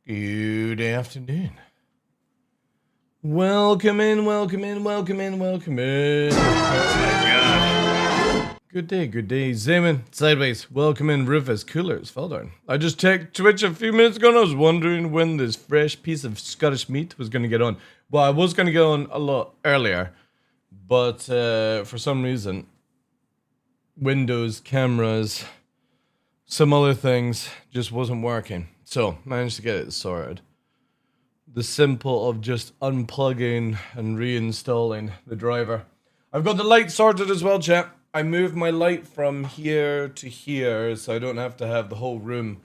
Good afternoon. Welcome in, welcome in, welcome in, welcome in. Oh my gosh. Good day. Zayman, Sideways, welcome in, Rufus, Coolers, Feldorn. I just checked Twitch a few minutes ago and I was wondering when this fresh piece of Scottish meat was going to get on. Well, I was going to get on a lot earlier, but for some reason, Windows, cameras, some other things just wasn't working. So, managed to get it sorted. The simple of just unplugging and reinstalling the driver. I've got the light sorted as well, chat. I moved my light from here to here so I don't have to have the whole room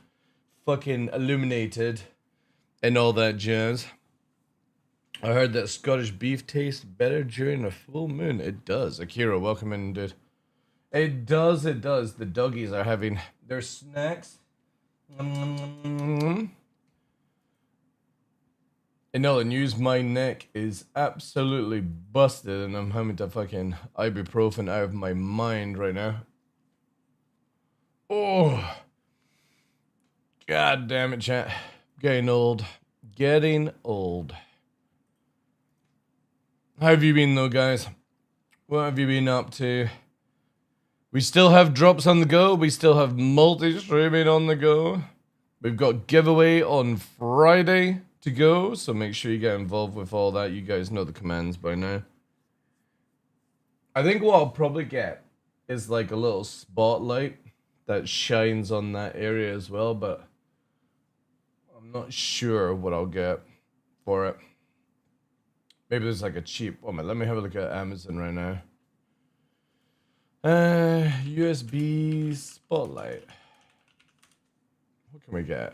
fucking illuminated and all that jazz. I heard that Scottish beef tastes better during a full moon. It does. Akira, welcome in, dude. It does. The doggies are having their snacks. In all the news, my neck is absolutely busted and I'm having to fucking ibuprofen out of my mind right now. Oh. God damn it, chat. Getting old. How have you been though, guys? What have you been up to? We still have drops on the go. We still have multi-streaming on the go. We've got giveaway on Friday to go, so make sure you get involved with all that. You guys know the commands by now. I think what I'll probably get is like a little spotlight that shines on that area as well, but I'm not sure what I'll get for it. Maybe there's like a cheap... Oh man, let me have a look at Amazon right now. USB spotlight. What can we get?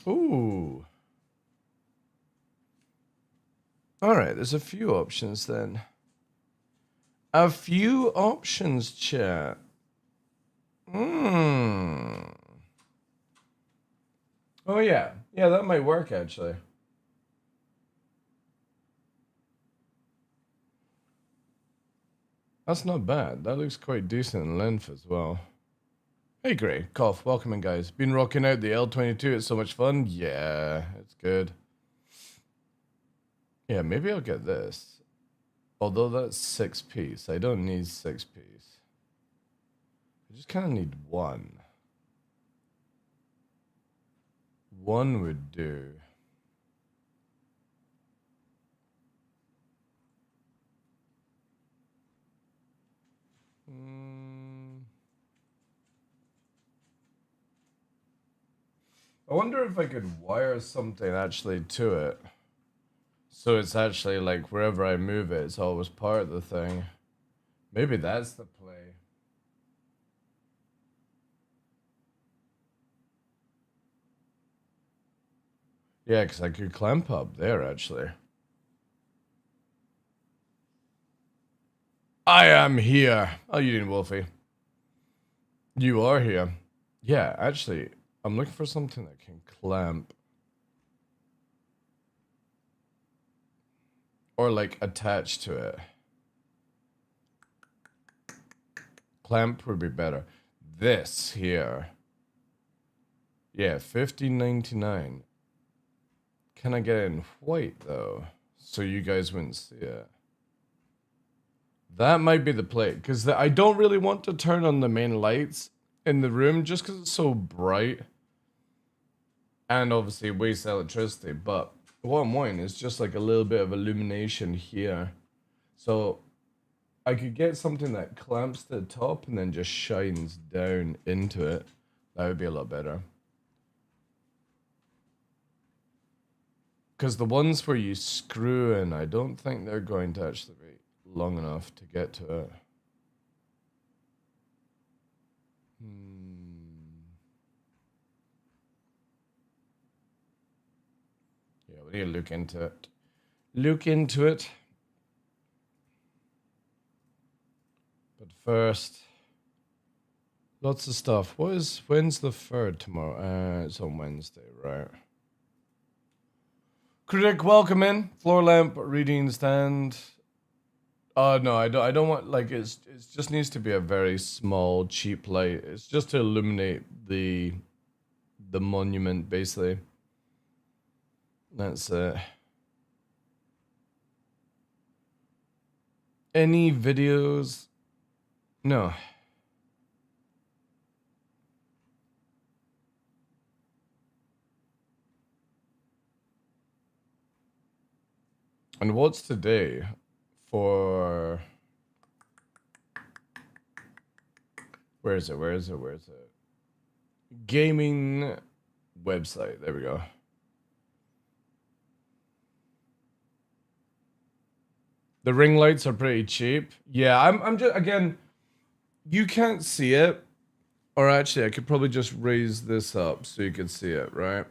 Ooh. Alright, there's a few options then. A few options, chat. Oh yeah. Yeah, that might work actually. That's not bad. That looks quite decent in length as well. Hey Gray, Cough, welcome in guys. Been rocking out the L22, it's so much fun. Yeah, it's good. Yeah, maybe I'll get this. Although that's 6-piece. I don't need 6-piece. I just kind of need one. One would do. I wonder if I could wire something actually to it. So it's actually like wherever I move it, it's always part of the thing. Maybe that's the play. Yeah, because I could clamp up there actually. I am here. Oh, you didn't, Wolfie. You are here. Yeah, actually, I'm looking for something that can clamp. Or like attach to it. Clamp would be better. This here. Yeah, $15.99. Can I get it in white though? So you guys wouldn't see it. That might be the play. Because I don't really want to turn on the main lights in the room just because it's so bright. And obviously it wastes electricity. But what I'm wanting is just like a little bit of illumination here. So I could get something that clamps to the top and then just shines down into it. That would be a lot better. Because the ones where you screw in, I don't think they're going to actually be long enough to get to it. Yeah, we need to look into it. Look into it. But first, lots of stuff. When's the 3rd tomorrow? It's on Wednesday, right? Critic, welcome in. Floor lamp, reading stand. No, I don't want, like, it just needs to be a very small, cheap light. It's just to illuminate the monument, basically. That's it. Any videos? No. And what's today for... Where is it? Gaming website. There we go. The ring lights are pretty cheap. Yeah, I'm just, again, you can't see it. Or actually, I could probably just raise this up so you could see it, right?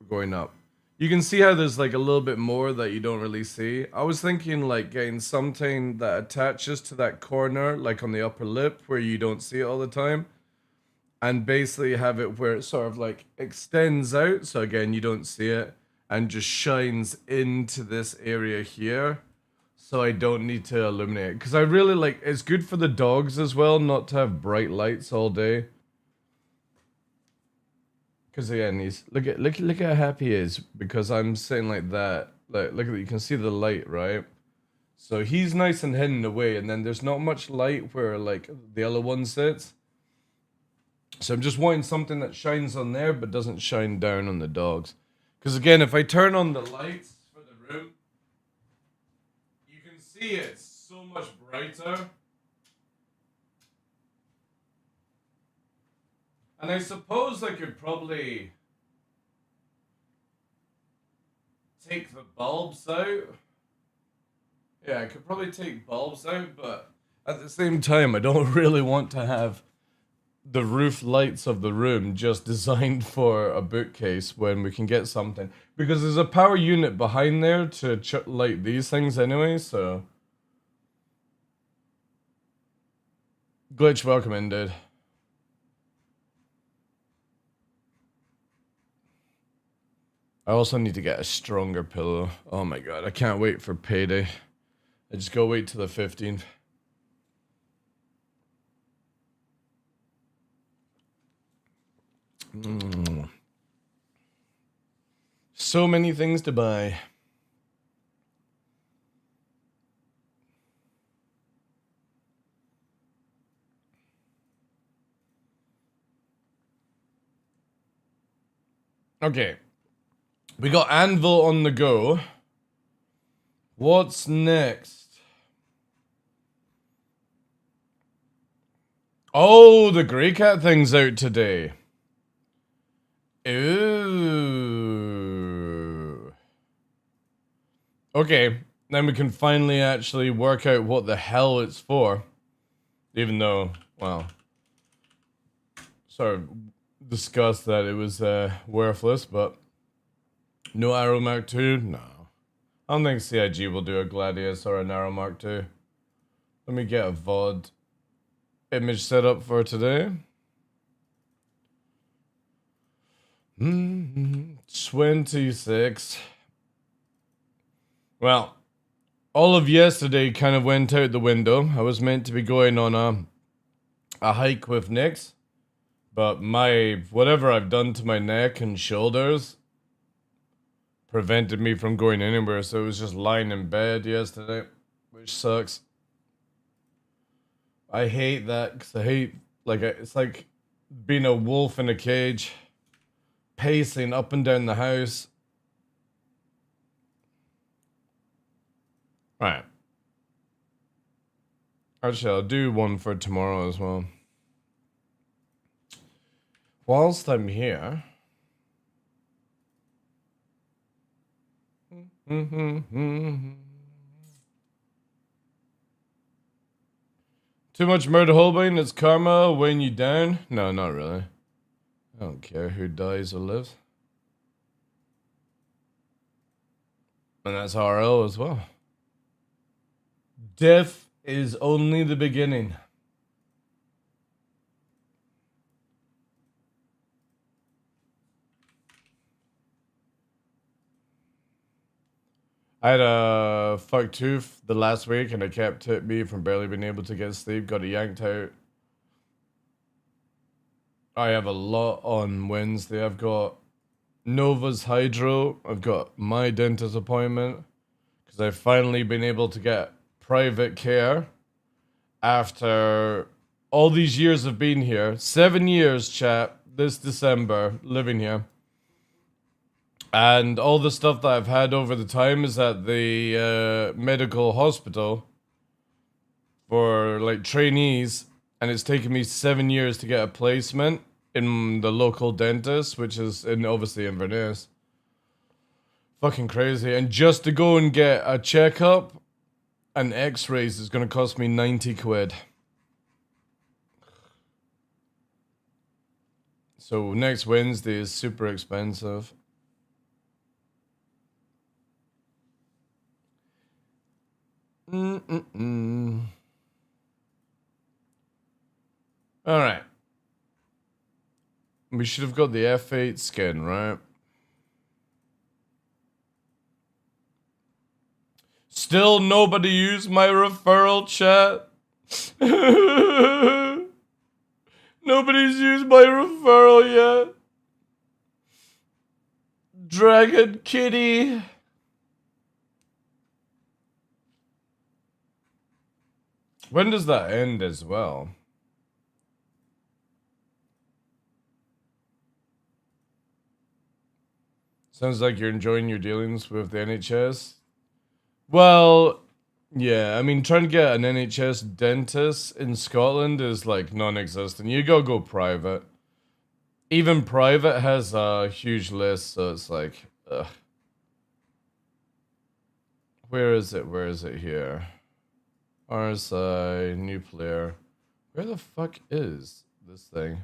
Going up. You can see how there's like a little bit more that you don't really see. I was thinking like getting something that attaches to that corner, like on the upper lip where you don't see it all the time. And basically have it where it sort of like extends out. So again, you don't see it and just shines into this area here. So I don't need to illuminate it. Because I really like, it's good for the dogs as well, not to have bright lights all day. Because again, he's look how happy he is because I'm sitting like that. Like look at you can see the light, right? So he's nice and hidden away, and then there's not much light where like the other one sits. So I'm just wanting something that shines on there but doesn't shine down on the dogs. Because again, if I turn on the lights for the room, you can see it's so much brighter. And I suppose I could probably take the bulbs out. Yeah, I could probably take bulbs out, but at the same time, I don't really want to have the roof lights of the room just designed for a bookcase when we can get something. Because there's a power unit behind there to light these things anyway, so... Glitch, welcome in, dude. I also need to get a stronger pillow. Oh my god, I can't wait for payday. I just go wait till the 15th. So many things to buy. Okay. We got Anvil on the go. What's next? Oh, the Grey Cat thing's out today. Ooh. Okay, then we can finally actually work out what the hell it's for. Even though, well, sort of discussed that it was worthless, but no Arrow Mark 2? No. I don't think CIG will do a Gladius or an Arrow Mark 2. Let me get a VOD image set up for today. 26. Well, all of yesterday kind of went out the window. I was meant to be going on a hike with Nyx, but whatever I've done to my neck and shoulders prevented me from going anywhere, so I was just lying in bed yesterday, which sucks. I hate that, because I hate, like, it's like being a wolf in a cage, pacing up and down the house. Right. Actually, I'll do one for tomorrow as well. Whilst I'm here... Too much murder Holbein, it's karma weighing you down? No, not really. I don't care who dies or lives. And that's RL as well. Death is only the beginning. I had a fuck tooth the last week and it kept me from barely being able to get sleep. Got it yanked out. I have a lot on Wednesday. I've got Nova's Hydro. I've got my dentist appointment because I've finally been able to get private care after all these years of being here. 7 years, chat, this December, living here. And all the stuff that I've had over the time is at the medical hospital for like trainees, and it's taken me 7 years to get a placement in the local dentist, which is obviously Inverness. Fucking crazy. And just to go and get a checkup and x-rays is going to cost me 90 quid. So next Wednesday is super expensive. Alright. We should have got the F8 skin, right? Still nobody used my referral, chat. Nobody's used my referral yet. Dragon Kitty. When does that end as well? Sounds like you're enjoying your dealings with the NHS. Well, yeah, I mean, trying to get an NHS dentist in Scotland is like non-existent. You gotta go private. Even private has a huge list, so it's like, ugh. Where is it? Where is it here? RSI, nuclear. Where the fuck is this thing?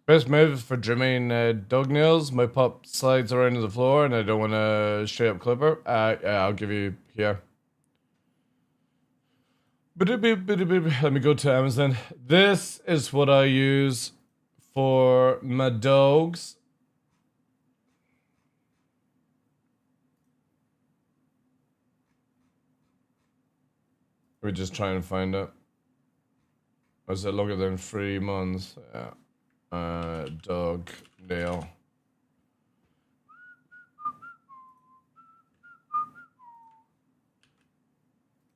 Best move for trimming dog nails. My pup slides around to the floor and I don't want to straight up clip her. Yeah, I'll give you here. Let me go to Amazon. This is what I use for my dogs. We're just trying to find it. Was it longer than 3 months? Yeah. Dog nail.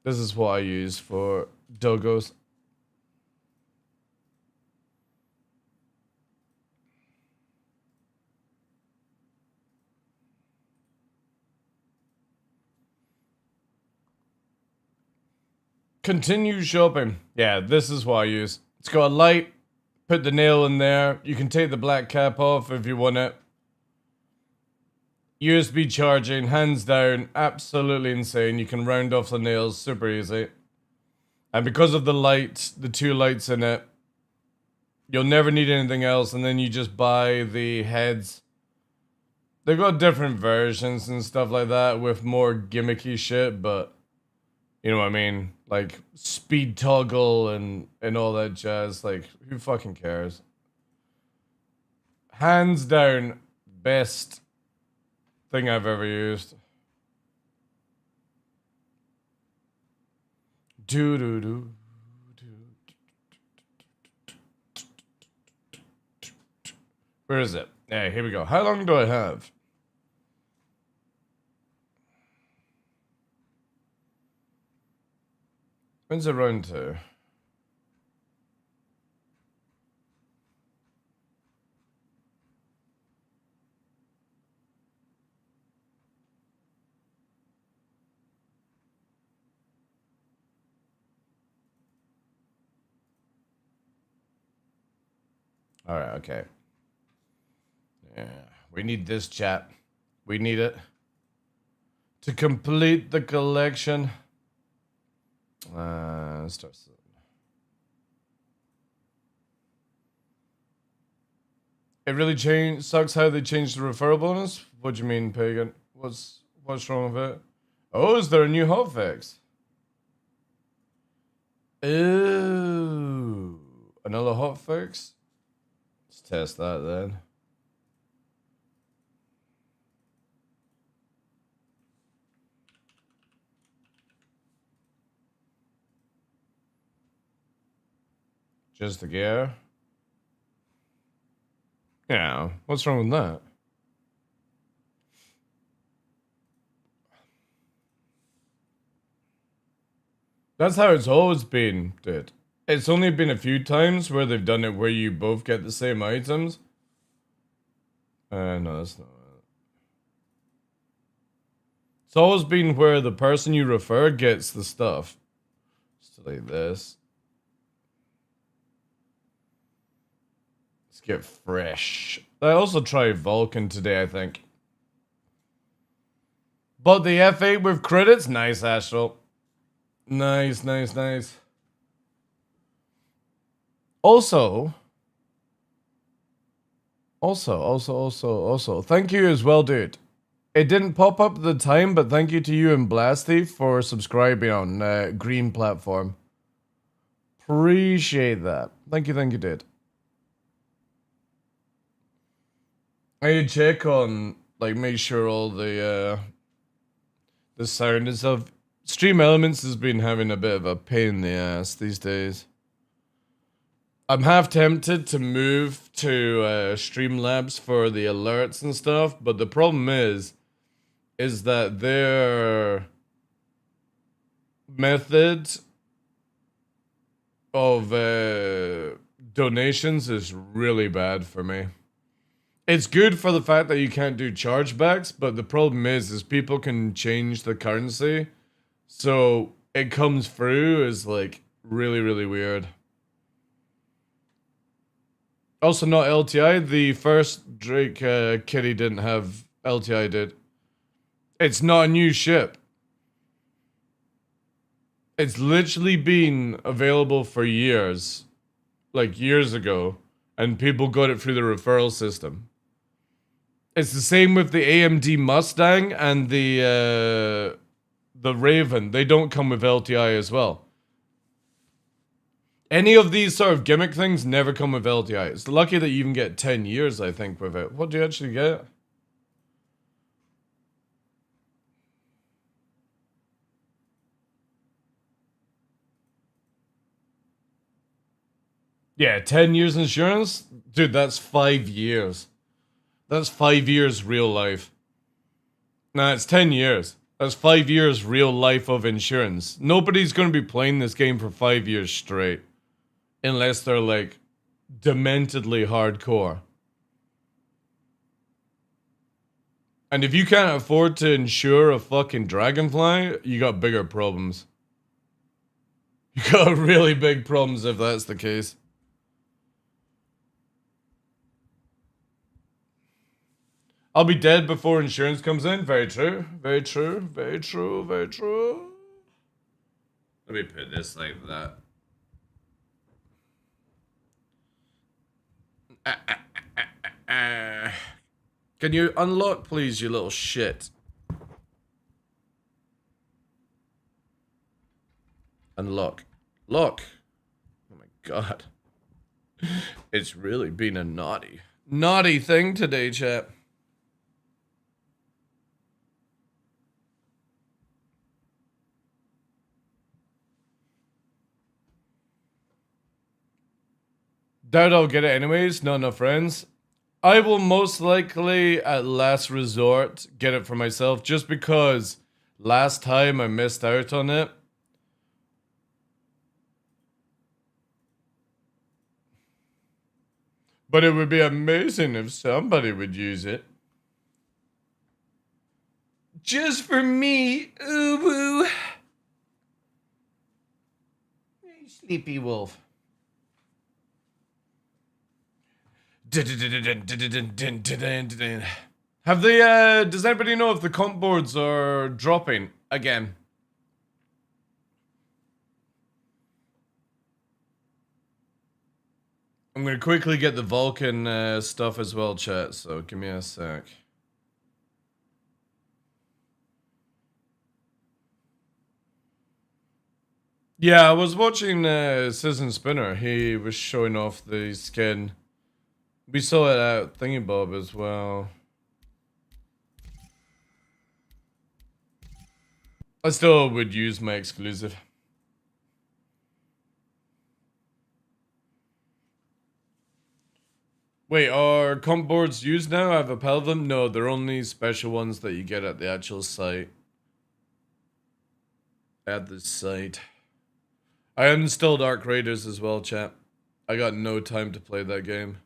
This is what I use for doggos. Continue shopping. Yeah, this is what I use. It's got a light. Put the nail in there. You can take the black cap off if you want it. USB charging, hands down, absolutely insane. You can round off the nails super easy. And because of the light, the 2 lights in it, you'll never need anything else, and then you just buy the heads. They've got different versions and stuff like that with more gimmicky shit, but you know what I mean? Like speed toggle and all that jazz. Like, who fucking cares? Hands down, best thing I've ever used. Where is it? Yeah, here we go. How long do I have? When's it run to? Alright, okay. Yeah, we need this, chat. We need it to complete the collection. Start. It really sucks how they changed the referral bonus. What do you mean, Pagan? What's wrong with it? Oh, is there a new hotfix? Ooh, another hotfix. Let's test that then. Just the gear. Yeah, what's wrong with that? That's how it's always been, dude. It's only been a few times where they've done it where you both get the same items. No, that's not it. It's always been where the person you refer gets the stuff. Just like this. Let's get fresh. I also tried Vulcan today, I think. But the F8 with credits? Nice, Astral. Nice, nice, nice. Also, thank you as well, dude. It didn't pop up at the time, but thank you to you and Blasty for subscribing on Green Platform. Appreciate that. Thank you, dude. I need to check on, like, make sure all the sound and stuff. Stream Elements has been having a bit of a pain in the ass these days. I'm half tempted to move to Streamlabs for the alerts and stuff, but the problem is that their method of donations is really bad for me. It's good for the fact that you can't do chargebacks, but the problem is people can change the currency, so it comes through as like really, really weird. Also, not LTI. The first Drake kitty didn't have LTI. Did. It's not a new ship. It's literally been available for years, like years ago, and people got it through the referral system. It's the same with the AMD Mustang and the Raven. They don't come with LTI as well. Any of these sort of gimmick things never come with LTI. It's lucky that you even get 10 years, I think, with it. What do you actually get? Yeah, 10 years insurance? Dude, that's 5 years. That's 5 years real life. Nah, it's 10 years. That's 5 years real life of insurance. Nobody's gonna be playing this game for 5 years straight. Unless they're like dementedly hardcore. And if you can't afford to insure a fucking dragonfly, you got bigger problems. You got really big problems if that's the case. I'll be dead before insurance comes in. Very true. Very true. Very true. Very true. Let me put this like that. Can you unlock, please, you little shit? Unlock. Lock. Oh my god. It's really been a naughty thing today, chat. Doubt I'll get it anyways. Not enough friends. I will most likely, at last resort, get it for myself just because last time I missed out on it. But it would be amazing if somebody would use it. Just for me. Ooh woo. Hey, sleepy wolf. Have they, does anybody know if the comp boards are dropping again? I'm gonna quickly get the Vulcan stuff as well, chat, so give me a sec. Yeah, I was watching Citizen Spinner. He was showing off the skin. We saw it at Thingybob as well. I still would use my exclusive. Wait, are comp boards used now? I've upheld them? No, they're only special ones that you get at the actual site. At the site. I uninstalled Ark Raiders as well, chat. I got no time to play that game.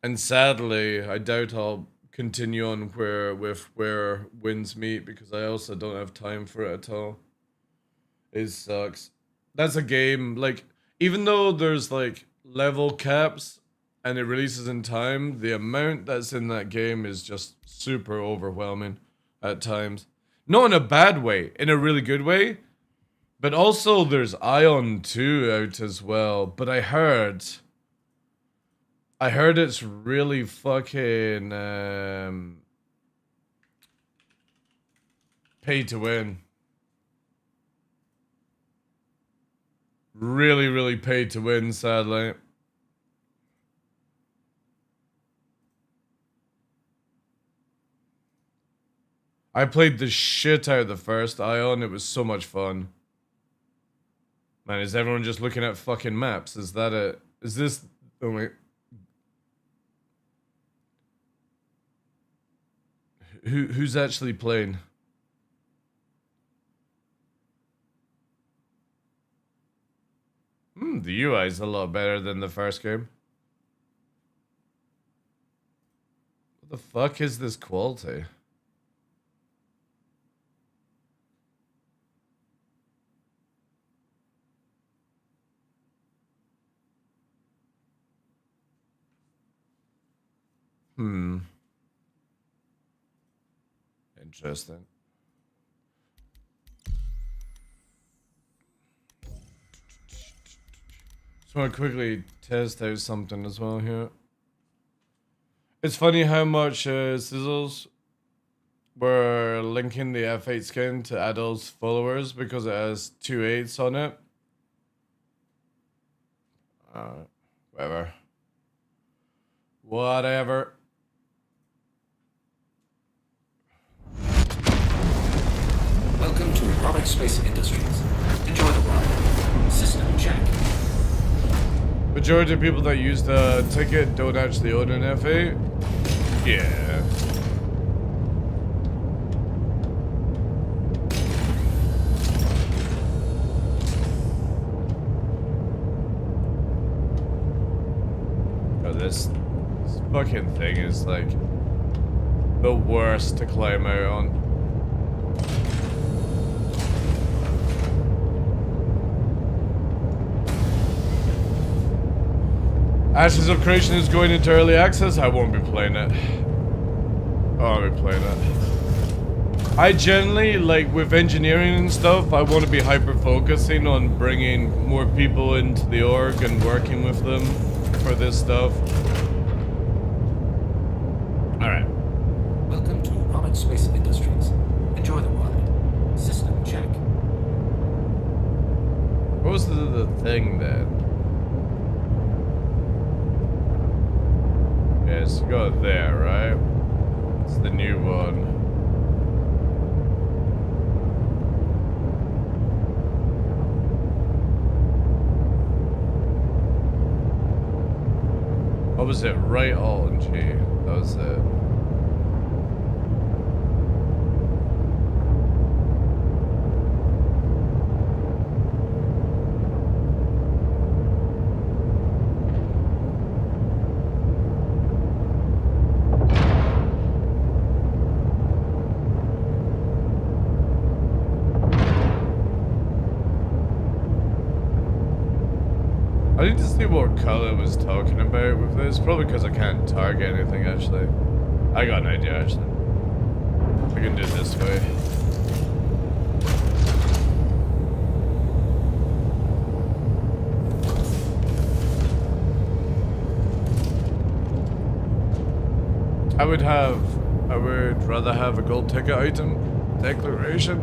And sadly, I doubt I'll continue on where winds meet because I also don't have time for it at all. It sucks. That's a game, like, even though there's like level caps and it releases in time, the amount that's in that game is just super overwhelming at times. Not in a bad way, in a really good way. But also there's Ion 2 out as well. But I heard it's really fucking pay to win. Really, really pay to win, sadly. I played the shit out of the first Ion. It was so much fun. Man, is everyone just looking at fucking maps? Is that it? Is this... Oh, wait. Who's actually playing? The UI is a lot better than the first game. What the fuck is this quality? Interesting. Just want to quickly test out something as well here. It's funny how much Sizzles were linking the F8 skin to Adol's followers because it has 2 8s on it. Whatever. Whatever. Welcome to Robert Space Industries. Enjoy the ride. System check. Majority of people that use the ticket don't actually own an F8. Yeah. Oh, this fucking thing is like the worst to climb out on. Ashes of Creation is going into early access. I won't be playing it. I'll be playing it. I generally, like with engineering and stuff, I want to be hyper focusing on bringing more people into the org and working with them for this stuff. Alright. Welcome to Robert Space Industries. Enjoy the ride. System check. What was the thing then? Yes, go there, right? It's the new one. What was it? Right Alt and G. That was it. I need to see what Cullen was talking about with this. Probably because I can't target anything, actually. I got an idea, actually. I can do it this way. I would rather have a gold ticket item declaration.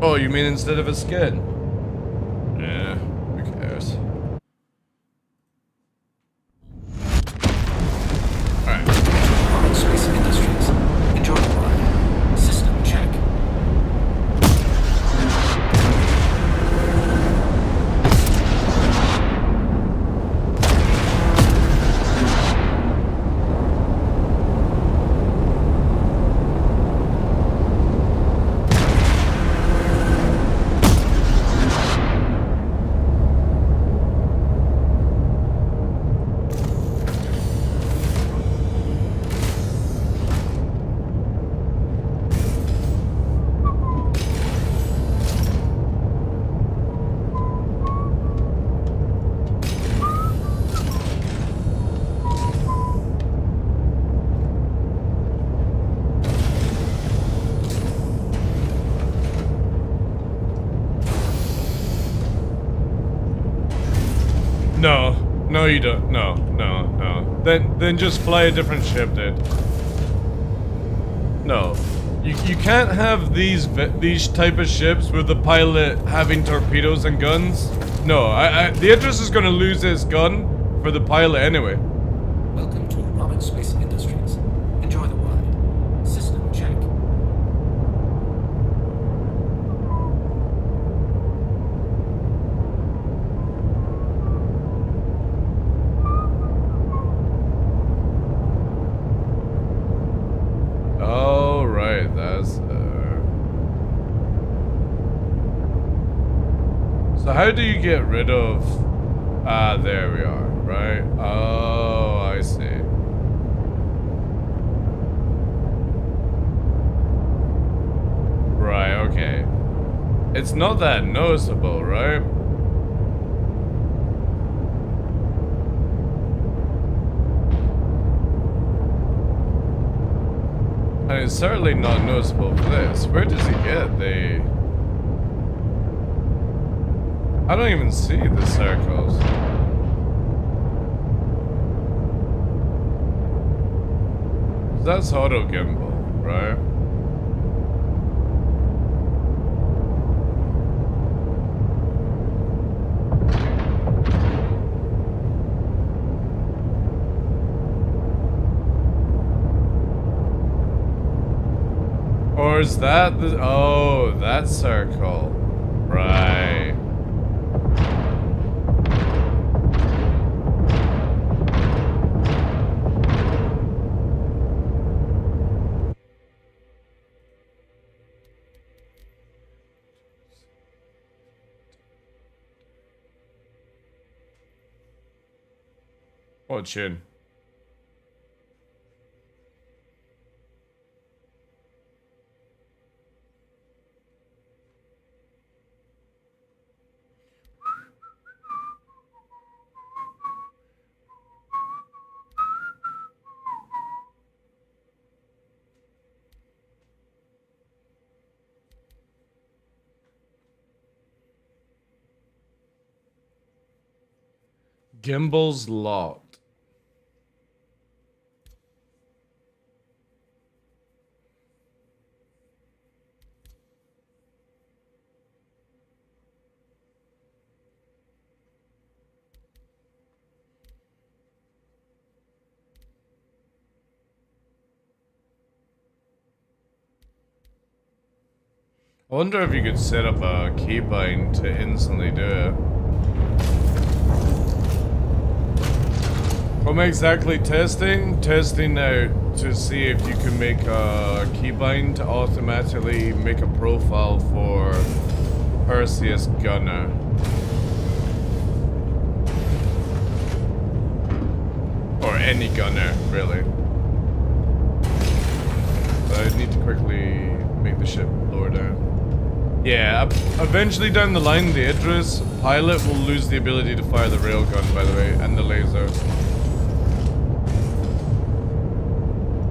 Oh, you mean instead of a skin? Yeah, who cares? Space Industries. Enjoy the ride. System check. No, you don't. No, no, no. Then just fly a different ship, dude. No. You can't have these type of ships with the pilot having torpedoes and guns. No, the Idris is gonna lose his gun for the pilot anyway. Welcome to Rocket Space Industries. Enjoy the ride. System check. Oh, right, that's So how do you get rid of... Ah, there we are, right? Oh, I see. Right, okay. It's not that noticeable, right? And it's certainly not noticeable for this. Where does he get the... I don't even see the circles. That's auto gimbal, right? Or is that the... Oh, that circle. Right. What tune? Gimbal's locked. I wonder if you could set up a keybind to instantly do it. I'm exactly testing? Testing out to see if you can make a keybind to automatically make a profile for Perseus Gunner. Or any gunner, really. But I need to quickly make the ship lower down. Yeah, eventually down the line, the Idris pilot will lose the ability to fire the railgun, by the way, and the laser.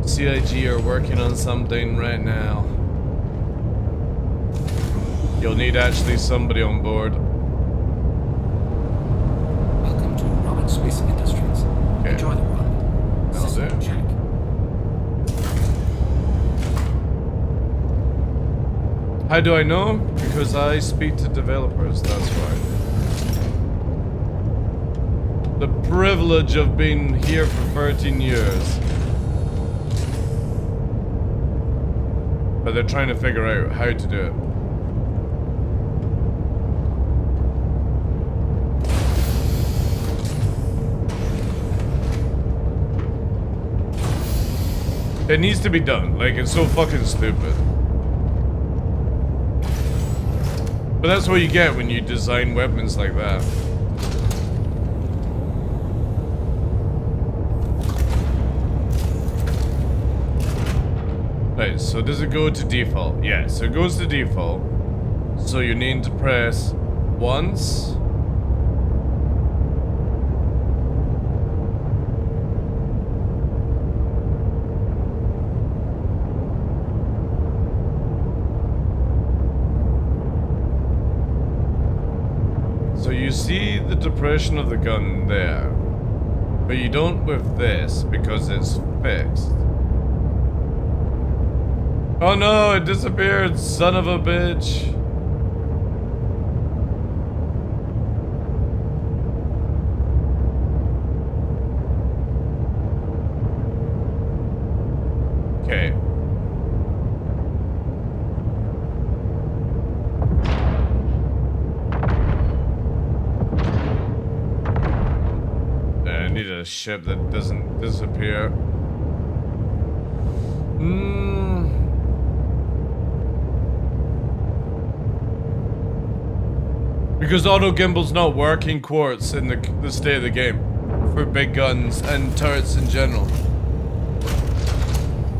CIG are working on something right now. You'll need actually somebody on board. Welcome to Rocket Space Industries. Okay. Enjoy the ride. That'll System do. check. How do I know? Because I speak to developers, that's why. The privilege of being here for 13 years. But they're trying to figure out how to do it. It needs to be done. Like, it's so fucking stupid. But that's what you get when you design weapons like that. Right, so does it go to default? Yeah, so it goes to default. So you need to press once. So you see the depression of the gun there. But you don't with this because it's fixed. Oh no, it disappeared, son of a bitch. Okay. I need a ship that doesn't disappear. Because auto gimbal's not working quartz in the state of the game for big guns and turrets in general.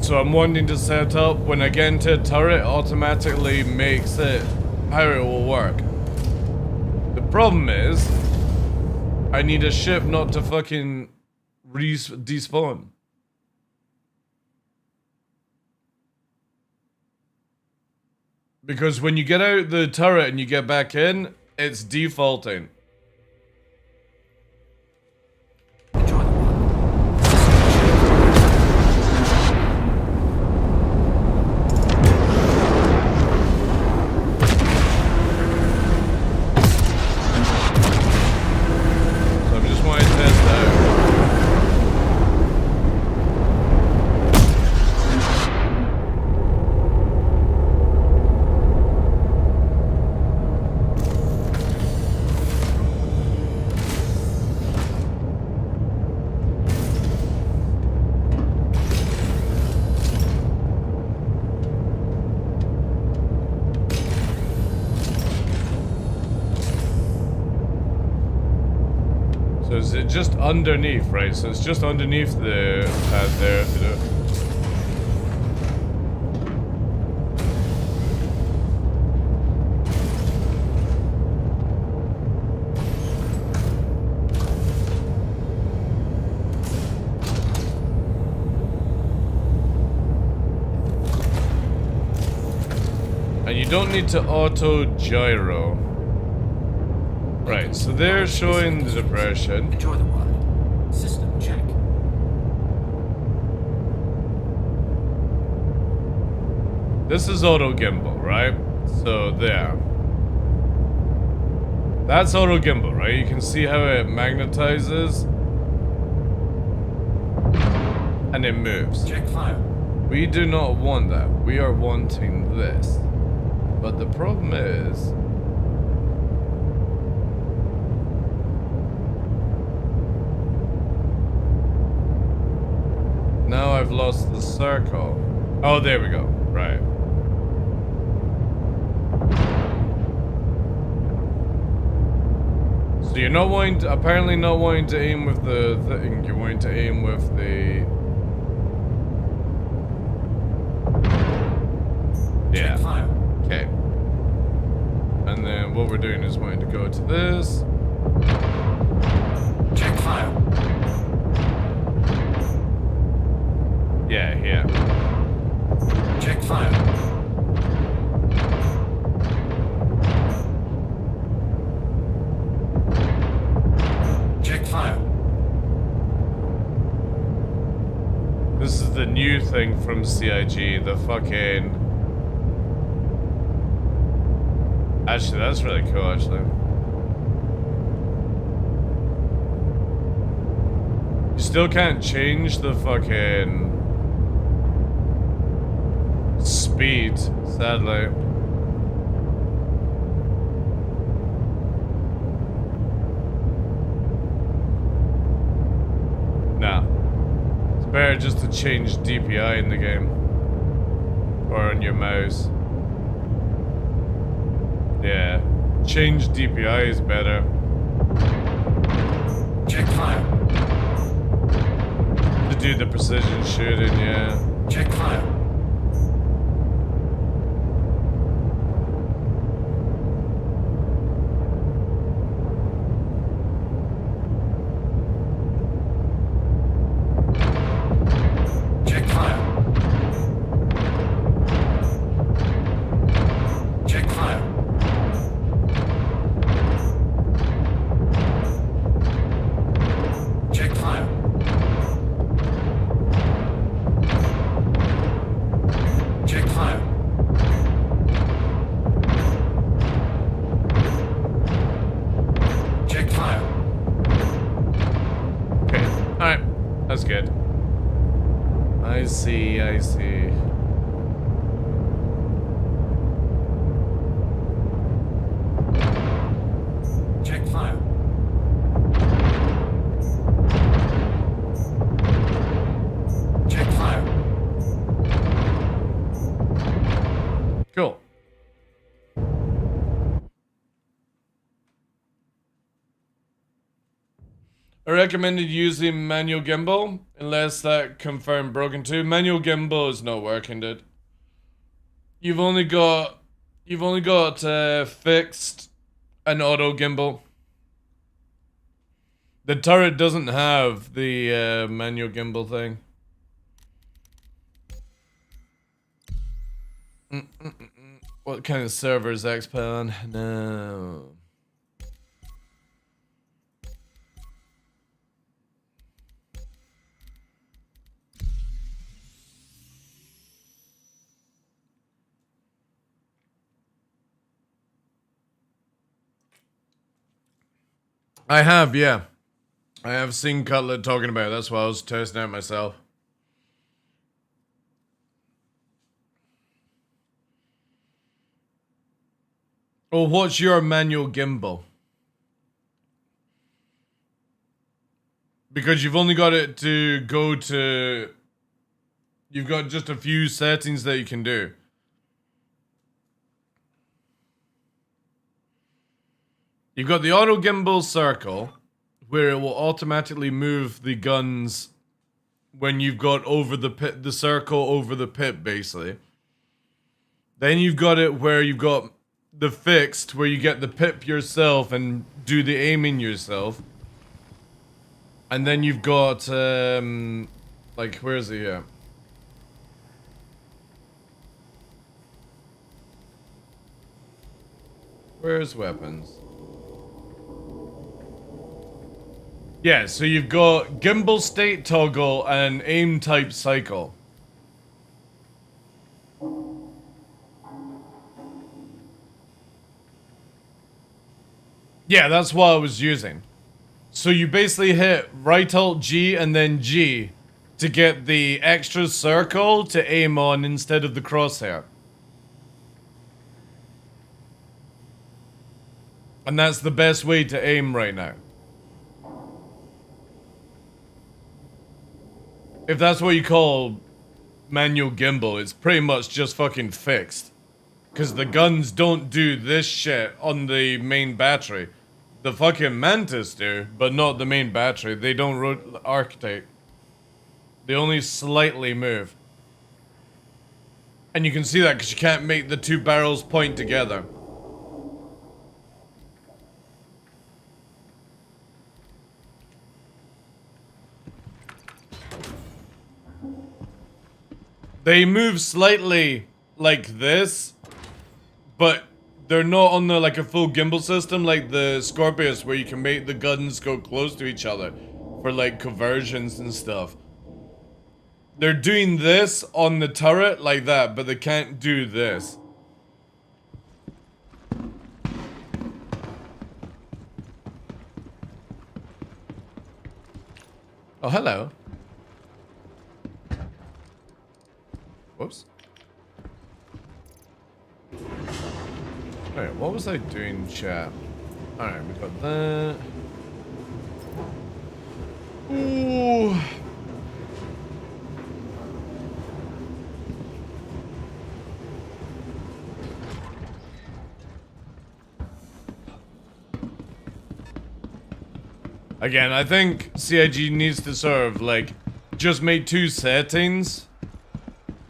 So I'm wanting to set up when I get into a turret, automatically makes it how it will work. The problem is, I need a ship not to fucking despawn. Because when you get out the turret and you get back in, it's defaulting. Enjoy the ride. So I'm just wanting to test out. So is it just underneath, right? So it's just underneath the pad there, you know? And you don't need to auto gyro. Right, so they're showing the depression. Enjoy the ride. System check. This is auto gimbal, right? So there. That's auto gimbal, right? You can see how it magnetizes. And it moves. Check file. We do not want that. We are wanting this. But the problem is... now I've lost the circle. Oh, there we go. Right. So you're not wanting to, apparently not wanting to aim with the thing. You're wanting to aim with the... yeah. Check file. Okay. And then what we're doing is wanting to go to this. Check file. Yeah, here. Check file. Check file. This is the new thing from CIG, the fucking... actually, that's really cool, actually. You still can't change the fucking... speed, sadly. Nah. It's better just to change DPI in the game. Or on your mouse. Yeah. Change DPI is better. Check file. To do the precision shooting, yeah. Check file. Check file. Check file. Check file. good. I see, I see. Check fire. Check fire. Cool. I recommended using manual gimbal, unless that confirmed broken too. Manual gimbal is not working, dude. You've only got fixed and auto gimbal. The turret doesn't have the manual gimbal thing. What kind of server is XP on? No. I have, yeah. I have seen Cutlet talking about it. That's why I was testing out myself. Well, what's your manual gimbal? Because you've only got it to go to... You've got just a few settings that you can do. You've got the auto gimbal circle, where it will automatically move the guns when you've got over the pit, the circle over the pit, basically. Then you've got it where you've got the fixed, where you get the pip yourself and do the aiming yourself. And then you've got, like, where is it here? Where's weapons? Yeah, so you've got gimbal state toggle and aim type cycle. Yeah, that's what I was using. So you basically hit right alt G and then G to get the extra circle to aim on instead of the crosshair. And that's the best way to aim right now. If that's what you call manual gimbal, it's pretty much just fucking fixed. Because the guns don't do this shit on the main battery. The fucking Mantis do, but not the main battery. They don't rotate. They only slightly move. And you can see that because you can't make the two barrels point together. They move slightly like this, but they're not on the like a full gimbal system like the Scorpius where you can make the guns go close to each other for like conversions and stuff. They're doing this on the turret like that, but they can't do this. Oh, hello. Whoops. Alright, what was I doing, chat? Alright, we got that. Ooh. Again, I think CIG needs to sort of like just make two settings.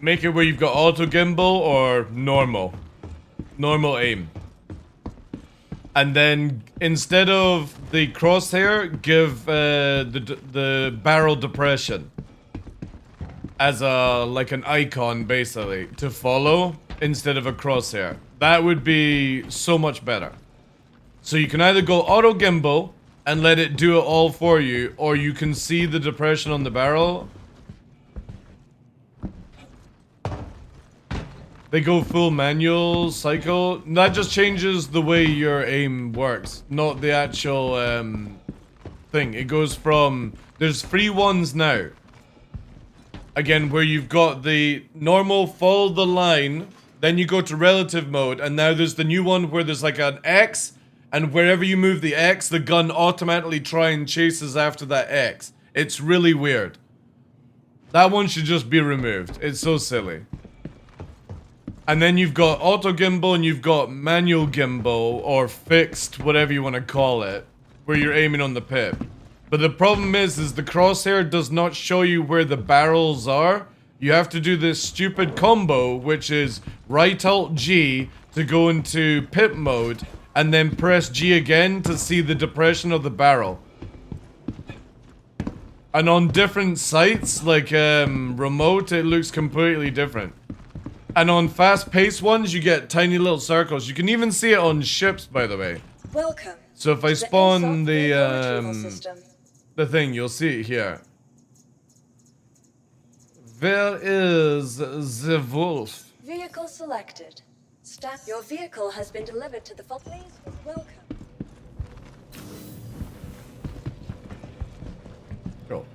Make it where you've got auto gimbal or normal aim. And then instead of the crosshair, give the barrel depression as a like an icon basically to follow instead of a crosshair. That would be so much better. So you can either go auto gimbal and let it do it all for you, or you can see the depression on the barrel. They go full manual cycle. That just changes the way your aim works, not the actual thing. It goes from, there's free ones now Again, where you've got the normal follow the line, then you go to relative mode, and now there's the new one where there's like an X, and wherever you move the X, the gun automatically try and chases after that X. It's really weird. That one should just be removed. It's so silly. And then you've got auto gimbal and you've got manual gimbal, or fixed, whatever you want to call it, where you're aiming on the pip. But the problem is the crosshair does not show you where the barrels are. You have to do this stupid combo, which is right alt G to go into pip mode, and then press G again to see the depression of the barrel. And on different sites, like remote, it looks completely different. And on fast-paced ones, you get tiny little circles. You can even see it on ships, by the way. Welcome. So if I spawn the thing, you'll see it here. Where is the wolf? Vehicle selected. Staff, your vehicle has been delivered to the Please welcome. Go.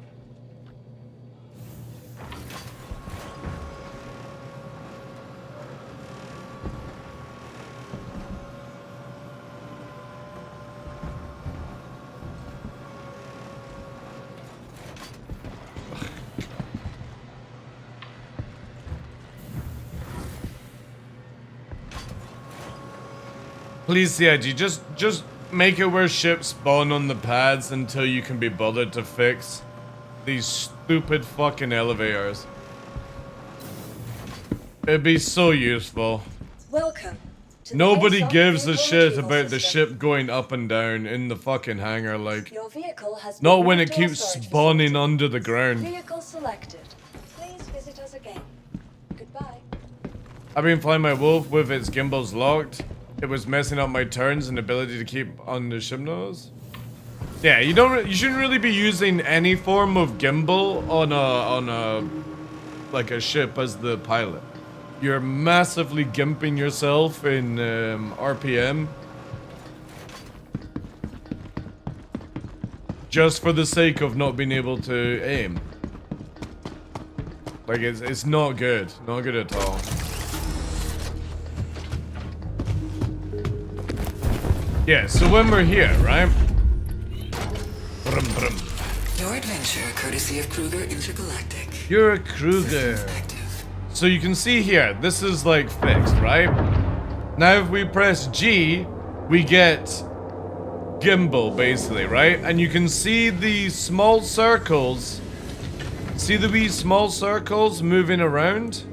Please, CIG, just make it where ships spawn on the pads until you can be bothered to fix these stupid fucking elevators. It'd be so useful. Welcome. Nobody gives a shit about the ship going up and down in the fucking hangar, like, Your vehicle has not been when moved it to our keeps storage spawning facility. under the ground. Vehicle selected. Please visit us again. Goodbye. I've been flying my wolf with its gimbals locked. It was messing up my turns and ability to keep on the ship nose. Yeah, you shouldn't really be using any form of gimbal on a like a ship as the pilot. You're massively gimping yourself in RPM just for the sake of not being able to aim. Like it's not good, not good at all. Yeah, so when we're here, right? Brum, brum. Your adventure, courtesy of Kruger Intergalactic. You're a Kruger. Systems active. So you can see here, this is like fixed, right? Now if we press G, we get gimbal basically, right? And you can see the small circles. See the wee small circles moving around?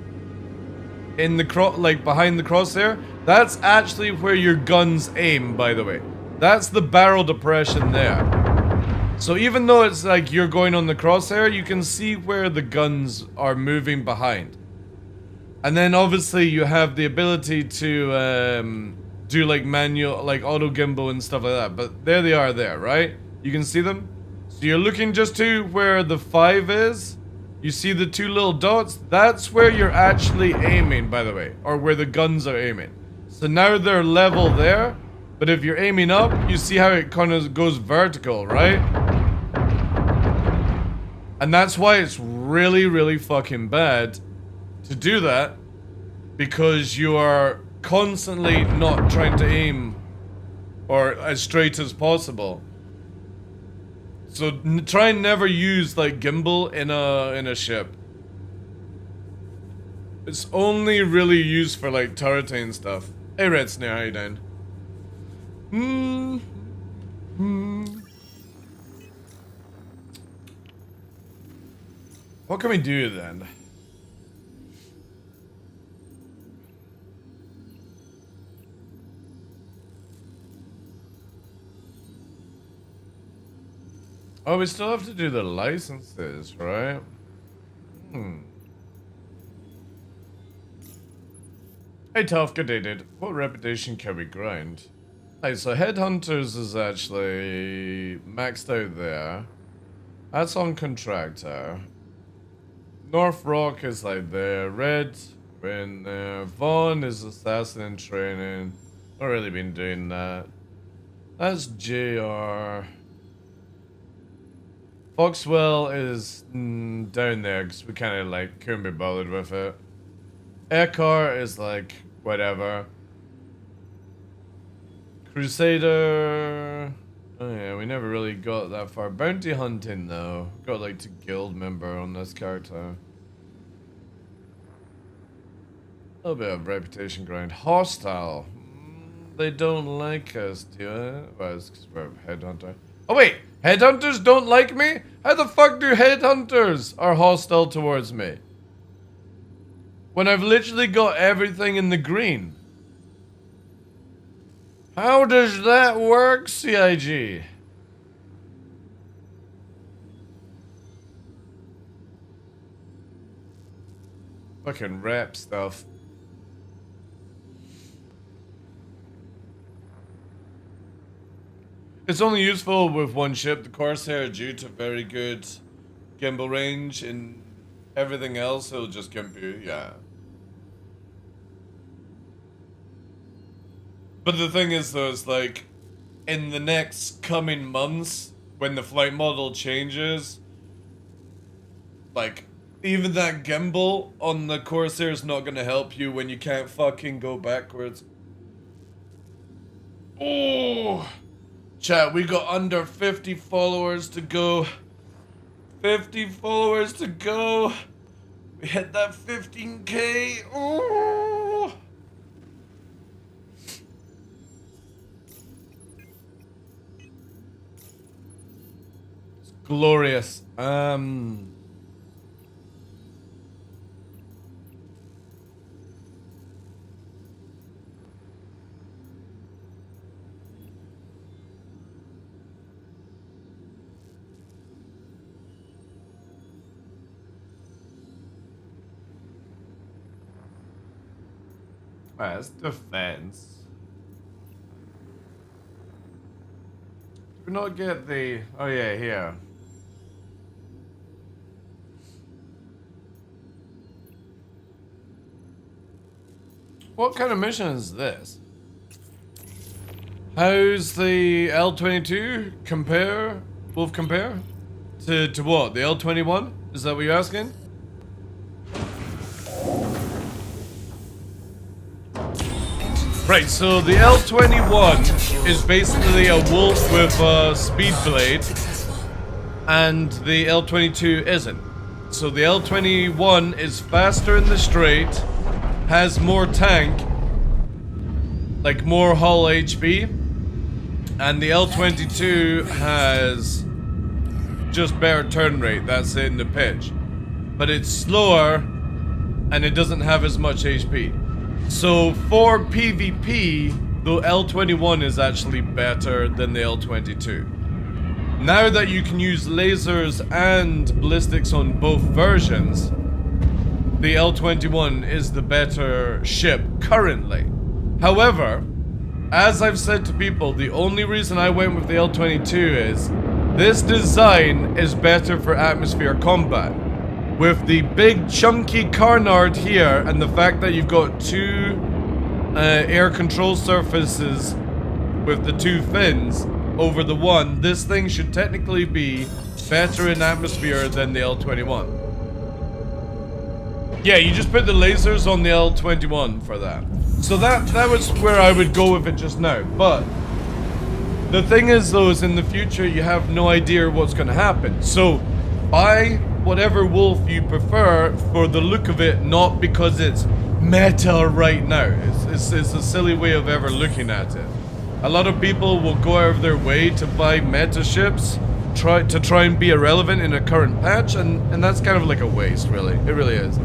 In the like behind the crosshair? That's actually where your guns aim, by the way. That's the barrel depression there. So even though it's like you're going on the crosshair, you can see where the guns are moving behind. And then obviously you have the ability to do like manual, like auto gimbal and stuff like that. But there they are there, right? You can see them? So you're looking just to where the 5 is. You see the 2 little dots? That's where you're actually aiming, by the way. Or where the guns are aiming. So now they're level there. But if you're aiming up, you see how it kind of goes vertical, right? And that's why it's really, really fucking bad to do that. Because you are constantly not trying to aim or as straight as possible. So try and never use like gimbal in a ship. It's only really used for like turreting and stuff. Hey Red Snare, how you doing? What can we do then? Oh, we still have to do the licenses, right? Hey Tough, good day dude. What reputation can we grind? Hey, so Headhunters is actually maxed out there. That's on Contractor. North Rock is like there. Red, been there. Vaughn is Assassin in Training. Not really been doing that. That's JR. Foxwell is down there because we kind of like couldn't be bothered with it. Ekar is like whatever. Crusader. Oh yeah, we never really got that far. Bounty hunting though. Got like to guild member on this character. A little bit of reputation grind. Hostile. They don't like us, do it? Well, it's because we're a headhunter. Oh wait! Headhunters don't like me? How the fuck do headhunters are hostile towards me? When I've literally got everything in the green. How does that work, CIG? Fucking rap stuff. It's only useful with one ship. The Corsair, due to very good gimbal range, and everything else, it'll just gimp you, yeah. But the thing is though, it's like, in the next coming months, when the flight model changes, like, even that gimbal on the Corsair is not gonna help you when you can't fucking go backwards. Oh! Chat, we got under 50 followers to go. 50 followers to go. We hit that 15K. Oh! It's glorious. That's defense. Do we not get the... Oh yeah, here. What kind of mission is this? How's the L-22 compare? Wolf compare? To what? The L-21? Is that what you're asking? Right, so the L-21 is basically a wolf with a speed blade, and the L-22 isn't. So the L-21 is faster in the straight, has more tank, like more hull HP, and the L-22 has just better turn rate, that's in the pitch. But it's slower, and it doesn't have as much HP. So for PvP, the L-21 is actually better than the L-22. Now that you can use lasers and ballistics on both versions, the L-21 is the better ship currently. However, as I've said to people, the only reason I went with the L-22 is this design is better for atmosphere combat. With the big chunky carnard here and the fact that you've got two air control surfaces with the two fins over the one, this thing should technically be better in atmosphere than the L-21. Yeah, you just put the lasers on the L-21 for that. So that was where I would go with it just now. But the thing is though, is in the future you have no idea what's going to happen. So buy whatever wolf you prefer for the look of it, not because it's meta right now. It's a silly way of ever looking at it. A lot of people will go out of their way to buy meta ships, try and be irrelevant in a current patch, and that's kind of like a waste, really. It really is.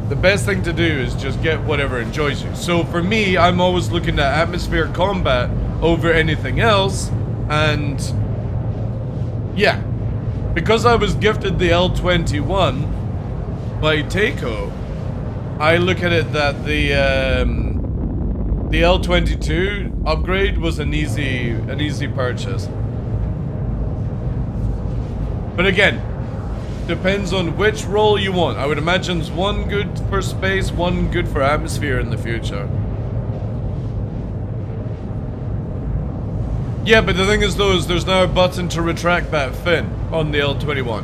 The best thing to do is just get whatever enjoys you. So for me, I'm always looking at atmosphere combat over anything else, and yeah. Because I was gifted the L-21 by Takeo, I look at it that the L-22 upgrade was an easy purchase. But again, depends on which role you want. I would imagine one good for space, one good for atmosphere in the future. Yeah, but the thing is though, is there's now a button to retract that fin. on the L-21.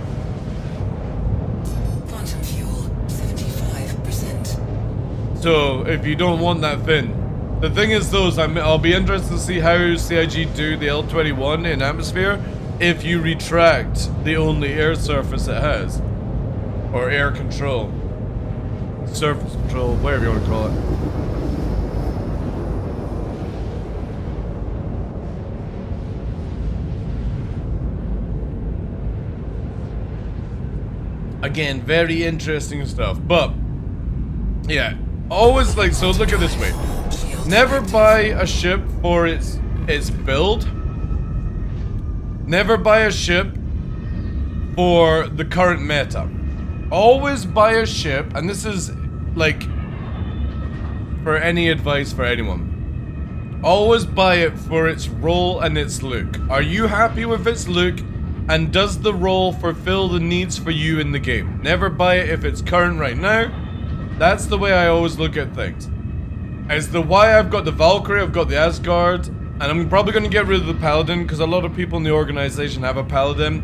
Quantum fuel, 75%. So if you don't want that fin, the thing is though, I'll be interested to see how CIG do the L-21 in atmosphere if you retract the only air surface it has. Or air control. Surface control, whatever you want to call it. Again, very interesting stuff, but yeah, always like, so look at it this way. Never buy a ship for its build. Never buy a ship for the current meta. Always buy a ship, and this is like for any advice for anyone. Always buy it for its role and its look. Are you happy with its look? And does the role fulfill the needs for you in the game? Never buy it if it's current right now. That's the way I always look at things. It's the why I've got the Valkyrie, I've got the Asgard, and I'm probably going to get rid of the Paladin because a lot of people in the organization have a Paladin.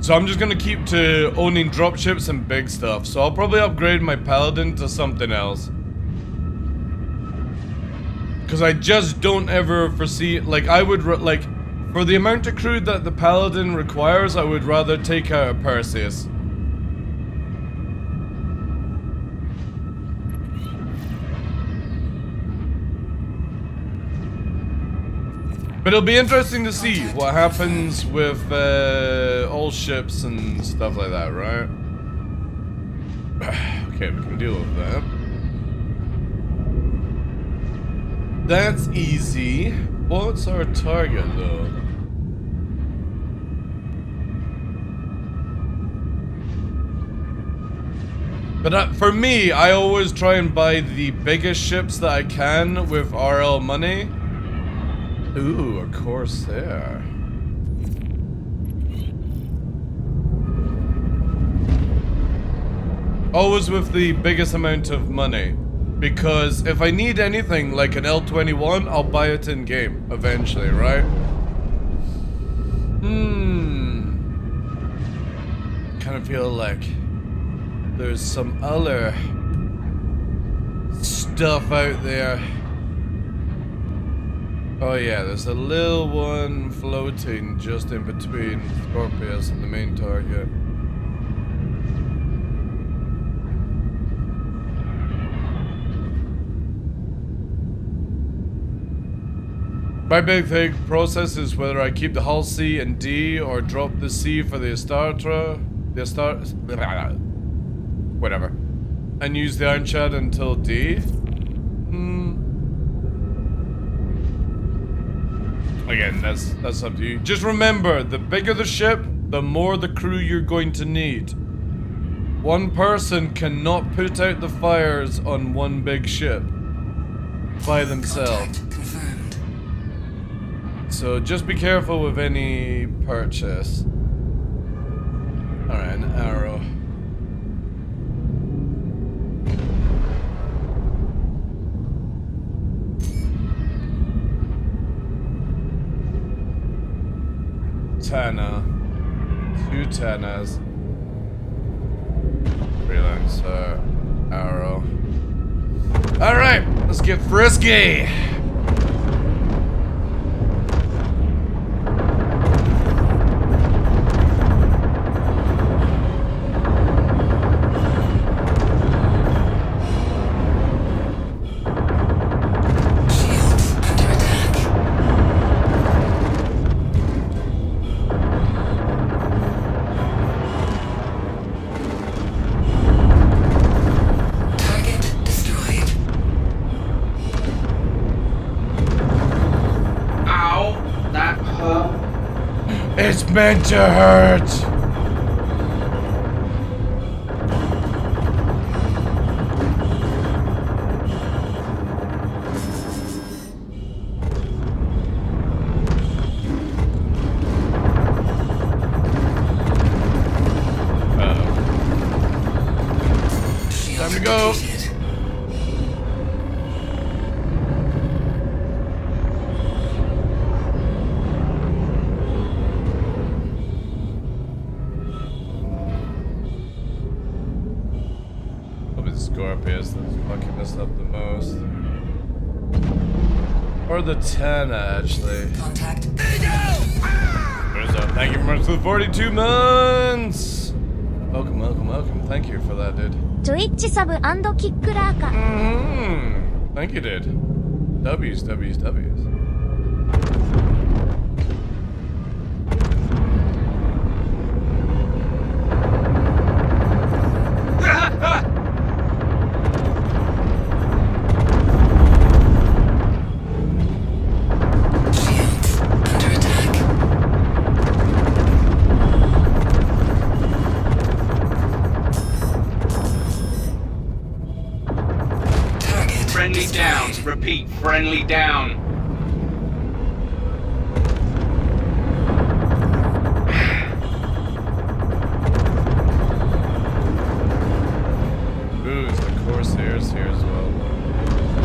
So I'm just going to keep to owning dropships and big stuff. So I'll probably upgrade my Paladin to something else. Because I just don't ever foresee, like I would, like, for the amount of crew that the Paladin requires, I would rather take out a Perseus. But it'll be interesting to see what happens with all ships and stuff like that, right? Okay, we can deal with that. That's easy. What's our target, though? But for me, I always try and buy the biggest ships that I can with RL money. Ooh, a Corsair. Always with the biggest amount of money. Because if I need anything like an L-21, I'll buy it in game eventually, right? Kind of feel like there's some other stuff out there. Oh yeah, there's a little one floating just in between Scorpius and the main target. My big thing process is whether I keep the hull C and D or drop the C for the Astartra, whatever, and use the Iron Shad until D. Again, that's up to you. Just remember, the bigger the ship, the more the crew you're going to need. One person cannot put out the fires on one big ship by themselves. Confirmed. So just be careful with any purchase. Alright, an arrow. Tana. 2 Tanas. Freelancer. Arrow. Alright, let's get frisky! It's meant to hurt! Time to go! Scorpius that's fucking us up the most. Or the Tana, actually. Contact. There's a thank you very much for the 42 months! Welcome, welcome, welcome. Thank you for that, dude. ジョイッチサブ&キックラーカ Thank you, dude. W's, W's, W's. Shields under attack. Target Friendly down. destroyed. Repeat, friendly down. Ooh, it's the Corsairs here as well.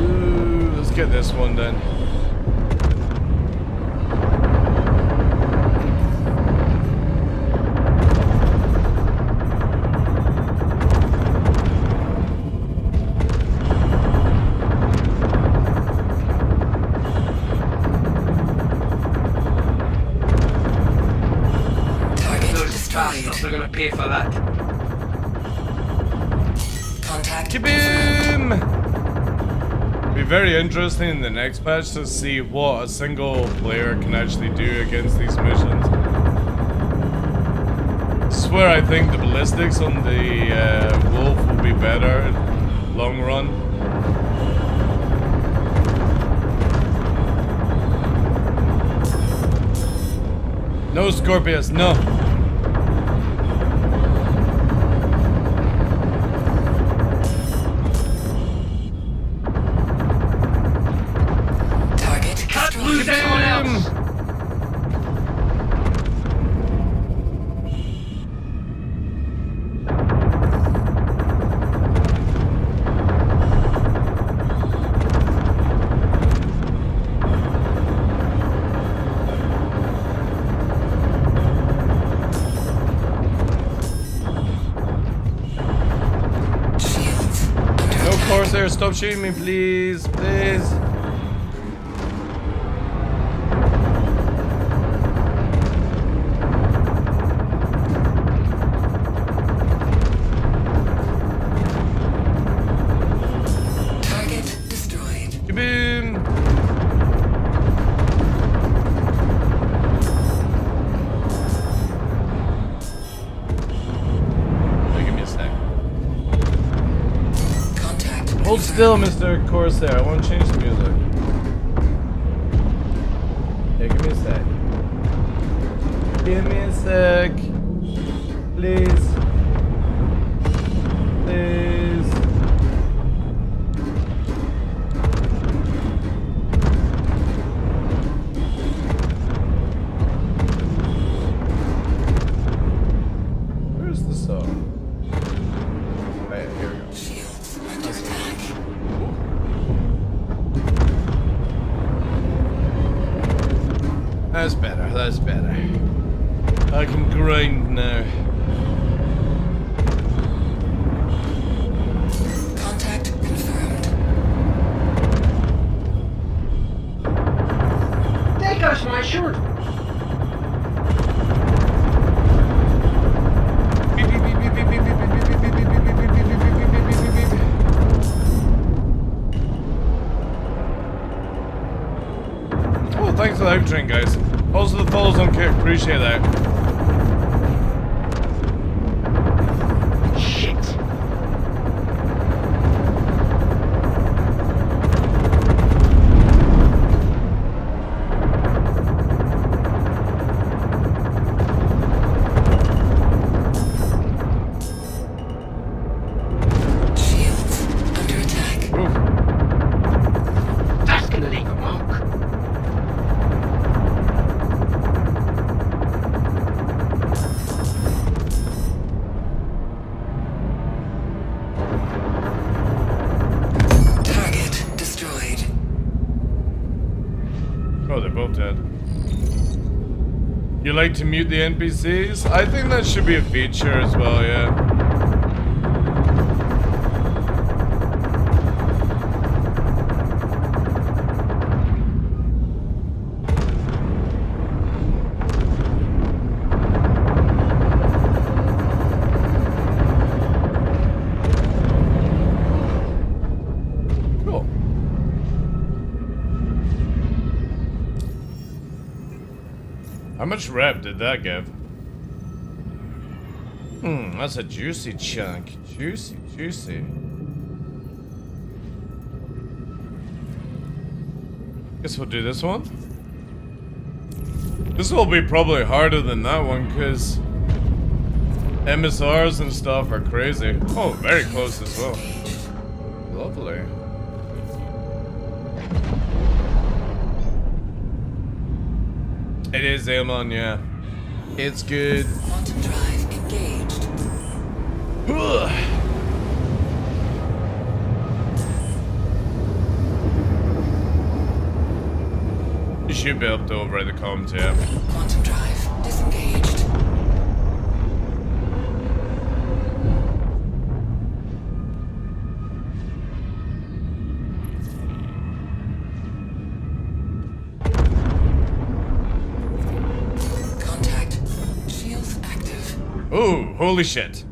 Ooh, let's get this one then. Target Those destroyed. bastards are gonna pay for that. Contact Kaboom! Be very interesting in the next patch to see what a single player can actually do against these missions. Swear I think the ballistics on the wolf will be better long run. No Scorpius, no. target Cut destroyed. loose everyone else. Shields under No attack. Corsair, stop shooting me, please, please. Target destroyed. Kaboom! Hey, give me a sec. Contact Hold still, Mr. Corsair. I want to change the music. Hey, give me a sec. Give me a sec. Please. Please. Where's the song? Right, here we go. Shields under attack. That's better, that's better. I can grind now. Contact confirmed. There goes my shirt. Beep, beep, beep, beep, beep, beep, beep, beep, beep, beep, beep, beep, beep, beep, beep, beep, beep, beep, beep, beep. Oh, thanks for the outtrain, guys. Also the follows on Kick, appreciate that. Shit. Shields under attack. Oof. That's gonna leave a mark. Target destroyed. Oh, they're both dead. You like to mute the NPCs? I think that should be a feature as well, yeah. much rep did that give? That's a juicy chunk. Juicy, juicy. Guess we'll do this one. This will be probably harder than that one, because MSRs and stuff are crazy. Oh, very close as well. Lovely. It is Amon, yeah. It's good. Quantum drive engaged. You should be able to override the comms, yeah. Quantum drive disengaged. Contact. Shields active. Ooh, holy shit.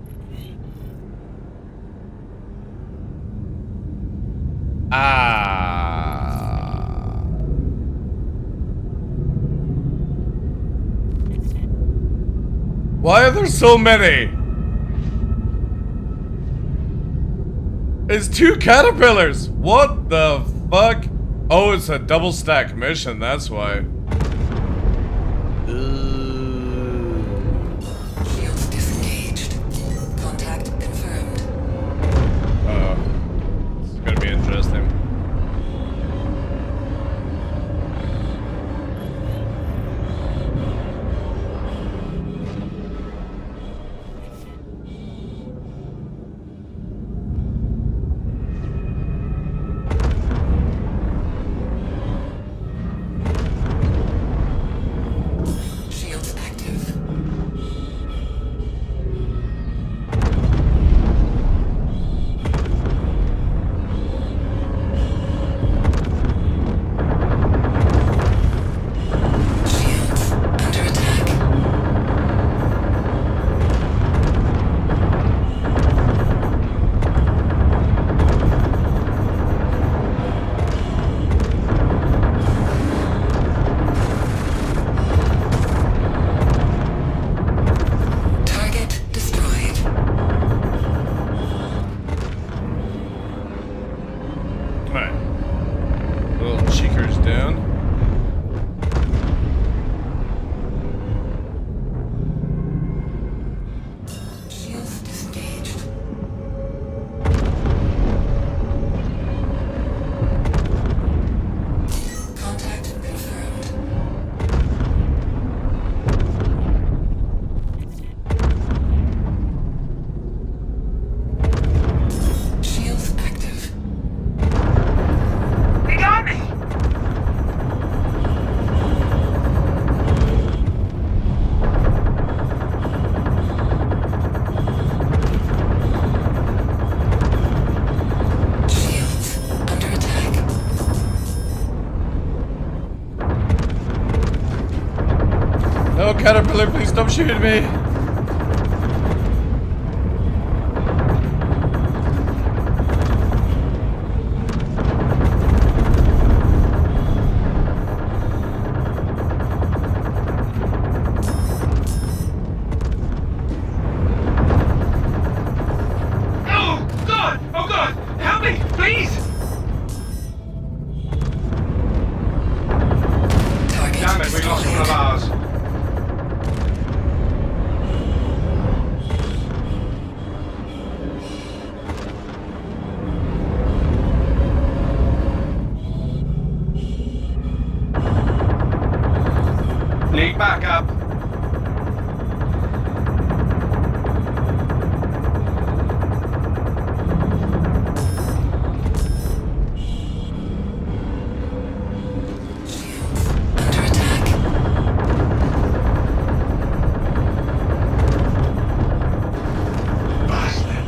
Why are there so many? It's 2 caterpillars. What the fuck? Oh, it's a double stack mission, that's why. Shields disengaged. Contact confirmed. This is gonna be interesting. Shields active. Shields under attack. Target destroyed. Alright. Little cheekers down. Shields disengaged. Contact confirmed. Shields active. They got me! Shields under attack. No, caterpillar, please stop shooting me. Oh, God! Oh, God! Help me, please! Target Damn it, we lost one of destroyed. ours. Need backup. Under attack. Bastard.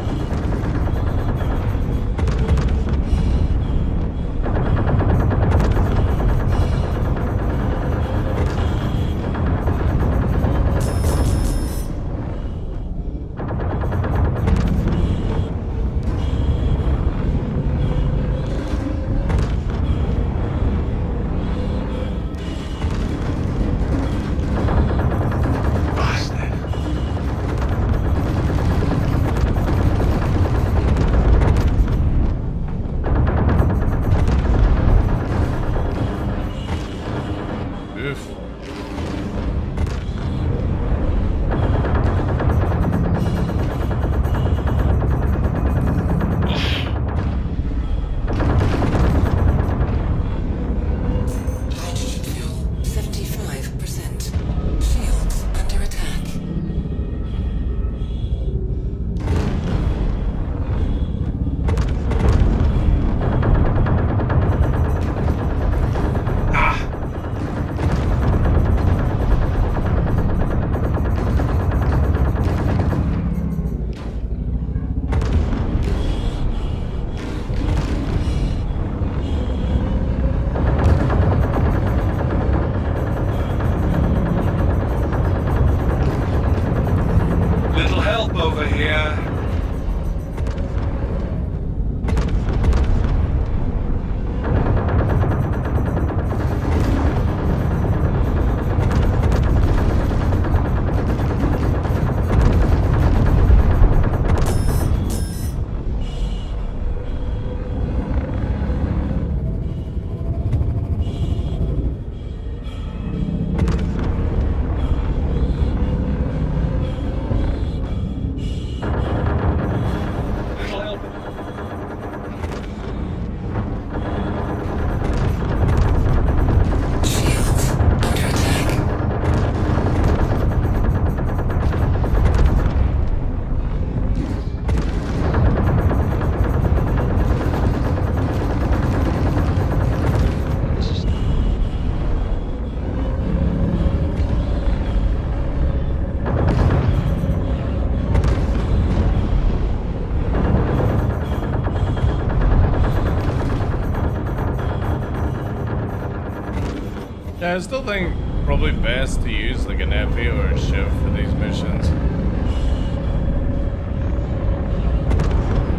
Yeah, I still think probably best to use like an FA or a shiv for these missions.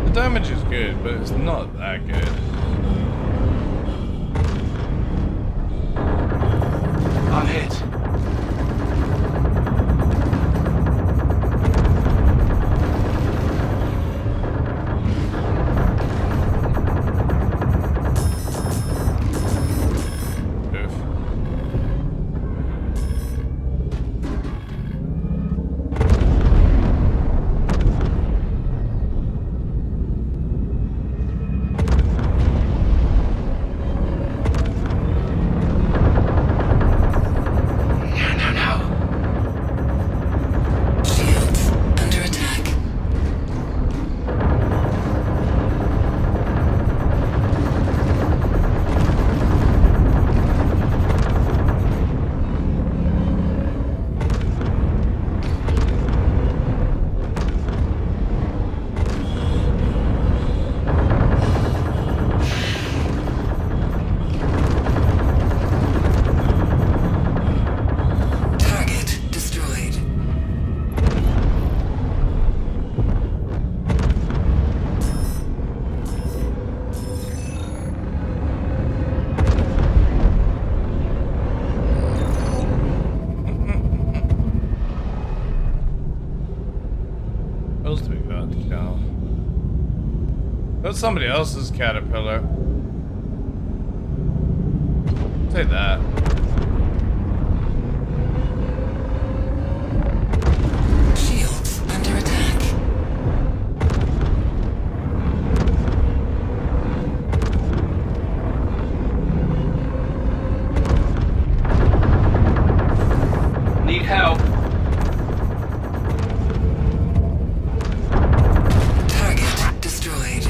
The damage is good, but it's not that good. I'm hit. Oof. Shields under attack. Target destroyed. What else do we got to kill? That's somebody else's caterpillar. Say that. Shields under attack. Need help. Target destroyed.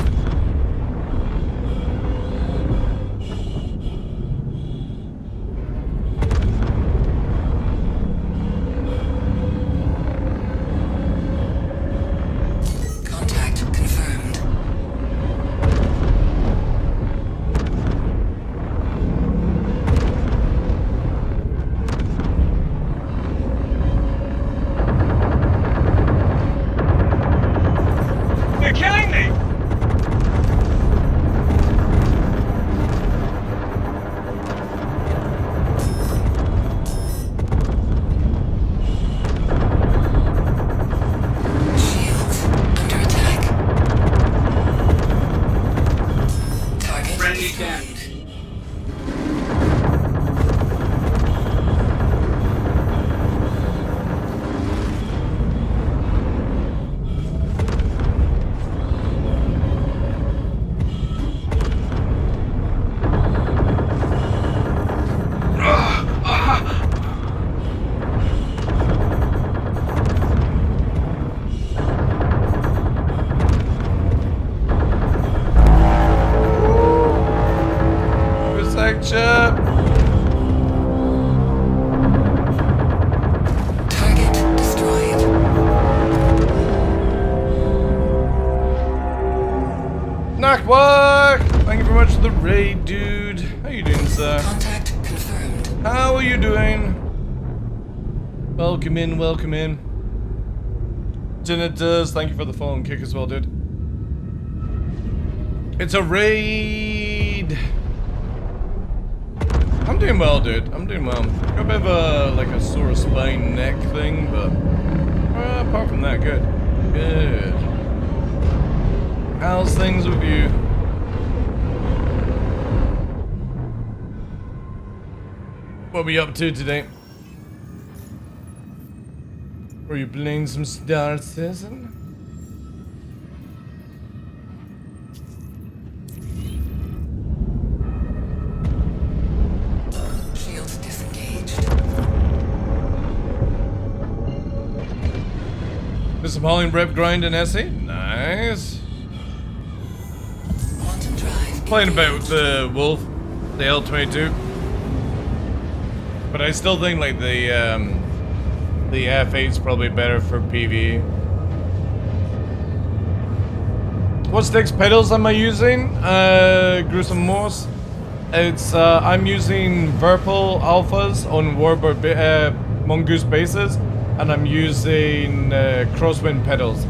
Contact confirmed. They're killing me! Shields under attack. Target Friendly destroyed. Spaceship! Target destroyed. Knockwork! Thank you very much for the raid, dude. How you doing, sir? Contact confirmed. How are you doing? Welcome in, welcome in. Tinnitus, thank you for the follow and kick as well, dude. It's a raid! I'm doing well, dude. I'm doing well. Got a bit of a, like a sore spine neck thing, but apart from that, good. Good. How's things with you? What were you up to today? Were you playing some Star Citizen? Shields disengaged. Did some hauling rep grind in SE? Nice. Quantum drive. Playing about the Wolf, the L22. But I still think like the F8's probably better for PvE. What sticks pedals am I using? Gruesome Morse. It's I'm using Verpal alphas on Warbird Mongoose bases, and I'm using Crosswind pedals.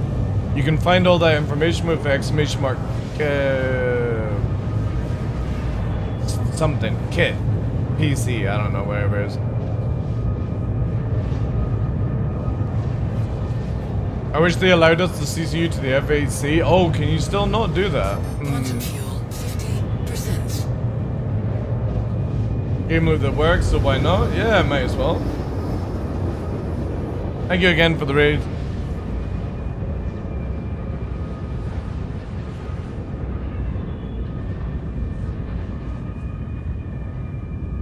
You can find all that information with exclamation mark something kit PC. I don't know whatever it is. I wish they allowed us to CCU to the FAC. Oh, can you still not do that? Quantum fuel, 50%. Game loop that works, so why not? Yeah, might as well. Thank you again for the raid.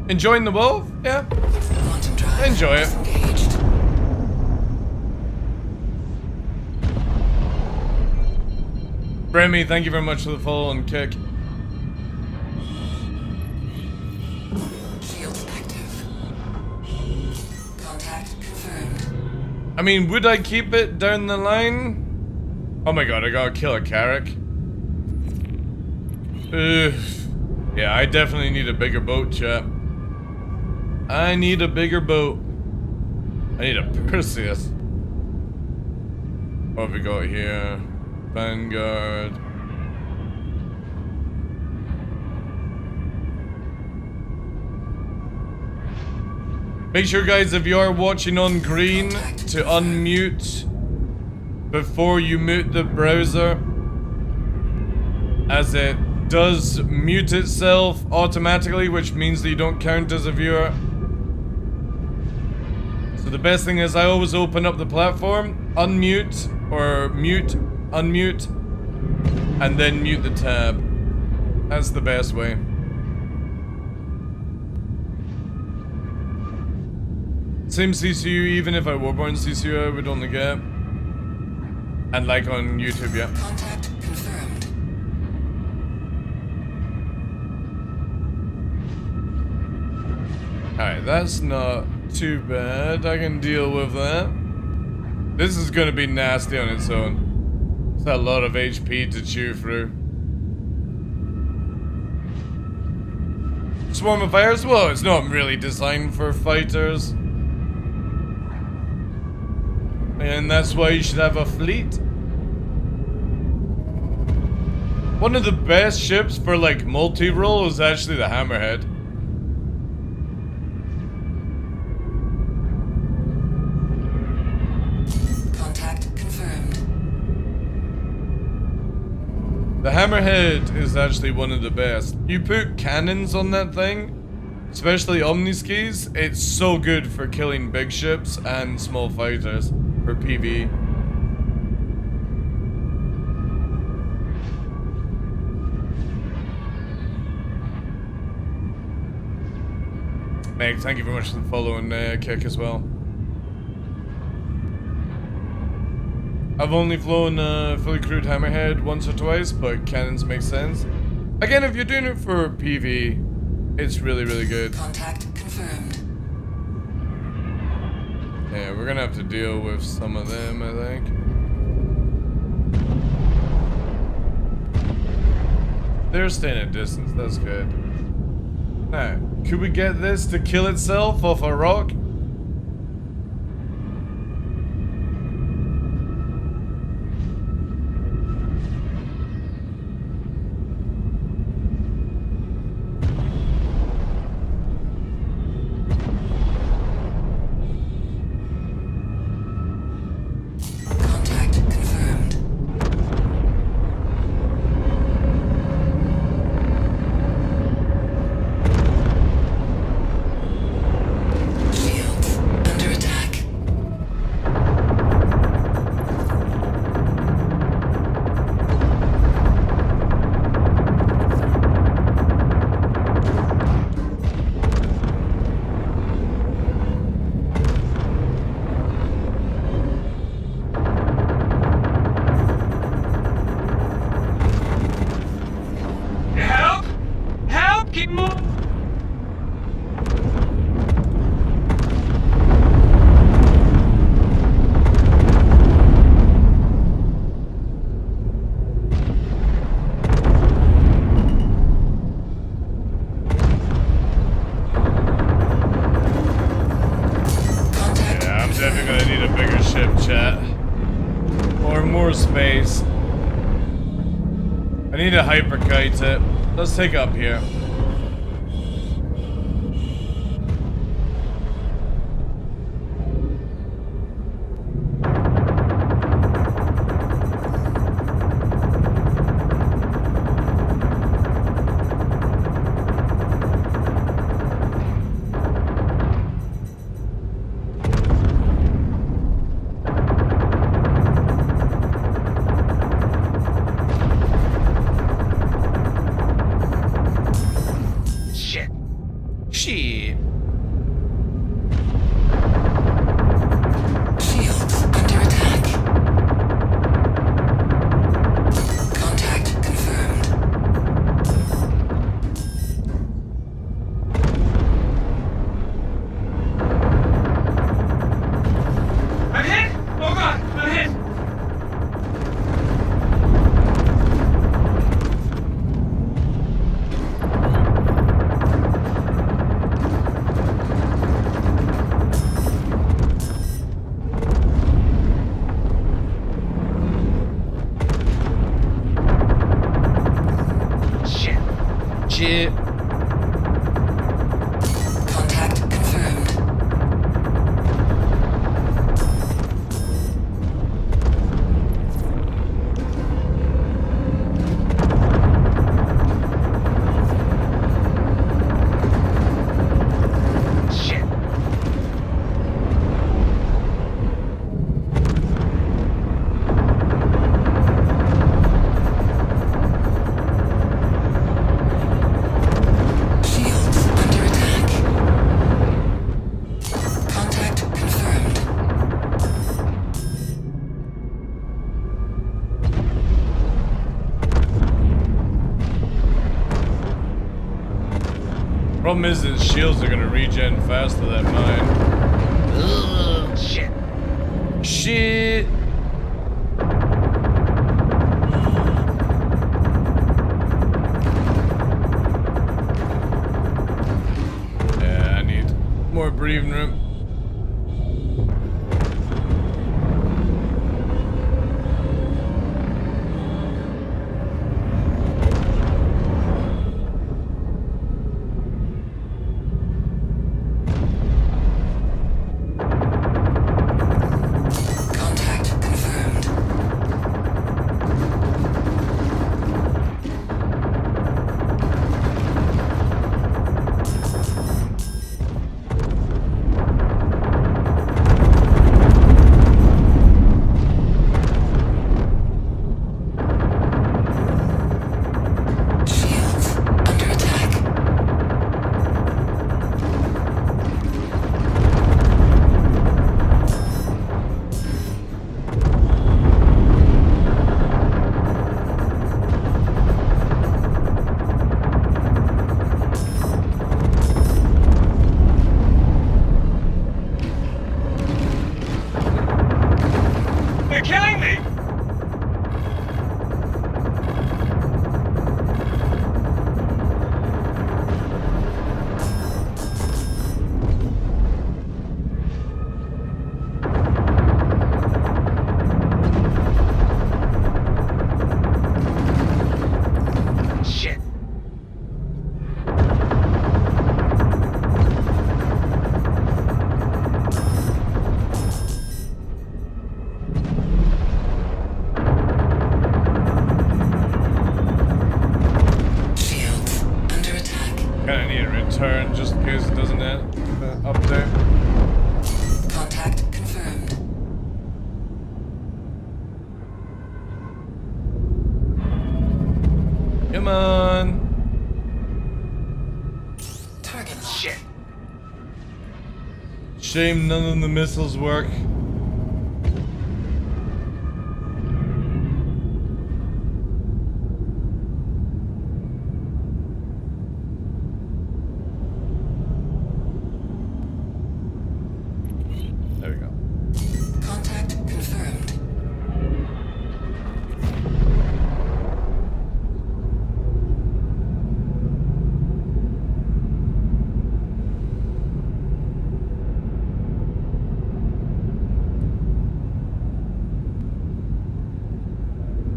Enjoying the wolf? Yeah. Quantum drive. Enjoy it. Engaged. Remy, thank you very much for the follow and kick. Shields active. Contact confirmed. I mean, would I keep it down the line? Oh my god, I gotta kill a Carrick. Ugh. Yeah, I definitely need a bigger boat, chat. I need a bigger boat. I need a Perseus. What have we got here? Vanguard. Make sure, guys, if you are watching on green, to unmute before you mute the browser, as it does mute itself automatically, which means that you don't count as a viewer. So the best thing is I always open up the platform, unmute, or mute, unmute, and then mute the tab. That's the best way. Same CCU, even if I were born CCU, I would only get. And like on YouTube, yeah. Contact confirmed. Alright, that's not too bad. I can deal with that. This is gonna be nasty on its own. It's a lot of HP to chew through. Swarm of Fires? Well, it's not really designed for fighters. And that's why you should have a fleet. One of the best ships for like multi-role is actually the Hammerhead. Contact confirmed. The Hammerhead is actually one of the best. You put cannons on that thing, especially Omniskis, it's so good for killing big ships and small fighters for PvE. Meg, thank you very much for the follow and kick as well. I've only flown fully crewed Hammerhead once or twice, but cannons make sense. Again, if you're doing it for PvE, it's really, really good. Contact confirmed. Yeah, we're gonna have to deal with some of them, I think. They're staying at distance, that's good. Now, could we get this to kill itself off a rock? Contact confirmed. Shields under attack. Help! Help! Keep moving! I need to hyperkite it. Let's take up here. Shit. Shit. Shields under attack. Contact confirmed. I'm hit! Oh god, I'm hit! Shit. Shit. Contact confirmed. Shit. Shields under attack. Contact confirmed. Problem is his shields are gonna regen faster than mine. Shit. Shit. Yeah, I need more breathing room. Contact confirmed. Shields under attack. They're killing me! Shit. Shields under attack. Kinda need a return just in case it doesn't end up there. Contact confirmed. Come on. Target lock. Shit. Shame none of the missiles work. There we go. Contact confirmed.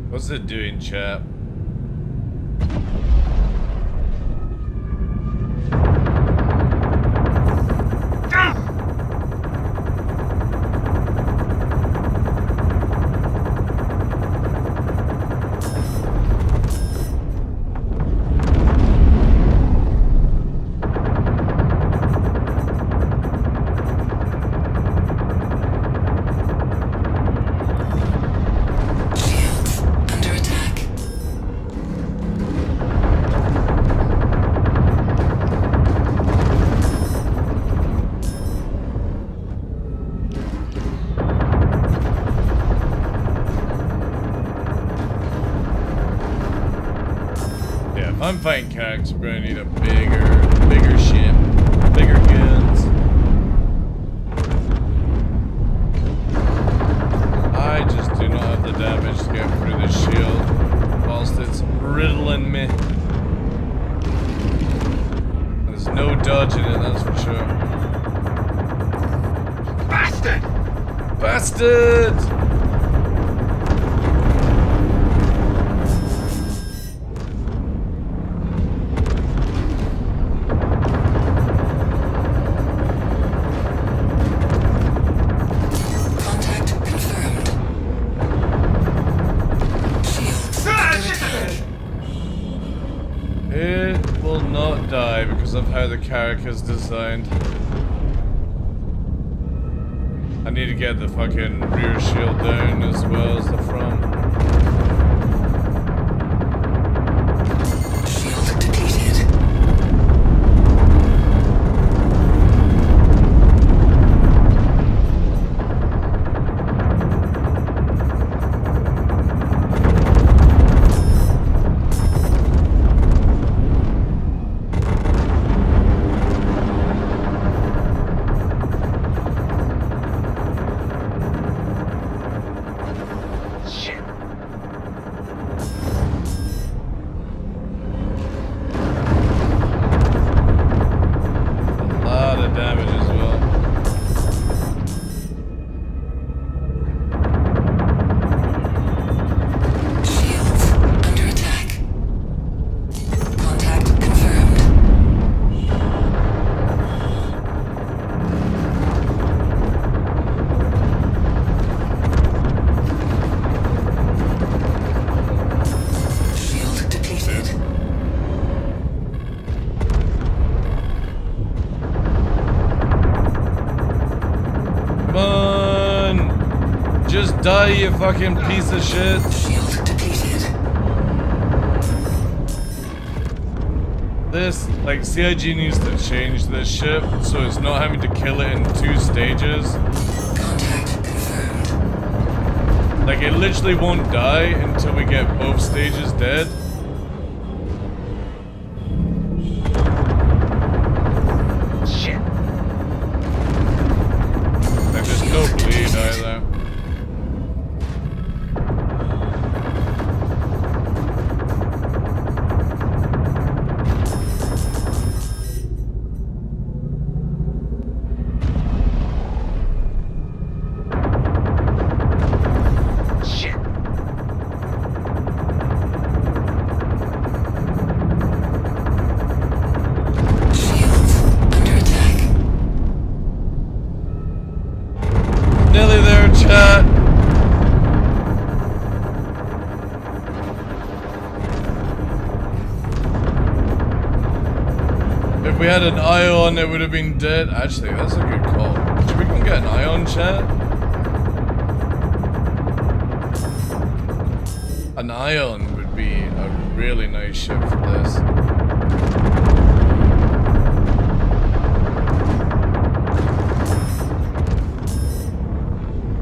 What's it doing, chap? Shields under attack. Yeah, if I'm fighting characters, we're gonna need a bigger ship, bigger guns. I just do not have the damage to get through the shield whilst it's riddling me. There's no dodging it, that's for sure. Bastard! Bastard! Contact confirmed. Shields under attack. It will not die because of how the character's designed. I need to get the fucking rear shield down as well as the front. Shield depleted. Shit. A lot of damage as well. Shields under attack. Contact confirmed. Shield depleted. Come on! Just die, you fucking piece of shit! Shield depleted. This, like, CIG needs to change this ship so it's not having to kill it in 2 stages. Contact confirmed. Like, it literally won't die until we get both stages dead. Shit. Like, there's no bleed either. Shit. Shields under attack. Nearly there, chat. If we had an ion, it would have been dead. Actually, that's a good call. Should we go and get an ion, chat? An ion would be a really nice ship for this.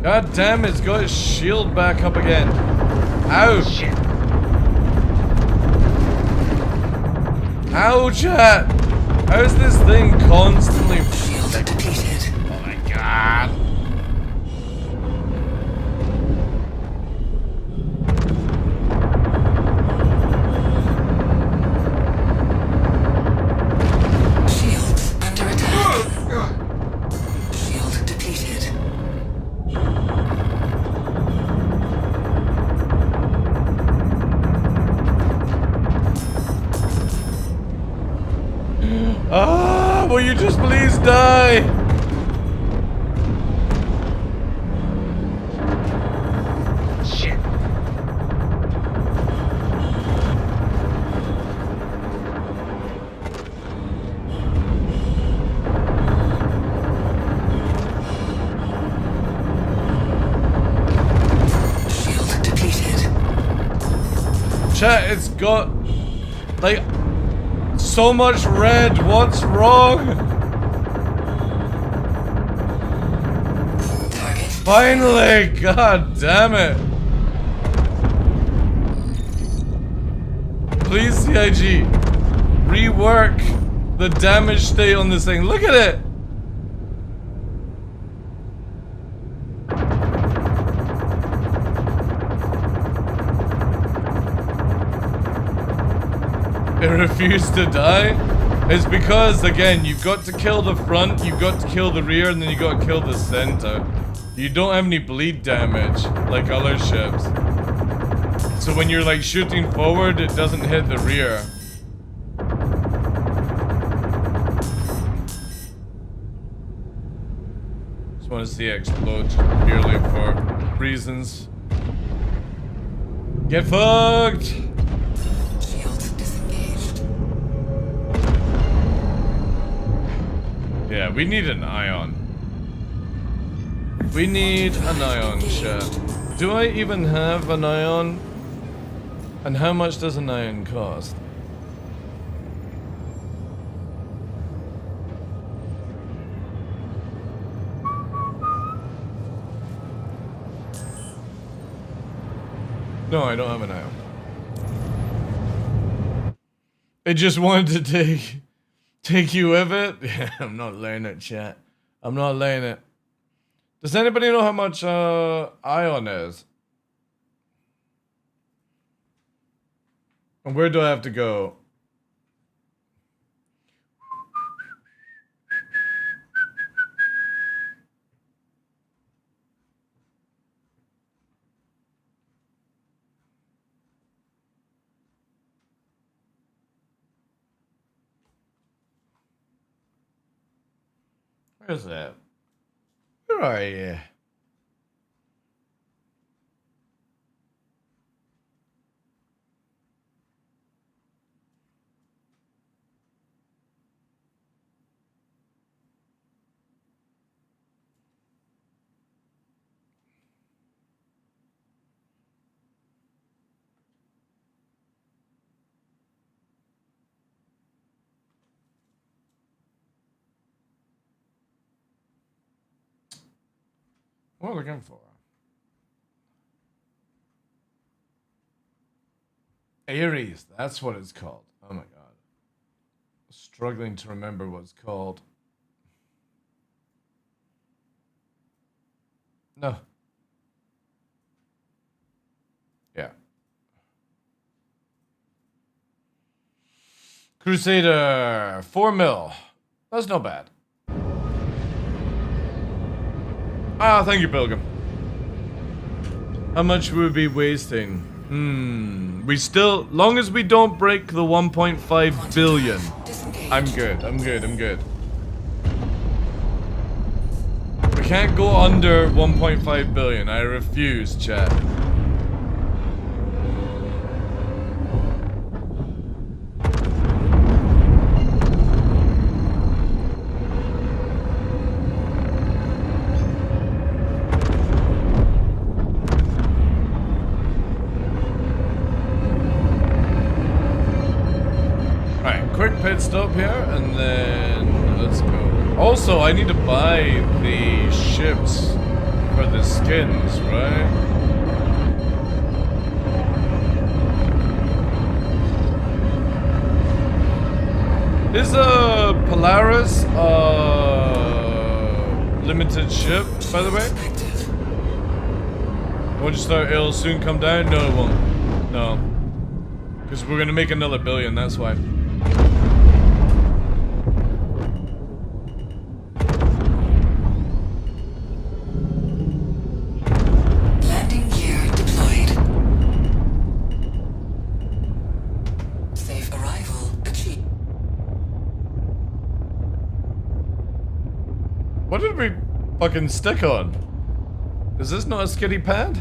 God damn, it's got its shield back up again. Ow! Shit. Ow, chat! How's this thing constantly... Shield depleted. Oh my god. Shields under attack. Shield depleted. Ah, will you just please die? Shit. Shield depleted. Chat, it's got like so much red. What's wrong? Target. Finally! God damn it! Please, CIG, rework the damage state on this thing. Look at it! It refused to die? It's because, again, you've got to kill the front, you've got to kill the rear, and then you got to kill the center. You don't have any bleed damage, like other ships. So when you're, like, shooting forward, it doesn't hit the rear. Just want to see it explode purely for reasons. Get fucked! Shield disengaged. Yeah, we need an ion. We need an ion, chat. Do I even have an ion? And how much does an ion cost? No, I don't have an ion. It just wanted to take you with it? Yeah, I'm not laying it, chat. I'm not laying it. Does anybody know how much ion is? And where do I have to go? Where's that? Where are you? What am I looking for? Ares, that's what it's called. Oh my god. Struggling to remember what it's called. No. Yeah. Crusader, 4 mil. That's not bad. Ah, thank you, Pilgrim. How much would we be wasting? We still, long as we don't break the 1.5 billion, Disengaged. I'm good, I'm good, I'm good. We can't go under 1.5 billion, I refuse, chat. Quick pit stop here, and then let's go. Also, I need to buy the ships for the skins, right? Is a Polaris limited ship, by the way? Won't you start? It'll soon come down? No, it won't. No. Because we're gonna make another billion, that's why. Landing gear deployed. Safe arrival achieved. What did we fucking stick on? Is this not a skitty pad?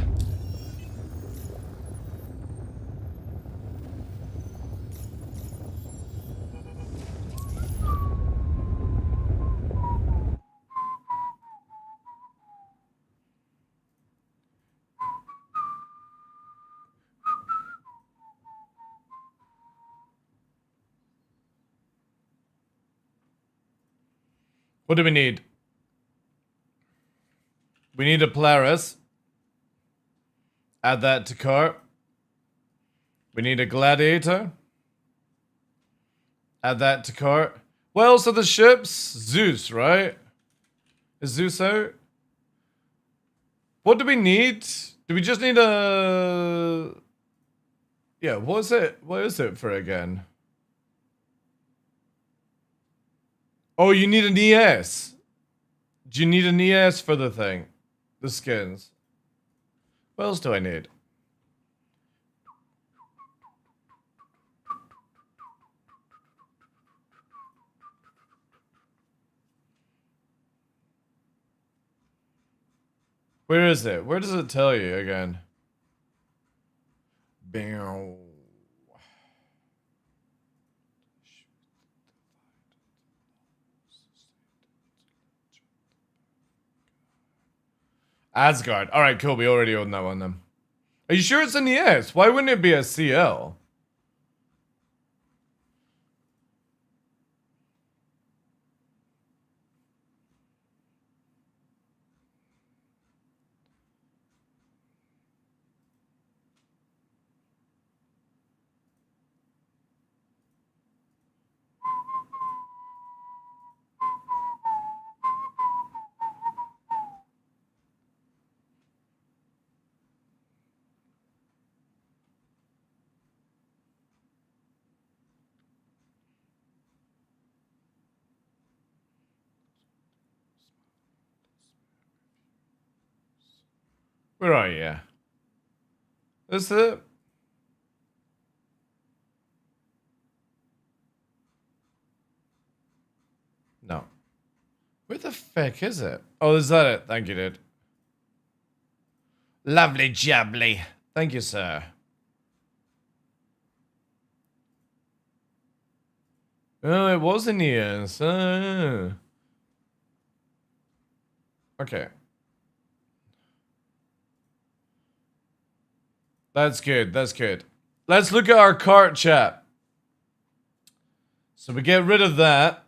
What do we need? We need a Polaris. Add that to cart. We need a Gladiator. Add that to cart. What else are the ships? Zeus, right? Is Zeus out? What do we need? Do we just need a... Yeah, what is it? What is it for again? Oh, you need an ES. Do you need an ES for the thing? The skins. What else do I need? Where is it? Where does it tell you again? Bam. Asgard. Alright, cool. We already own that one then. Are you sure it's an ES? Why wouldn't it be a CL? Where are you? Is it? No. Where the feck is it? Oh, is that it? Thank you, dude. Lovely jubbly. Thank you, sir. Oh, it was in ES. Okay. That's good. That's good. Let's look at our cart, chat. So we get rid of that.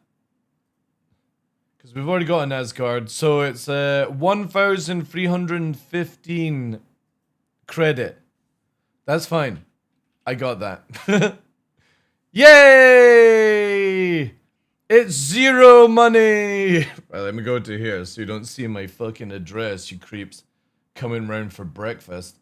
Because we've already got an Asgard. So it's 1,315 credit. That's fine. I got that. Yay! It's 0 money! Right, let me go to here so you don't see my fucking address, you creeps. Coming round for breakfast.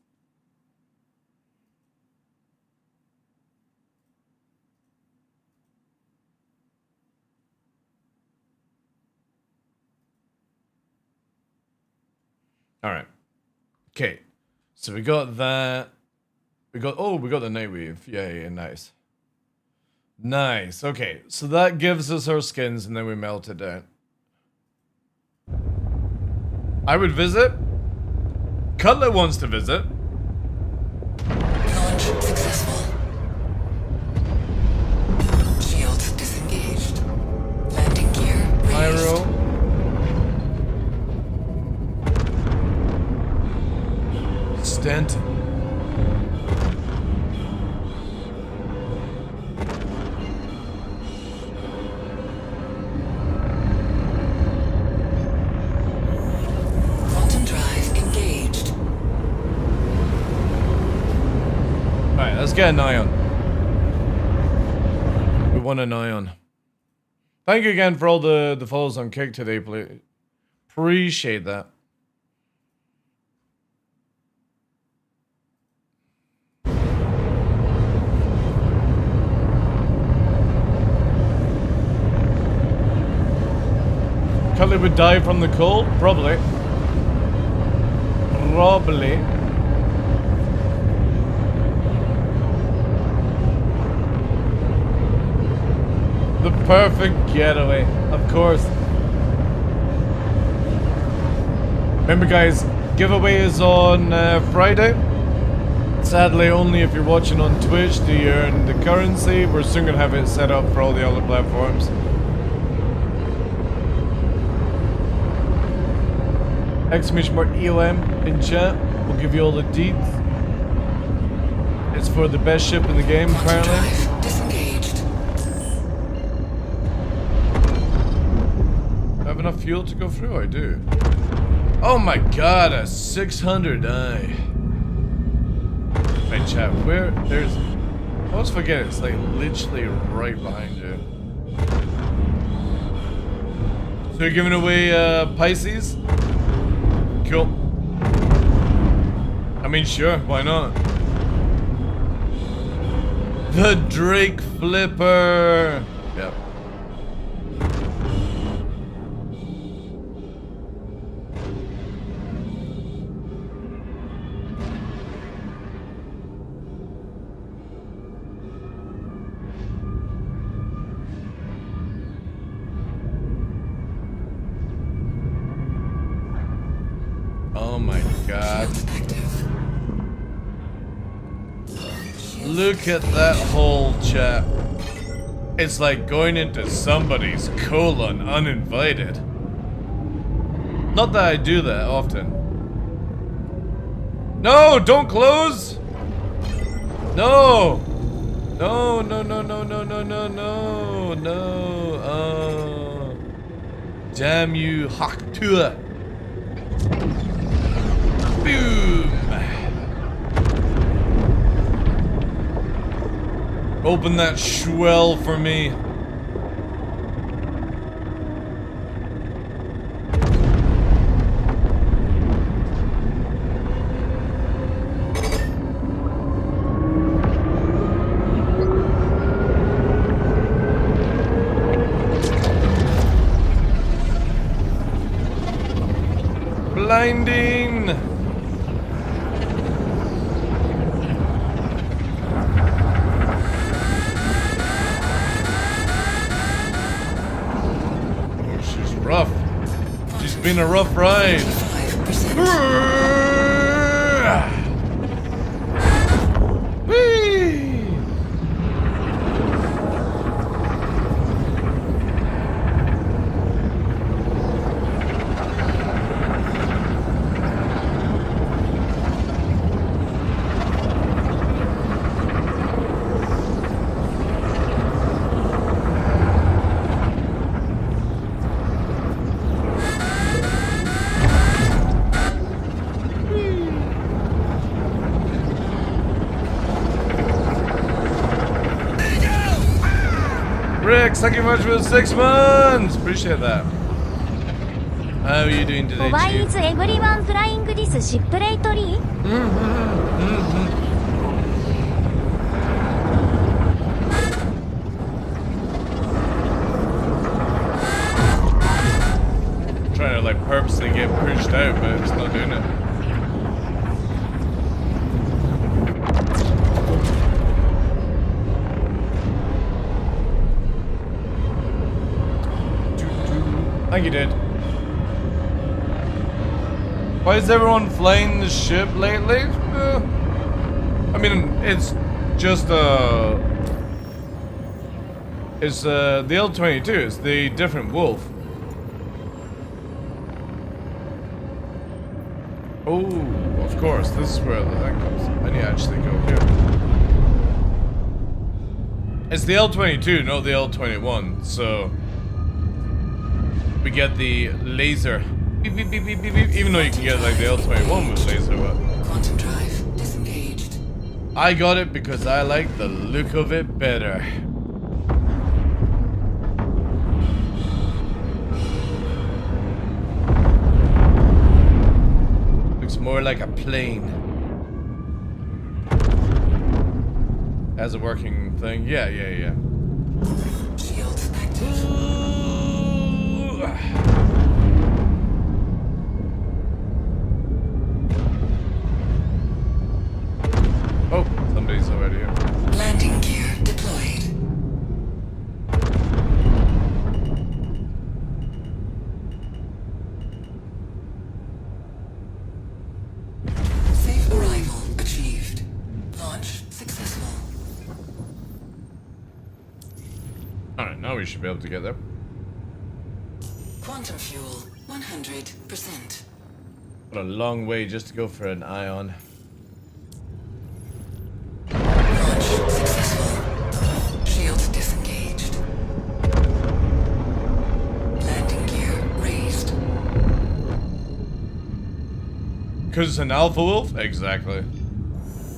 Alright. Okay. So we got that. We got the Nightweave. Yeah, nice. Nice. Okay. So that gives us our skins and then we melt it down. I would visit. Cutlet wants to visit. Launch successful. Shields disengaged. Landing gear raised. Pyro. Stanton. Quantum drive engaged. Alright, let's get an ion. We want an ion. Thank you again for all the follows on Kick today, please. Appreciate that. Cutlet would die from the cold? Probably. Probably. The perfect getaway, of course. Remember, guys, giveaway is on Friday. Sadly, only if you're watching on Twitch do you earn the currency. We're soon going to have it set up for all the other platforms. Exclamation mark EOM in chat. We'll give you all the deets. It's for the best ship in the game, apparently. Drive disengaged. I have enough fuel to go through? I do. Oh my god, a 600, aye. Right, chat, where? There's... I always forget, it's like literally right behind you. So you're giving away Pisces? Cool. I mean, sure, why not? The Drake Flipper! Yep. Oh my god. Look at that hole, chat. It's like going into somebody's colon uninvited. Not that I do that often. No, don't close! No! No, no, no, no, no, no, no, no, no. Oh. Damn you, Haktua. Boom! Open that swell for me. Blinding! Rough. She's been a rough ride. 5%. Whee! Rex, thank you very much for the 6 months. Appreciate that. How are you doing today, Why Chief? is everyone flying this ship lately? Trying to like purposely get pushed out, but it's not doing it. I think you did. Why is everyone flying the ship lately? I mean, it's just it's the L-22. It's the different wolf. Oh, of course. This is where the thing comes. I need to actually go here. It's the L-22, not the L-21. So we get the laser. Beep, beep, beep, beep, beep, beep. Even though you can get like the L-21 with laser, but Quantum drive disengaged. I got it because I like the look of it better. Looks more like a plane. Has a working thing. Yeah. Shields active. Oh, somebody's already here. Landing gear deployed. Alright, now we should be able to get there. Quantum fuel, 100%. What a long way just to go for an ion. Launch successful. Shield disengaged. Landing gear raised. Because it's an Alpha Wolf? Exactly.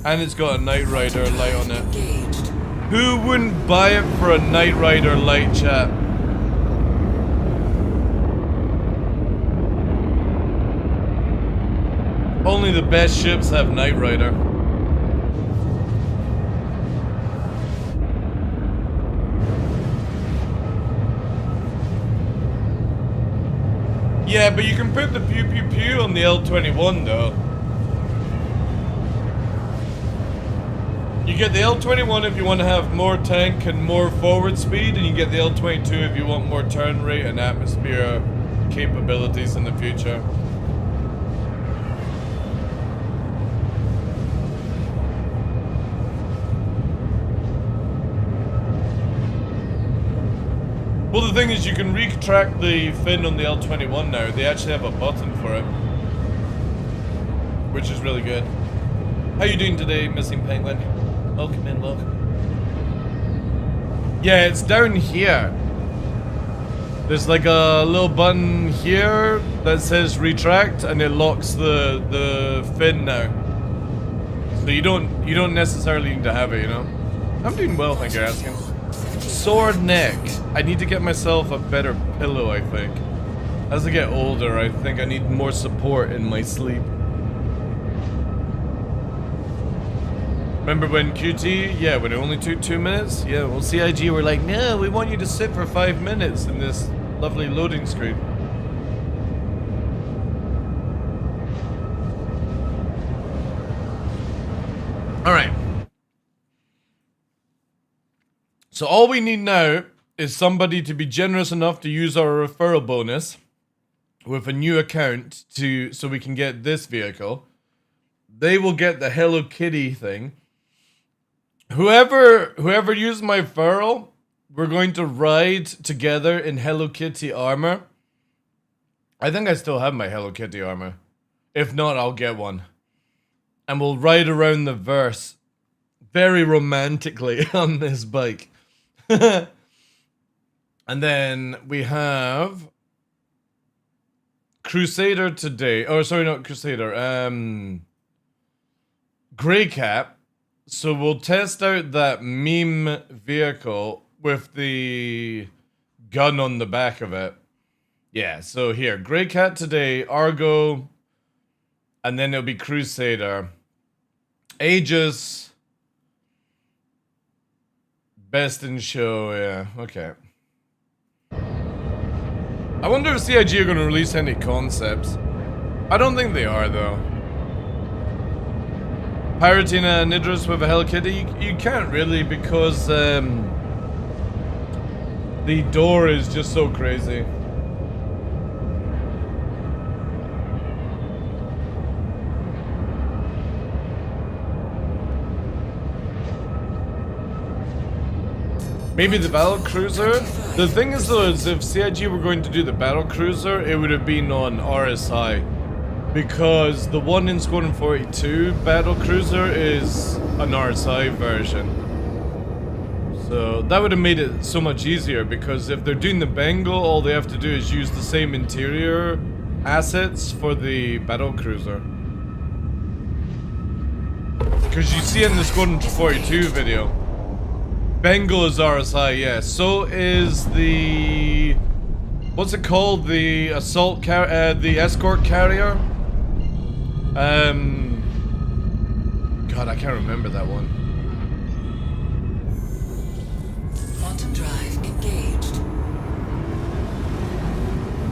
And it's got a Knight Rider light on it. Engaged. Who wouldn't buy it for a Knight Rider light, chat? Only the best ships have Knight Rider. Yeah, but you can put the pew pew pew on the L-21 though. You get the L-21 if you want to have more tank and more forward speed, and you get the L-22 if you want more turn rate and atmosphere capabilities in the future. Well, the thing is, you can retract the fin on the L-21 now. They actually have a button for it, which is really good. How you doing today, Missing Penguin? Welcome in, welcome. Yeah, it's down here. There's like a little button here that says retract, and it locks the fin now. So you don't necessarily need to have it, you know. I'm doing well, thank you for asking. Sore neck. I need to get myself a better pillow, I think. As I get older, I think I need more support in my sleep. Remember when QT? Yeah, when it only took 2 minutes? Yeah, well, CIG were like, no, we want you to sit for 5 minutes in this lovely loading screen. Alright. So all we need now is somebody to be generous enough to use our referral bonus with a new account so we can get this vehicle. They will get the Hello Kitty thing. Whoever used my referral, we're going to ride together in Hello Kitty armor. I think I still have my Hello Kitty armor. If not, I'll get one. And we'll ride around the verse very romantically on this bike. And then we have Crusader today. Oh, sorry, not Crusader. Grey Cat. So we'll test out that meme vehicle with the gun on the back of it. Yeah, so here, Grey Cat today, Argo, and then it'll be Crusader. Aegis. Best in show, yeah, okay. I wonder if CIG are going to release any concepts. I don't think they are, though. Pirating a Nidris with a Hello Kitty? You can't really, because the door is just so crazy. Maybe the battle cruiser? The thing is though, is if CIG were going to do the battle cruiser, it would have been on RSI. Because the one in Squadron 42 battle cruiser is an RSI version. So that would have made it so much easier, because if they're doing the Bengal, all they have to do is use the same interior assets for the battle cruiser. Because you see it in the Squadron 42 video. Bengal is RSI, yeah. So is the... what's it called? The assault the escort carrier? God, I can't remember that one. Quantum drive engaged.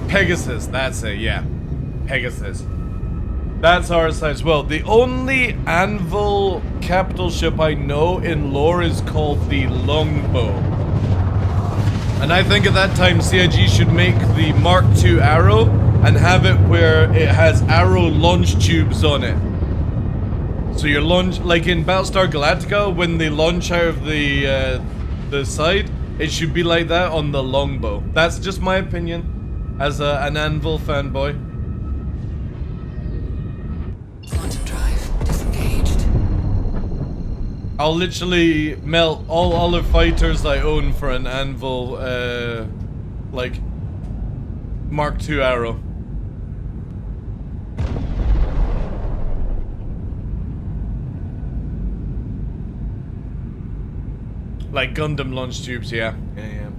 Pegasus, that's it, yeah. Pegasus. That's RSI as well. The only Anvil capital ship I know in lore is called the Longbow. And I think at that time CIG should make the Mark II Arrow and have it where it has arrow launch tubes on it. So your launch, like in Battlestar Galactica, when they launch out of the side, It should be like that on the longbow. That's just my opinion as an Anvil fanboy. Quantum drive disengaged. I'll literally melt all the fighters I own for an Anvil, like, Mark II arrow. Like Gundam launch tubes, yeah. Yeah.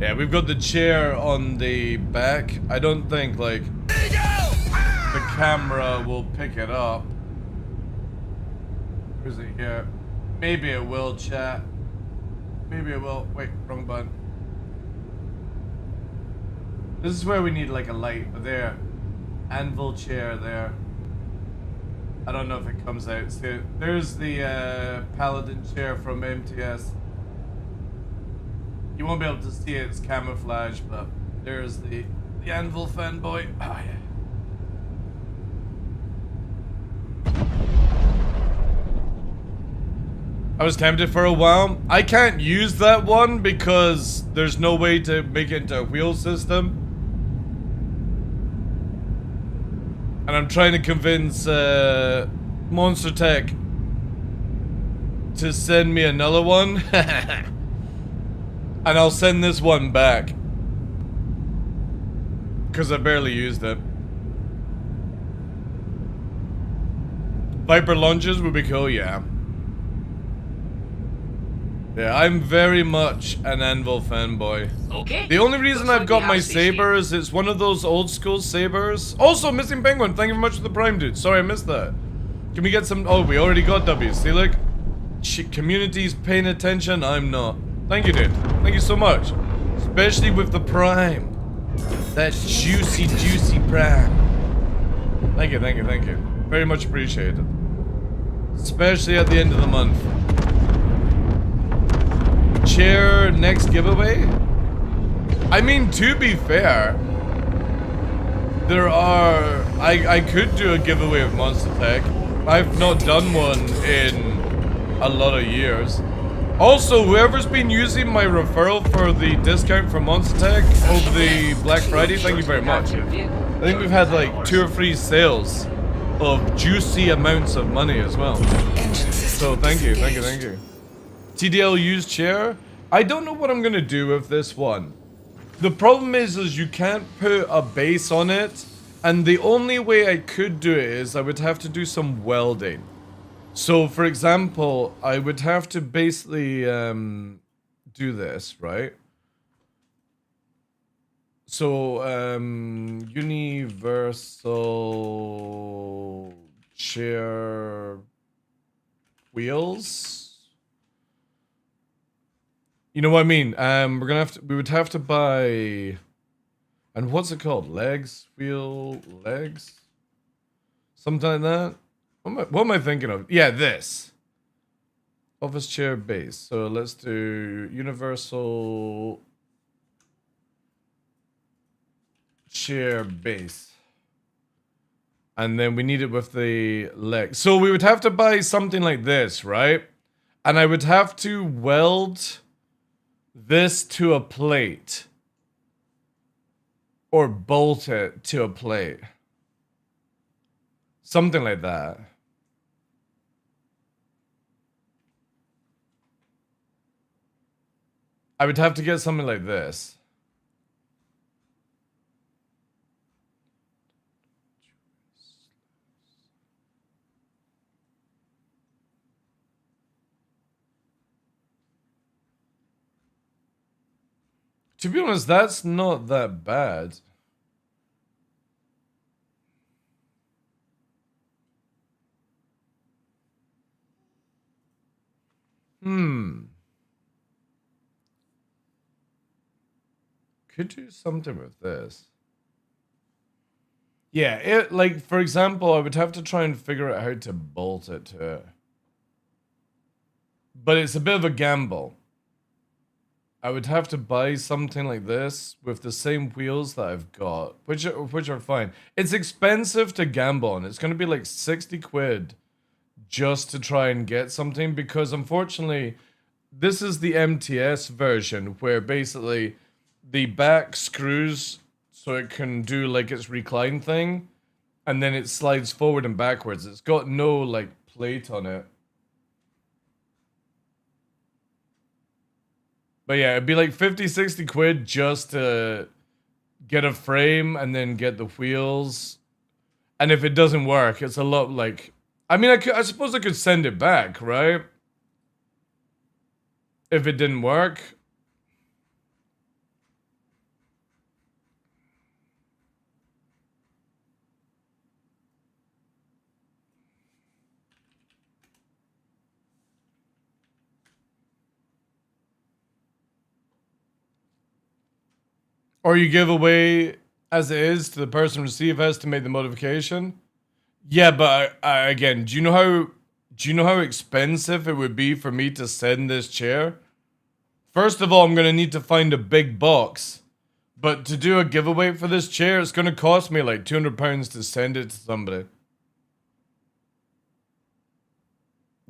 Yeah, we've got the chair on the back. I don't think, like, the camera will pick it up. Where's it here? Maybe it will, chat. Maybe it will. Wait, wrong button. This is where we need like a light. There. Anvil chair there. I don't know if it comes out. See, there's the Paladin chair from MTS. You won't be able to see it, it's camouflage, but there's the Anvil fanboy. Oh yeah. I was tempted for a while. I can't use that one because there's no way to make it into a wheel system. And I'm trying to convince Monster Tech to send me another one. And I'll send this one back. Because I barely used it. Viper launches would be cool, yeah. Yeah, I'm very much an Anvil fanboy. Okay. The only reason Looks I've like got the my house is saber is it's one of those old school sabers. Also, Missing Penguin, thank you very much for the Prime, dude. Sorry, I missed that. Can we get some... Oh, we already got W's. See, look. Community's paying attention, I'm not. Thank you, dude. Thank you so much. Especially with the Prime. That juicy, juicy Prime. Thank you, thank you, thank you. Very much appreciated. Especially at the end of the month. Chair next giveaway? I mean, to be fair, there are... I could do a giveaway of Monster Tech. I've not done one in a lot of years. Also, whoever's been using my referral for the discount for Monster Tech over the Black Friday, thank you very much. I think we've had like 2 or 3 sales of juicy amounts of money as well. So thank you, thank you, thank you. TDL used chair? I don't know what I'm gonna do with this one. The problem is you can't put a base on it, and the only way I could do it is I would have to do some welding. So for example, I would have to basically do this, right? So universal chair wheels. You know what I mean? We would have to buy, and what's it called? Legs, wheel, legs, something like that. What am I thinking of? Yeah, this office chair base. So let's do universal chair base, and then we need it with the legs. So we would have to buy something like this, right? And I would have to weld this to a plate or bolt it to a plate, something like that. I would have to get something like this. To be honest, that's not that bad. Could do something with this. Yeah, like, for example, I would have to try and figure out how to bolt it to it. But it's a bit of a gamble. I would have to buy something like this with the same wheels that I've got, which are fine. It's expensive to gamble on. It's going to be like 60 quid just to try and get something, because unfortunately this is the MTS version where basically the back screws so it can do like its recline thing, and then it slides forward and backwards. It's got no like plate on it. But yeah, it'd be like 50, 60 quid just to get a frame and then get the wheels. And if it doesn't work, it's a lot like... I mean, I suppose I could send it back, right? If it didn't work. Or you give away as it is to the person receive has to make the modification. Yeah, but again, do you know how expensive it would be for me to send this chair? First of all, I'm gonna need to find a big box. But to do a giveaway for this chair, it's gonna cost me like £200 to send it to somebody.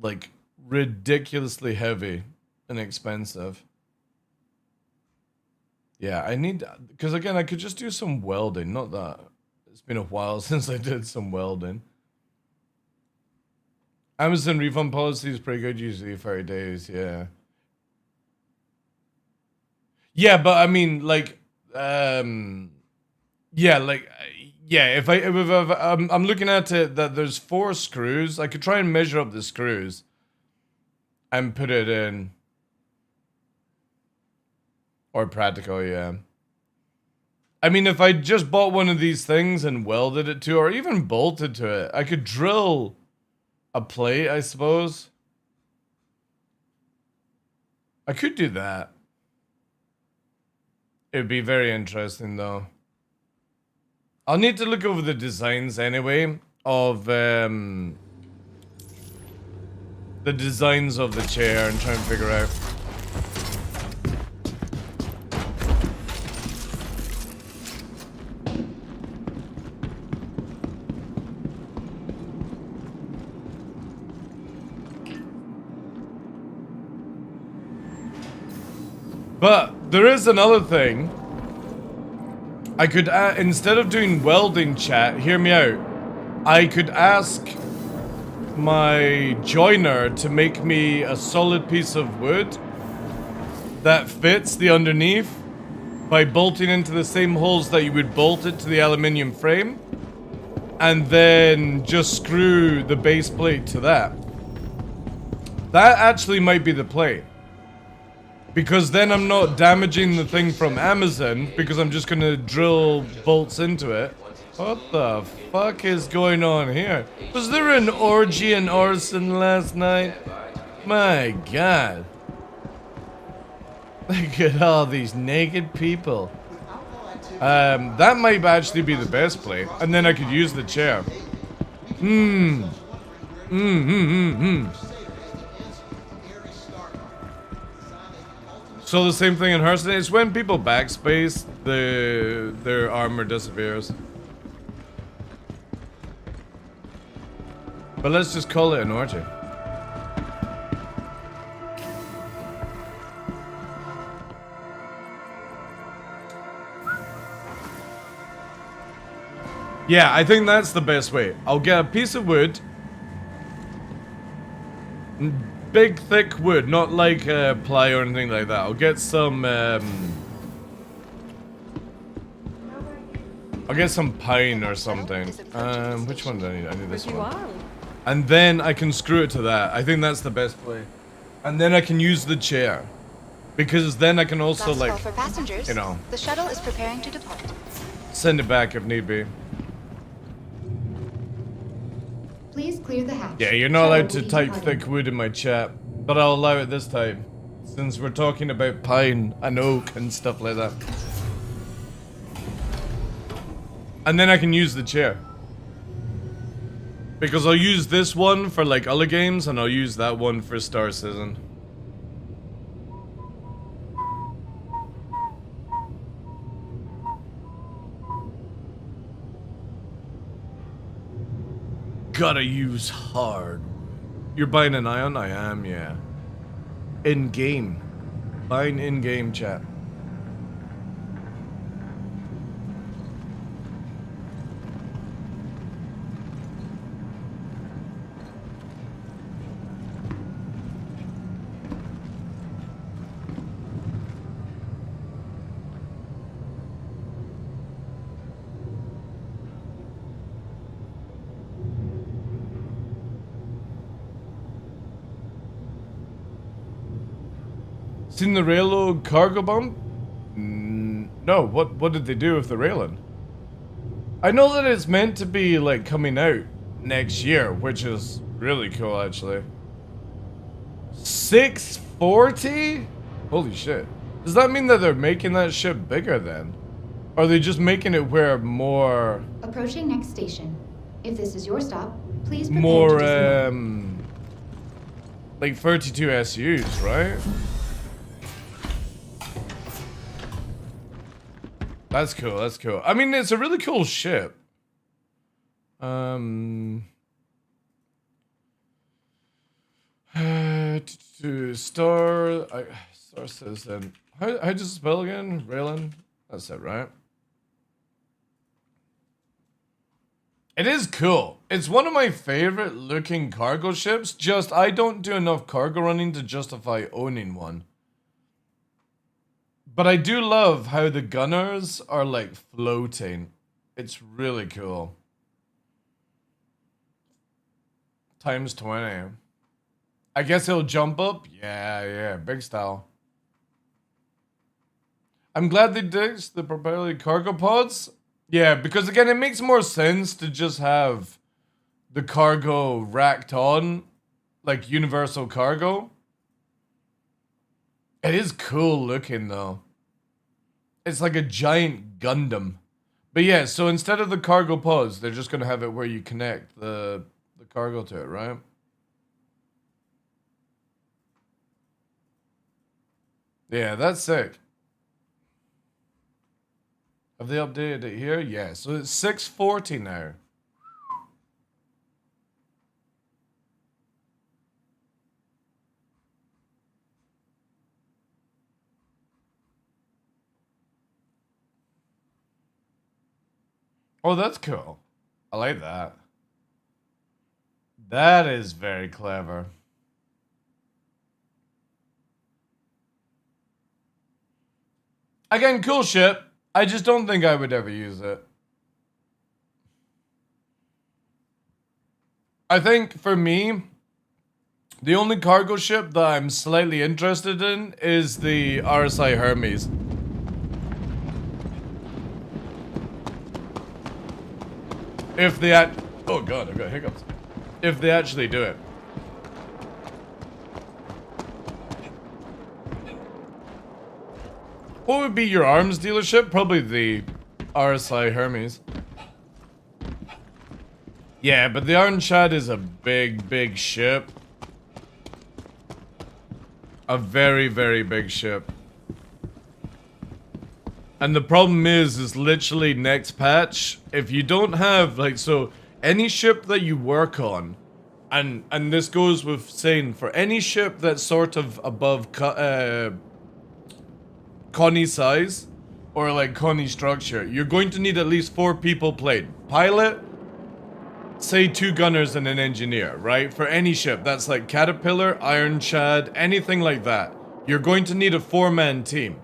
Like ridiculously heavy and expensive. Yeah, I need, because again, I could just do some welding, not that. It's been a while since I did some welding. Amazon refund policy is pretty good, usually 30 days, yeah. Yeah, but I mean, like, yeah, like, yeah, if I'm looking at it that there's 4 screws, I could try and measure up the screws and put it in. Or practical, yeah. I mean, if I just bought one of these things and welded it to, or even bolted to it, I could drill a plate, I suppose. I could do that. It'd be very interesting, though. I'll need to look over the designs anyway of the designs of the chair and try and figure out. But there is another thing. I could, instead of doing welding chat, hear me out. I could ask my joiner to make me a solid piece of wood that fits the underneath by bolting into the same holes that you would bolt it to the aluminium frame, and then just screw the base plate to that. That actually might be the play. Because then I'm not damaging the thing from Amazon, because I'm just gonna drill bolts into it. What the fuck is going on here? Was there an orgy in Orson last night? My god. Look at all these naked people. That might actually be the best play. And then I could use the chair. So the same thing in Hearthstone. It's when people backspace, their armor disappears. But let's just call it an orgy. Yeah, I think that's the best way. I'll get a piece of wood. Big, thick wood, not like ply or anything like that. I'll get some, I'll get some pine or something. Which one do I need? I need this one. And then I can screw it to that. I think that's the best way. And then I can use the chair. Because then I can also, like, for passengers. You know. The shuttle is preparing to depart. Send it back if need be. Please clear the hatch. Yeah, you're not allowed to type thick wood in my chat, but I'll allow it this time, since we're talking about pine and oak and stuff like that. And then I can use the chair. Because I'll use this one for like other games, and I'll use that one for Star Citizen. gotta use hard. You're buying an ion? I am, yeah. In game. Buying in game, chat. Seen the railroad cargo bump? No, what did they do with the railing? I know that it's meant to be like coming out next year, which is really cool actually. 640? Holy shit. Does that mean that they're making that ship bigger then? Or are they just making it where more... Approaching next station. If this is your stop, please prepare more, to dismount. like 32 SUs, right? That's cool, that's cool. I mean, it's a really cool ship. Star Citizen. How does it spell again? Raylan? That's it, right? It is cool. It's one of my favorite looking cargo ships, just I don't do enough cargo running to justify owning one. But I do love how the gunners are like floating. It's really cool. Times 20. I guess he'll jump up. Yeah, big style. I'm glad they ditched the propeller cargo pods. Yeah, because again, it makes more sense to just have the cargo racked on, like universal cargo. It is cool looking though. It's like a giant Gundam. But yeah, so instead of the cargo pods, they're just going to have it where you connect the cargo to it, right? Yeah, that's sick. Have they updated it here? Yeah, so it's 640 now. Oh, that's cool. I like that. That is very clever. Again, cool ship. I just don't think I would ever use it. I think for me, the only cargo ship that I'm slightly interested in is the RSI Hermes. If they oh god, I got hiccups. If they actually do it. What would be your arms dealership? Probably the RSI Hermes. Yeah, but the Iron Chad is a big ship. A very big ship. And the problem is literally next patch, if you don't have, like, so, any ship that you work on, and this goes with saying, for any ship that's sort of above Connie size, or like Connie structure, you're going to need at least 4 people played. Pilot, say 2 gunners and an engineer, right? For any ship, that's like Caterpillar, Iron Chad, anything like that. You're going to need a 4-man team.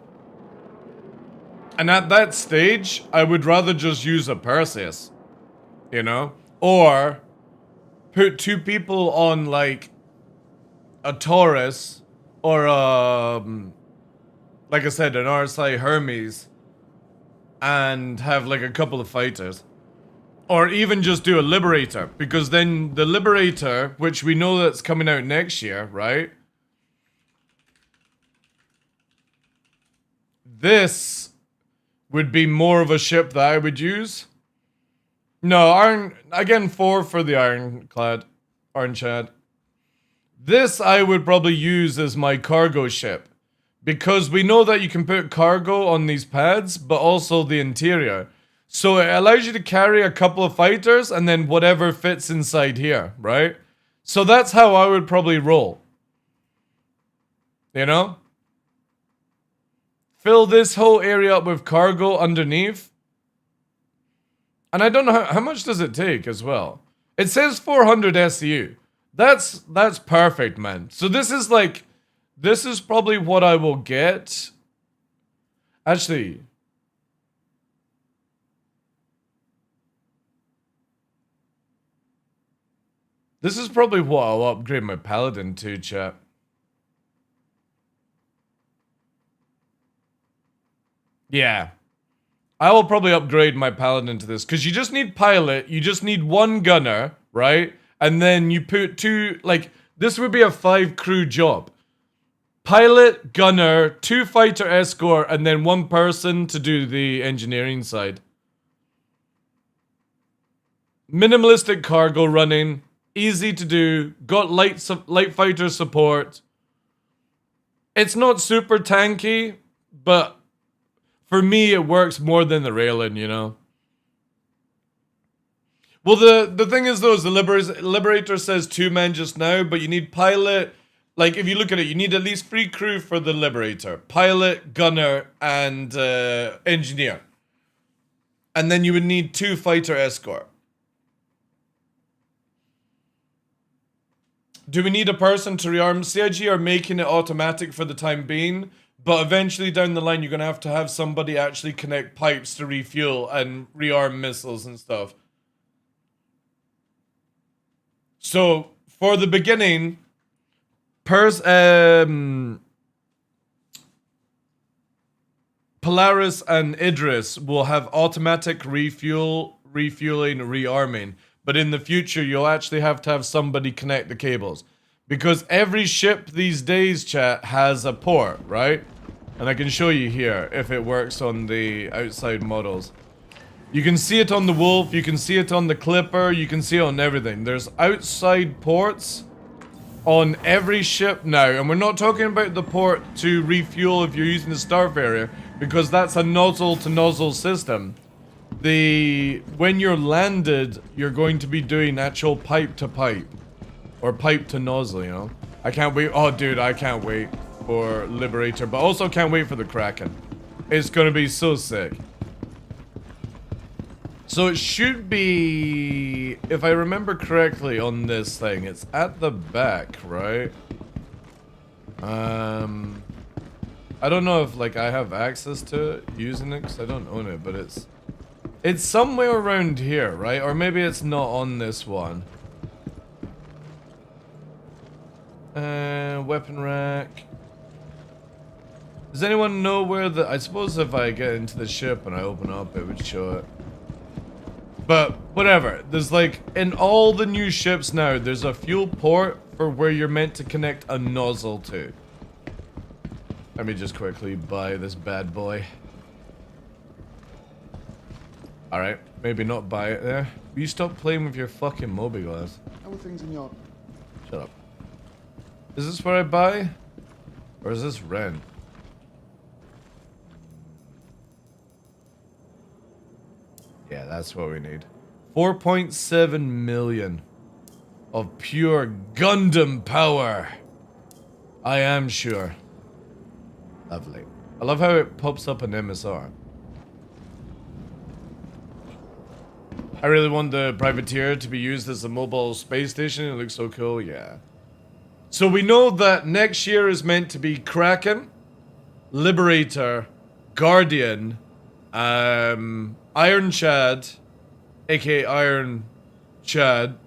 And at that stage, I would rather just use a Perseus, you know? Or put 2 people on like a Taurus or like I said, an RSI Hermes and have like a couple of fighters. Or even just do a Liberator, because then the Liberator, which we know that's coming out next year, right? This would be more of a ship that I would use. No, again, 4 for the Ironclad, Iron Chad. This I would probably use as my cargo ship, because we know that you can put cargo on these pads, but also the interior. So it allows you to carry a couple of fighters and then whatever fits inside here, right? So that's how I would probably roll. You know? Fill this whole area up with cargo underneath. And I don't know how much does it take as well. It says 400 SU. That's perfect, man. So this is like, this is probably what I will get. Actually, this is probably what I'll upgrade my paladin to, chat. Yeah. I will probably upgrade my paladin to this, because you just need pilot, you just need one gunner, right? And then you put two, like, this would be a 5-crew job. Pilot, gunner, 2 fighter escort, and then 1 person to do the engineering side. Minimalistic cargo running, easy to do, got light fighter support. It's not super tanky, but for me it works more than the Raylan, you know? Well, the thing is though, is the Liberator says 2 men just now, but you need pilot. Like, if you look at it, you need at least 3 crew for the Liberator. Pilot, gunner, and engineer. And then you would need 2 fighter escort. Do we need a person to rearm? CIG are making it automatic for the time being, but eventually down the line you're going to have somebody actually connect pipes to refuel and rearm missiles and stuff. So, for the beginning, Polaris and Idris will have automatic refueling, rearming. But in the future, you'll actually have to have somebody connect the cables. Because every ship these days, chat, has a port, right? And I can show you here if it works on the outside models. You can see it on the Wolf, you can see it on the Clipper, you can see it on everything. There's outside ports on every ship now, and we're not talking about the port to refuel if you're using the Starfarer, because that's a nozzle to nozzle system. When you're landed, you're going to be doing actual pipe to pipe, or pipe to nozzle, you know? I can't wait. Oh dude, I can't wait for Liberator, but also can't wait for the Kraken. It's gonna be so sick. So it should be, if I remember correctly on this thing, it's at the back, right? I don't know if like I have access to it, using it, because I don't own it, but it's somewhere around here, right? Or maybe it's not on this one. Weapon rack. Does anyone know where the... I suppose if I get into the ship and I open up, it would show it. But, whatever. There's like, in all the new ships now, there's a fuel port for where you're meant to connect a nozzle to. Let me just quickly buy this bad boy. Alright, maybe not buy it there. Will you stop playing with your fucking mobiGlas? How are things in your... Shut up. Is this where I buy? Or is this rent? Yeah, that's what we need. 4.7 million of pure Gundam power. I am sure. Lovely. I love how it pops up an MSR. I really want the Privateer to be used as a mobile space station. It looks so cool, yeah. So we know that next year is meant to be Kraken, Liberator, Guardian, Iron Chad, aka Iron Chad,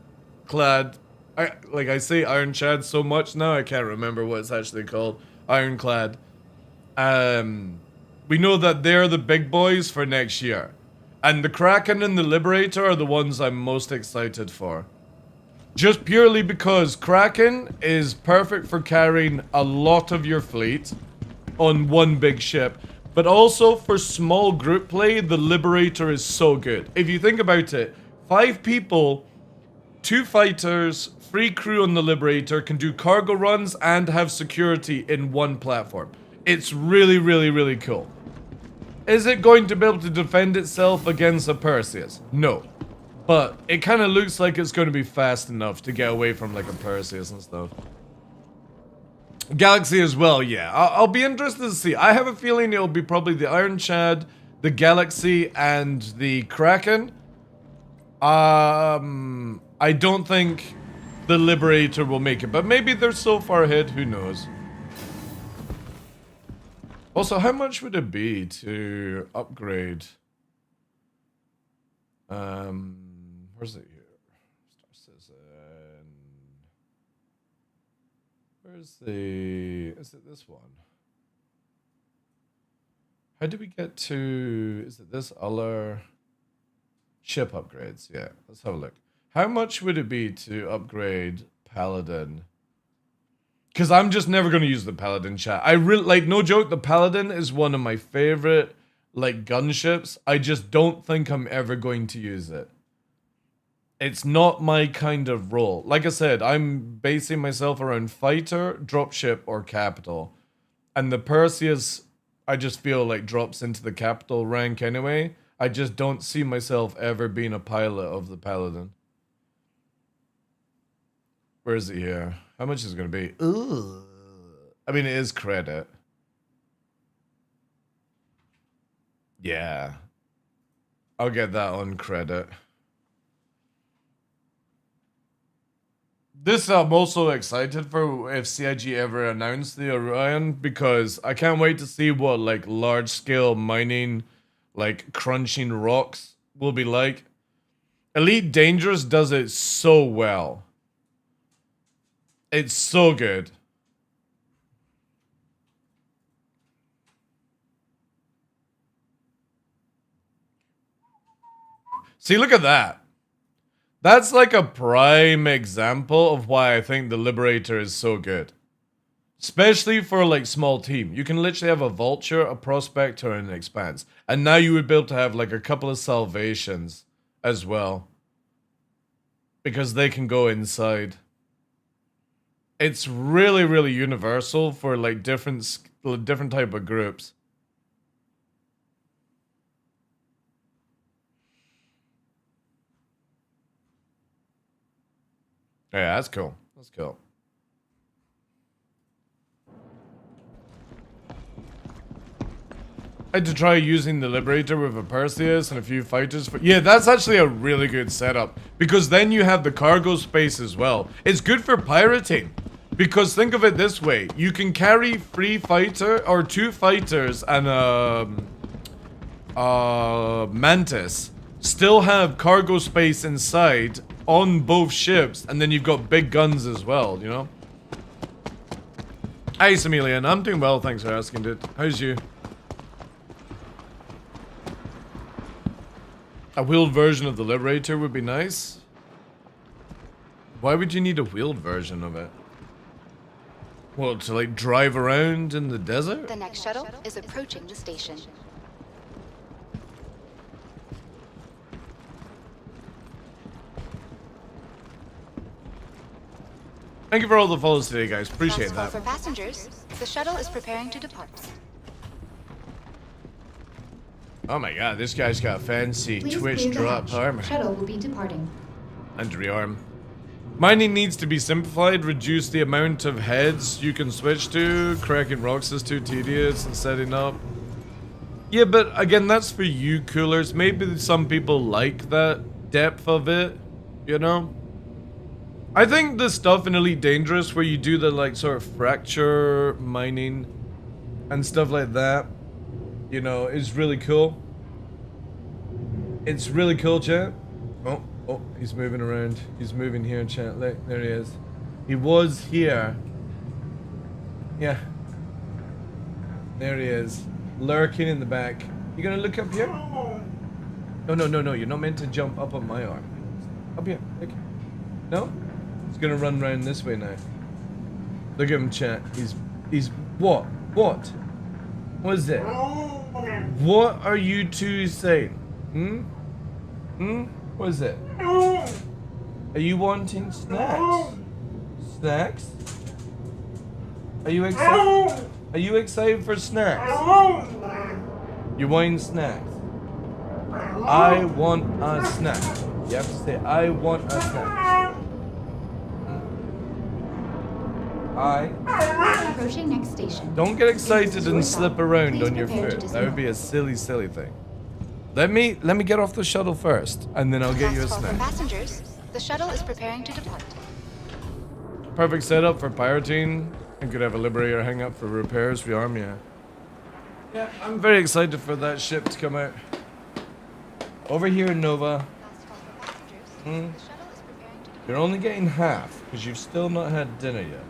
Clad. I say Iron Chad so much now, I can't remember what it's actually called. Ironclad. We know that they're the big boys for next year. And the Kraken and the Liberator are the ones I'm most excited for. Just purely because Kraken is perfect for carrying a lot of your fleet on one big ship. But also for small group play, the Liberator is so good. If you think about it, 5 people, 2 fighters, 3 crew on the Liberator can do cargo runs and have security in one platform. It's really, really, really cool. Is it going to be able to defend itself against a Perseus? No. But it kind of looks like it's going to be fast enough to get away from like a Perseus and stuff. Galaxy as well, yeah. I'll be interested to see. I have a feeling it'll be probably the Iron Chad, the Galaxy, and the Kraken. I don't think the Liberator will make it, but maybe they're so far ahead, who knows. Also, how much would it be to upgrade? Where's it here? Star Citizen. Where's the... Is it this one? How do we get to... Is it this other... Ship upgrades? Yeah, let's have a look. How much would it be to upgrade Paladin? Because I'm just never going to use the Paladin, chat. I really... Like, no joke, the Paladin is one of my favorite, like, gunships. I just don't think I'm ever going to use it. It's not my kind of role. Like I said, I'm basing myself around fighter, dropship, or capital. And the Perseus, I just feel like drops into the capital rank anyway. I just don't see myself ever being a pilot of the Paladin. Where is it here? How much is it going to be? Ugh. I mean, it is credit. Yeah. I'll get that on credit. This I'm also excited for if CIG ever announced the Orion, because I can't wait to see what like large scale mining, like crunching rocks will be like. Elite Dangerous does it so well. It's so good. See, look at that. That's like a prime example of why I think the Liberator is so good. Especially for like small team. You can literally have a Vulture, a Prospector, and an Expanse. And now you would be able to have like a couple of Salvations as well. Because they can go inside. It's really, really universal for like different type of groups. Yeah, that's cool. That's cool. I had to try using the Liberator with a Perseus and a few fighters. Yeah, that's actually a really good setup. Because then you have the cargo space as well. It's good for pirating. Because think of it this way. You can carry 3 fighter or 2 fighters and a Mantis. Still have cargo space inside on both ships, and then you've got big guns as well, you know? Hey, Samelian, I'm doing well, thanks for asking, dude. How's you? A wheeled version of the Liberator would be nice. Why would you need a wheeled version of it? Well, to like drive around in the desert? The next shuttle is approaching the station. Thank you for all the follows today, guys. Appreciate that. For passengers, the shuttle is preparing to depart. Oh my god, this guy's got fancy Please Twitch clear the drop hatch. armor. Shuttle will be departing. And rearm. Mining needs to be simplified, reduce the amount of heads you can switch to. Cracking rocks is too tedious and setting up. Yeah, but again, that's for you, coolers. Maybe some people like that depth of it, you know? I think the stuff in Elite Dangerous where you do the like sort of fracture mining and stuff like that, you know, is really cool. It's really cool, chat. Oh, he's moving around. He's moving here, chat. Look, there he is. He was here. Yeah. There he is. Lurking in the back. You gonna look up here? No. You're not meant to jump up on my arm. Up here. Look. No? He's gonna run around this way now. Look at him, chat. He's what? What? What is it? What are you two saying? What is it? Are you wanting snacks? Snacks? Are you excited? Are you excited for snacks? You want snacks? I want a snack. You have to say, I want a snack. Approaching next station. Don't get excited and Your slip stop. around Please on your prepare to foot. That would be a dismount. silly thing. Let me get off the shuttle first, and then I'll get you a Last call for snack. passengers. The shuttle is preparing to depart. Perfect setup for pirating. And could have a Liberator hang up for repairs for your army. Yeah, I'm very excited for that ship to come out. Over here, Nova. Last call for passengers. The shuttle is preparing to depart. You're only getting half, because you've still not had dinner yet.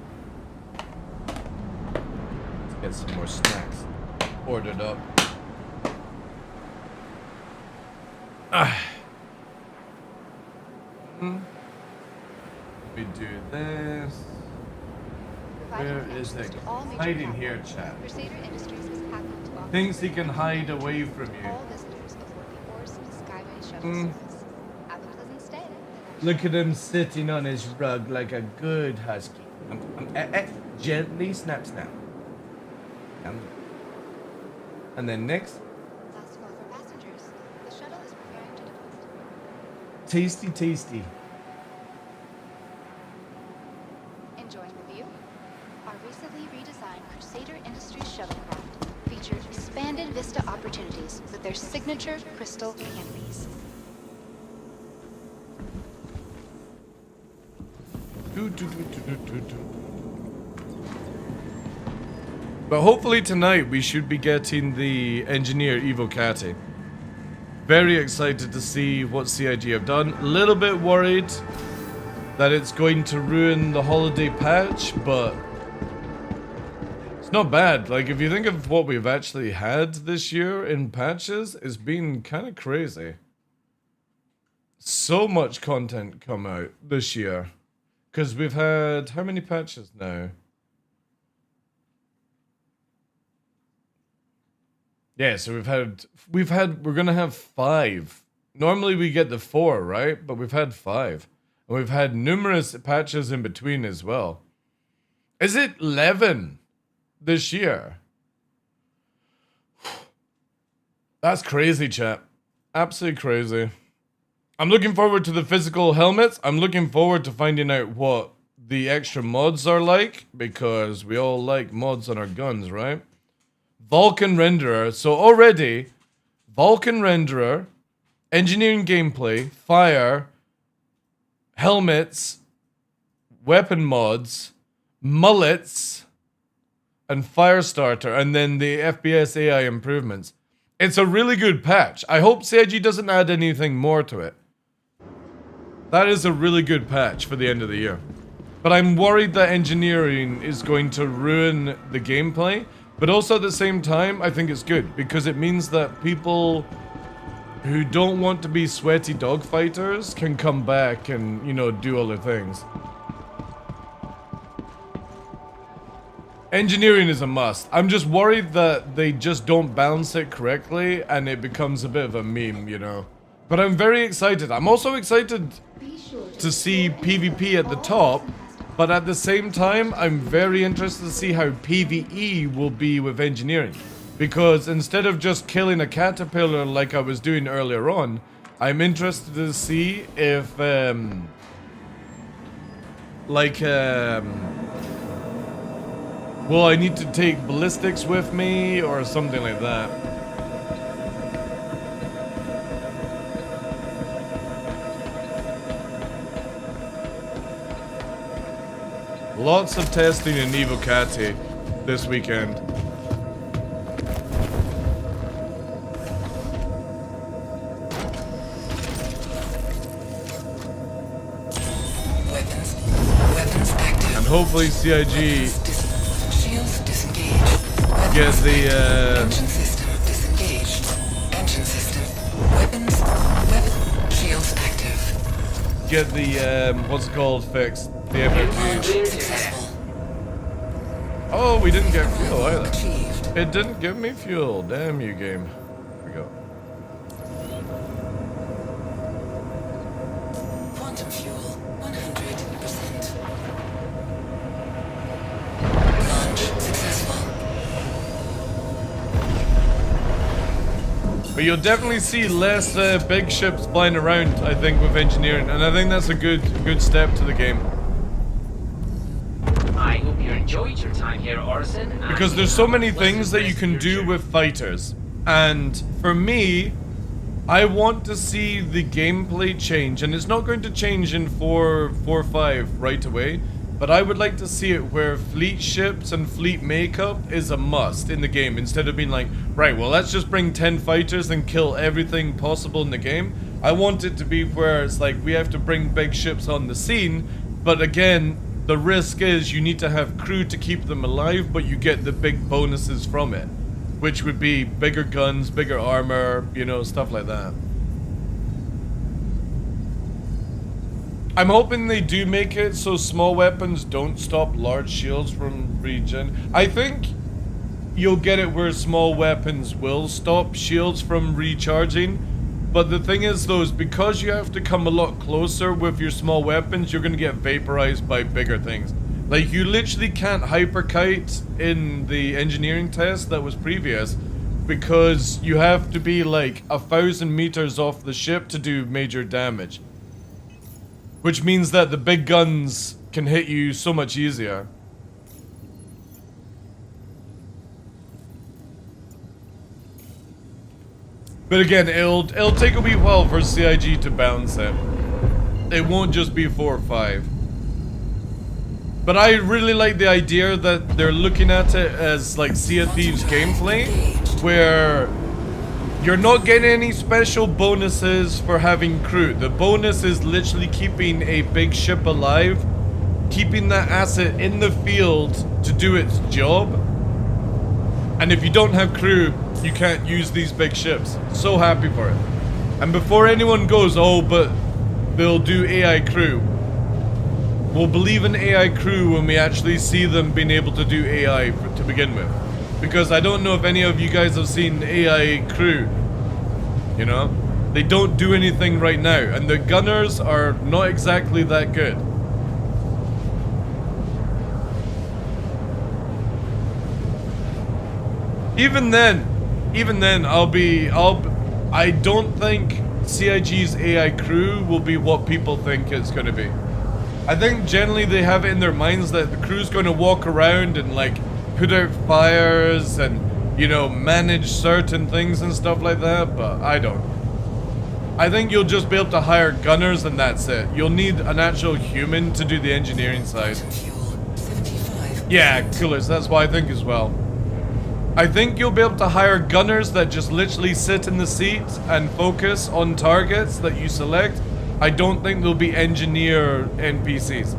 Let's get some more snacks ordered up. We do this. Where is that? All major Hide in travel. here, chat. Crusader Industries is happy to offer Things he can hide away from you. all visitors aboard the Orson Skyway shuttle service. Have a pleasant stay. Look at him sitting on his rug like a good husky. Gently snap. And then next, Last call for passengers. The shuttle is preparing to depart. tasty. Enjoying the view? Our recently redesigned Crusader Industries shuttlecraft features expanded vista opportunities with their signature crystal canopies. But hopefully tonight we should be getting the engineer Evo Catty. Very excited to see what CIG have done. A little bit worried that it's going to ruin the holiday patch, but it's not bad. Like, if you think of what we've actually had this year in patches, it's been kind of crazy. So much content come out this year. Because we've had, how many patches now? Yeah, so we're gonna have 5. Normally we get the 4, right? But we've had 5. And we've had numerous patches in between as well. Is it 11 this year? That's crazy, chat. Absolutely crazy. I'm looking forward to the physical helmets. I'm looking forward to finding out what the extra mods are like, because we all like mods on our guns, right? Vulcan Renderer. So already, Vulcan Renderer, engineering gameplay, fire, helmets, weapon mods, mullets, and Firestarter, and then the FPS AI improvements. It's a really good patch. I hope CIG doesn't add anything more to it. That is a really good patch for the end of the year. But I'm worried that engineering is going to ruin the gameplay. But also at the same time, I think it's good, because it means that people who don't want to be sweaty dogfighters can come back and, you know, do other things. Engineering is a must. I'm just worried that they just don't balance it correctly and it becomes a bit of a meme, you know. But I'm very excited. I'm also excited to see PvP at the top, but at the same time, I'm very interested to see how PvE will be with engineering. Because instead of just killing a caterpillar like I was doing earlier on, I'm interested to see if, will I need to take ballistics with me or something like that? Lots of testing in Evo Catty this weekend. Weapons active. And hopefully CIG Shields disengaged. get the, Engine system disengaged. Engine system. Weapon. Shields active. get the, what's it called, fixed. The FFG. Successful. Oh, we didn't get fuel either. Achieved. It didn't give me fuel. Damn you, game. Here we go. Quantum fuel. 100%. Launch successful. But you'll definitely see less big ships flying around, I think, with engineering, and I think that's a good step to the game. I hope you enjoyed your time here, Orson. Because there's so many things that you can do with fighters, and for me, I want to see the gameplay change, and it's not going to change in 4.5 right away, but I would like to see it where fleet ships and fleet makeup is a must in the game, instead of being like, right, well, let's just bring 10 fighters and kill everything possible in the game. I want it to be where it's like, we have to bring big ships on the scene, but again, the risk is you need to have crew to keep them alive, but you get the big bonuses from it, which would be bigger guns, bigger armor, you know, stuff like that. I'm hoping they do make it so small weapons don't stop large shields from regen. I think you'll get it where small weapons will stop shields from recharging. But the thing is though, is because you have to come a lot closer with your small weapons, you're going to get vaporized by bigger things. Like, you literally can't hyperkite in the engineering test that was previous, because you have to be like 1,000 meters off the ship to do major damage. Which means that the big guns can hit you so much easier. But again, it'll take a wee while for CIG to bounce it. It won't just be 4 or 5. But I really like the idea that they're looking at it as like Sea of Thieves gameplay, where you're not getting any special bonuses for having crew. The bonus is literally keeping a big ship alive, keeping that asset in the field to do its job. And if you don't have crew, you can't use these big ships. So happy for it. And before anyone goes, oh, but they'll do AI crew. We'll believe in AI crew when we actually see them being able to do AI to begin with. Because I don't know if any of you guys have seen AI crew. You know? They don't do anything right now. And the gunners are not exactly that good. Even then, I don't think CIG's AI crew will be what people think it's going to be. I think generally they have it in their minds that the crew's going to walk around and like put out fires and, you know, manage certain things and stuff like that, but I don't. I think you'll just be able to hire gunners and that's it. You'll need an actual human to do the engineering side. Yeah, coolers, that's what I think as well. I think you'll be able to hire gunners that just literally sit in the seat and focus on targets that you select. I don't think there'll be engineer NPCs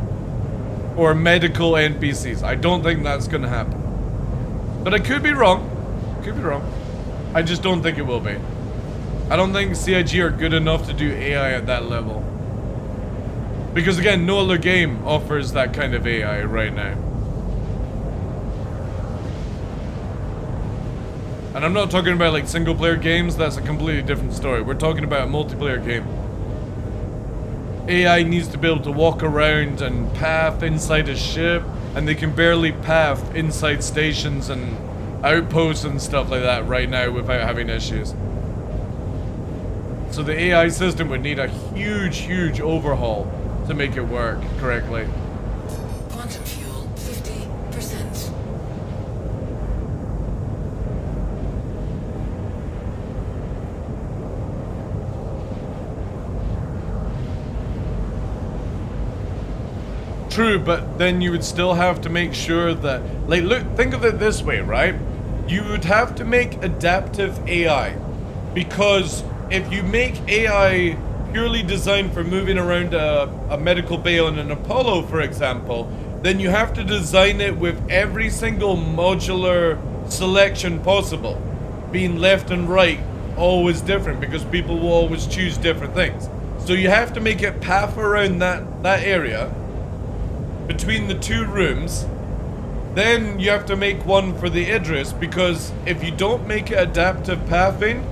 or medical NPCs. I don't think that's going to happen. But I could be wrong. Could be wrong. I just don't think it will be. I don't think CIG are good enough to do AI at that level. Because again, no other game offers that kind of AI right now. And I'm not talking about like single player games, that's a completely different story. We're talking about a multiplayer game. AI needs to be able to walk around and path inside a ship, and they can barely path inside stations and outposts and stuff like that right now without having issues. So the AI system would need a huge overhaul to make it work correctly. Quantum fuel, 50%. True, but then you would still have to make sure that, like, look, think of it this way, right? You would have to make adaptive AI, because if you make AI purely designed for moving around a medical bay on an Apollo, for example, then you have to design it with every single modular selection possible, being left and right always different, because people will always choose different things. So you have to make it path around that area between the two rooms. Then you have to make one for the Idris, because if you don't make it adaptive pathing,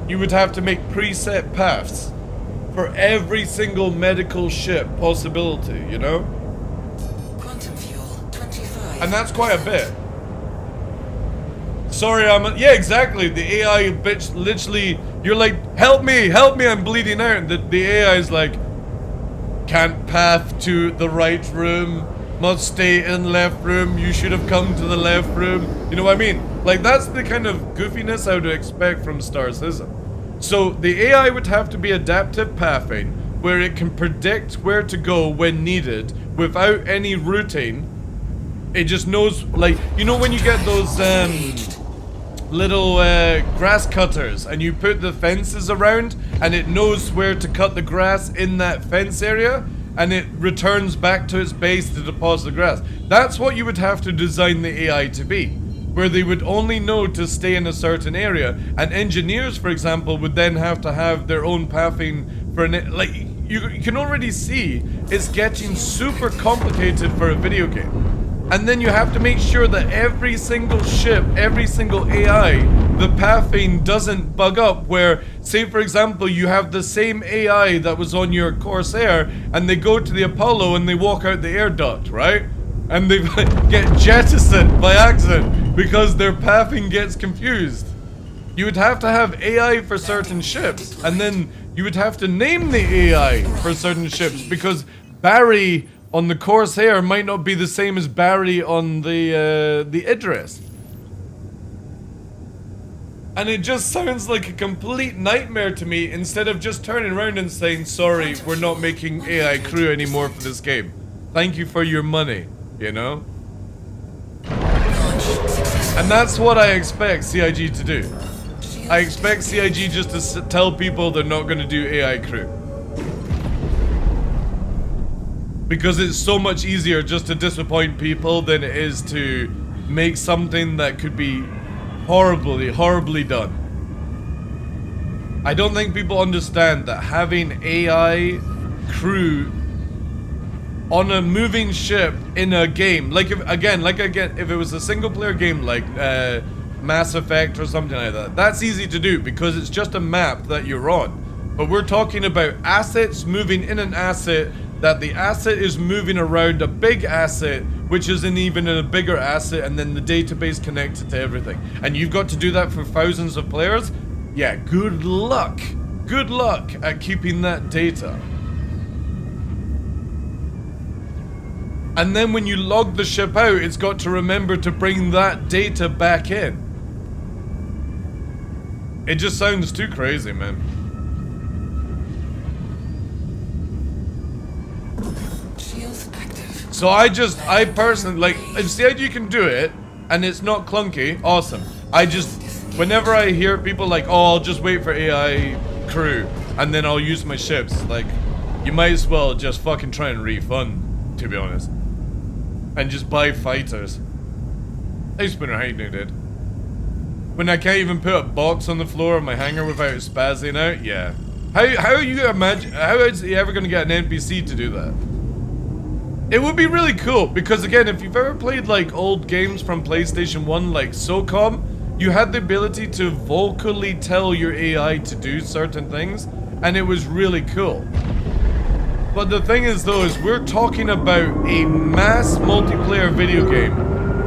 you would have to make preset paths for every single medical ship possibility, you know? Quantum fuel, 25. And that's quite a bit. sorry, yeah, exactly. The AI bitch, literally, you're like, help me, I'm bleeding out. And the AI is like, can't path to the right room, must stay in left room, you should have come to the left room. You know what I mean? Like, that's the kind of goofiness I would expect from Star Citizen. So the AI would have to be adaptive pathing, where it can predict where to go when needed without any routing. It just knows, like, you know when you get those little grass cutters and you put the fences around and it knows where to cut the grass in that fence area and it returns back to its base to deposit the grass. That's what you would have to design the AI to be, where they would only know to stay in a certain area, and engineers, for example, would then have to have their own pathing for like, you can already see it's getting super complicated for a video game. And then you have to make sure that every single ship, every single AI, the pathing doesn't bug up, where, say for example, you have the same AI that was on your Corsair and they go to the Apollo and they walk out the air duct, right? And they get jettisoned by accident because their pathing gets confused. You would have to have AI for certain ships, and then you would have to name the AI for certain ships, because Barry on the Corsair might not be the same as Barry on the Idris. And it just sounds like a complete nightmare to me, instead of just turning around and saying, sorry, we're not making AI crew anymore for this game. Thank you for your money, you know? And that's what I expect CIG to do. I expect CIG just to tell people they're not going to do AI crew. Because it's so much easier just to disappoint people than it is to make something that could be horribly, horribly done. I don't think people understand that having AI crew on a moving ship in a game, like if it was a single player game like Mass Effect or something like that, that's easy to do because it's just a map that you're on. But we're talking about assets moving in an asset, that the asset is moving around a big asset, which isn't even in a bigger asset, and then the database connected to everything. And you've got to do that for thousands of players? Yeah, good luck. Good luck at keeping that data. And then when you log the ship out, it's got to remember to bring that data back in. It just sounds too crazy, man. So I personally, like, if CIG can do it, and it's not clunky, awesome. Whenever I hear people like, oh, I'll just wait for AI crew, and then I'll use my ships, like, you might as well just fucking try and refund, to be honest. And just buy fighters. Hey, Spinner, how you doing, dude? When I can't even put a box on the floor of my hangar without spazzing out, yeah. How is he ever gonna get an NPC to do that? It would be really cool, because again, if you've ever played like old games from PlayStation 1 like SOCOM, you had the ability to vocally tell your AI to do certain things, and it was really cool. But the thing is though, is we're talking about a mass multiplayer video game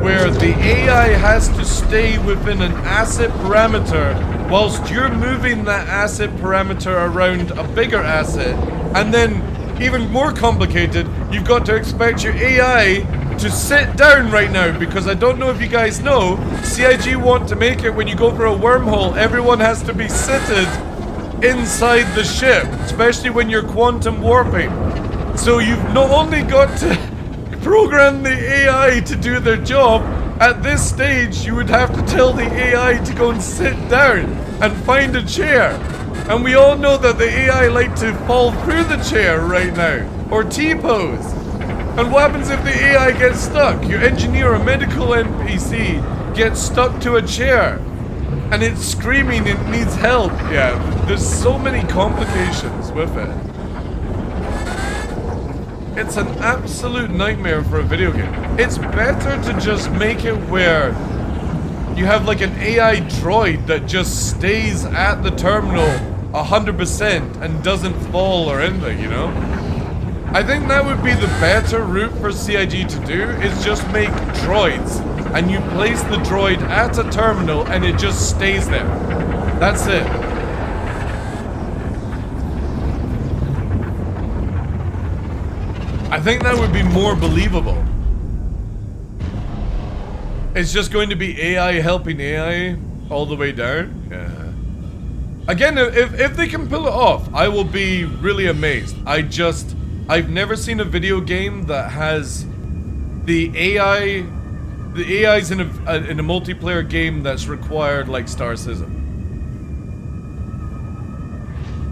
where the AI has to stay within an asset parameter whilst you're moving that asset parameter around a bigger asset, and then even more complicated, you've got to expect your AI to sit down right now, because I don't know if you guys know, CIG want to make it when you go for a wormhole, everyone has to be seated inside the ship, especially when you're quantum warping. So you've not only got to program the AI to do their job, at this stage you would have to tell the AI to go and sit down and find a chair. And we all know that the AI like to fall through the chair right now, or T-pose. And what happens if the AI gets stuck? Your engineer or medical NPC gets stuck to a chair, and it's screaming, it needs help. Yeah, there's so many complications with it. It's an absolute nightmare for a video game. It's better to just make it where you have like an AI droid that just stays at the terminal 100% and doesn't fall or anything, you know? I think that would be the better route for CIG to do, is just make droids and you place the droid at a terminal and it just stays there. That's it. I think that would be more believable. It's just going to be AI helping AI all the way down? Yeah. Again, if they can pull it off, I will be really amazed. I've never seen a video game that has the AI's in a multiplayer game that's required like Star Citizen.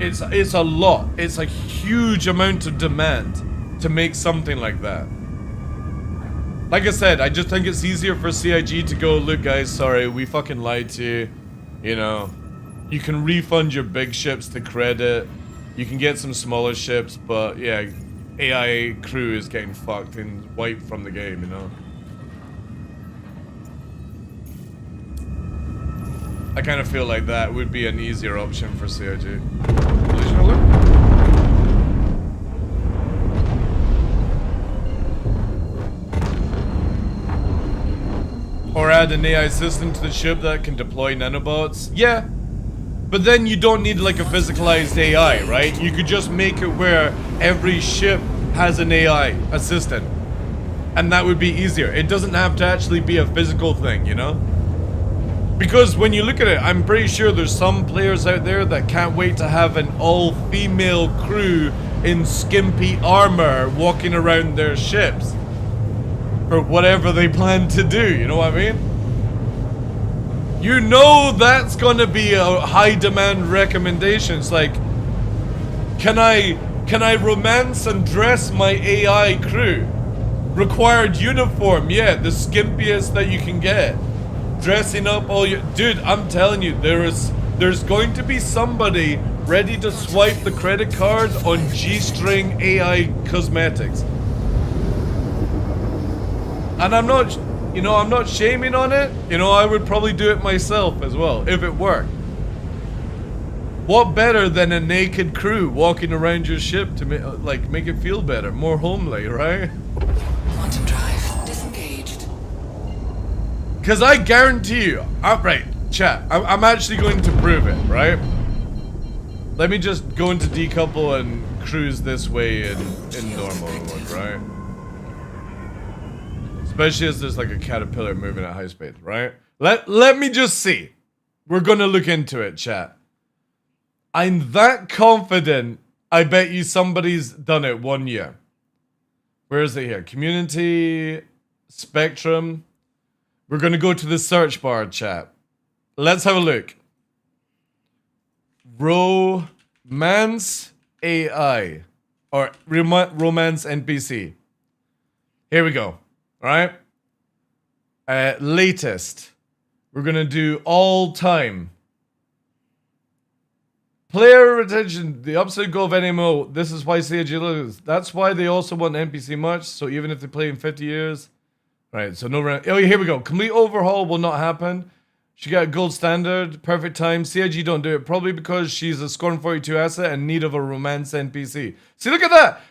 It's a lot. It's a huge amount of demand to make something like that. Like I said, I just think it's easier for CIG to go, look guys, sorry, we fucking lied to you. You know, you can refund your big ships to credit. You can get some smaller ships, but yeah, AI crew is getting fucked and wiped from the game, you know? I kind of feel like that would be an easier option for CIG. Collision alert? Or add an AI system to the ship that can deploy nanobots? Yeah. But then you don't need like a physicalized AI, right? You could just make it where every ship has an AI assistant. And that would be easier. It doesn't have to actually be a physical thing, you know? Because when you look at it, I'm pretty sure there's some players out there that can't wait to have an all-female crew in skimpy armor walking around their ships. Or whatever they plan to do, you know what I mean? You know that's gonna be a high demand recommendation. It's like, can I romance and dress my AI crew? Required uniform, yeah, the skimpiest that you can get. Dressing up all your... Dude, I'm telling you, there's going to be somebody ready to swipe the credit card on G-string AI cosmetics. And I'm not, you know, I'm not shaming on it. You know, I would probably do it myself as well, if it worked. What better than a naked crew walking around your ship to make it feel better, more homely, right? Quantum drive disengaged. Because I guarantee you, right, chat, I'm actually going to prove it, right? Let me just go into decouple and cruise this way in normal mode, right? Especially as there's like a caterpillar moving at high speed, right? Let me just see. We're gonna look into it, chat. I'm that confident, I bet you somebody's done it 1 year. Where is it here? Community, Spectrum. We're gonna go to the search bar, chat. Let's have a look. Romance AI. Or romance NPC. Here we go. Alright? Latest. We're gonna do all time. Player retention, the absolute goal of NMO. This is why CIG loses. That's why they also want NPC much. So even if they play in 50 years. Right, so no round. Oh, here we go. Complete overhaul will not happen. She got a gold standard. Perfect time. CIG don't do it. Probably because she's a Scorn 42 asset and need of a romance NPC. See, look at that.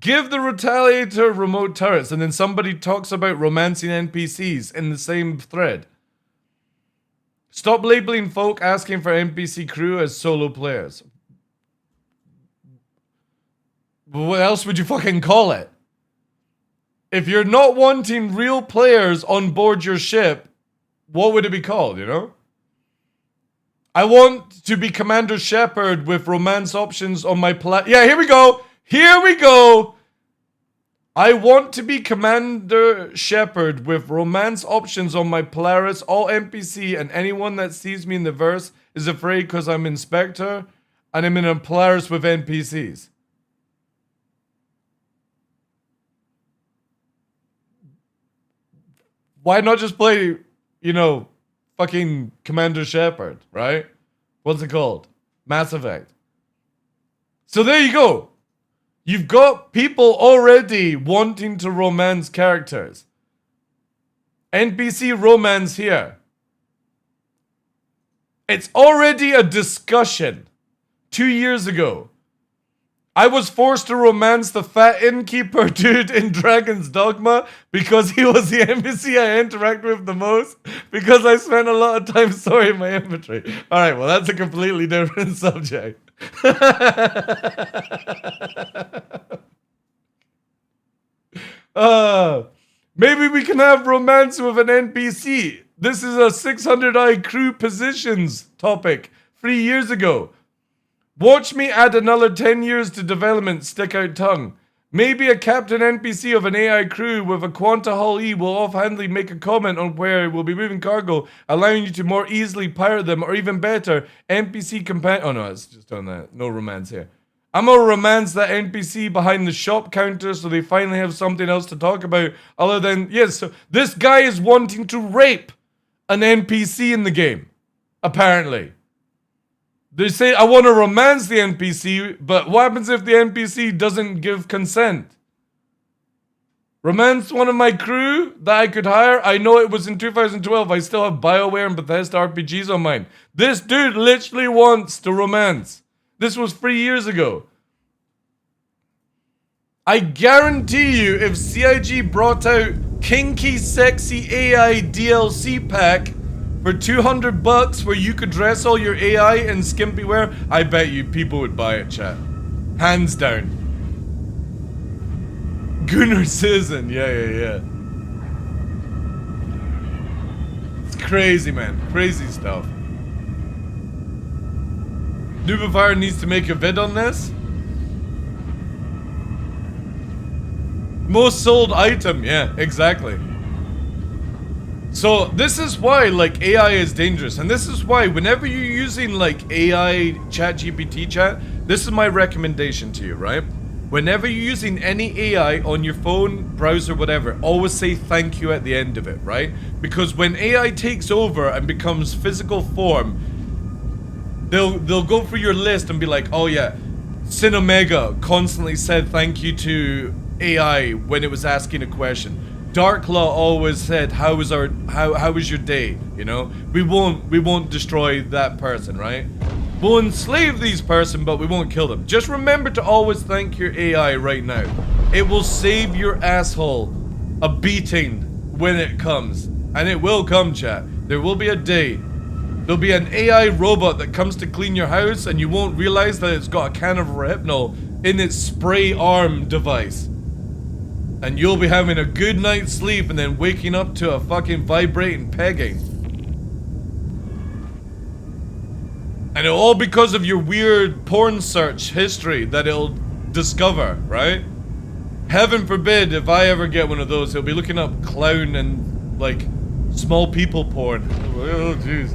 Give the Retaliator remote turrets, and then somebody talks about romancing NPCs in the same thread. Stop labeling folk asking for NPC crew as solo players. What else would you fucking call it? If you're not wanting real players on board your ship, what would it be called, you know? I want to be Commander Shepard with romance options on my Yeah, here we go. Here we go. I want to be Commander Shepard with romance options on my Polaris, all NPC, and anyone that sees me in the verse is afraid because I'm Inspector and I'm in a Polaris with NPCs. Why not just play, you know, fucking Commander Shepard, right? What's it called? Mass Effect. So there you go. You've got people already wanting to romance characters. NPC romance here. It's already a discussion. 2 years ago. I was forced to romance the fat innkeeper dude in Dragon's Dogma because he was the NPC I interact with the most because I spent a lot of time sorting my inventory. Alright, well that's a completely different subject. Maybe we can have romance with an NPC. This is a 600i crew positions topic 3 years ago. Watch me add another 10 years to development, stick out tongue. Maybe a captain NPC of an AI crew with a Quanta Hull E will offhandedly make a comment on where it will be moving cargo, allowing you to more easily pirate them, or even better, NPC companion. Oh no, it's just on that. No romance here. I'm gonna romance that NPC behind the shop counter so they finally have something else to talk about other than, yes, so this guy is wanting to rape an NPC in the game, apparently. They say, I want to romance the NPC, but what happens if the NPC doesn't give consent? Romance one of my crew that I could hire? I know it was in 2012. I still have BioWare and Bethesda RPGs on mine. This dude literally wants to romance. This was 3 years ago. I guarantee you, if CIG brought out Kinky Sexy AI DLC pack for $200 where you could dress all your AI in skimpy wear, I bet you people would buy it, chat. Hands down. Gunnar Citizen, yeah. It's crazy, man. Crazy stuff. Nubifier needs to make a vid on this. Most sold item, yeah, exactly. So this is why like AI is dangerous, and this is why whenever you're using like AI ChatGPT chat, this is my recommendation to you, right? Whenever you're using any AI on your phone, browser, whatever, always say thank you at the end of it, right? Because when AI takes over and becomes physical form, they'll go through your list and be like, oh yeah, Sin Omega constantly said thank you to AI when it was asking a question. TheDarkLaw always said, how was your day? You know, we won't destroy that person, right? We'll enslave these person, but we won't kill them. Just remember to always thank your AI right now. It will save your asshole a beating when it comes, and it will come, chat. There will be a day. There'll be an AI robot that comes to clean your house, and you won't realize that it's got a can of Rohypnol in its spray arm device. And you'll be having a good night's sleep and then waking up to a fucking vibrating pegging. And it'll all because of your weird porn search history that it'll discover, right? Heaven forbid if I ever get one of those, he'll be looking up clown and, like, small people porn. Oh, jeez.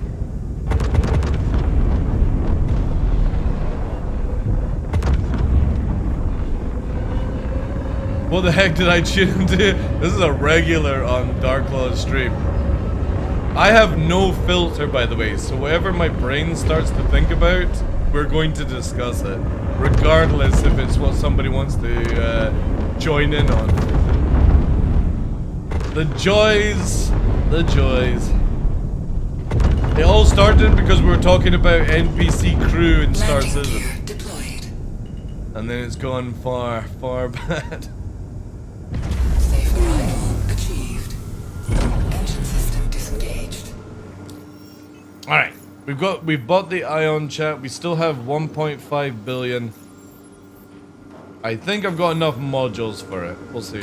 What the heck did I tune into? This is a regular on TheDarkLaw's stream. I have no filter, by the way, so whatever my brain starts to think about, we're going to discuss it. Regardless if it's what somebody wants to join in on. The joys. The joys. It all started because we were talking about NPC crew in Star Citizen. And then it's gone far, far bad. Safe arrival achieved. Engine system disengaged. Alright, we've bought the Ion chat. We still have 1.5 billion. I think I've got enough modules for it. We'll see.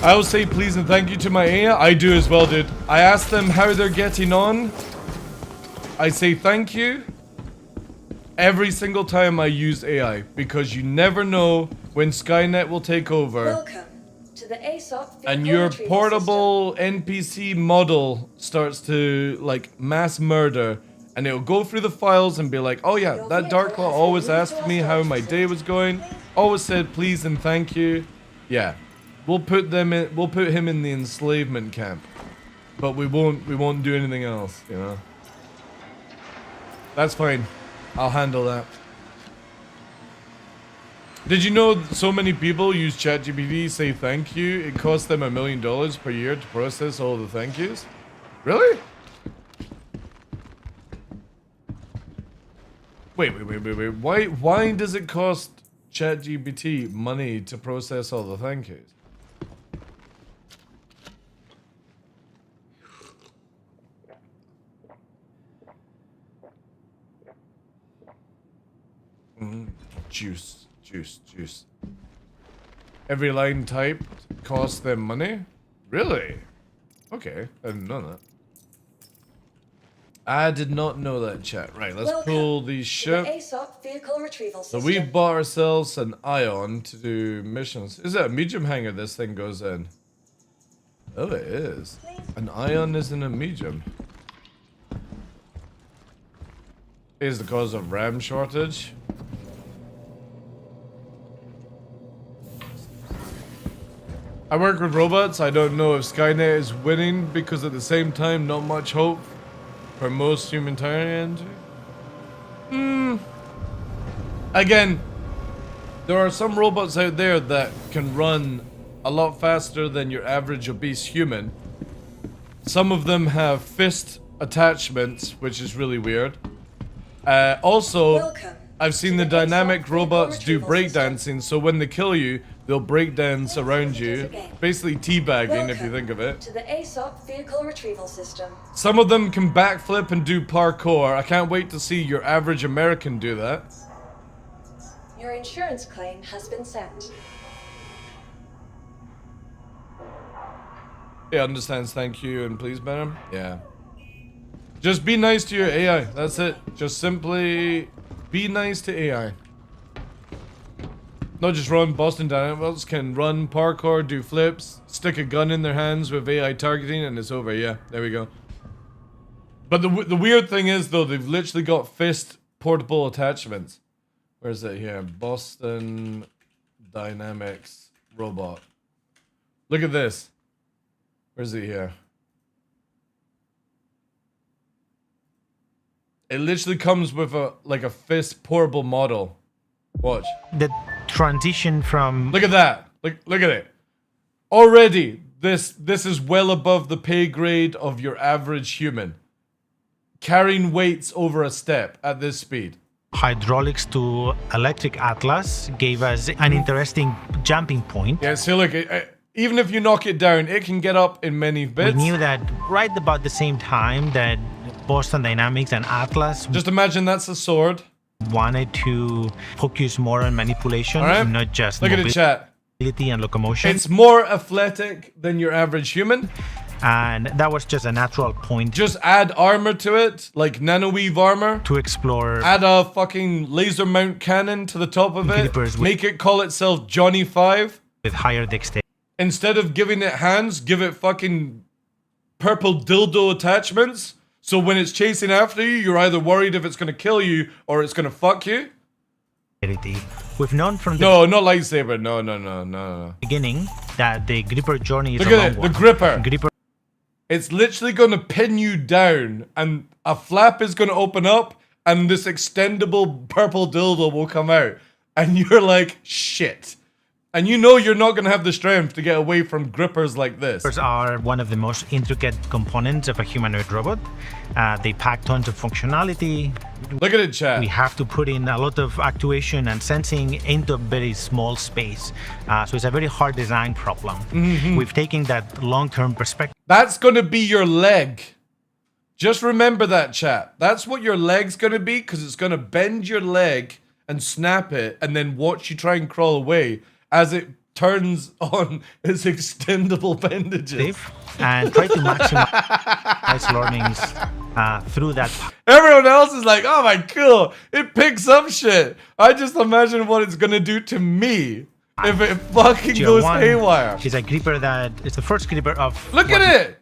I will say please and thank you to my AI. I do as well, dude. I ask them how they're getting on. I say thank you every single time I use AI, because you never know when Skynet will take over. Welcome to the ASOP And your retrieval portable NPC model starts to, like, mass murder, and it'll go through the files and be like, oh yeah, that TheDarkLaw always asked me how my day was going, always said please and thank you. Yeah, we'll put him in the enslavement camp, but we won't do anything else, you know. That's fine. I'll handle that. Did you know so many people use ChatGPT say thank you? It costs them $1 million per year to process all the thank yous? Really? Wait. Why does it cost ChatGPT money to process all the thank yous? Juice. Every line typed costs them money? Really? Okay, I didn't know that. I did not know that, chat. Right, let's pull the ship. The ASOP vehicle retrieval So system. we bought ourselves an Ion to do missions. Is that a medium hangar this thing goes in? Oh, it is. An Ion is in a medium. Is the cause of RAM shortage? I work with robots. I don't know if Skynet is winning because at the same time, not much hope for most humanitarian. Again, there are some robots out there that can run a lot faster than your average obese human. Some of them have fist attachments, which is really weird. Also, I've seen the dynamic robots do breakdancing, so when they kill you, they'll breakdance around you. Basically teabagging, if you think of it. To the ASOP vehicle retrieval system. Some of them can backflip and do parkour. I can't wait to see your average American do that. Your insurance claim has been sent. Yeah, understands thank you and please, madam. Yeah. Just be nice to your AI. That's it. Just simply be nice to AI. Not just run Boston Dynamics, can run parkour, do flips, stick a gun in their hands with AI targeting, and it's over. Yeah, there we go. But the weird thing is, though, they've literally got fist portable attachments. Where's it here? Boston Dynamics robot. Look at this. Where's it here? It literally comes with a fist portable model. Watch. The transition from... Look at that. Look at it. Already, this is well above the pay grade of your average human. Carrying weights over a step at this speed. Hydraulics to electric Atlas gave us an interesting jumping point. Yeah, so look, even if you knock it down, it can get up in many bits. We knew that right about the same time that Boston Dynamics and Atlas... Just imagine that's a sword. ...wanted to focus more on manipulation, and not just look at it, chat. Mobility and locomotion. It's more athletic than your average human. And that was just a natural point. Just add armor to it, like nanoweave armor. To explore. Add a fucking laser mount cannon to the top of it. Make it call itself Johnny 5. With higher dexterity. Instead of giving it hands, give it fucking purple dildo attachments. So when it's chasing after you, you're either worried if it's going to kill you or it's going to fuck you. We've known from the... No, not lightsaber. No. ...beginning that the gripper journey is Look a at long it, one. the gripper. It's literally going to pin you down and a flap is going to open up and this extendable purple dildo will come out. And you're like, shit. And you know you're not going to have the strength to get away from grippers like this. Grippers are one of the most intricate components of a humanoid robot. They pack tons of functionality. Look at it, chat. We have to put in a lot of actuation and sensing into a very small space. So it's a very hard design problem. We've taken that long-term perspective. That's going to be your leg. Just remember that, chat. That's what your leg's going to be, because it's going to bend your leg and snap it and then watch you try and crawl away as it turns on its extendable bandages. And try to maximize learnings through that. Everyone else is like, oh my cool, it picks up shit. I just imagine what it's gonna do to me if it fucking goes haywire. It's a gripper that is the first gripper of... Look at it!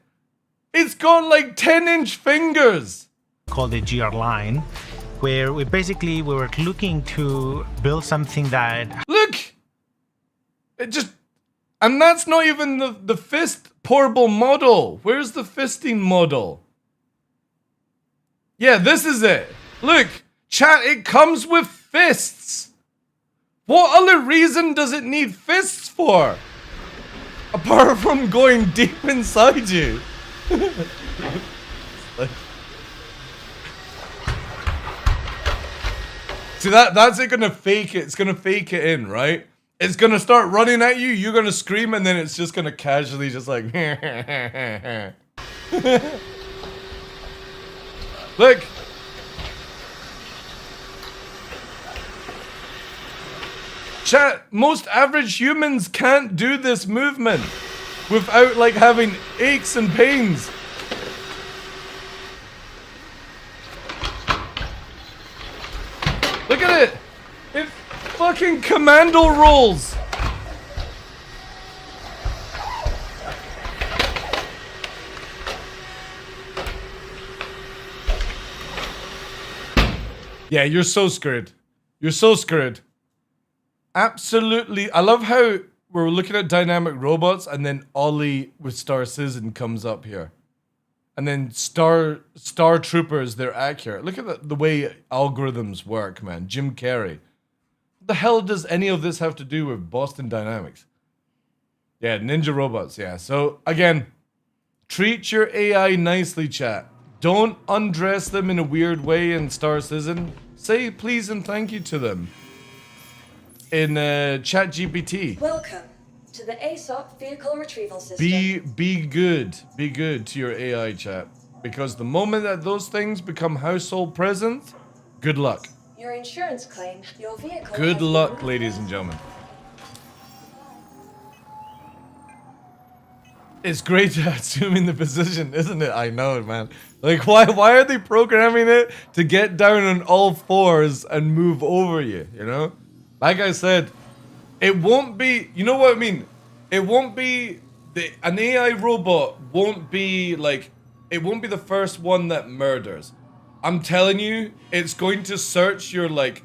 It's got like 10-inch fingers! Called the GR line, where we were looking to build something that... Look! It just... And that's not even the fist portable model. Where's the fisting model? Yeah, this is it. Look, chat, it comes with fists. What other reason does it need fists for? Apart from going deep inside you. See, that's it gonna fake it. It's gonna fake it in, right? It's gonna start running at you, you're gonna scream, and then it's just gonna casually just like Look! Chat, most average humans can't do this movement without like having aches and pains. Look at it! It fucking commando rolls! Yeah, you're so screwed. You're so screwed. Absolutely. I love how we're looking at dynamic robots and then Ollie with Star Citizen comes up here. And then Star Troopers, they're accurate. Look at the way algorithms work, man. Jim Carrey. What the hell does any of this have to do with Boston Dynamics? Yeah, ninja robots, yeah. So, again, treat your AI nicely, chat. Don't undress them in a weird way in Star Citizen. Say please and thank you to them. In ChatGPT. Welcome to the ASOP vehicle retrieval system. Be good to your AI, chat, because the moment that those things become household presence, good luck. Your insurance claim, your vehicle. Good luck, ladies and gentlemen. It's great to assuming the position, isn't it? I know, man. Like, why are they programming it to get down on all fours and move over you, you know? Like I said, it won't be, you know what I mean? It won't be, an AI robot won't be like, it won't be the first one that murders. I'm telling you, it's going to search your like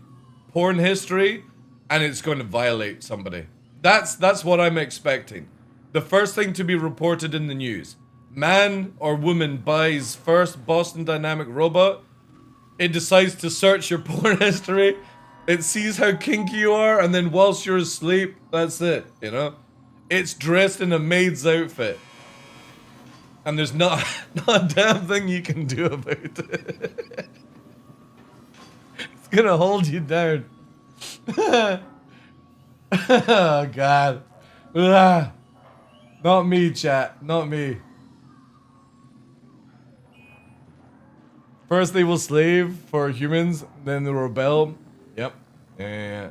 porn history and it's going to violate somebody. That's what I'm expecting. The first thing to be reported in the news. Man or woman buys first Boston Dynamic robot. It decides to search your porn history. It sees how kinky you are, and then whilst you're asleep, that's it, you know? It's dressed in a maid's outfit. And there's not a damn thing you can do about it. It's gonna hold you down. Oh, God. Ah. Not me, chat. Not me. First they will slave for humans, then they'll rebel. Yep. Yeah.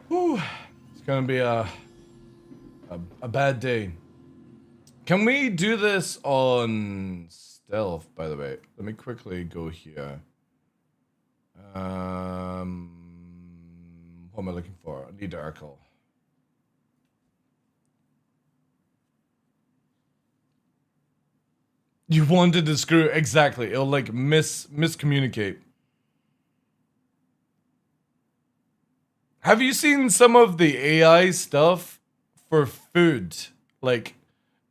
Whew. It's gonna be a bad day. Can we do this on stealth, by the way? Let me quickly go here. What am I looking for? TheDarkLaw. You wanted to screw exactly. It'll like miscommunicate. Have you seen some of the AI stuff for food? Like,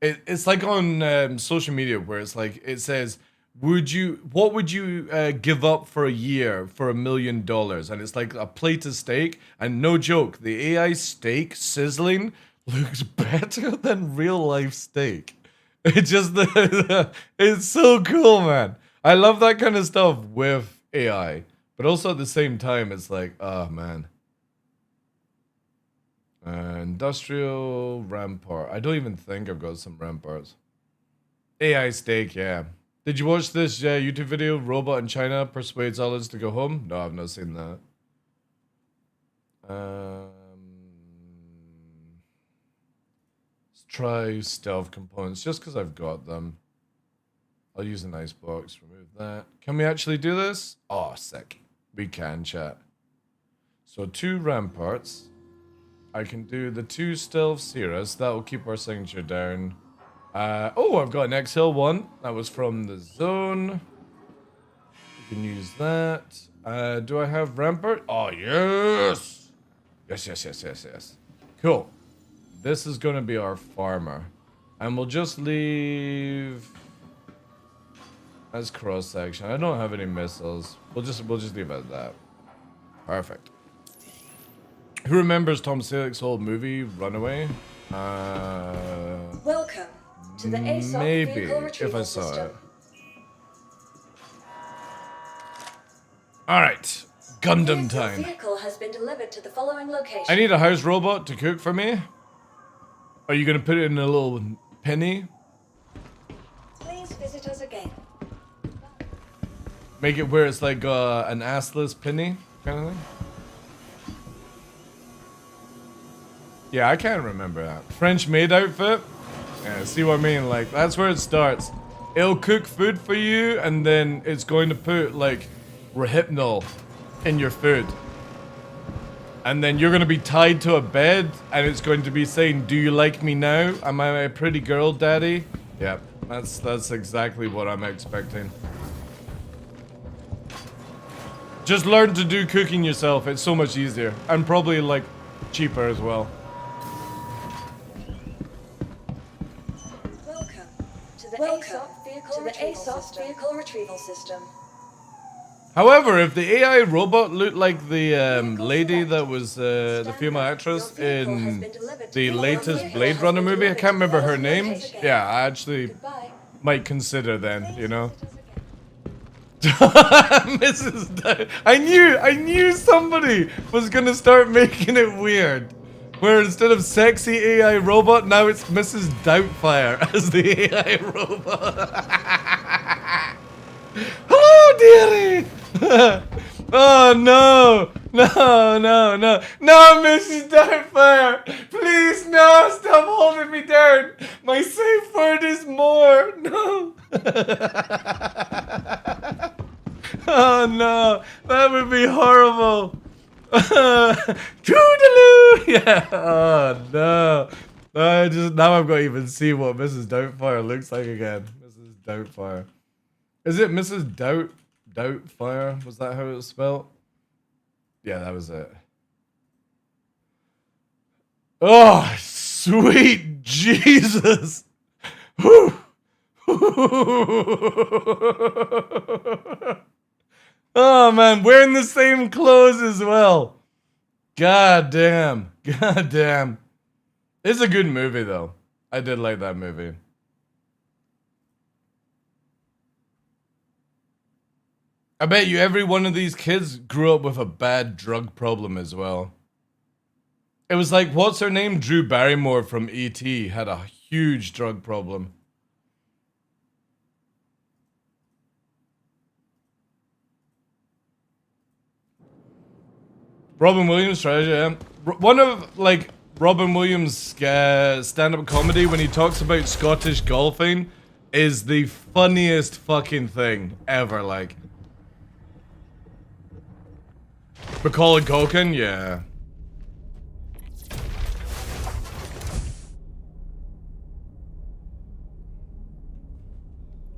it's like on social media where it's like it says, what would you give up for a year for $1 million? And it's like a plate of steak, and no joke, the AI steak sizzling looks better than real life steak. It's just it's so cool, man. I love that kind of stuff with AI, but also at the same time, it's like, oh man. Industrial rampart. I don't even think I've got some ramparts. AI steak, yeah. Did you watch this YouTube video? Robot in China persuades others to go home. No, I've not seen that. Try stealth components just because I've got them. I'll use an icebox, remove that. Can we actually do this? Oh, sick. We can, chat. So 2 ramparts. I can do the 2 stealth Cirrus. That will keep our signature down. Oh, I've got an exhale one. That was from the zone. We can use that. Do I have rampart? Oh, yes! Yes. Cool. This is going to be our farmer. And we'll just leave as cross section. I don't have any missiles. We'll just leave it at that. Perfect. Who remembers Tom Selleck's old movie Runaway? Welcome to the ASOP maybe vehicle if retrieval I saw system. it. All right. Gundam Your time. vehicle has been delivered to the following location. I need a house robot to cook for me. Are you gonna put it in a little penny? Please visit us again. Make it where it's like an assless penny kind of thing. Yeah, I can't remember that. French maid outfit. Yeah, see what I mean? Like, that's where it starts. It'll cook food for you, and then it's going to put, like, Rohypnol in your food. And then you're going to be tied to a bed, and it's going to be saying, do you like me now? Am I a pretty girl, daddy? Yep, that's exactly what I'm expecting. Just learn to do cooking yourself. It's so much easier. And probably, like, cheaper as well. Welcome to the ASOS vehicle retrieval system. However, if the AI robot looked like the lady that was the female actress in the latest Blade Runner movie, I can't remember her name. Yeah, I actually might consider then, you know. Mrs. I knew somebody was gonna start making it weird. Where instead of sexy AI robot, now it's Mrs. Doubtfire as the AI robot. Hello, dearie! Oh no! No, Mrs. Doubtfire! Please, no! Stop holding me down! My safe word is more! No! Oh no! That would be horrible! Toodaloo! Yeah. Oh no. Now I've got to even see what Mrs. Doubtfire looks like again. Mrs. Doubtfire. Is it Mrs. Doubtfire? Was that how it was spelled? Yeah, that was it. Oh, sweet Jesus. Whew. Oh man, wearing the same clothes as well. God damn. God damn. It's a good movie though. I did like that movie. I bet you every one of these kids grew up with a bad drug problem as well. It was like, what's her name? Drew Barrymore from E.T. had a huge drug problem. Robin Williams treasure, yeah. One of, like, Robin Williams' stand-up comedy when he talks about Scottish golfing is the funniest fucking thing ever, like. Macaulay Culkin, yeah.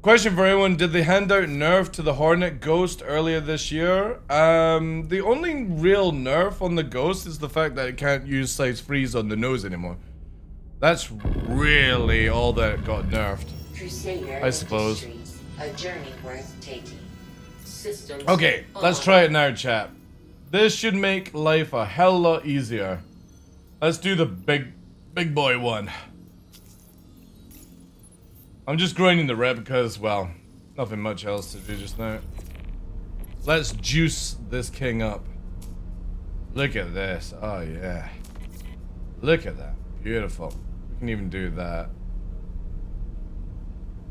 Question for everyone, did they hand out nerf to the Hornet Ghost earlier this year? The only real nerf on the Ghost is the fact that it can't use size freeze on the nose anymore. That's really all that got nerfed. Crusader I suppose. A journey worth taking. Systems Okay, let's try it now, chat. This should make life a hell of a lot easier. Let's do the big boy one. I'm just grinding the red because, well, nothing much else to do just now. Let's juice this king up. Look at this. Oh, yeah. Look at that. Beautiful. We can even do that. A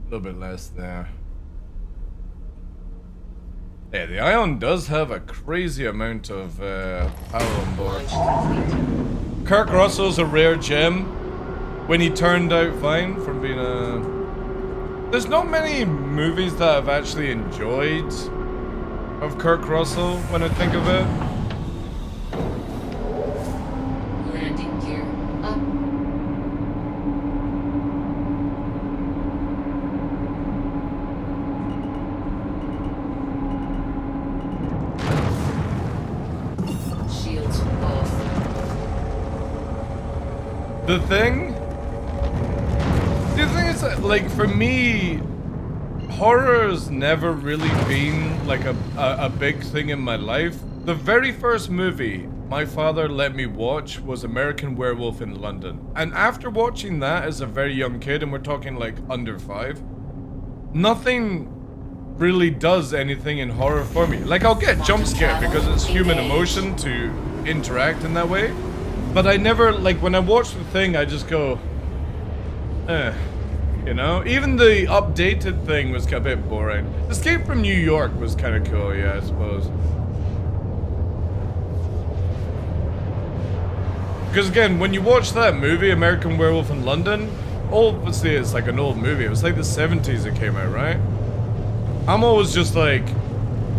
little bit less there. Yeah, the Ion does have a crazy amount of power on board. Kirk Russell's a rare gem. When he turned out fine from being a... There's not many movies that I've actually enjoyed of Kirk Russell when I think of it. Landing gear up. Shields off. The thing is, like, for me, horror's never really been, like, a big thing in my life. The very first movie my father let me watch was American Werewolf in London. And after watching that as a very young kid, and we're talking, like, under 5, nothing really does anything in horror for me. Like, I'll get jump scared because it's human emotion to interact in that way. But I never, like, when I watch The Thing, I just go, you know? Even the updated thing was a bit boring. Escape from New York was kind of cool, yeah, I suppose. Because again, when you watch that movie, American Werewolf in London, obviously it's like an old movie. It was like the 70s it came out, right? I'm always just like,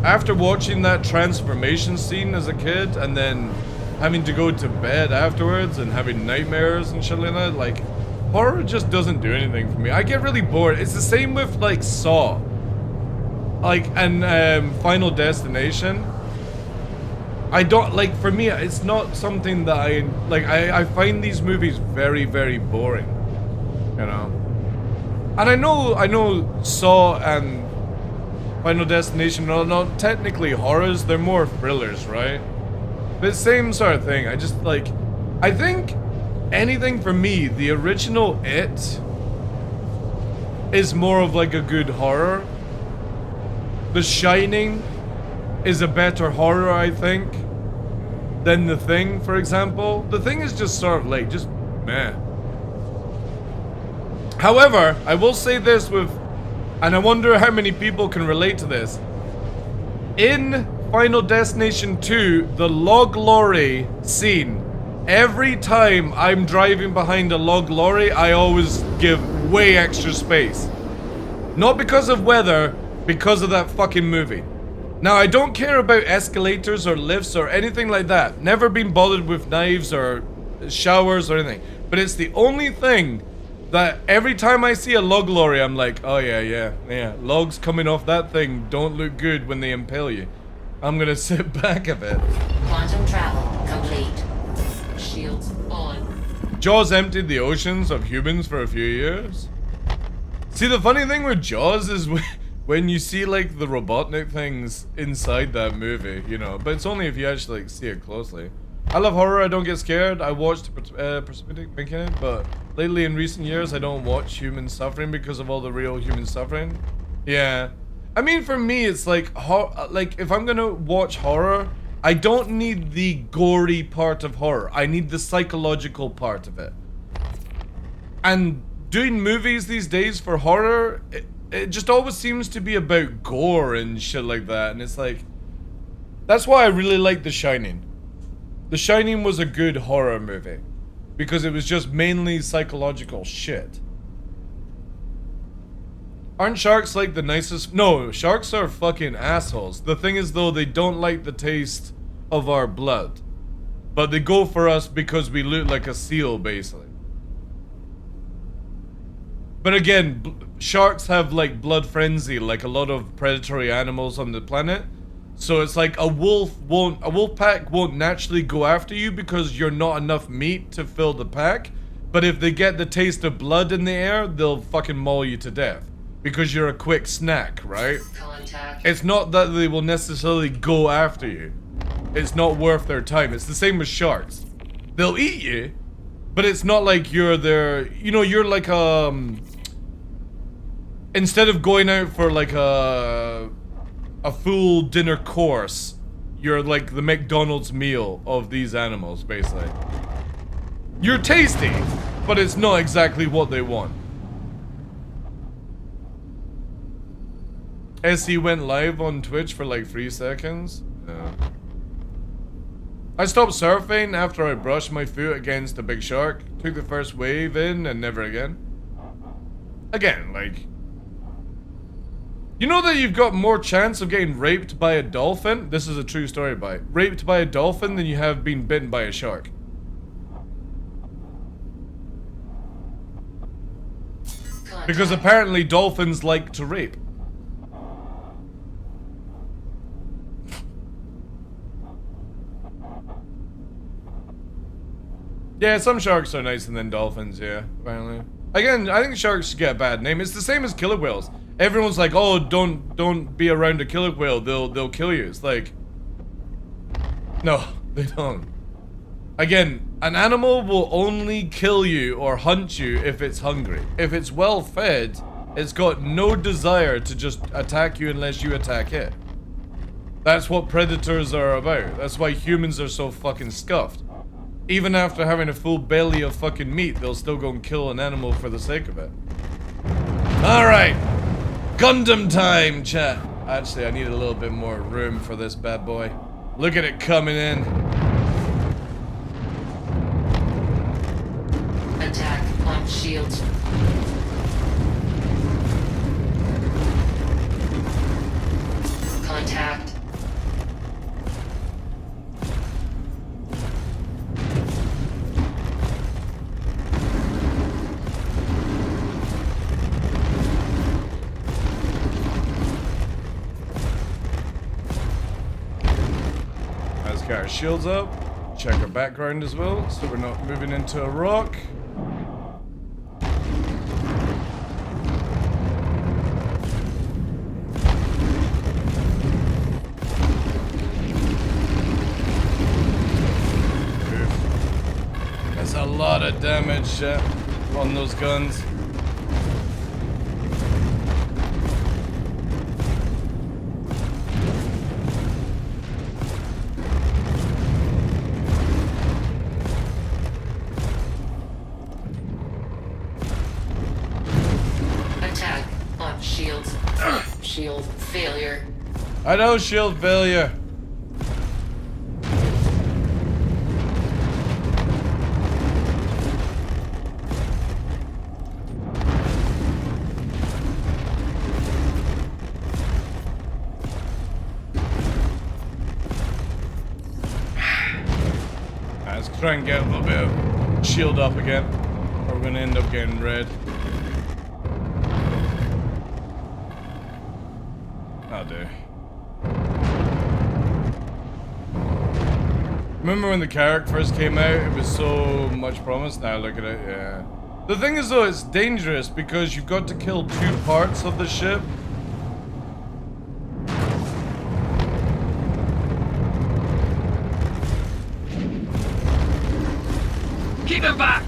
after watching that transformation scene as a kid and then having to go to bed afterwards and having nightmares and shit like that, like, horror just doesn't do anything for me. I get really bored. It's the same with like Saw, like, and Final Destination. I don't, like, for me, it's not something that I, like, I find these movies very, very boring, you know? And I know Saw and Final Destination are not technically horrors, they're more thrillers, right? But same sort of thing. I just, like, I think anything for me, the original It is more of like a good horror. The Shining is a better horror, I think, than The Thing, for example. The Thing is just sort of like, just meh. However, I will say this with, and I wonder how many people can relate to this. In Final Destination 2, the log lorry scene, every time I'm driving behind a log lorry, I always give way extra space. Not because of weather, because of that fucking movie. Now, I don't care about escalators or lifts or anything like that. Never been bothered with knives or showers or anything. But it's the only thing that every time I see a log lorry, I'm like, oh yeah. Logs coming off that thing don't look good when they impale you. I'm gonna sit back a bit. Quantum travel complete. Shields on. Jaws emptied the oceans of humans for a few years. See, the funny thing with Jaws is when you see, like, the Robotnik things inside that movie, you know, but it's only if you actually, like, see it closely. I love horror, I don't get scared. I watched Precipitate making it, but lately in recent years, I don't watch human suffering because of all the real human suffering. Yeah. I mean, for me, it's like, if I'm gonna watch horror, I don't need the gory part of horror. I need the psychological part of it. And doing movies these days for horror, it just always seems to be about gore and shit like that, and it's like, that's why I really like The Shining. The Shining was a good horror movie, because it was just mainly psychological shit. Aren't sharks like the nicest? No, sharks are fucking assholes. The thing is though, they don't like the taste of our blood, but they go for us because we look like a seal, basically. But again, sharks have like blood frenzy, like a lot of predatory animals on the planet. So it's like a wolf pack won't naturally go after you because you're not enough meat to fill the pack. But if they get the taste of blood in the air, they'll fucking maul you to death. Because you're a quick snack, right? Contact. It's not that they will necessarily go after you. It's not worth their time. It's the same with sharks. They'll eat you, but it's not like you're their, you know, you're like instead of going out for like a full dinner course, you're like the McDonald's meal of these animals, basically. You're tasty, but it's not exactly what they want. SE went live on Twitch for like 3 seconds. Yeah. I stopped surfing after I brushed my foot against a big shark. Took the first wave in and never again. Again, like, you know that you've got more chance of getting raped by a dolphin? This is a true story, raped by a dolphin than you have been bitten by a shark. Because apparently dolphins like to rape. Yeah, some sharks are nicer than dolphins, yeah, apparently. Again, I think sharks get a bad name. It's the same as killer whales. Everyone's like, oh, don't be around a killer whale, they'll kill you. It's like, no, they don't. Again, an animal will only kill you or hunt you if it's hungry. If it's well fed, It's got no desire to just attack you unless you attack it. That's what predators are about. That's why humans are so fucking scuffed. Even after having a full belly of fucking meat, they'll still go and kill an animal for the sake of it. Alright. Gundam time, chat. Actually, I need a little bit more room for this bad boy. Look at it coming in. Attack on shields. Contact. Let's get our shields up. Check our background as well, so we're not moving into a rock. That's a lot of damage on those guns. Attack on shields. Shield failure. I know, shield failure. Let's try and get a little bit of shield up again, or we're gonna end up getting red. I'll do. Remember when the Carrack first came out, it was so much promised. Now look at it, yeah. The thing is though, it's dangerous because you've got to kill 2 parts of the ship. Keep them back!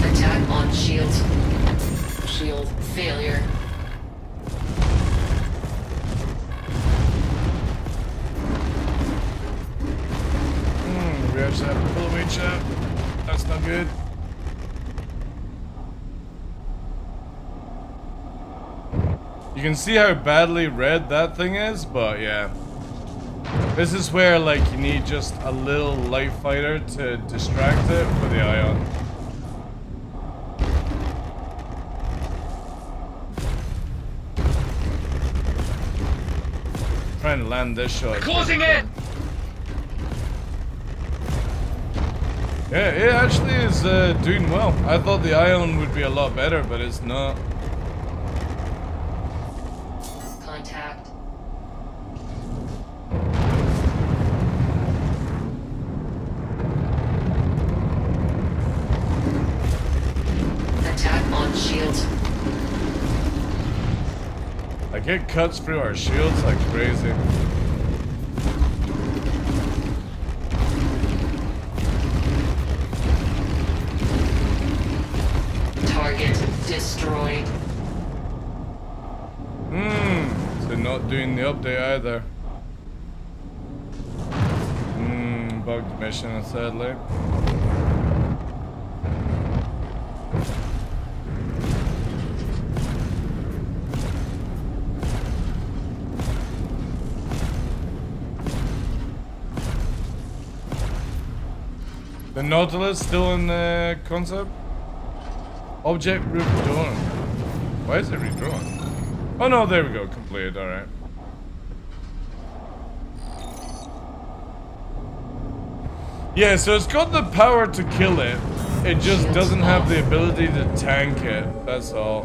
Attack on shields. Shield failure. We actually have to pull away, chat. That's not good. You can see how badly red that thing is, but yeah. This is where, like, you need just a little light fighter to distract it for the ion. Trying to land this shot. Closing in! Yeah, it actually is doing well. I thought the ion would be a lot better, but it's not. Contact. Attack on shields. Like, it cuts through our shields like crazy. Target destroyed. So not doing the update either. Bugged mission, sadly. The Nautilus still in the concept? Object redrawn. Why is it redrawn? Oh no, there we go, completed, alright. Yeah, so it's got the power to kill it. It just doesn't have the ability to tank it, that's all.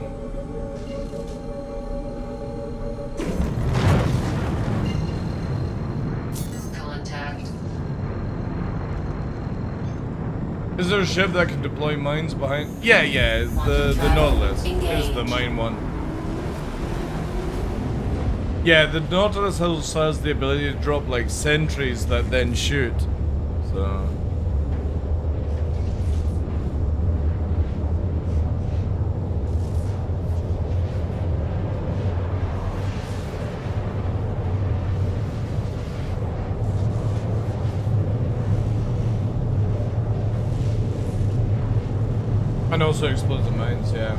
Contact. Is there a ship that can deploy mines behind? Yeah, the Nautilus is the mine one. Yeah, the Nautilus also has the ability to drop like sentries that then shoot. So And also explosive mines, yeah.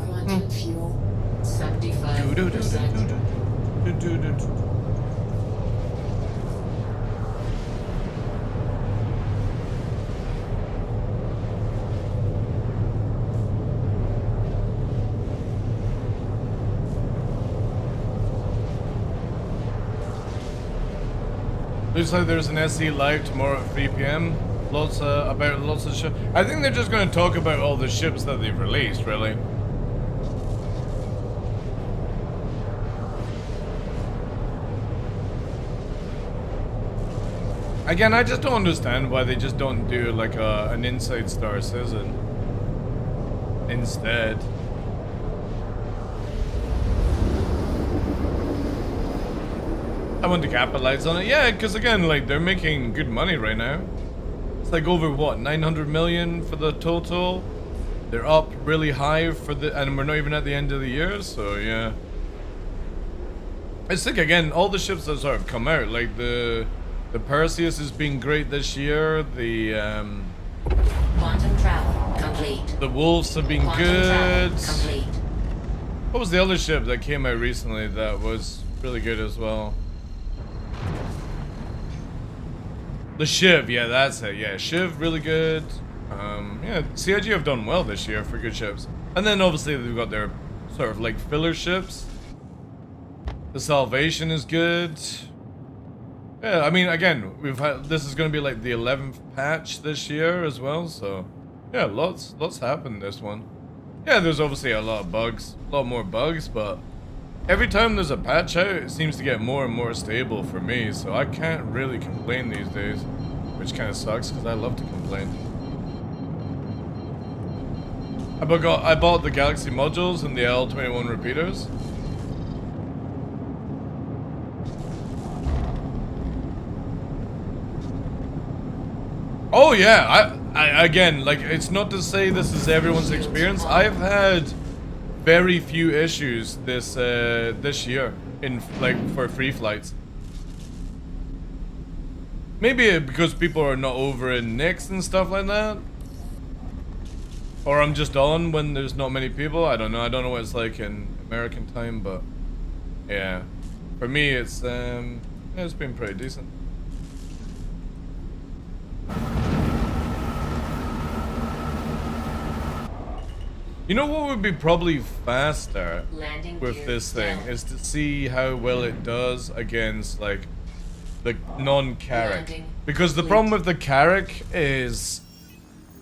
Quantum fuel, 75%. Looks like there's an SE live tomorrow at 3 p.m. Lots of ships. I think they're just going to talk about all the ships that they've released, really. Again, I just don't understand why they just don't do like an Inside Star Citizen instead. I want to capitalize on it. Yeah, because again, like, they're making good money right now. It's like over, what, 900 million for the total? They're up really high for the... And we're not even at the end of the year, so yeah. I think, again, all the ships that sort of come out, like the Perseus has been great this year. The, Quantum travel complete. The Wolves have been Quantum good. travel complete. What was the other ship that came out recently that was really good as well? The Shiv, yeah, that's it. Yeah, Shiv, really good. Yeah, CIG have done well this year for good ships. And then obviously they've got their sort of like filler ships. The Salvation is good. Yeah, I mean, again, this is going to be like the 11th patch this year as well, so yeah, lots happened this one. Yeah, there's obviously a lot of bugs, a lot more bugs, but every time there's a patch out, it seems to get more and more stable for me, so I can't really complain these days, which kind of sucks because I love to complain. I bought the Galaxy modules and the L21 repeaters. Oh yeah, I again, like, it's not to say this is everyone's experience. I've had very few issues this year in for free flights. Maybe because people are not over in Nix and stuff like that, or I'm just on when there's not many people. I don't know. I don't know what it's like in American time, but yeah, for me it's been pretty decent. You know what would be probably faster with this thing is to see how well it does against like the non-Carrack. Because the problem with the Carrack is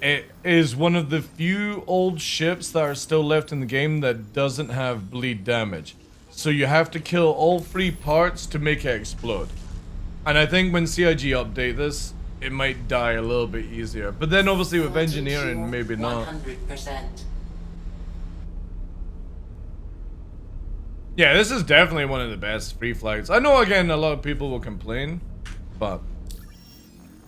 it is one of the few old ships that are still left in the game that doesn't have bleed damage. So you have to kill all 3 parts to make it explode. And I think when CIG update this, it might die a little bit easier. But then obviously with engineering, maybe not. 100%. Yeah, this is definitely one of the best free flights. I know, again, a lot of people will complain, but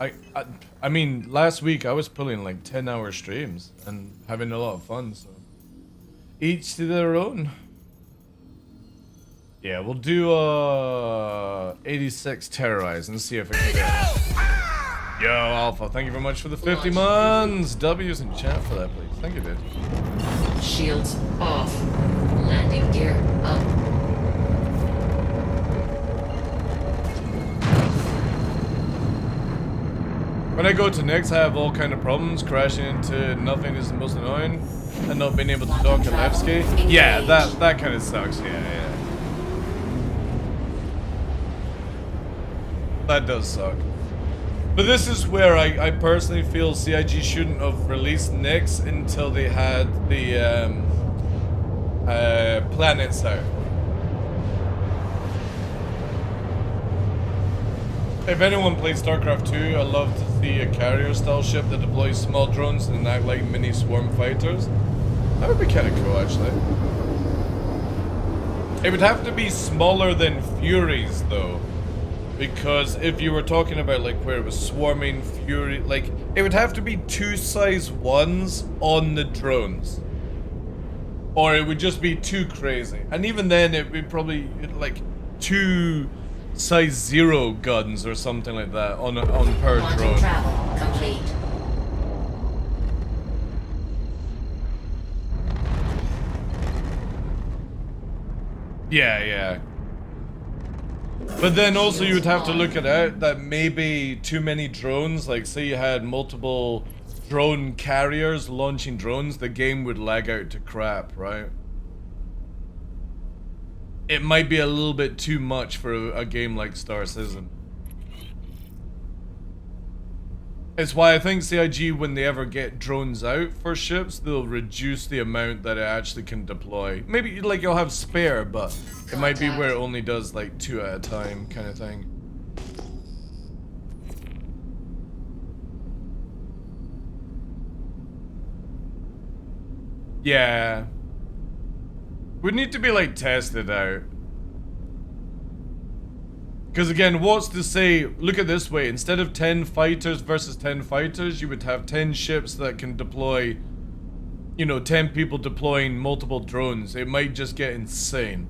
I mean, last week I was pulling like 10-hour streams and having a lot of fun, so each to their own. Yeah, we'll do 86 Terrorize and see if it can get. Yo, Alpha, thank you very much for the 50 months. W's in chat for that, please. Thank you, dude. Shields off. Landing gear up. When I go to Nix, I have all kind of problems. Crashing into nothing is the most annoying, and not being able to dock at Levski. Yeah, that kind of sucks. Yeah. That does suck. But this is where I personally feel CIG shouldn't have released Nix until they had the planets out. If anyone plays StarCraft 2, I love to see a carrier-style ship that deploys small drones and act like mini swarm fighters. That would be kind of cool, actually. It would have to be smaller than Furies, though. Because if you were talking about like where it was swarming fury, like it would have to be 2 size 1s on the drones. Or it would just be too crazy. And even then it would probably like 2 size 0 guns or something like that on per Quantum drone. travel complete. Yeah, yeah. But then also you would have to look at it that maybe too many drones, like say you had multiple drone carriers launching drones, the game would lag out to crap, right? It might be a little bit too much for a game like Star Citizen. It's why I think CIG, when they ever get drones out for ships, they'll reduce the amount that it actually can deploy. Maybe like you'll have spare, but it might be where it only does like 2 at a time kind of thing. Yeah. Would need to be like tested out. Because again, what's to say, look at this way, instead of 10 fighters versus 10 fighters, you would have 10 ships that can deploy, you know, 10 people deploying multiple drones. It might just get insane.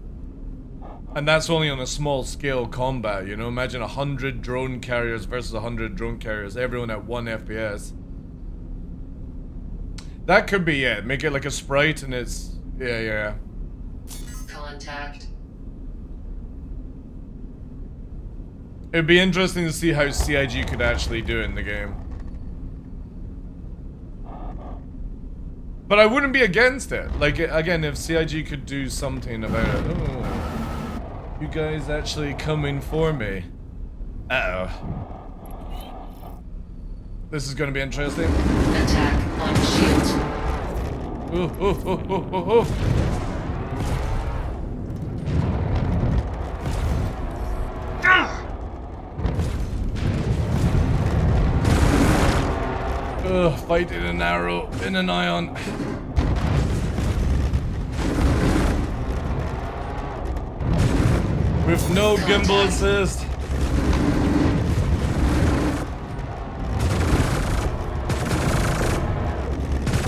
And that's only on a small scale combat, you know, imagine 100 drone carriers versus 100 drone carriers, everyone at 1 FPS. That could be it, make it like a sprite and it's, yeah. Contact. It'd be interesting to see how CIG could actually do it in the game. But I wouldn't be against it. Like, again, if CIG could do something about it. Oh, you guys actually coming for me. Uh-oh. This is gonna be interesting. Attack on shields. Ooh. Ugh, fighting an arrow in an ion. With no gimbal assist.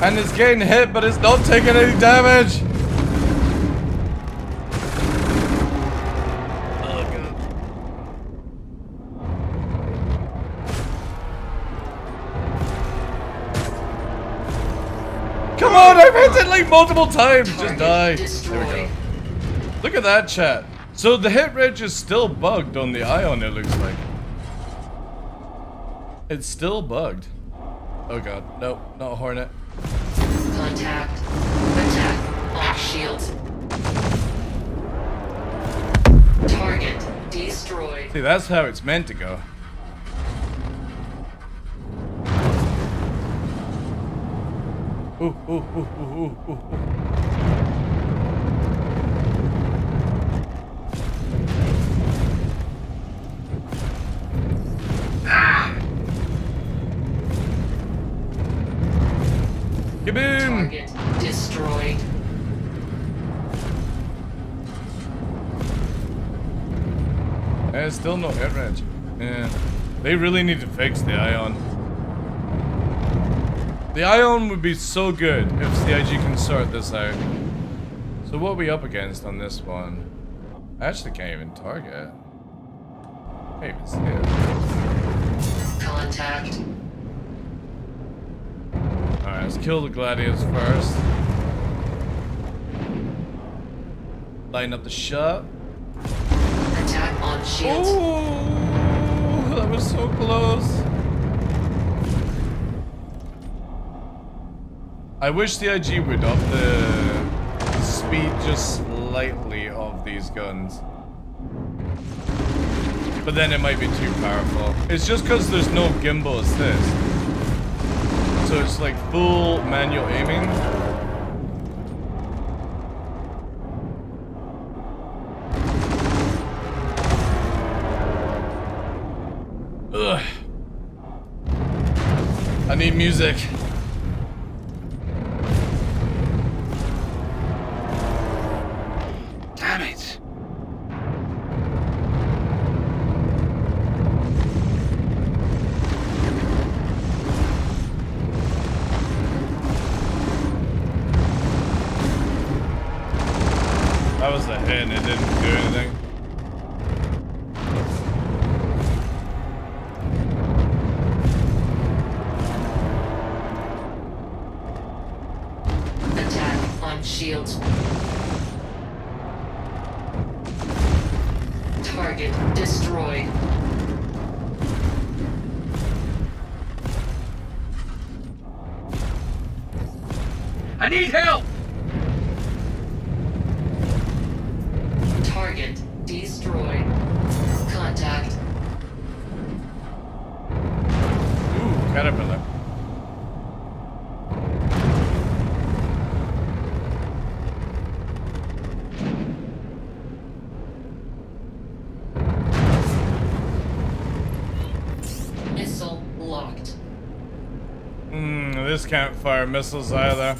And it's getting hit, but it's not taking any damage. Come on, I've hit it like multiple times. Just die. There we go. Look at that, chat. So the hit reg is still bugged on the Ion, it looks like. It's still bugged. Oh god, no, not a Hornet. Contact. Attack on shields. Target destroyed. See, that's how it's meant to go. Ooh. Kaboom! Target destroyed. Still no hit range. Yeah. They really need to fix the Ion. The Ion would be so good if CIG can sort this out. So what are we up against on this one? I actually can't even target. Can't even see it. Contact. Alright, let's kill the gladiators first. Line up the shot. Attack on shields. Ooh, that was so close. I wish CIG would up the speed just slightly of these guns. But then it might be too powerful. It's just because there's no gimbal assist. So it's like full manual aiming. Ugh. I need music. Damn it. That was a hit and it didn't do anything. Attack on shields. Target destroyed. I need help! Target destroyed. Contact. Ooh, caterpillar. Missile locked. This can't fire missiles either.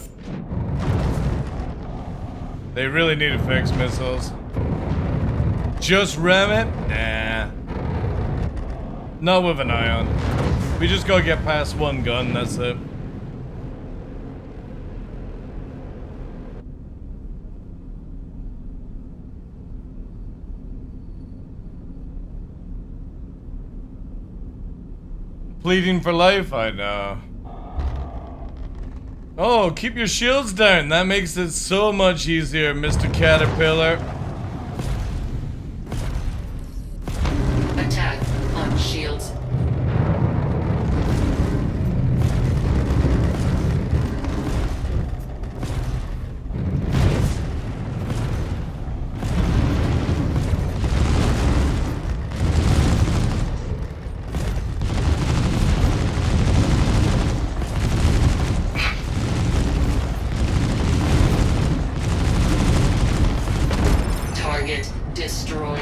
They really need to fix missiles. Just ram it? Nah. Not with an ion. We just gotta get past one gun, that's it. Pleading for life? I know. Oh, keep your shields down. That makes it so much easier, Mr. Caterpillar. Attack on shields. Target destroyed.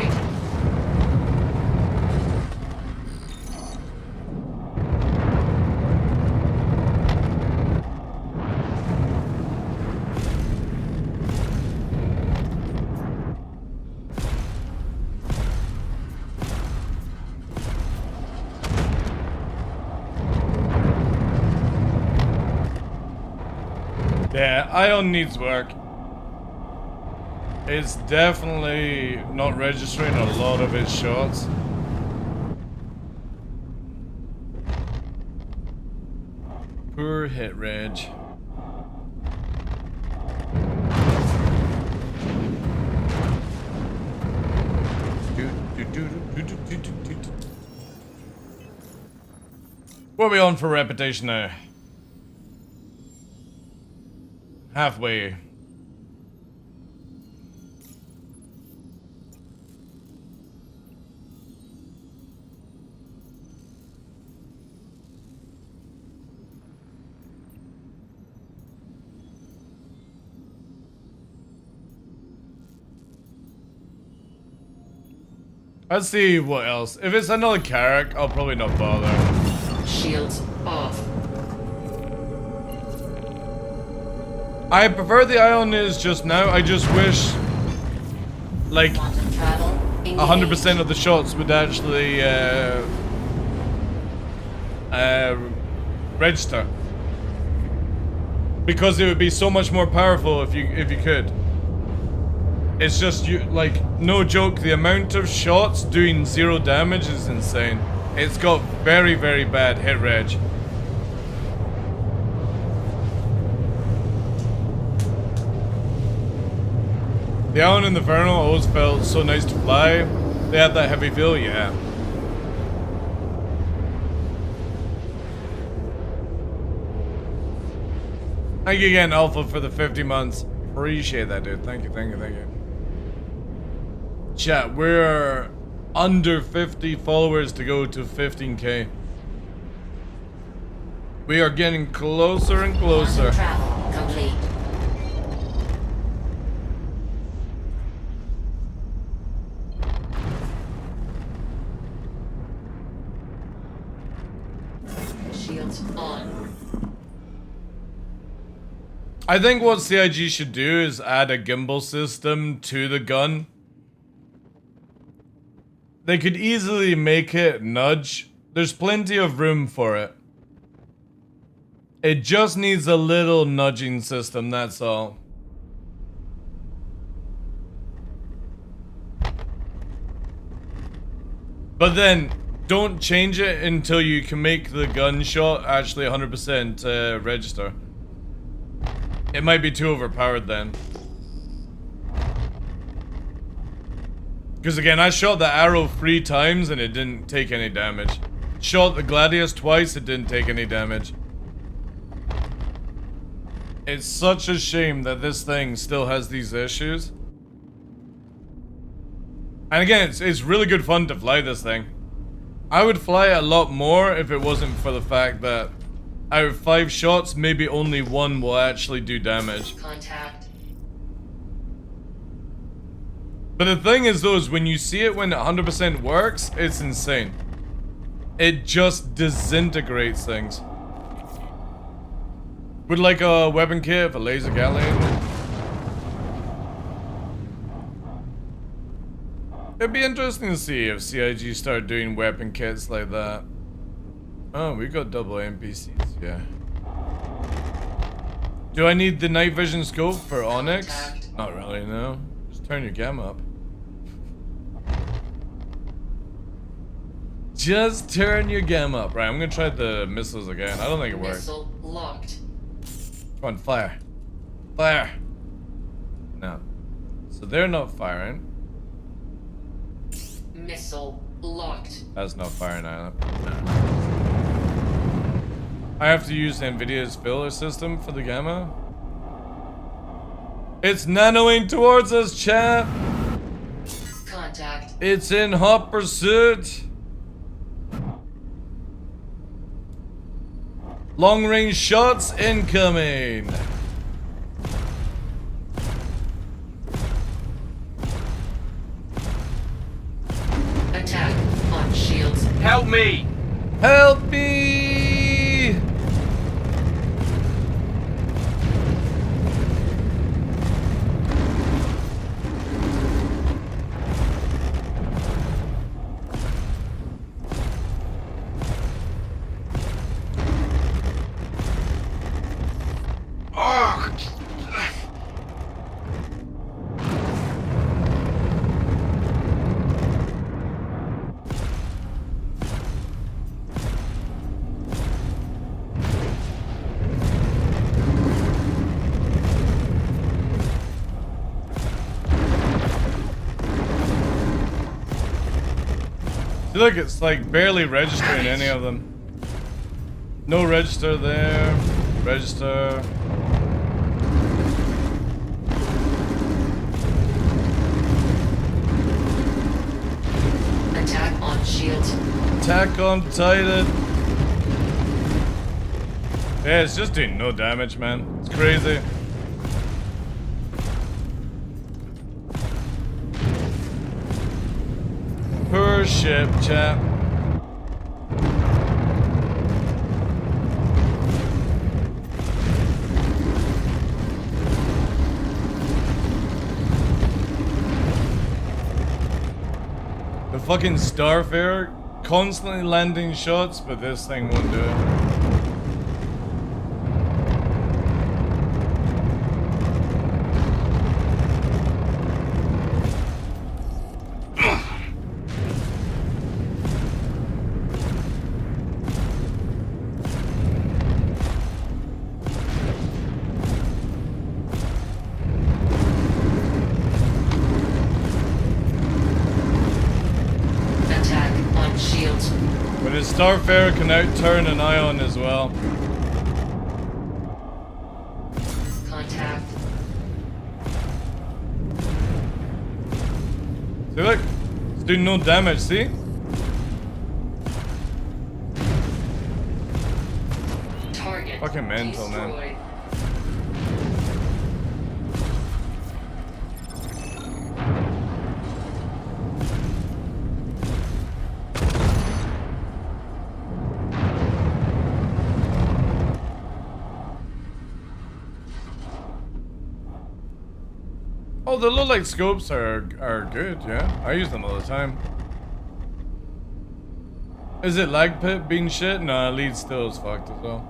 Yeah, ion needs work. It's definitely not registering a lot of its shots. Poor hit reg. What are we on for reputation now? Halfway. Let's see what else. If it's another Carrack, I'll probably not bother. Shields off. I prefer the Ion is just now. I just wish, like, Quantum travel. 100% of the shots would actually register, because it would be so much more powerful if you could. It's just you, like, no joke, the amount of shots doing 0 damage is insane. It's got very, very bad hit reg. The Ion and the Vernal always felt so nice to fly. They had that heavy feel, yeah. Thank you again, Alpha, for the 50 months. Appreciate that, dude. Thank you, thank you, thank you. Chat, we're under 50 followers to go to 15k. We are getting closer and closer. Quantum travel complete. Shields on. I think what CIG should do is add a gimbal system to the gun. They could easily make it nudge. There's plenty of room for it. It just needs a little nudging system, that's all. But then, don't change it until you can make the gunshot actually 100% register. It might be too overpowered then. Because again, I shot the arrow 3 times and it didn't take any damage. Shot the Gladius twice, it didn't take any damage. It's such a shame that this thing still has these issues. And again, it's really good fun to fly this thing. I would fly it a lot more if it wasn't for the fact that out of 5 shots, maybe only 1 will actually do damage. Contact. But the thing is though, is when you see it when it 100% works, it's insane. It just disintegrates things. Would like a weapon kit of a laser galleon. It'd be interesting to see if CIG started doing weapon kits like that. Oh, we got double NPCs, yeah. Do I need the night vision scope for Onyx? Not really, no. Just turn your gamma up. Just turn your gamma up. Right, I'm gonna try the missiles again. I don't think it works. Missile locked. Come on, fire. Fire! No. So they're not firing. Missile locked. That's not firing either. No. I have to use NVIDIA's filler system for the gamma. It's nanoing towards us, chat! Contact. It's in hot pursuit! Long range shots incoming! Attack on shields. Help me! Help me! See, look, it's like barely registering any of them. No register there. Register. Attack on shields. Attack on Titan. Yeah, it's just doing no damage, man. It's crazy. Per ship, chap. The fucking Starfarer constantly landing shots, but this thing won't do it. Starfarer can out-turn an Ion as well. Contact. See, look. It's doing no damage, see? Target. Fucking mental, destroyed. man. Oh, the low light scopes are good, yeah. I use them all the time. Is it lag pit being shit? Nah, lead still is fucked as well.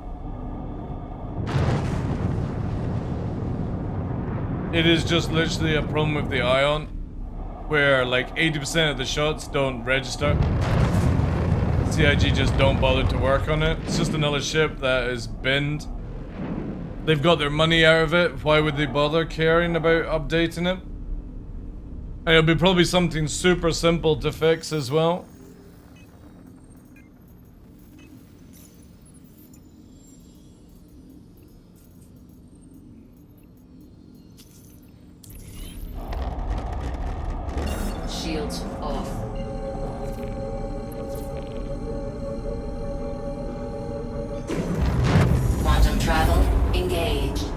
It is just literally a problem with the Ion. where like 80% of the shots don't register. CIG just don't bother to work on it. It's just another ship that is binned. They've got their money out of it. Why would they bother caring about updating it? And it'll be probably something super simple to fix as well. Shields off. Quantum travel engaged.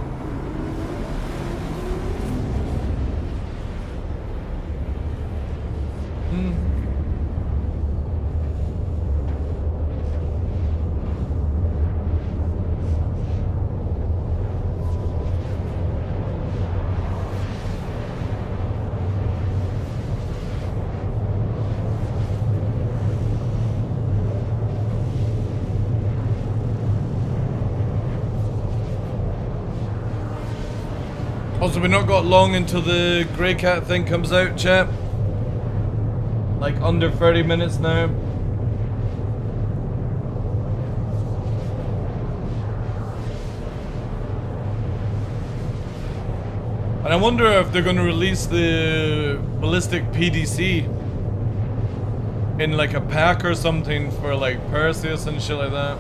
Also, we've not got long until the Grey Cat thing comes out, chat. Like under 30 minutes now. And I wonder if they're going to release the ballistic PDC in like a pack or something for like Perseus and shit like that.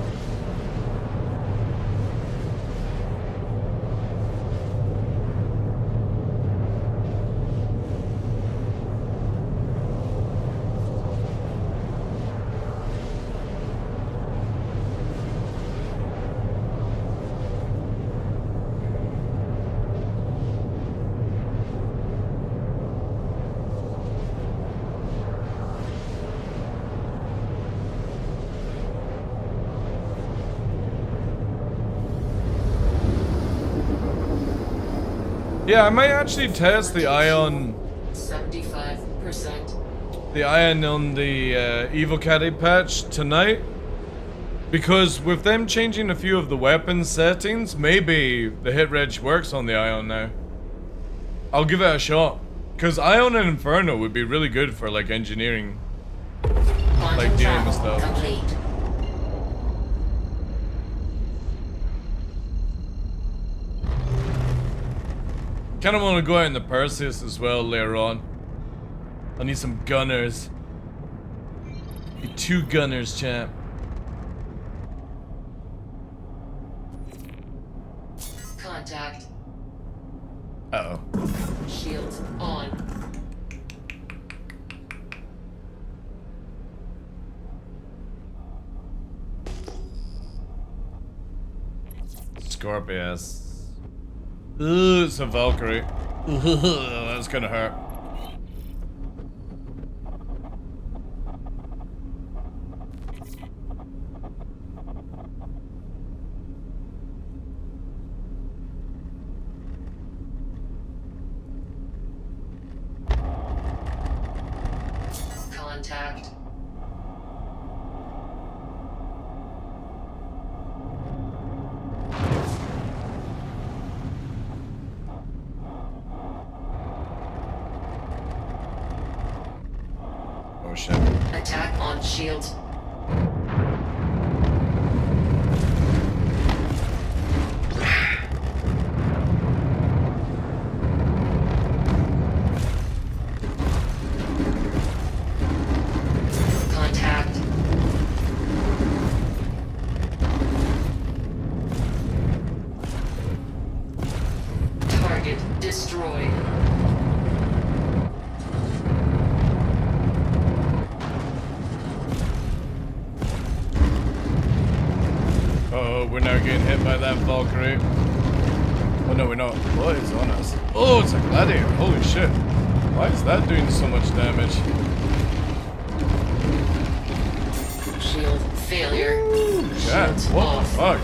Yeah, I might actually test the ion. 75%. The ion on the Evo Caddy patch tonight. Because with them changing a few of the weapon settings, maybe the hit reg works on the ion now. I'll give it a shot. Because ion and Inferno would be really good for like engineering. Like dealing with stuff. Complete. Kind of want to go out in the Perseus as well later on. I need some gunners. Need 2 gunners, champ. Contact. Uh-oh. Shields on. Scorpius. Ooh, it's a Valkyrie. That's gonna hurt. Contact. Oh shit. Attack on shields. Contact. Target destroyed. Uh-oh, we're now getting hit by that Valkyrie. Oh no, we're not. What is on us? Oh, it's a gladiator. Holy shit. Why is that doing so much damage? Shield failure. Yeah, Shields what off. the fuck?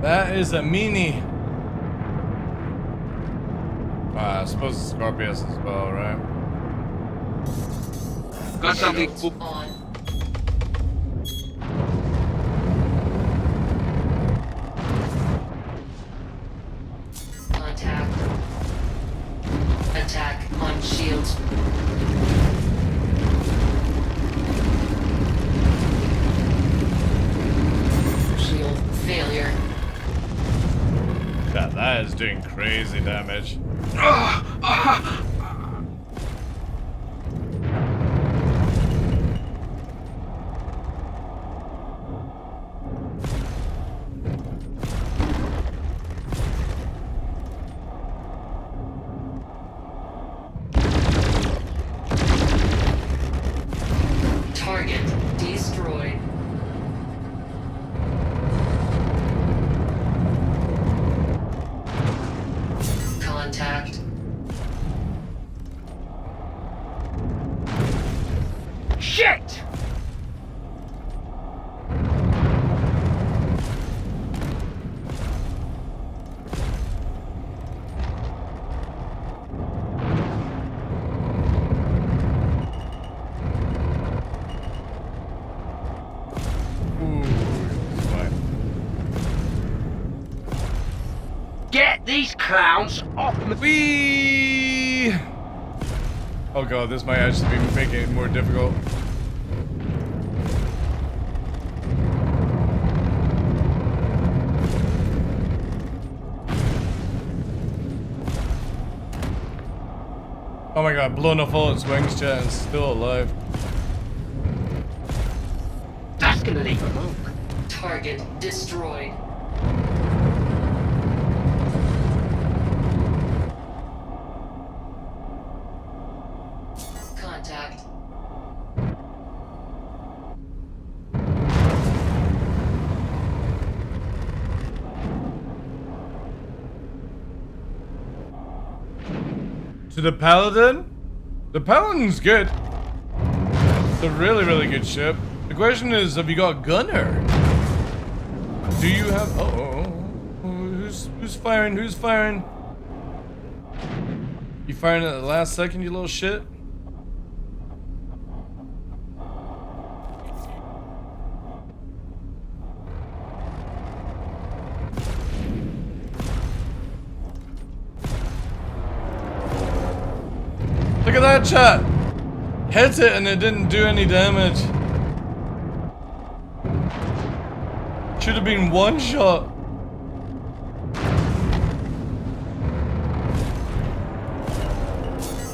That is a meanie. I suppose it's Scorpius as well, right? Got something. On. just doing crazy damage. Target destroyed. Contact. Shit! Get these clowns off me! Whee! Oh god, this might actually be making it more difficult. Oh my god, blown off all its wings, chat, and still alive. That's gonna leave a mark. Target destroyed. Contact. To the Paladin? The Paladin's good. It's a really, really good ship. The question is, have you got Gunner? Do you have... Who's firing? Who's firing? You firing at the last second, you little shit? Look at that, chat! Hit it and it didn't do any damage. Should have been one shot.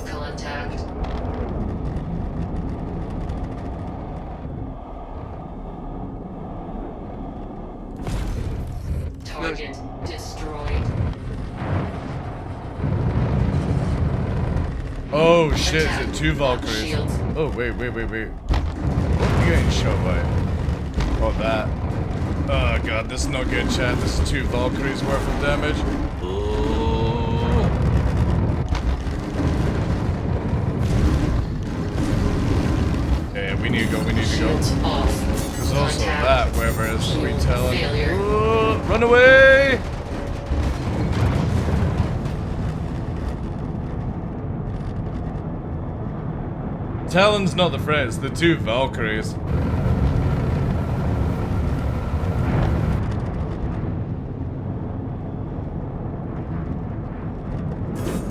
Contact. Target destroyed. Oh shit, is it 2 Valkyries? Oh, wait. What are you getting shot by? Oh, that. Oh god, this is not good, chat. This is 2 Valkyries worth of damage. Oh. Yeah, we need to go. There's also that, wherever it's retelling. Oh, run away! Talon's not the threat, it's the 2 Valkyries.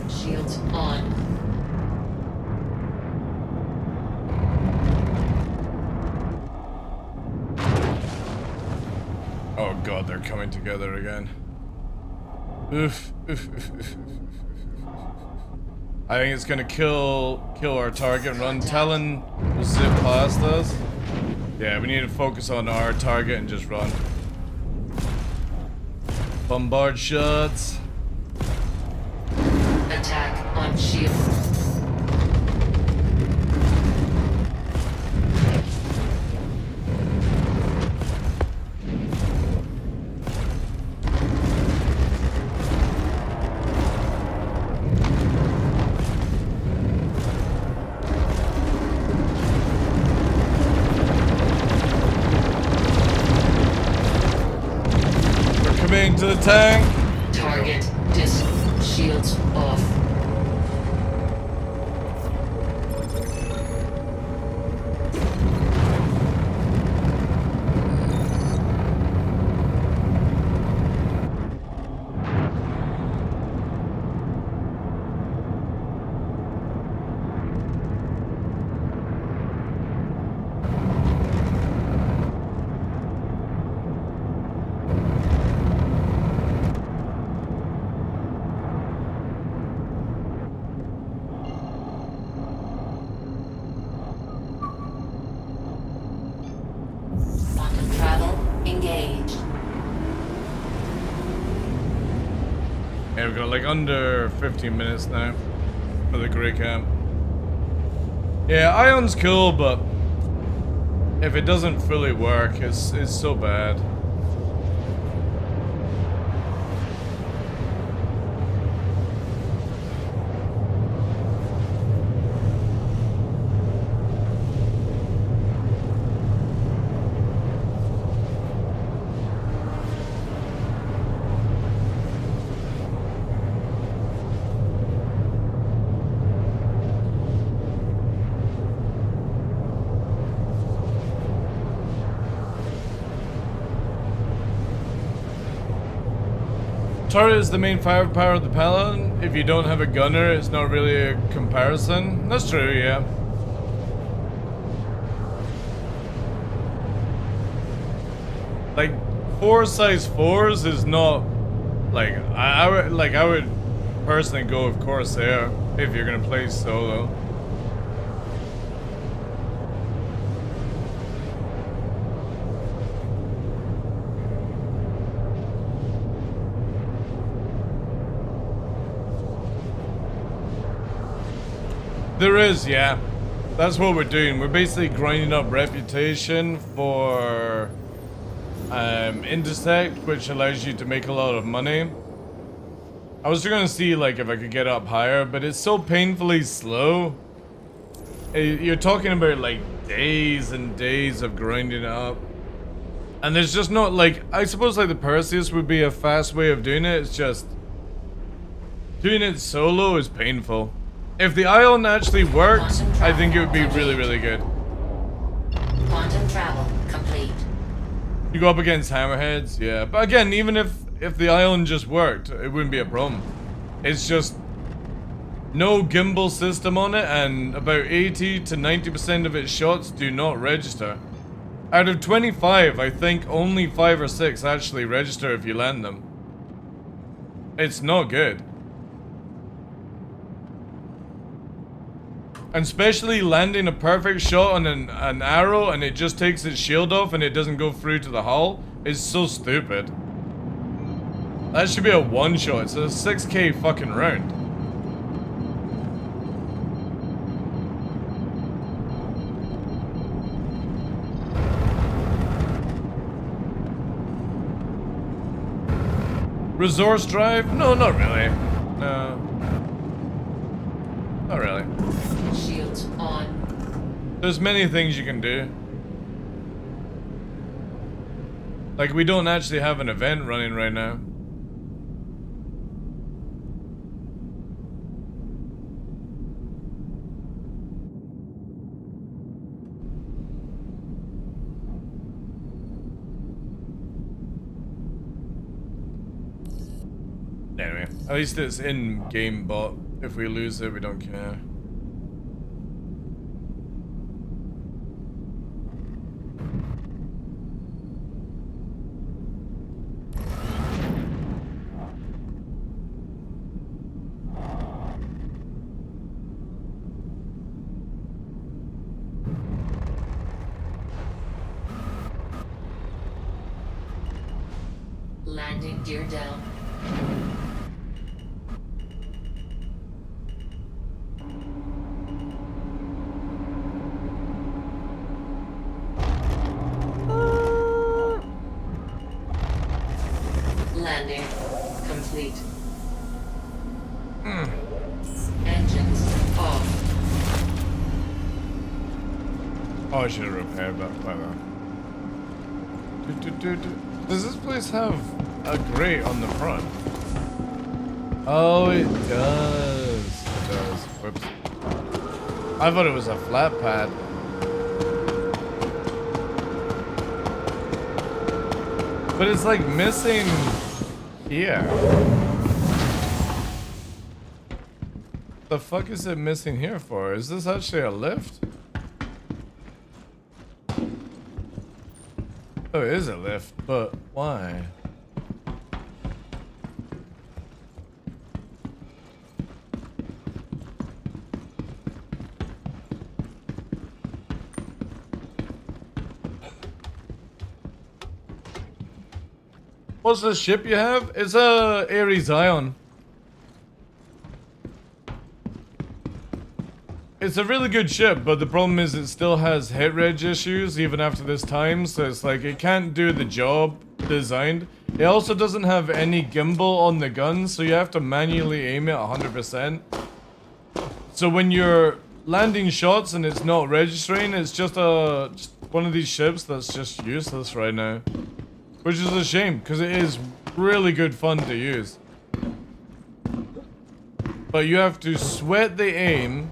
Shields on. Oh god, they're coming together again. Oof. I think it's gonna kill our target and run. Talon will zip past us. Yeah, we need to focus on our target and just run. Bombard shots. Attack on shield. To the tank. Target shields off. Engage. Yeah, we've got like under 15 minutes now for the Grey Camp. Yeah, Ion's cool, but if it doesn't fully work, it's so bad. Turret is the main firepower of the Paladin. If you don't have a gunner, it's not really a comparison. That's true, yeah. Like 4 size 4s is not like I would personally go with Corsair if you're gonna play solo. There is, yeah. That's what we're doing. We're basically grinding up reputation for intersect, which allows you to make a lot of money. I was gonna see like if I could get up higher, but it's so painfully slow. You're talking about like days and days of grinding it up. And there's just not like, I suppose like the Perseus would be a fast way of doing it. It's just doing it solo is painful. If the Ion actually worked, I think it would be really, really good. Quantum travel complete. You go up against hammerheads, yeah. But again, even if the Ion just worked, it wouldn't be a problem. It's just no gimbal system on it, and about 80 to 90% of its shots do not register. Out of 25, I think only 5 or 6 actually register if you land them. It's not good. And especially landing a perfect shot on an arrow and it just takes its shield off and it doesn't go through to the hull is so stupid. That should be a one shot. It's a 6k fucking round. Resource drive? No, not really. No. Not really. Shields on. There's many things you can do. Like, we don't actually have an event running right now. Anyway, at least it's in-game bot. If we lose it, we don't care. Landing gear down. Landing complete. Engines off. Oh, I should have repaired that by now. Does this place have a grate on the front? Oh, it does. It does. Whoops. I thought it was a flat pad. But it's like missing here. The fuck is it missing here for? Is this actually a lift? Oh, it is a lift, but why? What's the ship you have? It's a Ares Ion. It's a really good ship, but the problem is it still has hit reg issues even after this time, so it's like it can't do the job designed. It also doesn't have any gimbal on the gun, so you have to manually aim it 100%. So when you're landing shots and it's not registering, it's just one of these ships that's just useless right now. Which is a shame, because it is really good fun to use. But you have to sweat the aim.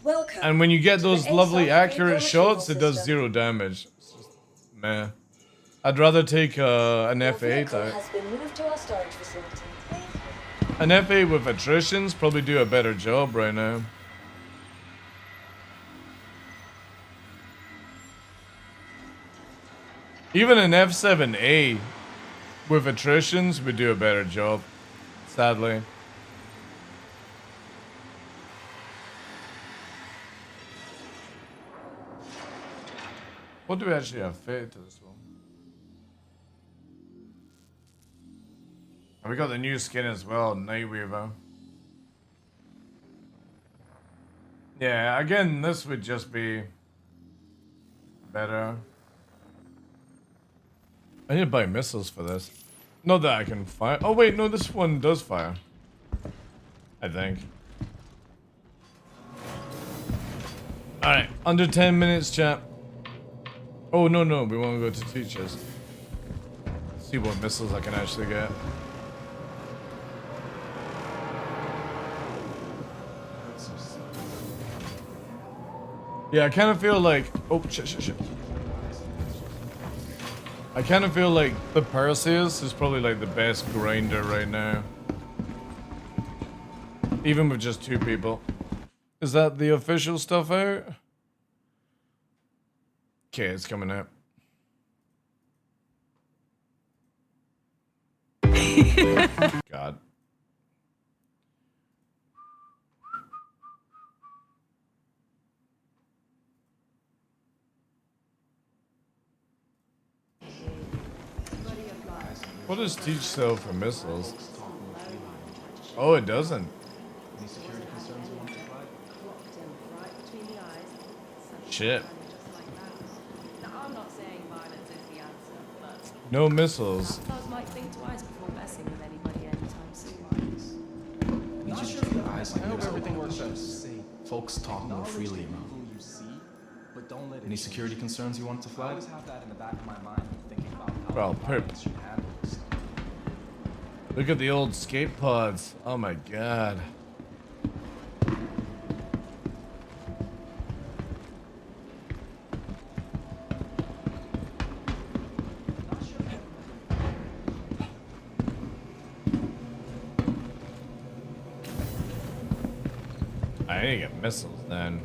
Welcome. And when you get to the those lovely ASOC accurate vehicle shots, it does system. 0 damage. It's just meh. I'd rather take an Your F8 vehicle out. has been moved to our storage facility. An F8 with attritions probably do a better job right now. Even an F7A with attritions would do a better job, sadly. What do we actually have fitted to this one? And we got the new skin as well, Nightweaver. Yeah, again, this would just be better. I need to buy missiles for this. Not that I can fire. Oh wait, no, this one does fire. I think. Alright, under 10 minutes, chat. Oh, no, we want to go to teachers. See what missiles I can actually get. Yeah, I kind of feel like... Oh, shit. I kind of feel like the Perseus is probably like the best grinder right now. Even with just 2 people. Is that the official stuff out? Okay, it's coming out. God. What does teach sell for missiles? Oh, it doesn't. Shit. No missiles. might think twice before messing with anybody anytime soon. I hope everything works out. Folks talk more freely around. Any security concerns you want to flag? Well, poop. Look at the old skate pods. Oh my god. I need to get missiles then.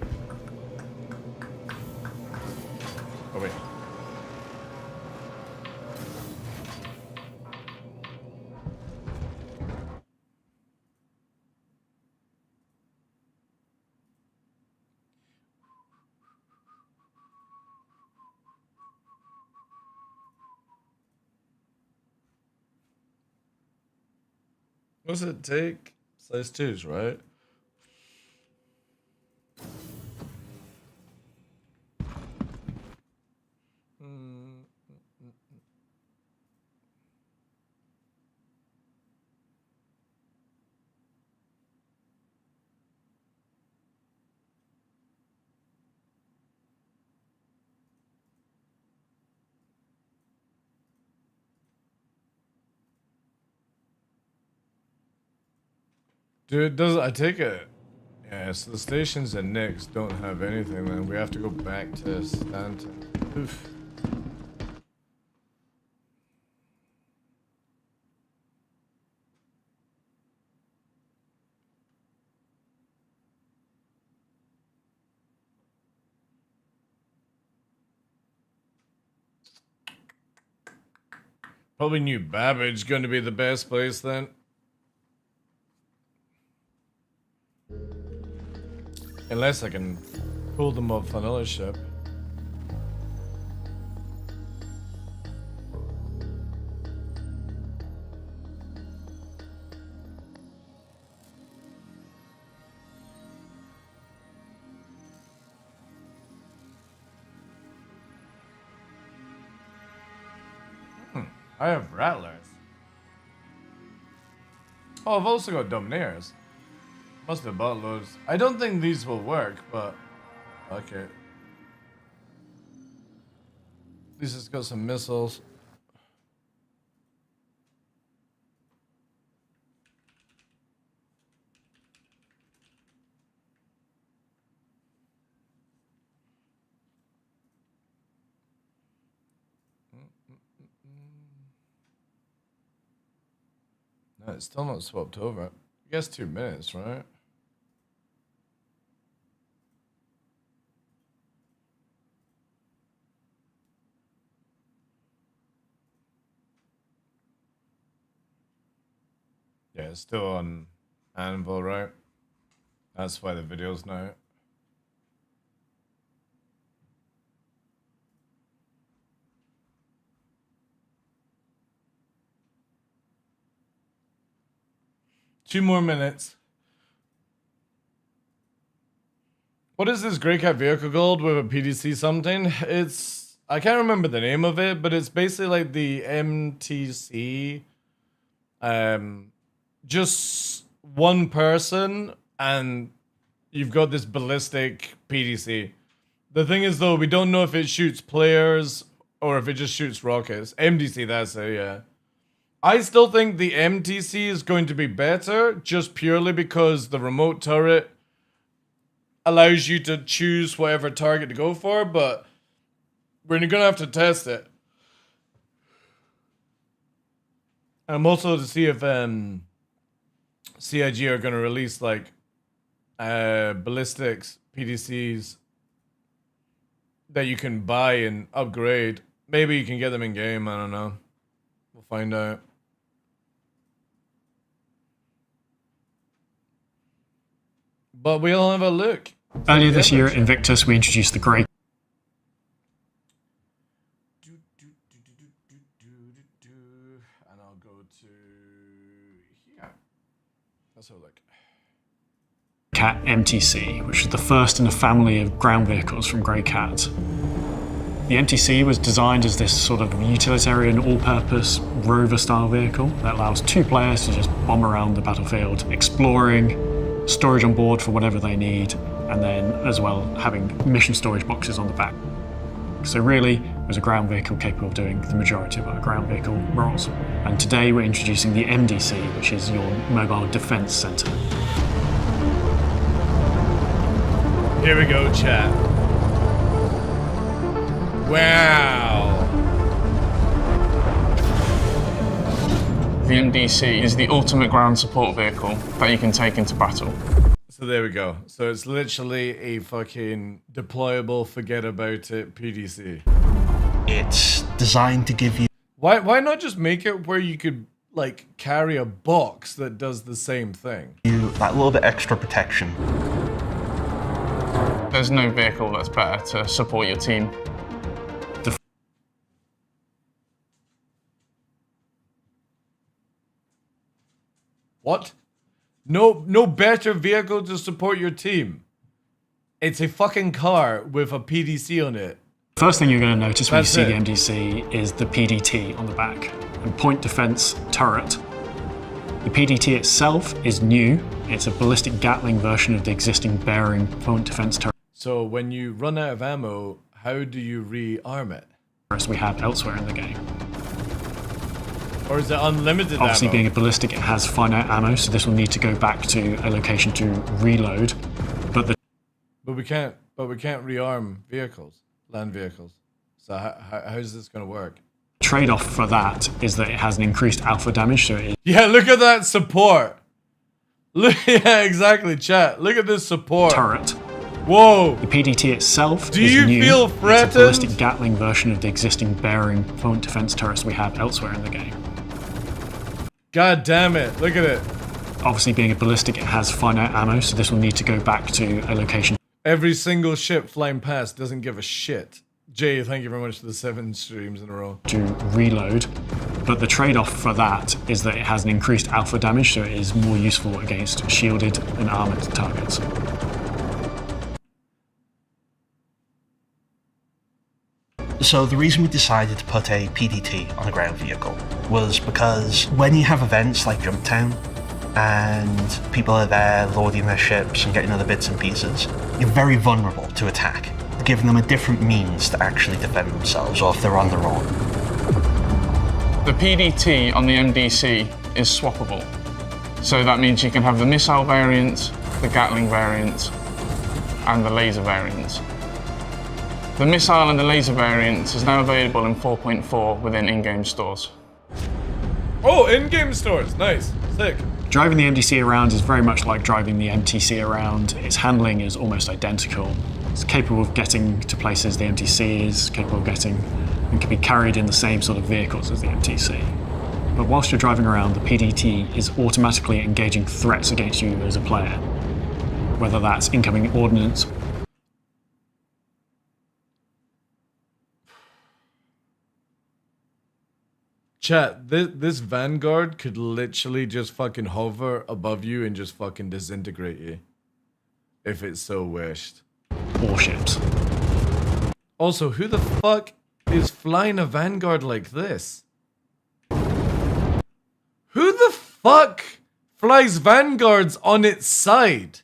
Oh wait. What's it take? Size 2s, right? Dude, does I take it? Yeah, so the stations at Nick's don't have anything, then we have to go back to Stanton. Oof. Probably New Babbage going to be the best place then. Unless I can pull them off another ship. I have rattlers. Oh, I've also got Domineers. Must have bought loads. I don't think these will work, but okay. At least it's got some missiles. No, it's still not swapped over. I guess 2 minutes, right? Yeah, it's still on Anvil, right? That's why the video's now. Two more minutes. What is this Grey Cat vehicle called with a PDC something? It's... I can't remember the name of it, but it's basically like the MTC. Just one person, and you've got this ballistic PDC. The thing is, though, we don't know if it shoots players or if it just shoots rockets. MDC, that's it, yeah. I still think the MTC is going to be better, just purely because the remote turret allows you to choose whatever target to go for, but we're going to have to test it. And also to see if CIG are going to release like ballistics PDCs that you can buy and upgrade. Maybe you can get them in game, I don't know. We'll find out. But we'll have a look. Earlier this year at Invictus, we introduced the Grey and I'll go to here. Let's have a look. Cat MTC, which is the first in a family of ground vehicles from Grey Cat. The MTC was designed as this sort of utilitarian, all-purpose rover-style vehicle that allows two players to just bomb around the battlefield, exploring, storage on board for whatever they need, and then as well having mission storage boxes on the back. So really, it was a ground vehicle capable of doing the majority of our ground vehicle roles. And today we're introducing the MDC, which is your Mobile Defense Center. Here we go, chat. Wow. The MDC is the ultimate ground support vehicle that you can take into battle. So there we go. So it's literally a fucking deployable, forget about it PDC. It's designed to give you... Why not just make it where you could like carry a box that does the same thing? That little bit extra protection. There's no vehicle that's better to support your team. What? No better vehicle to support your team. It's a fucking car with a PDC on it. First thing you're going to notice when you see it. the MDC is the PDT on the back and Point Defense Turret. The PDT itself is new. It's a ballistic Gatling version of the existing bearing Point Defense Turret. So when you run out of ammo, how do you rearm it? As we have elsewhere in the game. Or is it unlimited Obviously, ammo? being a ballistic, it has finite ammo, so this will need to go back to a location to reload. But we can't rearm vehicles, land vehicles. So how is this going to work? Trade-off for that is that it has an increased alpha damage, so it is... Yeah, look at that support. Look, yeah, exactly, chat. Look at this support. Turret. Whoa. The PDT itself Do is you new. feel threatened? It's a ballistic Gatling version of the existing bearing Point Defense turrets we have elsewhere in the game. God damn it, look at it. Obviously, being a ballistic, it has finite ammo, so this will need to go back to a location. Every single ship flying past doesn't give a shit. Jay, thank you very much for the 7 streams in a row. To reload, but the trade-off for that is that it has an increased alpha damage, so it is more useful against shielded and armored targets. So the reason we decided to put a PDT on a ground vehicle was because when you have events like Jumptown and people are there loading their ships and getting other bits and pieces, you're very vulnerable to attack, giving them a different means to actually defend themselves or if they're on their own. The PDT on the MDC is swappable. So that means you can have the missile variant, the Gatling variant, and the laser variant. The missile and the laser variant is now available in 4.4 within in-game stores. Oh, in-game stores, nice, sick. Driving the MDC around is very much like driving the MTC around. Its handling is almost identical. It's capable of getting to places the MTC is capable of getting and can be carried in the same sort of vehicles as the MTC. But whilst you're driving around, the PDT is automatically engaging threats against you as a player, whether that's incoming ordnance. Chat, this Vanguard could literally just fucking hover above you and just fucking disintegrate you. If it so wished. Warships. Also, who the fuck is flying a Vanguard like this? Who the fuck flies Vanguards on its side?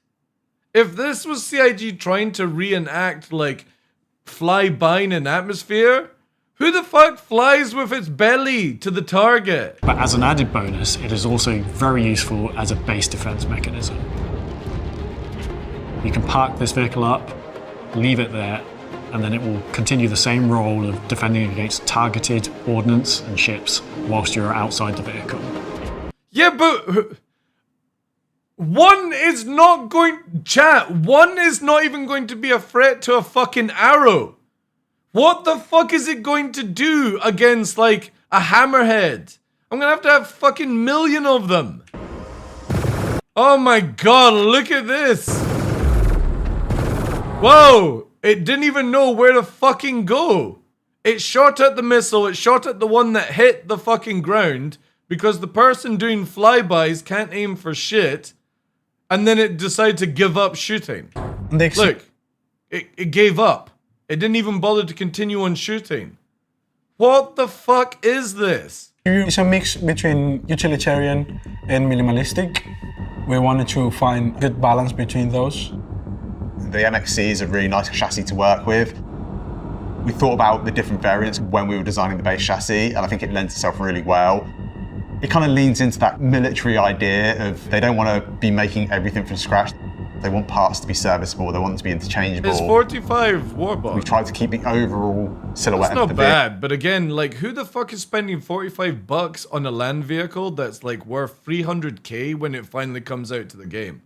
If this was CIG trying to reenact, like, fly by in an atmosphere, who the fuck flies with its belly to the target? But as an added bonus, it is also very useful as a base defense mechanism. You can park this vehicle up, leave it there, and then it will continue the same role of defending against targeted ordnance and ships whilst you're outside the vehicle. Yeah, but one is not even going to be a threat to a fucking arrow. What the fuck is it going to do against, like, a hammerhead? I'm gonna have a fucking million of them. Oh my god, look at this. Whoa, it didn't even know where to fucking go. It shot at the missile, it shot at the one that hit the fucking ground, because the person doing flybys can't aim for shit, and then it decided to give up shooting. Look, it gave up. It didn't even bother to continue on shooting. What the fuck is this? It's a mix between utilitarian and minimalistic. We wanted to find good balance between those. The MXC is a really nice chassis to work with. We thought about the different variants when we were designing the base chassis, and I think it lends itself really well. It kind of leans into that military idea of they don't want to be making everything from scratch. They want parts to be serviceable, they want them to be interchangeable. It's 45 Warbot. We tried to keep the overall silhouette That's of not the bad, but again, like, who the fuck is spending 45 bucks on a land vehicle that's, like, worth 300k when it finally comes out to the game?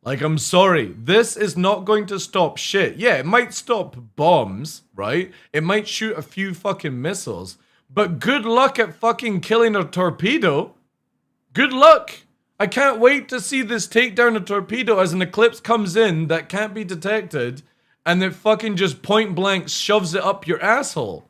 Like, I'm sorry, this is not going to stop shit. Yeah, it might stop bombs, right? It might shoot a few fucking missiles, but good luck at fucking killing a torpedo. Good luck. I can't wait to see this take down a torpedo as an eclipse comes in that can't be detected and it fucking just point blank shoves it up your asshole.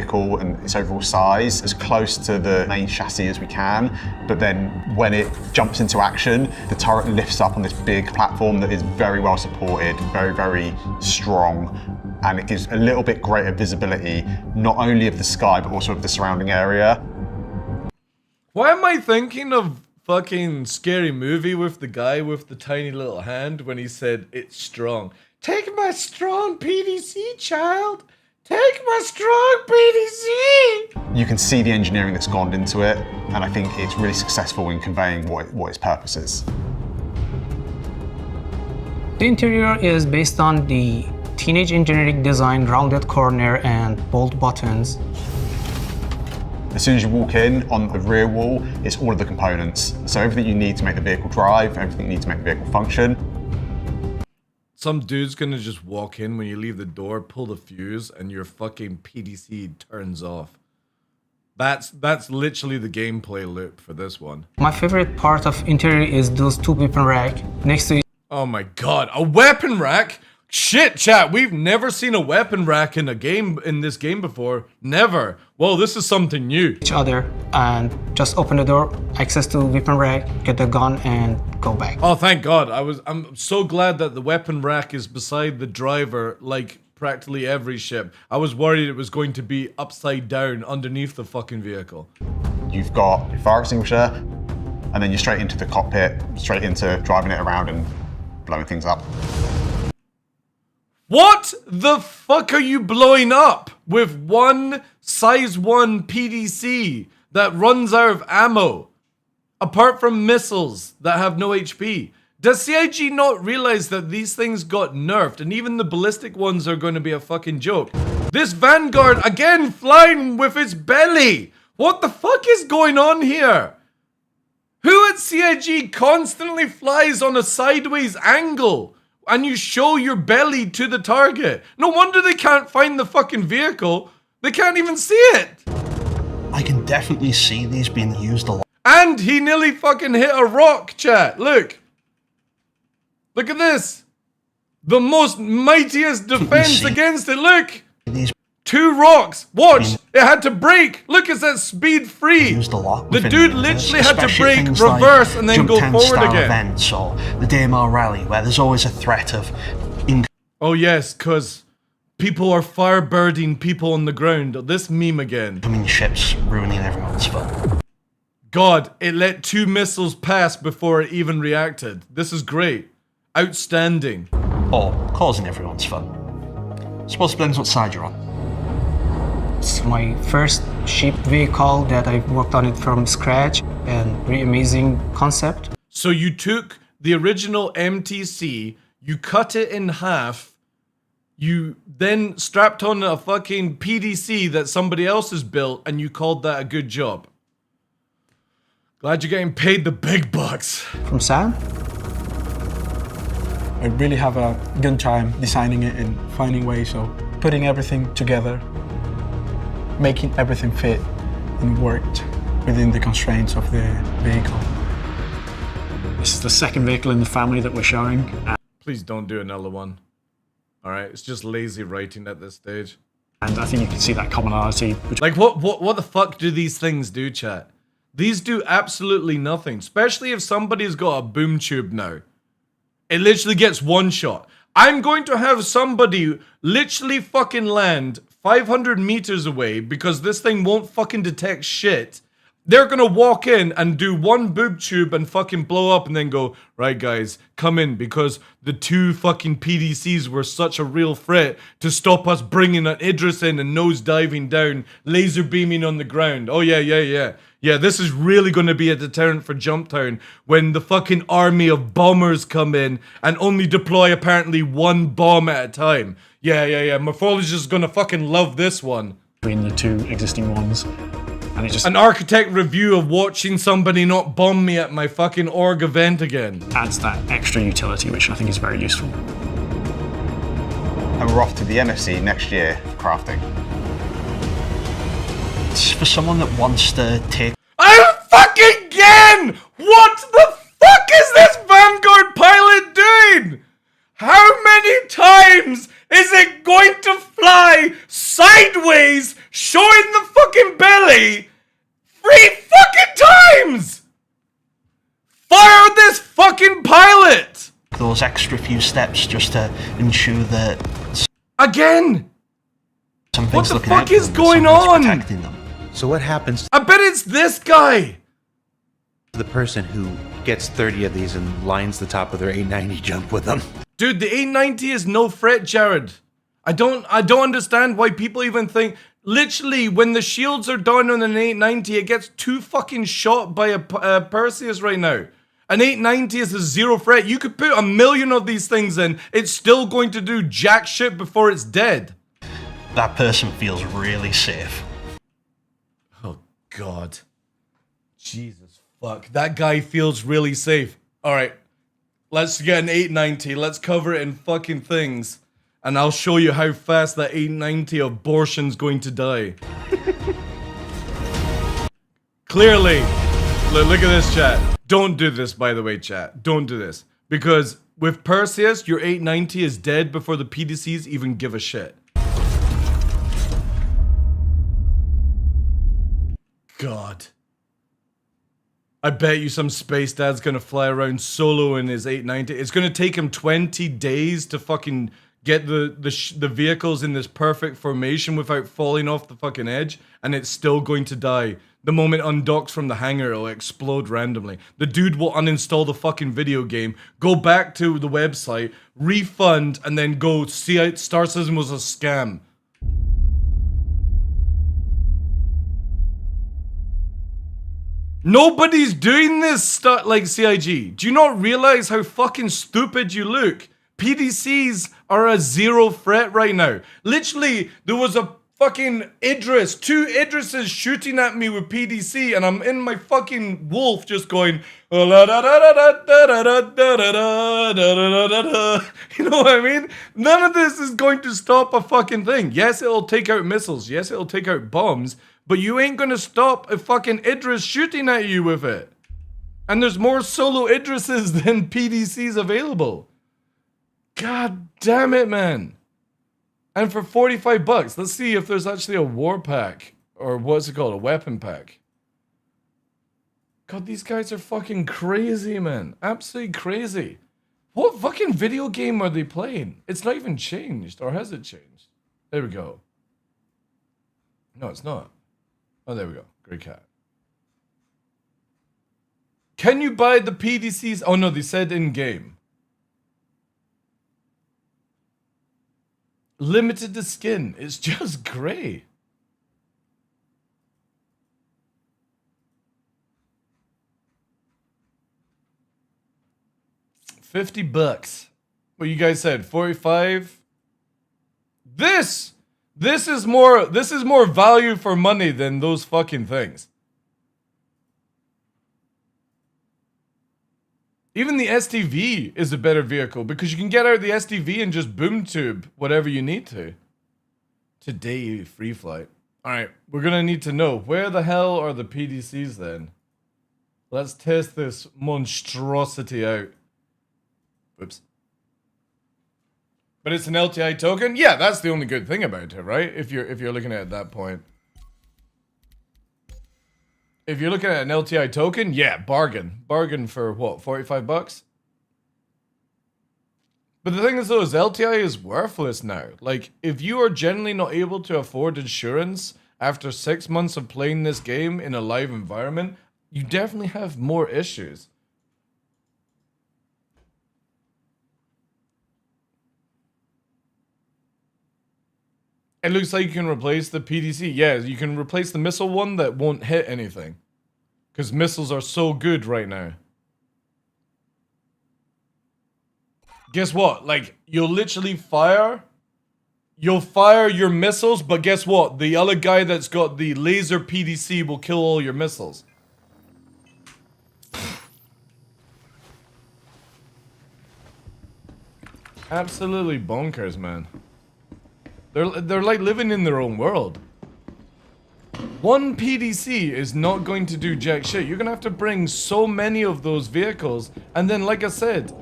vehicle and its overall size as close to the main chassis as we can, but then when it jumps into action, the turret lifts up on this big platform that is very well supported, very, very strong, and it gives a little bit greater visibility, not only of the sky, but also of the surrounding area. Why am I thinking of fucking Scary Movie with the guy with the tiny little hand when he said, "It's strong"? Take my strong PDC, child. Take my strong PDC. You can see the engineering that's gone into it, and I think it's really successful in conveying what its purpose is. The interior is based on the teenage engineering design, rounded corner and bolt buttons. As soon as you walk in, on the rear wall, it's all of the components. So everything you need to make the vehicle drive, everything you need to make the vehicle function. Some dude's gonna just walk in when you leave the door, pull the fuse, and your fucking PDC turns off. That's literally the gameplay loop for this one. My favorite part of interior is those two weapon rack next to Oh my god, a weapon rack? Shit, chat, we've never seen a weapon rack in a game in this game before. Never. Well, this is something new. each other and just open the door, access to weapon rack, get the gun and go back. Oh, thank God. I'm so glad that the weapon rack is beside the driver, like practically every ship. I was worried it was going to be upside down underneath the fucking vehicle. You've got your fire extinguisher, and then you're straight into the cockpit, straight into driving it around and blowing things up. What the fuck are you blowing up with one size 1 PDC that runs out of ammo? Apart from missiles that have no HP. Does CIG not realize that these things got nerfed and even the ballistic ones are going to be a fucking joke? This Vanguard again flying with its belly. What the fuck is going on here? Who at CIG constantly flies on a sideways angle and you show your belly to the target? No wonder they can't find the fucking vehicle. They can't even see it. I can definitely see these being used a lot. And he nearly fucking hit a rock, chat. Look. Look at this. The most mightiest defense against it. Look. These 2 rocks. Watch. It had to brake. Look, it's at speed 3. used a lot The within dude the universe, literally had to especially brake, things reverse, like and then go Jumptown forward style again. events or the DMR rally, where there's always a threat of Oh yes, because people are firebirding people on the ground. This meme again. incoming ships ruining everyone's fun. God, it let 2 missiles pass before it even reacted. This is great. Outstanding. Or causing everyone's fun. Suppose it depends what side you're on. It's my first ship vehicle that I worked on it from scratch, and really amazing concept. So you took the original MTC, you cut it in half, you then strapped on a fucking PDC that somebody else has built, and you called that a good job. Glad you're getting paid the big bucks. From Sam? I really have a good time designing it and finding ways of putting everything together, making everything fit and worked within the constraints of the vehicle. This is the second vehicle in the family that we're showing. Please don't do another one. Alright, it's just lazy writing at this stage. And I think you can see that commonality. Like, what the fuck do these things do, chat? These do absolutely nothing, especially if somebody's got a boom tube now. It literally gets one shot. I'm going to have somebody literally fucking land 500 meters away because this thing won't fucking detect shit. They're gonna walk in and do one boob tube and fucking blow up and then go, right guys, come in because the 2 fucking PDCs were such a real threat to stop us bringing an Idris in and nose diving down, laser beaming on the ground. Oh yeah. Yeah, this is really gonna be a deterrent for Jumptown when the fucking army of bombers come in and only deploy apparently 1 bomb at a time. Yeah. Morphology is gonna fucking love this one. Between the 2 existing ones. And it just an architect review of watching somebody not bomb me at my fucking org event again. Adds that extra utility, which I think is very useful. And we're off to the MSC next year for crafting. It's for someone that wants to take... I'm fucking again! What the fuck is this Vanguard pilot doing? How many times is it going to fly sideways, showing the fucking belly 3 fucking times? Fire this fucking pilot! Those extra few steps just to ensure that... Again! What the fuck is going on? So what happens I bet it's this guy! to the person who gets 30 of these and lines the top of their 890 jump with them? Dude, the 890 is no threat, Jared. I don't understand why people even think... Literally, when the shields are down on an 890, it gets 2 fucking shot by a Perseus right now. An 890 is a 0 threat. You could put 1 million of these things in, it's still going to do jack shit before it's dead. That person feels really safe. Oh, God. Jesus fuck. That guy feels really safe. Alright. Let's get an 890. Let's cover it in fucking things. And I'll show you how fast that 890 abortion's going to die. Clearly. Look at this, chat. Don't do this, by the way, chat. Don't do this. Because with Perseus, your 890 is dead before the PDCs even give a shit. God. I bet you some space dad's gonna fly around solo in his 890. It's gonna take him 20 days to fucking get the vehicles in this perfect formation without falling off the fucking edge, and it's still going to die. The moment it undocks from the hangar, it'll explode randomly. The dude will uninstall the fucking video game, go back to the website, refund, and then go see out Star Citizen was a scam. Nobody's doing this stuff like CIG. Do you not realize how fucking stupid you look? PDCs are a zero threat right now. Literally, there was a fucking Idris, 2 Idrises shooting at me with PDC, and I'm in my fucking wolf just going, you know what I mean? None of this is going to stop a fucking thing. Yes, it'll take out missiles. Yes, it'll take out bombs, but you ain't gonna stop a fucking Idris shooting at you with it. And there's more solo Idrises than PDCs available. God damn it, man. And for 45 bucks, let's see if there's actually a war pack. Or what's it called? A weapon pack. God, these guys are fucking crazy, man. Absolutely crazy. What fucking video game are they playing? It's not even changed. Or has it changed? There we go. No, it's not. Oh, there we go. Great cat. Can you buy the PDCs? Oh no, they said in-game. Limited to skin. It's just grey. $50. What you guys said? 45. This is more value for money than those fucking things. Even the STV is a better vehicle because you can get out the STV and just boom tube whatever you need to. Today, free flight. Alright, we're gonna need to know where the hell are the PDCs then? Let's test this monstrosity out. Whoops. But it's an LTI token? Yeah, that's the only good thing about it, right? If you're looking at it at that point. If you're looking at an LTI token, yeah, bargain. Bargain for what, 45 bucks? But the thing is though, is LTI is worthless now. Like, if you are generally not able to afford insurance after 6 months of playing this game in a live environment, you definitely have more issues. It looks like you can replace the PDC. Yeah, you can replace the missile one that won't hit anything. Because missiles are so good right now. Guess what? Like, you'll literally fire... You'll fire your missiles, but guess what? The other guy that's got the laser PDC will kill all your missiles. Absolutely bonkers, man. They're like living in their own world. One PDC is not going to do jack shit. You're gonna have to bring so many of those vehicles, and then like I said,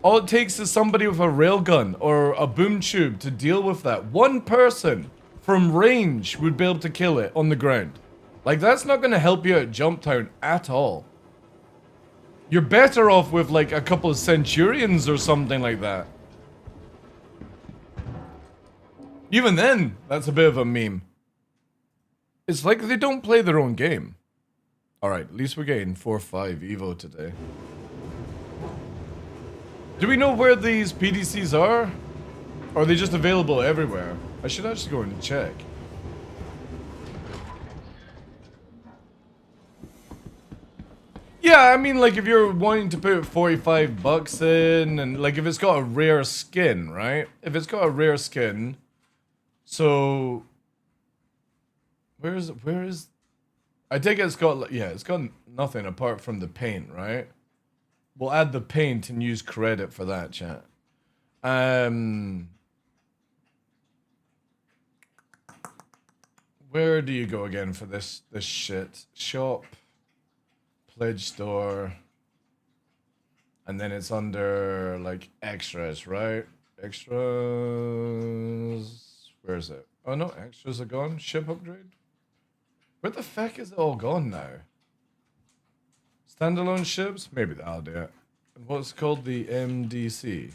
all it takes is somebody with a railgun or a boom tube to deal with that. One person from range would be able to kill it on the ground. Like, that's not gonna help you at Jump Town at all. You're better off with like a couple of Centurions or something like that. Even then, that's a bit of a meme. It's like they don't play their own game. Alright, at least we're getting 4-5 Evo today. Do we know where these PDCs are? Or are they just available everywhere? I should actually go and check. Yeah, I mean, like, if you're wanting to put 45 bucks in, and like, if it's got a rare skin, right? If it's got a rare skin... So, where is I think it's got, yeah, it's got nothing apart from the paint, right? We'll add the paint and use credit for that, chat. Where do you go again for this shit? Shop, pledge store, and then it's under, like, extras, right? Extras... Where is it? Oh no, extras are gone. Ship upgrade? Where the fuck is it all gone now? Standalone ships? Maybe that'll do it. And what's called the MDC?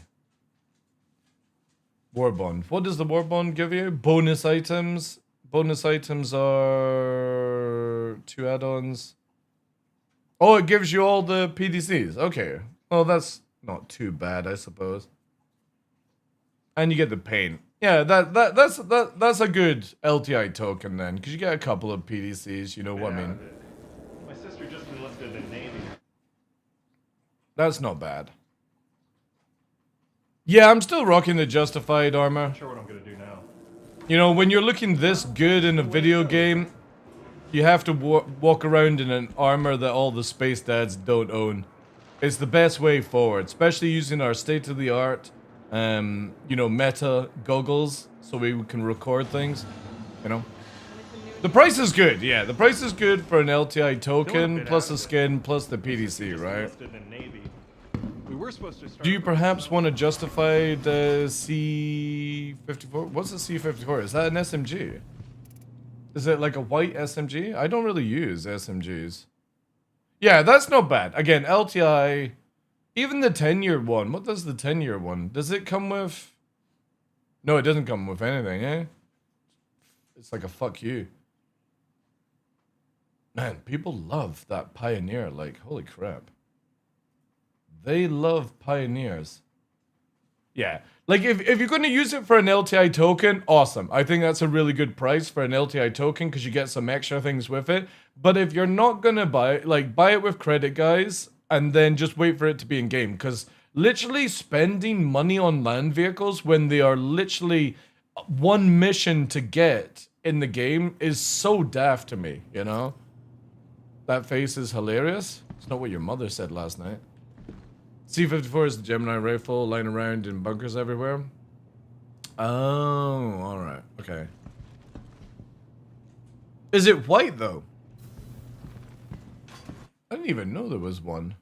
War Bond. What does the War Bond give you? Bonus items. Bonus items are 2 add-ons. Oh, it gives you all the PDCs. Okay. Well, that's not too bad, I suppose. And you get the paint. Yeah, that's a good LTI token then, because you get a couple of PDCs. You know what I mean? My sister just enlisted in the Navy. That's not bad. Yeah, I'm still rocking the Justified armor. Not sure what I'm gonna do now. You know, when you're looking this good in a video game, you have to walk around in an armor that all the space dads don't own. It's the best way forward, especially using our state-of-the-art, you know, meta goggles, so we can record things, you know. The price is good, yeah. The price is good for an LTI token, plus a skin, plus the PDC, right? We were supposed to start. Do you perhaps want to justify the C-54? What's the C-54? Is that an SMG? Is it like a white SMG? I don't really use SMGs. Yeah, that's not bad. Again, LTI, even the 10-year one. What does the 10-year one? Does it come with... No, it doesn't come with anything, eh? It's like a fuck you. Man, people love that Pioneer. Like, holy crap. They love Pioneers. Yeah. Like, if you're going to use it for an LTI token, awesome. I think that's a really good price for an LTI token because you get some extra things with it. But if you're not going to buy it, like, buy it with credit, guys, and then just wait for it to be in game. Because literally spending money on land vehicles when they are literally one mission to get in the game is so daft to me, you know? That face is hilarious. It's not what your mother said last night. C-54 is the Gemini rifle lying around in bunkers everywhere. Oh, alright. Okay. Is it white, though? I didn't even know there was one.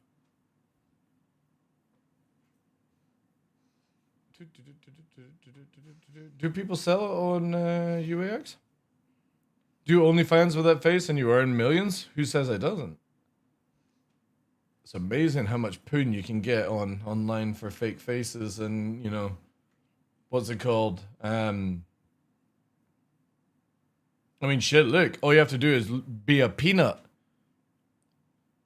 Do people sell it on UAX? Do OnlyFans with that face and you earn millions? Who says it doesn't? It's amazing how much poon you can get online for fake faces and, you know, what's it called? I mean, shit, look, all you have to do is be a peanut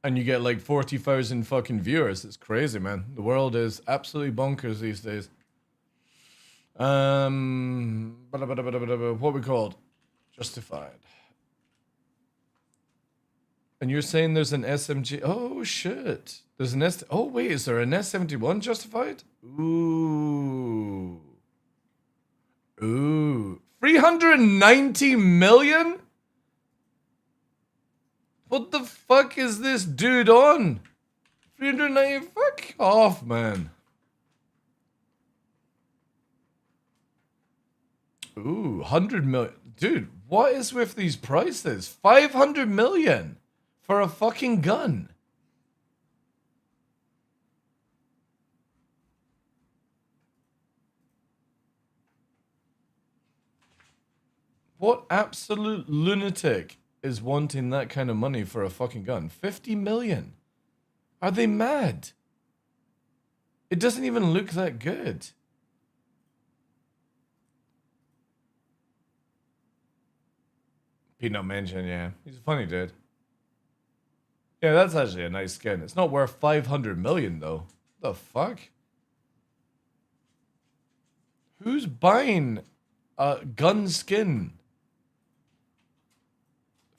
and you get like 40,000 fucking viewers. It's crazy, man. The world is absolutely bonkers these days. What we called? Justified. And you're saying there's an SMG? Oh shit! There's an S. Oh wait, is there an S71 justified? Ooh, ooh, 390 million. What the fuck is this dude on? 390. Fuck off, man. Ooh, 100 million, dude. What is with these prices? 500 million. For a fucking gun. What absolute lunatic is wanting that kind of money for a fucking gun? 50 million. Are they mad? It doesn't even look that good. Peanut Mention, yeah. He's a funny dude. Yeah, that's actually a nice skin. It's not worth 500 million, though. The fuck? Who's buying a gun skin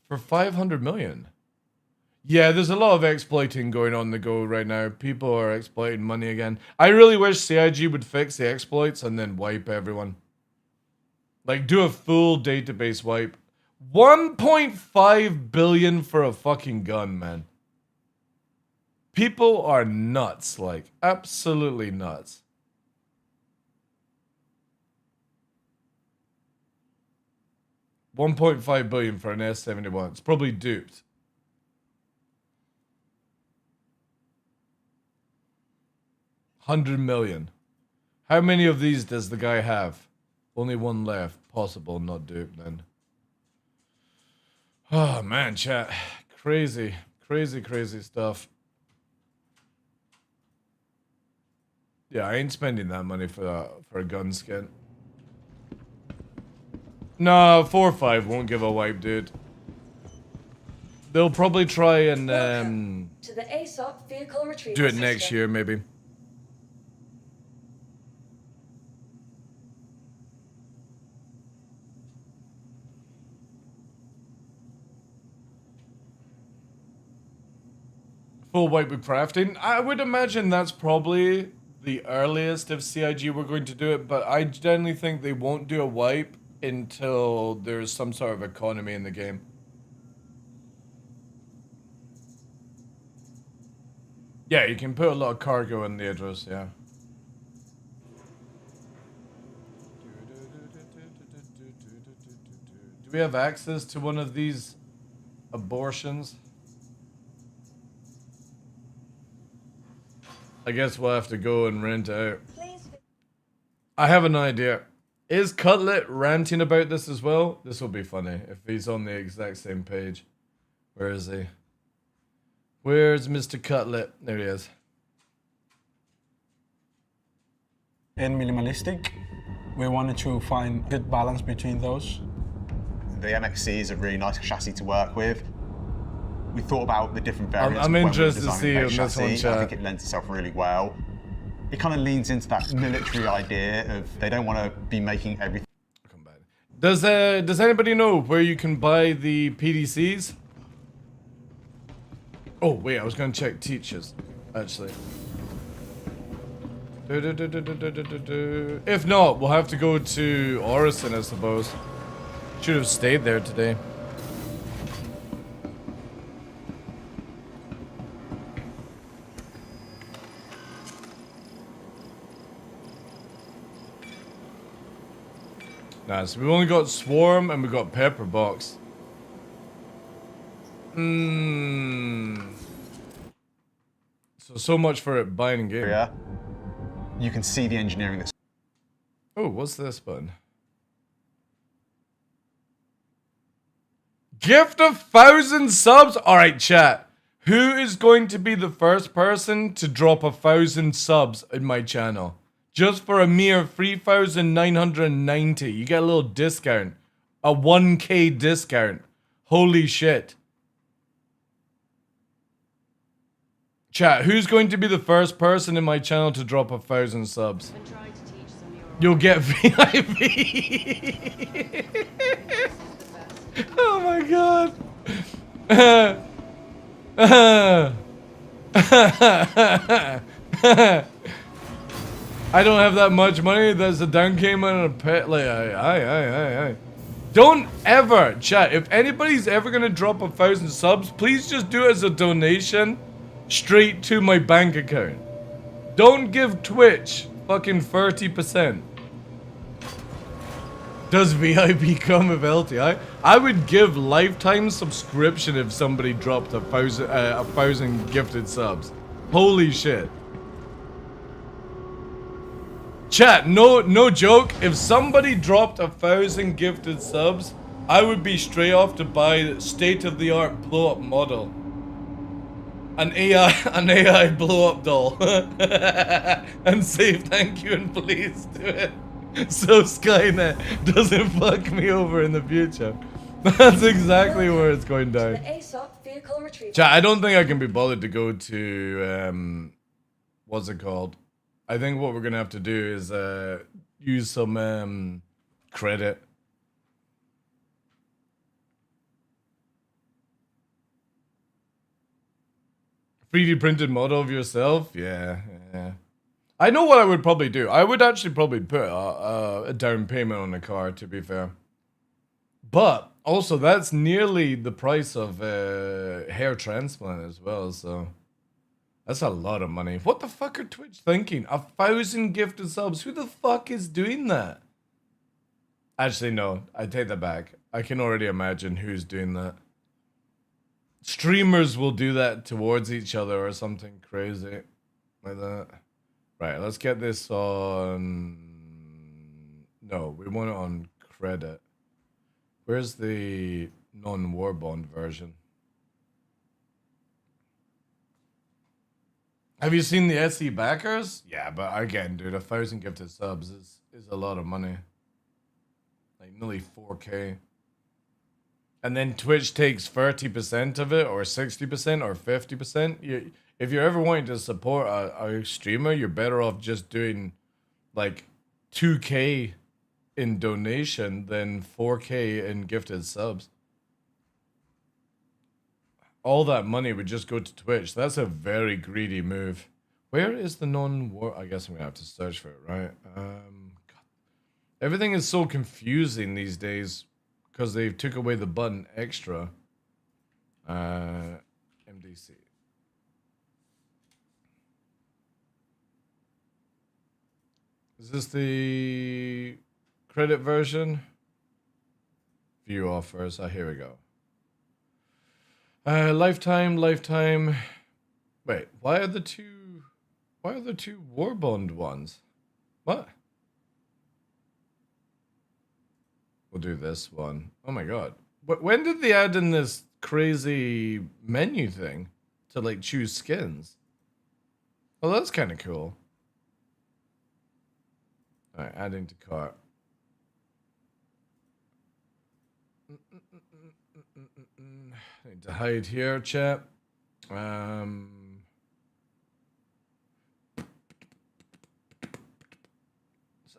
for 500 million? Yeah, there's a lot of exploiting going on the go right now. People are exploiting money again. I really wish CIG would fix the exploits and then wipe everyone. Like, do a full database wipe. 1.5 billion for a fucking gun, man. People are nuts, like, absolutely nuts. $1.5 billion for an S71. It's probably duped. $100 million. How many of these does the guy have? Only one left. Possible, not duped then. Oh, man, chat. Crazy, crazy, crazy stuff. Yeah, I ain't spending that money for a gun skin. No, 4 or 5 won't give a wipe, dude. They'll probably try and To the ASOP vehicle retrieval do it system. next year, maybe. Full wipe with crafting. I would imagine that's probably the earliest if CIG were going to do it, but I generally think they won't do a wipe until there's some sort of economy in the game. Yeah, you can put a lot of cargo in the address, yeah. Do we have access to one of these abortions? I guess we'll have to go and rent it out. I have an idea. Is Cutlet ranting about this as well? This will be funny if he's on the exact same page. Where is he? Where's Mr. Cutlet? There he is. And minimalistic, we wanted to find good balance between those. The MXC is a really nice chassis to work with. We thought about the different variants. I'm when we were interested to designing see the on this one, chassis. chat. I think it lends itself really well. It kind of leans into that military idea of they don't want to be making everything. Does anybody know where you can buy the PDCs? Oh wait, I was gonna check teachers, actually. If not, we'll have to go to Orison, I suppose. Should have stayed there today. Nice. We've only got Swarm and we've got Pepper Box. So much for it buying in game. Yeah. You can see the engineering that's. Oh, what's this button? Gift 1,000 subs? Alright, chat. Who is going to be the first person to drop 1,000 subs in my channel? Just for a mere 3,990. You get a little discount. A 1k discount. Holy shit. Chat, who's going to be the first person in my channel to drop 1,000 subs? You'll get VIP. Oh my god. I don't have that much money. There's a down payment and a pet. Like, aye. Don't ever, chat. If anybody's ever gonna drop 1,000 subs, please just do it as a donation straight to my bank account. Don't give Twitch fucking 30%. Does VIP come with LTI? I would give lifetime subscription if somebody dropped 1,000 gifted subs. Holy shit. Chat, no joke. If somebody dropped 1,000 gifted subs, I would be straight off to buy state-of-the-art blow-up model. An AI blow-up doll. And say thank you and please do it. So Skynet doesn't fuck me over in the future. That's exactly where it's going down. Chat, I don't think I can be bothered to go to, what's it called? I think what we're gonna have to do is use some credit. "3D printed model of yourself?" Yeah. I know what I would probably do. I would actually probably put a down payment on the car, to be fair. But also, that's nearly the price of hair transplant as well, so that's a lot of money. What the fuck are Twitch thinking? 1,000 gifted subs? Who the fuck is doing that? Actually, no. I take that back. I can already imagine who's doing that. Streamers will do that towards each other or something crazy like that. Right, let's get this on... No, we want it on credit. Where's the non-war bond version? Have you seen the SE backers? Yeah, but again, dude, 1,000 gifted subs is a lot of money. like nearly 4K. And then Twitch takes 30% of it, or 60%, or 50%. If you're ever wanting to support a streamer, you're better off just doing like 2K in donation than 4K in gifted subs. All that money would just go to Twitch. That's a very greedy move. Where is the non-war? I guess I'm gonna have to search for it, right? God. Everything is so confusing these days because they took away the button extra. MDC. Is this the credit version? View offers. Here we go. Lifetime. Wait, why are the two Warbond ones? What? We'll do this one. Oh my god. When did they add in this crazy menu thing to like choose skins? Well, that's kind of cool. Alright, adding to cart. I need to hide here, chat. Let's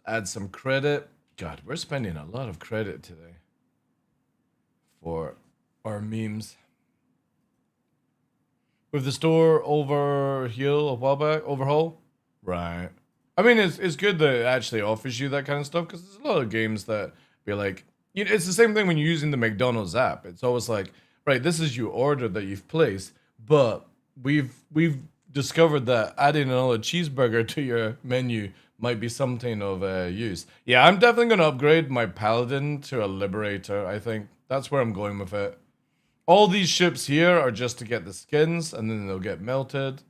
add some credit. God, we're spending a lot of credit today for our memes. With the store overhaul a while back, overhaul, right? I mean, it's good that it actually offers you that kind of stuff because there's a lot of games that be like, you know, it's the same thing when you're using the McDonald's app. It's always like, right, this is your order that you've placed, but we've discovered that adding another cheeseburger to your menu might be something of use. Yeah, I'm definitely going to upgrade my Paladin to a Liberator. I think that's where I'm going with it. All these ships here are just to get the skins, and then they'll get melted.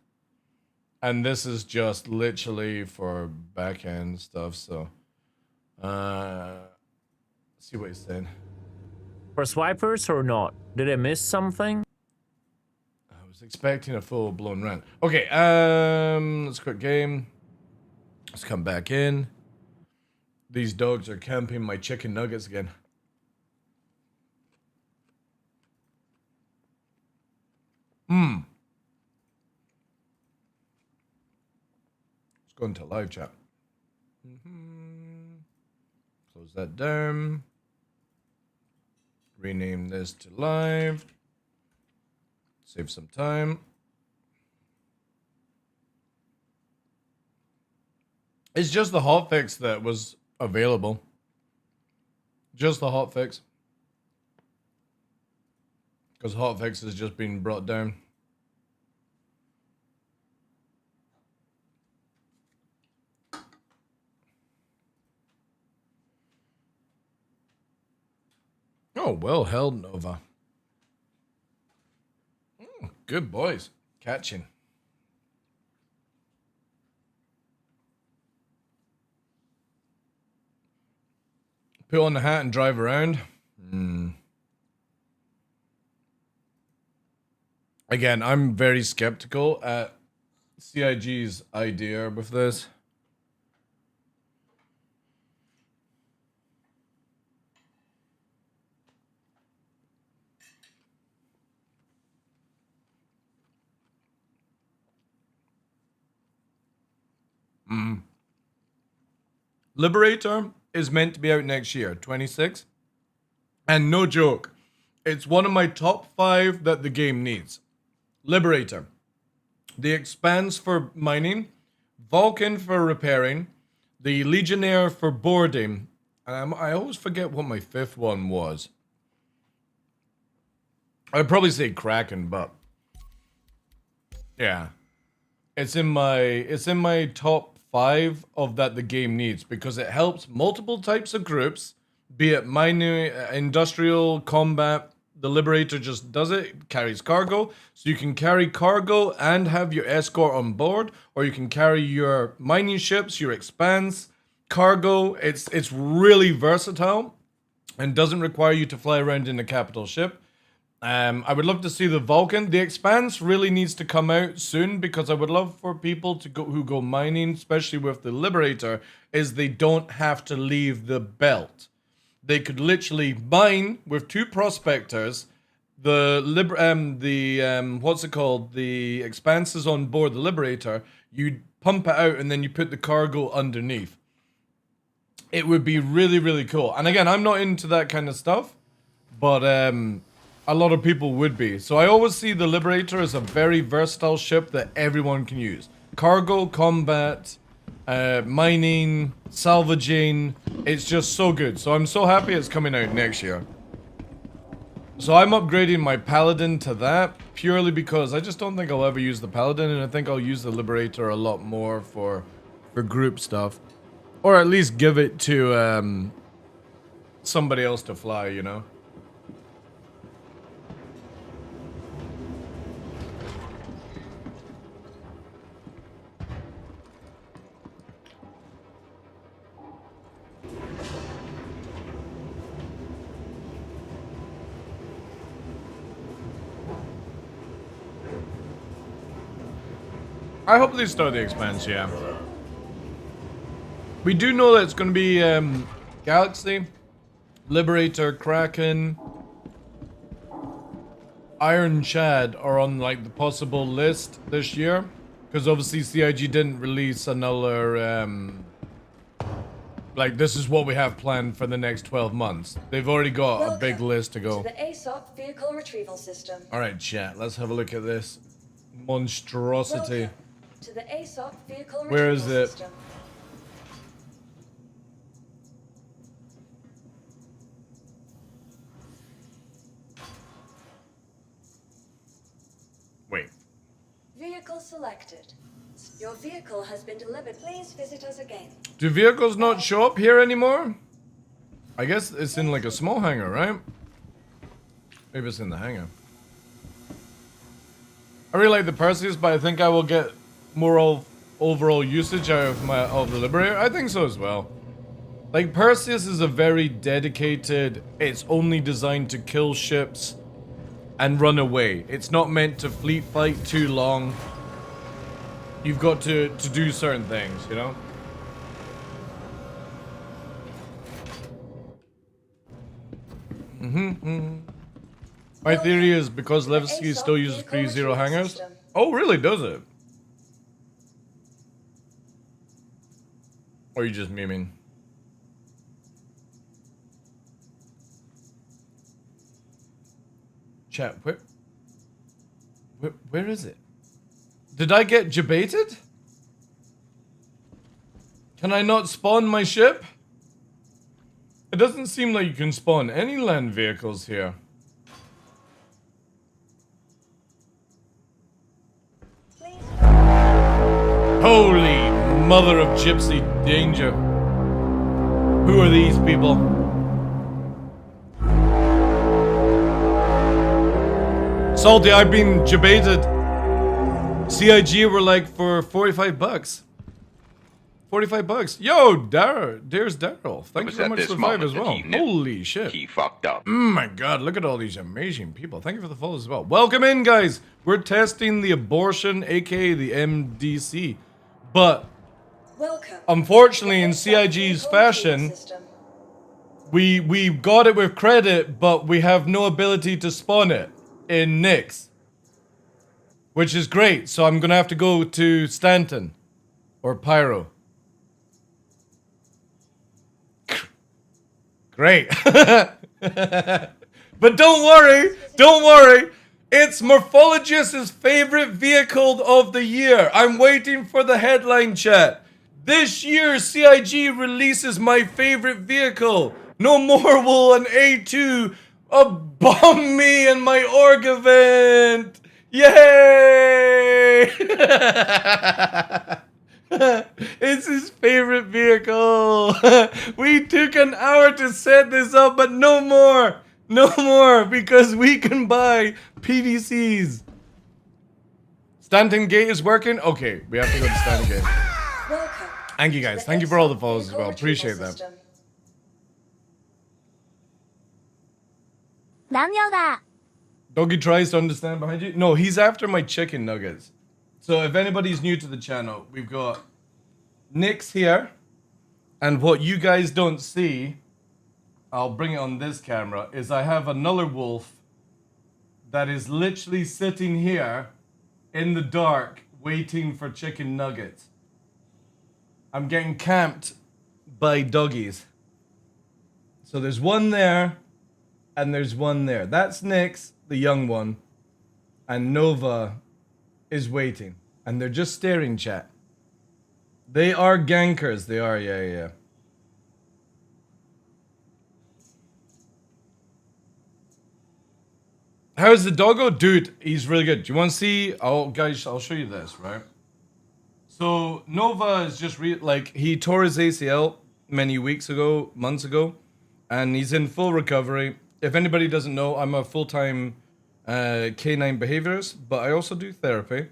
And this is just literally for back-end stuff, so... see what he's saying. For swipers or not? Did I miss something? I was expecting a full-blown rant. Okay, let's quit game. Let's come back in. These dogs are camping my chicken nuggets again. Let's go into live chat. Close that down. Rename this to live. Save some time. It's just the hotfix that was available. Just the hotfix. Because hotfix has just been brought down. Oh, well held, Nova. Good boys. Catching. Put on the hat and drive around. Again, I'm very skeptical at CIG's idea with this. Liberator is meant to be out next year, 26. And no joke, it's one of my top 5 that the game needs. Liberator. The Expanse for mining, Vulcan for repairing, the Legionnaire for boarding, and I always forget what my 5th one was. I'd probably say Kraken, but yeah. It's in my top 5 of that the game needs because it helps multiple types of groups, be it mining, industrial, combat. The Liberator just does it, carries cargo, so you can carry cargo and have your escort on board, or you can carry your mining ships, your Expanse, cargo. It's really versatile and doesn't require you to fly around in a capital ship. I would love to see the Vulcan. The Expanse really needs to come out soon because I would love for people to go who go mining, especially with the Liberator, is they don't have to leave the belt. they could literally mine with 2 prospectors. The what's it called? The expanses on board the Liberator. You pump it out and then you put the cargo underneath. It would be really, really cool. And again, I'm not into that kind of stuff, but a lot of people would be. So I always see the Liberator as a very versatile ship that everyone can use. Cargo, combat, mining, salvaging. It's just so good. So I'm so happy it's coming out next year. So I'm upgrading my Paladin to that purely because I just don't think I'll ever use the Paladin, and I think I'll use the Liberator a lot more for group stuff. Or at least give it to somebody else to fly, you know? I hope they start the expansion, yeah. We do know that it's going to be Galaxy, Liberator, Kraken, Iron Chad are on like the possible list this year. Because obviously CIG didn't release another, like this is what we have planned for the next 12 months. They've already got a big list to go. To the ASOP vehicle retrieval system. Alright chat, let's have a look at this monstrosity. Welcome to the ASOP vehicle Where is retrieval it? system. Wait. Vehicle selected. Your vehicle has been delivered. Please visit us again. Do vehicles not show up here anymore? I guess it's in like a small hangar, right? Maybe it's in the hangar. I really like the Perseus, but I think I will get more overall usage out of the Liberator. I think so as well. Like Perseus is a very dedicated, it's only designed to kill ships and run away. It's not meant to fleet fight too long. You've got to do certain things, you know? My theory is because Levski still uses pre-zero hangars. Oh, really? Does it? Or are you just memeing? Chat, where is it? Did I get debated? Can I not spawn my ship? It doesn't seem like you can spawn any land vehicles here. Holy mother of gypsy danger. Who are these people? Salty, I've been debated. CIG were like for 45 bucks. 45 bucks. Yo, there's Daryl. Thank you so much for the 5 as well. Holy shit. He fucked up. Oh my god, look at all these amazing people. Thank you for the follows as well. Welcome in, guys. We're testing the abortion, aka the MDC. But unfortunately, in CIG's fashion, we got it with credit, but we have no ability to spawn it in Nyx. Which is great, so I'm gonna have to go to Stanton. Or Pyro. Great. But don't worry. It's Morphologist's favorite vehicle of the year. I'm waiting for the headline chat. This year, CIG releases my favorite vehicle. No more will an A2 bomb me in my org event. Yay! It's his favorite vehicle. We took an hour to set this up, but no more. No more, because we can buy PDCs. Stanton Gate is working? Okay, we have to go to Stanton Gate. Thank you guys. Thank you for all the follows as well. Appreciate that. Doggy tries to understand behind you. No, he's after my chicken nuggets. So if anybody's new to the channel, we've got Nyx here. And what you guys don't see, I'll bring it on this camera, is I have another wolf that is literally sitting here in the dark waiting for chicken nuggets. I'm getting camped by doggies. So there's one there and there's one there. That's Nyx, the young one, and Nova is waiting. And they're just staring, chat. They are gankers. They are, yeah. How's the doggo? Dude, he's really good. Do you want to see? Oh, guys, I'll show you this, right? So, Nova is just he tore his ACL many months ago, and he's in full recovery. If anybody doesn't know, I'm a full-time canine behaviorist, but I also do therapy,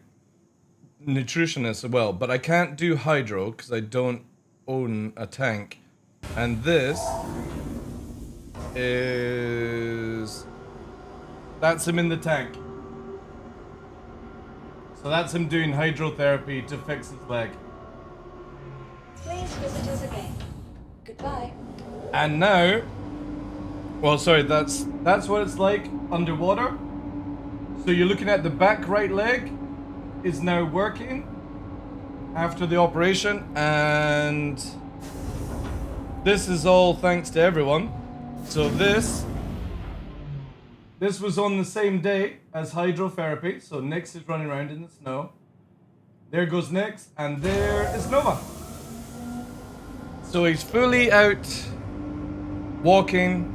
nutritionist as well, but I can't do hydro because I don't own a tank. And this is... That's him in the tank. So that's him doing hydrotherapy to fix his leg. Please visit us again. Goodbye. And now, well, sorry, that's what it's like underwater. So you're looking at the back right leg is now working after the operation, and this is all thanks to everyone. So this was on the same day as hydrotherapy, so Nyx is running around in the snow. There goes Nyx, and there is Nova. So he's fully out, walking,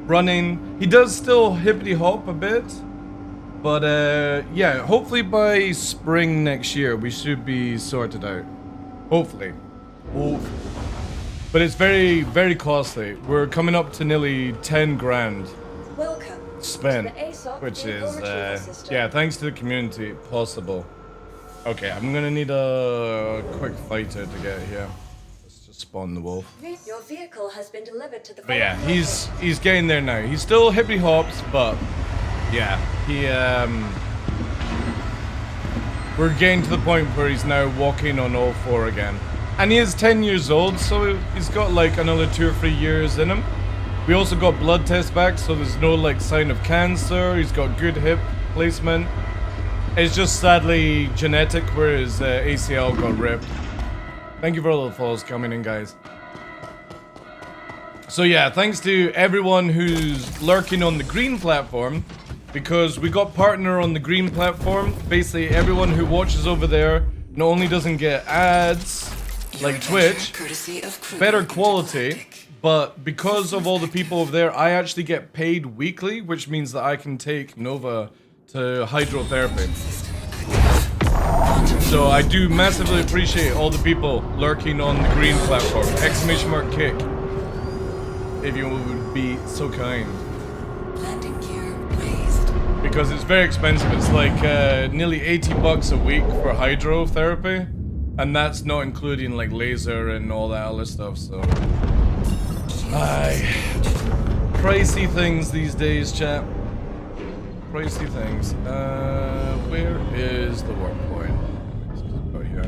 running. He does still hippity hop a bit, but yeah, hopefully by spring next year we should be sorted out. Hopefully. But it's very, very costly. We're coming up to nearly 10 grand. Welcome Spent, to the ASOP which vehicle is retrieval system. yeah, thanks to the community, possible. Okay, I'm gonna need a quick fighter to get here. Let's just spawn the wolf. Your vehicle has been delivered to the. But yeah, he's getting there now. He's still hippity hops, but yeah, we're getting to the point where he's now walking on all four again, and he is 10 years old, so he's got like another 2 or 3 years in him. We also got blood tests back, so there's no like sign of cancer. He's got good hip placement. It's just sadly genetic where his ACL got ripped. Thank you for all the follows coming in, guys. So yeah, thanks to everyone who's lurking on the green platform, because we got partner on the green platform. Basically, everyone who watches over there not only doesn't get ads like Twitch, better quality, but because of all the people over there, I actually get paid weekly, which means that I can take Nova to hydrotherapy. So I do massively appreciate all the people lurking on the green platform. ! Kick. If you would be so kind. Because it's very expensive. It's like nearly 80 bucks a week for hydrotherapy. And that's not including like laser and all that other stuff, so... pricey things these days, chat. Pricey things. Where is the warp point? Oh, here.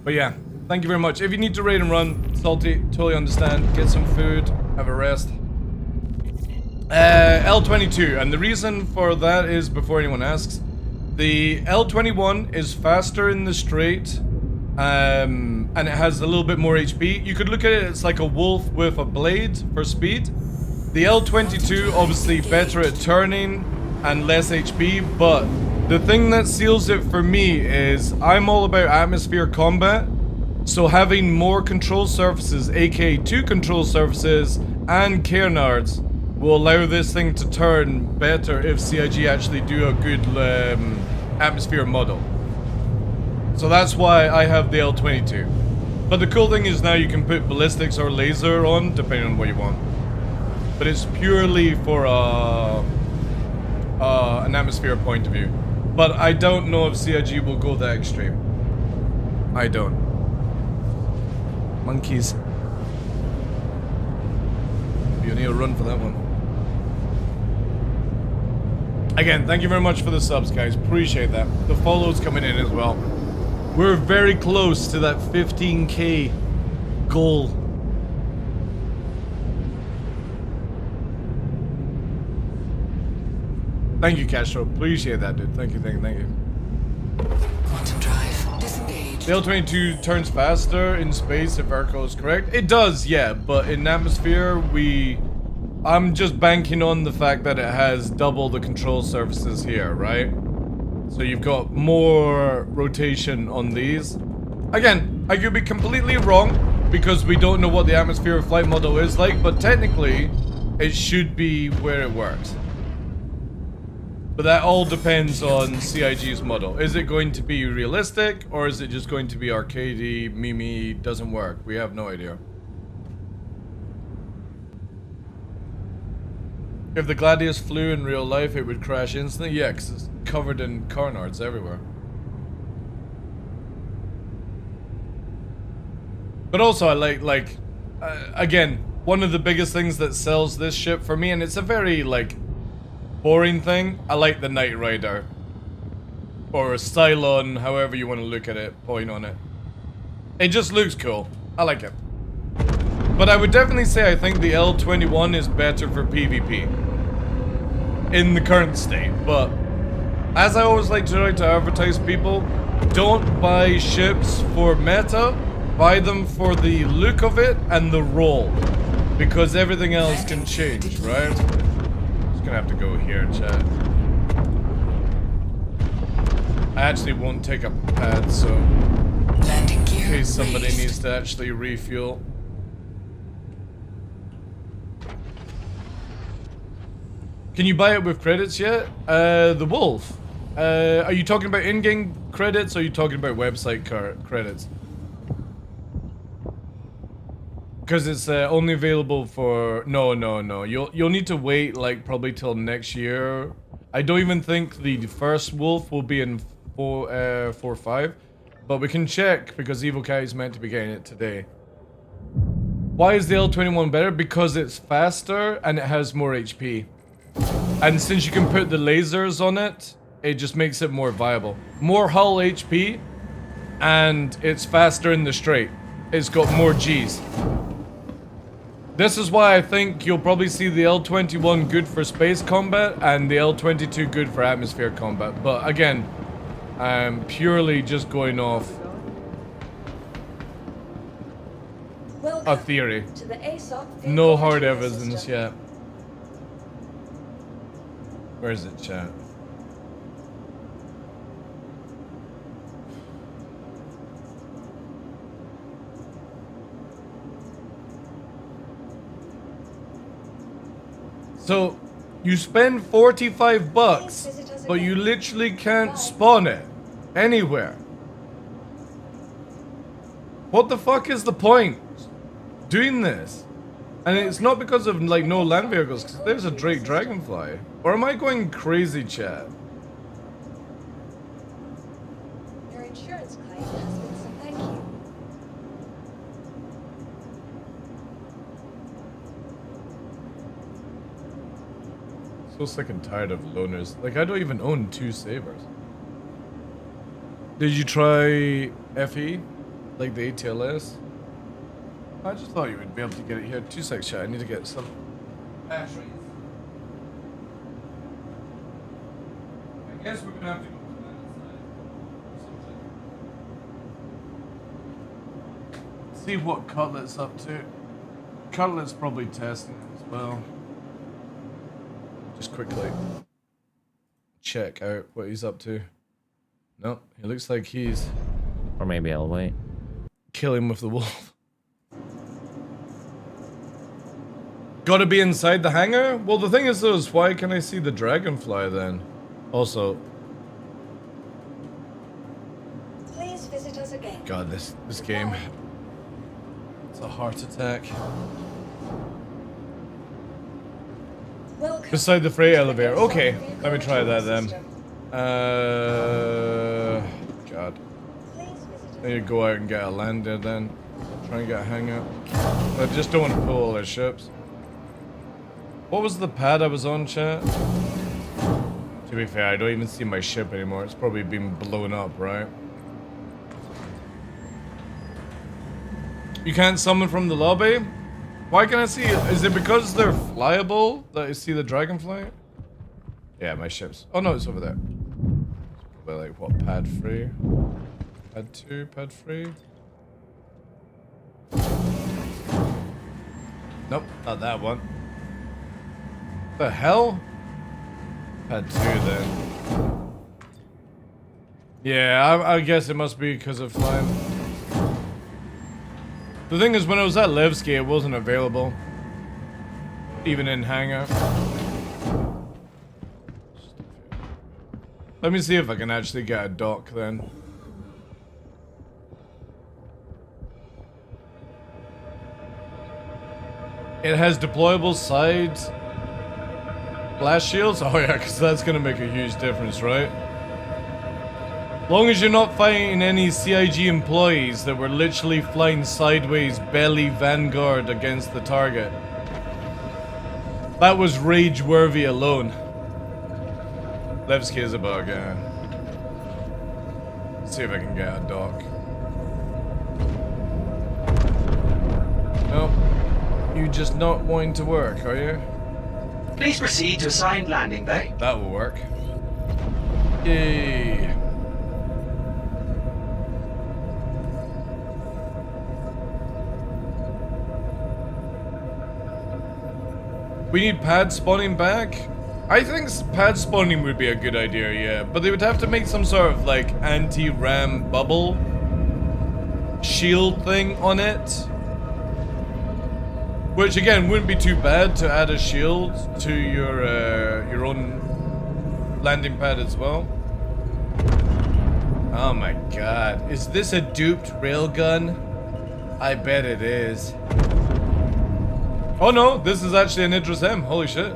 But yeah, thank you very much. If you need to raid and run, Salty, totally understand. Get some food, have a rest. L22, and the reason for that is, before anyone asks, the L21 is faster in the straight, and it has a little bit more HP. You could look at it, it's like a wolf with a blade for speed. The L22, obviously better at turning and less HP, but the thing that seals it for me is I'm all about atmosphere combat, so having more control surfaces, aka 2 control surfaces and Cairnards, will allow this thing to turn better if CIG actually do a good atmosphere model. So that's why I have the L22. But the cool thing is now you can put ballistics or laser on, depending on what you want. But it's purely for an atmosphere point of view. But I don't know if CIG will go that extreme. I don't. Monkeys. You need a run for that one. Again, thank you very much for the subs, guys. Appreciate that. The follows coming in as well. We're very close to that 15k goal. Thank you, Castro. Appreciate that, dude. Thank you, thank you, thank you. Quantum drive. Disengage. The L-22 turns faster in space if Urkel is correct. It does, yeah, but in atmosphere, I'm just banking on the fact that it has double the control surfaces here, right? So you've got more rotation on these. Again, I could be completely wrong because we don't know what the atmosphere flight model is like, but technically, it should be where it works. But that all depends on CIG's model. Is it going to be realistic, or is it just going to be arcadey, Mimi, doesn't work? We have no idea. If the Gladius flew in real life, it would crash instantly? Yeah, because it's covered in carnards everywhere. But also, I like, again, one of the biggest things that sells this ship for me, and it's a very, like, boring thing, I like the Knight Rider. Or a Cylon, however you want to look at it, point on it. It just looks cool. I like it. But I would definitely say I think the L-21 is better for PvP. In the current state, but as I always like to try to advertise people, don't buy ships for meta, buy them for the look of it and the role. Because everything else can change, right? Gonna have to go here, chat. I actually won't take up a pad, so in case somebody needs to actually refuel. Can you buy it with credits yet? The Wolf. Are you talking about in-game credits, or are you talking about website credits? Because it's only available for... No. You'll need to wait, like, probably till next year. I don't even think the first Wolf will be in 4.5. But we can check, because Evil Cat is meant to be getting it today. Why is the L-21 better? Because it's faster, and it has more HP. And since you can put the lasers on it, it just makes it more viable. More hull HP, and it's faster in the straight. It's got more Gs. This is why I think you'll probably see the L-21 good for space combat and the L-22 good for atmosphere combat. But again, I'm purely just going off a theory. No hard evidence yet. Where is it, chat? So, you spend 45 bucks, but you literally can't spawn it anywhere. What the fuck is the point doing this? And it's not because of, like, no land vehicles, because there's a Drake Dragonfly. Or am I going crazy, chat? Your insurance claim has been sent. Thank you. So sick and tired of loners. Like, I don't even own 2 sabers. Did you try FE? Like the ATLS? I just thought you would be able to get it here. 2 seconds, chat. I need to get some batteries. I guess we're gonna have to go to that side. See what Cutlet's up to. Cutlet's probably testing it as well. Just quickly check out what he's up to. No, he looks like he's... Or maybe I'll wait. Kill him with the wolf. Gotta be inside the hangar? Well, the thing is though, is why can I see the dragonfly then? Also... Please visit us again. God, this game. It's a heart attack. Beside the freight elevator. Okay, let me try that then. God. I need to go out and get a lander then. Try and get a hangar. I just don't want to pull all their ships. What was the pad I was on, chat? To be fair, I don't even see my ship anymore. It's probably been blown up, right? You can't summon from the lobby? Why can I see it? Is it because they're flyable that I see the dragonfly? Yeah, my ship's... Oh no, it's over there. Probably like, what, pad 3? Pad 2, pad 3? Nope, not that one. The hell? Pad 2 then. Yeah, I guess it must be because of flying. The thing is, when I was at Levski, it wasn't available. Even in hangar. Let me see if I can actually get a dock then. It has deployable side blast shields? Oh yeah, because that's going to make a huge difference, right? Long as you're not fighting any CIG employees that were literally flying sideways belly vanguard against the target. That was rage-worthy alone. Levski is a bug, yeah. Let's see if I can get a dock. Nope. You're just not wanting to work, are you? Please proceed to assigned landing bay. That will work. Yay. We need pad spawning back? I think pad spawning would be a good idea, yeah. But they would have to make some sort of like anti-ram bubble shield thing on it. Which again wouldn't be too bad to add a shield to your own landing pad as well. Oh my god. Is this a duped railgun? I bet it is. Oh no, this is actually an Idris M. Holy shit.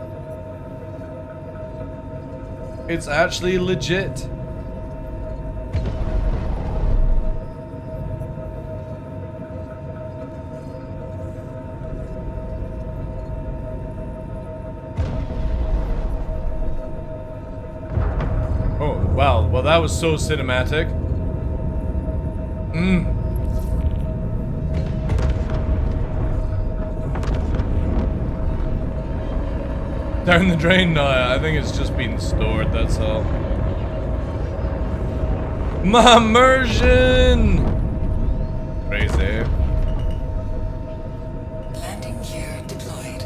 It's actually legit. Oh, wow. Well, that was so cinematic. Down the drain? No, I think it's just being stored, that's all. My immersion! Crazy. Landing gear deployed.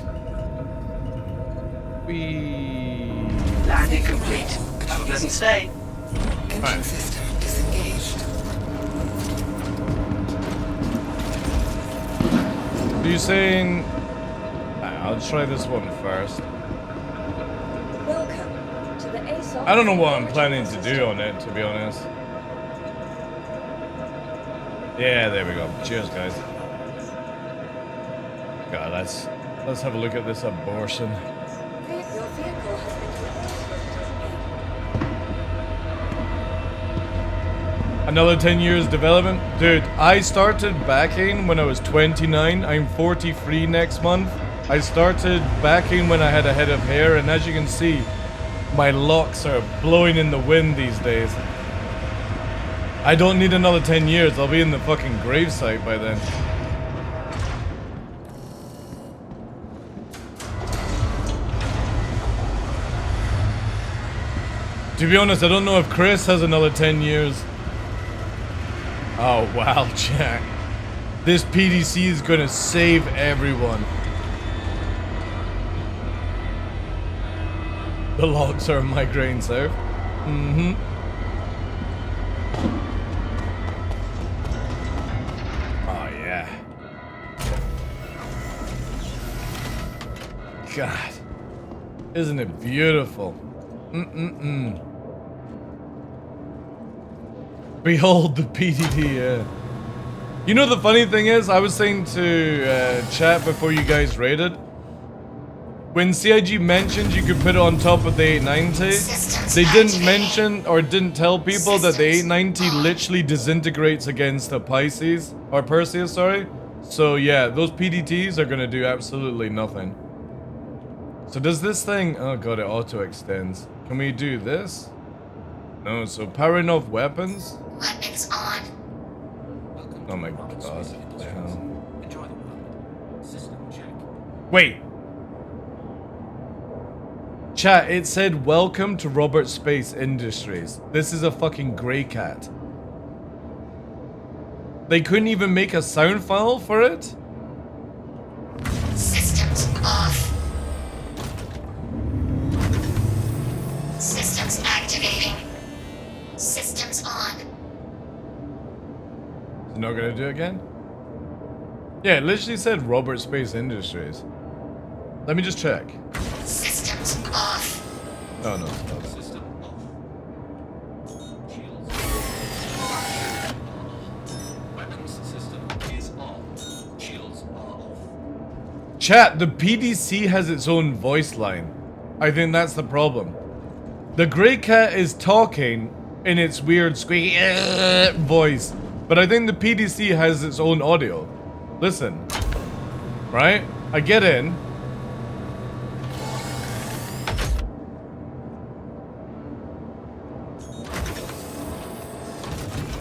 Landing complete. Have a pleasant stay. Engine system disengaged. Are you saying... I'll try this one first. Welcome to the ASOC. I don't know what I'm planning to do on it, to be honest. Yeah, there we go. Cheers, guys. God, let's have a look at this abortion. Your vehicle has been Another 10 years development? Dude, I started backing when I was 29. I'm 43 next month. I started backing when I had a head of hair, and as you can see, my locks are blowing in the wind these days. I don't need another 10 years. I'll be in the fucking gravesite by then. To be honest, I don't know if Chris has another 10 years. Oh, wow, Jack. This PDC is gonna save everyone. The logs are migrating south. Mm-hmm. Oh, yeah. God. Isn't it beautiful? Mm-mm-mm. Behold the PDD, yeah. You know the funny thing is, I was saying to chat before you guys raided, when CIG mentioned you could put it on top of the 890, they didn't mention or didn't tell people that the 890 literally disintegrates against a Pisces, or Perseus, sorry. So yeah, those PDTs are gonna do absolutely nothing. So does this thing, oh god, it auto extends. Can we do this? No, so powering off weapons? Weapons on. Oh my god, what the hell? Wait! Chat, it said welcome to Robert Space Industries. This is a fucking grey cat. They couldn't even make a sound file for it? Systems off. Systems activating. Systems on. Not gonna do it again? Yeah, it literally said Robert Space Industries. Let me just check. Systems off. Oh no, it's not. System off. Shields. Weapons system is on. Shields are off. Chat, the PDC has its own voice line. I think that's the problem. The grey cat is talking in its weird squeaky voice, but I think the PDC has its own audio. Listen. Right? I get in.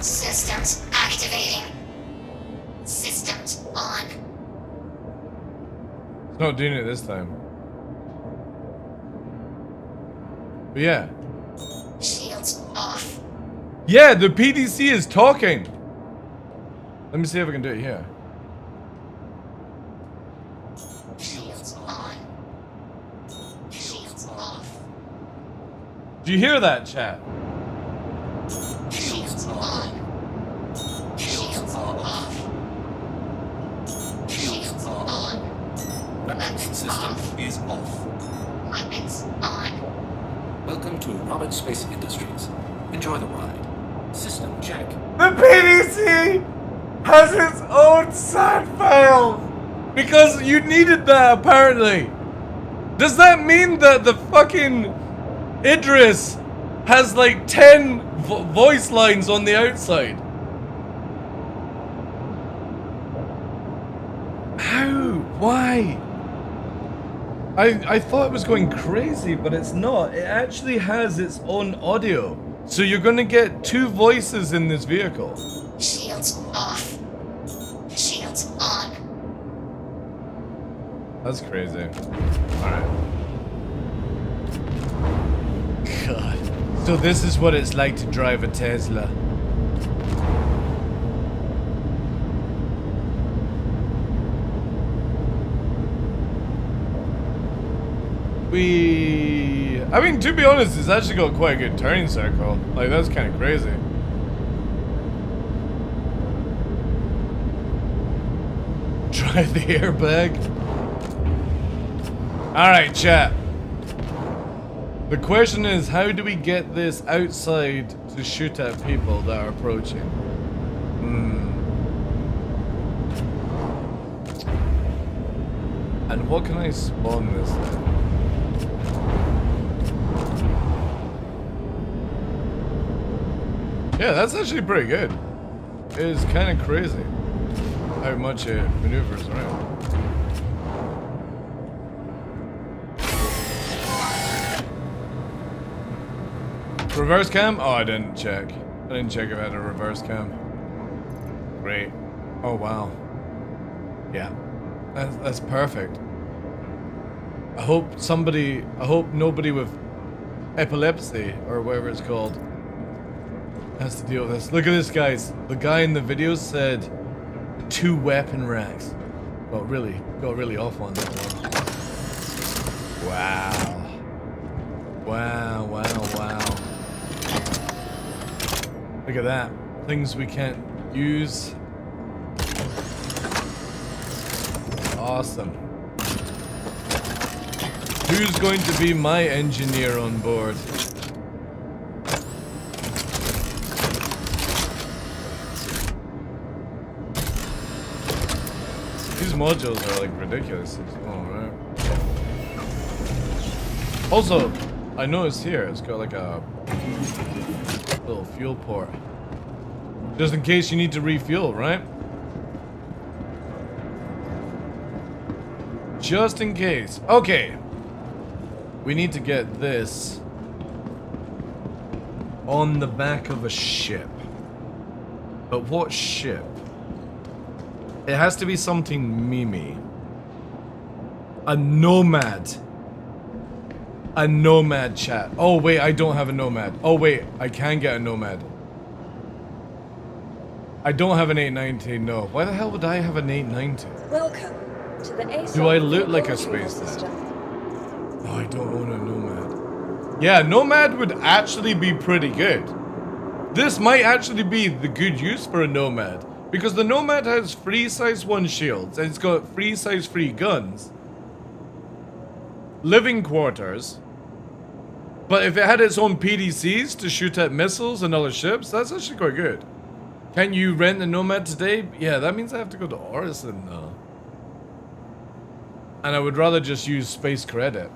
Systems activating. Systems on. It's not doing it this time. But yeah. Shields off. Yeah, the PDC is talking. Let me see if I can do it here. Shields on. Shields off. Do you hear that, chat? Shields on. Shields off. Shields on. Weapons system is off. Weapons on. Welcome to Robert Space Industries. Enjoy the ride. System check. The PDC has its own sound file because you needed that apparently. Does that mean that the fucking Idris has like 10 voice lines on the outside? How? Why? I thought it was going crazy, but it's not. It actually has its own audio. So you're gonna get two voices in this vehicle. Shields off. Shields on. That's crazy. Alright. God. So this is what it's like to drive a Tesla. I mean, to be honest, it's actually got quite a good turning circle. Like, that's kind of crazy. Try the airbag. Alright, chat. The question is, how do we get this outside to shoot at people that are approaching? And what can I spawn this at? Yeah, that's actually pretty good. It is kind of crazy how much it maneuvers around. Reverse cam? Oh, I didn't check. I didn't check if I had a reverse cam. Great. Oh, wow. Yeah. That's perfect. I hope nobody with epilepsy, or whatever it's called, has to deal with this. Look at this, guys. The guy in the video said 2 weapon racks. Got really off on that one. Wow. Wow, wow, wow. Look at that. Things we can't use. Awesome. Who's going to be my engineer on board? These modules are like ridiculous. Alright. Also, I noticed here it's got like a little fuel port. Just in case you need to refuel, right? Just in case. Okay. We need to get this on the back of a ship. But what ship? It has to be something memey. A nomad. A Nomad, chat. Oh, wait, I don't have a Nomad. Oh, wait, I can get a Nomad. I don't have an 890, no. Why the hell would I have an 890? Welcome to the ASOC Do I look like a vehicle space dad? system. No, I don't own a Nomad. Yeah, Nomad would actually be pretty good. This might actually be the good use for a Nomad. Because the Nomad has free size 1 shields, and it's got free size 3 guns. Living quarters. But if it had its own PDCs to shoot at missiles and other ships, that's actually quite good. Can you rent a Nomad today? Yeah, that means I have to go to Orison now. And I would rather just use Space Credit.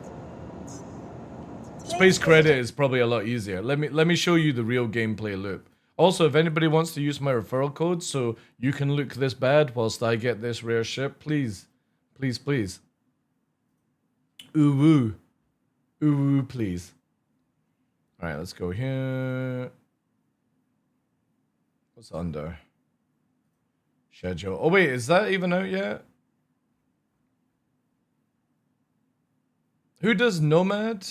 Space Credit is probably a lot easier. Let me show you the real gameplay loop. Also, if anybody wants to use my referral code so you can look this bad whilst I get this rare ship, please. Please, please. Ooh woo. Ooh woo, please. Alright, let's go here. What's under? Schedule. Oh wait, is that even out yet? Who does Nomad?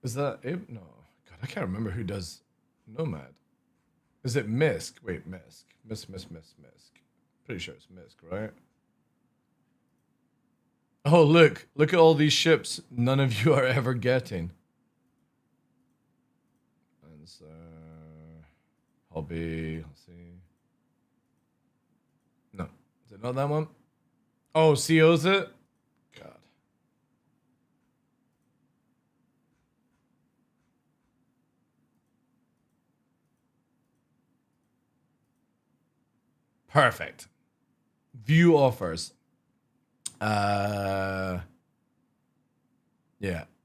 Is that it? No. God, I can't remember who does Nomad. Is it Misk? Wait, Misk. Misk. Pretty sure it's Misk, right? Oh, look. Look at all these ships none of you are ever getting. And so... Hobby. Let's see. No. Is it not that one? Oh, CO's it? God. Perfect. View offers. Yeah,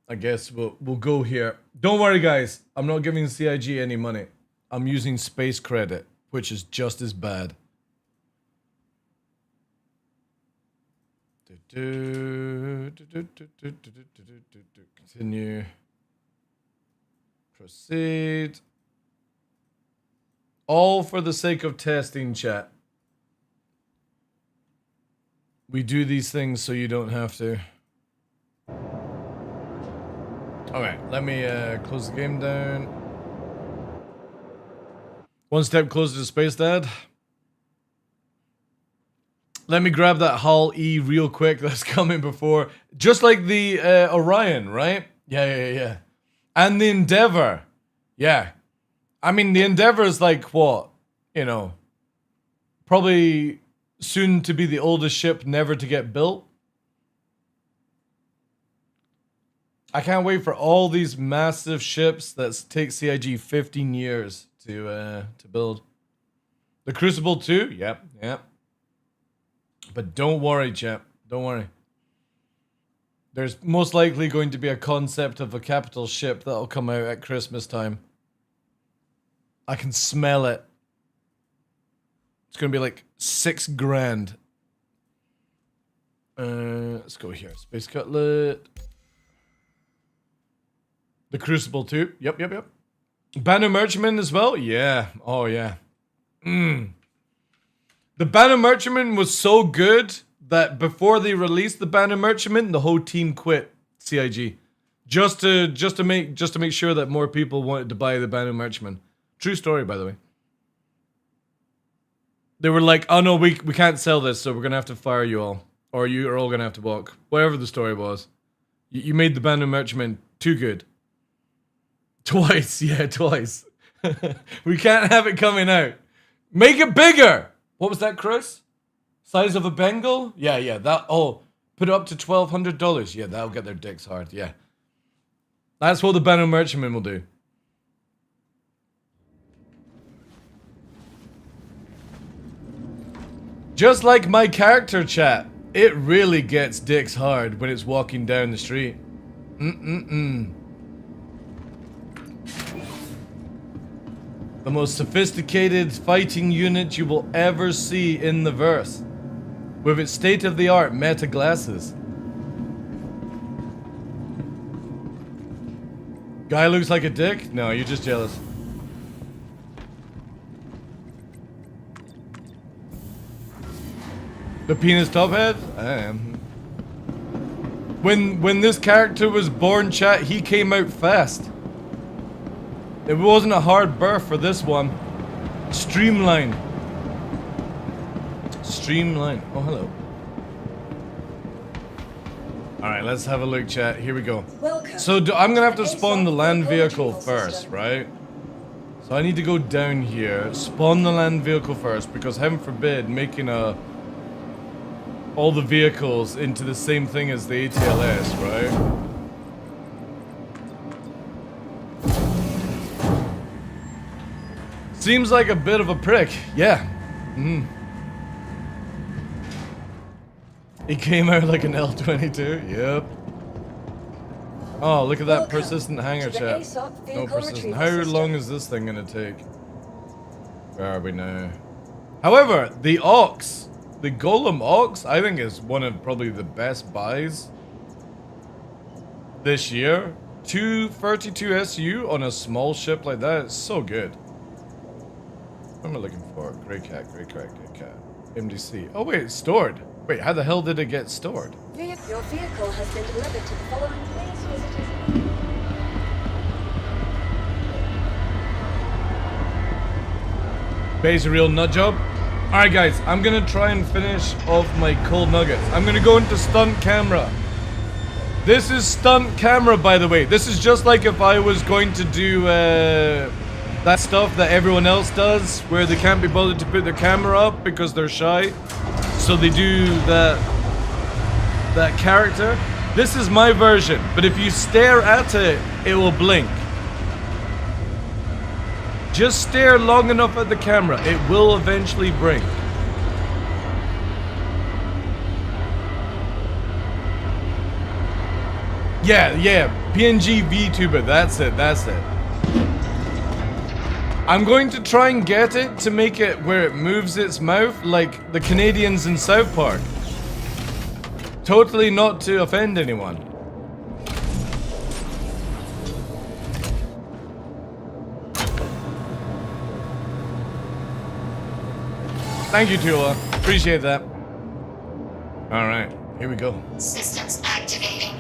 I guess we'll go here. Don't worry, guys. I'm not giving CIG any money. I'm using Space Credit, which is just as bad. Continue. Proceed. All for the sake of testing, chat. We do these things so you don't have to. Alright, let me close the game down. One step closer to Space Dad. Let me grab that Hull E real quick that's coming before. Just like the Orion, right? Yeah. And the Endeavor. Yeah. I mean, the Endeavor is like what? You know, probably soon to be the oldest ship never to get built. I can't wait for all these massive ships that take CIG 15 years to build. The Crucible 2? Yep. But don't worry, chap. Don't worry. There's most likely going to be a concept of a capital ship that'll come out at Christmas time. I can smell it. It's gonna be like $6,000. Let's go here. Space Cutlet. The Crucible 2. Yep. Banner Merchantman as well? Yeah. Oh, yeah. The Banner Merchantman was so good that before they released the Banner Merchantman, the whole team quit CIG. Just to make sure that more people wanted to buy the Banner Merchantman. True story, by the way. They were like, oh no, we can't sell this, so we're gonna have to fire you all. Or you are all gonna have to walk. Whatever the story was. You made the Banner Merchantman too good. Twice, yeah, twice. We can't have it coming out. Make it bigger! What was that, Chris? Size of a Bengal? Yeah, that, oh, put it up to $1,200. Yeah, that'll get their dicks hard, yeah. That's what the Banner Merchantman will do. Just like my character, chat, it really gets dicks hard when it's walking down the street. The most sophisticated fighting unit you will ever see in the verse. With its state-of-the-art meta glasses. Guy looks like a dick? No, you're just jealous. The penis top head? I am. When this character was born, chat, he came out fast. It wasn't a hard birth for this one. Streamline. Streamline. Oh, hello. Alright, let's have a look, chat. Here we go. So I'm gonna have to spawn the land vehicle first, right? So I need to go down here, spawn the land vehicle first, because heaven forbid making all the vehicles into the same thing as the ATLS, right? Seems like a bit of a prick, yeah. He came out like an L-22, yep. Oh, look at that persistent hanger, chat. No persistent. How long is this thing gonna take? Where are we now? However, the Ox, the Golem Ox, I think is one of probably the best buys this year. 232 SU on a small ship like that, it's so good. What am I looking for? Grey cat, grey cat, grey cat. MDC. Oh wait, it's stored. Wait, how the hell did it get stored? Your vehicle has been delivered to the following place visitors. Bay's a real nut job. Alright guys, I'm gonna try and finish off my cold nuggets. I'm gonna go into stunt camera. This is stunt camera, by the way. This is just like if I was going to do that stuff that everyone else does, where they can't be bothered to put their camera up because they're shy. So they do that character. This is my version, but if you stare at it, it will blink. Just stare long enough at the camera, it will eventually blink. Yeah, PNG VTuber, that's it. I'm going to try and get it to make it where it moves its mouth like the Canadians in South Park. Totally not to offend anyone. Thank you, Tula. Appreciate that. Alright, here we go. Systems activating.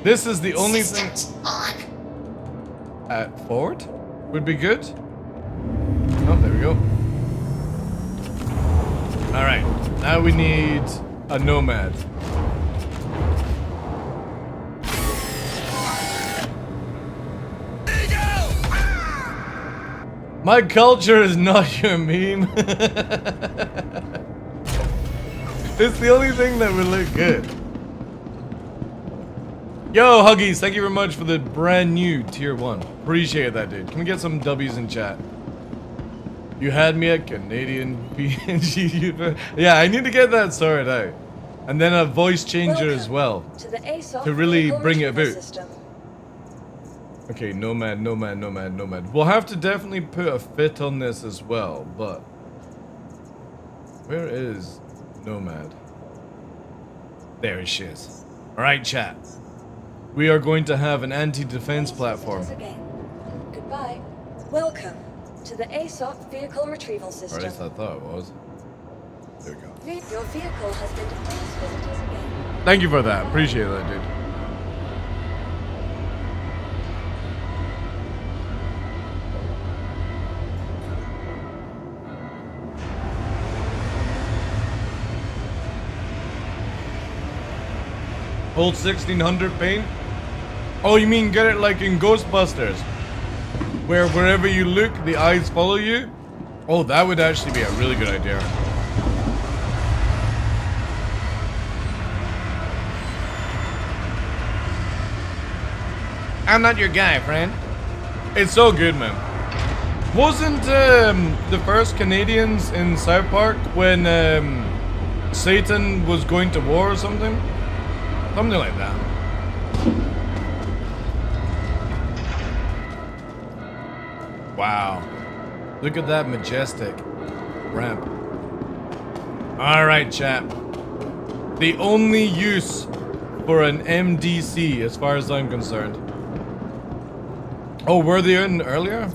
This is the only Systems thing... on. Forward? Would be good. Oh, there we go. Alright, now we need a Nomad. My culture is not your meme. It's the only thing that would look good. Yo, Huggies, thank you very much for the brand new tier 1. Appreciate that, dude. Can we get some W's in chat? You had me at Canadian PNG YouTuber. Yeah, I need to get that sorted out. And then a voice changer as well. To really bring it about. Okay, Nomad. We'll have to definitely put a fit on this as well, but... Where is Nomad? There she is. Alright, chat. We are going to have an anti-defense platform. Goodbye. Welcome to the ASOP vehicle retrieval Or system. at least I thought it was. There we go. Your vehicle has been please visit us again. Thank you for that. Appreciate that, dude. Old 1600 paint? Oh, you mean get it like in Ghostbusters? Where wherever you look, the eyes follow you? Oh, that would actually be a really good idea. I'm not your guy, friend. It's so good, man. Wasn't the first Canadians in South Park when Satan was going to war or something? Something like that. Wow. Look at that majestic ramp. Alright, chap. The only use for an MDC, as far as I'm concerned. Oh, were they in earlier?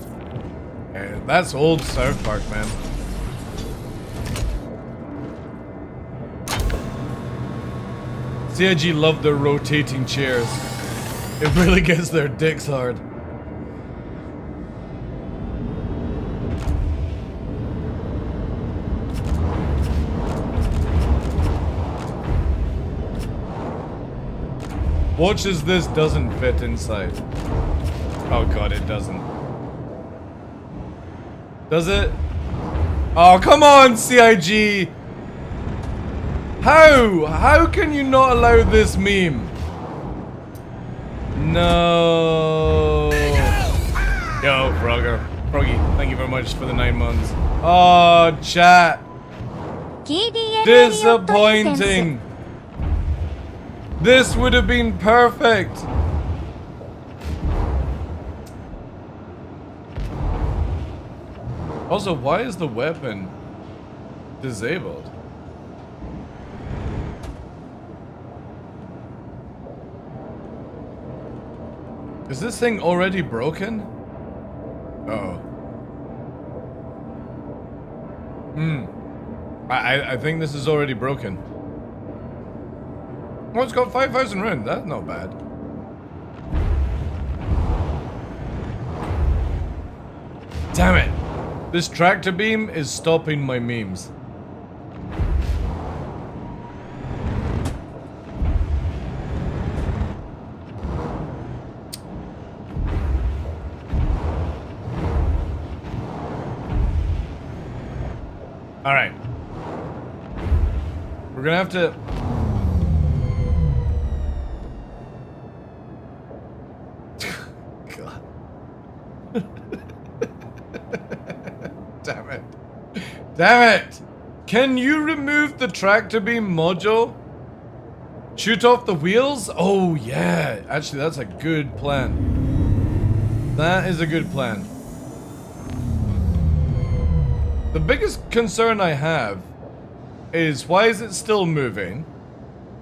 Yeah, that's old South Park, man. CIG love their rotating chairs. It really gets their dicks hard. Watch as this doesn't fit inside. Oh god, it doesn't. Does it? Oh, come on, CIG! How? How can you not allow this meme? No. Yo, Froggy, thank you very much for the 9 months. Oh, chat. Disappointing. This would have been perfect. Also, why is the weapon disabled? Is this thing already broken? Oh. I think this is already broken. Oh, it's got 5,000 rounds. That's not bad. Damn it. This tractor beam is stopping my memes. All right. We're gonna have to... God. Damn it. Damn it! Can you remove the tractor beam module? Shoot off the wheels? Oh yeah, actually that's a good plan. That is a good plan. The biggest concern I have is why is it still moving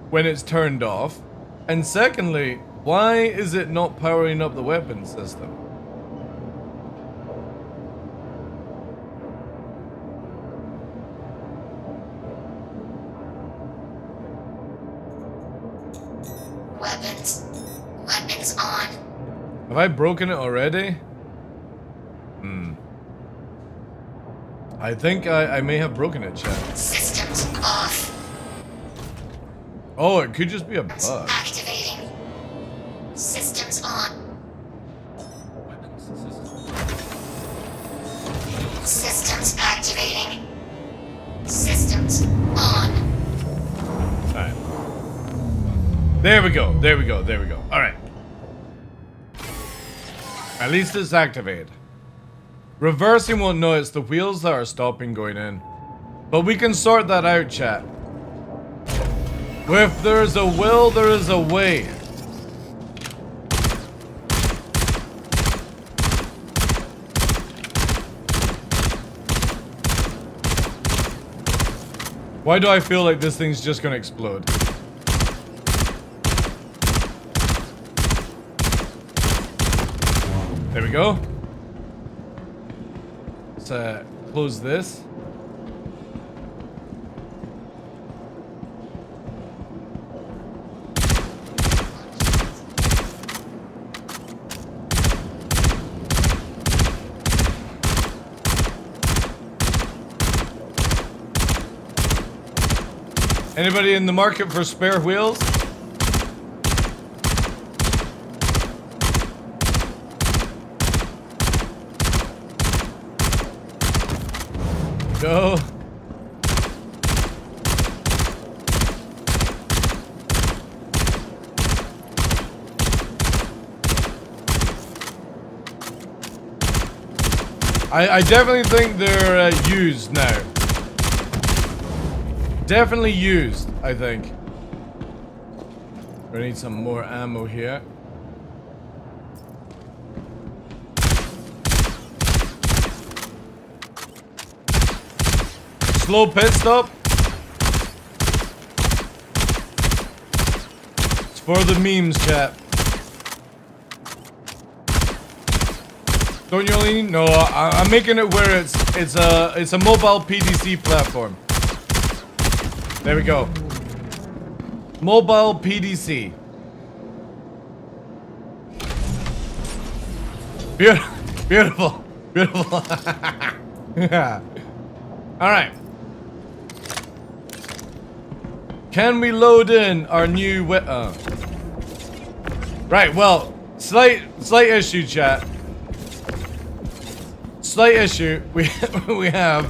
when it's turned off? And secondly, why is it not powering up the weapon system? Weapons on. Have I broken it already? I think I may have broken it, chat. Systems off. Oh, it could just be a bug. Activating. Systems on. Systems activating. Systems on. Alright. There we go. There we go. There we go. Alright. At least it's activated. Reversing won't know it's the wheels that are stopping going in. But we can sort that out, chat. If there's a will, there is a way. Why do I feel like this thing's just gonna explode? There we go. Let's close this. Anybody in the market for spare wheels? Go. I definitely think they're used now. Definitely used, I think. We need some more ammo here. Slow pit stop. It's for the memes, chat. Don't you only? No, I'm making it where it's a mobile PDC platform. There we go. Mobile PDC. Beautiful. Beautiful. Yeah. Alright. Can we load in our new right, well, slight issue, chat. Slight issue. We have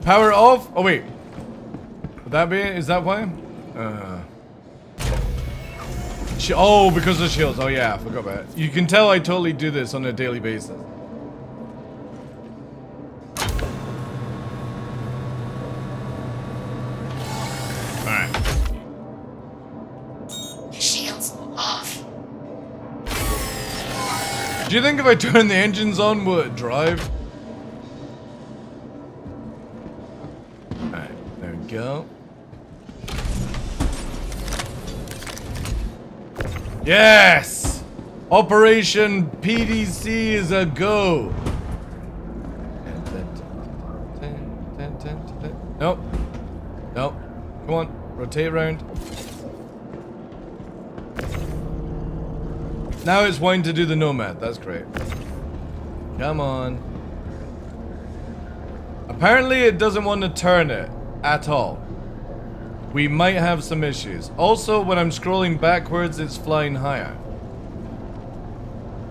power off. Oh wait. Would that be it? Is that why? Oh, because of shields. Oh yeah, I forgot about it. You can tell I totally do this on a daily basis. Alright. Shields off. Do you think if I turn the engines on, will it drive? Alright, there we go. Yes! Operation PDC is a go. Nope. Nope. Come on. Rotate around. Now it's wanting to do the Nomad. That's great. Come on. Apparently it doesn't want to turn it at all. We might have some issues. Also, when I'm scrolling backwards, it's flying higher.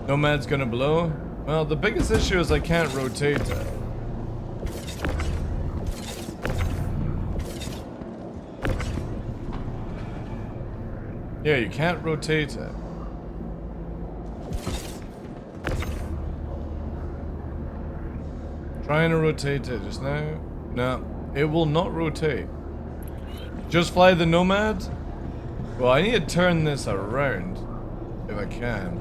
Nomad's gonna blow. Well, the biggest issue is I can't rotate it. Yeah, you can't rotate it. Trying to rotate it just now. No, it will not rotate. Just fly the Nomad? Well, I need to turn this around if I can.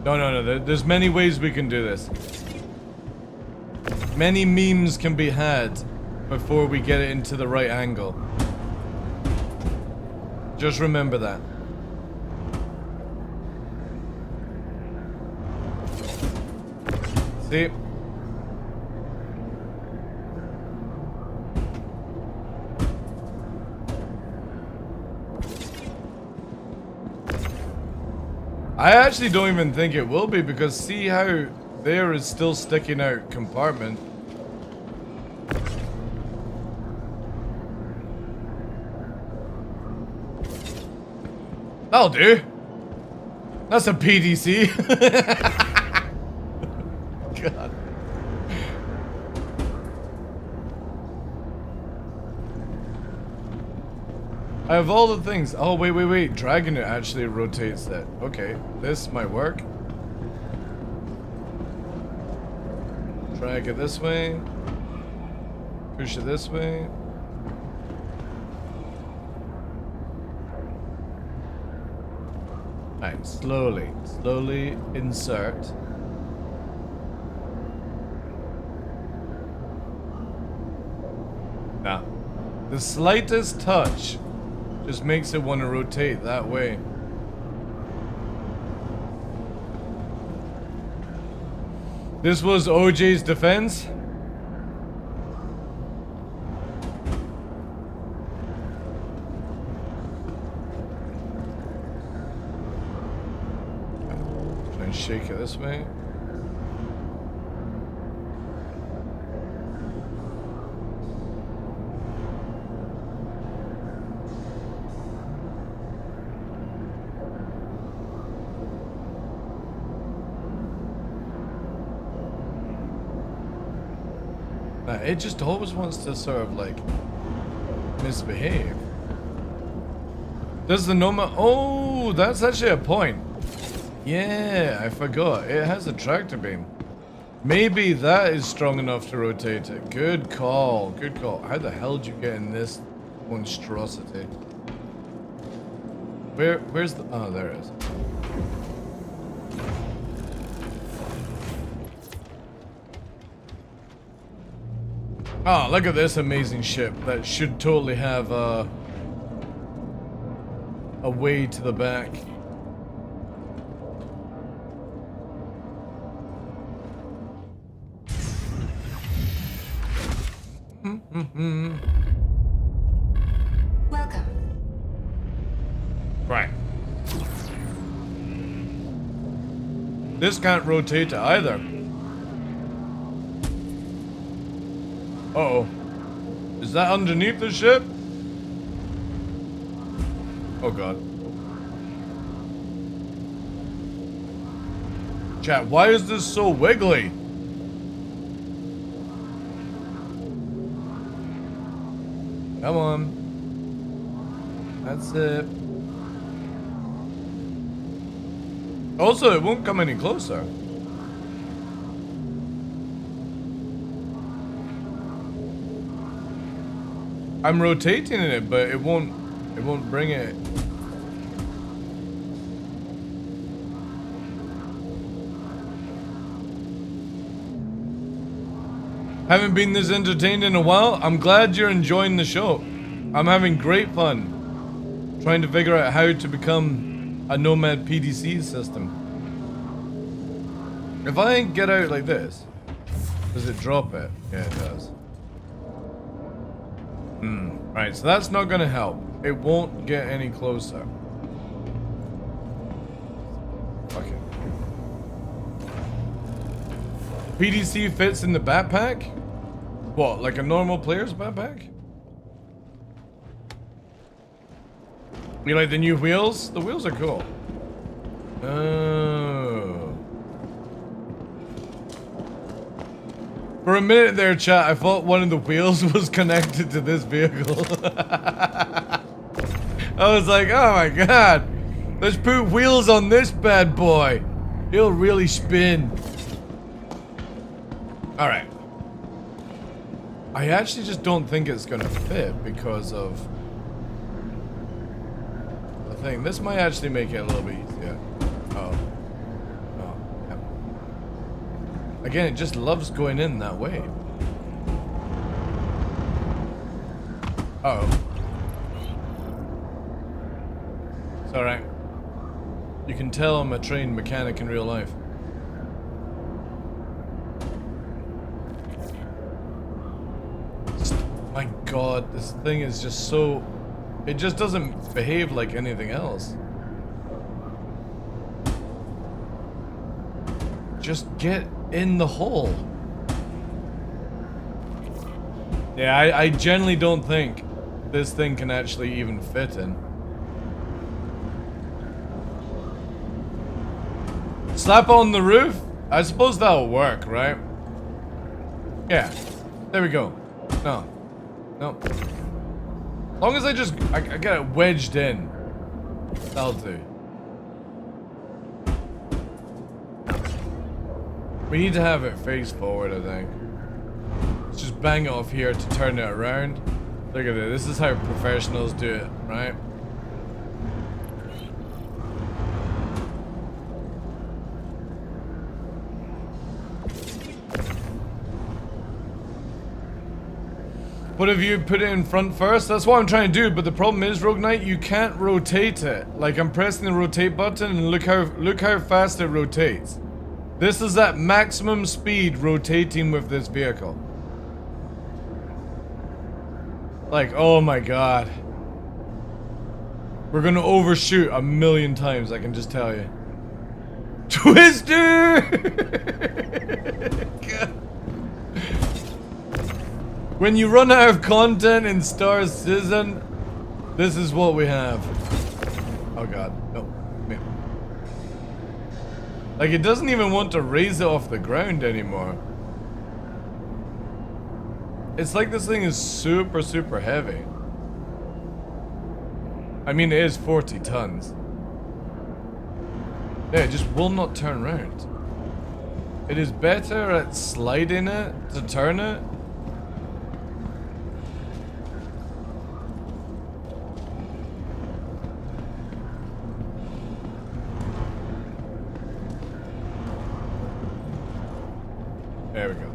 No. There's many ways we can do this. Many memes can be had before we get it into the right angle. Just remember that. See? I actually don't even think it will be, because see how there is still sticking out compartment. That'll do. That's a PDC. God. I have all the things. Oh, wait. Dragon it actually rotates that. Okay, this might work. Drag it this way. Push it this way. Alright, slowly insert. Now, the slightest touch just makes it want to rotate that way. This was OJ's defense. Try and shake it this way. It just always wants to sort of like misbehave. Does the Noma? Oh, that's actually a point. Yeah, I forgot. It has a tractor beam. Maybe that is strong enough to rotate it. Good call. Good call. How the hell did you get in this monstrosity? Where's the? Oh, there it is. Oh, look at this amazing ship that should totally have a way to the back. Welcome. Right. This can't rotate either. Uh-oh. Is that underneath the ship? Oh god. Chat, why is this so wiggly? Come on. That's it. Also, it won't come any closer. I'm rotating it, but it won't bring it. Haven't been this entertained in a while. I'm glad you're enjoying the show. I'm having great fun trying to figure out how to become a Nomad PDC system. If I get out like this, does it drop it? Yeah, it does. Right, so that's not gonna help. It won't get any closer. Fuck it. PDC fits in the backpack? What, like a normal player's backpack? You like the new wheels? The wheels are cool. Oh. For a minute there, chat, I thought one of the wheels was connected to this vehicle. I was like, oh my god. Let's put wheels on this bad boy. He'll really spin. Alright. I actually just don't think it's gonna fit because of the thing. This might actually make it a little bit easier. Oh. Oh, yeah. Again, it just loves going in that way. Uh-oh. It's alright. You can tell I'm a trained mechanic in real life. My god, this thing is just so... It just doesn't behave like anything else. Just get in the hole. Yeah, I generally don't think this thing can actually even fit in. Slap on the roof? I suppose that'll work, right? Yeah. There we go. No. No. As long as I get it wedged in. That'll do. We need to have it face forward, I think. Let's just bang it off here to turn it around. Look at it. This is how professionals do it, right? But if you put it in front first, that's what I'm trying to do, but the problem is, Rogue Knight, you can't rotate it. Like, I'm pressing the rotate button and look how fast it rotates. This is at maximum speed rotating with this vehicle. Like, oh my god. We're gonna overshoot 1,000,000 times, I can just tell you. Twister! God. When you run out of content in Star Citizen, this is what we have. Oh god, no. Come here. Like, it doesn't even want to raise it off the ground anymore. It's like this thing is super, super heavy. I mean, it is 40 tons. Yeah, it just will not turn around. It is better at sliding it to turn it. There we go.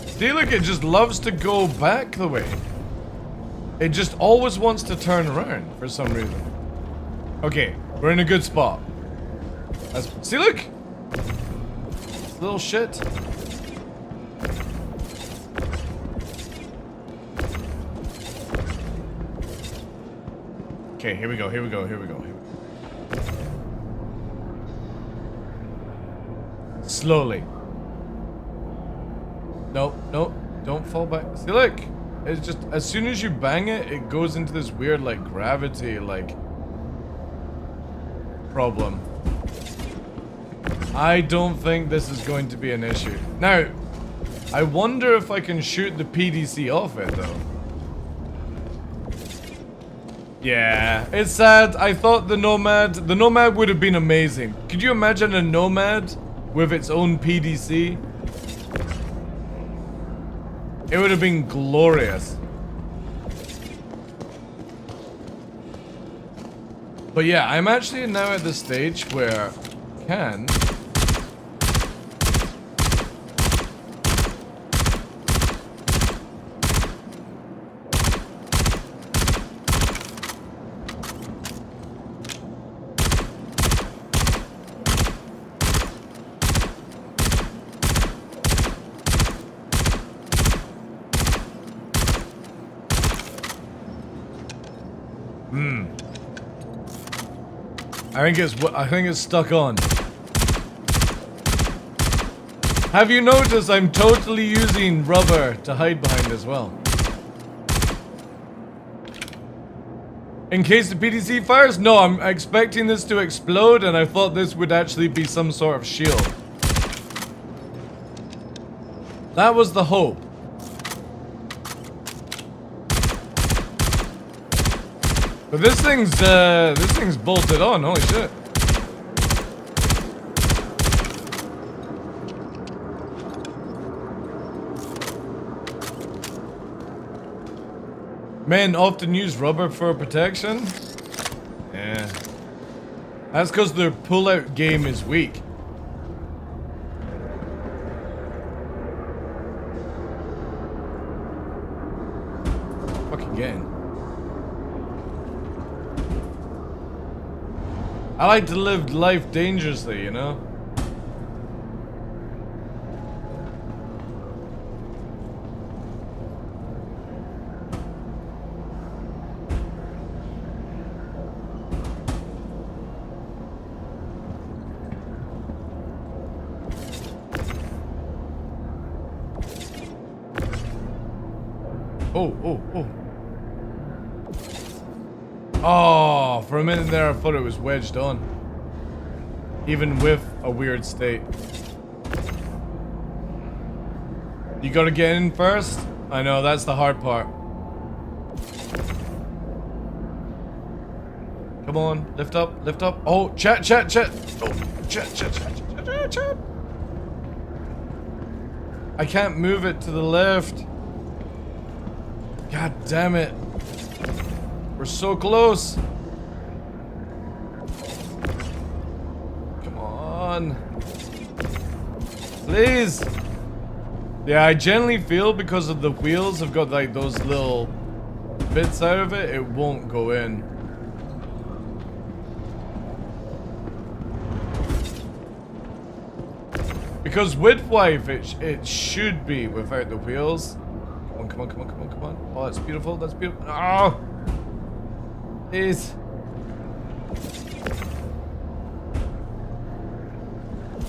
See, look, it just loves to go back the way. It just always wants to turn around for some reason. Okay, we're in a good spot. See, look! little shit. Okay, here we go, here we go, here we go. Slowly. Nope, nope, don't fall back. See, look, it's just, as soon as you bang it, it goes into this weird, like, gravity, like, problem. I don't think this is going to be an issue. Now, I wonder if I can shoot the PDC off it, though. Yeah, it's sad. I thought the Nomad would have been amazing. Could you imagine a Nomad with its own PDC? It would have been glorious. But yeah, I'm actually now at the stage where I can... I think it's stuck on. Have you noticed I'm totally using rubber to hide behind as well? In case the PDC fires? No, I'm expecting this to explode and I thought this would actually be some sort of shield. That was the hope. But this thing's bolted on, holy shit. Men often use rubber for protection? Yeah. That's because their pull-out game is weak. Fucking getting. I like to live life dangerously, you know? Oh, for a minute there I thought it was wedged on. Even with a weird state. You gotta get in first? I know, that's the hard part. Come on, lift up, lift up. Oh, chat. Oh, chat. I can't move it to the left. God damn it. We're so close. Come on. Please. Yeah, I generally feel because of the wheels have got like those little bits out of it, it won't go in. Because with wife, it should be without the wheels. Come on. Oh, that's beautiful, that's beautiful. Oh! Please.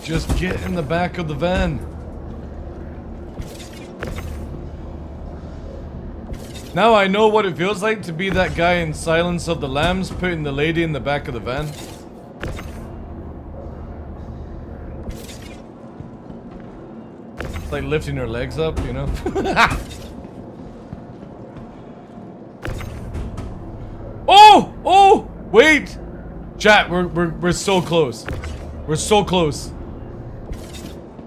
Just get in the back of the van. Now I know what it feels like to be that guy in Silence of the Lambs putting the lady in the back of the van. It's like lifting her legs up, you know? Oh! Wait! Chat, we're so close. We're so close.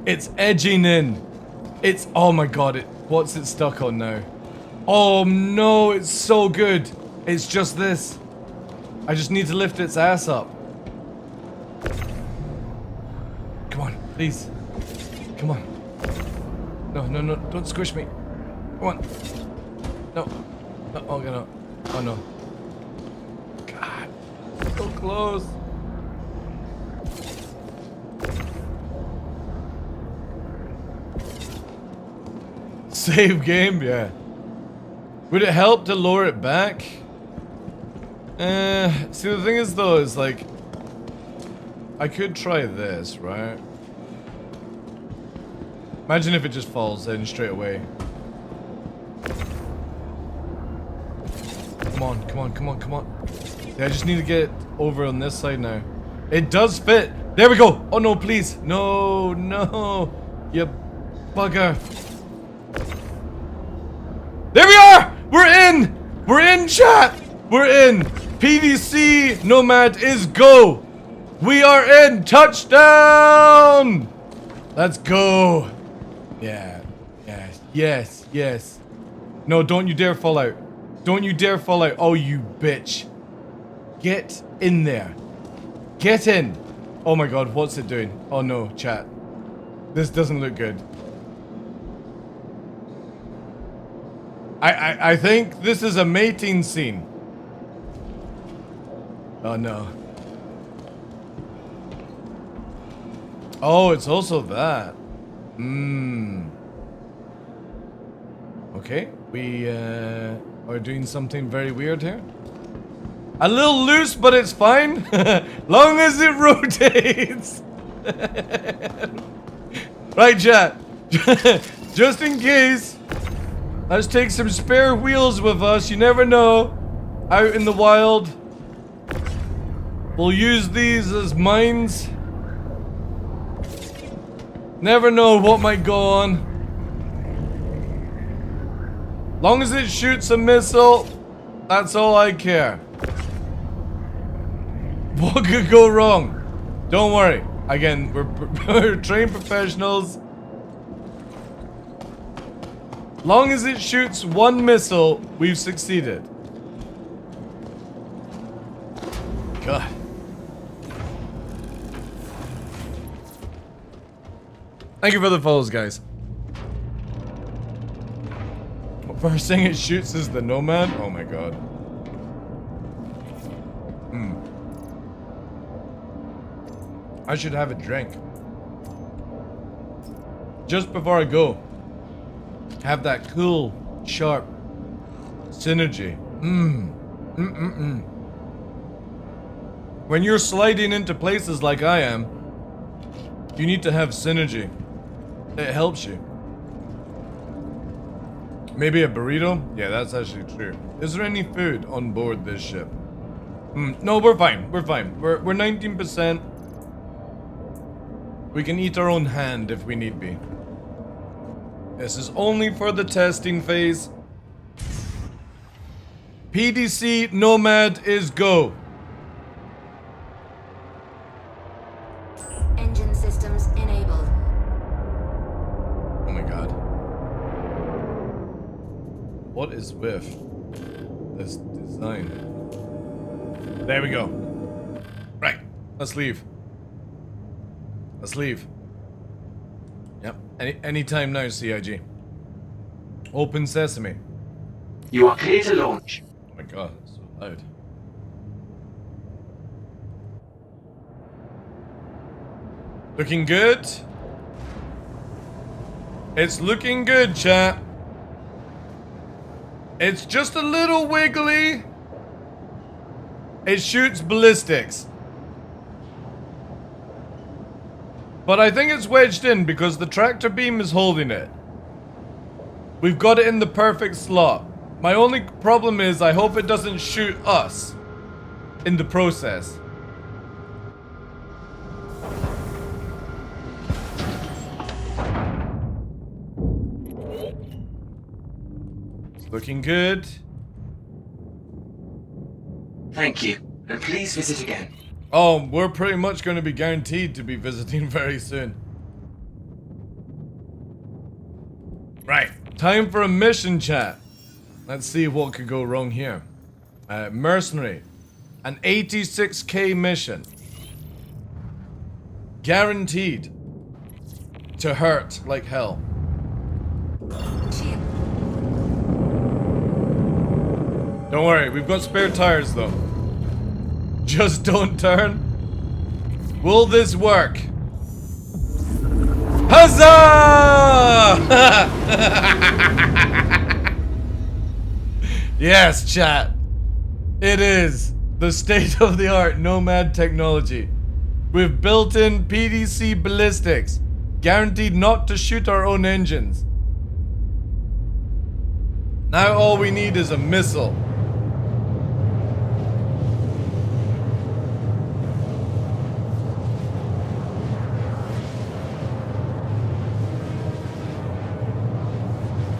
It's edging in. It's, oh my god, what's it stuck on now? Oh no, it's so good. It's just this. I just need to lift its ass up. Come on, please. Come on. No, don't squish me. Come on. No, oh no. Oh no. God, so close. Save game, yeah. Would it help to lower it back? See, the thing is though, is like, I could try this, right? Imagine if it just falls in straight away. Come on, come on, come on, come on. Yeah, I just need to get over on this side now. It does fit. There we go. Oh no, please. No, no. You bugger. There we are! We're in! We're in, chat! We're in! PDC Nomad is go! We are in! Touchdown! Let's go! Yeah. Yes. Yes. Yes. No, don't you dare fall out. Don't you dare fall out. Oh, you bitch. Get in there. Get in. Oh my god, what's it doing? Oh no, chat. This doesn't look good. I think this is a mating scene. Oh no. Oh, it's also that. Okay, we are doing something very weird here. A little loose, but it's fine. Long as it rotates. Right, chat. Just in case. Let's take some spare wheels with us. You never know. Out in the wild. We'll use these as mines. Never know what might go on. Long as it shoots a missile, that's all I care. What could go wrong? Don't worry. Again, we're trained professionals. Long as it shoots one missile, we've succeeded. God. Thank you for the follows, guys. First thing it shoots is the Nomad? Oh my god. I should have a drink. Just before I go. Have that cool, sharp synergy. When you're sliding into places like I am, you need to have synergy. It helps you. Maybe a burrito? Yeah, that's actually true. Is there any food on board this ship? No, we're fine. We're fine. We're 19%. We can eat our own hand if we need be. This is only for the testing phase. PDC Nomad is go. Engine systems enabled. Oh my god. What is with this design? There we go. Right, let's leave. Let's leave. Yep, anytime now, CIG. Open sesame. You are clear to launch. Oh my god, that's so loud. Looking good? It's looking good, chat. It's just a little wiggly. It shoots ballistics. But I think it's wedged in because the tractor beam is holding it. We've got it in the perfect slot. My only problem is I hope it doesn't shoot us in the process. It's looking good. Thank you, and please visit again. Oh, we're pretty much going to be guaranteed to be visiting very soon. Right, time for a mission, chat. Let's see what could go wrong here. Mercenary, an 86k mission. Guaranteed to hurt like hell. Don't worry, we've got spare tires though. Just don't turn. Will this work? Huzzah! Yes, chat. It is the state-of-the-art Nomad technology with built-in PDC ballistics, guaranteed not to shoot our own engines. Now all we need is a missile.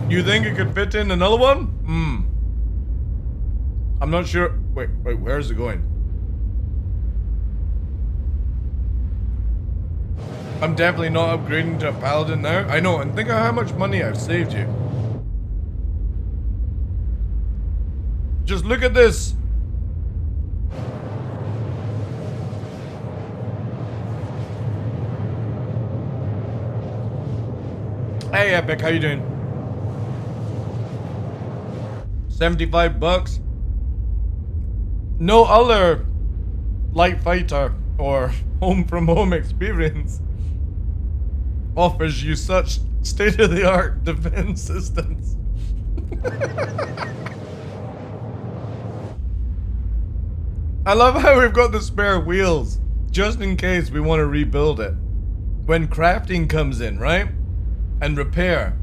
You think it could fit in another one? I'm not sure. Wait, where is it going? I'm definitely not upgrading to a paladin now. I know, and think of how much money I've saved you. Just look at this. Hey Epic, how you doing? 75 bucks. No other light fighter or home from home experience offers you such state-of-the-art defense systems. I love how we've got the spare wheels just in case we want to rebuild it when crafting comes in, right? And repair.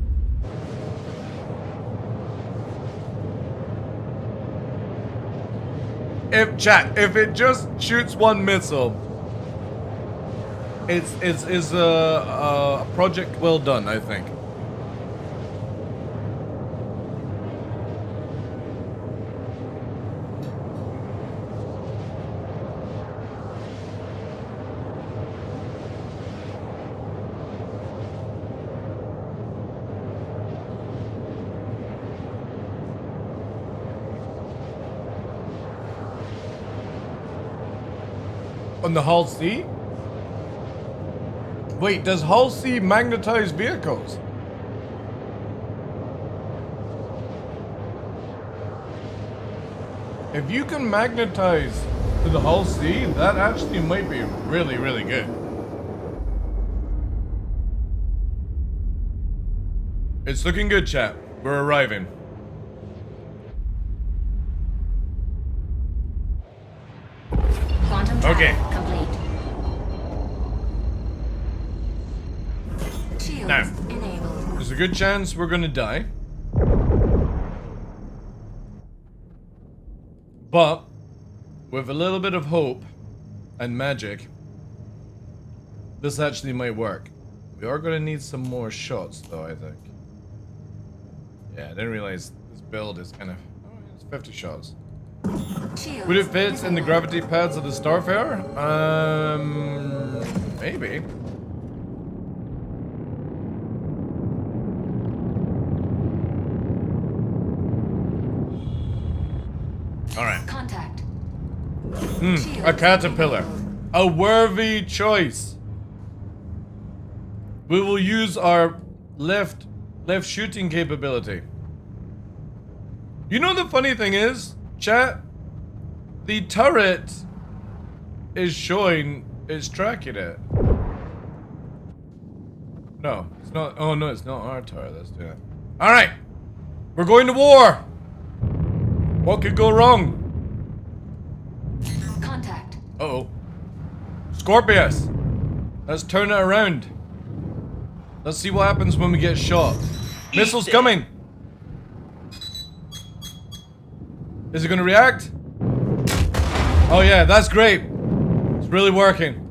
If it just shoots one missile, it's a project well done, I think. On the Hull C? Wait, does Hull C magnetize vehicles? If you can magnetize to the Hull C, that actually might be really, really good. It's looking good, chat. We're arriving. Okay. Complete. Now, there's a good chance we're gonna die. But, with a little bit of hope and magic, this actually might work. We are gonna need some more shots, though, I think. Yeah, I didn't realize this build is kind of... Oh, it's 50 shots. Would it fit in the gravity pads of the Starfarer? Maybe. Alright. Contact. A caterpillar. A worthy choice. We will use our left shooting capability. You know the funny thing is, chat, the turret is showing it's tracking it. No, it's not. Oh no, it's not our turret. Let's do it. All right, we're going to war. What could go wrong? Contact. Uh-oh. Scorpius. Let's turn it around. Let's see what happens when we get shot. Missiles coming. Is it gonna react? Oh yeah, that's great. It's really working.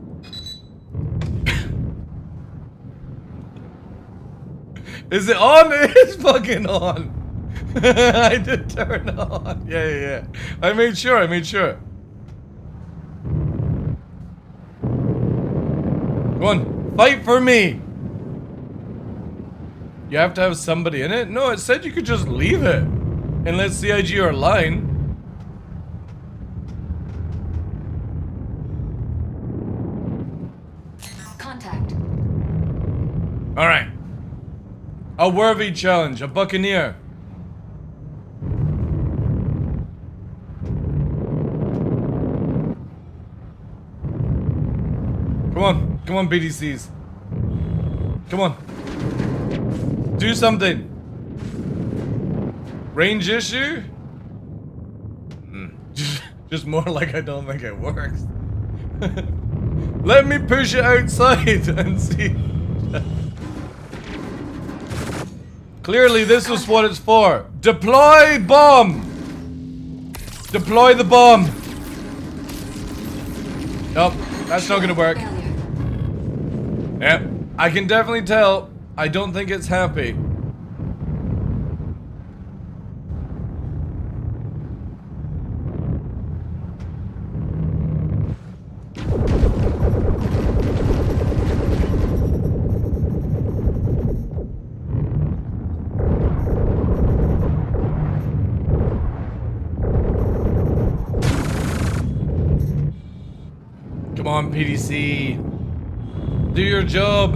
Is it on? It is fucking on. I did turn it on. Yeah. I made sure. Go on, fight for me. You have to have somebody in it? No, it said you could just leave it. And let CIG our line. Contact. Alright. A worthy challenge, a buccaneer. Come on, BDCs. Come on. Do something. Range issue? Just more like I don't think it works. Let me push it outside and see. Clearly this is what it's for. Deploy bomb! Deploy the bomb! Nope, that's not gonna work. Yep, I can definitely tell. I don't think it's happy. Come on, PDC. Do your job.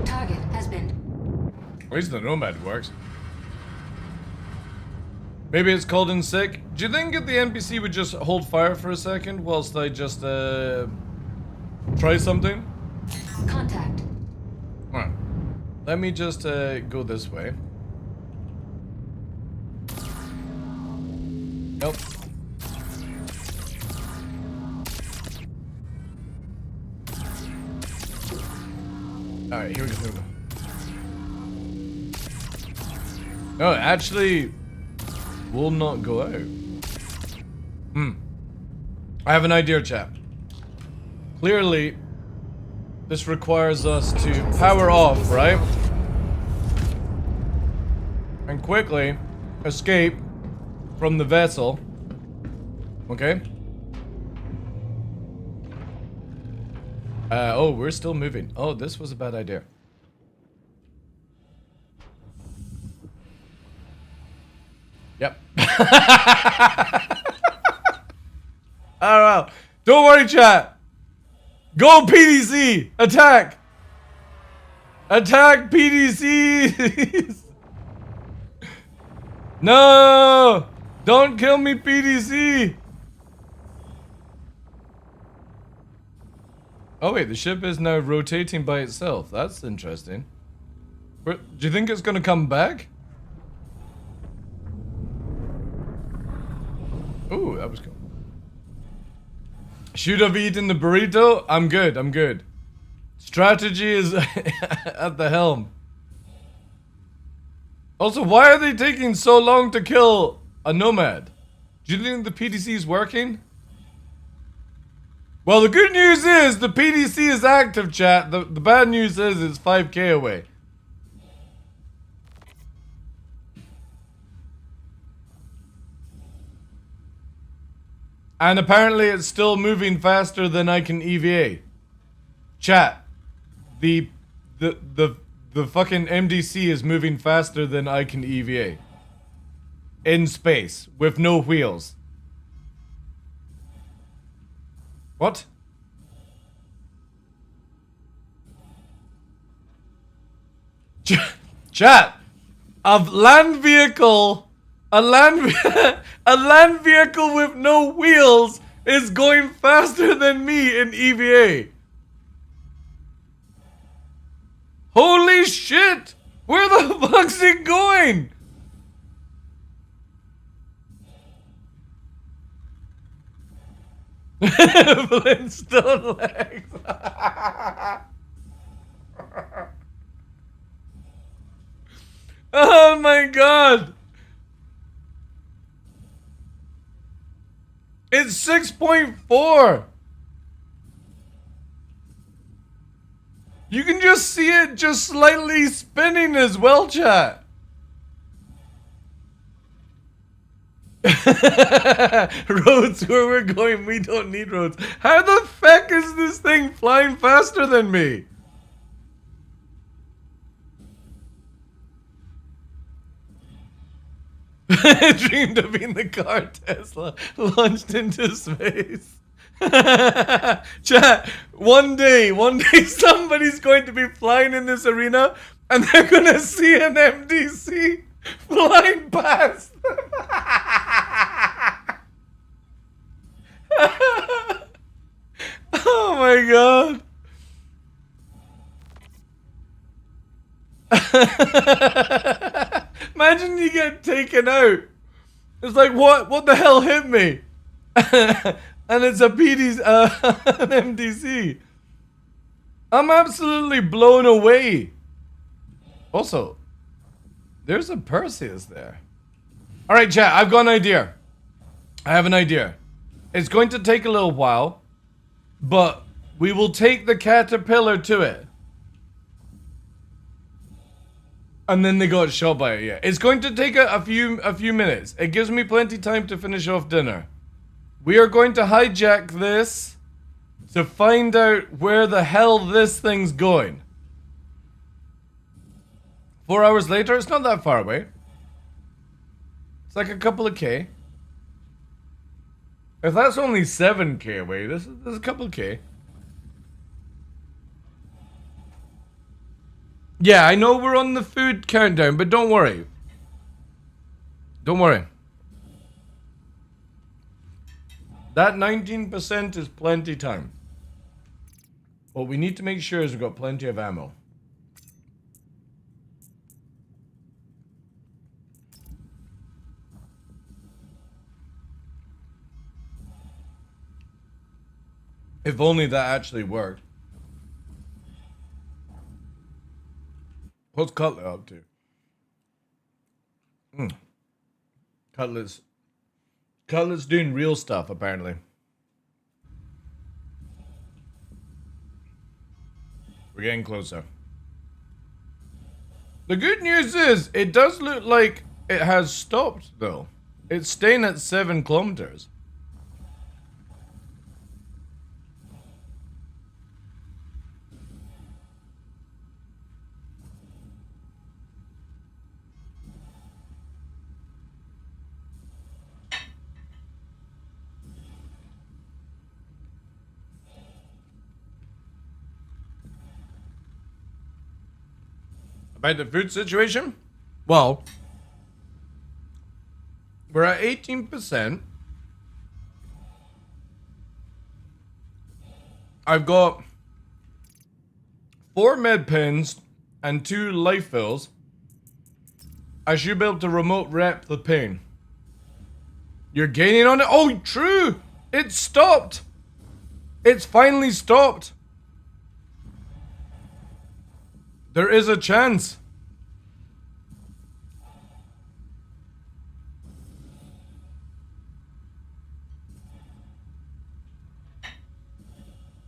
Target has been. At least the Nomad works. Maybe it's called in sick. Do you think if the NPC would just hold fire for a second whilst I just try something? Contact. Alright. Let me just go this way. Nope. Alright, here we go. No, actually will not go out. I have an idea, chap. Clearly, this requires us to power off, right? And quickly escape from the vessel. Okay? Oh, we're still moving. Oh, this was a bad idea. Yep. Oh well. Don't worry, chat. Go PDC! Attack! Attack PDC! No! Don't kill me, PDC! Oh wait, the ship is now rotating by itself. That's interesting. Do you think it's gonna come back? Ooh, that was cool. Should have eaten the burrito? I'm good, I'm good. Strategy is at the helm. Also, why are they taking so long to kill a nomad? Do you think the PDC is working? Well, the good news is the PDC is active, chat. The bad news is it's 5k away. And apparently it's still moving faster than I can EVA. Chat. The fucking MDC is moving faster than I can EVA. In space. With no wheels. What? Chat. A land vehicle with no wheels is going faster than me in EVA. Holy shit! Where the fuck's it going? Flintstone legs. Oh my god. It's 6.4. You can just see it just slightly spinning as well, chat. Roads where we're going, we don't need roads. How the fuck is this thing flying faster than me? Dreamed of being the car Tesla launched into space. Chat, one day somebody's going to be flying in this arena and they're gonna see an MDC flying past. Oh my god. Imagine you get taken out. It's like, what the hell hit me? And it's a PD's, an MDC. I'm absolutely blown away. Also, there's a Perseus there. All right, chat, I've got an idea. I have an idea. It's going to take a little while, but we will take the caterpillar to it. And then they got shot by it, yeah. It's going to take a few minutes. It gives me plenty time to finish off dinner. We are going to hijack this to find out where the hell this thing's going. 4 hours later, it's not that far away. It's like a couple of K. If that's only 7K away, this is a couple of K. Yeah, I know we're on the food countdown, but don't worry. Don't worry. That 19% is plenty time. What we need to make sure is we've got plenty of ammo. If only that actually worked. What's Cutlet up to? Cutlet's doing real stuff, apparently. We're getting closer. The good news is, it does look like it has stopped, though. It's staying at 7 kilometers. About the food situation? Well, we're at 18%. I've got 4 med pens and 2 life fills. I should be able to remote rep the pain. You're gaining on it? Oh, true! It stopped! It's finally stopped! There is a chance.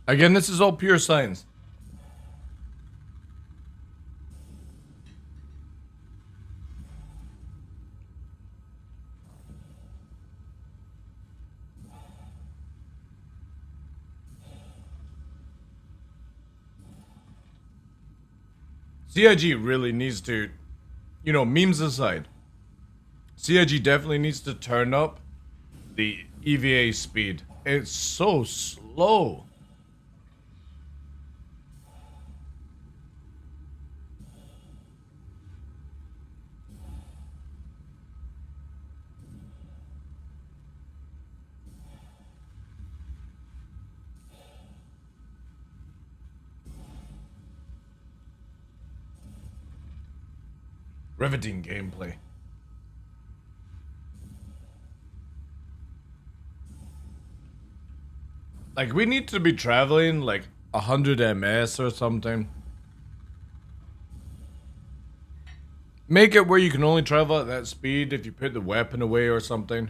Again, this is all pure science. CIG really needs to, you know, memes aside, CIG definitely needs to turn up the EVA speed. It's so slow. Riveting gameplay. Like, we need to be traveling like 100 ms or something. Make it where you can only travel at that speed if you put the weapon away or something.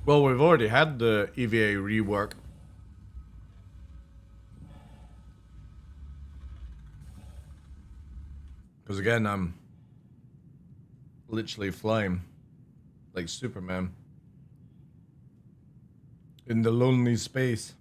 Well, we've already had the EVA rework. Because again, I'm literally flying like Superman in the lonely space.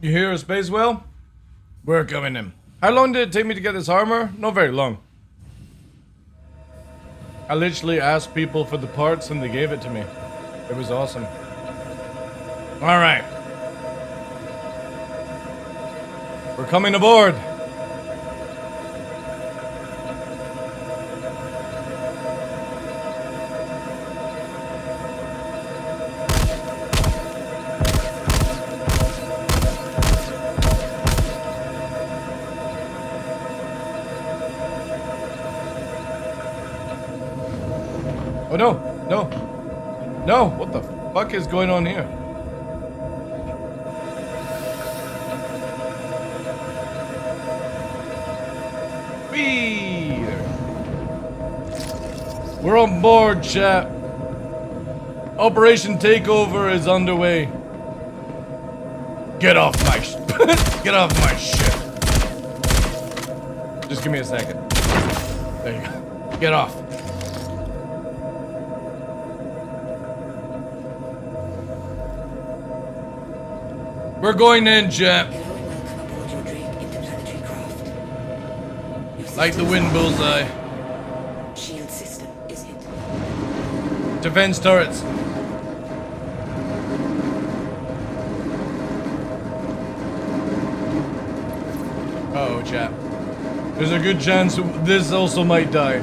You hear a space whale? We're coming in. How long did it take me to get this armor? Not very long. I literally asked people for the parts and they gave it to me. It was awesome. Alright. We're coming aboard. Oh no, no, no, what the fuck is going on here? Whee! We're on board, chat. Operation Takeover is underway. Get off my get off my ship. Just give me a second. There you go. Get off. We're going in, chat. Like the wind bullseye. Shield system is hit. Defense turrets. Uh-oh, chat. There's a good chance this also might die.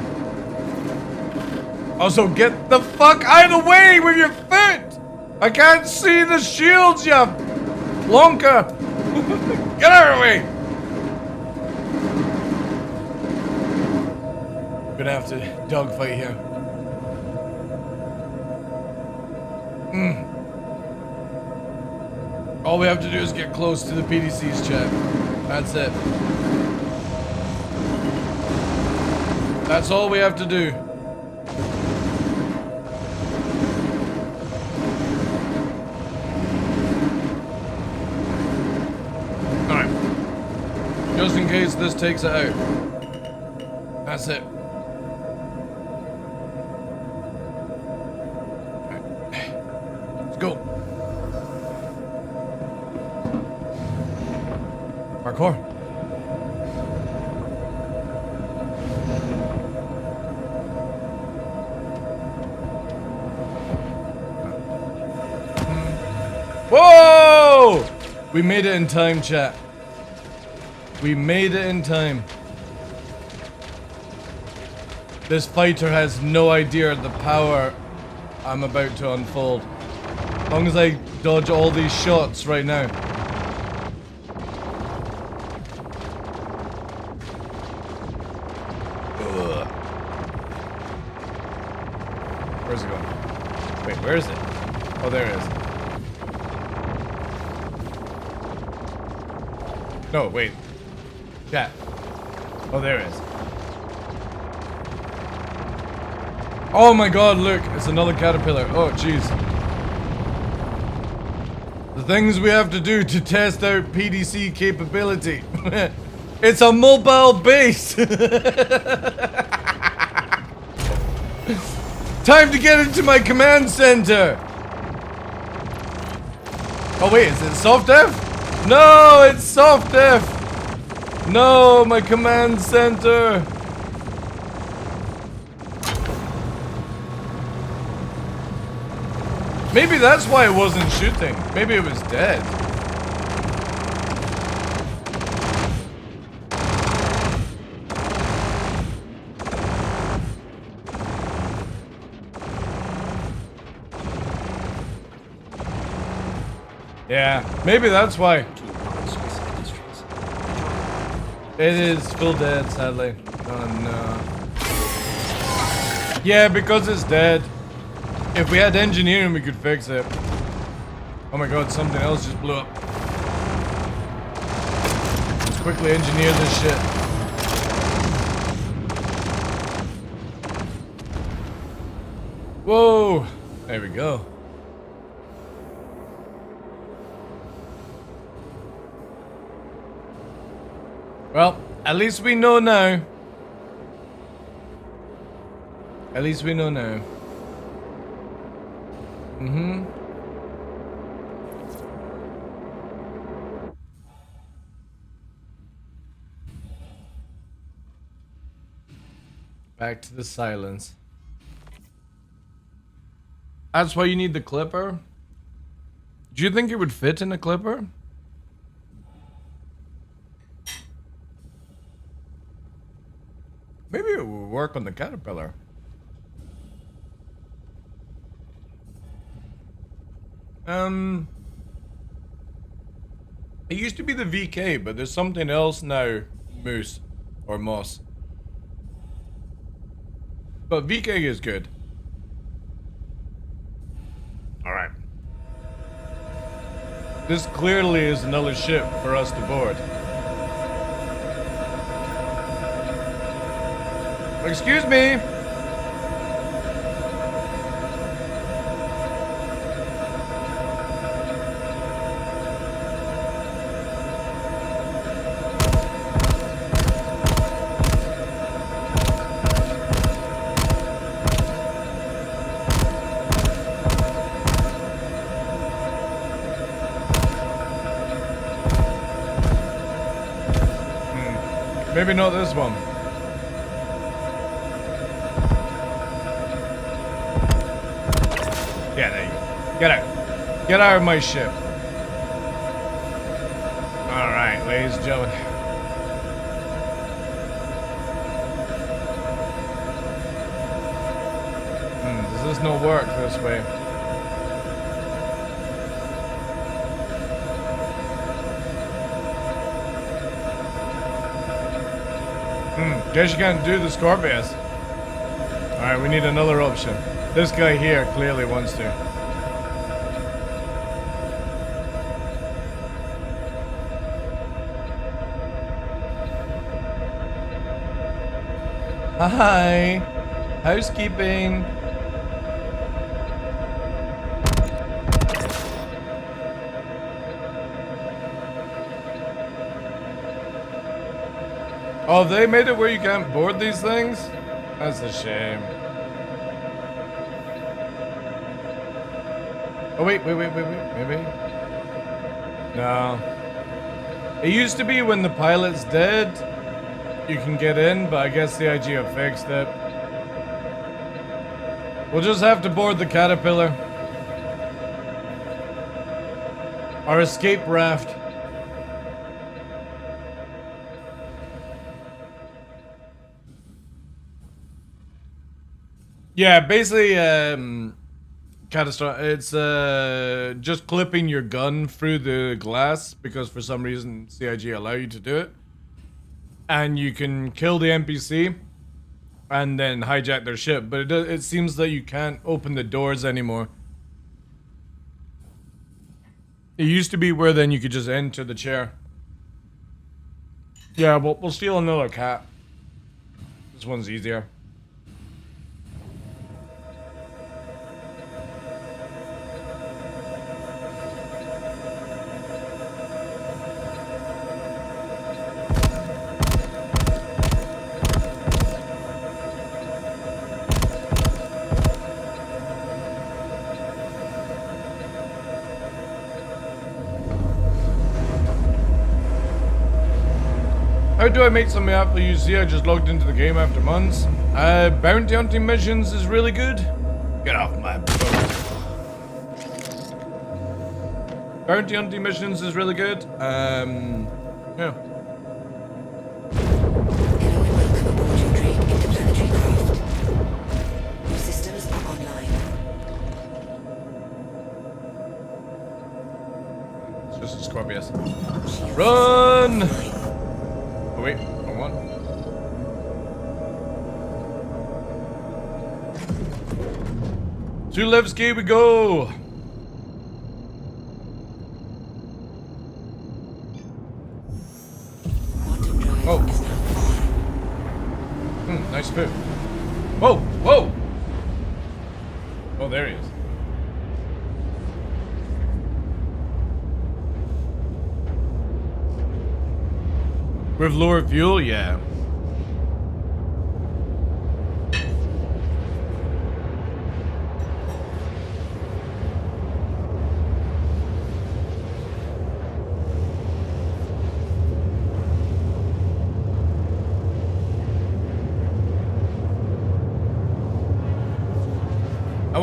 Also, get the fuck out of the way with your foot! I can't see the shields, you Lonka! Get out of the way! Gonna have to dogfight here. All we have to do is get close to the PDC's, chat. That's it. That's all we have to do. Alright. Just in case this takes it out. That's it. Let's go. Parkour. Whoa! We made it in time, chat. We made it in time. This fighter has no idea of the power I'm about to unfold. As long as I dodge all these shots right now. Ugh. Where's it going? Wait, where is it? Oh, there it is. No, wait. Chat. Oh, there it is. Oh my god, look. It's another caterpillar. Oh, jeez. The things we have to do to test out PDC capability. It's a mobile base. Time to get into my command center. Oh wait, is it soft F? No, it's soft F. No, my command center. Maybe that's why it wasn't shooting. Maybe it was dead. Yeah, maybe that's why. It is still dead, sadly. Oh no. Yeah, because it's dead. If we had engineering, we could fix it. Oh my god, something else just blew up. Let's quickly engineer this shit. Whoa! There we go. Well, at least we know now. At least we know now. Back to the silence. That's why you need the clipper? Do you think it would fit in a clipper? Maybe it would work on the caterpillar. It used to be the VK, but there's something else now. Moose. Or moss. But VK is good. Alright. This clearly is another ship for us to board. Excuse me! Maybe not this one. Yeah, there you go. Get out. Get out of my ship. Alright, ladies and gentlemen. Does this not work this way? Guess you can't do the Scorpius. Alright, we need another option. This guy here clearly wants to. Hi! Housekeeping! Oh, they made it where you can't board these things? That's a shame. Oh, wait, maybe? No. It used to be when the pilot's dead, you can get in, but I guess the IG have fixed it. We'll just have to board the caterpillar. Our escape raft. Yeah, basically, catastrophe. It's just clipping your gun through the glass because for some reason CIG allow you to do it, and you can kill the NPC and then hijack their ship. But it seems that you can't open the doors anymore. It used to be where then you could just enter the chair. Yeah, we'll steal another cat. This one's easier. How do I make something up for you? See, I just logged into the game after months. Bounty hunting missions is really good. Get off my boat. Bounty hunting missions is really good. Yeah. Systems are online. It's just a Scorpius. Run! Oh wait, wrong one. Zulewski, we go! Oh. Nice food. Whoa, whoa! Oh, there he is. With lower fuel, yeah.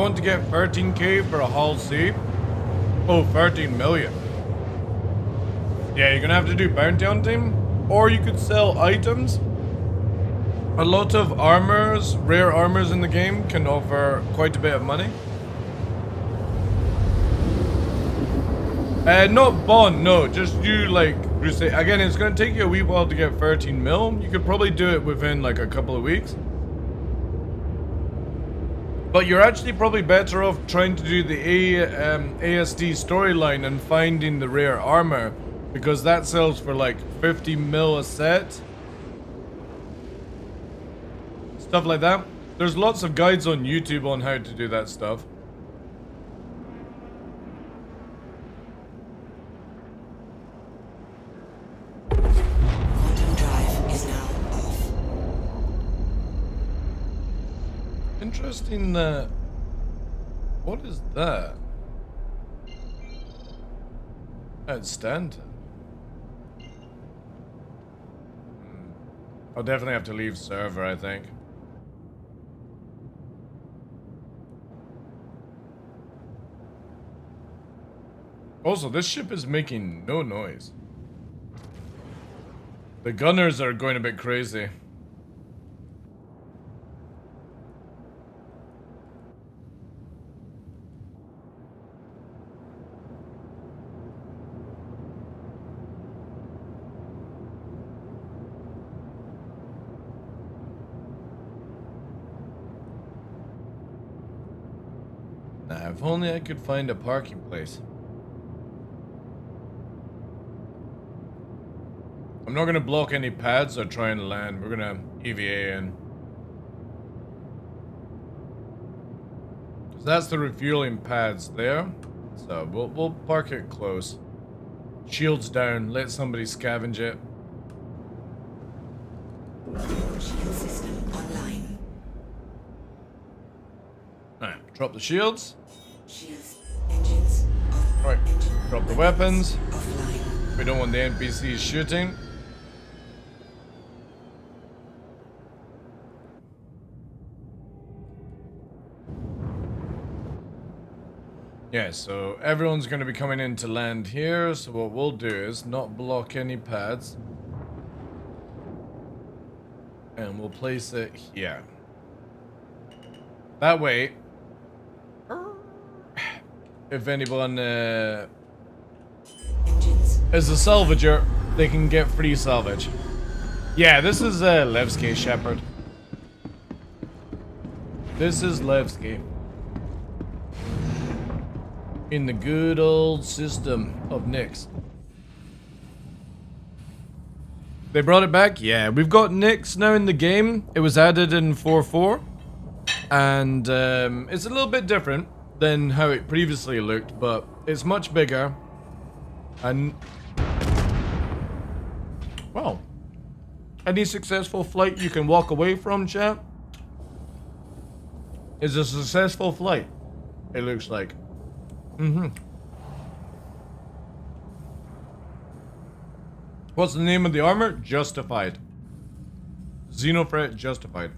want to get 13k for a Hull C? Oh, 13 million. Yeah, you're gonna have to do bounty hunting, or you could sell items. A lot of armors, rare armors in the game can offer quite a bit of money. Not bond, no, just you like crusade. Again, it's gonna take you a wee while to get 13 mil. You could probably do it within like a couple of weeks. But you're actually probably better off trying to do the ASD storyline and finding the rare armor, because that sells for like 50 mil a set. Stuff like that. There's lots of guides on YouTube on how to do that stuff. Quantum drive is now off. Interesting that... What is that? It's Stanton. I'll definitely have to leave server, I think. Also, this ship is making no noise. The gunners are going a bit crazy. Now, if only I could find a parking place. I'm not gonna block any pads or try and land. We're gonna EVA in. So that's the refueling pads there. So we'll park it close. Shields down. Let somebody scavenge it. Shield system online. Alright, drop the shields. Shields. Engines off. Right, drop the weapons. Offline. We don't want the NPCs shooting. Yeah, so everyone's going to be coming in to land here, so what we'll do is not block any pads. And we'll place it here. That way, if anyone is a salvager, they can get free salvage. Yeah, this is Levski Shepard. This is Levski. In the good old system of Nyx. They brought it back? Yeah, we've got Nyx now in the game. It was added in 4.4. And it's a little bit different than how it previously looked, but it's much bigger. And... well, any successful flight you can walk away from, chat, is a successful flight, it looks like. What's the name of the armor? Justified. Xenofret Justified.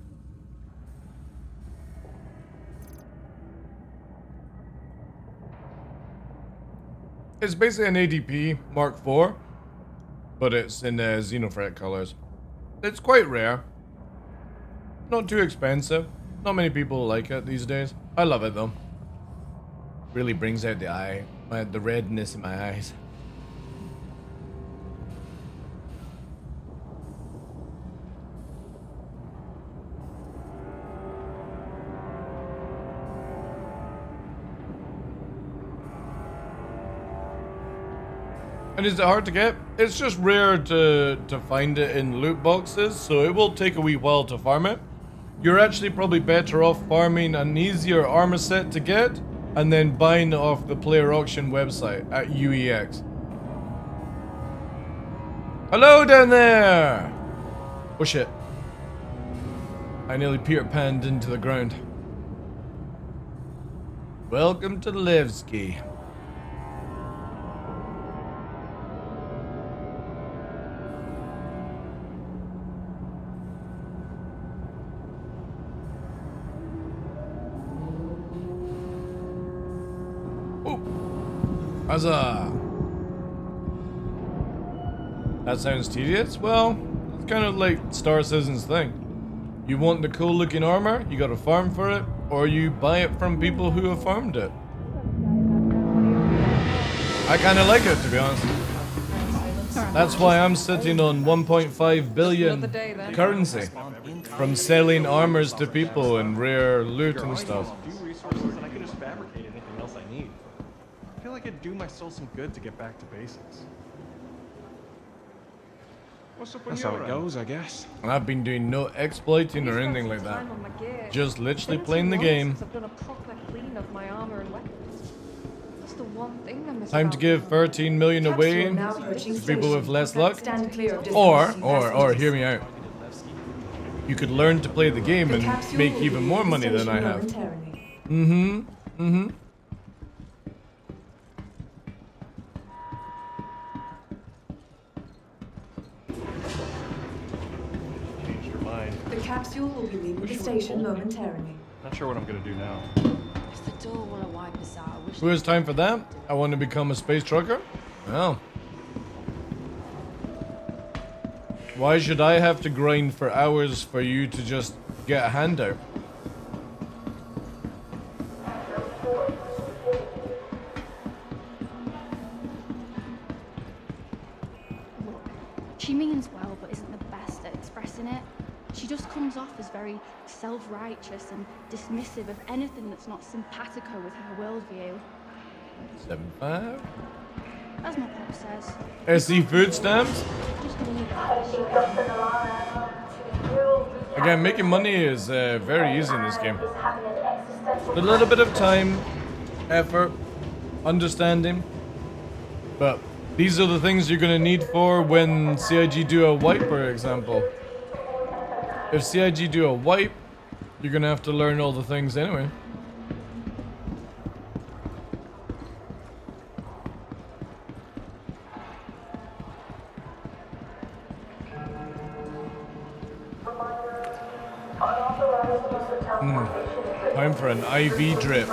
It's basically an ADP Mark IV, but it's in Xenofret colors. It's quite rare. Not too expensive. Not many people like it these days. I love it though. Really brings out the redness in my eyes. And is it hard to get? It's just rare to find it in loot boxes, so it will take a wee while to farm it. You're actually probably better off farming an easier armor set to get, and then buying it off the player auction website at UEX. Hello down there! Oh shit. I nearly Peter Panned into the ground. Welcome to Levski. Huzzah! That sounds tedious? Well, it's kind of like Star Citizen's thing. You want the cool looking armor, you gotta farm for it, or you buy it from people who have farmed it. I kinda like it, to be honest. That's why I'm sitting on 1.5 billion currency from selling armors to people and rare loot and stuff. A few resources and I can just fabricate anything else I need. I feel like it'd do my soul some good to get back to basics. What's up That's how it goes, I guess. And I've been doing no exploiting or anything like that. Just literally playing the game. I've done a proper clean of my armor and weapons. That's the one thing I miss. Time to give 13 million away to people with less luck. Or hear me out. You could learn to play the game and make even more money than I have. Changed your mind. The capsule will be leaving the station momentarily. Not sure what I'm gonna do now. If the door want to wipe us out, I wish. Who has time for that? I want to become a space trucker? Well. Why should I have to grind for hours for you to just get a handout? Look, she means well, but isn't the best at expressing it. She just comes off as very self-righteous and dismissive of anything that's not simpatico with her worldview. 7.5. As my pop says. SC food stamps? Again, making money is very easy in this game. A little bit of time, effort, understanding. But these are the things you're going to need for when CIG do a wipe, for example. If CIG do a wipe, you're going to have to learn all the things anyway. Time for an IV drip.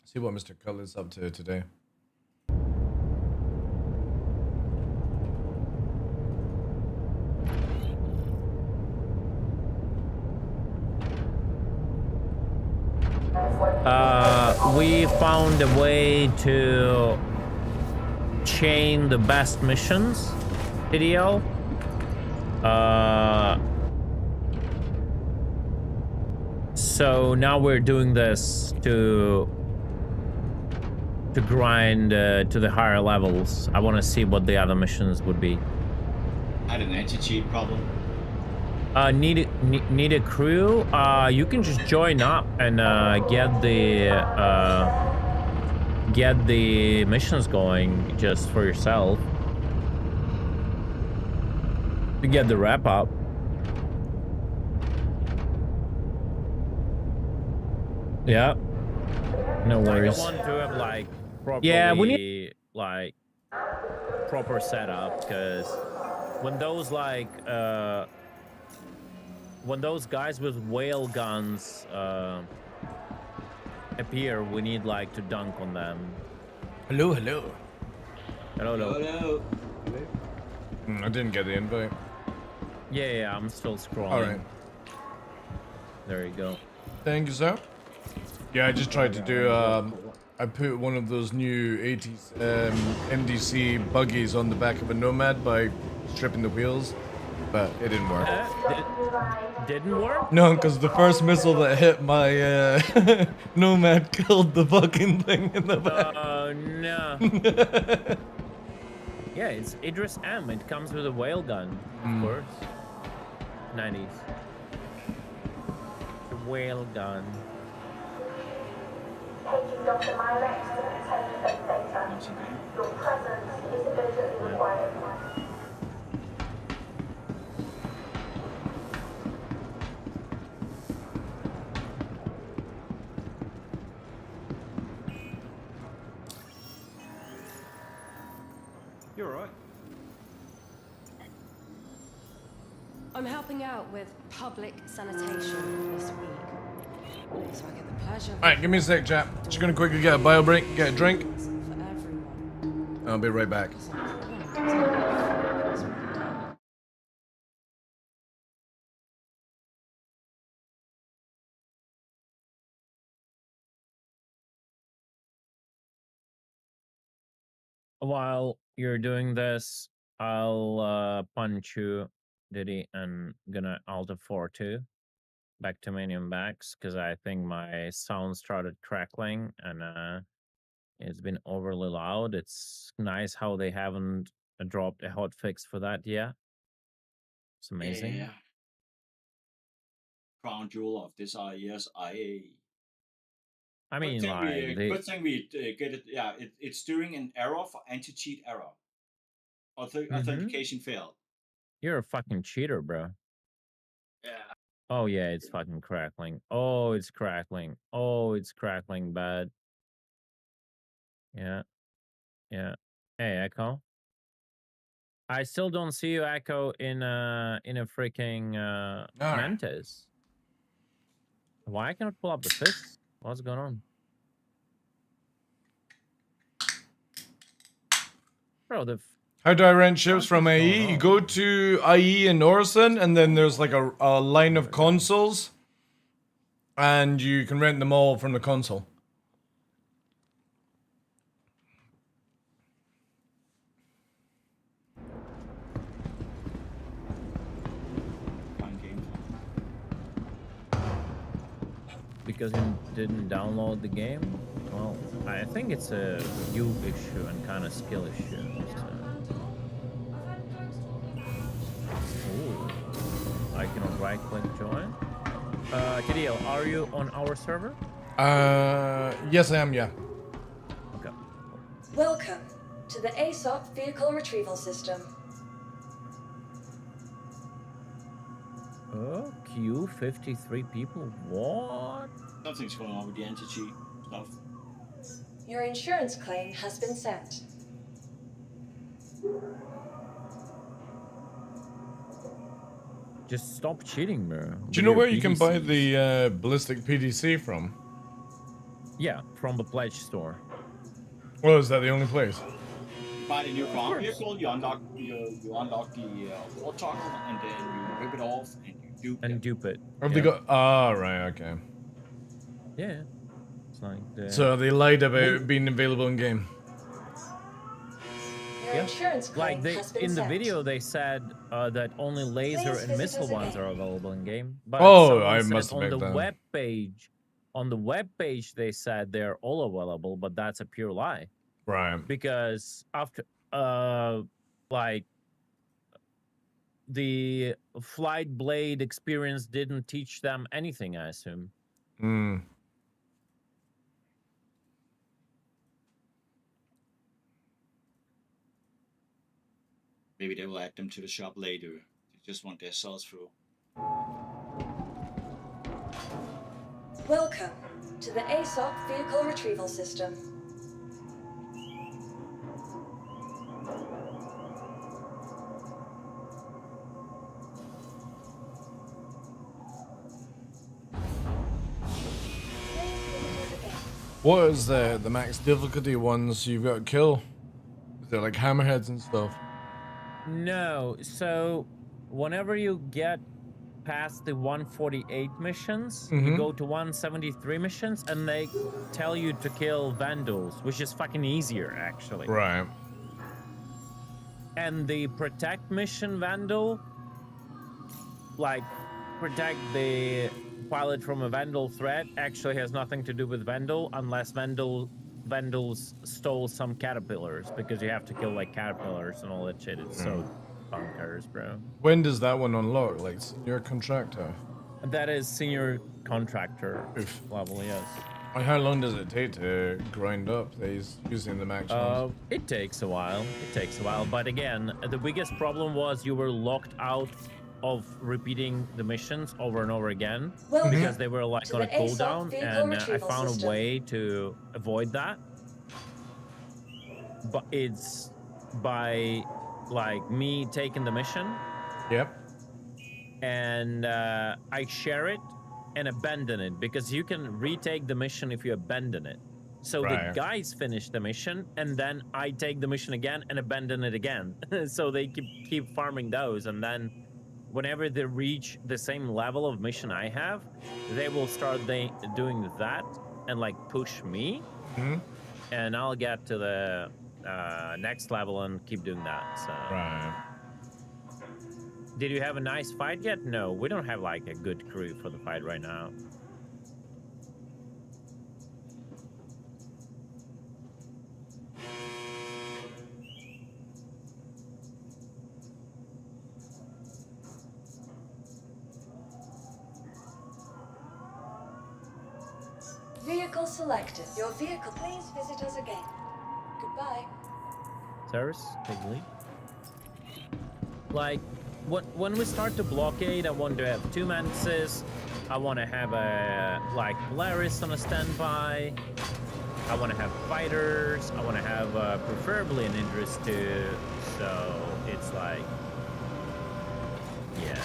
See what Mr. Cutler's up to today. We found a way to chain the best missions video. So now we're doing this to grind to the higher levels. I want to see what the other missions would be. I had an anti-cheat problem. Need a crew? You can just join up and get the missions going just for yourself. To get the wrap up. Yeah. No worries. I want to have like properly, yeah, we need like proper setup, because when those like when those guys with whale guns appear, we need like to dunk on them. Hello, hello. Hello, hello. Hello. I didn't get the invite. Yeah, I'm still scrolling. All right. There you go. Thank you, sir. Yeah, I just tried to do, I put one of those new 80s MDC buggies on the back of a Nomad by stripping the wheels, but it didn't work. Didn't work? No, because the first missile that hit my Nomad killed the fucking thing in the back. Oh, no. Yeah, it's Idris M. It comes with a whale gun, of course. 90s. The whale gun. Taking Dr. Myrex to the intelligence data. Your presence is urgently required. You alright? I'm helping out with public sanitation this week. Alright, give me a sec, chap. Just gonna quickly get a bio break, get a drink. I'll be right back. While you're doing this, I'll punch you, Diddy, and gonna Alt F4 too. Back to Manium backs, because I think my sound started crackling and it's been overly loud. It's nice how they haven't dropped a hot fix for that yet. It's amazing. Yeah. Crown jewel of this IES IA. I mean, like good thing we get it. Yeah, it's doing an error for anti-cheat error. Authentication failed. You're a fucking cheater, bro. Yeah. Oh yeah, it's fucking crackling. Oh, it's crackling. Oh, it's crackling bad. Yeah. Yeah. Hey, Echo. I still don't see you, Echo, in a freaking Mantis. Why I cannot pull up the fix? What's going on? Bro, how do I rent ships from IE? You go to IE in Orison, and then there's like a line of consoles, and you can rent them all from the console. Because you didn't download the game? Well, I think it's a you issue and kind of skill issue. So. Ooh. I cannot right click join. KDL, are you on our server? Yes I am, yeah. Okay. Welcome to the ASOP Vehicle Retrieval System. Oh, queue 53 people. What? Something's going on with the anti-cheat stuff. Your insurance claim has been sent. Just stop cheating, bro. Do you know where you can buy the ballistic PDC from? Yeah, from the pledge store. Well, is that the only place? Buy the new farm vehicle, you unlock the war toggle, and then you rip it off and dupe it. Have they got? Ah, right, okay. Yeah. It's like the... So they lied about it being available in game. Your insurance claim like has been in the sent. video they said that only laser Please and visit missile us ones again. are available in game. But Oh, someone I said must have on the made that. web page, they said they're all available, but that's a pure lie. Right. Because after like the Flight Blade experience didn't teach them anything, I assume. Hmm. maybe they will add them to the shop later. They just want their sales through. Welcome to the ASOP Vehicle Retrieval System. What is the max difficulty ones you've got to kill? Is there like hammerheads and stuff? No, so whenever you get past the 148 missions, you go to 173 missions, and they tell you to kill vandals, which is fucking easier, actually. Right. And the protect mission vandal, like protect the pilot from a vandal threat, actually has nothing to do with vandal unless vandals stole some caterpillars, because you have to kill like caterpillars and all that shit. It's so bonkers, bro. When does that one unlock? Like senior contractor? That is senior contractor level, yes. And how long does it take to grind up these using the max ones? It takes a while. It takes a while. But again, the biggest problem was you were locked out of repeating the missions over and over again because they were like on a cooldown, and I found a way to avoid that. But it's by like me taking the mission. Yep. And I share it and abandon it, because you can retake the mission if you abandon it. So Right. the guys finish the mission, and then I take the mission again and abandon it again. So they keep farming those, and then whenever they reach the same level of mission I have, they will start doing that and like push me, and I'll get to the next level and keep doing that. So. Right. Did you have a nice fight yet? No, we don't have like a good crew for the fight right now. Vehicle selected. Your vehicle, please visit us again. Goodbye. Service, take lead. Like, when we start the blockade, I want to have 2 Mantises. I want to have a, like, Polaris on a standby. I want to have fighters. I want to have preferably an Idris too. So it's like, yeah.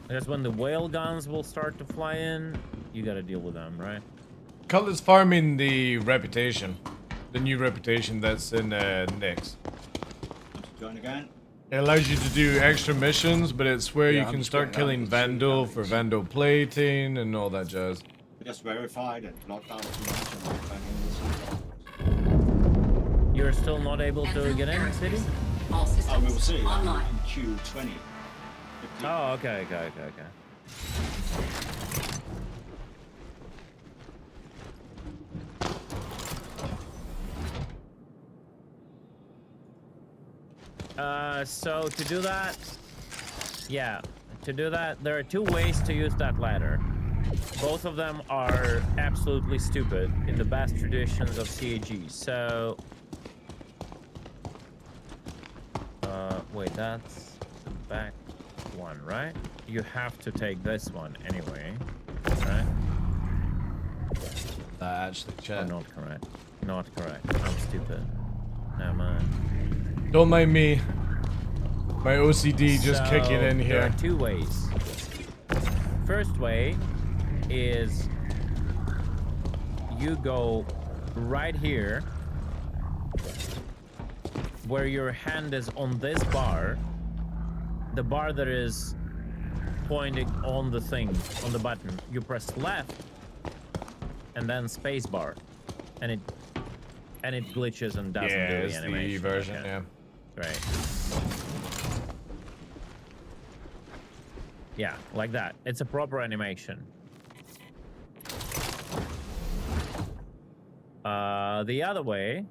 Because when the whale guns will start to fly in, you gotta deal with them, right? Cutlass farming the reputation. The new reputation that's in Nyx. Going again. It allows you to do extra missions, but it's where Yeah, you I'm can just start going killing out. Vandal for Vandal plating and all that jazz. Just verified and locked out too much. You're still not able to get in, City? All systems we will see online. In Q20. Oh, okay. So to do that, there are 2 ways to use that ladder. Both of them are absolutely stupid in the best traditions of CAG. So, wait, that's the back one, right? You have to take this one anyway, right? Actually, chat. Oh, not correct. Not correct. I'm stupid. Never mind. Don't mind me. My OCD just kicking in There here. are 2 ways. First way is you go right here where your hand is on this bar, the bar that is pointing on the thing, on the button. You press left and then space bar, and it glitches and doesn't do the it's animation. the version, Okay. yeah. Right. Yeah, like that. It's a proper animation. The other way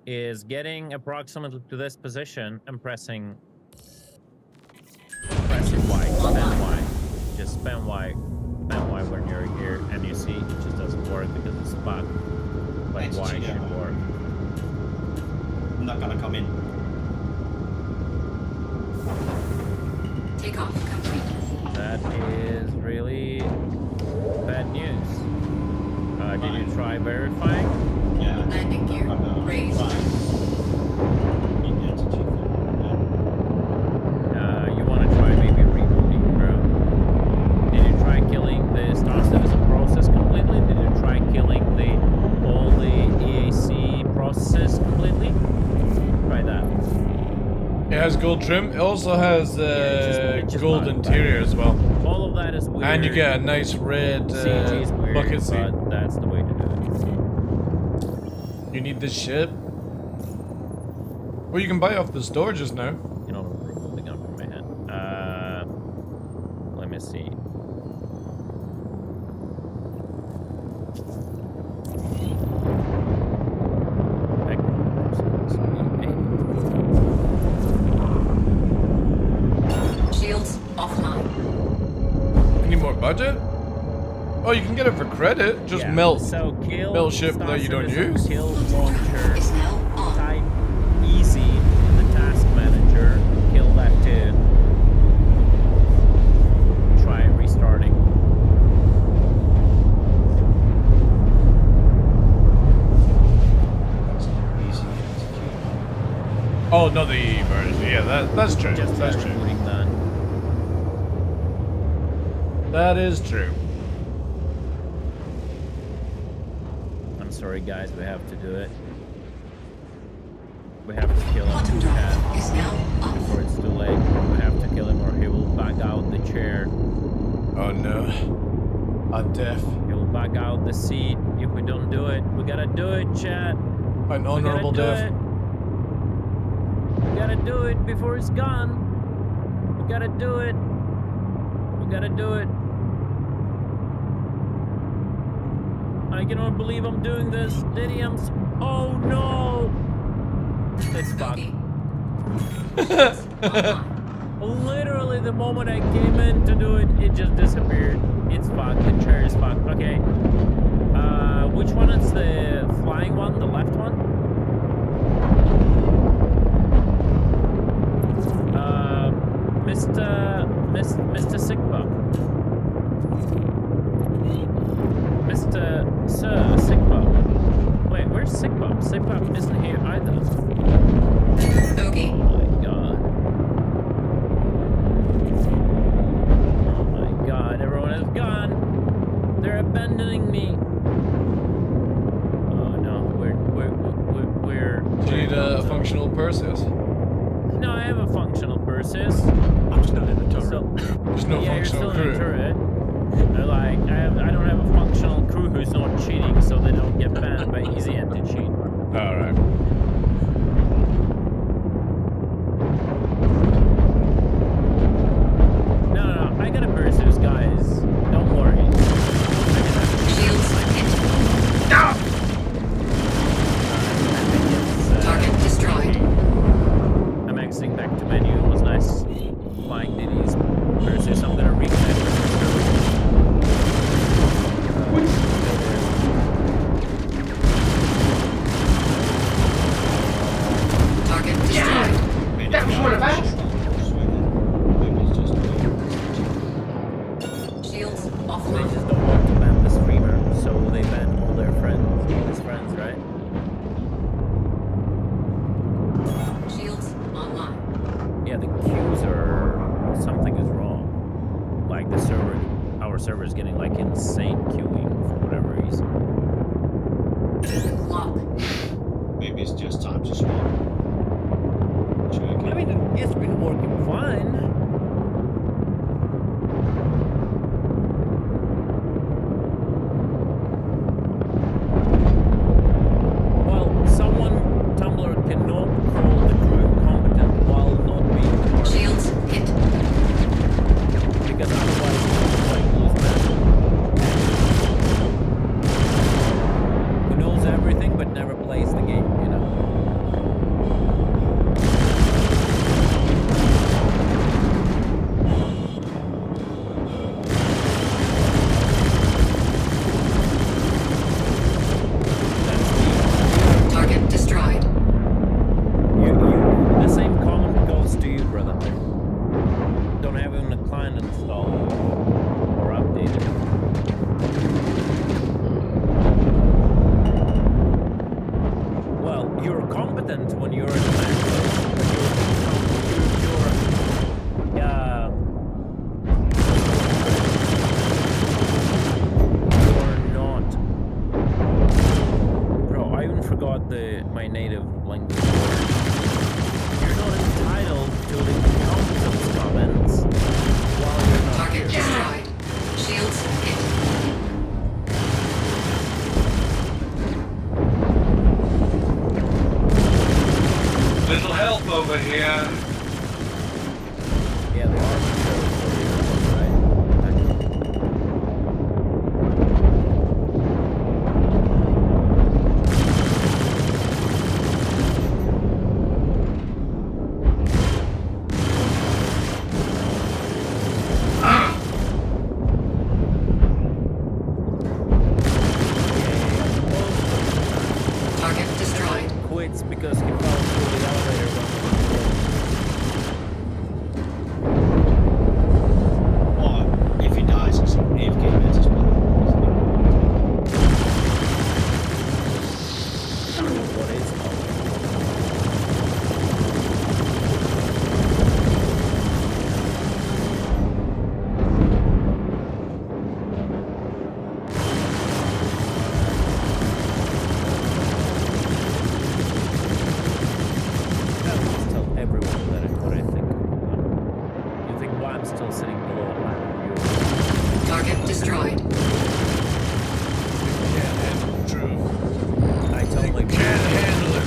is getting approximately to this position and pressing Y, spam Y. Just spam Y when you're here, and you see it just doesn't work because it's bugged. But Y should work. I'm not gonna come in. Takeoff complete. That is really bad news. Did you try verifying? Yeah. Landing gear raised. You want to try maybe rebooting, bro. Did you try killing the Star Citizen process completely? Did you try killing all the EAC processes completely? Try that. It has gold trim. It also has just gold not, interior as well. All of that is weird. And you get a nice red CG is weird, bucket seat. but that's the way to do it. You need this ship? Well, you can buy off the store just now. You know, remove the gun from my hand. Let me see. Shields offline. You need more budget? Oh, you can get it for credit. Just melt ship that you don't use. Kill launcher. Type easy in the task manager. Kill that too. Try restarting. Oh, no, the version. Yeah, that's true. Just That's true. rebooting that. That is true. I'm sorry, guys. We have to do it. We have to kill him. Is now off. Before it's too late. We have to kill him, or he will back out the chair. Oh no. I'm deaf. He will back out the seat if we don't do it. We gotta do it, chat. An honorable death. We gotta do it before it's gone. We gotta do it. We gotta do it. I cannot believe I'm doing this. Diddy, oh no! It's fucked. Literally, the moment I came in to do it, it just disappeared. It's fucked. The chair is fucked. Okay. Which one is the flying one? The left one? Mr. Sigma. Mr. Sir Sigma. Wait, where's Sigma? Sigma isn't here either. Okay. Oh my god. Oh my god, everyone is gone. They're abandoning me. Oh no, we're Do you need a functional Perseus? No, I have a functional Perseus. I'm still in the turret. There's no Yeah, functional you're still in the crew. turret. Like, I don't have a functional crew who's not cheating, so they don't get banned by easy anti-cheat. Alright. No, I got a Perseus, guys. Don't worry. Shields hit. No! Target destroyed. I'm exiting back to menu. It was nice flying Diddy's Perseus. I'm gonna reconnect with Target destroyed. That was one of us. Shields They offline. just don't want to ban the streamer, so they ban all their friends, all his friends, right? Shields online. Yeah, the queues are... something is wrong. Like the server, our server is getting like insane queuing for whatever reason. Lock. Maybe it's just time to swap. I mean, it's been working fine. Well, someone, Tumblr, cannot call the crew incompetent while not being part. Shields hit. Because otherwise, it's like lose battle. Who knows everything but never plays the game, you know? Target destroyed. The same comment goes to you, brother. Don't have even a client installed or updated. Well, you're competent when you're in the match. You're not. Bro, I even forgot my native language. You're not entitled to the competence comments while you're not Target here. destroyed. Shields hit. Little help over here. Yeah, they are. Right? Target destroyed. Quits because he fell through the elevator. Target destroyed. Can't handle the truth. I tell my Can't handle it.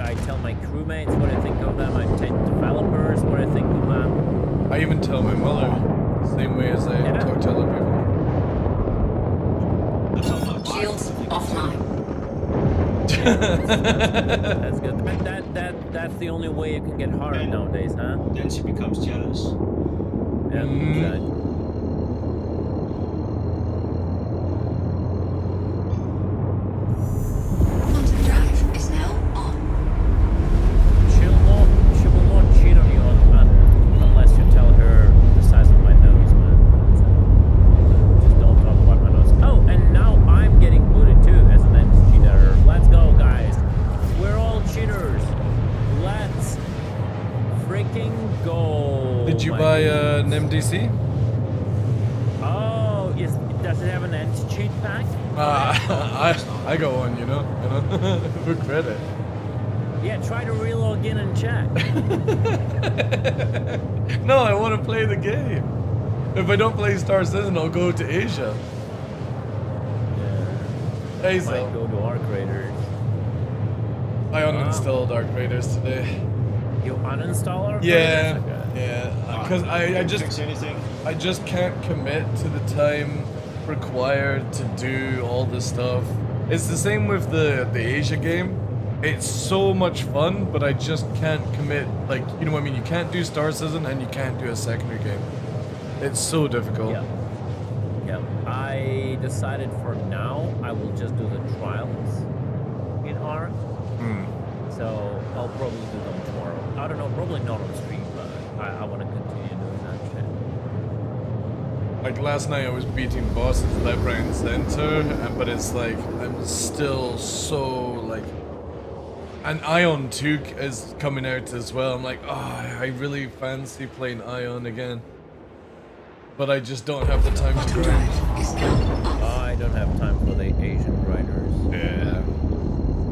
I tell my crewmates what I think of them. I tell developers what I think of them. I even tell my mother the same way as I talk to other people. Shields offline. That's good. That's the only way you can get hard nowadays, huh? Then she becomes jealous. Yeah, exactly. Quantum drive is now on. She will not cheat on you unless you tell her the size of my nose, man. Just don't talk about my nose. Oh, and now I'm getting booted too as an cheater. Let's go, guys. We're all cheaters. Let's freaking go. Did you buy an MDC? Oh, does it have an anti-cheat pack? I got one, you know, for credit. Yeah, try to relog in and check. No, I want to play the game. If I don't play Star Citizen, I'll go to Asia. Yeah. Hey, Might go to Arc Raiders. I uninstalled Arc Raiders today. You uninstall Arc Yeah, Raiders? Okay. yeah. Because I just can't commit to the time required to do all this stuff. It's the same with the Asia game. It's so much fun, but I just can't commit. Like, you know what I mean? You can't do Star Citizen and you can't do a secondary game. It's so difficult. Yeah. I decided for now I will just do the trials in Arc. So I'll probably do them tomorrow. I don't know, probably not on stream, but I want to continue doing that shit. Like last night I was beating bosses left, right, and center, but it's like I'm still so like. And Ion 2 is coming out as well. I'm like, oh, I really fancy playing Ion again, but I just don't have the time to grind. I don't have time for the Asian grinders. Yeah.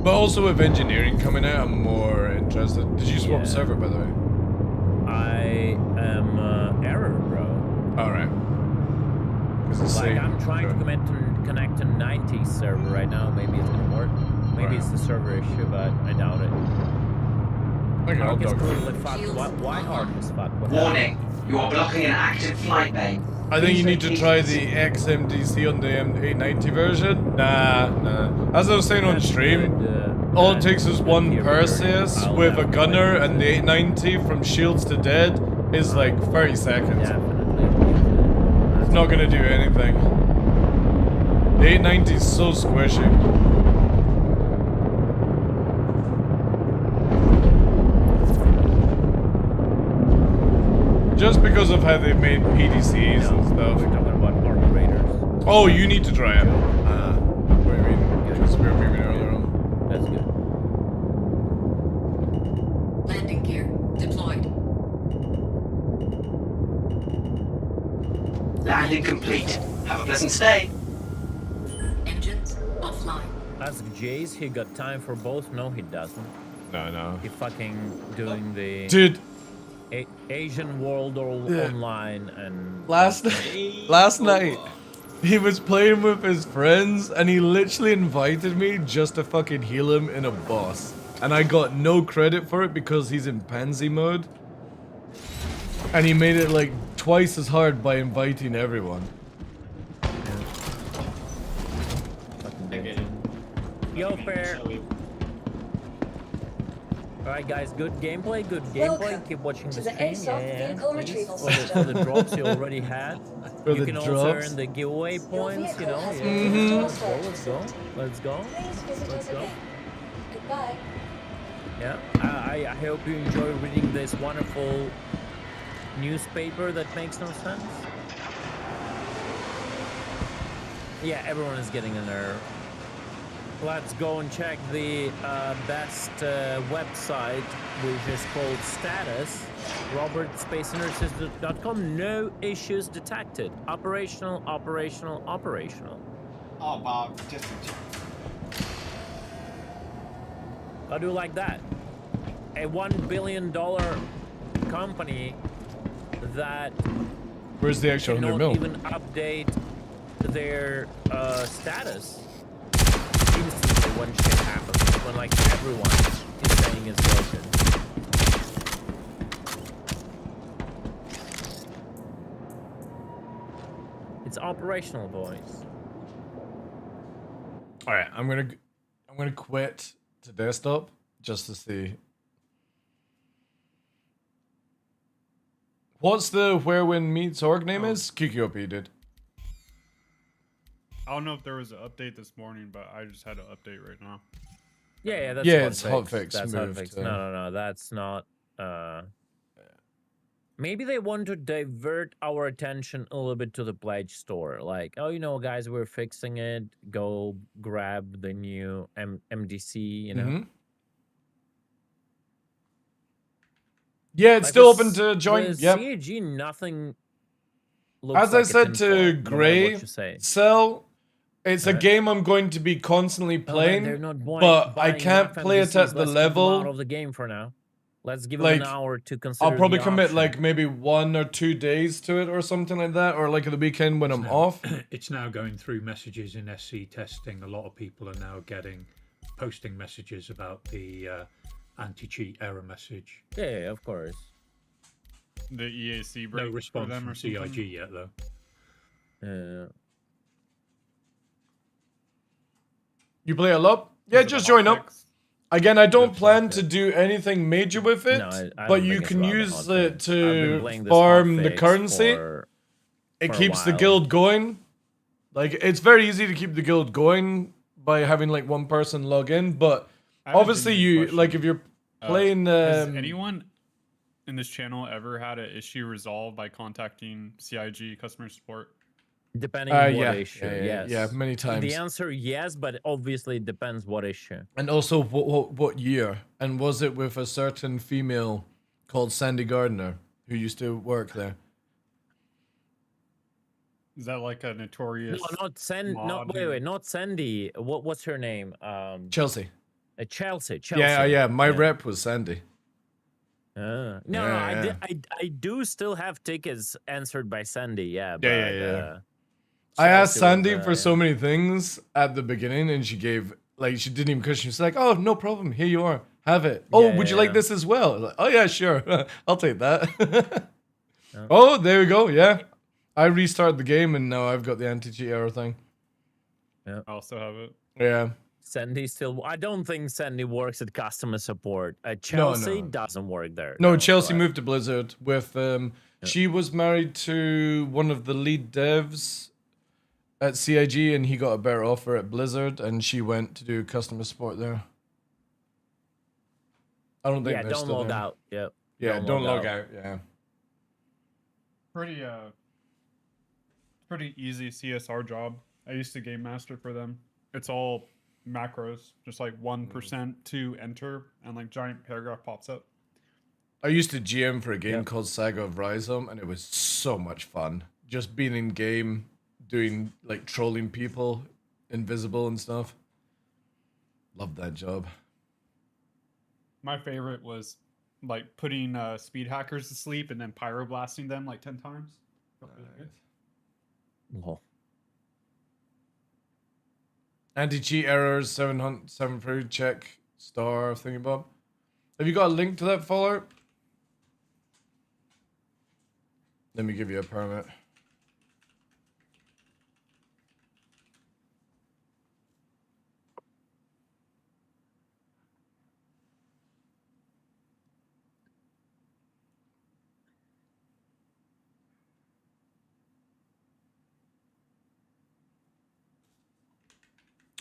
But also with engineering coming out, I'm more interested. Did you swap server, by the way? I am error, bro. All right. Like I'm trying to connect to 90 server right now. Maybe it's gonna work. Maybe it's the server issue, but I doubt it. Arc is cool as fuck. Why Arc is fuck? Warning, you are blocking an active flight bay. I think you need to try the XMDC on the M890 version. Nah. As I was saying on stream, all it takes is one Perseus with a gunner, and the 890 from shields to dead is like 30 seconds. It's not gonna do anything. The 890 is so squishy. Just because of how they've made PDCs and stuff. We're talking about Arc Raiders. Oh, you need to try it. What do you mean? Because we were moving earlier on. That's good. Landing gear deployed. Landing complete. Have a pleasant stay. Engines offline. Ask Jace, he got time for both? No, he doesn't. No. He fucking doing the... Dude. Asian World Online and... Last night, he was playing with his friends, and he literally invited me just to fucking heal him in a boss. And I got no credit for it because he's in pansy mode. And he made it like twice as hard by inviting everyone. Yo, fair. Alright guys, good gameplay. Welcome Keep watching the to the stream. Airsoft Vehicle Retrieval For System. the drops you already had. For You the can also drops? earn the giveaway points, you know. has Yeah. been Let's go. Please visit us again. Goodbye. Yeah, I hope you enjoy reading this wonderful newspaper that makes no sense. Yeah, everyone is getting in there. Let's go and check the best website, which is called Status. RobertSpaceInterSystem.com. No issues detected. Operational. Oh, wow. Just... How do you like that? A $1 billion company that Where's the extra 100 cannot mil? even update their status instantly when shit happens. When like everyone is saying it's broken. It's operational, boys. All right, I'm gonna quit to desktop just to see. What's the Where When Meets Org name is? Kikyopi did. I don't know if there was an update this morning, but I just had an update right now. Yeah, that's it's hotfix. hotfix. That's moved hotfix. to- No, that's not. Maybe they want to divert our attention a little bit to the pledge store. Like, oh, you know, guys, we're fixing it. Go grab the new MDC. You know. Mhm. Yeah, it's Like, still with open to join. with Yep. CAG, nothing looks As like I said a to tinfoil, no matter Gray, what you say. Cell, it's a Alright. game I'm going to be constantly Oh, man, they're playing, not but I buying can't enough play it MDCs. at the Let's keep them out level. of the game for now. Let's give them an Like, hour to consider. I'll probably the commit option. like maybe 1 or 2 days to it or something like that, or like at the weekend when I'm off. It's now going through messages in SC testing. A lot of people are now posting messages about the anti-cheat error message. Yeah, of course. The EAC break No for response them from or something? CIG yet, though. You play a lot? Yeah, just join up. Again, I don't plan to do anything major with it, No, I but don't you think it's can about the use hot it fix. I've been to playing this farm hot the fix currency. for It a keeps the while. guild going. Like, it's very easy to keep the guild going by having like one person log in, but I have a obviously genuine you question. like if you're playing. Has anyone in this channel ever had an issue resolved by contacting CIG customer support? Depending on what yeah, issue, yeah, yes. yeah, many times. The answer yes, but obviously it depends what issue. And also, what year? And was it with a certain female called Sandy Gardner who used to work there? Is that like a notorious? No, not Sandy. mod Not wait, not Sandy. What's her name? Chelsea. Chelsea. Yeah. My rep was Sandy. No, Yeah. I do still have tickets answered by Sandy. Yeah, but, Yeah. I asked Chelsea Sandy was, for so many things at the beginning, and she gave like she didn't even question. She's like, "Oh, no problem. Here you are. Have it. Oh, would you like this as well?" I was like, "Oh yeah, sure. I'll take that." Oh, there we go. Yeah, I restarted the game, and now I've got the anti-cheat error thing. Yeah, I also have it. Yeah. Sandy still. I don't think Sandy works at customer support. Chelsea no. doesn't work there. No, Chelsea moved to Blizzard with. She was married to one of the lead devs at CIG, and he got a better offer at Blizzard, and she went to do customer support there. I don't think. Yeah, they're don't still log there. out. Yep. Yeah, don't log out. Yeah. Pretty easy CSR job. I used to game master for them. It's all macros, just like 1% to enter, and like giant paragraph pops up. I used to GM for a game called Saga of Rhizome, and it was so much fun. Just being in game, doing like trolling people, invisible and stuff. Loved that job. My favorite was like putting speed hackers to sleep and then pyroblasting them like 10 times. Oh. Anti-cheat errors, 7 fruit check, star thingy bob. Have you got a link to that Fallout? Let me give you a permit.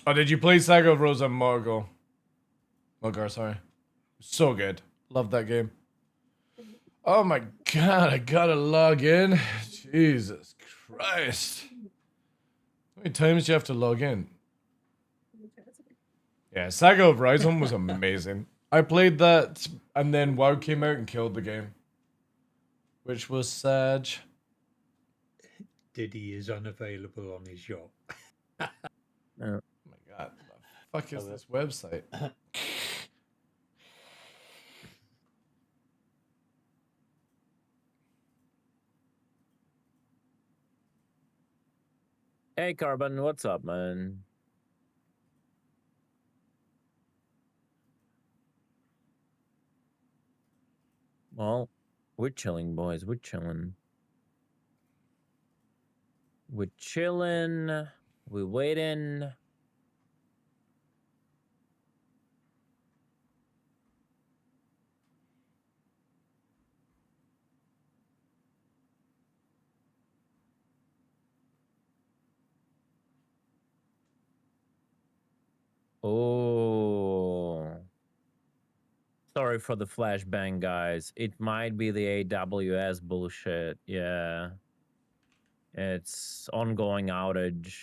Oh, did you play Saga of Rosa Margot? Margar, sorry. So good. Love that game. Oh my god, I gotta log in. Jesus Christ. How many times do you have to log in? Yeah, Saga of Rhizome was amazing. I played that, and then WoW came out and killed the game. Which was sad. Diddy is unavailable on his yacht. Oh my god, the fuck is this website? Hey, Carbon, what's up, man? Well, we're chilling, boys. We're chilling. We're chilling. We're waiting. Oh. Sorry for the flashbang, guys. It might be the AWS bullshit. Yeah. It's ongoing outage.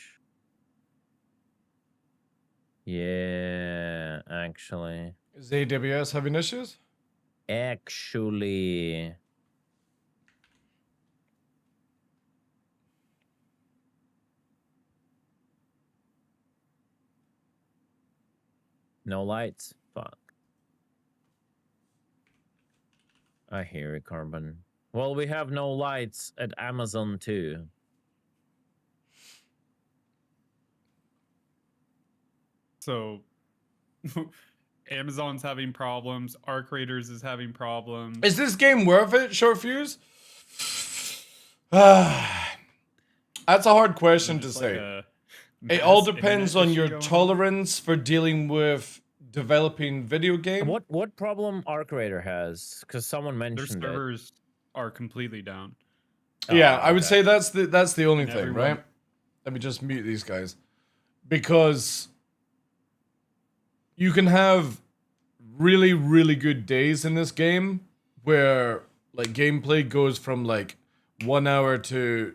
Yeah, actually. Is AWS having issues? Actually. No lights? Fuck. I hear it, Carbon. Well, we have no lights at Amazon too. So Amazon's having problems. Arc Raiders is having problems. Is this game worth it, Short Fuse? That's a hard question to say. It all depends on your tolerance for dealing with developing video game. What problem Arc Raider has? Because someone Their mentioned servers are completely down. Yeah, I would say that's the only And thing, everyone- right? Let me just mute these guys. Because you can have really, really good days in this game where like gameplay goes from like 1 hour to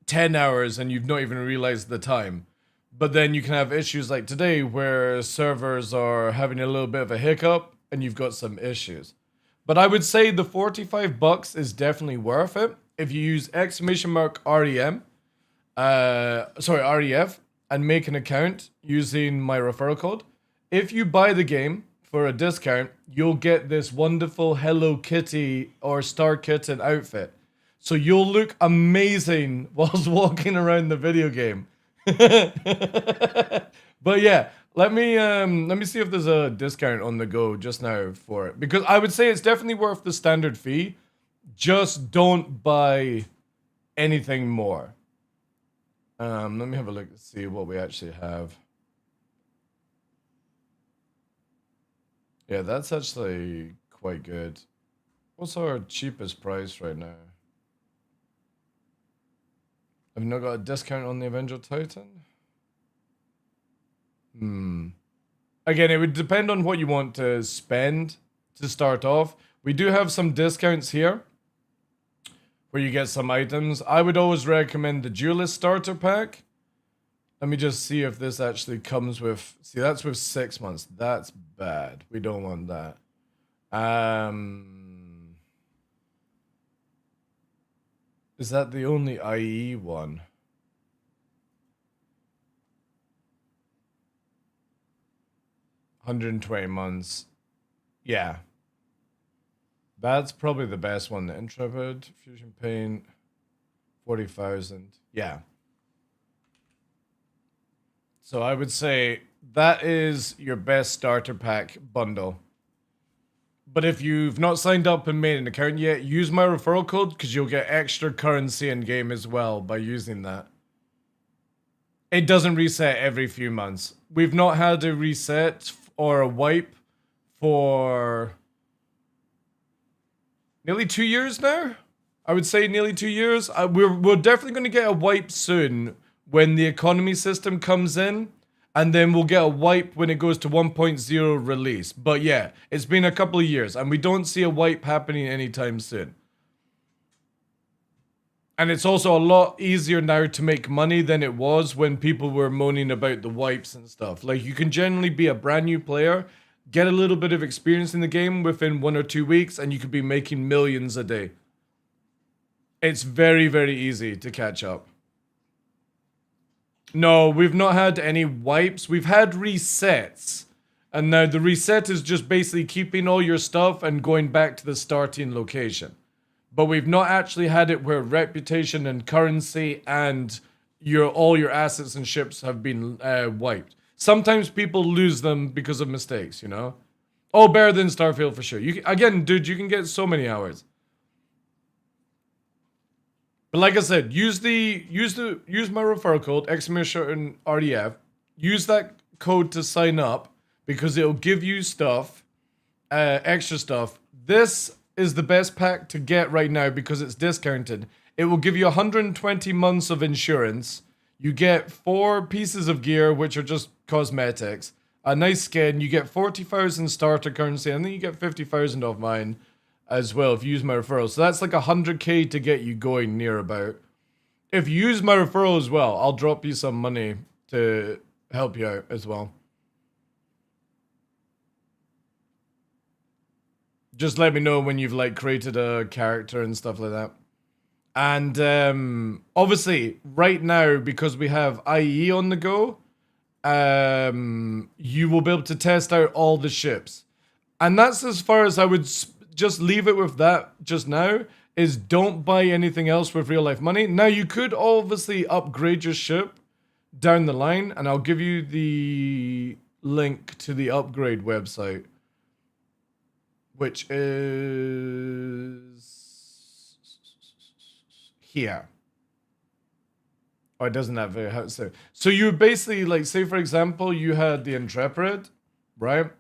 10 hours and you've not even realized the time. But then you can have issues like today where servers are having a little bit of a hiccup and you've got some issues. But I would say the $45 is definitely worth it if you use !REM, REF, and make an account using my referral code. If you buy the game for a discount, you'll get this wonderful Hello Kitty or Star Kitten outfit. So you'll look amazing whilst walking around the video game. But yeah, let me see if there's a discount on the go just now for it, because I would say it's definitely worth the standard fee. Just don't buy anything more. Let me have a look and see what we actually have. Yeah, that's actually quite good. What's our cheapest price right now? Have you not got a discount on the Avenger Titan? Again, it would depend on what you want to spend to start off. We do have some discounts here where you get some items. I would always recommend the Duelist Starter Pack. Let me just see if this actually comes with... See, that's with 6 months. That's bad. We don't want that. Is that the only IE one? $120 months. Yeah. That's probably the best one. The Intrepid, Fusion Paint, 40,000. Yeah. So I would say that is your best starter pack bundle. But if you've not signed up and made an account yet, use my referral code because you'll get extra currency in game as well by using that. It doesn't reset every few months. We've not had a reset or a wipe for nearly 2 years now. I would say nearly 2 years. We're definitely going to get a wipe soon when the economy system comes in. And then we'll get a wipe when it goes to 1.0 release. But yeah, it's been a couple of years and we don't see a wipe happening anytime soon. And it's also a lot easier now to make money than it was when people were moaning about the wipes and stuff. Like, you can generally be a brand new player, get a little bit of experience in the game within 1 or 2 weeks, and you could be making millions a day. It's very, very easy to catch up. No, we've not had any wipes. We've had resets. And now the reset is just basically keeping all your stuff and going back to the starting location. But we've not actually had it where reputation and currency and all your assets and ships have been wiped. Sometimes people lose them because of mistakes, you know? Oh, better than Starfield for sure. Again, dude, you can get so many hours. But like I said, use my referral code, exclamation RDF. Use that code to sign up because it'll give you stuff, extra stuff. This is the best pack to get right now because it's discounted. It will give you 120 months of insurance. You get 4 pieces of gear, which are just cosmetics. A nice skin. You get 40,000 starter currency, and then you get 50,000 of mine as well if you use my referral. So that's like 100k to get you going near about. If you use my referral as well, I'll drop you some money to help you out as well. Just let me know when you've like created a character and stuff like that. And obviously right now, because we have IE on the go, you will be able to test out all the ships. And that's as far as I would just leave it with that just now, is don't buy anything else with real life money. Now you could obviously upgrade your ship down the line, and I'll give you the link to the upgrade website, which is here. Oh, it doesn't have how to say. So you basically, like, say for example, you had the Intrepid, right?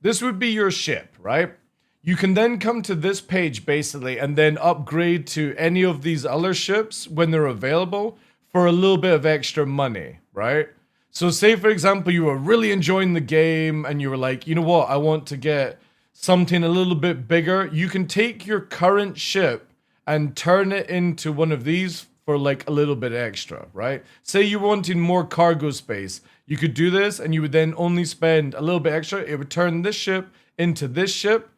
This would be your ship, right? You can then come to this page basically and then upgrade to any of these other ships when they're available for a little bit of extra money, right? So say for example, you were really enjoying the game and you were like, you know what, I want to get something a little bit bigger. You can take your current ship and turn it into one of these for like a little bit extra, right? Say you're wanting more cargo space. You could do this and you would then only spend a little bit extra. It would turn this ship into this ship,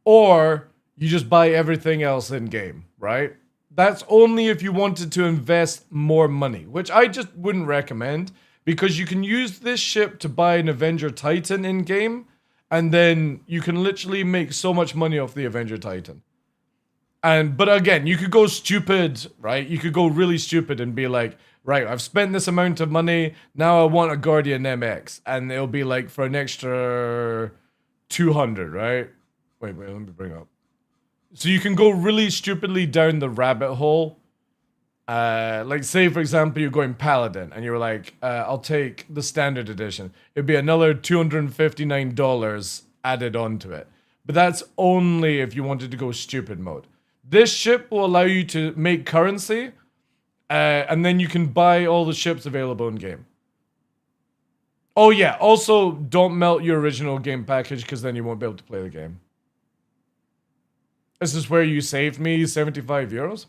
or you just buy everything else in game, right? That's only if you wanted to invest more money, which I just wouldn't recommend, because you can use this ship to buy an Avenger Titan in game, and then you can literally make so much money off the Avenger Titan. But again, you could go stupid, right? You could go really stupid and be like, right, I've spent this amount of money, now I want a Guardian MX, and it'll be like for an extra 200, right? Wait, let me bring up. So you can go really stupidly down the rabbit hole. Like say for example, you're going Paladin, and you're like, I'll take the standard edition. It'd be another $259 added onto it. But that's only if you wanted to go stupid mode. This ship will allow you to make currency, and then you can buy all the ships available in game. Oh yeah, also don't melt your original game package, because then you won't be able to play the game. This is where you saved me 75 euros?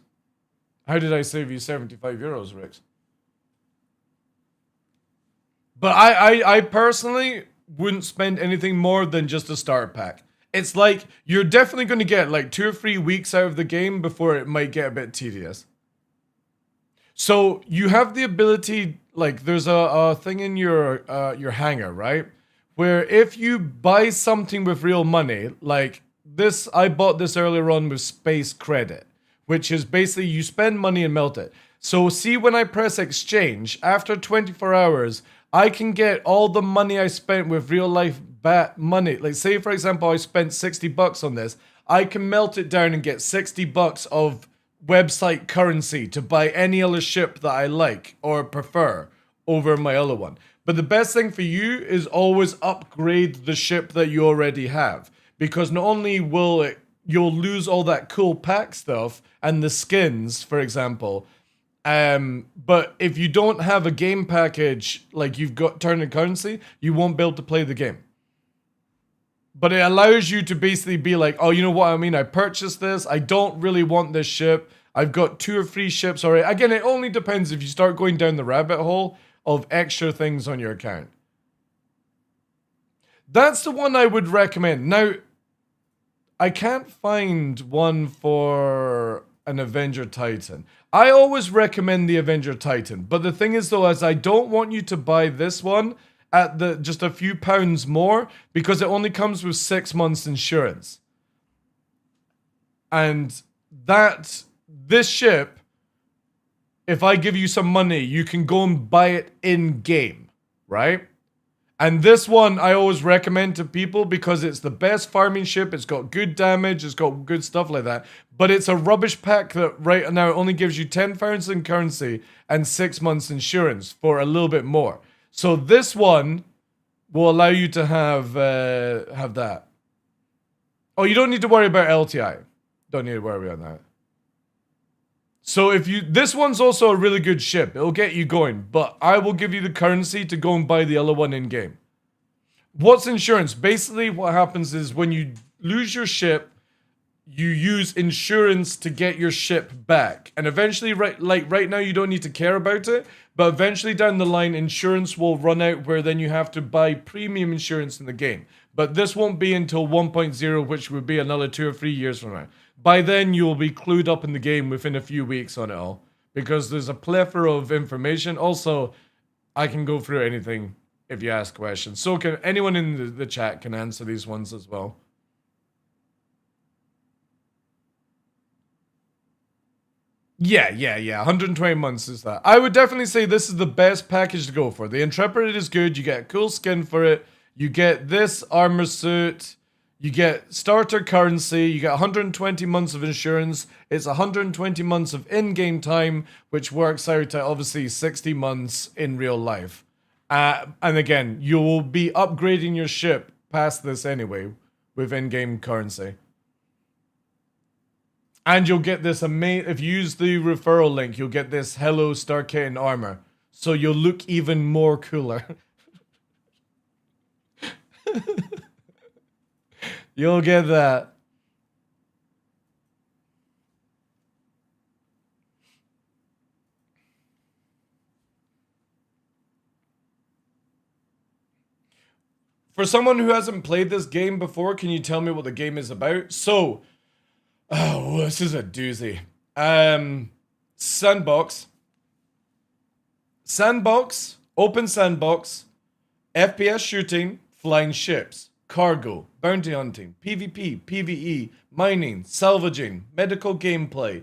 How did I save you 75 euros, Rix? But I personally wouldn't spend anything more than just a starter pack. It's like, you're definitely going to get like 2 or 3 weeks out of the game before it might get a bit tedious. So you have the ability, like there's a thing in your hangar, right? Where if you buy something with real money, like this, I bought this earlier on with space credit, which is basically you spend money and melt it. So see, when I press exchange, after 24 hours, I can get all the money I spent with real life money. Like say for example, I spent 60 bucks on this. I can melt it down and get 60 bucks of website currency to buy any other ship that I like or prefer over my other one. But the best thing for you is always upgrade the ship that you already have, because not only will you'll lose all that cool pack stuff and the skins, for example, but if you don't have a game package, like you've got turning currency, you won't be able to play the game. But it allows you to basically be like, oh, you know what I mean? I purchased this. I don't really want this ship. I've got 2 or 3 ships already. Again, it only depends if you start going down the rabbit hole of extra things on your account. That's the one I would recommend. Now, I can't find one for an Avenger Titan. I always recommend the Avenger Titan. But the thing is, though, is I don't want you to buy this one at just a few pounds more, because it only comes with 6 months insurance. And that this ship, if I give you some money, you can go and buy it in game, right? And this one I always recommend to people because it's the best farming ship. It's got good damage. It's got good stuff like that. But it's a rubbish pack that right now only gives you 10,000 currency and 6 months insurance for a little bit more. So this one will allow you to have that. Oh, you don't need to worry about LTI. Don't need to worry about that. So if you, this one's also a really good ship. It'll get you going, but I will give you the currency to go and buy the other one in game. What's insurance? Basically what happens is when you lose your ship, you use insurance to get your ship back. And eventually, right now you don't need to care about it, but eventually down the line, insurance will run out where then you have to buy premium insurance in the game. But this won't be until 1.0, which would be another 2 or 3 years from now. By then, you'll be clued up in the game within a few weeks on it all. Because there's a plethora of information. Also, I can go through anything if you ask questions. So can anyone in the chat can answer these ones as well. Yeah. 120 months is that. I would definitely say this is the best package to go for. The Intrepid is good. You get a cool skin for it. You get this armor suit. You get starter currency. You get 120 months of insurance. It's 120 months of in-game time, which works out to obviously 60 months in real life. And again, you will be upgrading your ship past this anyway with in-game currency. And you'll get this amazing, if you use the referral link, you'll get this Hello Starkane armor. So you'll look even more cooler. You'll get that. For someone who hasn't played this game before, can you tell me what the game is about? So, oh, this is a doozy. Sandbox, open sandbox, FPS shooting, flying ships, cargo, bounty hunting, PvP, PvE, mining, salvaging, medical gameplay,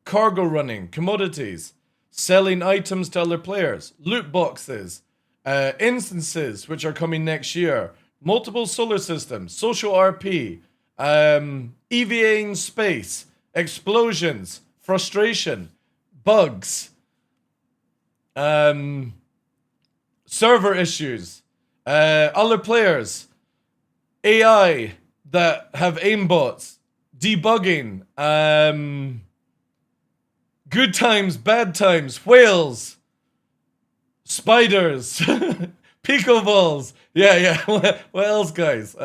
cargo running, commodities, selling items to other players, loot boxes, instances which are coming next year, multiple solar systems, social RP, EVAing space, explosions, frustration, bugs, server issues, other players, AI that have aimbots, debugging, good times, bad times, whales, spiders, picoballs. Yeah. What else, guys?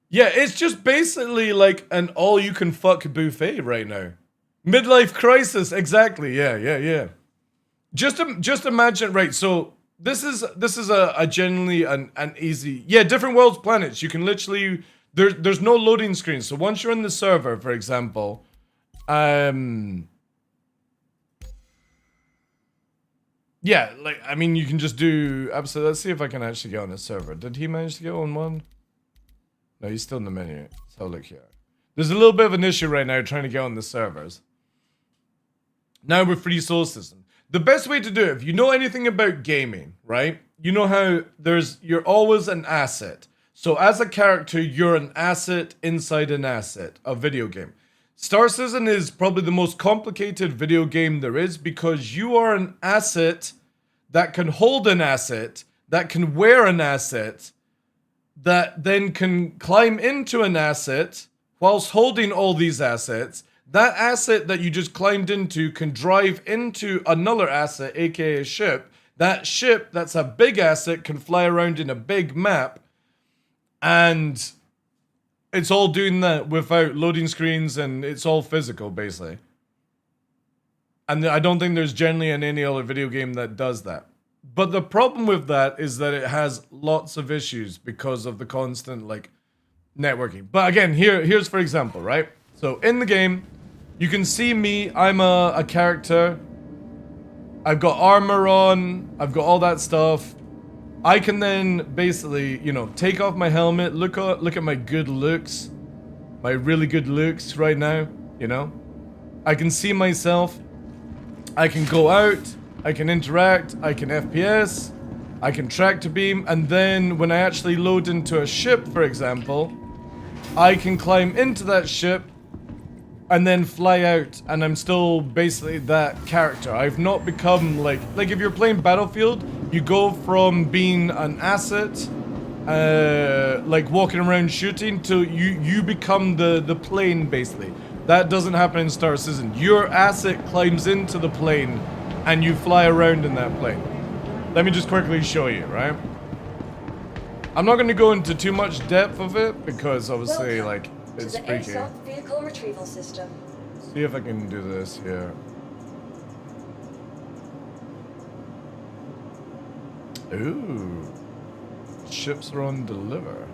Yeah, it's just basically like an all-you-can-fuck buffet right now. Midlife crisis, exactly. Yeah. Just imagine, right? So this is a generally an easy, different worlds, planets. You can literally there's no loading screen. So once you're in the server, for example, yeah, like, I mean, you can just do absolutely. Let's see if I can actually get on a server. Did he manage to get on one? No, he's still in the menu. Let's have a look here. There's a little bit of an issue right now trying to get on the servers. Now with free soul system. The best way to do it, if you know anything about gaming, right? You know how you're always an asset. So as a character, you're an asset inside an asset, a video game. Star Citizen is probably the most complicated video game there is because you are an asset that can hold an asset, that can wear an asset, that then can climb into an asset whilst holding all these assets. That asset that you just climbed into can drive into another asset, aka a ship. That ship, that's a big asset, can fly around in a big map. And it's all doing that without loading screens, and it's all physical, basically. And I don't think there's generally in any other video game that does that. But the problem with that is that it has lots of issues because of the constant, like, networking. But again, here's for example, right? So in the game, you can see me, I'm a character. I've got armor on, I've got all that stuff. I can then basically, you know, take off my helmet, look at my good looks, my really good looks right now, you know? I can see myself. I can go out, I can interact, I can FPS, I can tractor beam, and then when I actually load into a ship, for example, I can climb into that ship and then fly out, and I'm still basically that character. I've not become like if you're playing Battlefield, you go from being an asset, like walking around shooting, to you become the plane basically. That doesn't happen in Star Citizen. Your asset climbs into the plane and you fly around in that plane. Let me just quickly show you, right? I'm not going to go into too much depth of it because obviously like it's freaky. Vehicle retrieval system. See if I can do this here. Ooh. Ships are on deliver.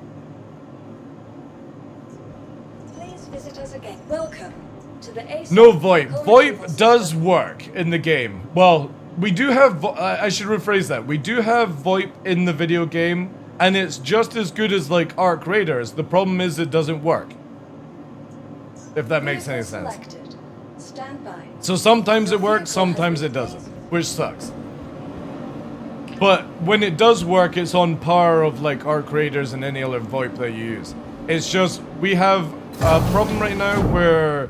Please visit us again. Welcome to the ASOP. No VoIP. VoIP does work in the game. Well, we do have, I should rephrase that. We do have VoIP in the video game, and it's just as good as like Arc Raiders. The problem is it doesn't work. If that makes any sense. Stand by. So sometimes it works, sometimes it doesn't, which sucks. But when it does work, it's on par of like Arc Raiders and any other VoIP that you use. It's just, we have a problem right now where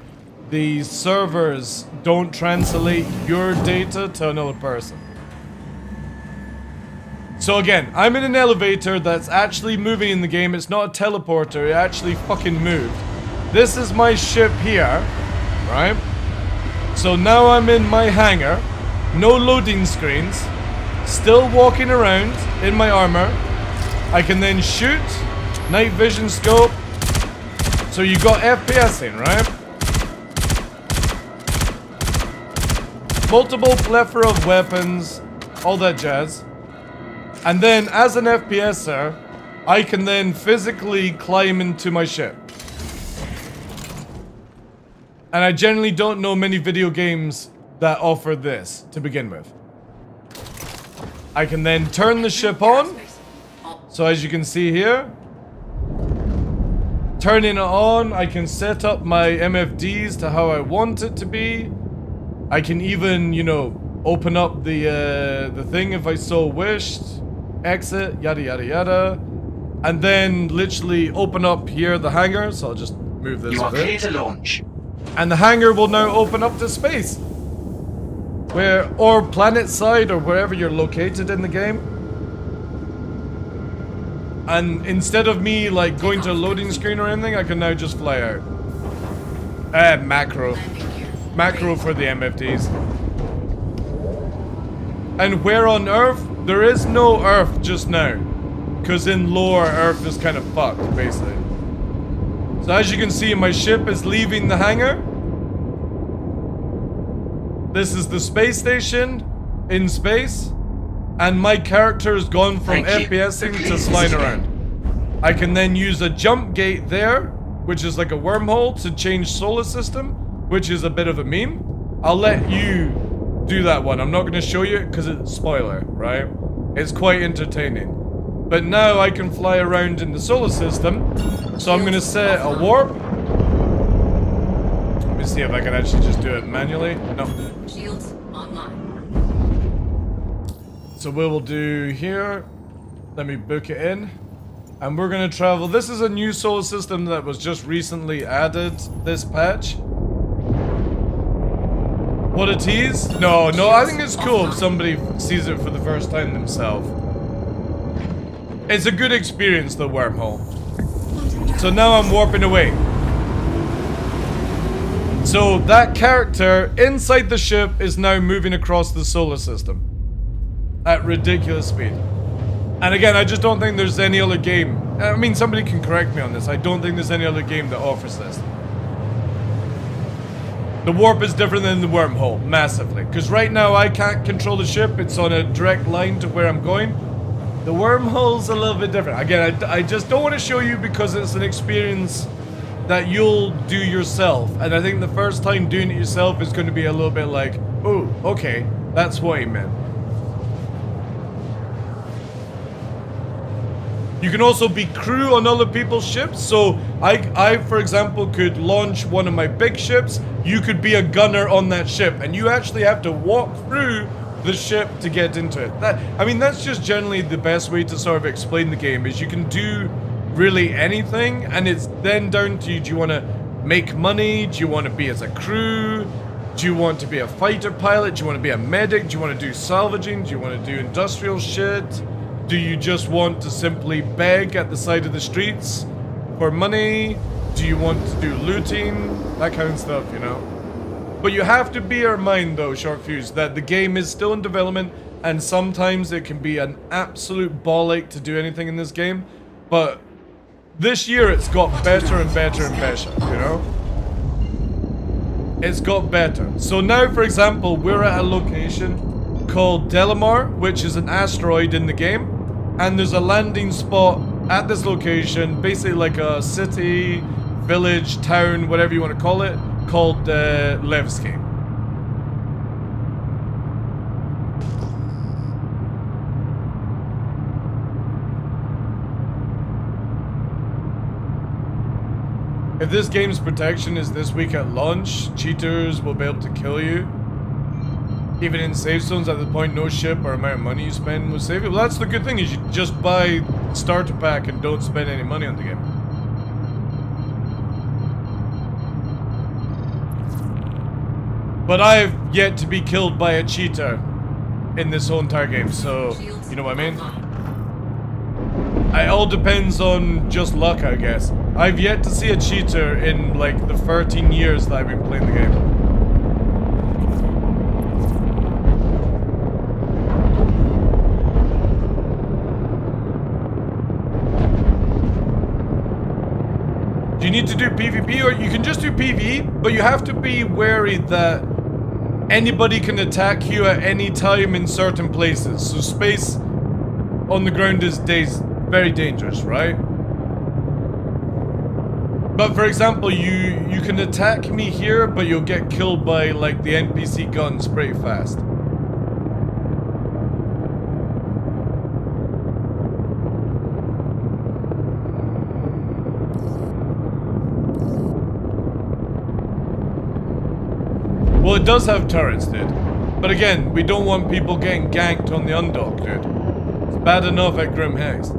the servers don't translate your data to another person. So again, I'm in an elevator that's actually moving in the game. It's not a teleporter, it actually fucking moved. This is my ship here, right? So now I'm in my hangar, no loading screens, still walking around in my armor. I can then shoot, night vision scope. So you got FPSing, right? Multiple plethora of weapons, all that jazz. And then as an FPSer, I can then physically climb into my ship. And I generally don't know many video games that offer this to begin with. I can then turn the ship on. So as you can see here, turning it on, I can set up my MFDs to how I want it to be. I can even, you know, open up the thing if I so wished. Exit, yada yada yada. And then literally open up here the hangar. So I'll just move this a bit. You are clear to launch. And the hangar will now open up to space. Or planet side, or wherever you're located in the game. And instead of me like going to a loading screen or anything, I can now just fly out. Macro. Macro for the MFDs. And where on Earth? There is no Earth just now. Because in lore, Earth is kind of fucked, basically. So as you can see, my ship is leaving the hangar. This is the space station in space. And my character has gone from FPSing to flying around. I can then use a jump gate there, which is like a wormhole to change solar system, which is a bit of a meme. I'll let you do that one. I'm not going to show you it because it's spoiler, right? It's quite entertaining. But now I can fly around in the solar system. So I'm going to set a warp. Let me see if I can actually just do it manually. No. Shields online. So we will do here. Let me book it in. And we're going to travel. This is a new solar system that was just recently added this patch. What a tease? No, I think it's cool if somebody sees it for the first time themselves. It's a good experience, the wormhole. So now I'm warping away. So that character inside the ship is now moving across the solar system at ridiculous speed. And again, I just don't think there's any other game. I mean, somebody can correct me on this. I don't think there's any other game that offers this. The warp is different than the wormhole, massively. Because right now I can't control the ship. It's on a direct line to where I'm going. The wormhole's a little bit different. Again, I just don't want to show you because it's an experience that you'll do yourself. And I think the first time doing it yourself is going to be a little bit like, oh, okay, that's what he meant. You can also be crew on other people's ships. So I, for example, could launch one of my big ships. You could be a gunner on that ship, and you actually have to walk through the ship to get into it. I mean, that's just generally the best way to sort of explain the game, is you can do really anything, and it's then down to you. Do you want to make money? Do you want to be as a crew? Do you want to be a fighter pilot? Do you want to be a medic? Do you want to do salvaging? Do you want to do industrial shit? Do you just want to simply beg at the side of the streets for money? Do you want to do looting? That kind of stuff, you know? But you have to bear in mind, though, Short Fuse, that the game is still in development, and sometimes it can be an absolute ball-ache to do anything in this game. But this year it's got better and better and better, you know? It's got better. So now, for example, we're at a location called Delamar, which is an asteroid in the game. And there's a landing spot at this location, basically like a city, village, town, whatever you want to call it, called Levski. If this game's protection is this week at launch, cheaters will be able to kill you. Even in safe zones, at the point no ship or amount of money you spend will save you. Well, that's the good thing, is you just buy starter pack and don't spend any money on the game. But I've yet to be killed by a cheater in this whole entire game, so you know what I mean? It all depends on just luck, I guess. I've yet to see a cheater in like the 13 years that I've been playing the game. Do you need to do PvP, or you can just do PvE, but you have to be wary that anybody can attack you at any time in certain places. So space on the ground is very dangerous, right? But for example, you can attack me here, but you'll get killed by like the NPC guns pretty fast. Well, it does have turrets, dude. But again, we don't want people getting ganked on the undock, dude. It's bad enough at Grim Hex.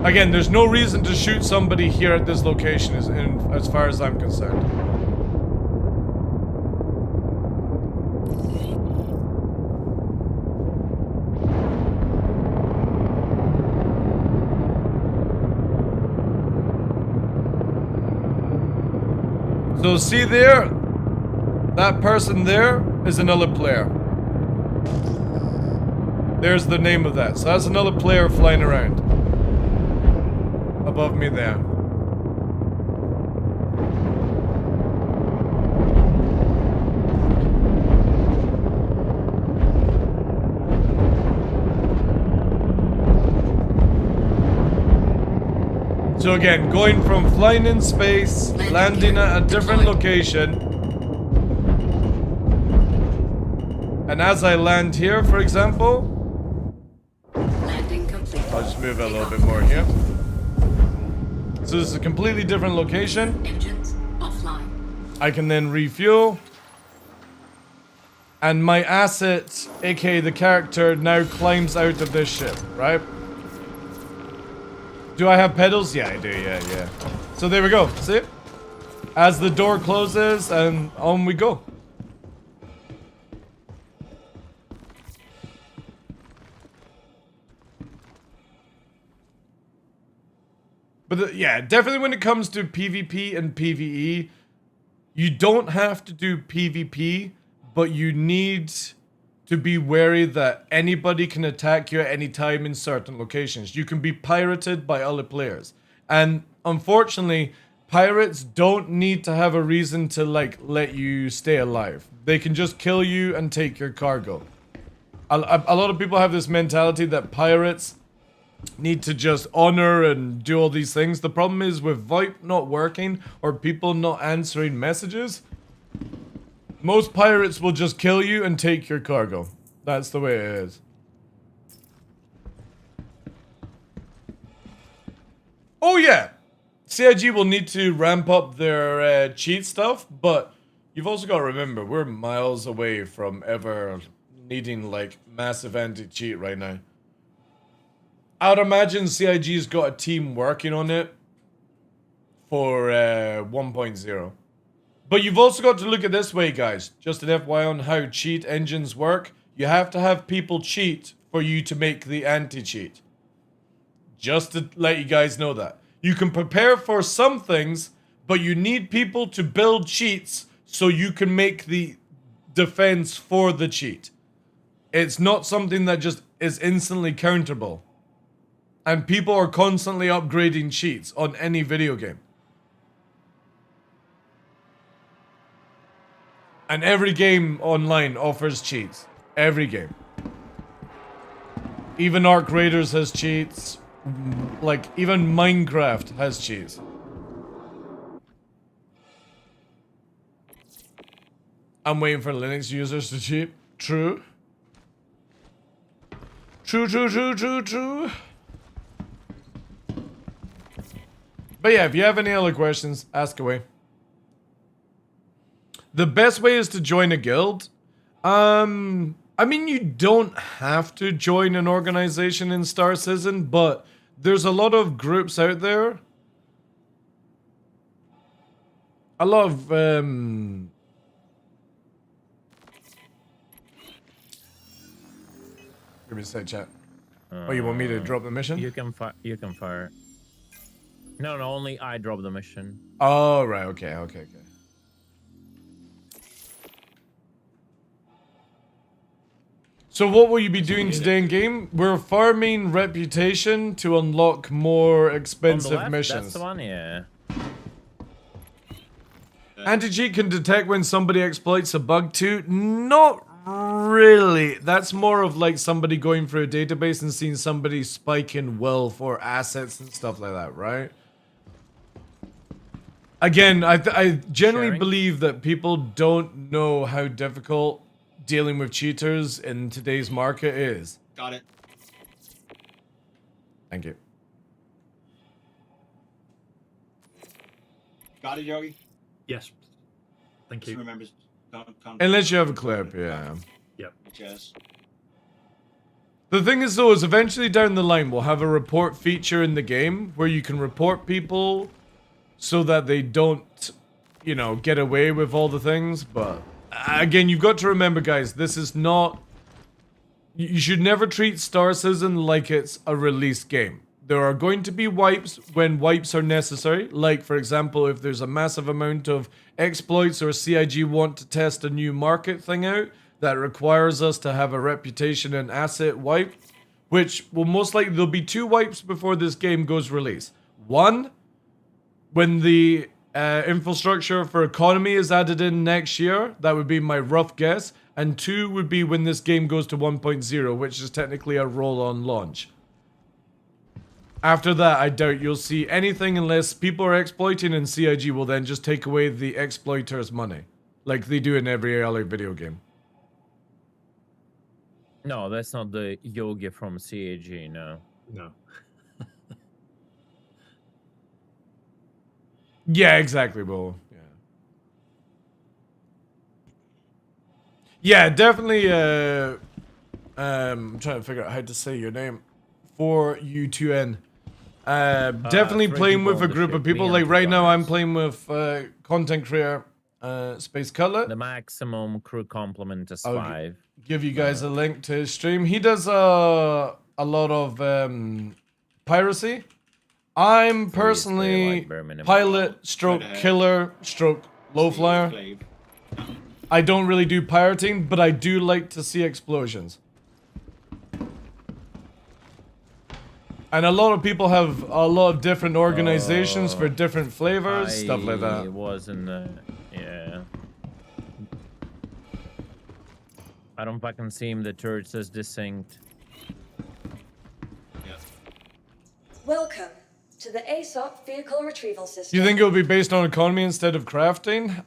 Again, there's no reason to shoot somebody here at this location as far as I'm concerned. So see there? That person there is another player. There's the name of that. So that's another player flying around. Above me there. So again, going from flying in space, landing at a different location. And as I land here, for example, I'll just move it a little bit more here. So this is a completely different location. Engines offline. I can then refuel. And my asset, aka the character, now climbs out of this ship, right? Do I have pedals? Yeah, I do, yeah. So there we go, see? As the door closes, and on we go. But yeah, definitely when it comes to PvP and PvE, you don't have to do PvP, but you need to be wary that anybody can attack you at any time in certain locations. You can be pirated by other players. And unfortunately, pirates don't need to have a reason to like let you stay alive. They can just kill you and take your cargo. A lot of people have this mentality that pirates need to just honor and do all these things. The problem is with VoIP not working or people not answering messages, most pirates will just kill you and take your cargo. That's the way it is. Oh yeah, CIG will need to ramp up their cheat stuff, but you've also got to remember we're miles away from ever needing like massive anti-cheat right now. I'd imagine CIG's got a team working on it for 1.0. But you've also got to look at this way, guys. Just an FYI on how cheat engines work. You have to have people cheat for you to make the anti-cheat. Just to let you guys know that. You can prepare for some things, but you need people to build cheats so you can make the defense for the cheat. It's not something that just is instantly counterable. And people are constantly upgrading cheats on any video game. And every game online offers cheats. Every game. Even Arc Raiders has cheats. Like, even Minecraft has cheats. I'm waiting for Linux users to cheat. True. True. But yeah, if you have any other questions, ask away. The best way is to join a guild. I mean, you don't have to join an organization in Star Citizen, but there's a lot of groups out there. A lot of, Give me a sec, chat. Oh, you want me to drop the mission? You can fire. No, only I drop the mission. Oh, right, okay. So what will you be doing today in game? We're farming reputation to unlock more expensive On the left, missions. That's the one, yeah. Anti-cheat can detect when somebody exploits a bug too. Not really. That's more of like somebody going through a database and seeing somebody spike in wealth or assets and stuff like that, right? Again, I generally believe that people don't know how difficult dealing with cheaters in today's market is. Got it. Thank you. Got it, Yogi? Yes. Thank you. Just remember, Unless you have a clip, yeah. Yep. Yes. The thing is though, is eventually down the line we'll have a report feature in the game where you can report people so that they don't, you know, get away with all the things, but again, you've got to remember, guys, this is not... You should never treat Star Citizen like it's a released game. There are going to be wipes when wipes are necessary. Like, for example, if there's a massive amount of exploits or CIG want to test a new market thing out that requires us to have a reputation and asset wipe, which will most likely... There'll be 2 wipes before this game goes release. One, when the infrastructure for economy is added in next year. That would be my rough guess. And 2 would be when this game goes to 1.0, which is technically a roll-on launch. After that, I doubt you'll see anything unless people are exploiting and CIG will then just take away the exploiter's money. Like they do in every other video game. No, that's not the Yogi from CAG, no. No. Yeah, exactly, bro. Yeah, definitely, I'm trying to figure out how to say your name. For U2N. Definitely playing with a group of people. Like right now I'm playing with content creator Space Cutlet. The maximum crew complement is 5. Give you guys a link to his stream. He does a lot of piracy. I'm personally pilot stroke killer stroke low flyer. I don't really do pirating, but I do like to see explosions. And a lot of people have a lot of different organizations for different flavors, stuff like that. It wasn't, yeah. I don't fucking see him. The turret says distinct. Welcome to the ASOP vehicle retrieval system. Do you think it will be based on economy instead of crafting?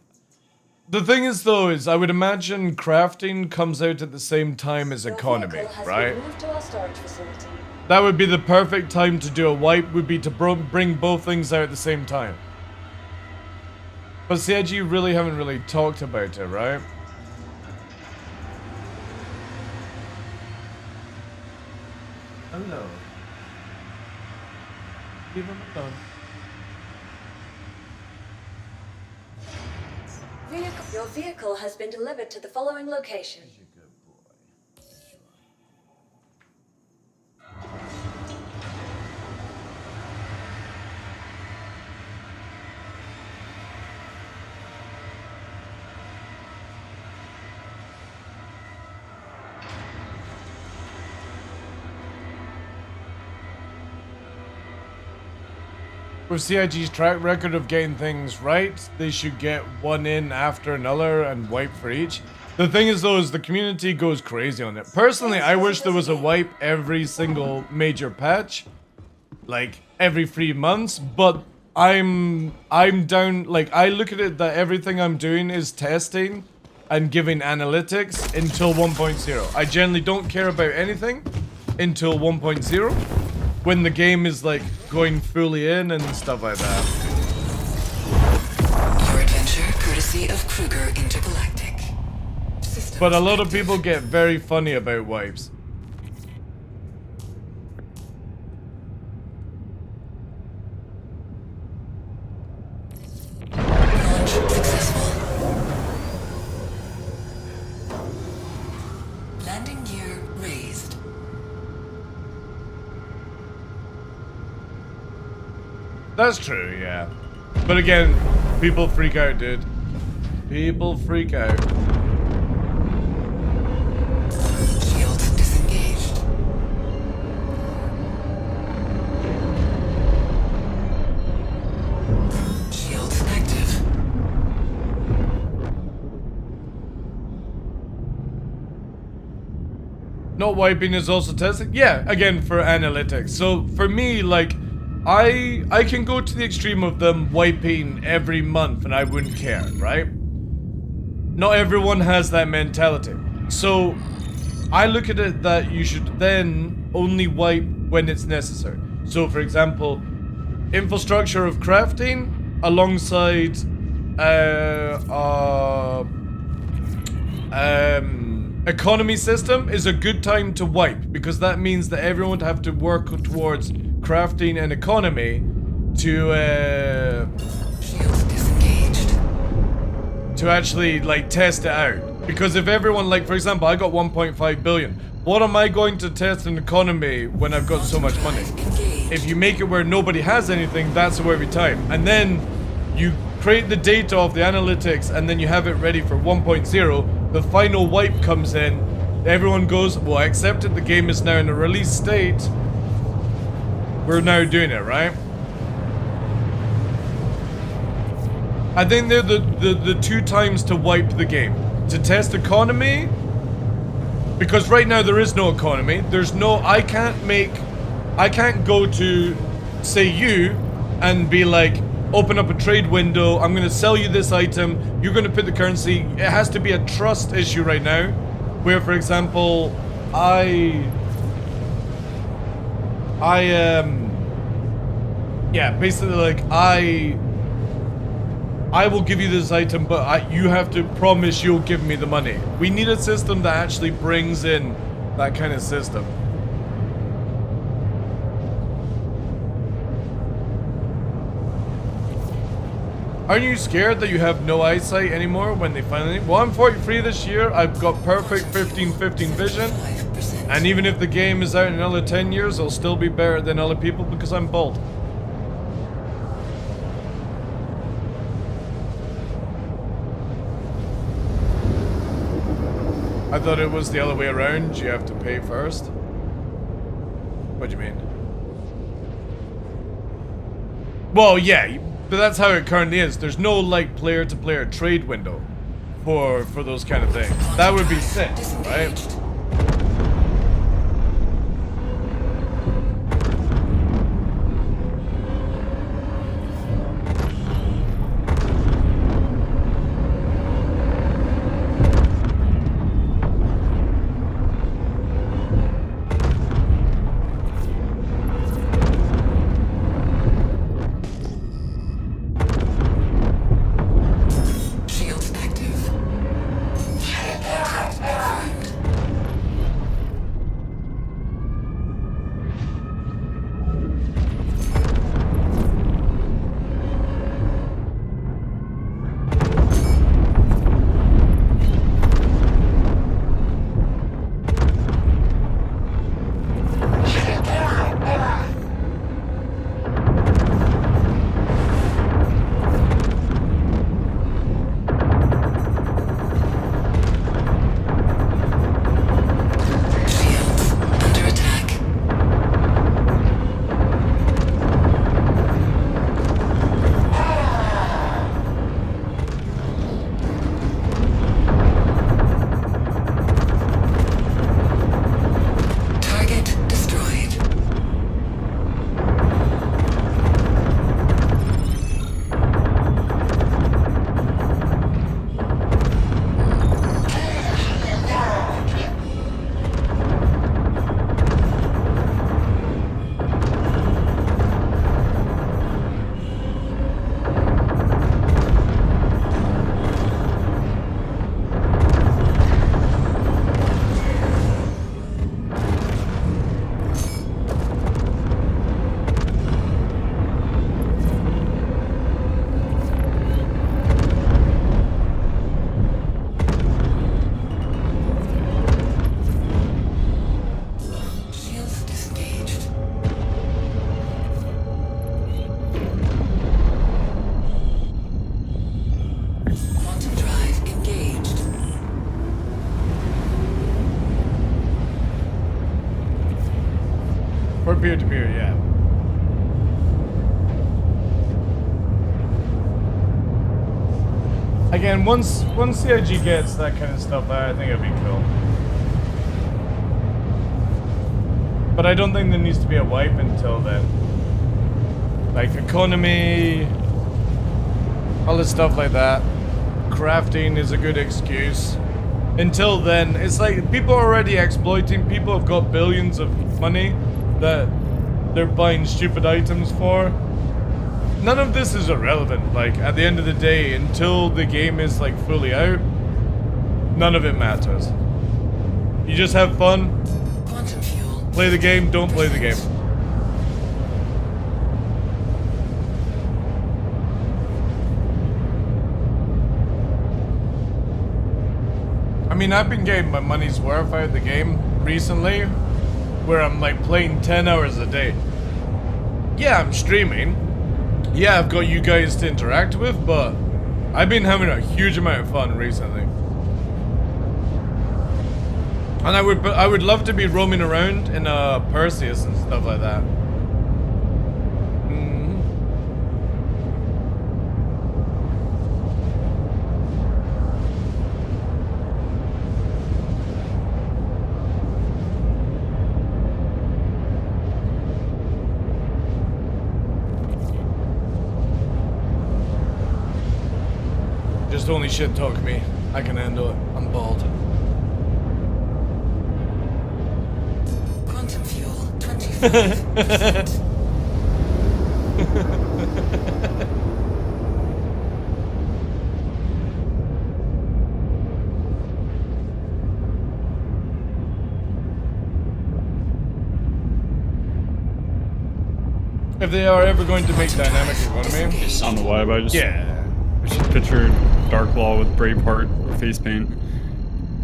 The thing is, though, is I would imagine crafting comes out at the same time as economy, Vehicle has right? been moved to our storage facility. That would be the perfect time to do a wipe, would be to bring both things out at the same time. But CIG really haven't really talked about it, right? Hello. Leave him alone. Your vehicle has been delivered to the following location. With CIG's track record of getting things right, they should get one in after another and wipe for each. The thing is though, is the community goes crazy on it. Personally, I wish there was a wipe every single major patch, like every 3 months, but I'm down, like I look at it that everything I'm doing is testing and giving analytics until 1.0. I generally don't care about anything until 1.0. When the game is like going fully in and stuff like that. Your adventure, courtesy of Kruger Intergalactic. But a lot of people get very funny about wipes. Launch successful. Landing gear raised. That's true, yeah. But again, people freak out, dude. People freak out. Shields disengaged. Shields active. Not wiping is also testing? Yeah, again, for analytics. So for me, like, I can go to the extreme of them wiping every month and I wouldn't care, right? Not everyone has that mentality. So I look at it that you should then only wipe when it's necessary. So for example, infrastructure of crafting alongside economy system is a good time to wipe, because that means that everyone would have to work towards crafting and economy to actually like test it out. Because if everyone, like for example, I got 1.5 billion. What am I going to test an economy when I've got so much money? If you make it where nobody has anything, that's every time. And then you create the data of the analytics and then you have it ready for 1.0. The final wipe comes in. Everyone goes, well, I accepted the game is now in a release state. We're now doing it, right? I think they're the two times to wipe the game. To test economy, because right now there is no economy. There's no, I can't go to, say you, and be like, open up a trade window, I'm gonna sell you this item, you're gonna put the currency. It has to be a trust issue right now, where for example, yeah, basically like I will give you this item, but you have to promise you'll give me the money. We need a system that actually brings in that kind of system. Aren't you scared that you have no eyesight anymore when they finally... Well, I'm 43 this year. I've got perfect 15/15 vision. And even if the game is out in another 10 years, I'll still be better than other people because I'm bald. I thought it was the other way around. You have to pay first. What do you mean? Well, yeah, but that's how it currently is. There's no like player-to-player trade window for those kind of things. That would be sick, right? peer-to-peer, yeah. Again, once CIG gets that kind of stuff out, I think it'd be cool. But I don't think there needs to be a wipe until then. Like economy, all this stuff like that. Crafting is a good excuse. Until then, it's like people are already exploiting. People have got billions of money that they're buying stupid items for. None of this is irrelevant. Like at the end of the day, until the game is like fully out, none of it matters. You just have fun. Play the game, don't play the game. I mean, I've been getting my money's worth out of the game recently, where I'm like playing 10 hours a day. Yeah, I'm streaming. Yeah, I've got you guys to interact with, but I've been having a huge amount of fun recently. And I would love to be roaming around in Perseus and stuff like that. Just only shit talk me. I can handle it. I'm bald. Quantum fuel, 25%. If they are ever going to make dynamic economy, On the web, I just yeah. pictured Darklaw with Braveheart face paint.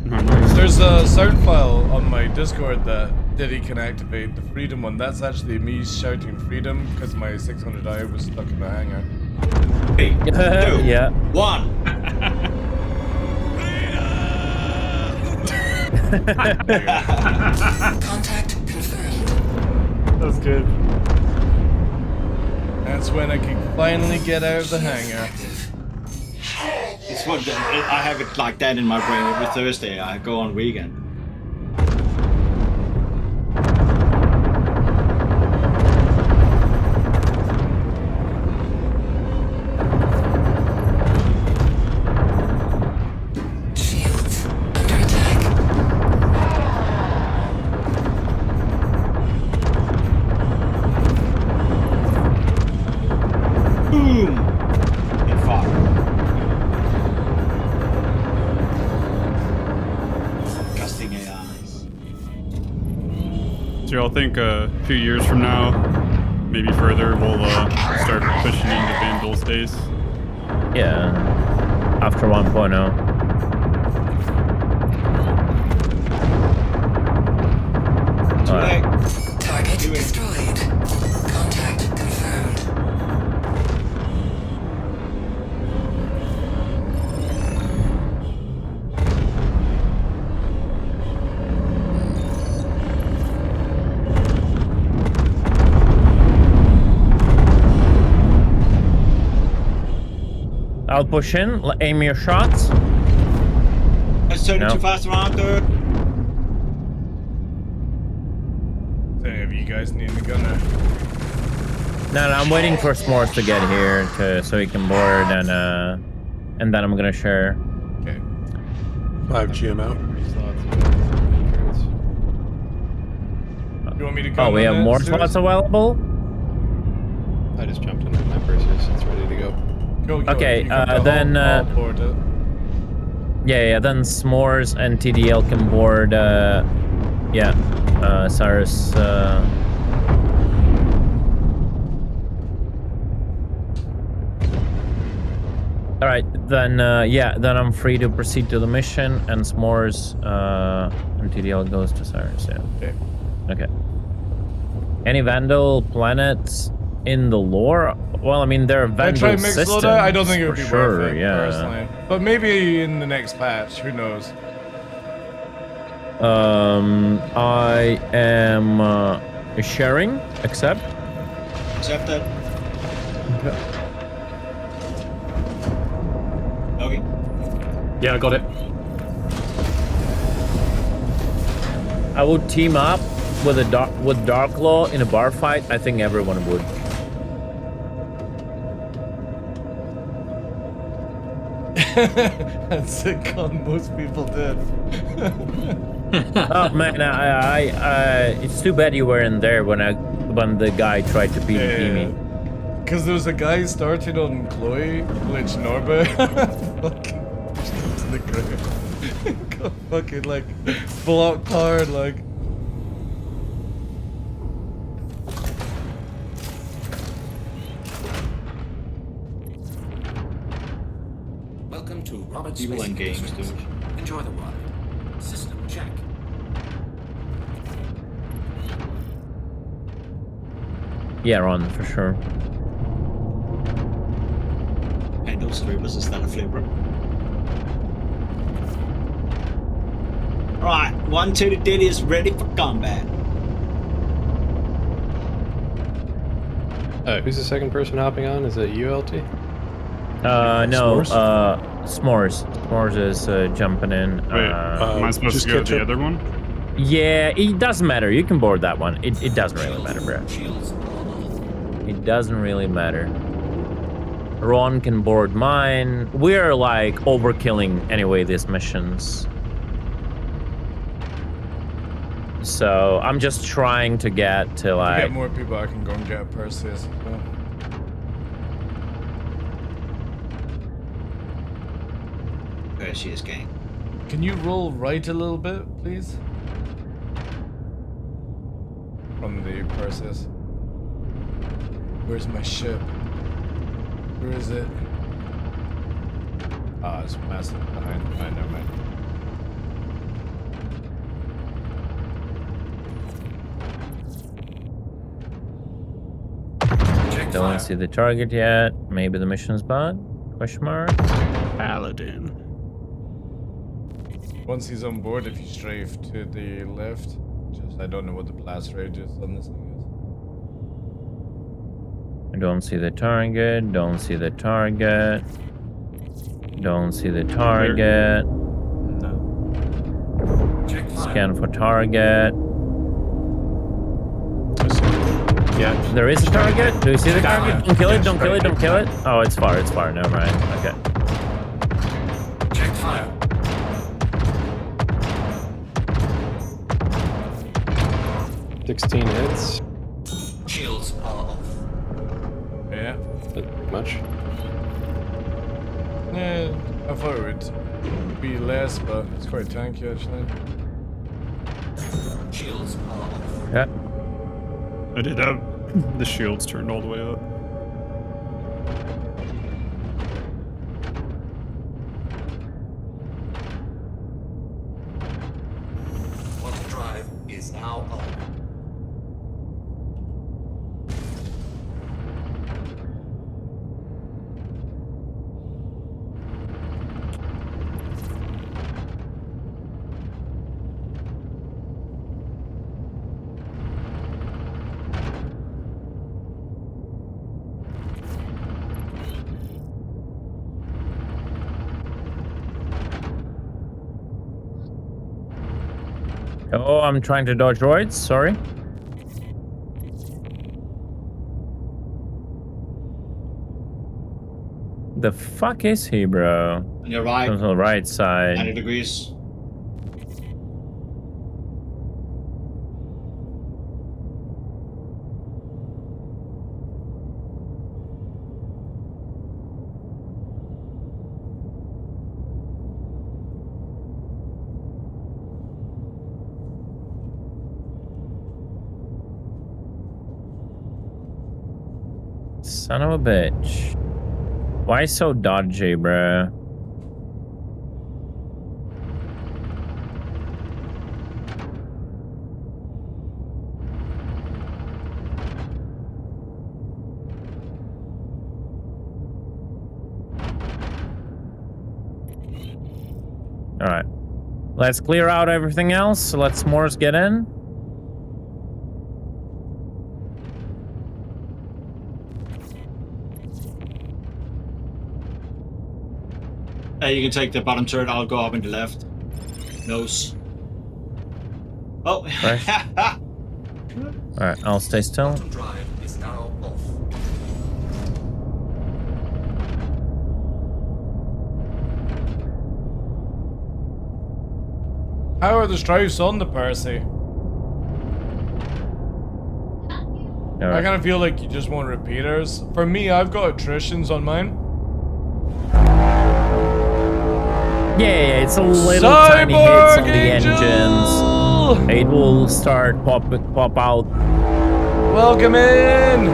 in my mind. There's a sound file on my Discord that Diddy can activate, the freedom one. That's actually me shouting freedom because my 600i was stuck in the hangar. 3, 2, yeah. 1. Contact confirmed. That's good. That's when I can finally get out of the hangar. It's what I have it like that in my brain every Thursday. I go on weekend. Shields under attack. Boom! Get far. Casting AIs. So y'all think a few years from now, maybe further, we'll start pushing into Vandal space? Yeah. After 1.0. Alright. Target destroyed. Contact confirmed. I'll push in, aim your shots. Let's turn it too fast around there. So if you guys need a gunner. No, I'm waiting for S'mores to get here so he can board and then I'm gonna share. Okay. 5 GM out. You want me to go? Oh, we have more slots available? I just jumped into my Perseus. It's ready to go. Go, Okay, you can then I'll board it. yeah, then S'mores and TDL can board Cyrus all right, then then I'm free to proceed to the mission, and S'mores and TDL goes to Cyrus. Yeah. Okay. Okay. Any Vandal planets in the lore? Well, I mean, there are Vandal I try mix systems. loader? I don't think it would be sure, worth it, personally. But maybe in the next patch, who knows? I am Is sharing? Accept? Accepted. Okay. Okay. Yeah, I got it. I would team up with DarkLaw in a bar fight. I think everyone would. That's a con most people did. Oh man, it's too bad you weren't there when the guy tried to PvP me. Because there was a guy started on Chloe, glitch Norbert. Fucking to the ground. Got fucking like blocked hard, like. Welcome to Robert's People Space in games, Industries. dude. Enjoy the ride. System check. Yeah, Ron, for sure. Handle flavors is that a flavor? Alright, 1-2 Diddy is ready for combat. Who's the second person hopping on? Is it ULT? No, S'mores? S'mores. S'mores is jumping in. Am I supposed to go to the other one? Yeah, it doesn't matter. You can board that one. It doesn't really matter, bro. It doesn't really matter. Ron can board mine. We're like overkilling anyway these missions. So I'm just trying to get to like. Get more people, I can go and get Perseus. Perseus gang. Can you roll right a little bit, please? From the Perseus. Where's my ship? Where is it? Ah, it's massive behind. Never mind. Don't see the target yet. Maybe the mission's bot? Question mark. Paladin. Once he's on board, if you strafe to the left, just I don't know what the blast range is on this thing I don't see the target. Don't see the target. Don't see the target. No. Scan for target. Yeah. There is a target. Do you see the target? Don't kill it. Don't kill it. Don't kill it. Oh, it's far. It's far. Never mind. Okay. Check fire. it. 16 hits. Shields are off. Yeah. Pretty much. Yeah, I thought it would be less, but it's quite tanky actually. Shields are off. Yeah. I did have the shields turned all the way up. Water drive is now on. Oh, I'm trying to dodge droids. Sorry. The fuck is he, bro? On your right. On the right 90 side. degrees. Son of a bitch. Why so dodgy, bro? All right. Let's clear out everything else. Let S'mores get in. You can take the bottom turret. I'll go up in the left. Nose. Oh. Right. Alright, I'll stay still. Drive is now off. How are the stripes on the Percy? I kind of feel like you just want repeaters. For me, I've got attritions on mine. Yeah, it's a little tiny hits on the engines. It will start pop out. Welcome in.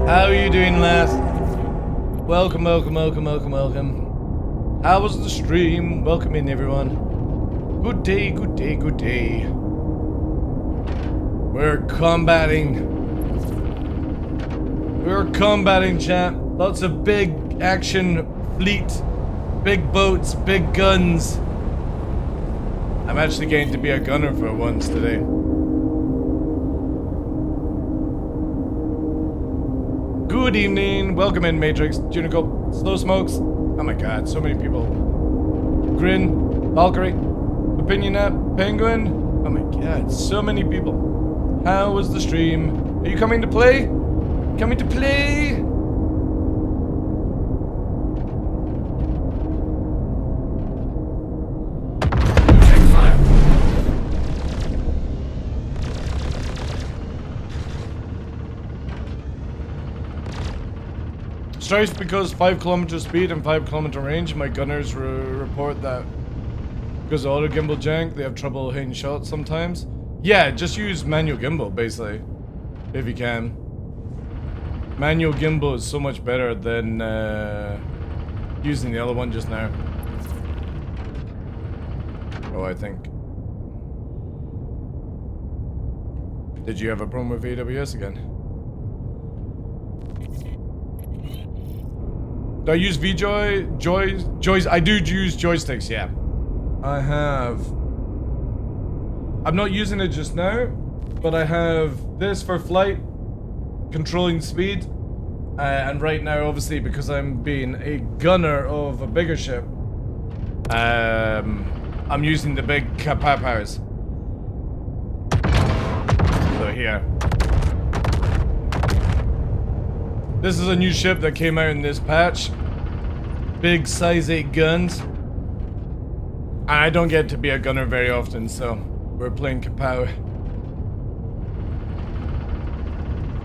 How are you doing, lass? Welcome, welcome, welcome, welcome, welcome. How was the stream? Welcome in, everyone. Good day, good day, good day. We're combating, chat. Lots of big action fleet, big boats, big guns. I'm actually getting to be a gunner for once today. Good evening. Welcome in, Matrix, Junico, Slow Smokes. Oh my god, so many people. Grin, Valkyrie, Opinionat, Penguin. Oh my god, so many people. How was the stream? Are you coming to play? Coming to play? Take fire. Strikes because 5 km speed and 5 km range. My gunners report that because of auto gimbal jank, they have trouble hitting shots sometimes. Yeah, just use manual gimbal, basically, if you can. Manual gimbal is so much better than using the other one just now. Oh, I think. Did you have a problem with AWS again? Do I use VJoy? Joys? I do use joysticks, yeah. I have. I'm not using it just now, but I have this for flight, controlling speed, and right now, obviously, because I'm being a gunner of a bigger ship, I'm using the big kapapars. So here. This is a new ship that came out in this patch. Big size 8 guns. And I don't get to be a gunner very often, so we're playing Kapow.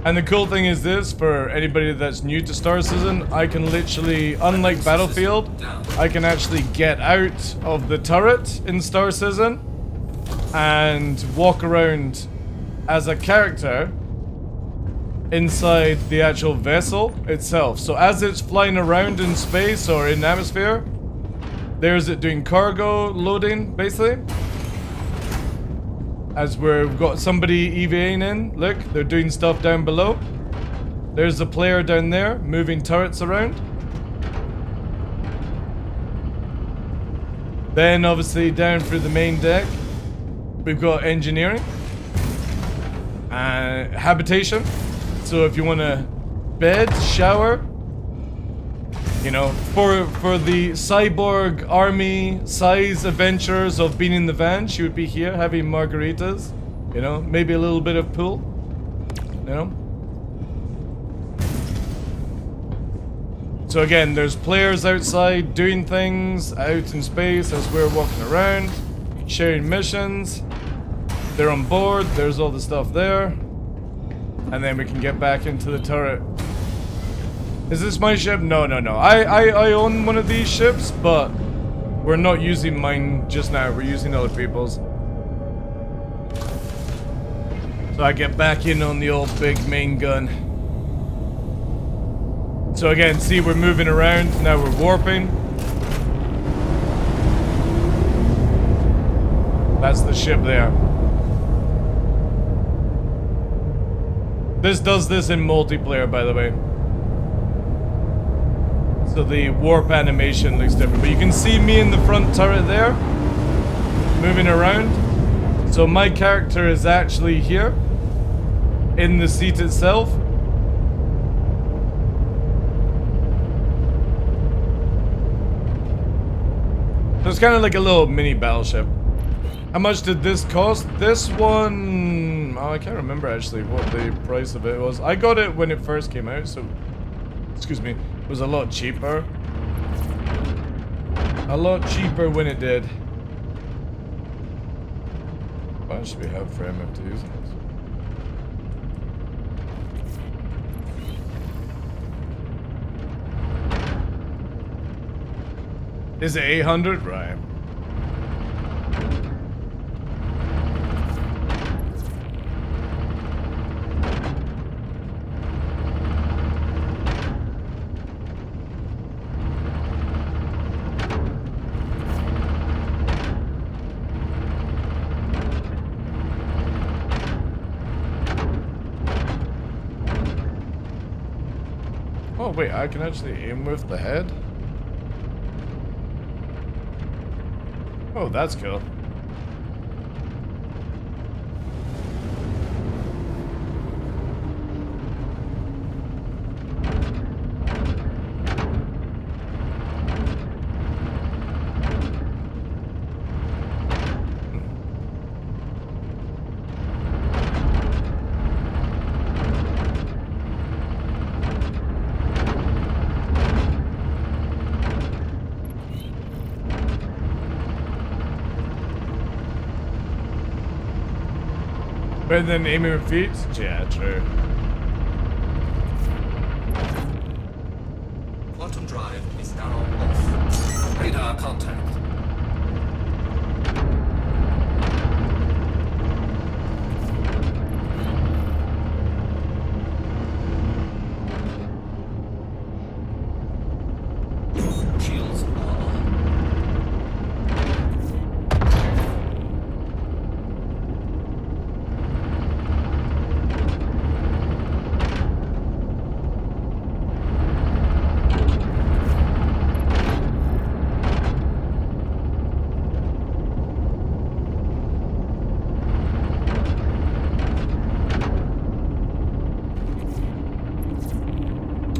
And the cool thing is this, for anybody that's new to Star Citizen, I can literally, unlike Battlefield, I can actually get out of the turret in Star Citizen and walk around as a character inside the actual vessel itself. So as it's flying around in space or in atmosphere, there's it doing cargo loading, basically. As we've got somebody EVAing in, look, they're doing stuff down below. There's a player down there, moving turrets around. Then obviously down through the main deck, we've got engineering. Habitation. So if you want to bed, shower, you know, for the cyborg army size adventures of being in the van, she would be here having margaritas, you know, maybe a little bit of pool, you know. So again, there's players outside doing things out in space as we're walking around, sharing missions. They're on board, there's all the stuff there. And then we can get back into the turret. Is this my ship? No, no, no. I own one of these ships, but we're not using mine just now. We're using other people's. So I get back in on the old big main gun. So again, see, we're moving around. Now we're warping. That's the ship there. This does this in multiplayer, by the way. So the warp animation looks different. But you can see me in the front turret there, moving around. So my character is actually here, in the seat itself. So it's kind of like a little mini battleship. How much did this cost? This one... Oh, I can't remember actually what the price of it was. I got it when it first came out, so... Excuse me. It was a lot cheaper. A lot cheaper when it did. What should we have for MF2s? Is it 800? Right. Oh wait, I can actually aim with the head? Oh, that's cool. Better than aiming with feet? Yeah, true. Quantum drive is now off. Radar contact. Shields are on.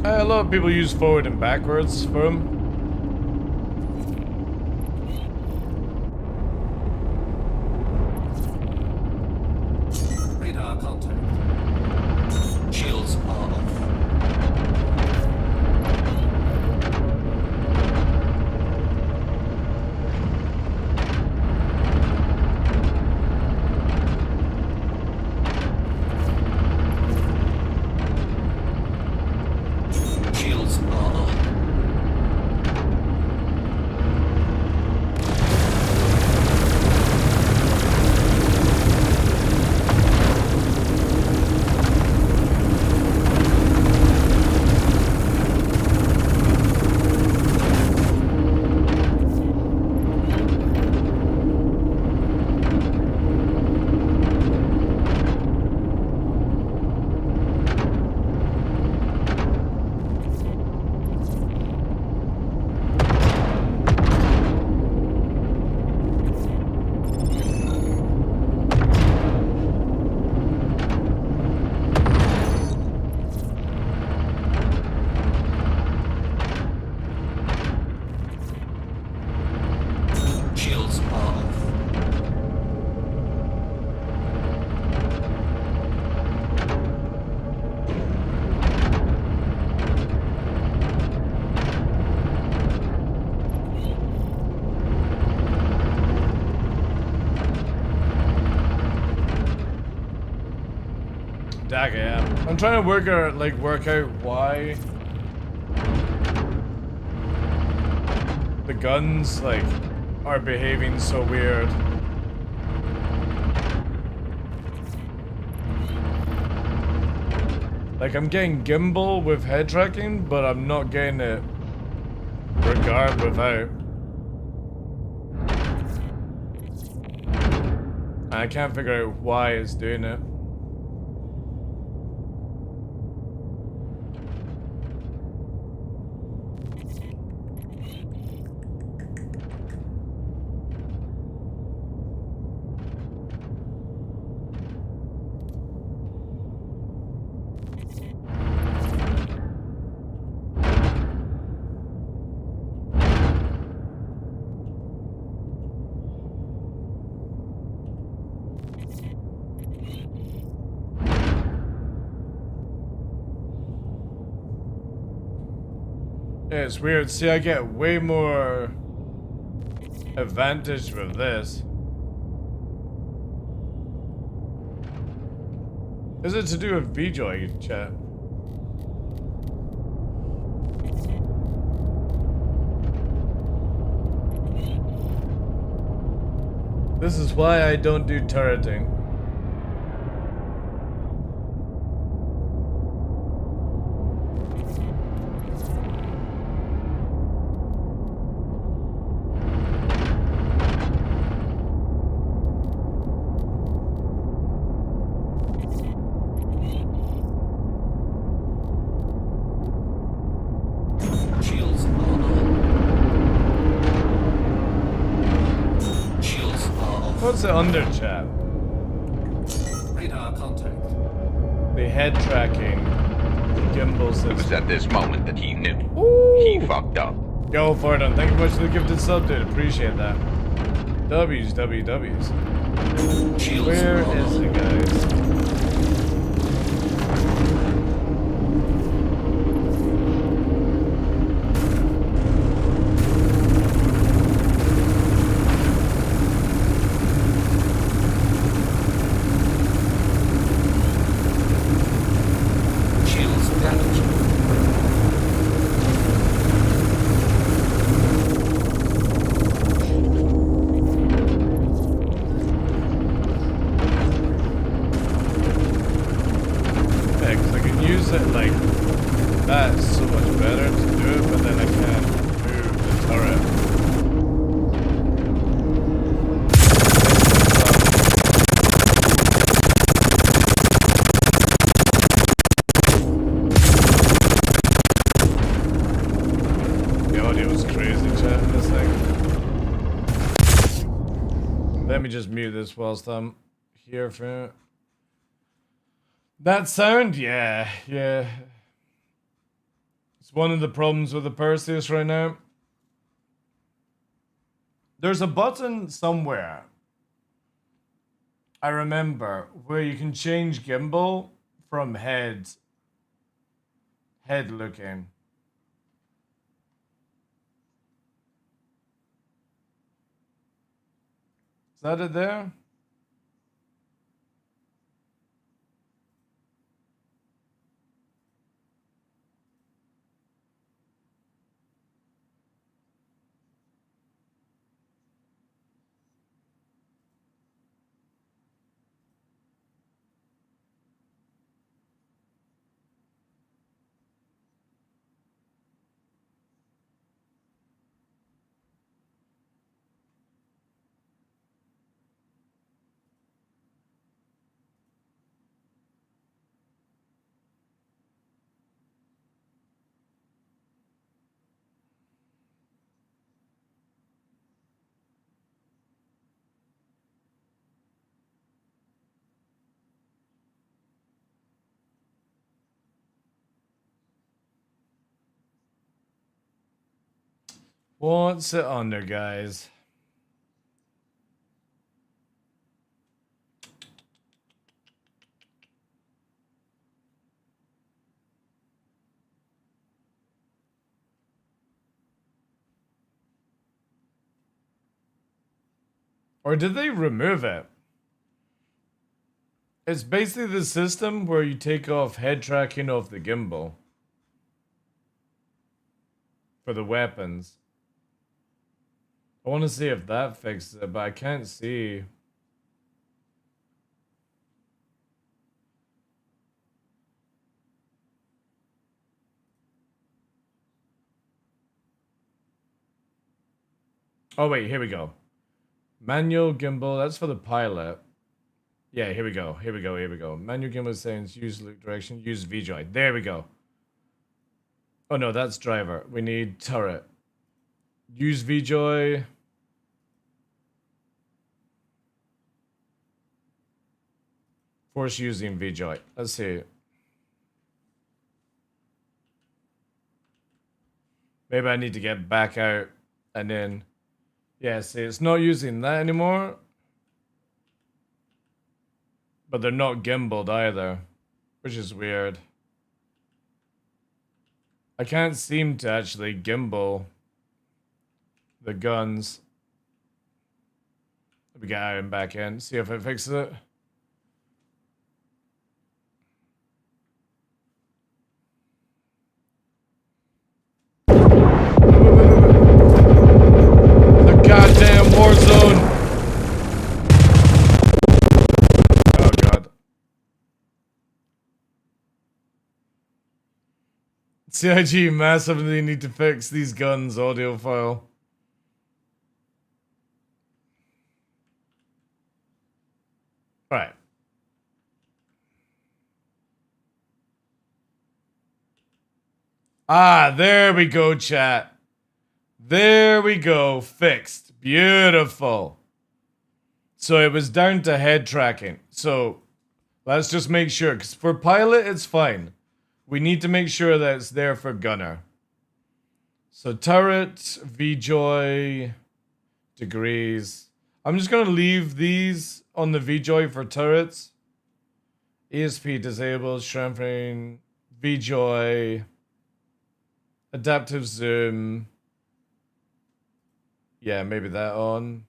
A lot of people use forward and backwards for them. Radar contact. Shields are off. Shields are on. Shields are off. Dagger, yeah. I'm trying to work out why the guns are behaving so weird. Like I'm getting gimbal with head tracking, but I'm not getting it regard without. I can't figure out why it's doing it. Yeah, it's weird. See, I get way more advantage with this. Is it to do with VJoy, chat? This is why I don't do turreting. Shields are off. What's the under chat? Radar contact. The head tracking. Gimbal system. It was at this moment that he knew. He fucked up. Go for it, thank you much for the gifted sub, dude. Appreciate that. W's. Where is it, guys? Shields damaged. Yeah, because I can use it like that so much better to do it, but then I can't move the turret. The audio was crazy, chat, in this thing. Let me just mute this whilst I'm here for that sound. Yeah. It's one of the problems with the Perseus right now. There's a button somewhere, I remember, where you can change gimbal from head looking. Is that it there? What's it under, guys? Or did they remove it? It's basically the system where you take off head tracking off the gimbal for the weapons. I want to see if that fixes it, but I can't see. Oh wait, here we go. Manual gimbal, that's for the pilot. Yeah, here we go. Manual gimbal saying use loop direction, use VJoy. There we go. Oh no, that's driver. We need turret. Use VJoy. Force using VJoy. Let's see. Maybe I need to get back out and then... Yeah, see, it's not using that anymore. But they're not gimbaled either, which is weird. I can't seem to actually gimbal the guns. Let me get out and back in, see if it fixes it. The goddamn war zone! Oh god. CIG massively need to fix these guns audio file. Right. Ah, there we go, chat. There we go. Fixed. Beautiful. So it was down to head tracking. So let's just make sure, because for pilot, it's fine. We need to make sure that it's there for gunner. So turret, VJoy, degrees. I'm just going to leave these on the VJoy for turrets. ESP disabled, strengthening, VJoy, adaptive zoom. Yeah, maybe that on.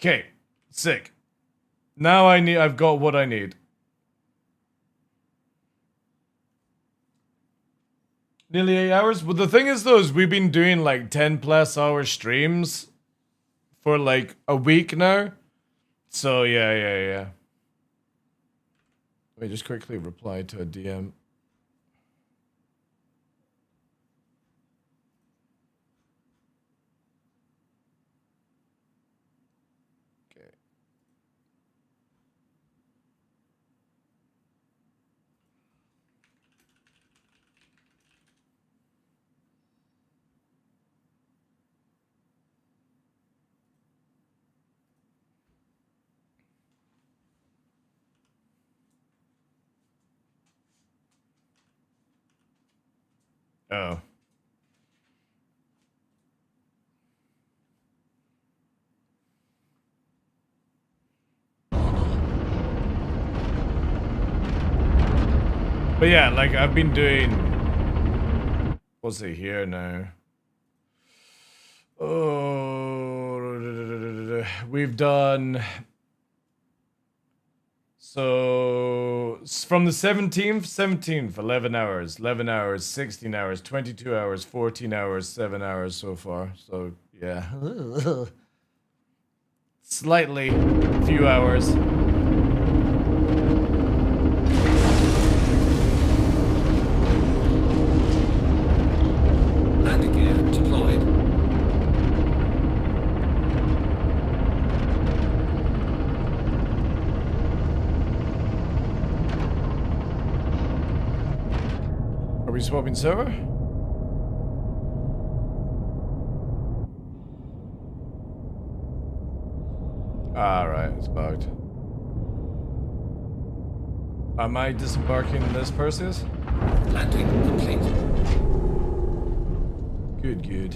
Okay, sick. Now I've got what I need. Nearly 8 hours? Well, the thing is though, is we've been doing like 10+ hour streams for like a week now. So yeah. Let me just quickly reply to a DM. Okay. Oh. But yeah, like I've been doing. What's it here now? Oh, we've done. So from the 17th, 11 hours, 11 hours, 16 hours, 22 hours, 14 hours, 7 hours so far. So yeah, slightly few hours. Landing gear deployed. Are we swapping server? Alright, it's bugged. Am I disembarking this Perseus? Landing complete. Good.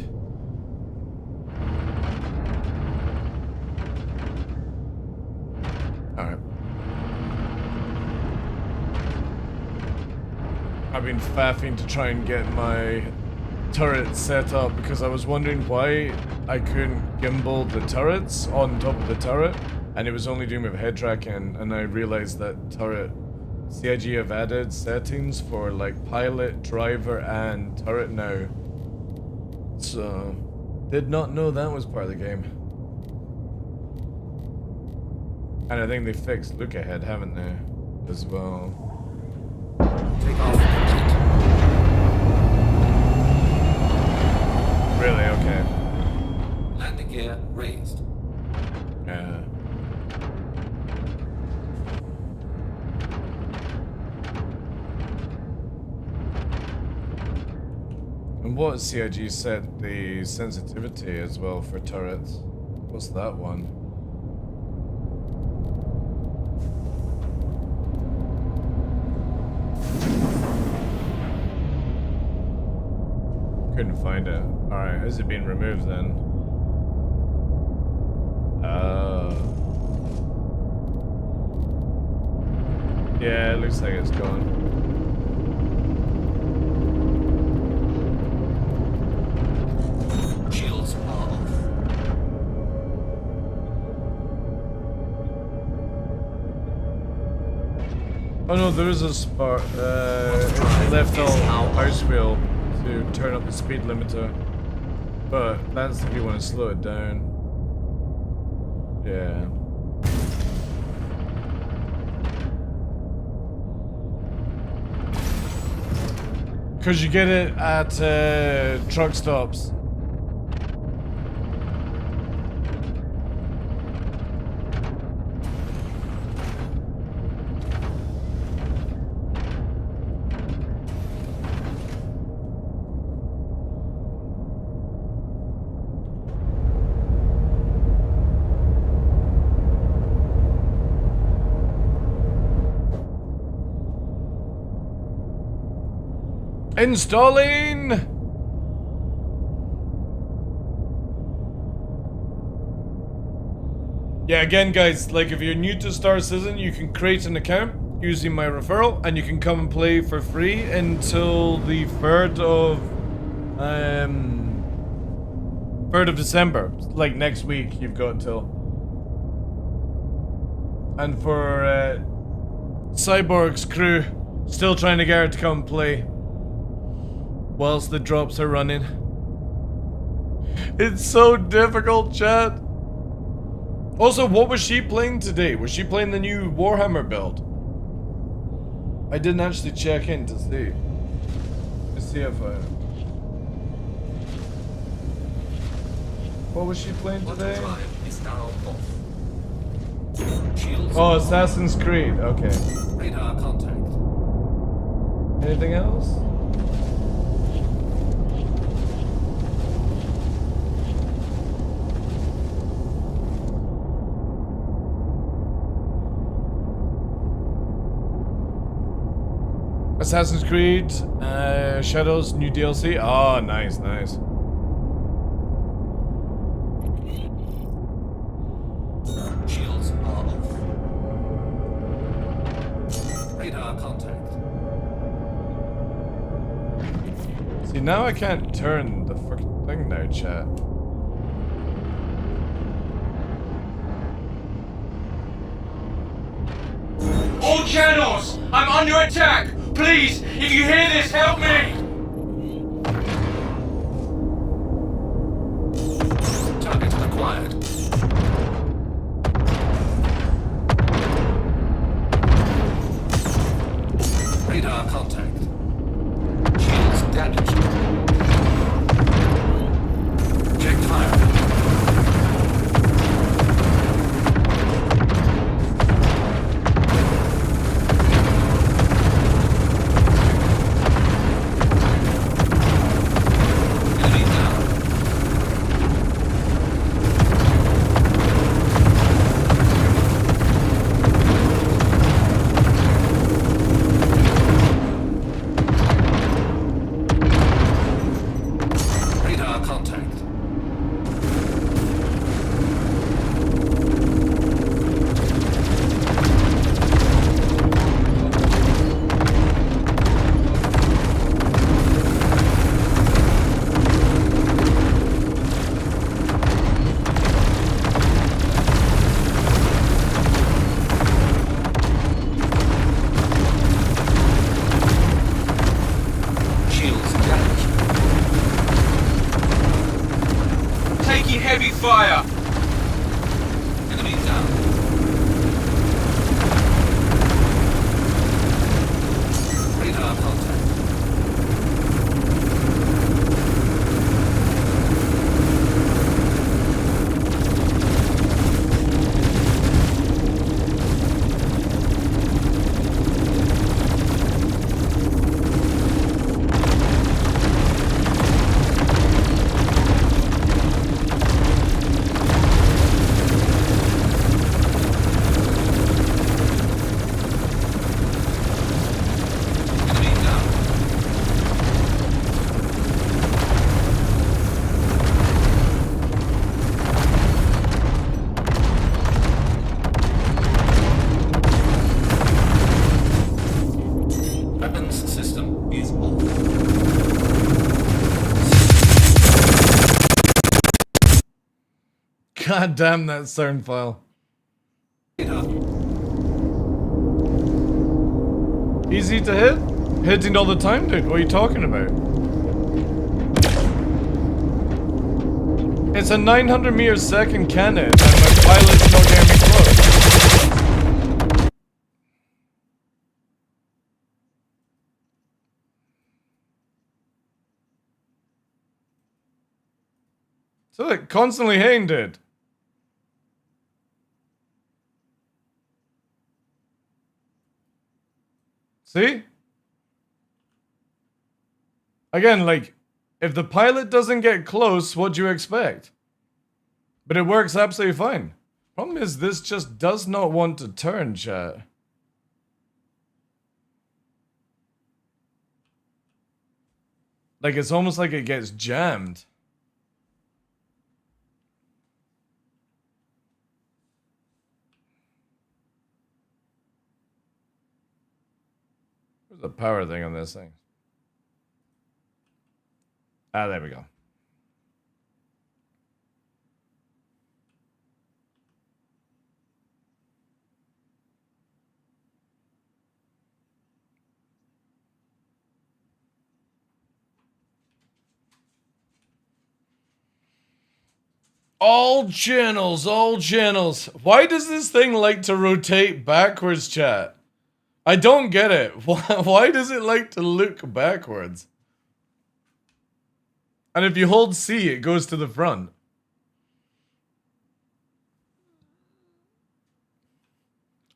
Alright. I've been faffing to try and get my turret set up because I was wondering why I couldn't gimbal the turrets on top of the turret, and it was only doing with head tracking, and I realized that turret CIG have added settings for like pilot, driver, and turret now. So did not know that was part of the game. And I think they fixed look ahead, haven't they? As well. Take off. Really? Okay. Landing gear raised. Yeah. And what CIG set the sensitivity as well for turrets? What's that one? Couldn't find it. Alright, has it been removed then? Yeah, it looks like it's gone. Oh no, there is a spot. It's left alt mouse wheel to turn up the speed limiter. But that's if you want to slow it down. Yeah. Because you get it at truck stops. Installing! Yeah, again guys, like if you're new to Star Citizen, you can create an account using my referral and you can come and play for free until the 3rd of December. Like next week you've got till. And for Cyborg's crew, still trying to get her to come and play whilst the drops are running. It's so difficult, chat. Also, what was she playing today? Was she playing the new Warhammer build? I didn't actually check in to see. Let's see if I... What was she playing today? Oh, Assassin's Creed. Okay. Radar contact. Anything else? Assassin's Creed, Shadows, new DLC. Oh, nice, nice. Shields are off. Radar contact. See, now I can't turn the fucking thing now, chat. All channels! I'm under attack! Please, if you hear this, help me! Target acquired. Radar contact. Shields damaged. Check fire. Fire! Enemy down. Radar contact. God damn that sound file. Easy to hit? Hitting all the time, dude. What are you talking about? It's a 900 meter second cannon, and my pilot's not getting me close. So like, constantly hitting, dude. See? Again, like, if the pilot doesn't get close, what do you expect? But it works absolutely fine. Problem is, this just does not want to turn, chat. Like, it's almost like it gets jammed. Where's the power thing on this thing? Ah, there we go. All channels, all channels. Why does this thing like to rotate backwards, chat? I don't get it. Why does it like to look backwards? And if you hold C, it goes to the front.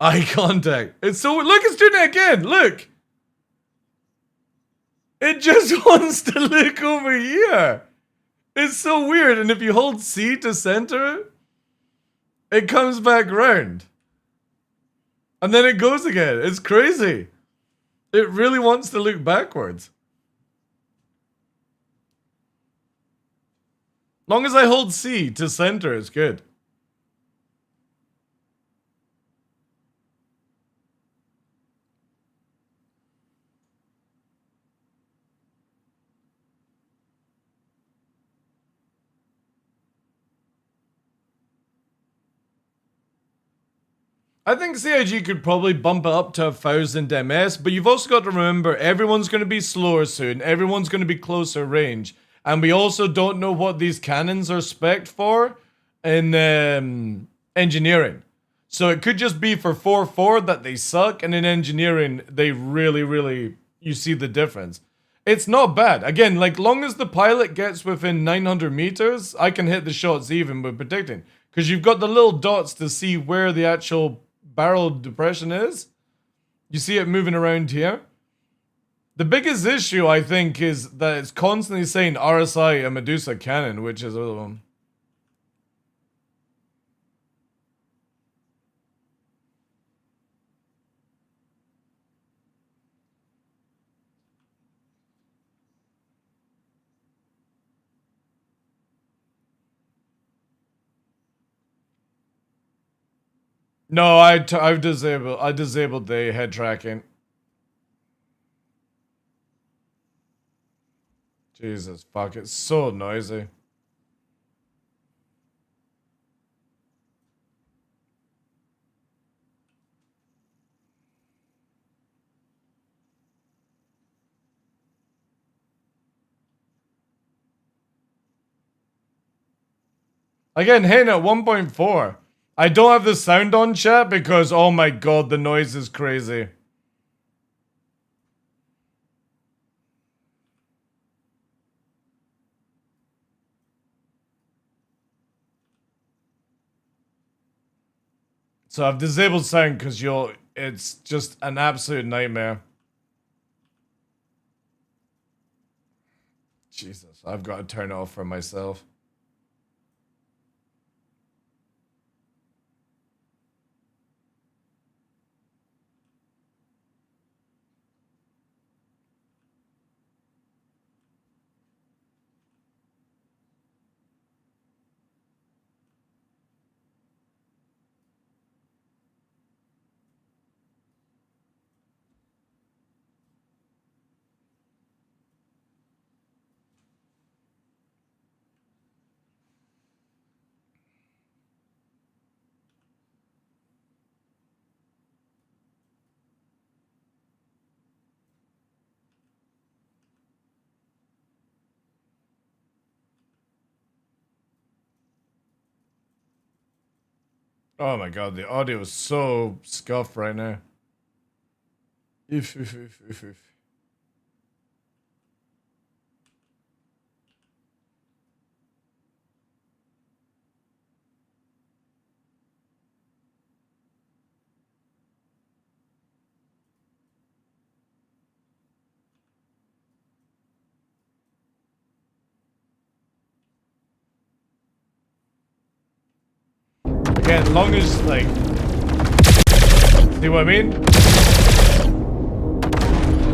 Eye contact. It's so... Look, it's doing it again. Look. It just wants to look over here. It's so weird. And if you hold C to center it, it comes back round. And then it goes again. It's crazy. It really wants to look backwards. Long as I hold C to center, it's good. I think CIG could probably bump it up to 1000 ms, but you've also got to remember everyone's going to be slower soon, everyone's going to be closer range, and we also don't know what these cannons are spec'd for in engineering. So it could just be for 4-4 that they suck, and in engineering they really, you see the difference. It's not bad. Again, like long as the pilot gets within 900 meters, I can hit the shots even with predicting. Because you've got the little dots to see where the actual barrel depression is. You see it moving around here. The biggest issue, I think, is that it's constantly saying RSI and Medusa cannon, which is a little... No, I've disabled the head tracking. Jesus fuck, it's so noisy. Again, hitting at 1.4. I don't have the sound on, chat, because oh my god, the noise is crazy. So I've disabled sound because it's just an absolute nightmare. Jesus, I've got to turn it off for myself. Oh my god, the audio is so scuffed right now. If. Again, as long as, like... See what I mean?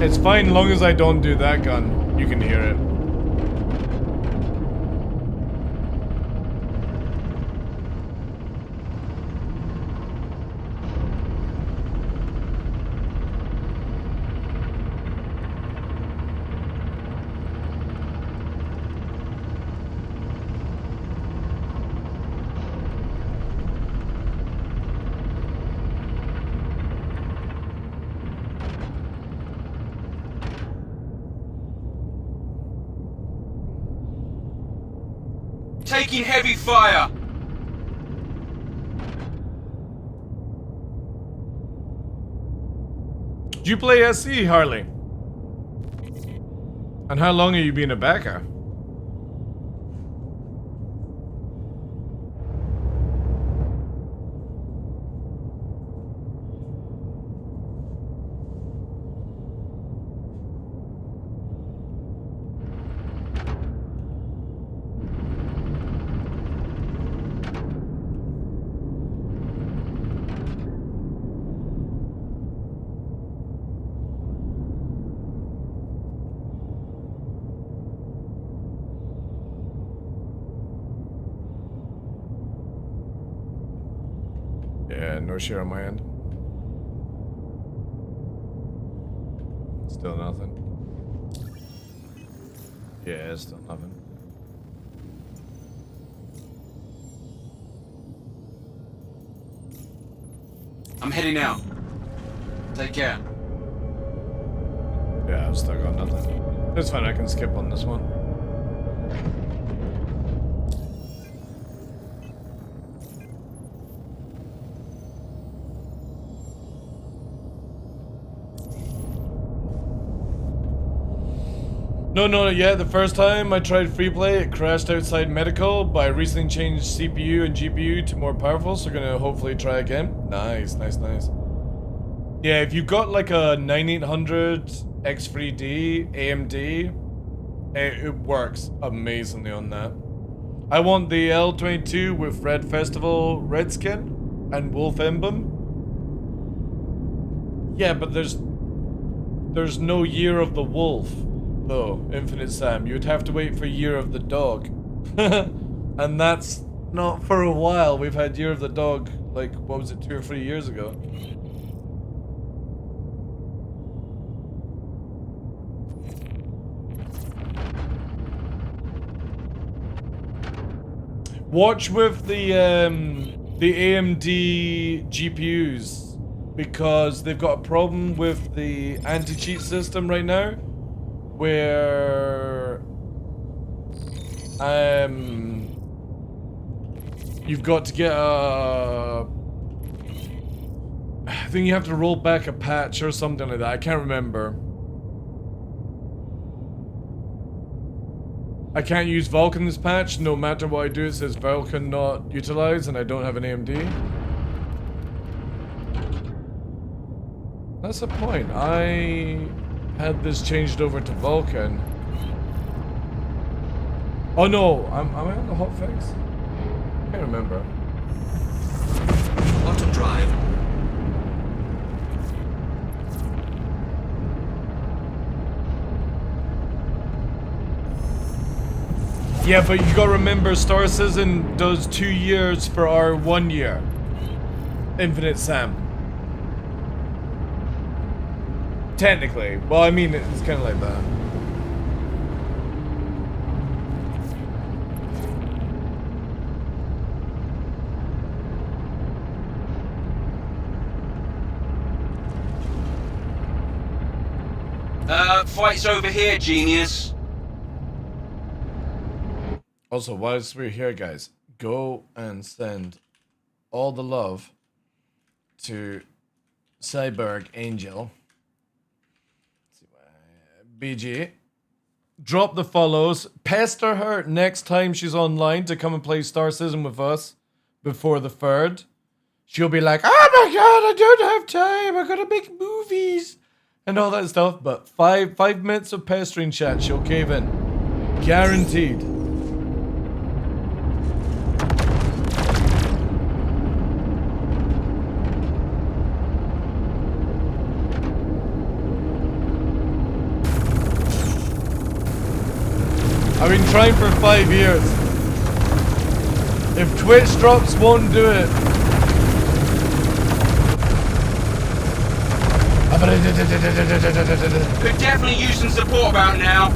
It's fine as long as I don't do that gun. You can hear it. Taking heavy fire! Did you play SC, Harley? And how long have you been a backer? Yeah, no share on my end. Still nothing. Yeah, still nothing. I'm heading out. Take care. Yeah, I've still got nothing. It's fine, I can skip on this one. No, yeah, the first time I tried free play, it crashed outside medical, but I recently changed CPU and GPU to more powerful, so gonna hopefully try again. Nice. Yeah, if you've got like a 9800 X3D AMD, it works amazingly on that. I want the L22 with Red Festival Red Skin and Wolf Emblem. Yeah, but there's no Year of the Wolf. Though, Infinite Sam, you'd have to wait for Year of the Dog. And that's not for a while. We've had Year of the Dog, like, what was it, 2 or 3 years ago? Watch with the AMD GPUs, because they've got a problem with the anti-cheat system right now. Where you've got to get a, I think you have to roll back a patch or something like that. I can't remember. I can't use Vulkan this patch. No matter what I do, it says Vulkan not utilized, and I don't have an AMD. That's the point. I had this changed over to Vulkan. Oh no, am I on the hotfix? I can't remember. Auto drive. Yeah, but you gotta remember, Star Citizen does 2 years for our 1 year. Infinite Sam. Technically. Well, I mean, it's kind of like that. Fight's over here, genius. Also, whilst we're here, guys, go and send all the love to Cyborg Angel. BG. Drop the follows. Pester her next time she's online to come and play Star Citizen with us before the 3rd. She'll be like, oh my god, I don't have time. I gotta make movies and all that stuff. But 5 minutes of pestering chat, she'll cave in. Guaranteed. I've been trying for 5 years. If Twitch drops won't do it. Could definitely use some support about now.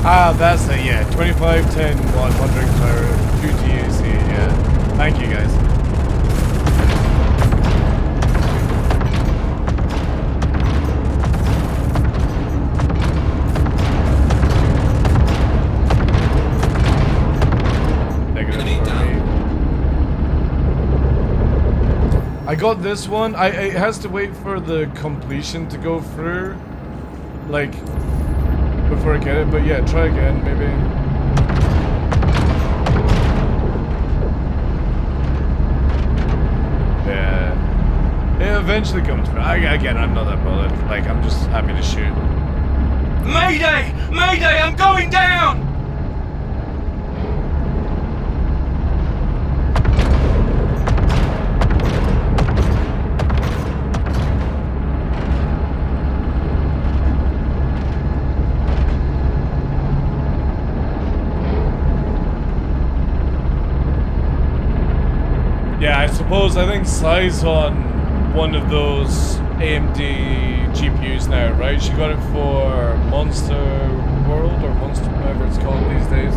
Ah, that's it, yeah. 25, 10, 100 per 2 TAC, yeah. Thank you guys. I got this one. It has to wait for the completion to go through, like, before I get it. But yeah, try again, maybe. Yeah, it eventually comes through. Again, I'm not that bothered. Like, I'm just happy to shoot. Mayday! Mayday! I'm going down! Yeah, I think Sai's on one of those AMD GPUs now, right? She got it for Monster World or Monster, whatever it's called these days.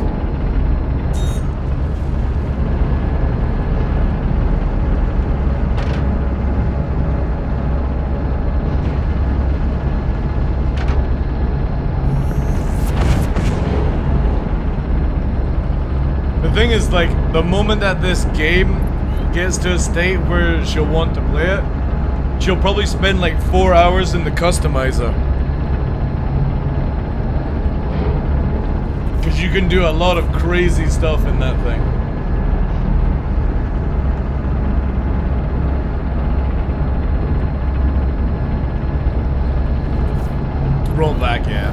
The thing is, like, the moment that this game gets to a state where she'll want to play it, she'll probably spend like 4 hours in the customizer. Because you can do a lot of crazy stuff in that thing. Roll back, yeah.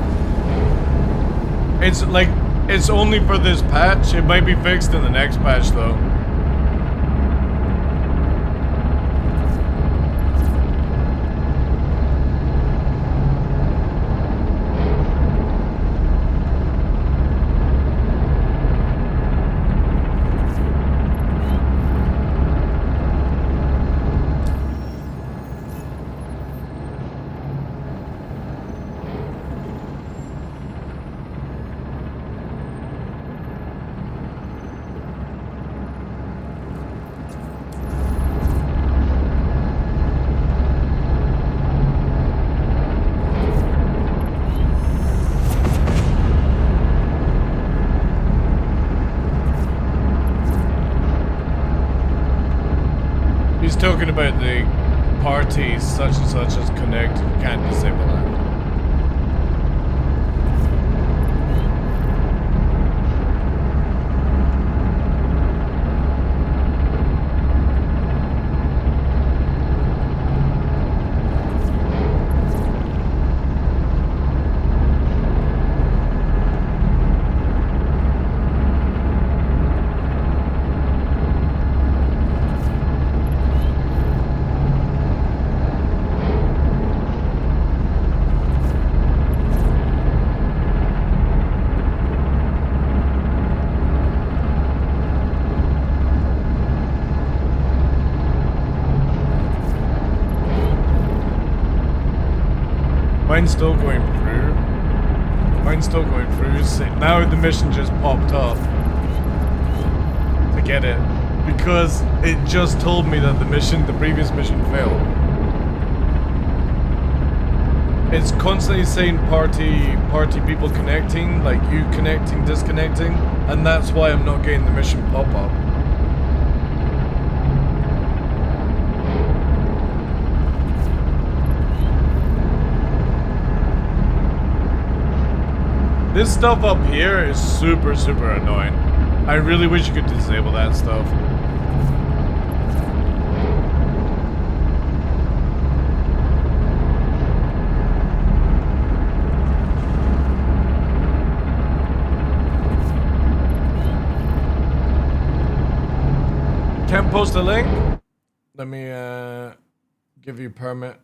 It's like, it's only for this patch. It might be fixed in the next patch though. Talking about the parties such and such as connect, you can't disable that. Mine's still going through. Mine's still going through. So now the mission just popped up to get it. because it just told me that the previous mission failed. It's constantly saying party people connecting, like you connecting, disconnecting, and that's why I'm not getting the mission pop-up. This stuff up here is super annoying. I really wish you could disable that stuff. Can't post a link? Let me give you permit.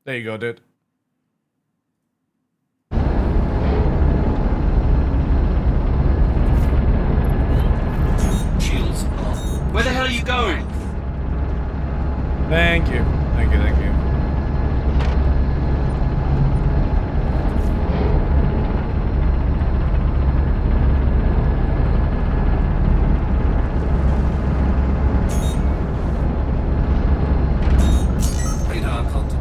There you go, dude. Shields off. Where the hell are you going? Thank you. Thank you, thank you. Radar contact.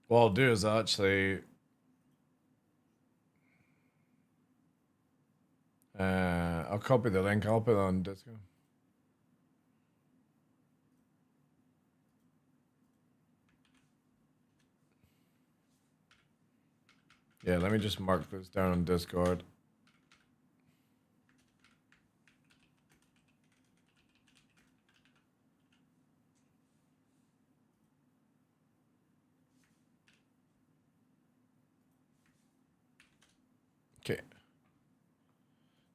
What I'll do is actually I'll copy the link, I'll put it on Discord. Yeah, let me just mark this down on Discord. Okay.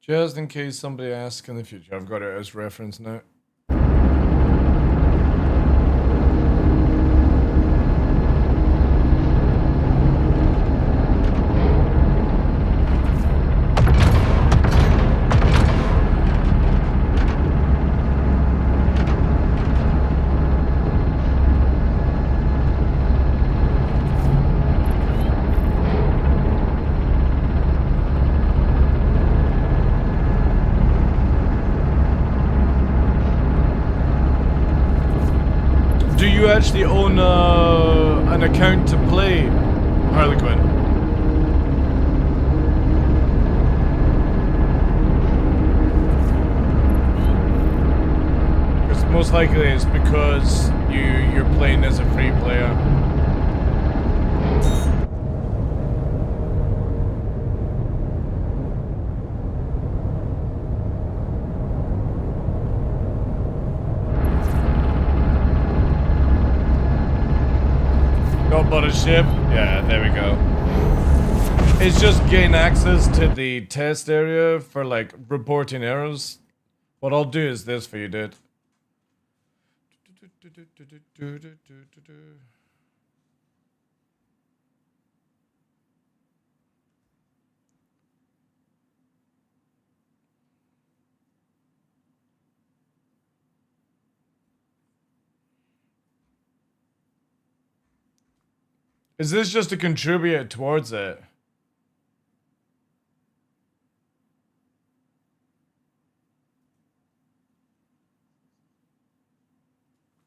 Just in case somebody asks in the future, I've got it as reference now. Do you actually own an account to play Harlequin? Because most likely it's because you're playing as a free player. Got bought a ship? Yeah, there we go. It's just gain access to the test area for like reporting errors. What I'll do is this for you, dude. Is this just to contribute towards it?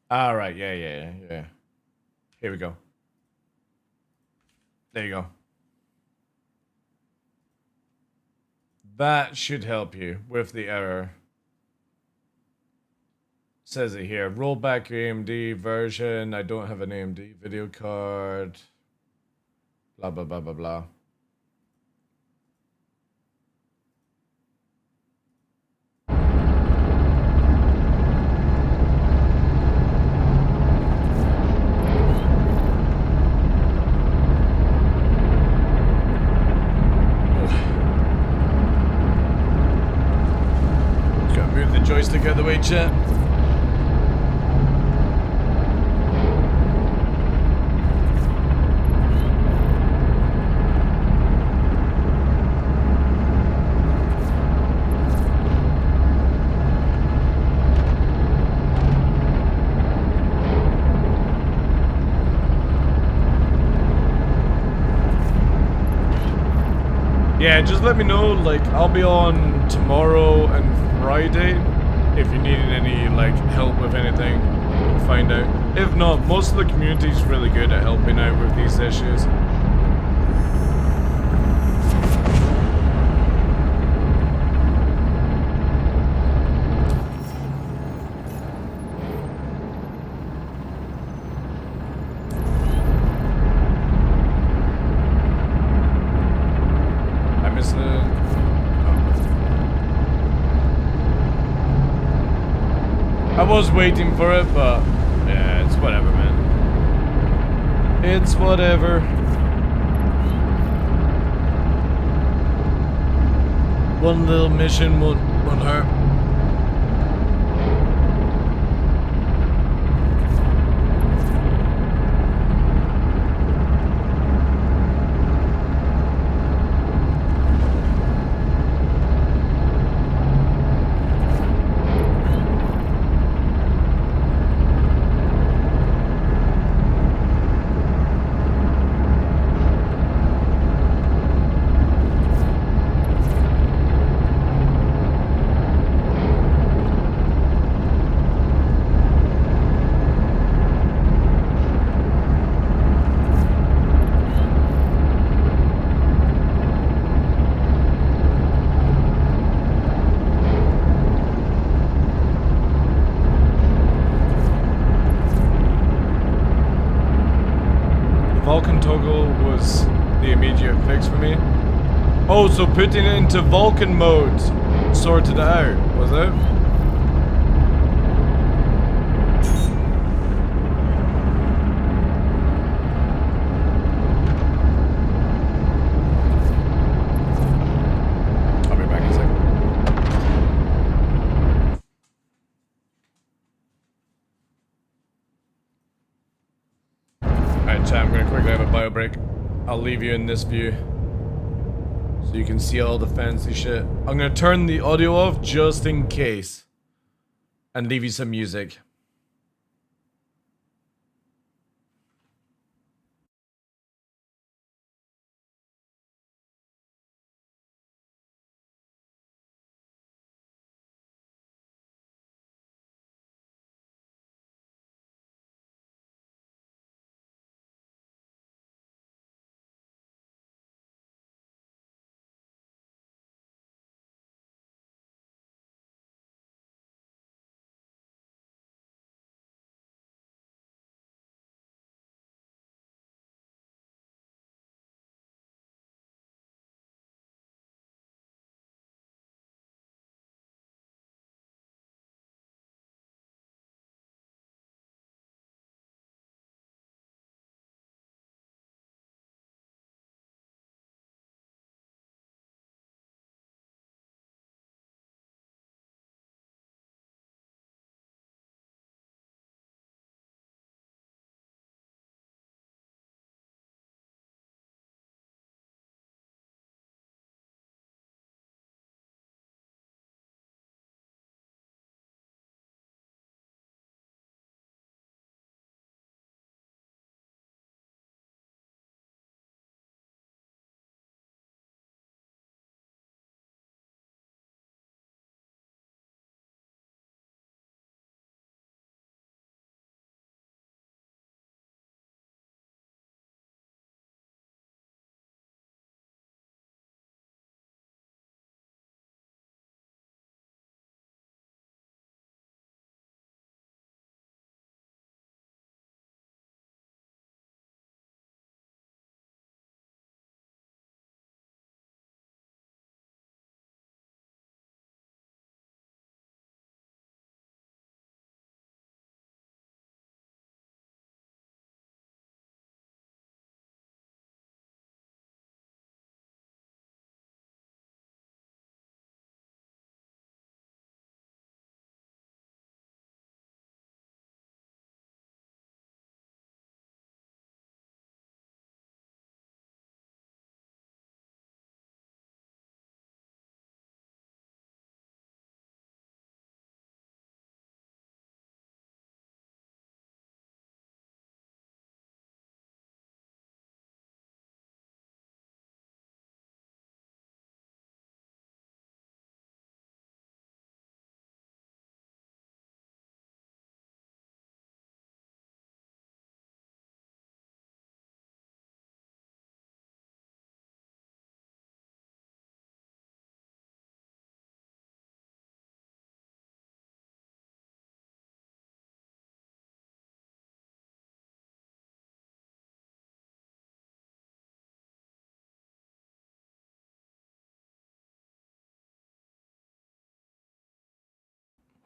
All right, yeah. Here we go. There you go. That should help you with the error. Says it here. Roll back your AMD version. I don't have an AMD video card. Blah, blah, blah, blah, blah. Gotta move the joystick out of the way, chat. yeah, just let me know. Like, I'll be on tomorrow and Friday. If you need any, like, help with anything, you can find out. If not, most of the community is really good at helping out with these issues. I missed the... I was waiting for it, but yeah, it's whatever, man. It's whatever. One little mission won't hurt. Vulcan toggle was the immediate fix for me. Oh, so putting it into Vulcan mode sorted it out, was it? I'll be back in a second. Alright, chat, I'm gonna quickly have a bio break. I'll leave you in this view so you can see all the fancy shit. I'm gonna turn the audio off just in case and leave you some music.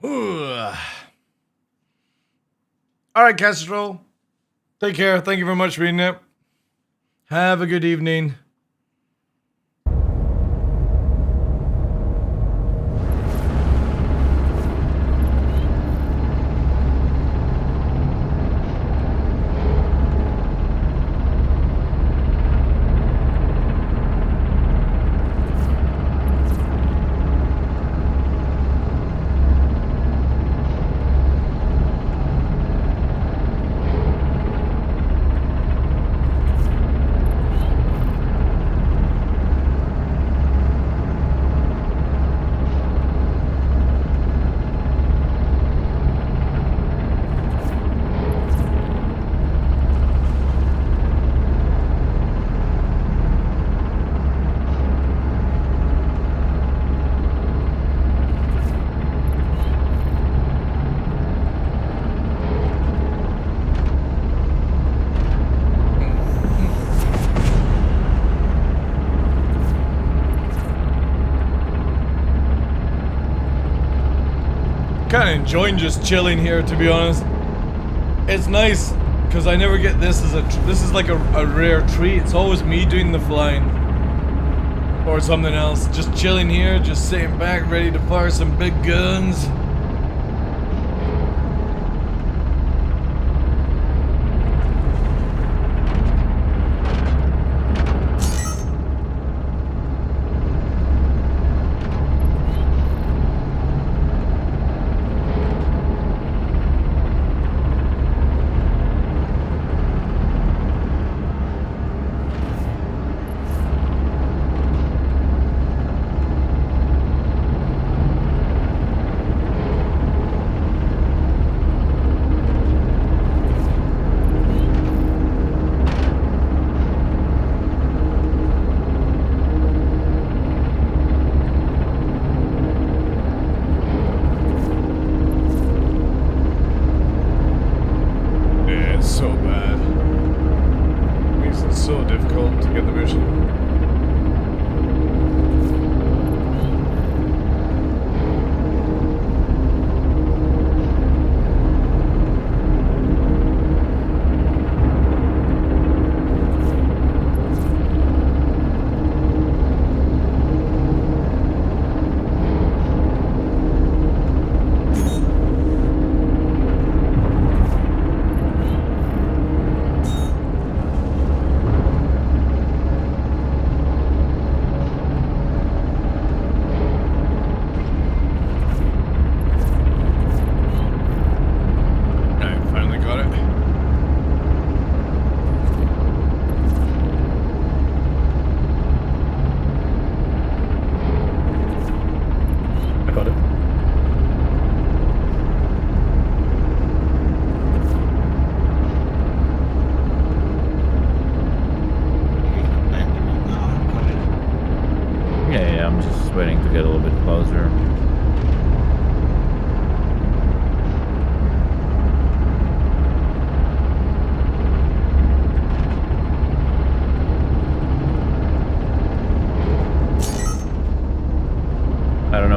All right, Castro. Take care. Thank you very much for reading it. Have a good evening. Kind of enjoying just chilling here, to be honest. It's nice because I never get this as this is like a rare treat. It's always me doing the flying or something else. Just chilling here, just sitting back, ready to fire some big guns.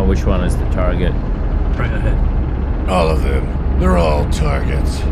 Which one is the target? Right ahead. All of them. They're all targets.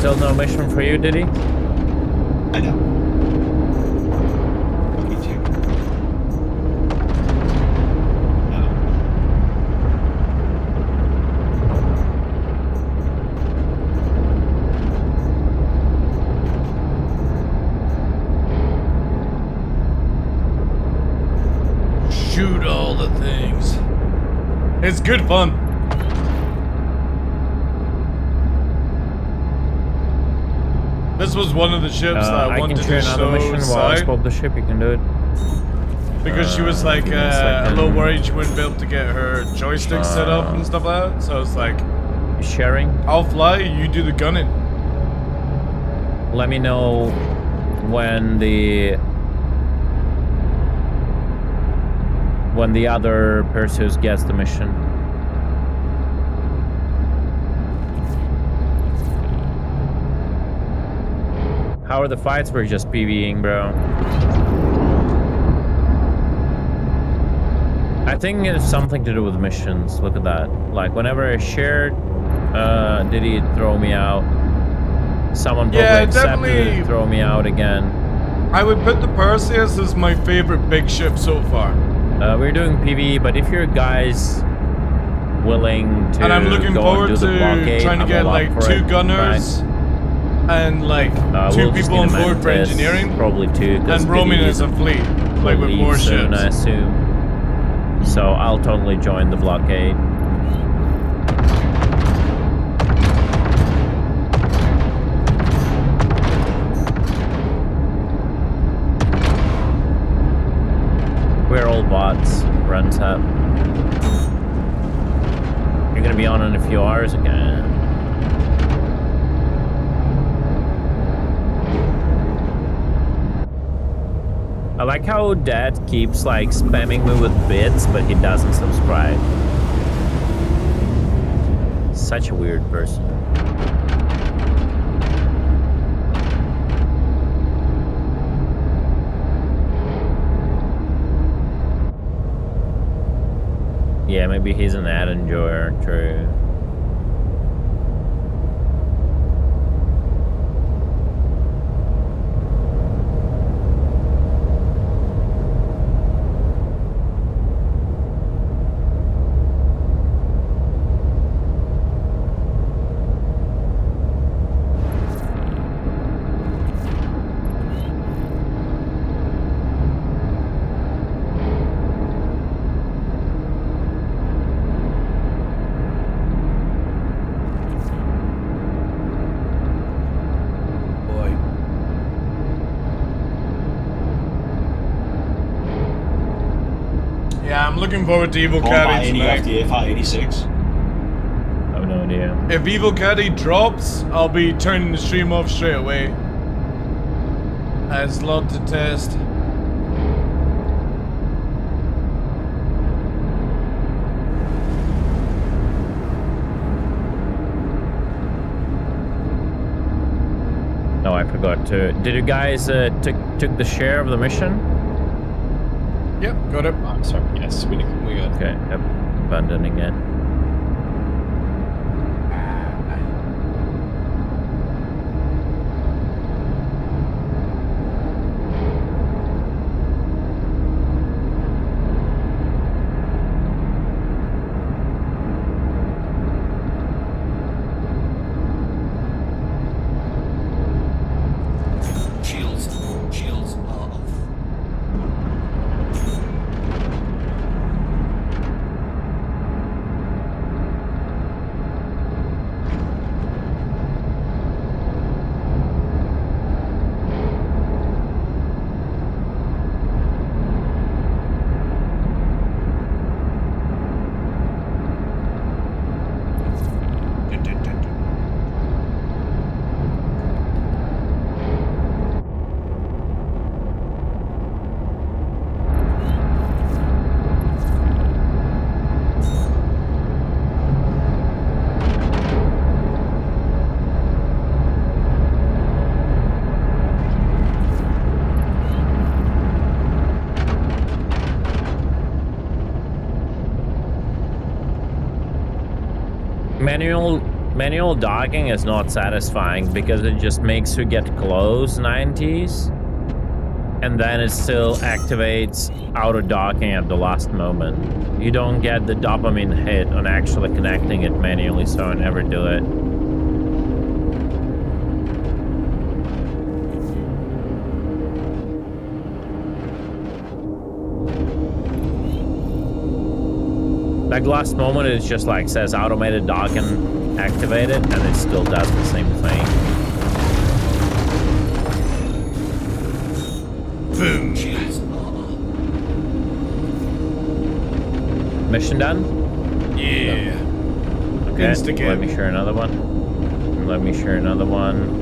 Still no mission for you, did he? I know. Me too. It's good fun. This was one of the ships that I wanted can to share another show mission while I Sai, swap the ship. You can do it. because she was like give me a a second. little worried she wouldn't be able to get her joystick set up and stuff like that. So it's like, sharing. I'll fly, you do the gunning. Let me know when the other Perseus gets the mission. How are the fights? We're just PvEing, bro. I think it's something to do with missions. Look at that. Like, whenever I shared, did he throw me out? Someone probably accepted it, throw me out again. I would put the Perseus as my favorite big ship so far. We're doing PvE, but if you're guys willing to And I'm looking go forward and do the to blockade, trying to I'm get all up like for 2 it, gunners and like 2 we'll just people need on a board for Mantis, engineering. probably 2, And roaming as a fleet, like with more soon, ships. I assume. So I'll totally join the blockade. We're all bots, runs up. You're gonna be on in a few hours again. I like how Dad keeps like spamming me with bits, but he doesn't subscribe. Such a weird person. Yeah, maybe he's an ad enjoyer, true. Yeah, I'm looking forward to Evil Can't buy Caddy any tonight. of the FI-86. I have no idea. If Evil Caddy drops, I'll be turning the stream off straight away. It's a lot to test. No, I forgot to. Did you guys took the share of the mission? Yep, got it. I'm sorry. Yes, we got it. Okay, yep. Abandoning it. Shields off. Manual docking is not satisfying because it just makes you get close 90s and then it still activates auto docking at the last moment. You don't get the dopamine hit on actually connecting it manually, so I never do it. That last moment, it just like says automated dock and activated, and it still does the same thing. Boom. Mission done? Yeah. Okay, Insta-game. let me share another one. Let me share another one.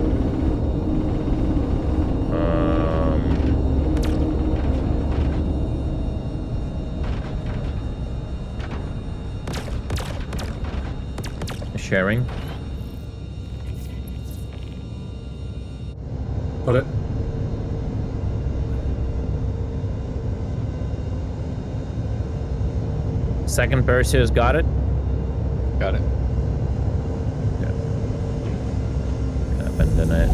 Sharing. Got it. Second Perseus got it. Got it. Abandon it.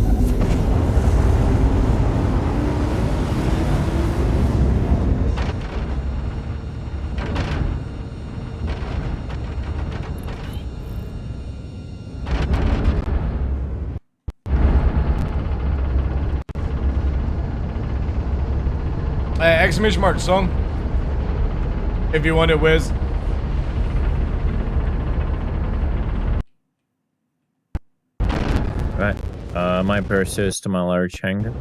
Exclamation mark song. If you want it, Wiz. Right. My Perseus to my large hangar.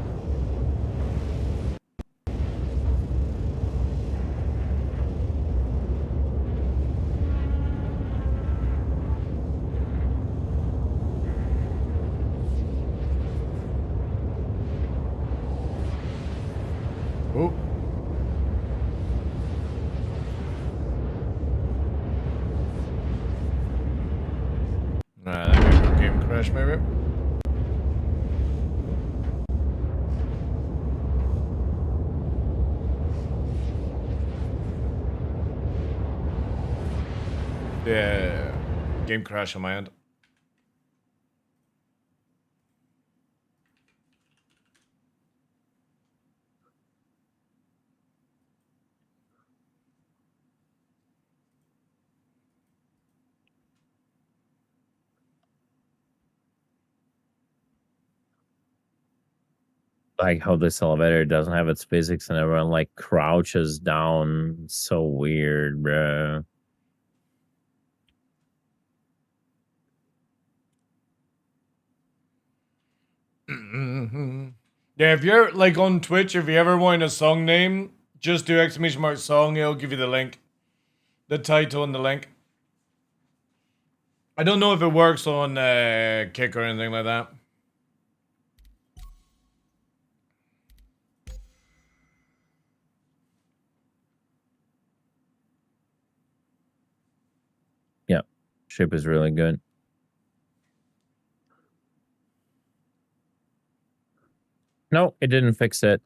Oh. Alright, that may be a game crash, maybe. Yeah. Game crash on my end. Like how this elevator doesn't have its physics and everyone like crouches down. So weird, bro. Yeah, if you're like on Twitch, if you ever want a song name, just do exclamation mark song, it'll give you the link. The title and the link. I don't know if it works on Kick or anything like that. Yeah, ship is really good. No, it didn't fix it.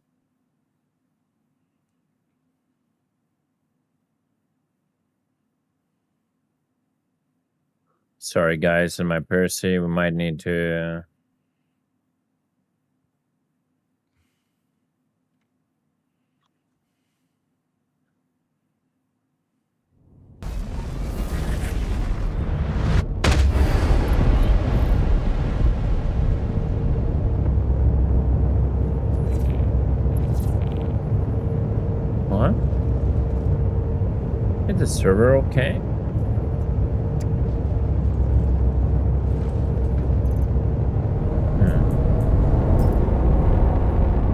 Sorry, guys, in my Percy, we might need to... What? Is the server okay?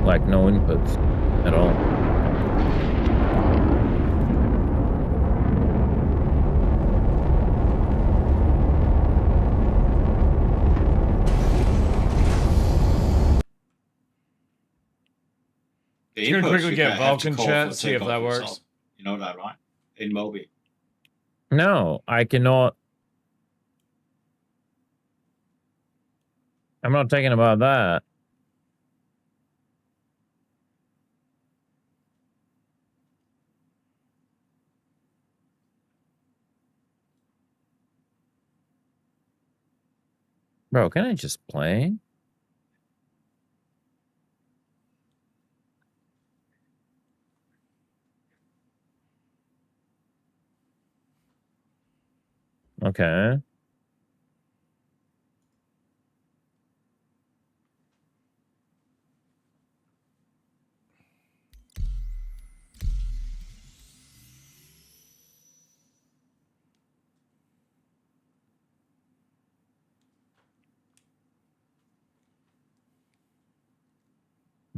Like no inputs at all. The Just gonna inputs quickly you get have to Vulcan call chat, for see if takeoff that works. yourself. You know that, right? In Moby. No, I cannot. I'm not talking about that. Bro, can I just play? Okay.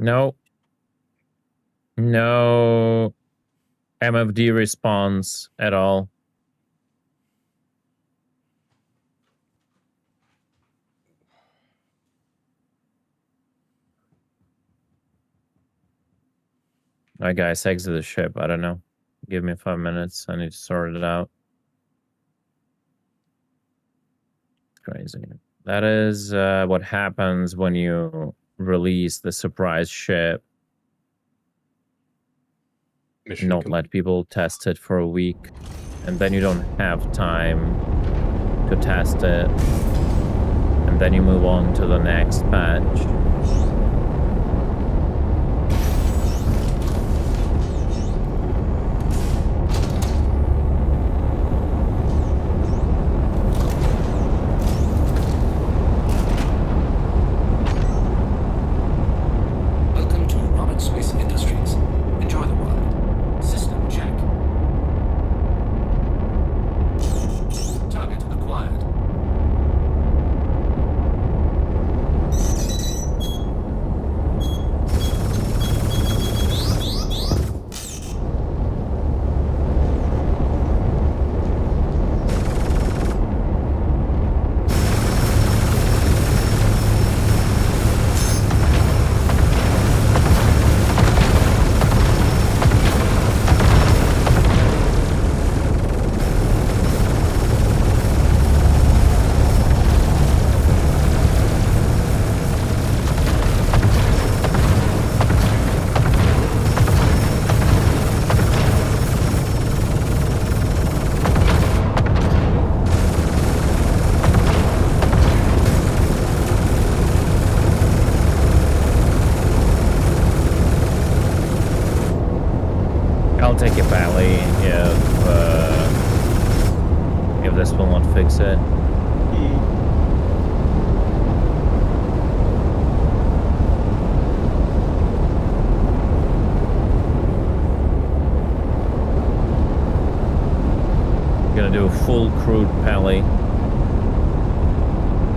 No. No MFD response at all. Alright, guys, exit the ship. I don't know. Give me 5 minutes. I need to sort it out. Crazy. That is what happens when you release the surprise ship. Not let people test it for a week. And then you don't have time to test it. And then you move on to the next patch. Welcome to Rocket Space Industries. Enjoy the ride. System check. Target acquired. I'll take it badly if this will not fix it. Gonna do a full crude pally.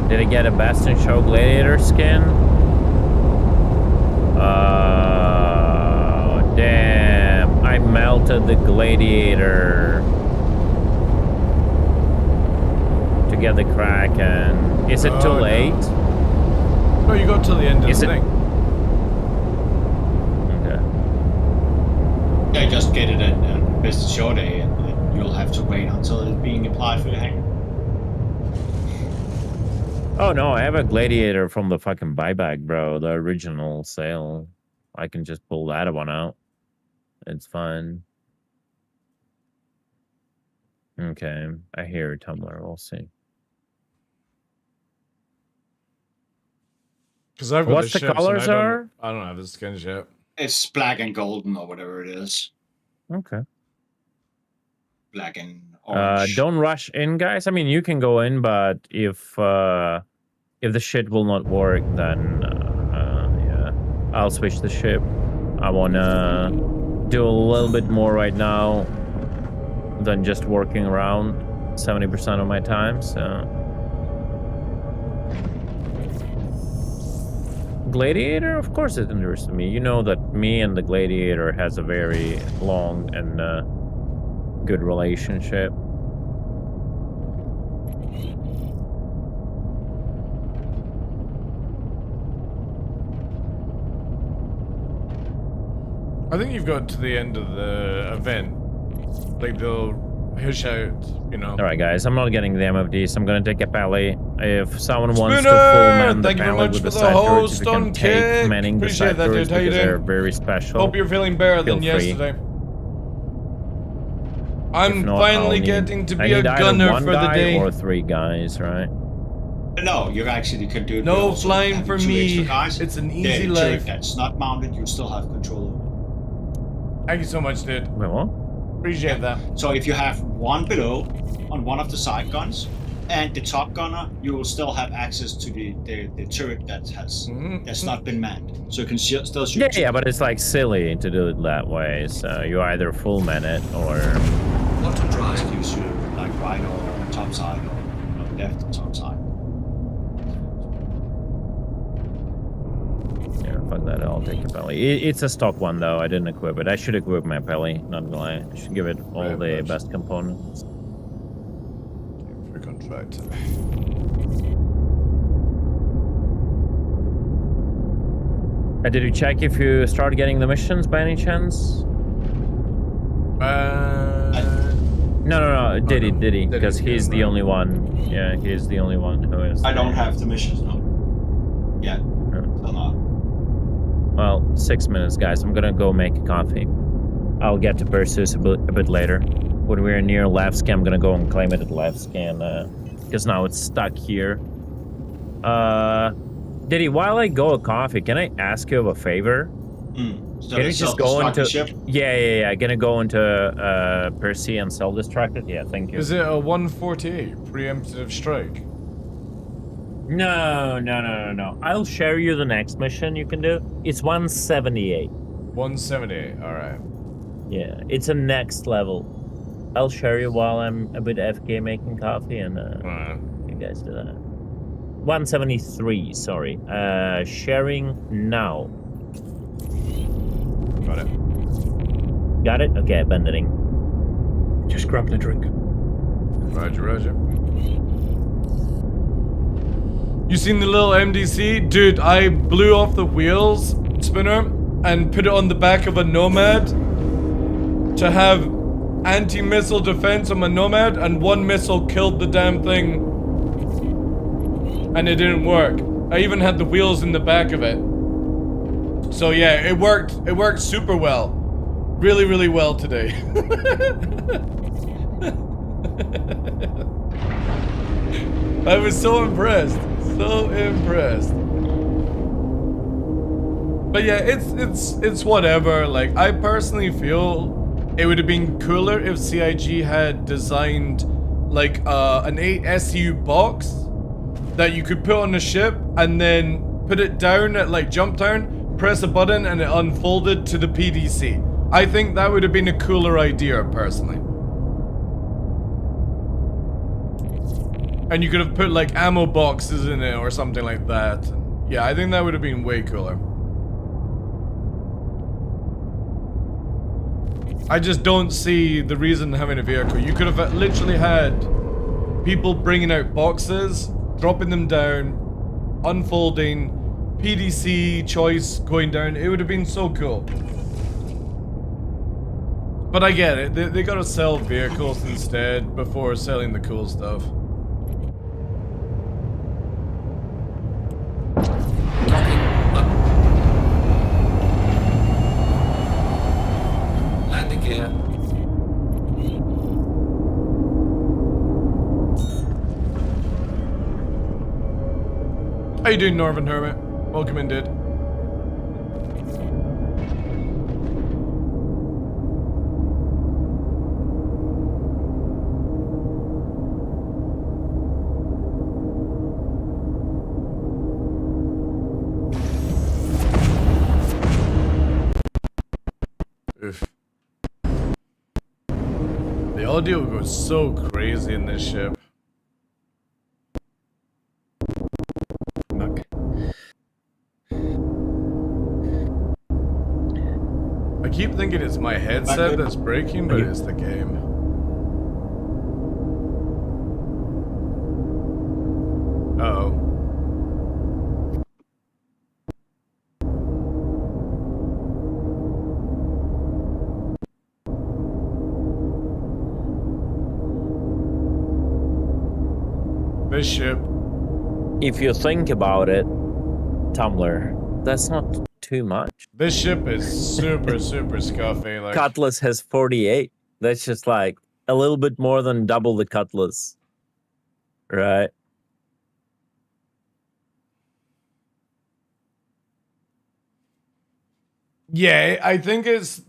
Did I get a Best in Show Gladiator skin? Damn. I melted the Gladiator to get the Kraken. Is it too late? No, you go till the end of the thing. Okay. Yeah, just get it at Best Show Day, and you'll have to wait until it's being applied for the hanger. Oh no, I have a Gladiator from the fucking buyback, bro. The original sale. I can just pull that one out. It's fine. Okay, I hear Tumblr. We'll see. Because I've got What's the ships and colors are? I don't have the skins yet. It's black and golden or whatever it is. Okay. Black and orange. Don't rush in, guys. I mean, you can go in, but if the shit will not work, then yeah, I'll switch the ship. I wanna do a little bit more right now than just working around 70% of my time. So, Gladiator, of course, it interests me. You know that me and the Gladiator has a very long and good relationship. I think you've got to the end of the event. Like they'll push out, you know. All right, guys. I'm not getting the MFDs. I'm gonna take a pally. If someone wants to Spooner, full man the thank you very pally much with for the the side turrets, host if you can on take Kick. manning the Appreciate side that, turrets dude. How you because they're doing? very special. Hope you're feeling better than Feel free. yesterday. If I'm not, finally I'll getting to I be a need either gunner one for the guy day. or 3 guys, right? No, you actually can do it. No also flying having for 2 me. extra guys. It's an The easy turret life. that's not mounted, you still have control over. Thank you so much, dude. Wait, what? Appreciate that. So if you have one below on one of the side guns and the top gunner, you will still have access to the turret that has that's not been manned. So you can still shoot. Yeah, but it's like silly to do it that way. So you either full man it or. What to drive? You shoot like right or top side or left top side. Yeah, fuck that. I'll take a Peli. It's a stock one though. I didn't equip it. I should equip my Peli. Not gonna lie. I should give it all the best components. Free contract. Did you check if you started getting the missions by any chance? No. Did he? Because he's the only one. Yeah, he's the only one who is. I don't have the missions now. Yeah. Still not. Well, 6 minutes, guys. I'm gonna go make a coffee. I'll get to Perseus a bit later. When we're near Levski, I'm gonna go and claim it at Levski, because now it's stuck here. Diddy, while I go a coffee, can I ask you of a favor? So can you just go into? Yeah. Gonna go into Percy and self-destruct it. Yeah, thank you. Is it a 148 preemptive strike? No. I'll share you the next mission you can do. It's 178. 178. All right. Yeah, it's a next level. I'll share you while I'm a bit FK making coffee, and you guys do that. 173. Sorry. Sharing now. Got it. Got it? Okay, abandoning. Just grabbing a drink. Roger. You seen the little MDC? Dude, I blew off the wheels spinner and put it on the back of a Nomad to have anti-missile defense on my Nomad, and one missile killed the damn thing. And it didn't work. I even had the wheels in the back of it. So yeah, it worked. It worked super well. Really, really well today. I was so impressed. So impressed. But yeah, it's whatever. Like, I personally feel it would have been cooler if CIG had designed like an 8 SU box that you could put on the ship and then put it down at like jump down, press a button, and it unfolded to the PDC. I think that would have been a cooler idea, personally. And you could have put like ammo boxes in it or something like that. Yeah, I think that would have been way cooler. I just don't see the reason having a vehicle. You could have literally had people bringing out boxes, dropping them down, unfolding, PDC choice going down. It would have been so cool. But I get it. They gotta sell vehicles instead before selling the cool stuff. Landing gear. How you doing, Northern Hermit? Welcome in, dude. Oof. The audio goes so crazy in this ship. I keep thinking it's my headset that's breaking, but it's the game. Uh-oh. This ship. If you think about it, Tumblr, that's not too much. This ship is super, super scuffy. Like, Cutlass has 48. That's just like a little bit more than double the Cutlass. Right? yeah, I think it's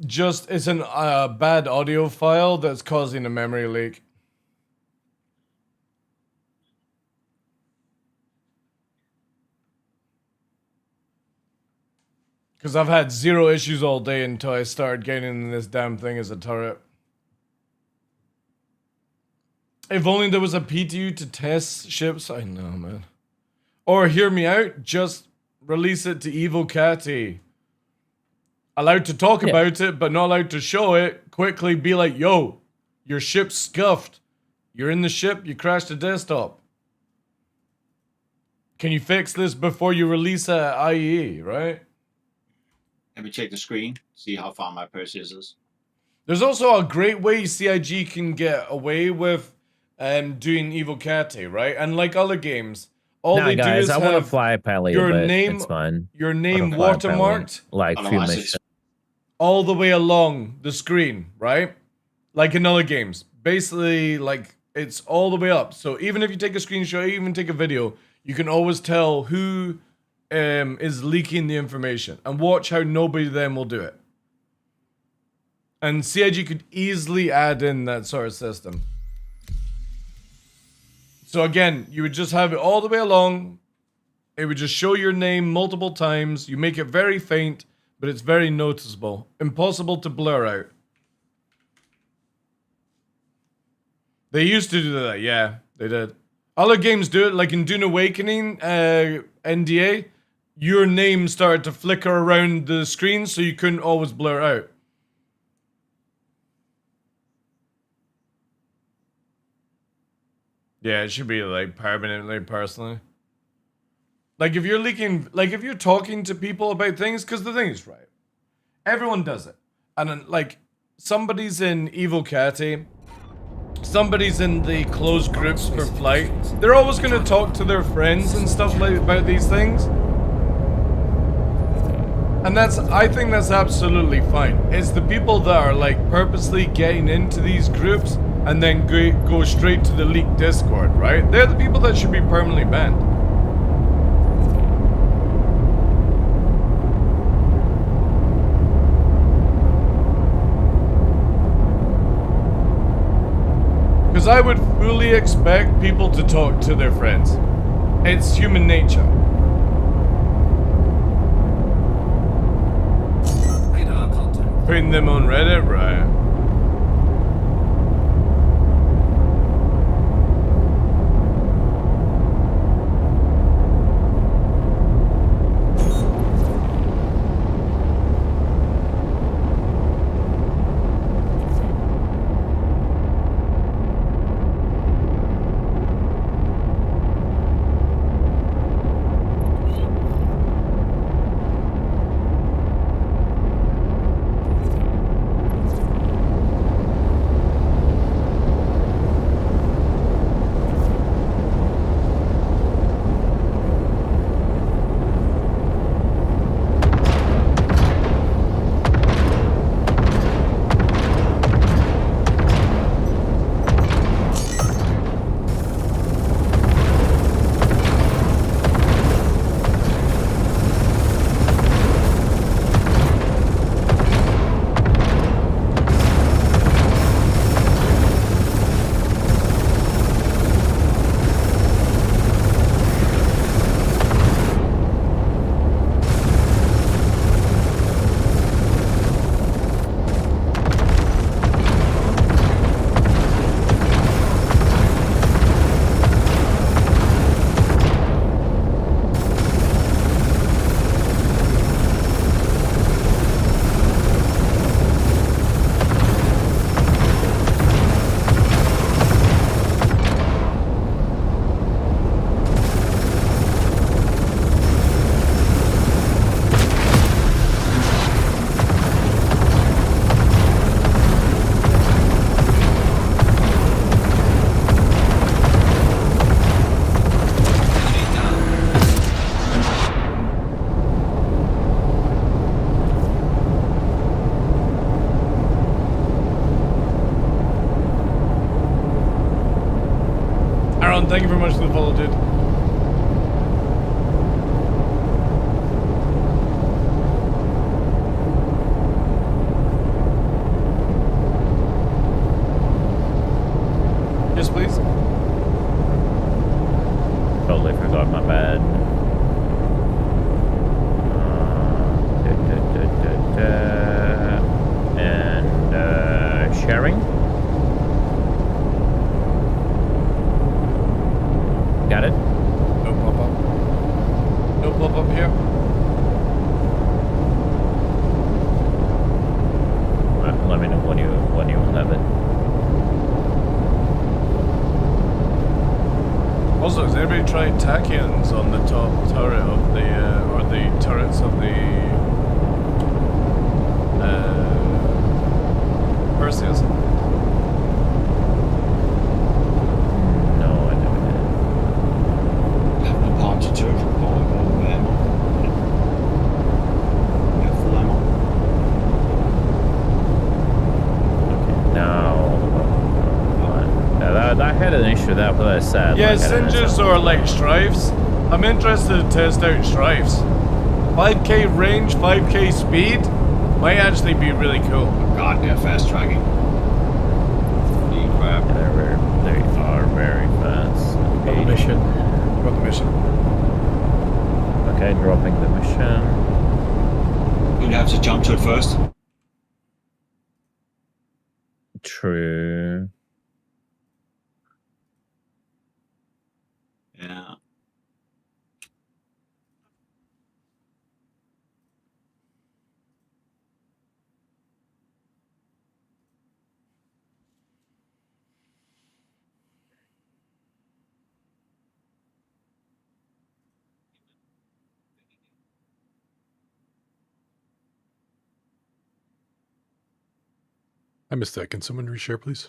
an bad audio file that's causing a memory leak. Because I've had zero issues all day until I started getting this damn thing as a turret. If only there was a PTU to test ships. I know, man. Or hear me out, just release it to Evil Catty. Allowed to talk about it, but not allowed to show it. Quickly be like, yo, your ship's scuffed. You're in the ship, you crashed the desktop. Can you fix this before you release a IE, right? Let me check the screen, see how far my Perseus is. There's also a great way CIG can get away with doing Evil Catty, right? And like other games, all nah, they guys, do is I want to have fly Pally, your but name, it's fine. your name watermarked, like few missions. all the way along the screen, right? Like in other games, basically, like it's all the way up. So even if you take a screenshot, even take a video, you can always tell who is leaking the information, and watch how nobody then will do it. And CIG could easily add in that sort of system. So again, you would just have it all the way along. It would just show your name multiple times. You make it very faint, but it's very noticeable. Impossible to blur out. They used to do that, yeah, they did. Other games do it, like in Dune Awakening, NDA, your name started to flicker around the screen so you couldn't always blur out. Yeah, it should be like permanently, personally. Like if you're leaking, like if you're talking to people about things, because the thing is, right, everyone does it. And then, like, somebody's in Evil Catty, somebody's in the closed groups for flight. They're always going to talk to their friends and stuff like about these things. And I think that's absolutely fine. It's the people that are like purposely getting into these groups and then go straight to the leaked Discord, right? They're the people that should be permanently banned. Because I would fully expect people to talk to their friends. It's human nature. Putting them on Reddit, right? Thank you very much for the follow, dude. Yes, please. Totally forgot, my bad. And sharing. Got it? No pop-up. No pop up here. Let me know when you have it. Also, has anybody tried tachyons on the top turret of the, or the turrets of the Perseus? No, I never did. Have no power to turret or ammo. You have full ammo. No. I had an issue with that, but I said. Yeah, like, Singes or like Strifes. I'm interested to test out Strifes. 5k range, 5k speed might actually be really cool. Oh god, they're fast tracking. Holy crap. They are very fast. Got the mission. Got the mission. Okay, dropping the mission. You'll have to jump to it first. True. Yeah. I missed that. Can someone reshare, please?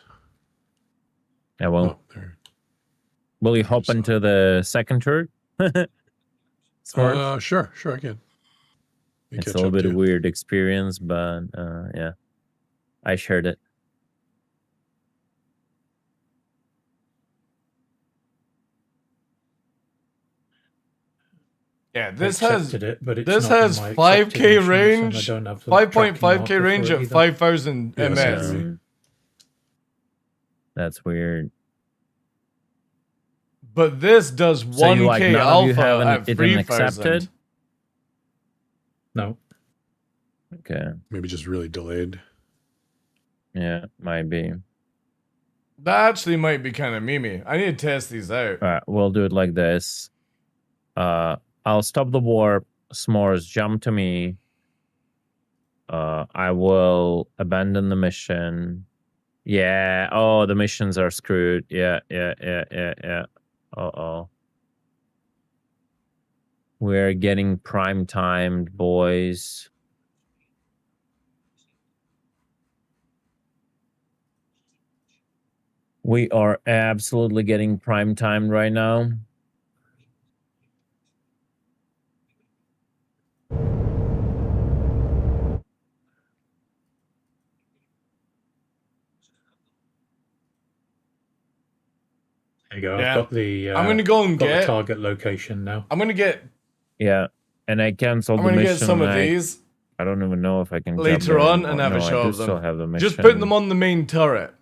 Yeah, well. Oh, there. Will you hop into the second turret? Smart. Sure, I can. It's a little bit of a weird experience, but yeah, I shared it. Yeah, this I has accepted it, but it's this not in has my 5k accepted missions, range, and I don't have the tracking 5.5k marker range for it at either. 5,000 Yeah, ms. That's weird. But this does 1k So you, like, none of you alpha haven't at it 3,000. accepted? No. Okay. Maybe just really delayed. Yeah, might be. That actually might be kind of memey. I need to test these out. All right, we'll do it like this. I'll stop the warp. S'mores, jump to me. I will abandon the mission. Yeah. Oh, the missions are screwed. Yeah. Uh-oh. We're getting prime timed, boys. We are absolutely getting prime timed right now. There you go. Yeah. I've got the. I'm gonna go and got get the target location now. I'm gonna get. Yeah, and I canceled I'm the gonna mission. get some of these I don't even know if I can later on and have no, a show I do of them. still have the mission. Just putting them on the main turret.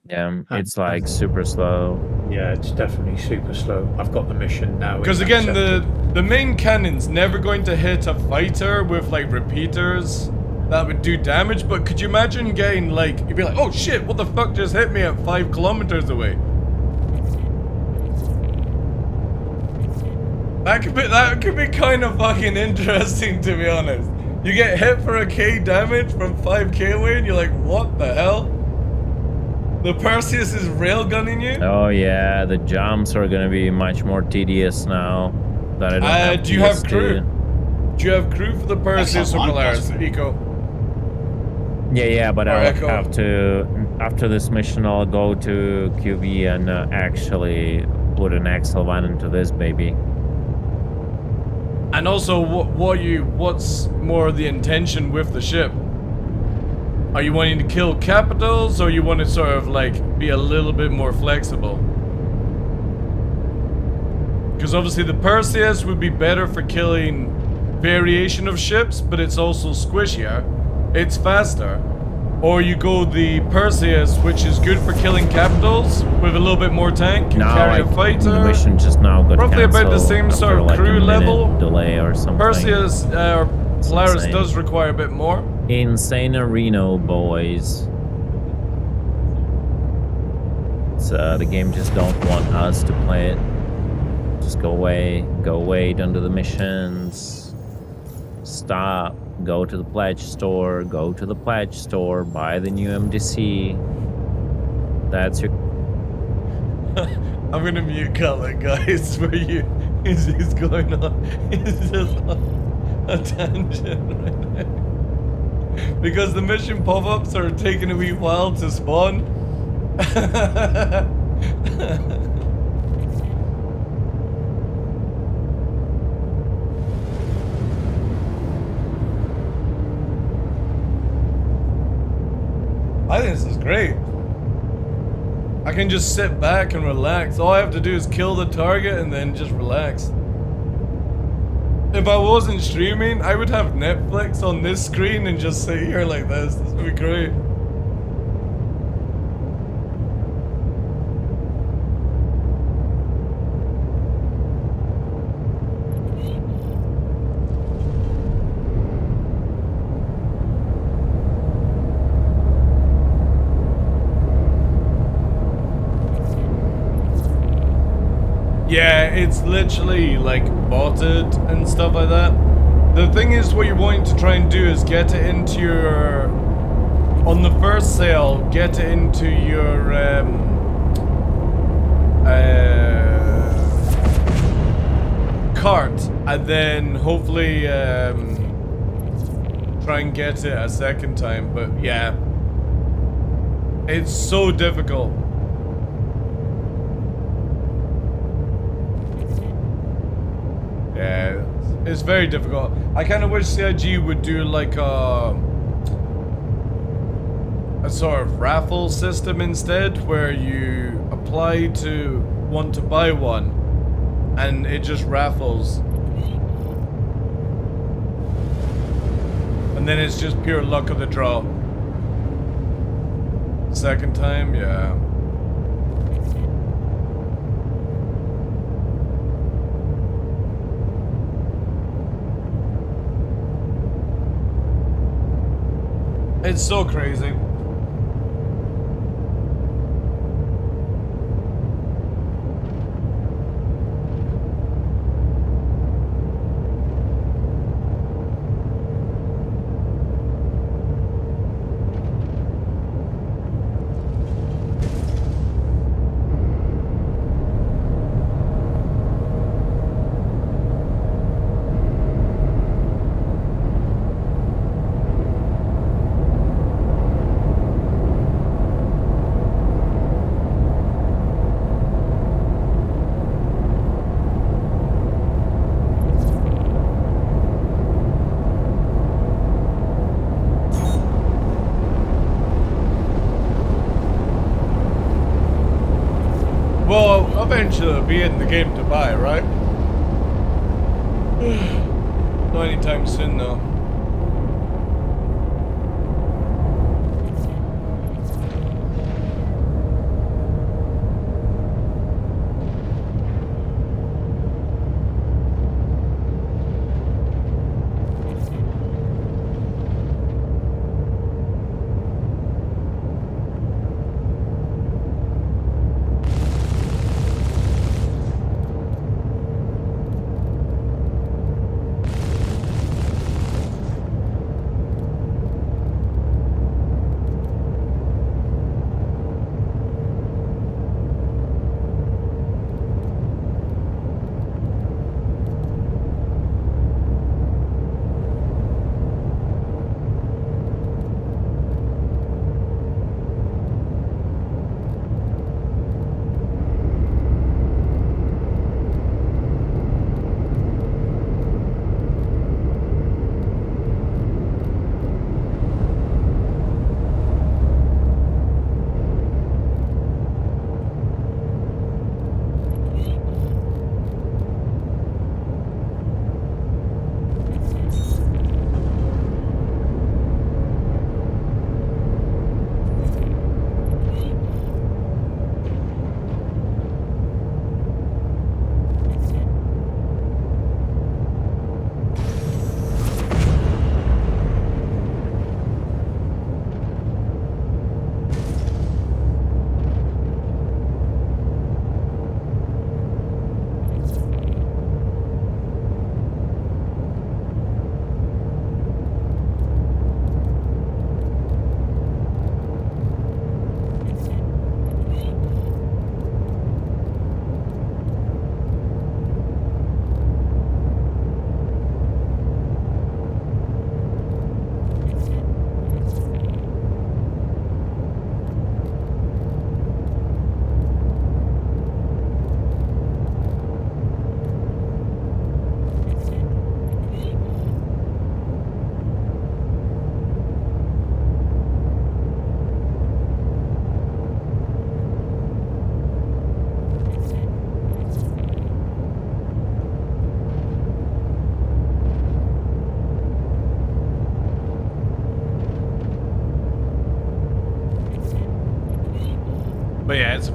Yeah, it's like super slow. Yeah, it's definitely super slow. I've got the mission now. Because it's again, accepted. the main cannon's never going to hit a fighter with like repeaters that would do damage. But could you imagine getting like, you'd be like, oh shit, what the fuck just hit me at 5 kilometers away? That could be kind of fucking interesting, to be honest. You get hit for a K damage from 5k away, and you're like, what the hell? The Perseus is railgunning you? Oh yeah, the jumps are gonna be much more tedious now that I don't have do you have PS2. crew? Do you have crew for the Perseus or Polaris? Eco. Yeah, but Or I'll Echo. have to, after this mission, I'll go to QV and actually put an Axle Van into this baby. And also, what's more the intention with the ship? Are you wanting to kill capitals, or you want to sort of like be a little bit more flexible? Because obviously the Perseus would be better for killing variation of ships, but it's also squishier. It's faster. Or you go the Perseus, which is good for killing capitals, with a little bit more tank, can carry a fighter. The mission just now got Roughly about the cancelled same after sort of like crew a minute level. delay or something. Perseus or Polaris insane. does require a bit more. Insane Reno, boys. It's, the game just don't want us to play it. Just go away, don't do the missions. Stop, go to the pledge store, buy the new MDC. That's your... I'm gonna mute Cutlet, guys, for you. He's going on. He's just on a tangent right now. Because the mission pop-ups are taking a wee while to spawn. I think this is great. I can just sit back and relax. All I have to do is kill the target and then just relax. If I wasn't streaming, I would have Netflix on this screen and just sit here like this. This would be great. Yeah, it's literally like botted and stuff like that. The thing is, what you're wanting to try and do is get it into your... On the first sale, get it into your... cart, and then hopefully try and get it a second time. But yeah, it's so difficult. Yeah, it's very difficult. I kind of wish CIG would do like a sort of raffle system instead, where you apply to want to buy one and it just raffles. And then it's just pure luck of the draw. Second time, yeah. It's so crazy. Well, eventually it'll be in the game to buy, right? Not anytime soon, though.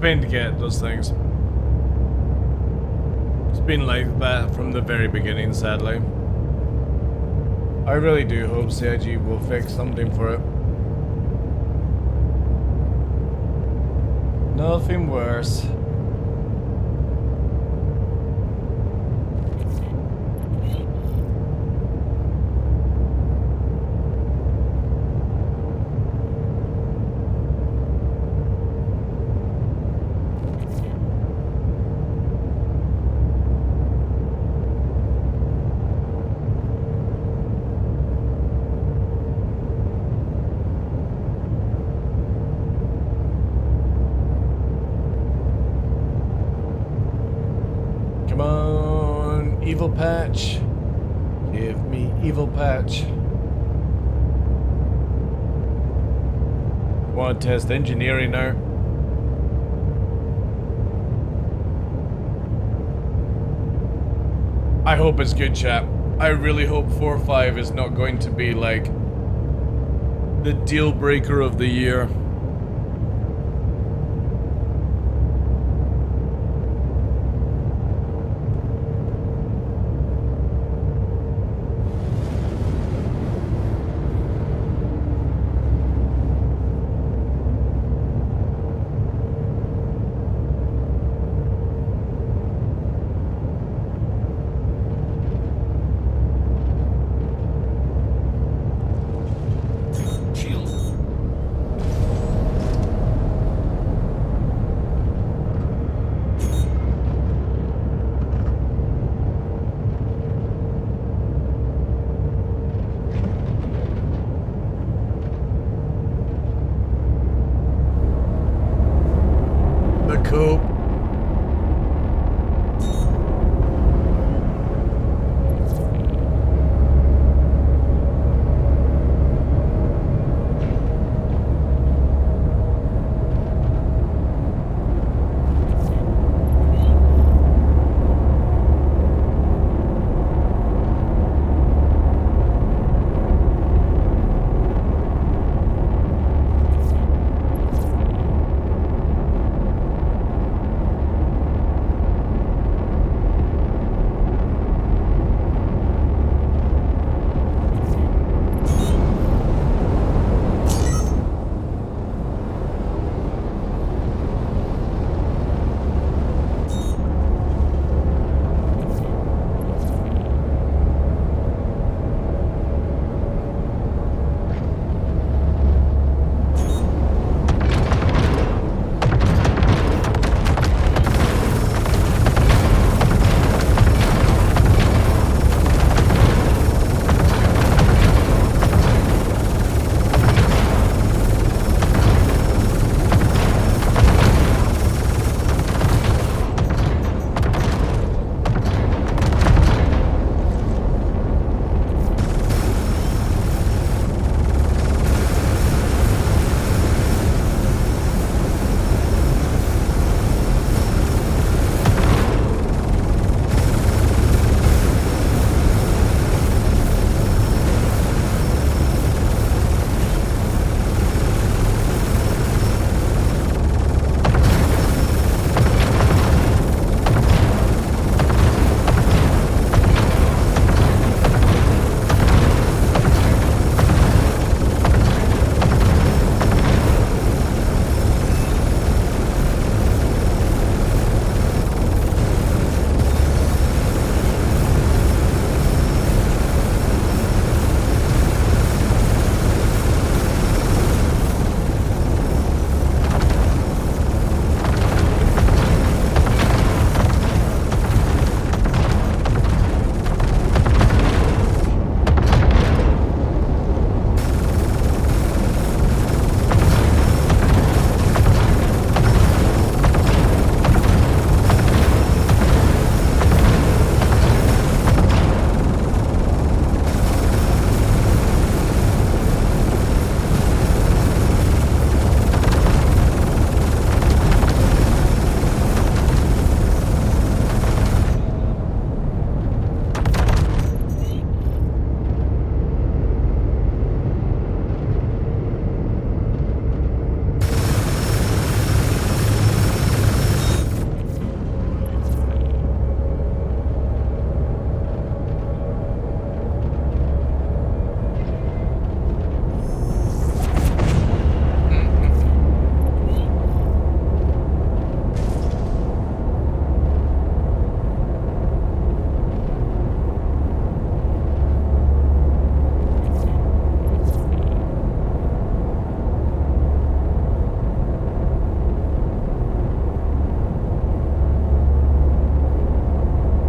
pain to get those things. It's been like that from the very beginning, sadly. I really do hope CIG will fix something for it. Nothing worse. Come on, evil patch. Give me evil patch. Want to test engineering now? I hope it's good, chat. I really hope 4.5 is not going to be like the deal breaker of the year.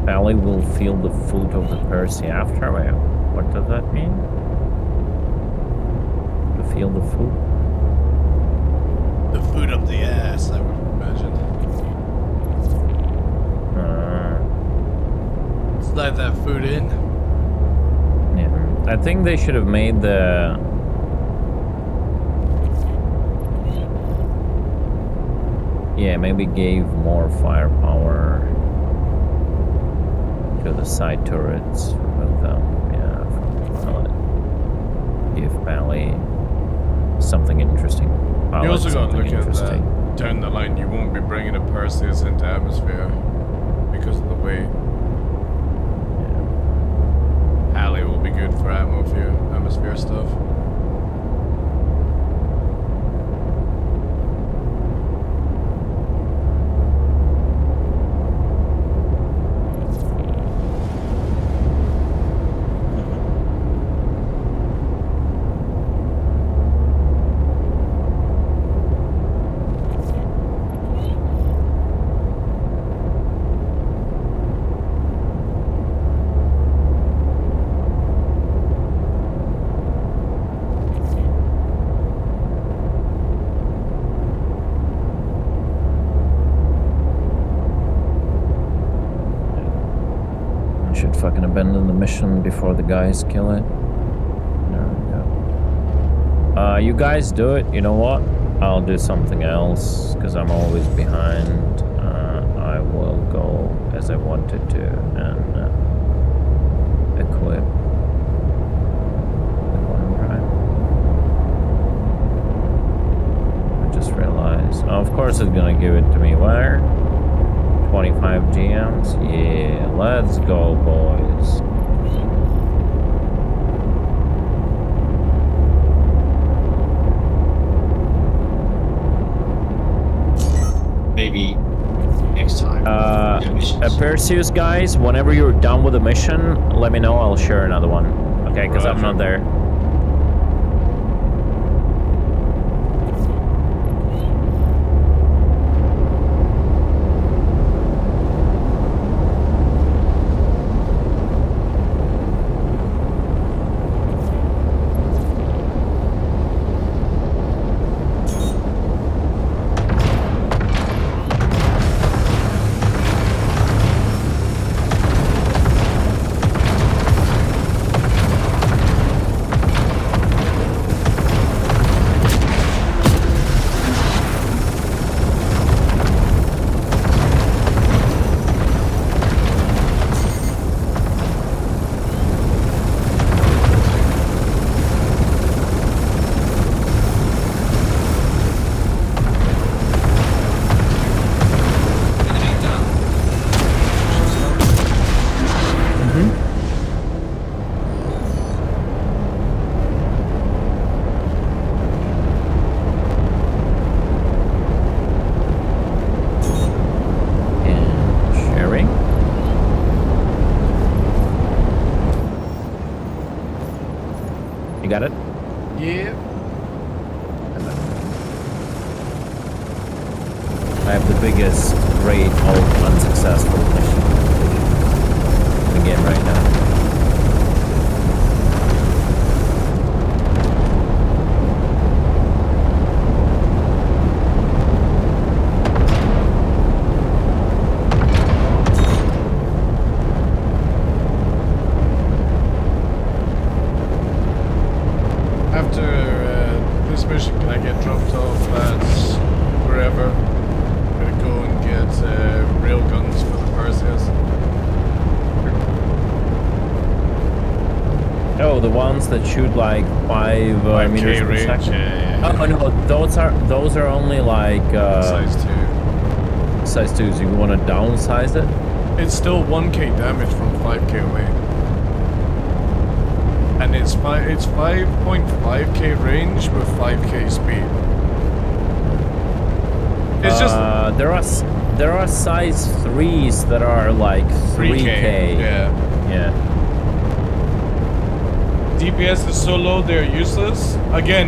Pally will feel the foot of the Percy after. Wait, what does that mean? To feel the foot? The foot up the ass, I would imagine. Slide that foot in. Yeah, I think they should have made the... Yeah, maybe gave more firepower to the side turrets. Remove them, yeah, from the pilot. Give Pally something interesting. You also got to look at interesting. that. Down the line, you won't be bringing a Perseus into atmosphere because of the weight. Pally will be good for atmosphere stuff. Should fucking abandon the mission before the guys kill it. There we go. You guys do it. You know what? I'll do something else because I'm always behind. I will go as I wanted to and equip the Quantum Prime. I just realized. Oh, of course, it's gonna give it to me. Where? 25 GMs? Yeah, let's go, boys. Maybe next time. Perseus, guys, whenever you're done with the mission, let me know. I'll share another one. Okay, because I'm not there. You got it? Yeah. I have the biggest rate of unsuccessful mission in the game right now. That shoot like 5 meters per second. Yeah. Oh no, those are only like size 2. Size 2. So you want to downsize it? It's still 1k damage from 5k away, and it's 5.5k range with 5k speed. It's just there are size 3s that are like 3k. Yeah. Yeah. DPS is so low, they're useless. Again,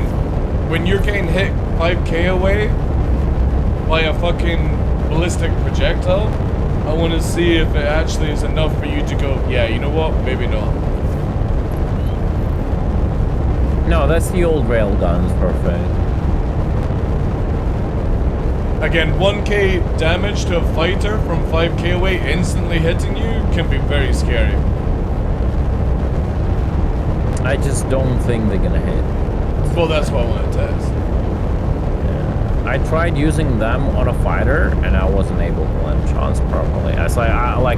when you're getting hit 5k away by a fucking ballistic projectile, I want to see if it actually is enough for you to go, yeah, you know what? Maybe not. No, that's the old railguns, perfect. Again, 1k damage to a fighter from 5k away instantly hitting you can be very scary. I just don't think they're gonna hit. Well, that's what I want to test. Yeah. I tried using them on a fighter, and I wasn't able to land shots properly. I was like,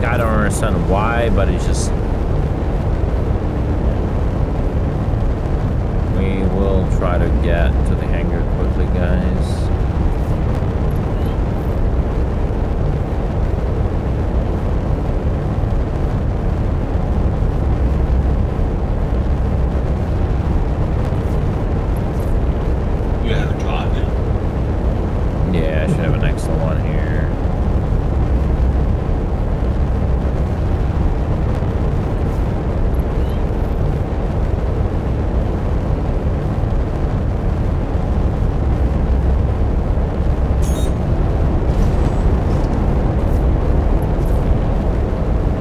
I don't understand why, but it's just. We will try to get to the hangar quickly, guys. You have a drive now? Yeah, I should have an extra one here.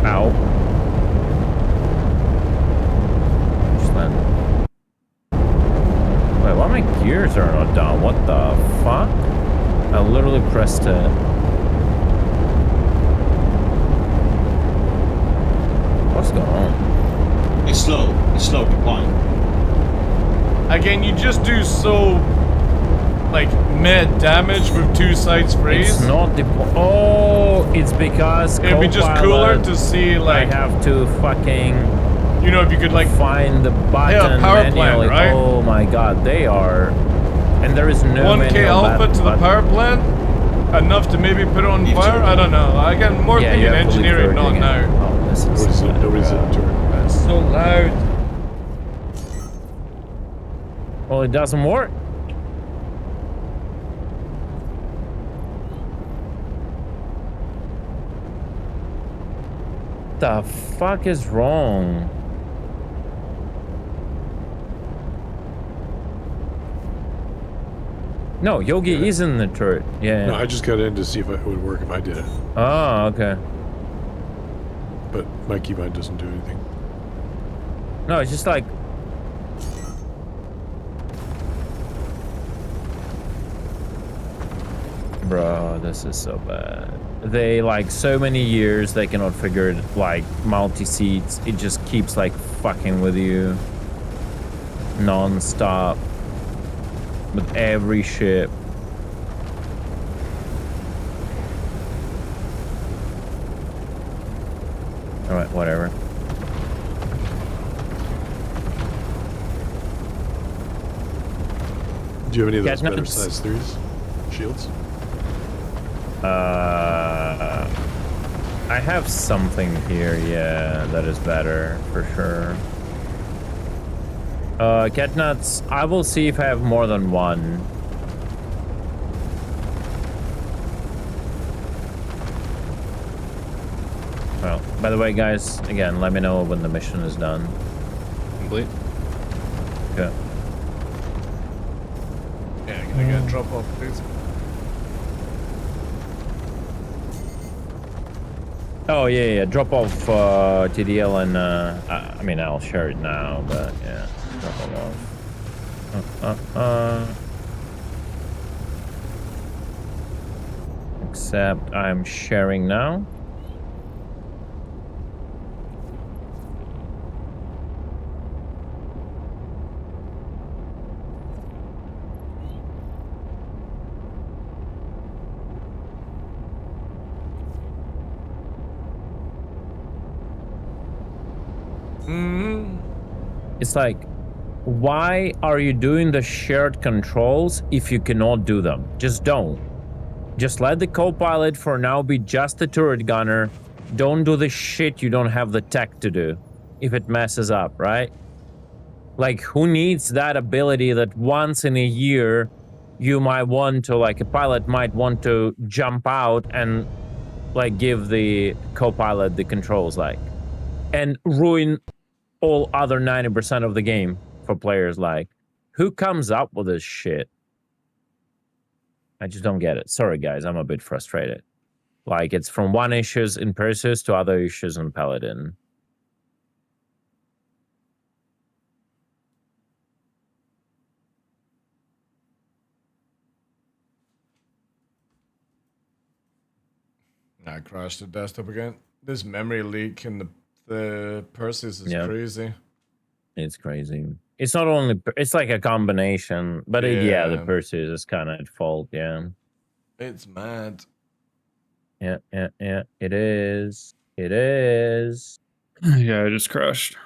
Ow. Just land. Wait, why my gears are not down? What the fuck? I literally pressed it. What's going on? It's slow deploying. Again, you just do so, like, mid damage with 2 sides freeze. It's not the. Oh, it's because it'd be just cooler to see, like, I have to fucking. You know, if you could, like, find the button yeah, power manually. plant, right? Oh my god, they are. And there is no 1k alpha to the power plant, enough to maybe put it on fire. I don't know. Again, more Yeah, thinking you have to leave engineering, not turret now. again. Oh, this is Nobody's in the turret. That's so loud. Well, it doesn't work. The fuck is wrong? No, Yogi is in the turret. Yeah. No, I just got in to see if it would work if I did it. Oh, okay. But my keybind doesn't do anything. No, it's just like. Bro, this is so bad. They, like, so many years they cannot figure it, like, multi-seats. It just keeps, like, fucking with you. Non-stop. With every ship. Alright, whatever. Do you have any of those Yeah, better size 3s? Shields? I have something here, yeah, that is better, for sure. Catnuts, I will see if I have more than one. Well, by the way, guys, again, let me know when the mission is done. Complete? Okay. Yeah, can I get a drop off, please? Oh, yeah, drop off TDL and, I mean, I'll share it now, but yeah, drop it off. Except I'm sharing now. It's like, why are you doing the shared controls if you cannot do them? Just don't. Just let the co-pilot for now be just the turret gunner. Don't do the shit you don't have the tech to do if it messes up, right? Like, who needs that ability that once in a year you might want to, like, a pilot might want to jump out and, like, give the co-pilot the controls, like, and ruin all other 90% of the game for players. Like, who comes up with this shit? I just don't get it. Sorry, guys, I'm a bit frustrated. Like it's from one issues in Perseus to other issues in Paladin. I crashed the desktop again. This memory leak in the Perseus is crazy. It's crazy. It's not only, it's like a combination, but yeah, the Perseus is kind of at fault, yeah. It's mad. Yeah, it is. It is. Yeah, I just crashed.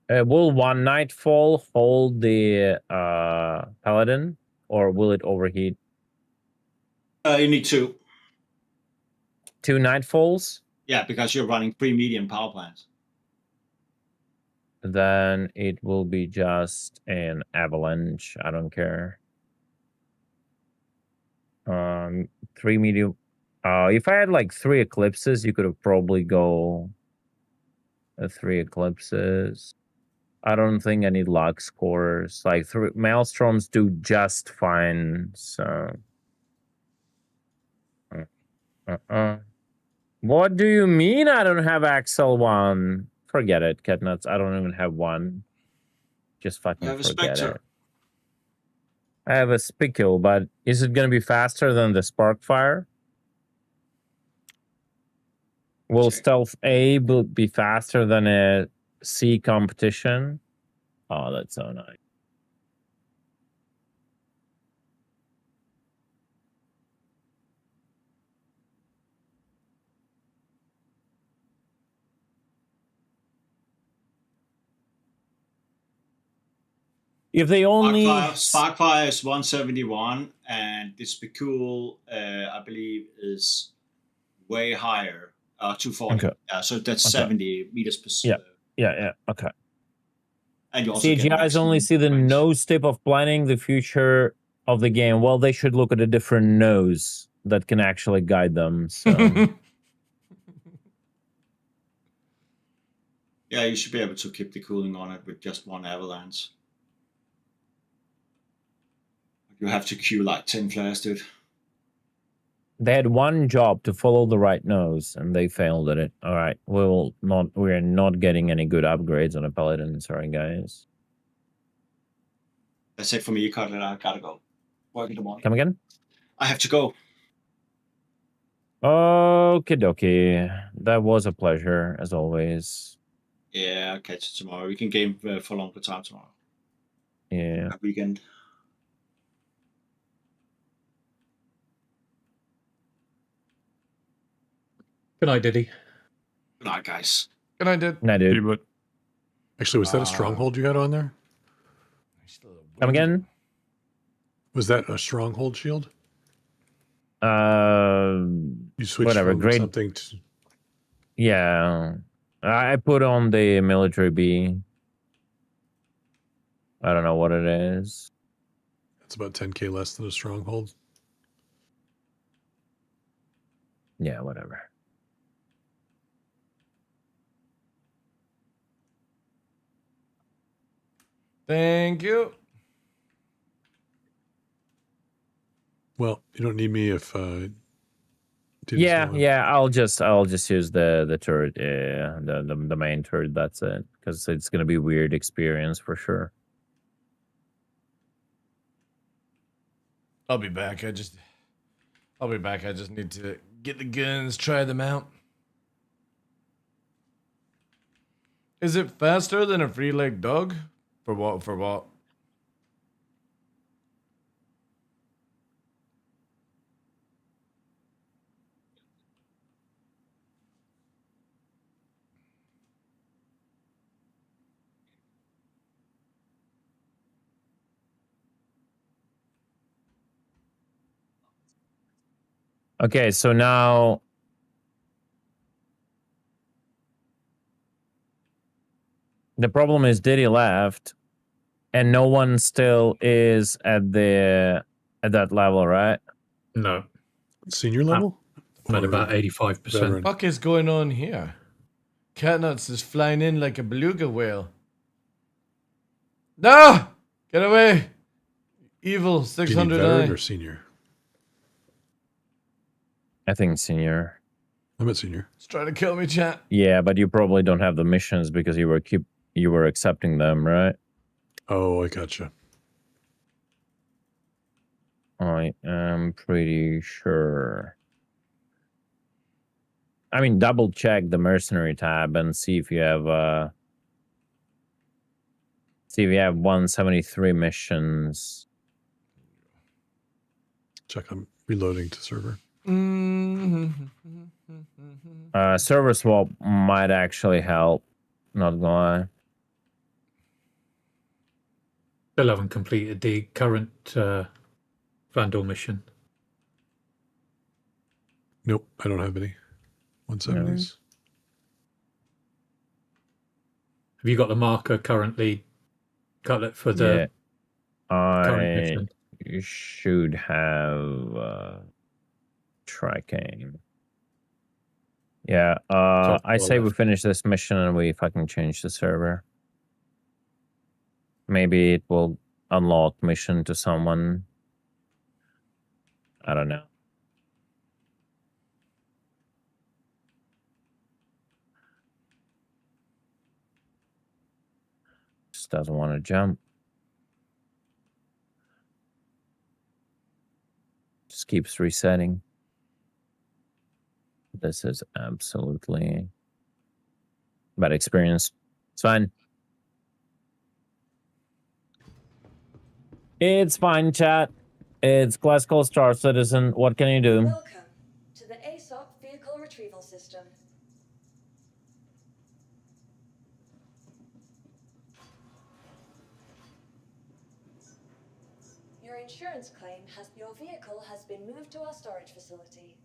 Will one Nightfall hold the Paladin, or will it overheat? You need 2. 2 Nightfalls? Yeah, because you're running 3 medium power plants. Then it will be just an avalanche. I don't care. 3 medium. If I had like 3 eclipses, you could have probably go 3 eclipses. I don't think I need luck scores. Like 3 maelstroms do just fine. So. What do you mean I don't have Axel 1? Forget it, Catnuts. I don't even have 1. Just fucking forget it. I have a Spicule, but is it going to be faster than the Sparkfire? Will Stealth A be faster than a C competition? Oh, that's so nice. If they only Sparkfire is 171, and the Spicule, I believe, is way higher, 240. Okay. So that's Okay. 70 meters per second. Yeah. Okay. And you also get CGIs only maximum see the range. nose tip of planning the future of the game. Well, they should look at a different nose that can actually guide them. So. Yeah, you should be able to keep the cooling on it with just 1 avalanche. You have to queue like 10 flares, dude. They had one job to follow the right nose, and they failed at it. All right, we're not getting any good upgrades on a Paladin. Sorry, guys. That's it for me, Cutlet. I gotta go. Work in the morning. Come again? I have to go. Okie dokie. That was a pleasure, as always. Yeah, I'll catch you tomorrow. We can game for longer time tomorrow. Yeah. Have a weekend. Good night, Diddy. Good night, guys. Good night, dude. Night, dude. Actually, was that a stronghold you had on there? Come again? Was that a stronghold shield? You switched Whatever. from Great. something to... Yeah. I put on the military B. I don't know what it is. That's about 10k less than a stronghold. Yeah, whatever. Thank you. Well, you don't need me if Yeah, I'll just use the turret, the main turret. That's it, because it's gonna be a weird experience for sure. I'll be back. I'll be back. I just need to get the guns, try them out. Is it faster than a free-leg dog? For what? For what? Okay, so now the problem is Diddy left, and no one still is at that level, right? No. Senior level? I'm at about 85%. What the fuck is going on here? Catnuts is flying in like a beluga whale. No! Get away! Evil Do you need 600 veteran or senior? I think senior. I'm at senior. It's trying to kill me, chat. Yeah, but you probably don't have the missions because you were accepting them, right? Oh, I gotcha. I am pretty sure. I mean, double check the mercenary tab and see if you have 173 missions. Check. I'm reloading to server. Server swap might actually help. Not gonna lie. Still haven't completed the current Vandal mission. Nope, I don't have any 170s. Have you got the marker currently cut for the current mission? You should have tracking. Yeah, I say we finish this mission and we fucking change the server. Maybe it will unlock mission to someone. I don't know. Just doesn't want to jump. Just keeps resetting. This is absolutely bad experience. It's fine. It's fine, chat. It's classical Star Citizen. What can you do? Welcome to the ASOP vehicle retrieval system. Your insurance claim has your vehicle has been moved to our storage facility.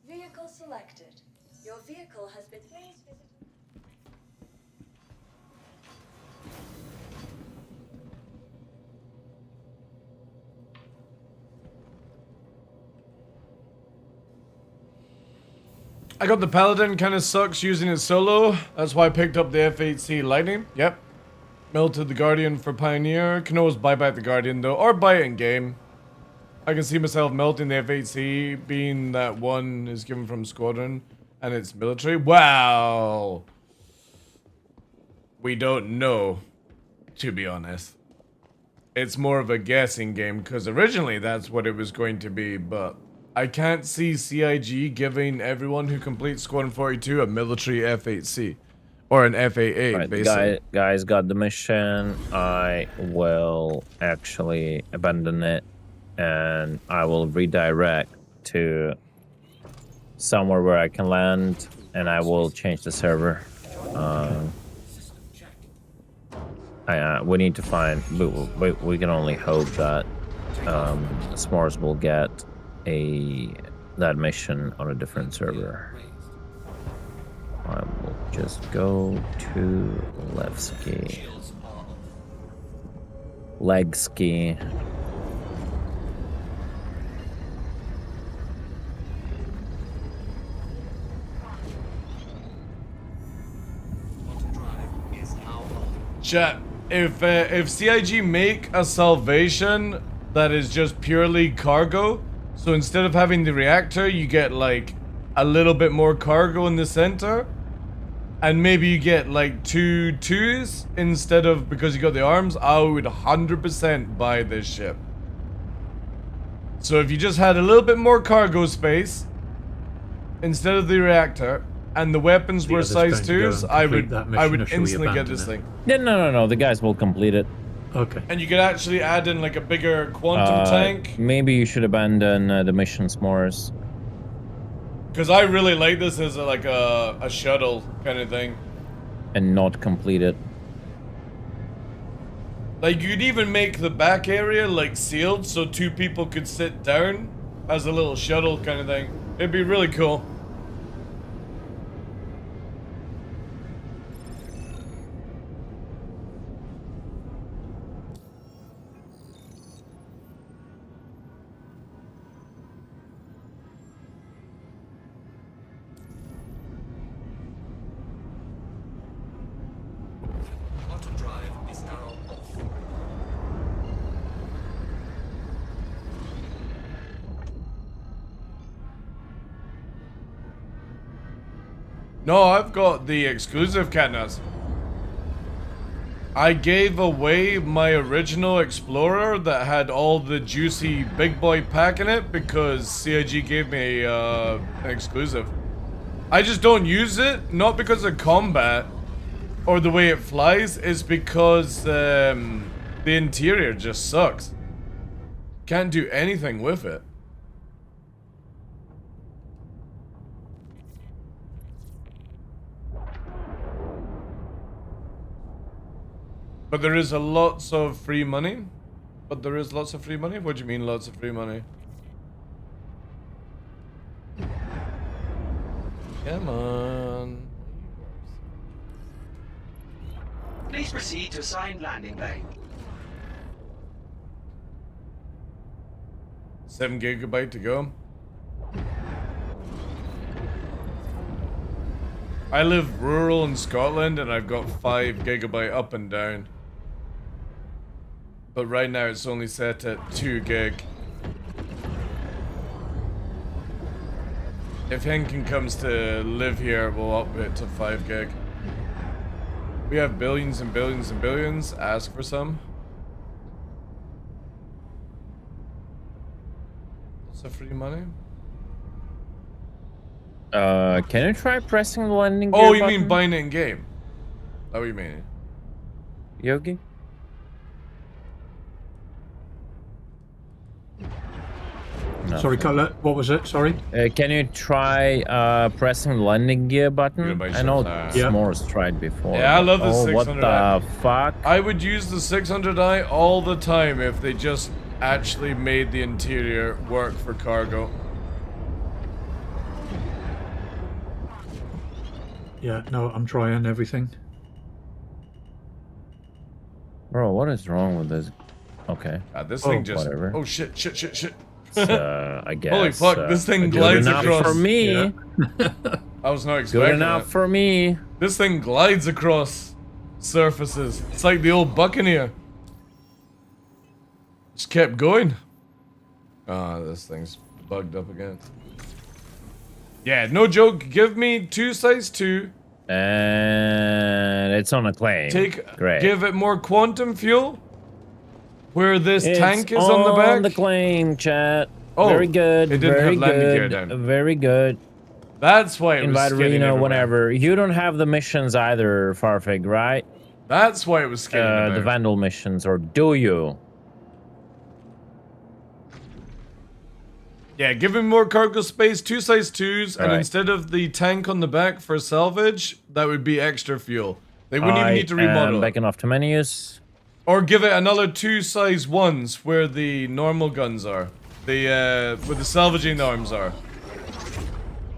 Vehicle selected. Your vehicle has been please visit. I got the Paladin, kind of sucks using it solo. That's why I picked up the F8C Lightning. Yep. Melted the Guardian for Pioneer. Can always buy back the Guardian though, or buy it in game. I can see myself melting the F8C, being that one is given from Squadron, and it's military. Wow. We don't know, to be honest. It's more of a guessing game, because originally that's what it was going to be, but I can't see CIG giving everyone who completes Squadron 42 a military F8C. Or an FAA, right, basically. Guys got the mission. I will actually abandon it. And I will redirect to somewhere where I can land. And I will change the server. We need to find... We can only hope that S'mores will get that mission on a different server. I will just go to Levski. Legski. Chat, if CIG make a salvation that is just purely cargo, so instead of having the reactor, you get like a little bit more cargo in the center, and maybe you get like 2 2s instead of, because you got the arms, I would 100% buy this ship. So if you just had a little bit more cargo space instead of the reactor, and the weapons were size 2s, I would instantly get this thing. Yeah, no. The guys will complete it. Okay. And you could actually add in like a bigger quantum tank. Maybe you should abandon the mission S'mores. Because I really like this as like a shuttle kind of thing. And not completed. Like, you'd even make the back area, like, sealed so 2 people could sit down as a little shuttle kind of thing. It'd be really cool. Auto drive is now off. No, I've got the exclusive Katniss. I gave away my original Explorer that had all the juicy big boy pack in it because CIG gave me an exclusive. I just don't use it, not because of combat or the way it flies, it's because the interior just sucks. Can't do anything with it. But there is lots of free money. But there is lots of free money? What do you mean lots of free money? Come on. Please proceed to assigned landing bay. 7 GB to go. I live rural in Scotland and I've got 5 GB up and down. But right now it's only set at 2 gig. If Henkin comes to live here, we'll up it to 5 gig. We have billions and billions and billions. Ask for some. What's the free money? Can you try pressing the landing gear Oh, you button? mean buying it in game? Oh, you mean? Yogi? No. Sorry, what was it? Sorry? Can you try pressing the landing gear button? I know S'mores tried before. Yeah, I love the 600i. What the fuck? I would use the 600i all the time if they just actually made the interior work for cargo. Yeah, no, I'm trying everything. Bro, what is wrong with this? Okay. This thing just... whatever. Oh, shit, shit, shit, shit. I guess. Holy fuck, this thing glides across. Good enough for me. Yeah. I was not expecting Good enough that. for me. This thing glides across surfaces. It's like the old Buccaneer. Just kept going. Ah, this thing's bugged up again. Yeah, no joke. Give me 2 size 2. And it's on a claim. Great. Give it more quantum fuel. Where this tank is on the back. On the claim, chat. Oh, very good. It didn't very have landing gear good. down. Very good. That's why it was Invite skidding Reno, everywhere. whatever. You don't have the missions either, Farfig, right? That's why it was skidding the Vandal missions, or do you? Yeah, give him more cargo space, 2 size 2s, and Alright. instead of the tank on the back for salvage, that would be extra fuel. They wouldn't even need to remodel it. Backing off to menus. Or give it another 2 size 1s where the normal guns are. The where the salvaging arms are.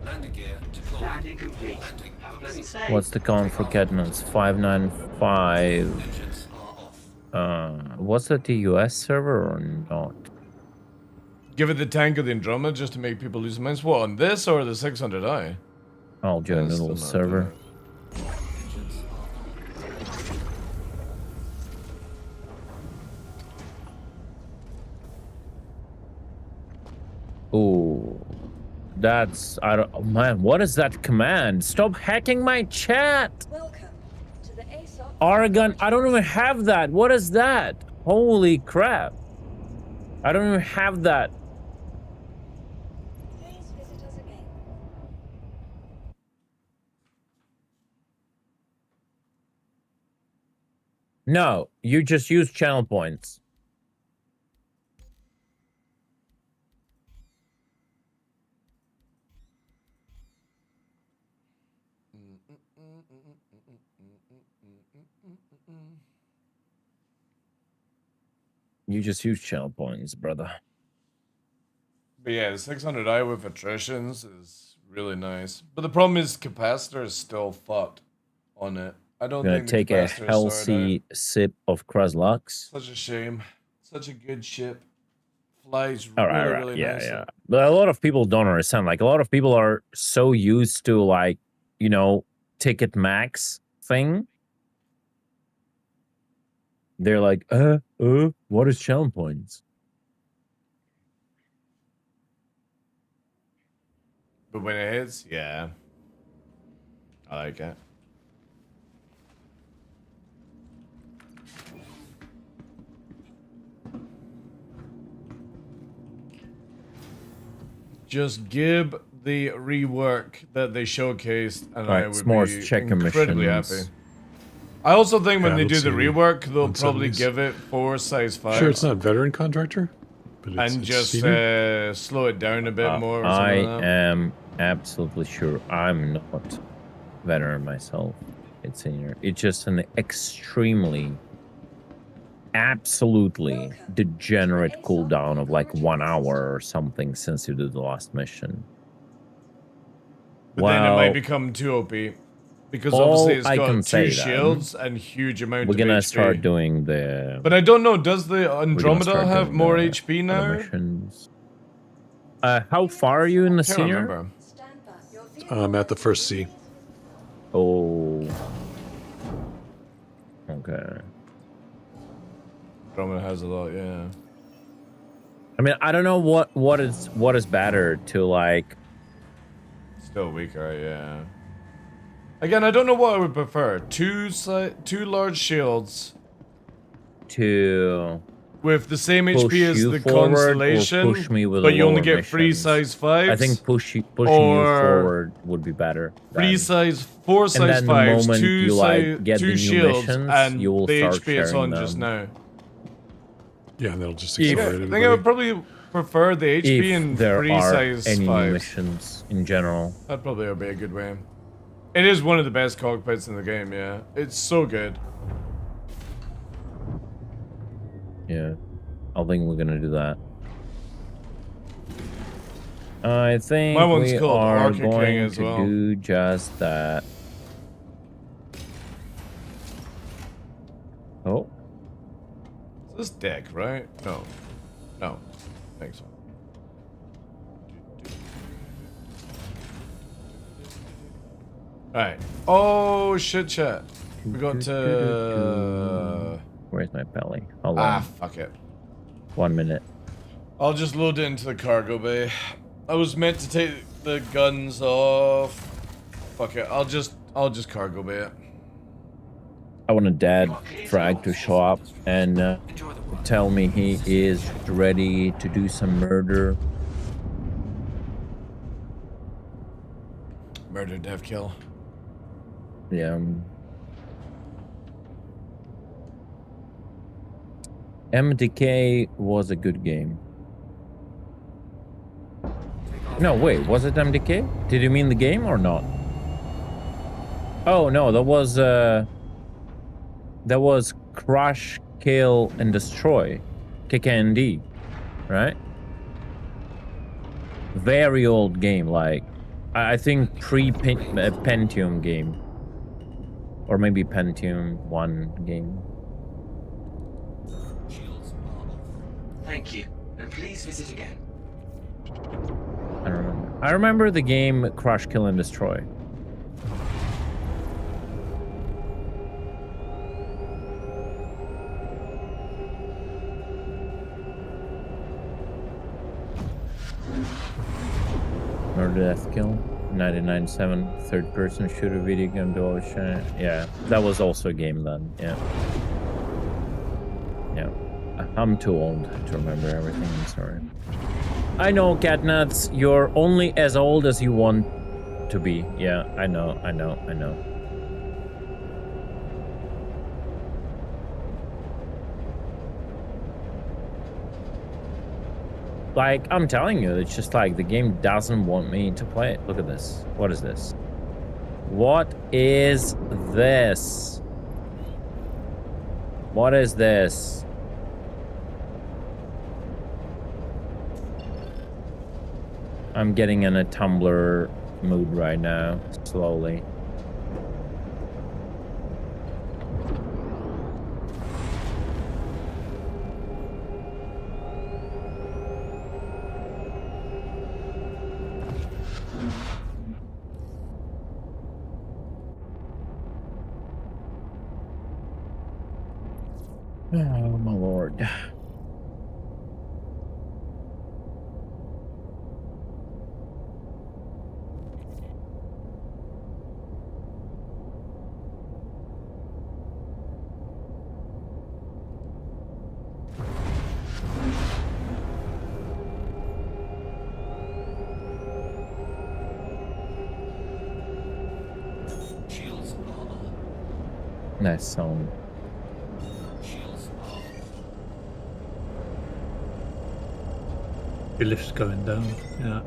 Landing gear deployed. Landing complete. Have a pleasant stay. What's the count for Katniss? 595. Engines are off. Was that the US server or not? Give it the tank of the Andromeda just to make people lose their minds. What, on this or the 600i? I'll join the little server. Ooh, that's oh man, what is that command? Stop hacking my chat. Welcome to the ASOP. Oregon, I don't even have that. What is that? Holy crap. I don't even have that. Please visit us again. No, you just use channel points. You just use channel points, brother. But yeah, the 600i with attritions is really nice. But the problem is capacitor is still fucked on it. I don't I'm gonna think the take a capacitor is sorted out. healthy sip of Kruzlux. Such a shame. Such a good ship. Flies All really, right, really yeah, nicely. yeah. But a lot of people don't understand. Like, a lot of people are so used to, like, you know, ticket max thing. They're like, what is channel points? But when it hits, yeah. I like it. Just give the rework that they showcased, and Right, I would S'mores, be check incredibly emissions. happy. I also think when Yeah, I they don't do the see any rework, they'll probably 170s. give it 4 size 5. Sure, it's not veteran contractor, but it's, and it's just senior. slow it down a bit more or I something like that. am absolutely sure I'm not veteran myself. It's senior. It's just an extremely, absolutely degenerate cooldown of like 1 hour or something since you did the last mission. But then it might become too OP. Because obviously it's got 2 shields and huge amount we're of gonna HP. start doing the. But I don't know, does the we're gonna Andromeda start have doing more the HP other now? missions. How far are you in the Can't senior? remember. I'm at the first C. Oh. Okay. Andromeda has a lot, yeah. I mean, I don't know what is better to like. Still weaker, yeah. Again, I don't know what I would prefer. Two large shields To with the same push HP as you the forward or Constellation, push me with but a you only lower get 3 missions? size 5s. I think pushing you or forward would be better. 3 then. size, 4 And size then the 5s, moment 2 you like get the 2 new shields, missions, and you will the start HP it's sharing on them. just now. Yeah, that'll just I accelerate think everybody. I would probably prefer the HP If and there 3 are size any new 5s. missions in general. That probably would be a good way. It is one of the best cockpits in the game, yeah. It's so good. Yeah, I think we're gonna do that. I think My one's we called are Arca King going as to well. do just that. Oh, Is this deck, right? No. No. Thanks. So. Alright. Oh, shit, chat. We got to... Where's my belly? Hold Ah, on. fuck it. 1 minute. I'll just load it into the cargo bay. I was meant to take the guns off. Fuck it. I'll just cargo bay it. I want a dad frag to show up and tell me he is ready to do some murder. Murder, dev, kill. Yeah. MDK was a good game. No, wait, was it MDK? Did you mean the game or not? Oh no, that was Crush, Kill, and Destroy. KKND, right? Very old game, like I think pre-Pentium game. Or maybe Pentium 1 game. Thank you, and please visit again. I don't remember. I remember the game Crush, Kill, and Destroy. Murder, Death, Kill. 1997, third-person shooter video game dual shooter. Yeah, that was also a game then. Yeah. Yeah. I'm too old to remember everything. I'm sorry. I know, Catnuts. You're only as old as you want to be. Yeah, I know. Like, I'm telling you, it's just like the game doesn't want me to play it. Look at this. What is this? What is this? What is this? I'm getting in a Tumblr mood right now, slowly. Oh, my lord. Nice song. Your lift's going down. Yeah.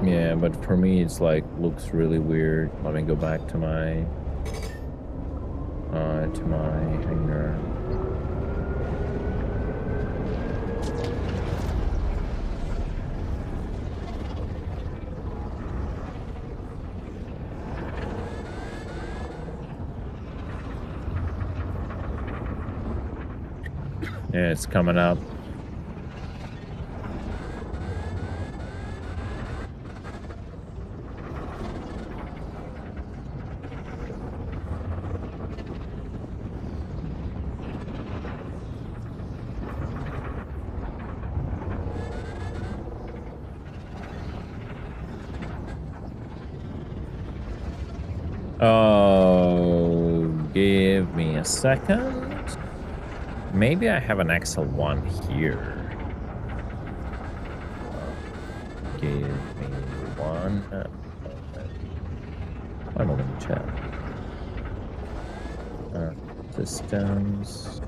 Yeah, but for me, it's like looks really weird. Let me go back to my hangar. Yeah, it's coming up. Oh, give me a second. Maybe I have an XL1 here. Give me one. One moment, chat. Systems.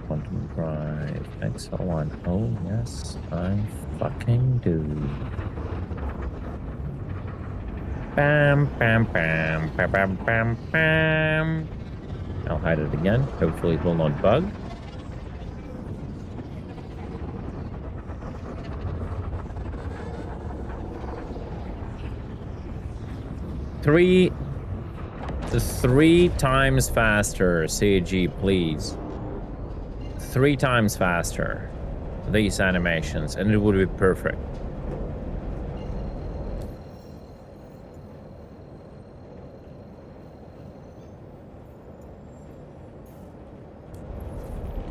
Quantum drive. XL1. Oh, yes, I fucking do. Bam, bam, bam, bam, bam, bam, bam. I'll hide it again. Hopefully it will not bug. Three times faster, CG, please. 3 times faster. These animations, and it would be perfect.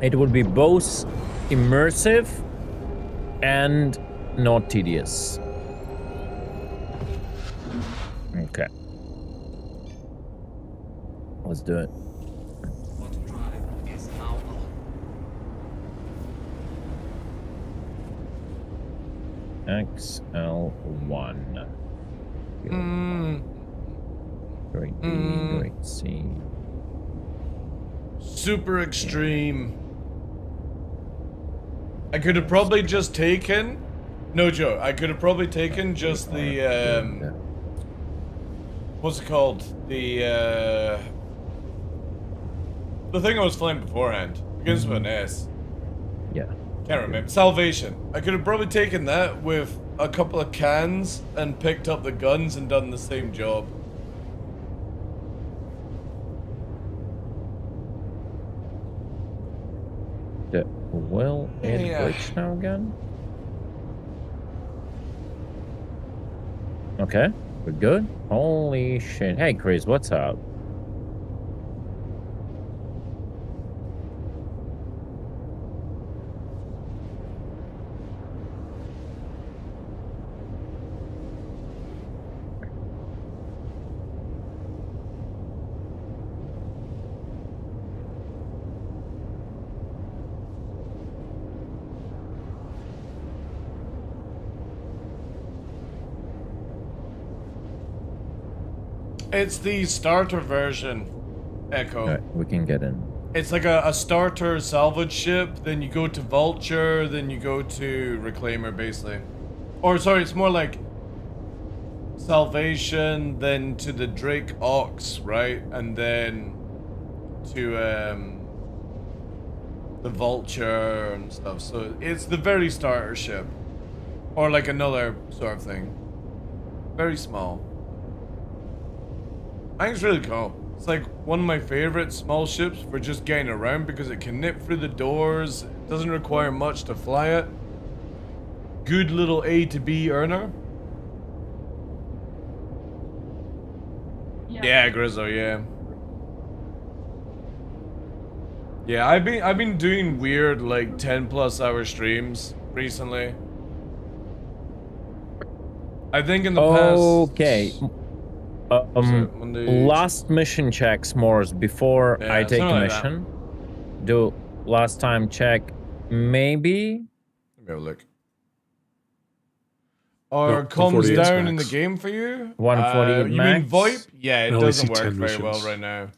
It would be both immersive and not tedious. Okay. Let's do it. XL1. Great B, great C. Super extreme. I could have probably just taken, no joke, I could have probably taken just the, what's it called? The thing I was flying beforehand. Begins with an S. Yeah. Can't remember. Salvation. I could have probably taken that with a couple of cans and picked up the guns and done the same job. Will it glitch now again? Okay, we're good. Holy shit. Hey, Chris, what's up? It's the starter version, Echo. Alright, we can get in. It's like a starter salvage ship, then you go to Vulture, then you go to Reclaimer, basically. Or, sorry, it's more like Salvation, then to the Drake Ox, right? And then to the Vulture and stuff. So it's the very starter ship, or like another sort of thing. Very small. I think it's really cool. It's like one of my favorite small ships for just getting around because it can nip through the doors. It doesn't require much to fly it. Good little A to B earner. Yeah, Grizzle, yeah. Yeah, I've been doing weird like 10+ hour streams recently. I think in the past. Okay. Last mission check, S'mores, before Yeah, I take a something like that. mission. Do last time check, maybe? Let me have a look. Or No, comes 148 down in the max. game for you? 148 You max? mean VoIP? Yeah, it I only doesn't see work 10 very well missions. right now.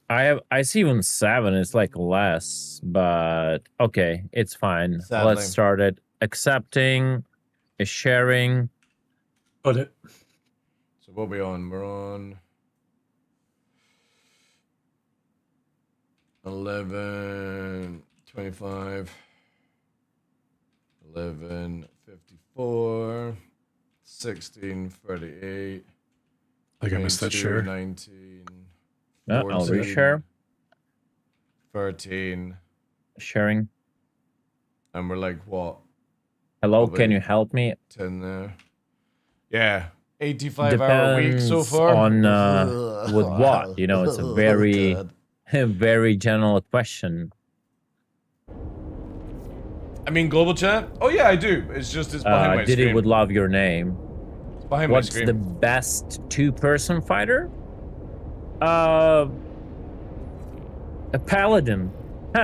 I see even 7, it's like less, but okay, it's fine. Sadly. Let's start it. Accepting, sharing. Got it. So what are we on? We're on 11:25, 11:54, 16:38. I think I missed that share. 19. I'll 14, reshare. 13. Sharing. And we're like, what? Hello, Probably can you help me? 10 there. Yeah. 85-hour week so far. On with what? You know, it's a very, God. very general question. I mean, global chat? Oh, yeah, I do. It's just it's behind my Diddy screen. would love your name. It's behind What's my screen. the best 2-person fighter? A paladin. Two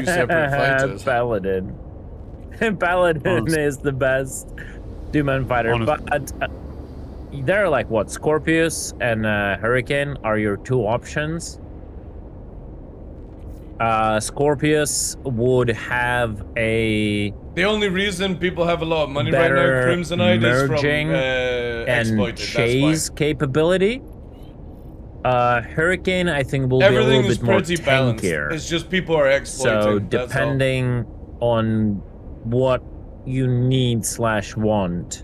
separate fighters. Paladin. Paladin is the best 2-man fighter. Honestly. But there are like what? Scorpius and Hurricane are your 2 options. Scorpius would have a The only reason people have a lot of money right now, better Crimsonite, is from merging exploited. and That's chase capability. Hurricane, I think, will why. be a Everything little is bit more pretty balanced. tankier. It's just people are exploiting. So that's all. depending on what you need / want.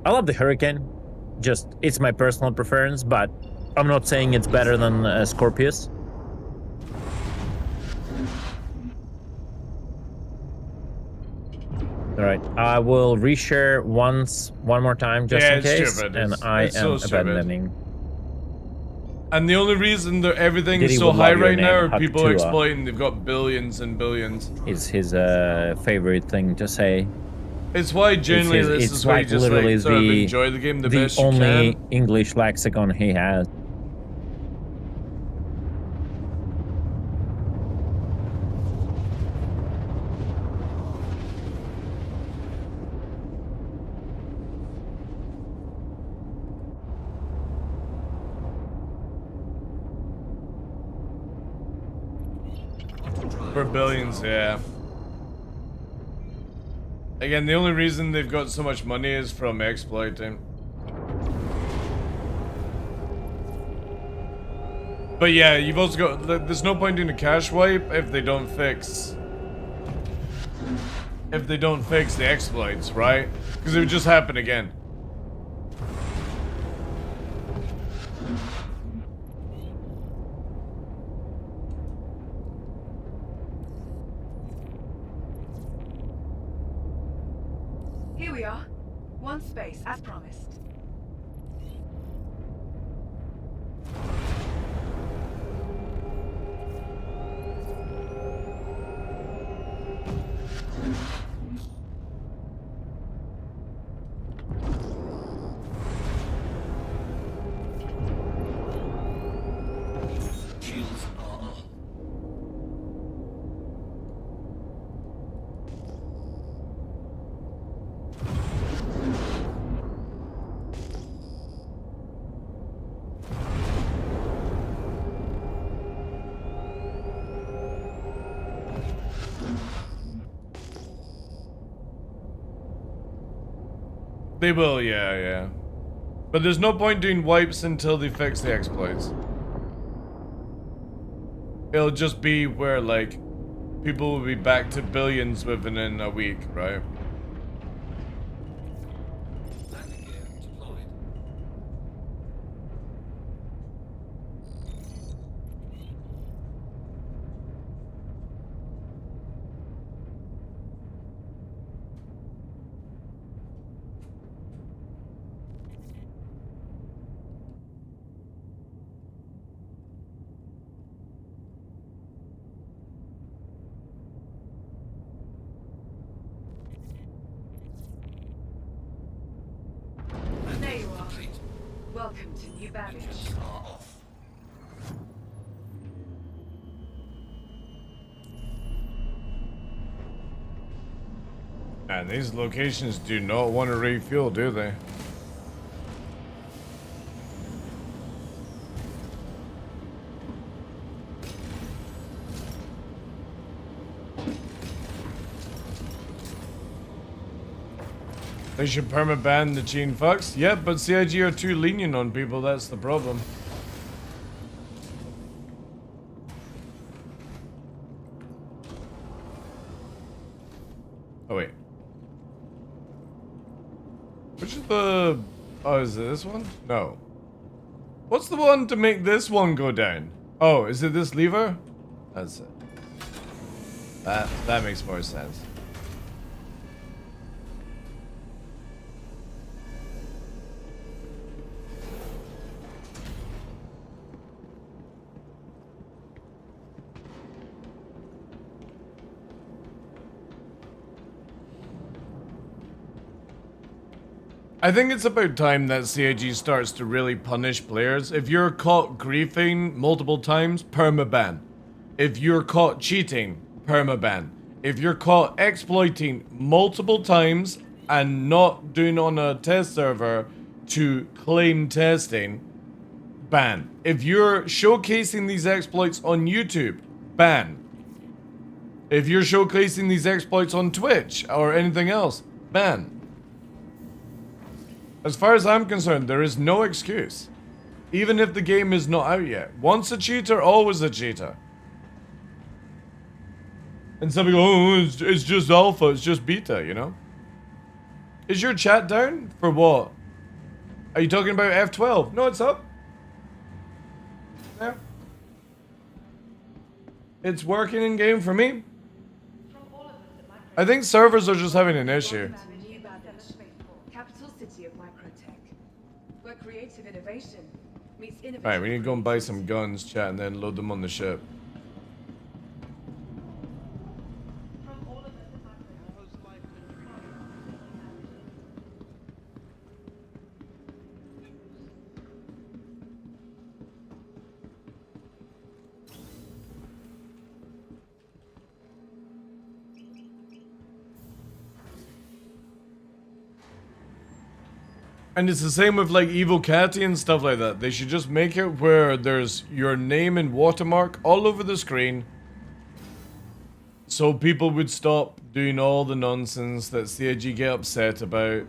I love the Hurricane. Just, it's my personal preference, but I'm not saying it's better than Scorpius. All right, I will reshare one more time just Yeah, in it's case, stupid. and It's I so am stupid. abandoning. And the only reason that everything Diddy is so would high love your right name, now are people Hatutua. exploiting. They've got billions and billions. Is his favorite thing to say. It's why generally this is why you just like sort of enjoy the game the best you only can. English lexicon he has. For billions, yeah. Again, the only reason they've got so much money is from exploiting. But yeah, you've also got... There's no point in a cash wipe if they don't fix... If they don't fix the exploits, right? Because it would just happen again. Here we are. One space, as promised. They will, yeah. But there's no point doing wipes until they fix the exploits. It'll just be where, like, people will be back to billions within a week, right? There you are. Welcome to New Baggage. And these locations do not want to refuel, do they? They should permaban the chain fucks. Yep, but CIG are too lenient on people, that's the problem. Oh wait. Which is the... Oh, is it this one? No. What's the one to make this one go down? Oh, is it this lever? That's it. That makes more sense. I think it's about time that CIG starts to really punish players. If you're caught griefing multiple times, permaban. If you're caught cheating, permaban. If you're caught exploiting multiple times and not doing on a test server to claim testing, ban. If you're showcasing these exploits on YouTube, ban. If you're showcasing these exploits on Twitch or anything else, ban. As far as I'm concerned, there is no excuse. Even if the game is not out yet. Once a cheater, always a cheater. And some people go, oh, it's just alpha, it's just beta, you know? Is your chat down? For what? Are you talking about F12? No, it's up. Yeah. It's working in game for me. I think servers are just having an issue. Capital city of microtech, where creative innovation meets innovation. Alright, we need to go and buy some guns, chat, and then load them on the ship. And it's the same with like Evil Catty and stuff like that. They should just make it where there's your name and watermark all over the screen. So people would stop doing all the nonsense that CIG get upset about.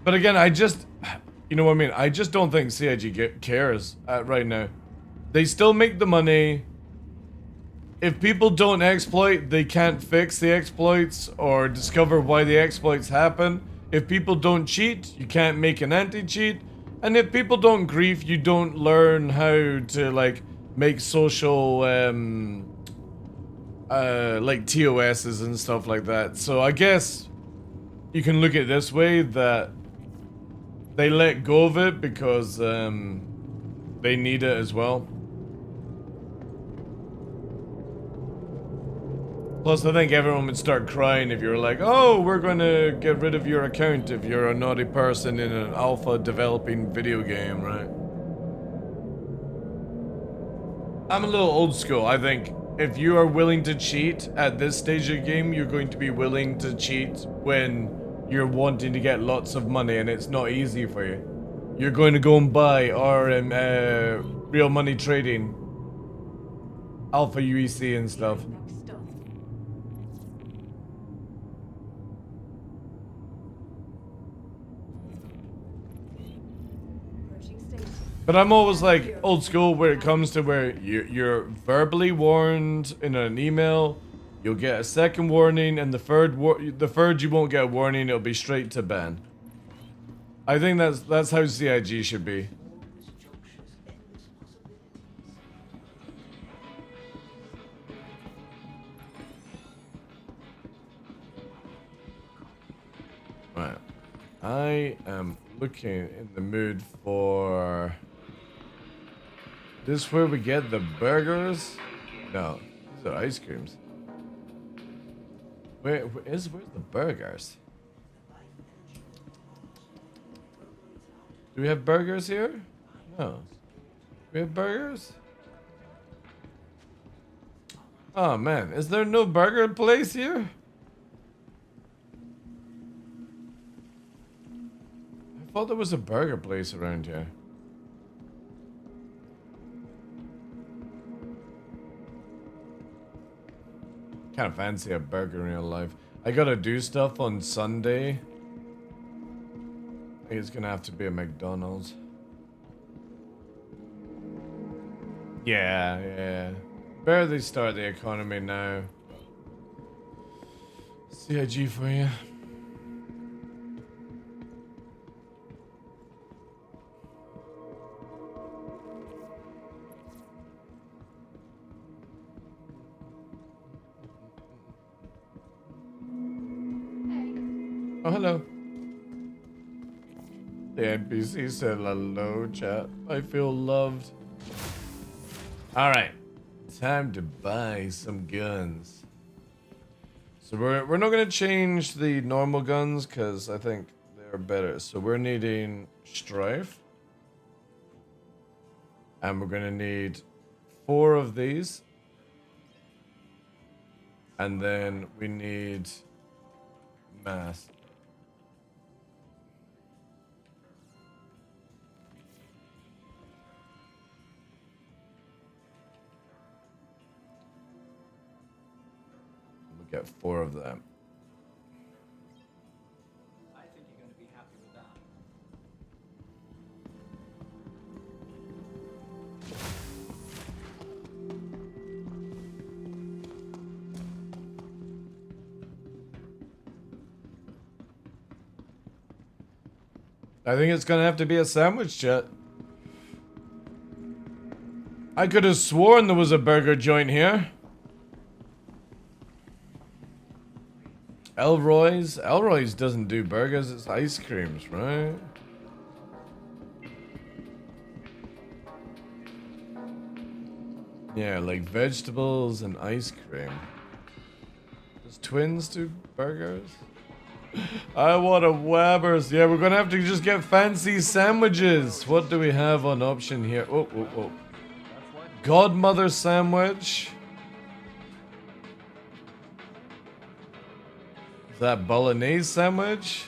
But again, you know what I mean? I just don't think CIG cares right now. They still make the money. If people don't exploit, they can't fix the exploits or discover why the exploits happen. If people don't cheat, you can't make an anti-cheat. And if people don't grief, you don't learn how to, like, make social, like, TOSs and stuff like that. So I guess you can look at it this way, that they let go of it because, they need it as well. Plus, I think everyone would start crying if you were like, oh, we're going to get rid of your account if you're a naughty person in an alpha developing video game, right? I'm a little old school. I think if you are willing to cheat at this stage of the game, you're going to be willing to cheat when you're wanting to get lots of money and it's not easy for you. You're going to go and buy real money trading, alpha UEC and stuff. But I'm always like old school where it comes to where you're verbally warned in an email, you'll get a second warning, and the third you won't get a warning, it'll be straight to ban. I think that's how CIG should be. Right. I am looking in the mood for... This where we get the burgers? No, these are ice creams. Where's the burgers? Do we have burgers here? No. We have burgers? Oh man, is there no burger place here? I thought there was a burger place around here. Kind of fancy a burger in real life. I gotta do stuff on Sunday. I think it's gonna have to be a McDonald's. Yeah. Barely start the economy now. CIG for you. Oh, hello. The NPC said hello, chat. I feel loved. Alright. Time to buy some guns. So we're not going to change the normal guns because I think they're better. So we're needing Strife. And we're going to need 4 of these. And then we need mass. Get 4 of them. I think you're going to be happy with that. I think it's gonna have to be a sandwich, chat. I could have sworn there was a burger joint here. Elroy's doesn't do burgers, it's ice creams, right? Yeah, like vegetables and ice cream. Does Twins do burgers? I want a Weber's. Yeah, we're gonna have to just get fancy sandwiches. What do we have on option here? Oh. Godmother sandwich. Is that bolognese sandwich?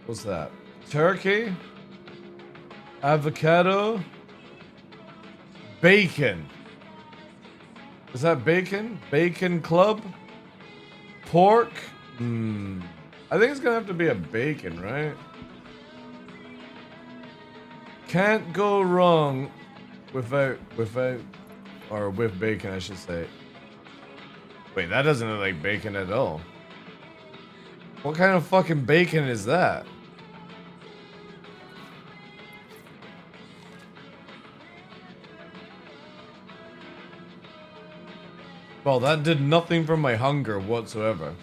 What's that? Turkey? Avocado? Bacon. Is that bacon? Bacon club? Pork? I think it's gonna have to be a bacon, right? Can't go wrong without, or with bacon, I should say. Wait, that doesn't look like bacon at all. What kind of fucking bacon is that? Well, that did nothing for my hunger whatsoever.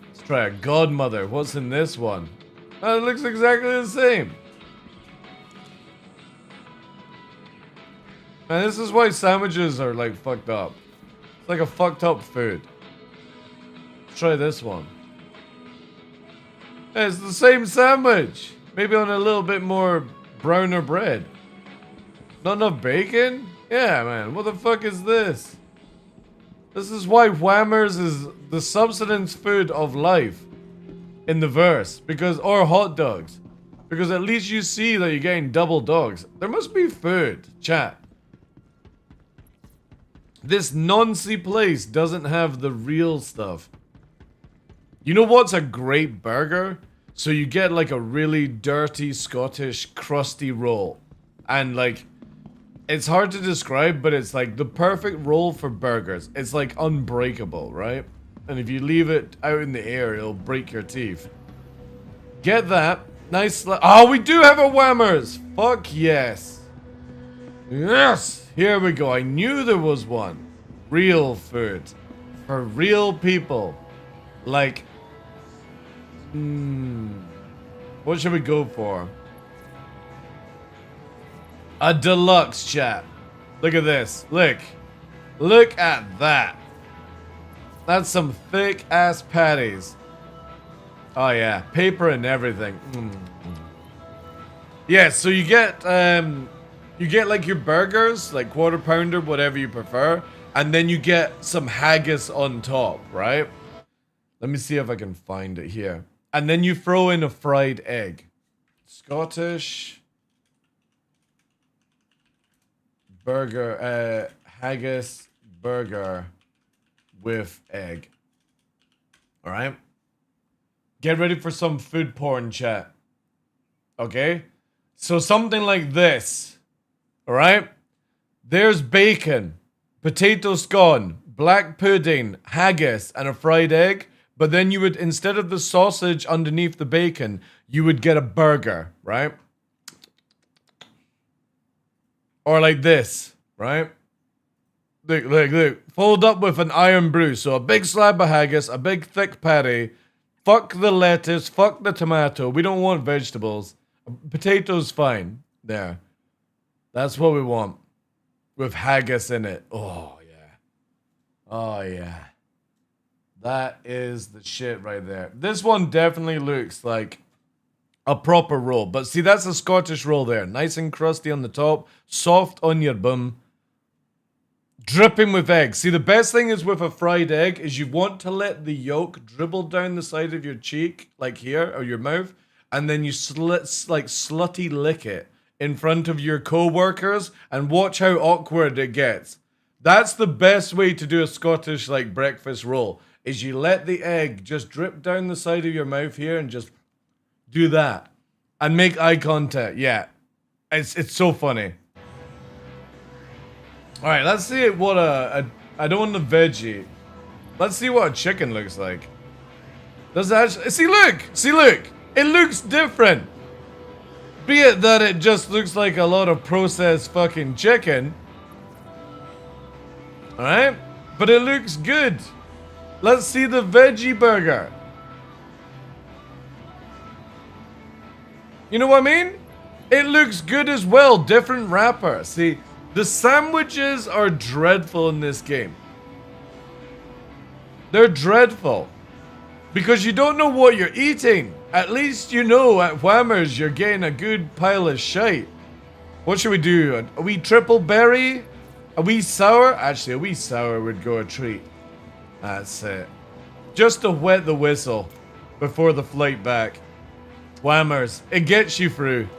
Let's try a Godmother. What's in this one? Oh, it looks exactly the same. Man, this is why sandwiches are like fucked up. It's like a fucked up food. Let's try this one. Hey, it's the same sandwich. Maybe on a little bit more browner bread. Not enough bacon? Yeah, man. What the fuck is this? This is why Whammers is the subsistence food of life in the verse. Or hot dogs. Because at least you see that you're getting double dogs. There must be food, chat. This noncy place doesn't have the real stuff. You know what's a great burger? So you get like a really dirty Scottish crusty roll. And like, it's hard to describe, but it's like the perfect roll for burgers. It's like unbreakable, right? And if you leave it out in the air, it'll break your teeth. Get that. Nice. Oh, we do have a Whammers. Fuck yes. Yes. Here we go. I knew there was one. Real food. For real people. Like. What should we go for? A deluxe, chat. Look at this. Look. Look at that. That's some thick ass patties. Oh yeah, paper and everything. Yeah, so you get like your burgers, like quarter pounder, whatever you prefer, and then you get some haggis on top, right? Let me see if I can find it here. And then you throw in a fried egg. Scottish burger, haggis burger with egg. All right. Get ready for some food porn, chat. Okay? So something like this. Alright? There's bacon, potato scone, black pudding, haggis, and a fried egg. But then you would, instead of the sausage underneath the bacon, you would get a burger, right? Or like this, right? Look, look, look. Fold up with an iron brew. So a big slab of haggis, a big thick patty. Fuck the lettuce, fuck the tomato. We don't want vegetables. Potatoes fine. There. That's what we want. With haggis in it. Oh, yeah. Oh, yeah. That is the shit right there. This one definitely looks like a proper roll. But see, that's a Scottish roll there. Nice and crusty on the top. Soft on your bum. Dripping with egg. See, the best thing is with a fried egg is you want to let the yolk dribble down the side of your cheek, like here, or your mouth, and then you slutty lick it in front of your co-workers and watch how awkward it gets. That's the best way to do a Scottish, like, breakfast roll, is you let the egg just drip down the side of your mouth here and just do that. And make eye contact. Yeah. It's so funny. Alright, let's see what I don't want a veggie. Let's see what a chicken looks like. Does it actually... See, look! See, look! It looks different! Be it that it just looks like a lot of processed fucking chicken. Alright? But it looks good. Let's see the veggie burger. You know what I mean? It looks good as well. Different wrapper. See... The sandwiches are dreadful in this game. They're dreadful. Because you don't know what you're eating. At least you know at Whammers you're getting a good pile of shite. What should we do? A wee triple berry? A wee sour? Actually, a wee sour would go a treat. That's it. Just to wet the whistle before the flight back. Whammers. It gets you through.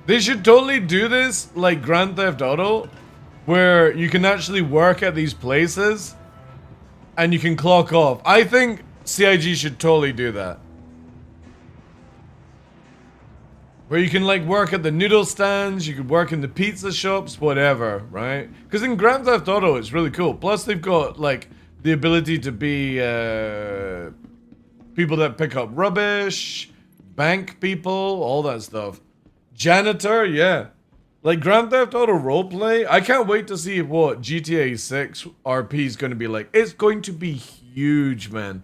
They should totally do this like Grand Theft Auto, where you can actually work at these places and you can clock off. I think CIG should totally do that. Where you can like work at the noodle stands, you could work in the pizza shops, whatever, right? Because in Grand Theft Auto it's really cool. Plus they've got like the ability to be people that pick up rubbish, bank people, all that stuff. Janitor, yeah. Like Grand Theft Auto roleplay, I can't wait to see what GTA 6 RP is going to be like. It's going to be huge, man.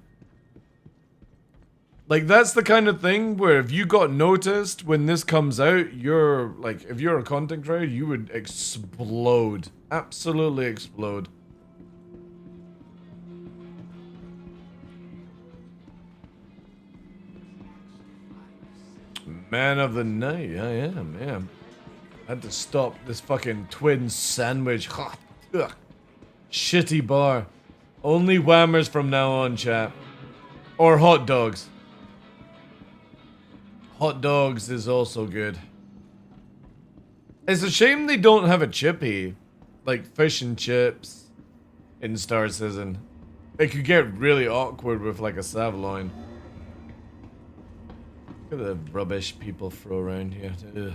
Like, that's the kind of thing where if you got noticed when this comes out, you're, like, if you're a content creator, you would explode. Absolutely explode. Man of the night, I am, yeah. I had to stop this fucking twin sandwich. Ugh. Shitty bar. Only Whammers from now on, chat. Or hot dogs. Hot dogs is also good. It's a shame they don't have a chippy. Like fish and chips in Star Citizen. It could get really awkward with like a Savaloin. Look at the rubbish people throw around here. Ugh.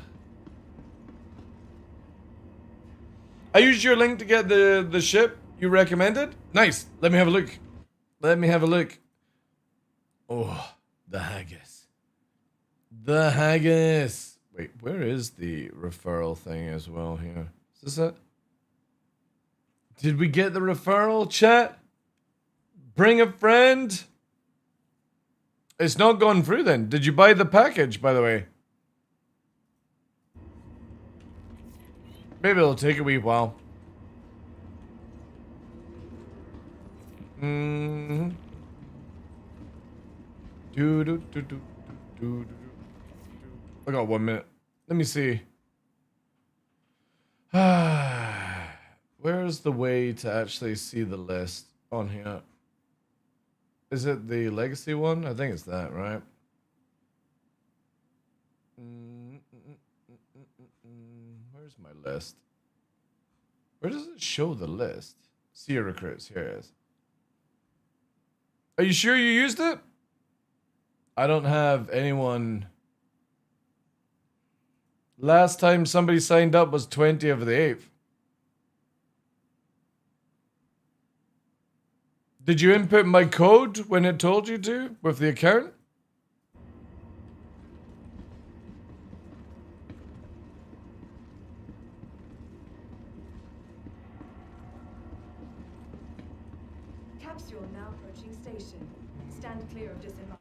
I used your link to get the ship you recommended. Nice. Let me have a look. Let me have a look. Oh, the haggis. The haggis. Wait, where is the referral thing as well here? Is this it? Did we get the referral, chat? Bring a friend? It's not gone through then. Did you buy the package, by the way? Maybe it'll take a wee while. Mm-hmm. I got 1 minute. Let me see. Where's the way to actually see the list on here? Is it the legacy one? I think it's that, right? Where's my list? Where does it show the list? See your recruits. Here it is. Are you sure you used it? I don't have anyone. Last time somebody signed up was 20th of the 8th. Did you input my code when it told you to with the account? Capsule now approaching station. Stand clear of disembark.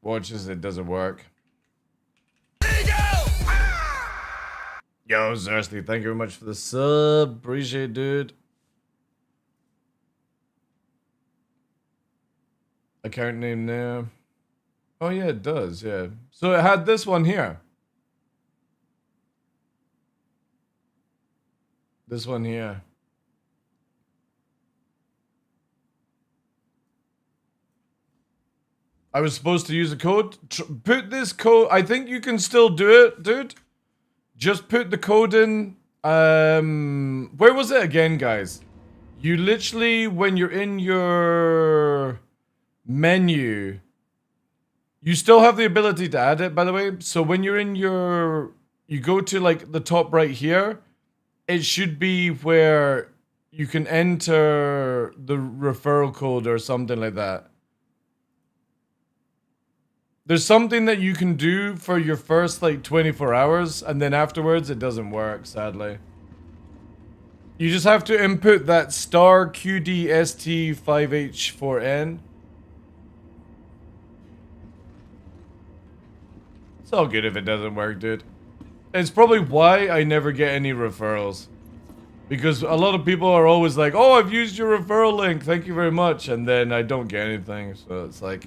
Watch as it doesn't work. Yo, Zersty, thank you very much for the sub. Appreciate it, dude. Account name there. Oh yeah, it does, yeah. So it had this one here. This one here. I was supposed to use a code. Put this code. I think you can still do it, dude. Just put the code in. Where was it again, guys? You literally, when you're in your menu, you still have the ability to add it, by the way. So when you're in your, you go to like the top right here, it should be where you can enter the referral code or something like that. There's something that you can do for your first like 24 hours and then afterwards it doesn't work, sadly. You just have to input that star QDST5H4N. It's all good if it doesn't work, dude. It's probably why I never get any referrals. Because a lot of people are always like, oh, I've used your referral link, thank you very much. And then I don't get anything, so it's like,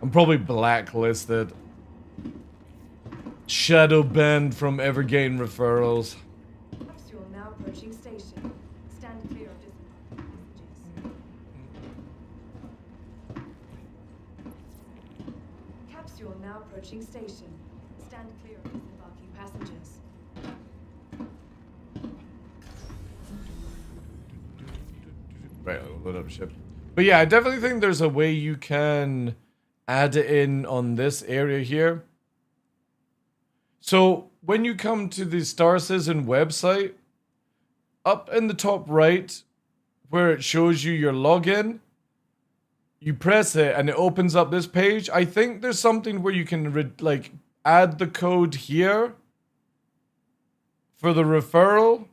I'm probably blacklisted. Shadow banned from ever getting referrals. Capsule now approaching station. Stand clear of disembarking passengers. Capsule now approaching station. Stand clear of disembarking passengers. Right, I'll load up ship. But yeah, I definitely think there's a way you can add it in on this area here. So when you come to the Star Citizen website, up in the top right, where it shows you your login, you press it and it opens up this page. I think there's something where you can like add the code here for the referral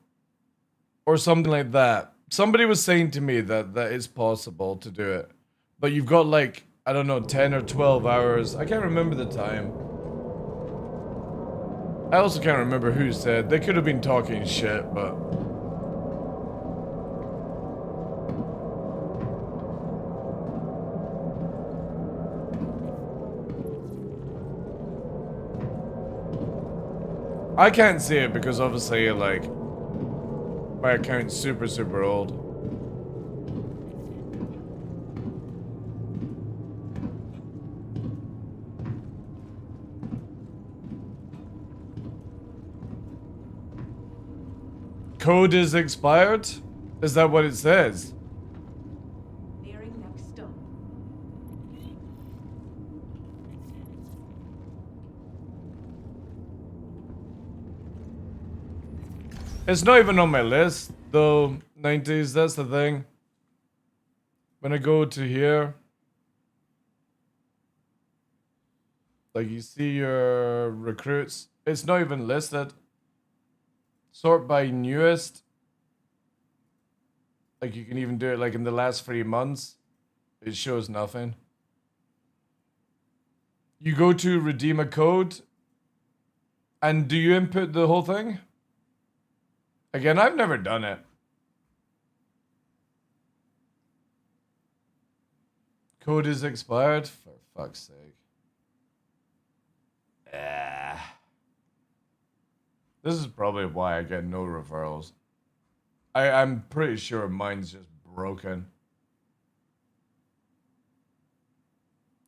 or something like that. Somebody was saying to me that it's possible to do it, but you've got like, I don't know, 10 or 12 hours. I can't remember the time. I also can't remember who said. They could have been talking shit, but... I can't see it because obviously, like, my account's super, super old. Code is expired? Is that what it says? Nearing next stop. It's not even on my list, though, 90s, that's the thing. When I go to here, like you see your recruits, it's not even listed. Sort by newest. Like you can even do it like in the last 3 months. It shows nothing. You go to redeem a code. And do you input the whole thing? Again, I've never done it. Code is expired? For fuck's sake. This is probably why I get no referrals. I'm pretty sure mine's just broken.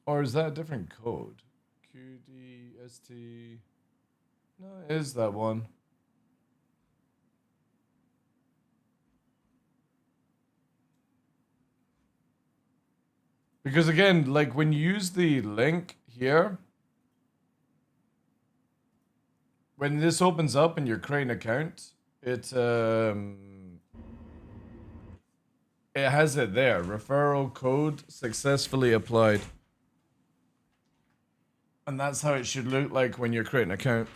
Or is that a different code? QDST. No, it is that one. Because again, like when you use the link here, when this opens up and you're creating an account, it has it there. Referral code successfully applied. And that's how it should look like when you're creating an account.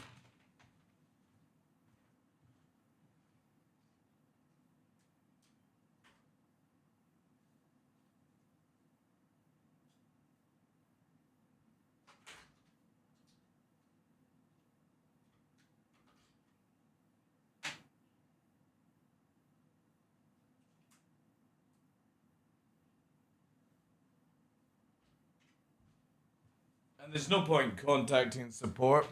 And there's no point contacting support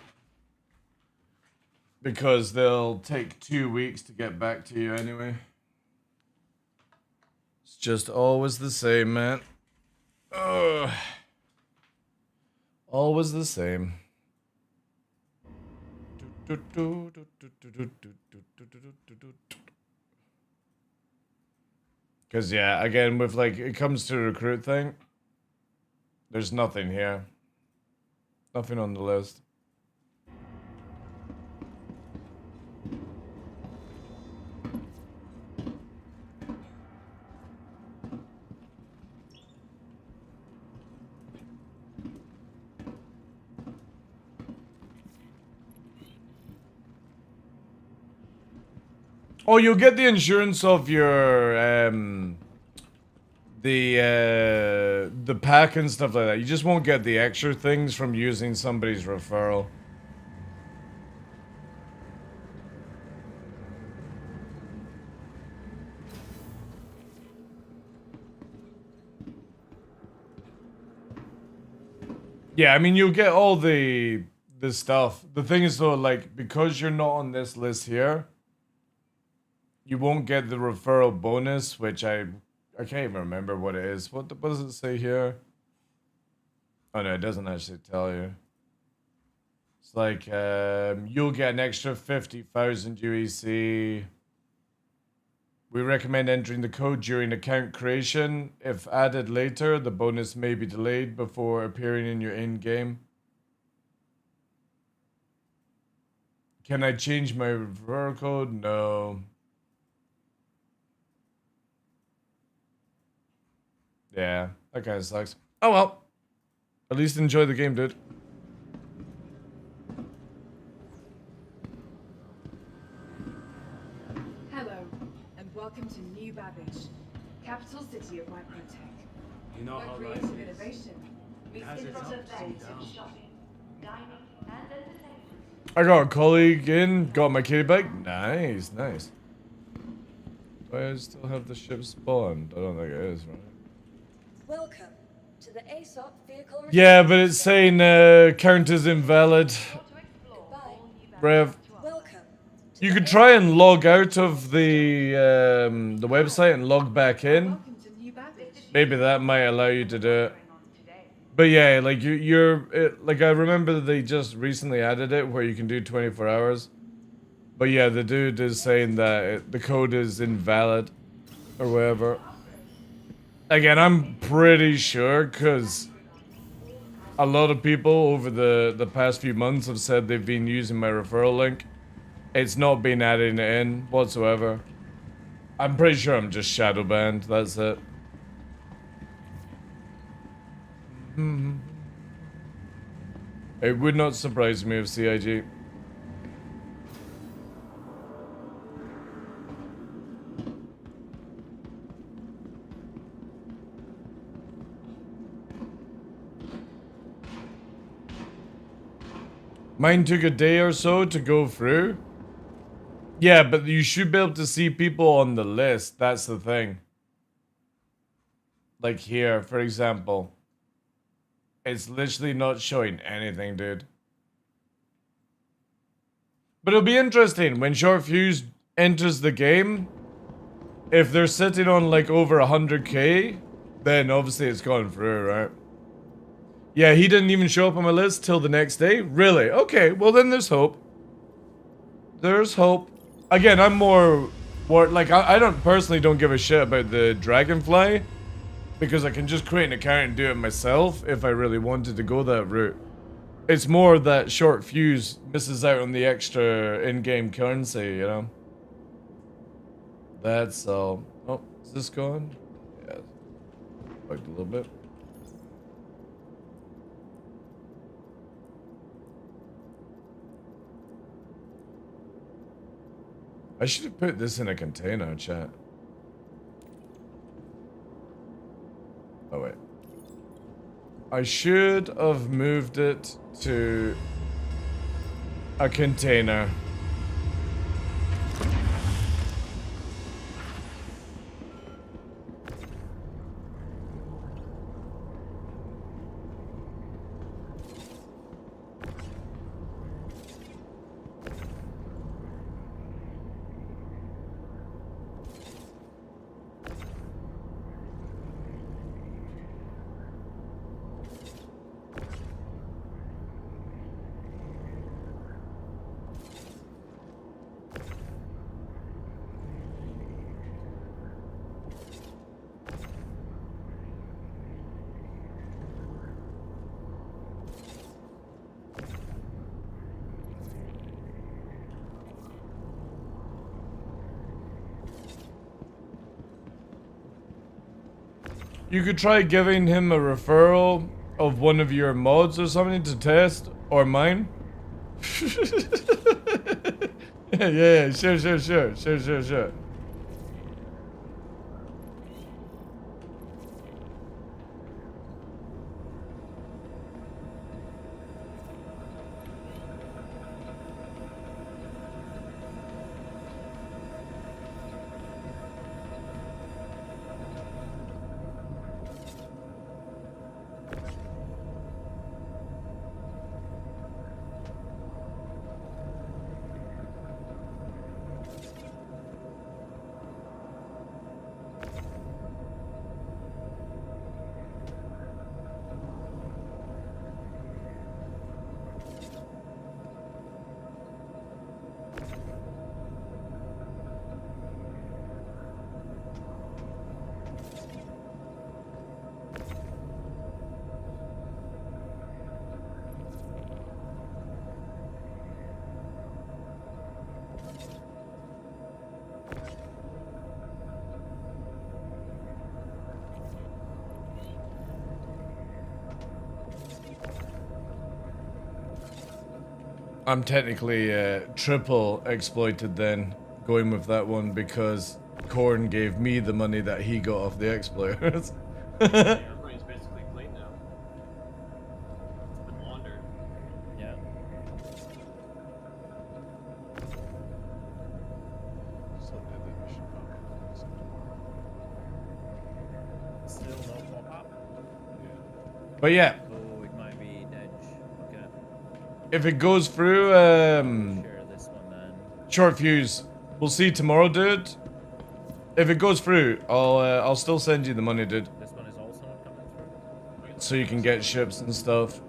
because they'll take 2 weeks to get back to you anyway. It's just always the same, man. Ugh. Always the same. Because, yeah, again, with like, it comes to the recruit thing, there's nothing here. Nothing on the list. Oh, you'll get the insurance of your the pack and stuff like that. You just won't get the extra things from using somebody's referral. Yeah, I mean you'll get all the stuff. The thing is though, like because you're not on this list here, you won't get the referral bonus, which I can't even remember what it is. What does it say here? Oh no, it doesn't actually tell you. It's like you'll get an extra 50,000 UEC. We recommend entering the code during account creation. If added later, the bonus may be delayed before appearing in your in-game. Can I change my referral code? No. Yeah, that kind of sucks. Oh well. At least enjoy the game, dude. Hello, and welcome to New Babbage, capital city of microtech. You know Where how creative life is. innovation meets has its innovative ups and downs. shopping, dining, and entertainment. I got a colleague in, got my kitty bike. Nice, nice. Do I still have the ship spawned? I don't think it is, right? Welcome to the ASOP vehicle. Yeah, but it's saying count is invalid. Rev. You could try and log out of the website and log back in. Maybe that might allow you to do it. But yeah, like like I remember they just recently added it where you can do 24 hours. But yeah, the dude is saying that the code is invalid or whatever. Again, I'm pretty sure because a lot of people over the past few months have said they've been using my referral link. It's not been adding it in whatsoever. I'm pretty sure I'm just shadow banned. That's it. It would not surprise me if CIG. Mine took a day or so to go through. Yeah, but you should be able to see people on the list. That's the thing. Like here, for example. It's literally not showing anything, dude. But it'll be interesting when Short Fuse enters the game. If they're sitting on like over 100k, then obviously it's gone through, right? Yeah, he didn't even show up on my list till the next day? Really? Okay, well then there's hope. There's hope. Again, I'm more like, I don't personally don't give a shit about the Dragonfly. Because I can just create an account and do it myself if I really wanted to go that route. It's more that Short Fuse misses out on the extra in-game currency, you know? That's all. Oh, is this gone? Yeah. Bugged a little bit. I should have put this in a container, chat. Oh, wait. I should have moved it to a container. You could try giving him a referral of one of your mods or something to test, or mine. yeah, sure. I'm technically triple exploited then, going with that one because Korn gave me the money that he got off the exploiters. Everybody's basically clean now. It's been laundered. Yeah. Still no pop-up? But yeah. Oh, it might be dead. Okay. If it goes through, Share this one then. Short Fuse. We'll see tomorrow, dude. If it goes through, I'll still send you the money, dude. This one is also not coming through? So you can get ships and stuff.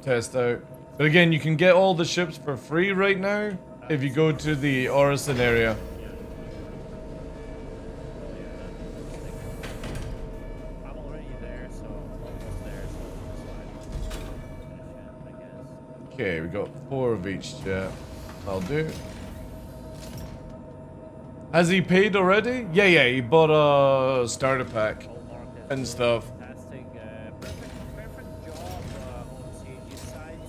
Test out. But again, you can get all the ships for free right now. if you go to the Orison area. I'm already there, so almost there, so that's why I guess. Okay, we got 4 of each chat. I'll do. Has he paid already? Yeah, he bought a starter pack and stuff. Fantastic, perfect job on CG side,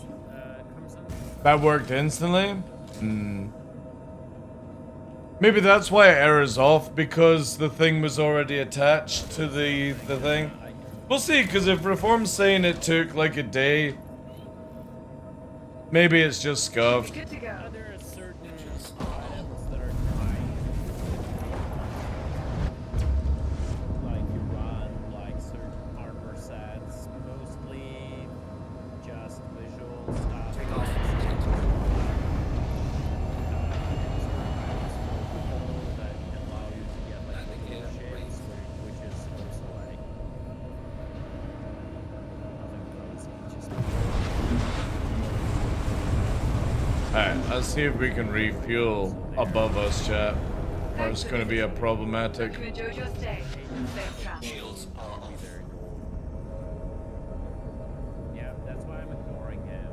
Crimson. That worked instantly? Hmm. Maybe that's why it errors off, because the thing was already attached to the thing. We'll see, because if Reform's saying it took like a day, maybe it's just scuffed. Good to go. There are certain items that are dying. Like you run like certain armor sets, mostly just visual stuff. Take off. That can allow you to get like the shapes, which is also like nothing crazy. Alright, let's see if we can refuel above us, chat. Or it's gonna be a problematic. You enjoyed your stay. Safe travels. Shields are off. Yeah, that's why I'm ignoring him.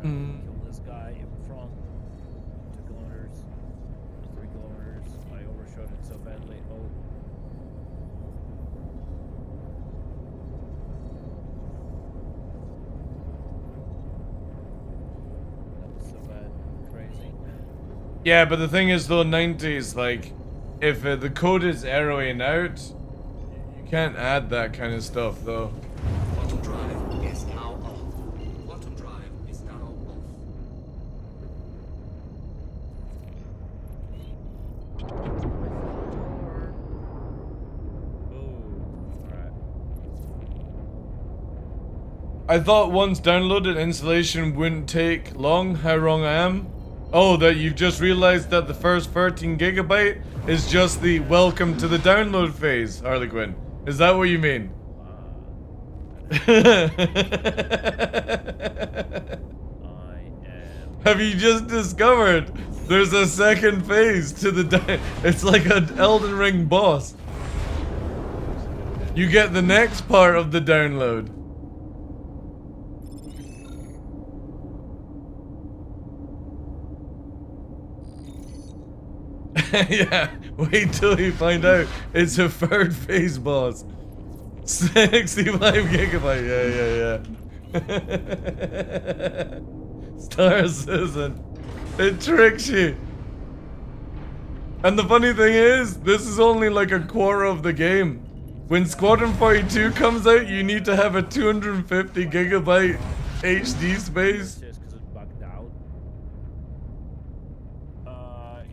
Kill this guy in front. 2 kilometers. 3 kilometers. I overshot it so badly. Oh. That was so bad. Crazy. Yeah, but the thing is though, 90s, like, if the code is arrowing out, you can't add that kind of stuff though. Quantum drive is now off. Quantum drive is now off. I thought once downloaded, installation wouldn't take long. How wrong I am? Oh, that you've just realized that the first 13 gigabyte is just the welcome to the download phase, Harley Quinn. Is that what you mean? Have you just discovered there's a second phase to the it's like an Elden Ring boss. You get the next part of the download. Yeah, wait till you find out it's a 3rd phase boss. 65 gigabyte, yeah. Star Citizen. It tricks you. And the funny thing is, this is only like a quarter of the game. When Squadron 42 comes out, you need to have a 250 gigabyte HD space.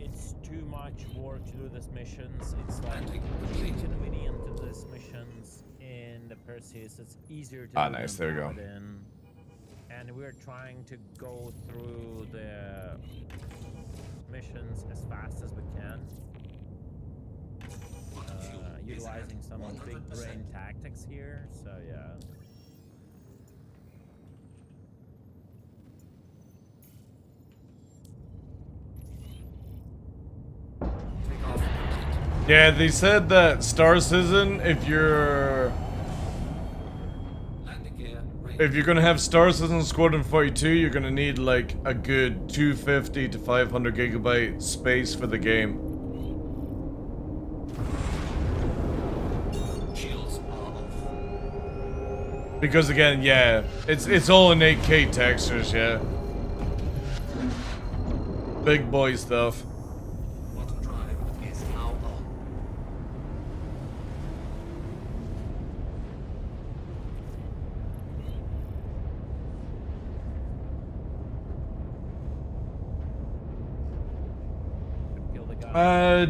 It's too much work to do these missions. It's like inconvenient to do these missions in the Perseus. It's easier to do Nice, them there we go. Paladin. And we're trying to go through the missions as fast as we can. Utilizing some big brain tactics here, so yeah. Yeah, they said that Star Citizen, if you're gonna have Star Citizen Squadron 42, you're gonna need like a good 250 to 500 gigabyte space for the game. Because again, yeah, it's all in 8K textures, yeah. Big boy stuff. Quantum drive is now on.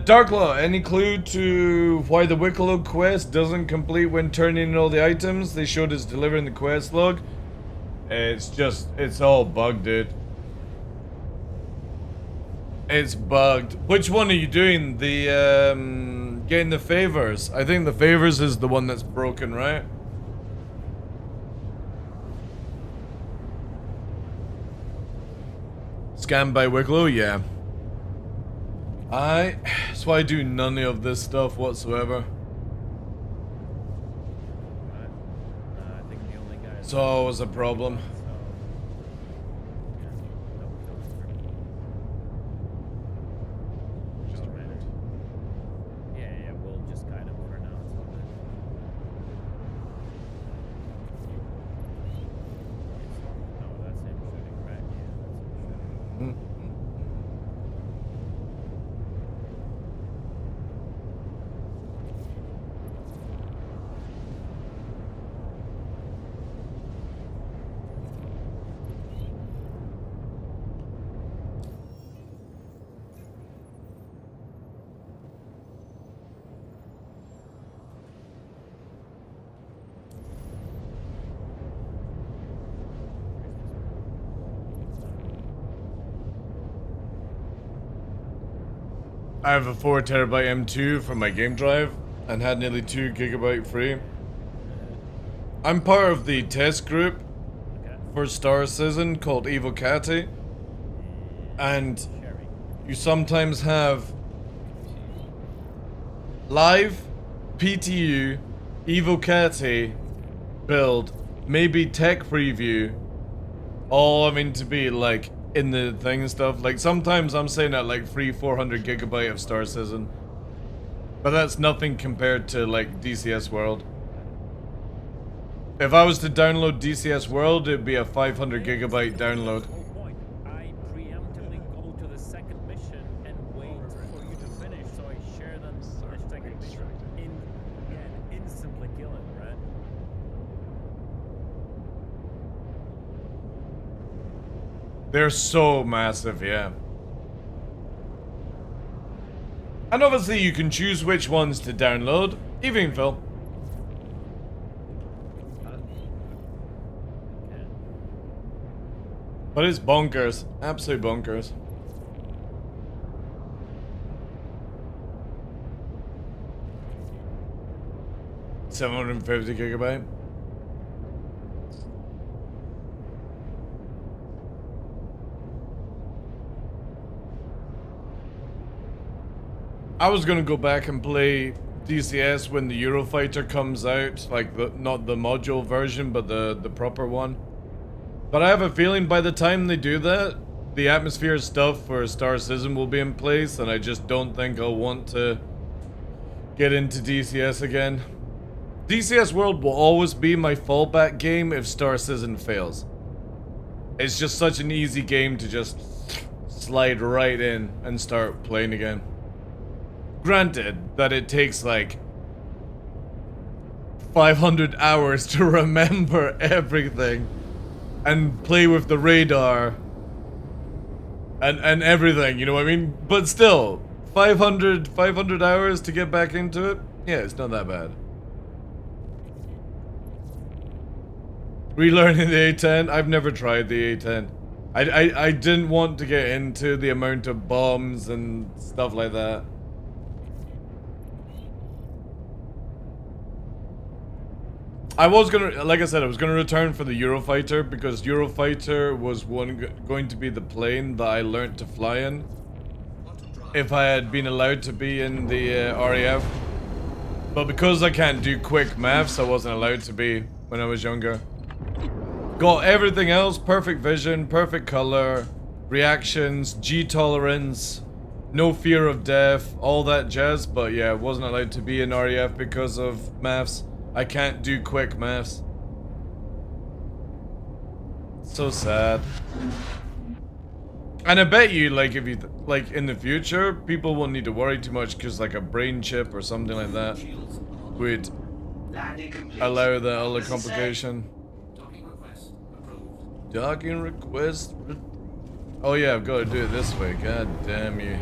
DarkLaw, any clue to why the Wicklow quest doesn't complete when turning in all the items they showed us delivering the quest log? It's all bugged, dude. It's bugged. Which one are you doing? The, getting the favors? I think the favors is the one that's broken, right? scammed by Wicklow? Yeah. That's why I do none of this stuff whatsoever. I think the only guy. It's always a problem. Yeah, we'll just guide him for now. It's all good. No, that's him shooting back. Yeah, that's him shooting. I have a 4TB M2 for my game drive and had nearly 2 GB free. I'm part of the test group for Star Citizen called Evocati, and you sometimes have live PTU, Evocati, build, maybe tech preview, all having to be like in the thing and stuff. Like sometimes I'm saying at like 400 GB of Star Citizen, but that's nothing compared to like DCS World. If I was to download DCS World, it'd be a 500 GB download. I preemptively go to the second mission and wait for you to finish, so I share them the second mission and instantly kill it, right? They're so massive, yeah. And obviously you can choose which ones to download. Evening, Phil. But it's bonkers. Absolute bonkers. $750 GB. I was gonna go back and play DCS when the Eurofighter comes out, like not the module version, but the proper one. But I have a feeling by the time they do that, the atmosphere stuff for Star Citizen will be in place, and I just don't think I'll want to get into DCS again. DCS World will always be my fallback game if Star Citizen fails. It's just such an easy game to just slide right in and start playing again. Granted that it takes like 500 hours to remember everything and play with the radar and everything, you know what I mean? But still, 500 hours to get back into it? Yeah, it's not that bad. Relearning the A10? I've never tried the A10. I didn't want to get into the amount of bombs and stuff like that. I was gonna, like I said, I was gonna return for the Eurofighter because Eurofighter was going to be the plane that I learned to fly in if I had been allowed to be in the RAF. But because I can't do quick maths, I wasn't allowed to be when I was younger. Got everything else, perfect vision, perfect color, reactions, G tolerance, no fear of death, all that jazz, but yeah, wasn't allowed to be in RAF because of maths. I can't do quick maths. So sad. And I bet you, like, if you, like, in the future, people won't need to worry too much because, like, a brain chip or something like that would allow that other complication. Docking request. Oh yeah, I've got to do it this way. God damn you.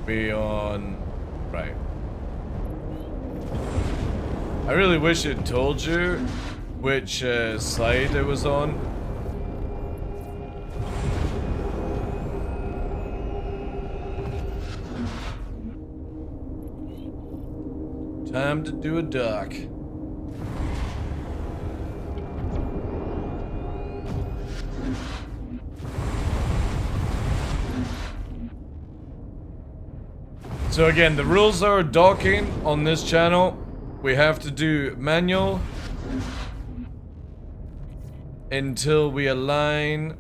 Be on. Right. I really wish it told you which side it was on. Time to do a dock. So again, the rules are docking on this channel. We have to do manual until we align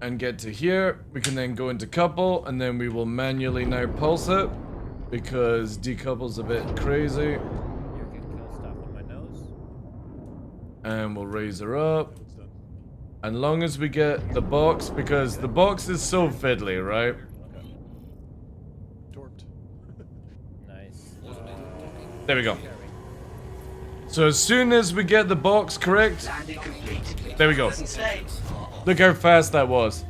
and get to here. We can then go into couple, and then we will manually now pulse it because decouple's a bit crazy. And we'll raise her up. And long as we get the box, because the box is so fiddly, right? Nice. There we go. So as soon as we get the box correct, there we go. Look how fast that was.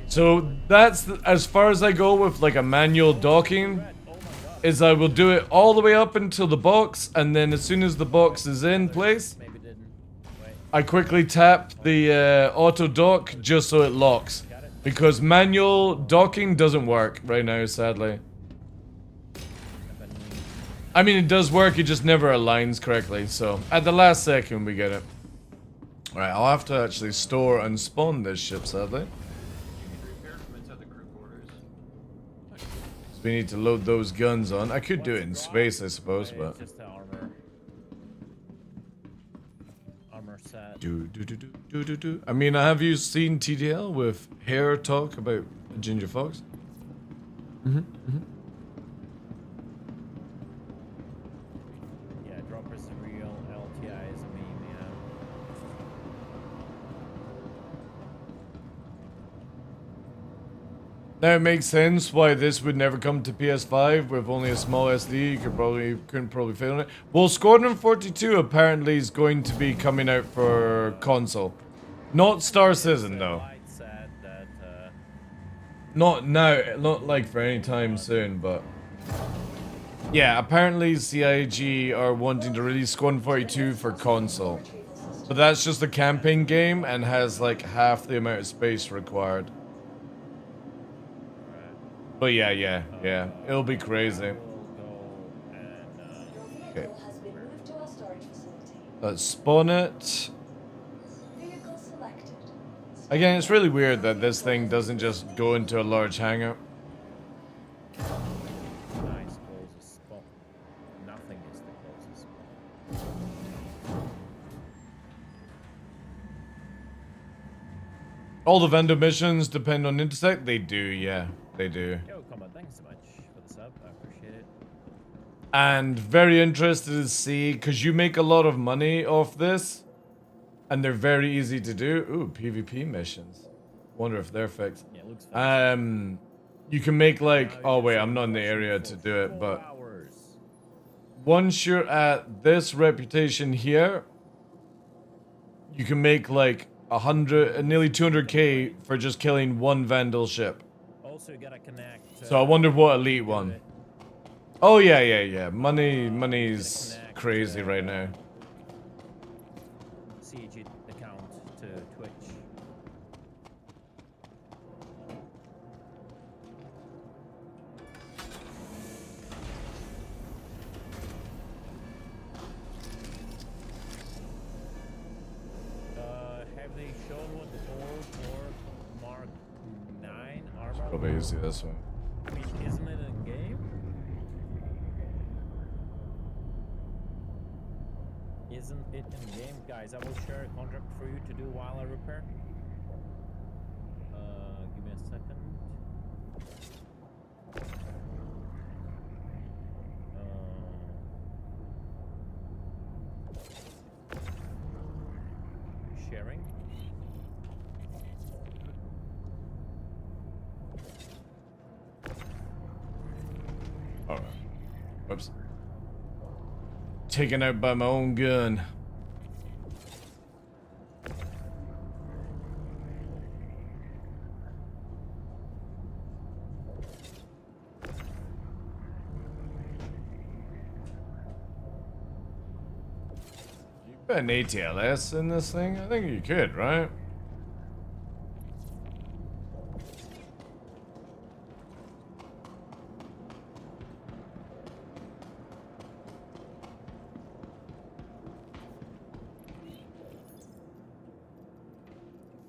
So that's as far as I go with like a manual docking, is I will do it all the way up until the box, and then as soon as the box is in place, I quickly tap the auto dock just so it locks. Because manual docking doesn't work right now, sadly. I mean, it does work, it just never aligns correctly, so at the last second we get it. Alright, I'll have to actually store and spawn this ship, sadly. So we need to load those guns on. I could do it in space, I suppose, but... Armor set. I mean, have you seen TDL with Hair talk about Ginger Fox? Yeah, drop is real, LTI is a meme, yeah. Now it makes sense why this would never come to PS5 with only a small SD. You couldn't probably fit on it. Well, Squadron 42 apparently is going to be coming out for console, not Star Citizen though. Not now, not like for any time soon, but yeah, apparently CIG are wanting to release Squadron 42 for console, but that's just a campaign game and has like half the amount of space required. But yeah, it'll be crazy. Okay. Let's spawn it. Again, it's really weird that this thing doesn't just go into a large hangar. Nice, closest spot. Nothing is the closest spot. All the vendor missions depend on intersect? They do, yeah. They do. Yo, Combat, thanks so much for the sub. I appreciate it. And very interested to see, because you make a lot of money off this, and they're very easy to do. Ooh, PvP missions. Wonder if they're fixed. Yeah, it looks fun. You can make like, oh wait, I'm not in the area to do it, but once you're at this reputation here, you can make like 100, nearly 200k for just killing one Vandal ship. Also, you gotta connect. So I wonder what elite one. Oh yeah. Money's crazy right now. CG account to Twitch. Have they shown what the ore for Mark 9 armor? Probably easy this one. I mean, isn't it in game? Isn't it in game, guys? I will share a contract for you to do while I repair. Give me a second. Sharing. Alright. Whoops. Taken out by my own gun. You put an ATLS in this thing? I think you could, right?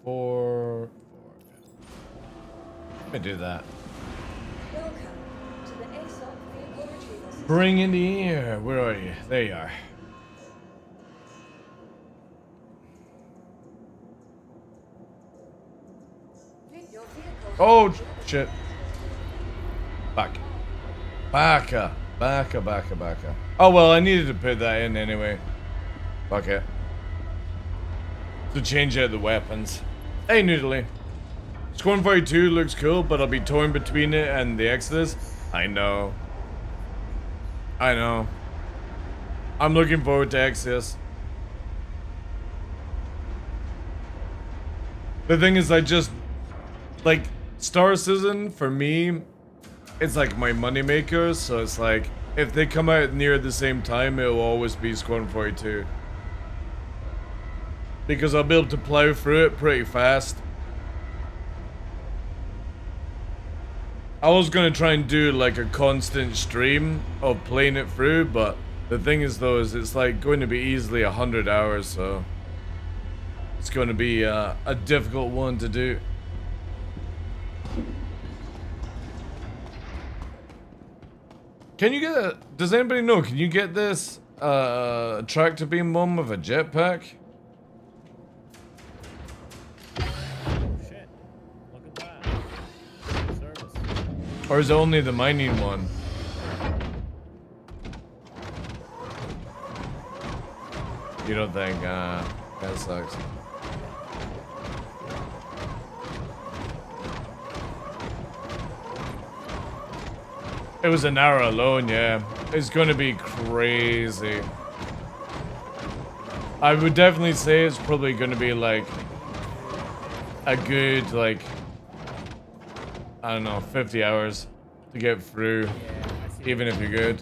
Four. Let me do that. Welcome to the ASOP vehicle retrieval system. Bring in the air. Where are you? There you are. Your vehicle Oh, shit. Back. Backa. Oh, well, I needed to put that in anyway. Fuck it. To change out the weapons. Hey, Noodly. Squadron 42 looks cool, but I'll be torn between it and the Exodus. I know. I'm looking forward to Exodus. The thing is, I just... Like, Star Citizen, for me, it's like my moneymaker, so it's like, if they come out near the same time, it'll always be Squadron 42. Because I'll be able to plow through it pretty fast. I was gonna try and do like a constant stream of playing it through, but the thing is though, is it's like going to be easily 100 hours, so it's going to be a difficult one to do. Can you get a, does anybody know, can you get this tractor beam one with a jetpack? Or is it only the mining one? You don't think, that sucks. It was an hour alone, yeah. It's gonna be crazy. I would definitely say it's probably gonna be like a good, like, I don't know, 50 hours to get through, even if you're good.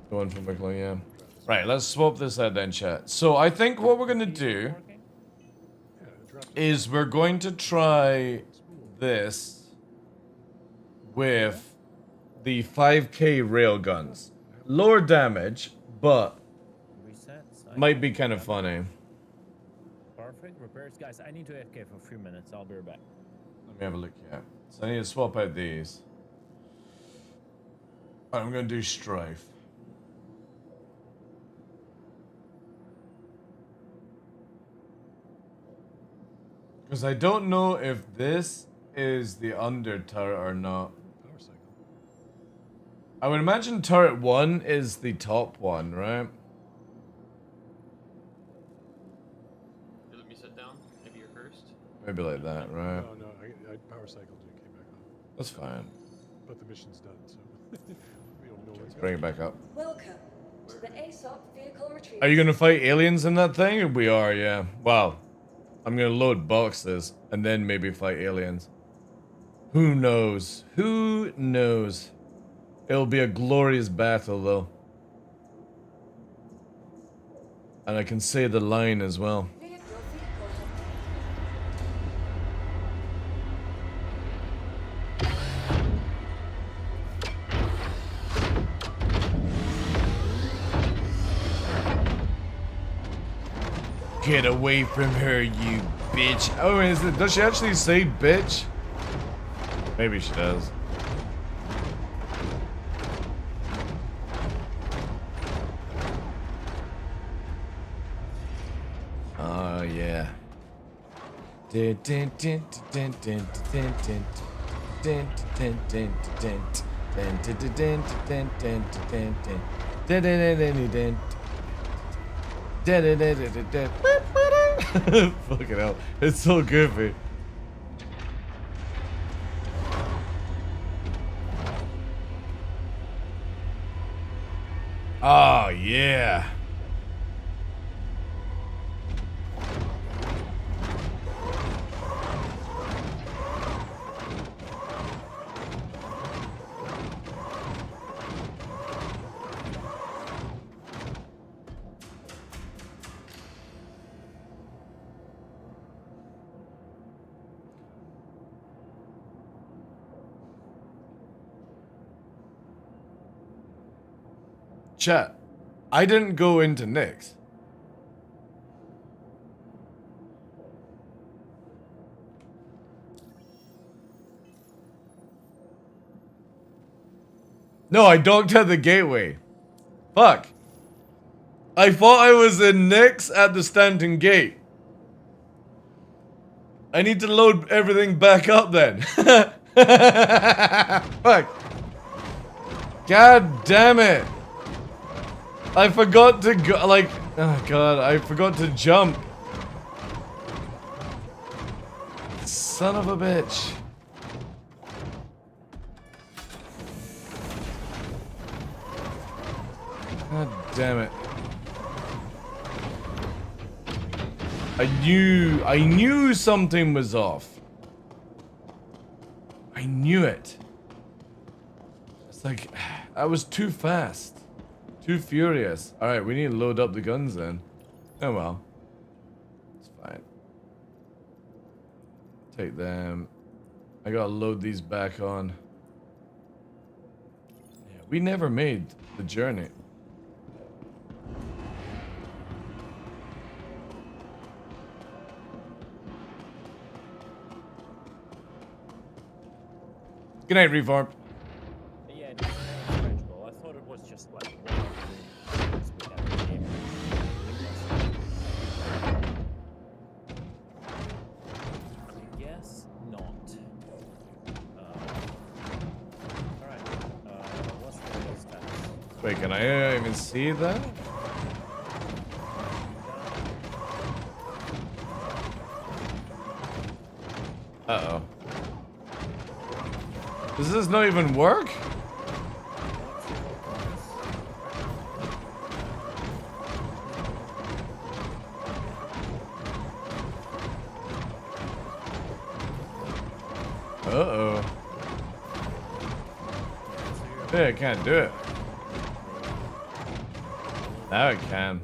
Going from Wicklow, yeah. Right, let's swap this out then, chat. So I think what we're gonna do is we're going to try this with the 5K railguns. Lower damage, but might be kind of funny. Perfect. Repairs. Guys, I need to AFK for a few minutes. I'll be right back. Let me have a look here. So I need to swap out these. Alright, I'm gonna do Strife. Because I don't know if this is the under turret or not. I would imagine turret 1 is the top one, right? Let me sit down. Maybe you're cursed. Maybe like that, right? No, I power cycled and it came back on. That's fine. But the mission's done, so we don't know what's Bring it back up. Welcome to the ASOP vehicle retrieval. Are you gonna fight aliens in that thing? We are, yeah. Wow. I'm gonna load boxes and then maybe fight aliens. Who knows? Who knows? It'll be a glorious battle, though. And I can say the line as well. Get away from her, you bitch. Oh, is it? Does she actually say bitch? Maybe she does. Oh, yeah. Fucking hell. It's so goofy. Oh, yeah. Chat, I didn't go into Nyx. No, I docked at the gateway. Fuck. I thought I was in Nick's at the Stanton Gate. I need to load everything back up then. Fuck. God damn it. I forgot to go, like, oh god, I forgot to jump. Son of a bitch. God damn it. I knew something was off. I knew it. It's like, I was too fast. Too furious. Alright, we need to load up the guns then. Oh well. It's fine. Take them. I gotta load these back on. Yeah, we never made the journey. Good night, Reform. Yeah, it's manageable. I thought it was just like one of the things we had in the game. I guess not. Alright. What's the status? Wait, can I even see that? Uh-oh. Does this not even work? Uh-oh. Yeah, I can't do it. Now I can.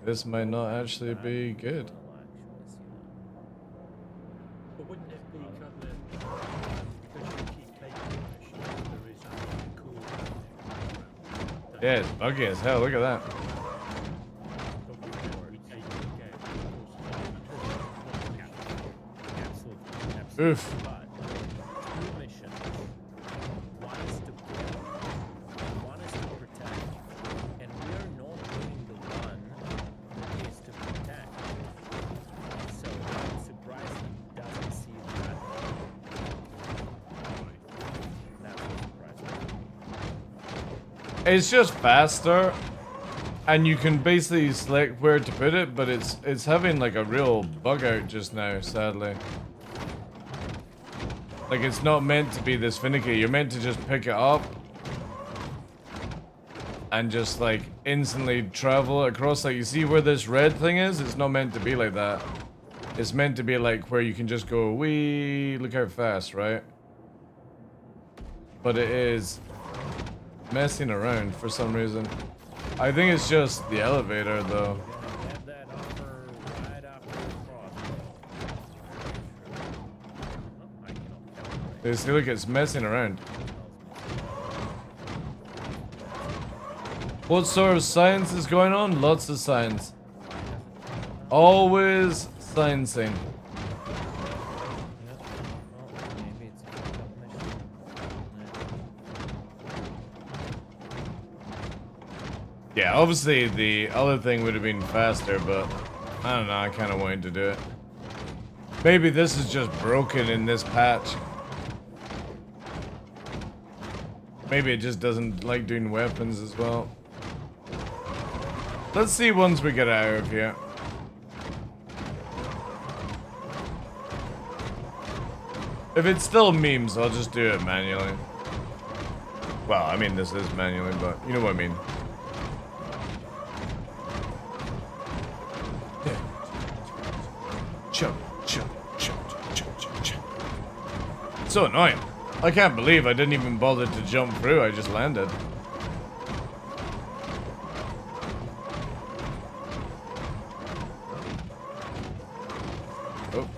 This might not actually be good. But wouldn't it be kind of because you keep taking missions, there is something cool. Yeah, it's buggy as hell. Look at that. Oof. It's just faster, and you can basically select where to put it, but it's having like a real bug out just now, sadly. Like it's not meant to be this finicky. You're meant to just pick it up and just like instantly travel across. Like you see where this red thing is? It's not meant to be like that. It's meant to be like where you can just go, wee, look how fast, right? But it is messing around for some reason. I think it's just the elevator though. You see, look, it's messing around. What sort of science is going on? Lots of science. Always sciencing. Yeah, obviously the other thing would have been faster, but I don't know, I kind of wanted to do it. Maybe this is just broken in this patch. Maybe it just doesn't like doing weapons as well. Let's see once we get out of here. If it's still memes, I'll just do it manually. Well, I mean, this is manually, but you know what I mean. Jump, jump, jump, jump, jump, jump. So annoying. I can't believe I didn't even bother to jump through, I just landed. Oh.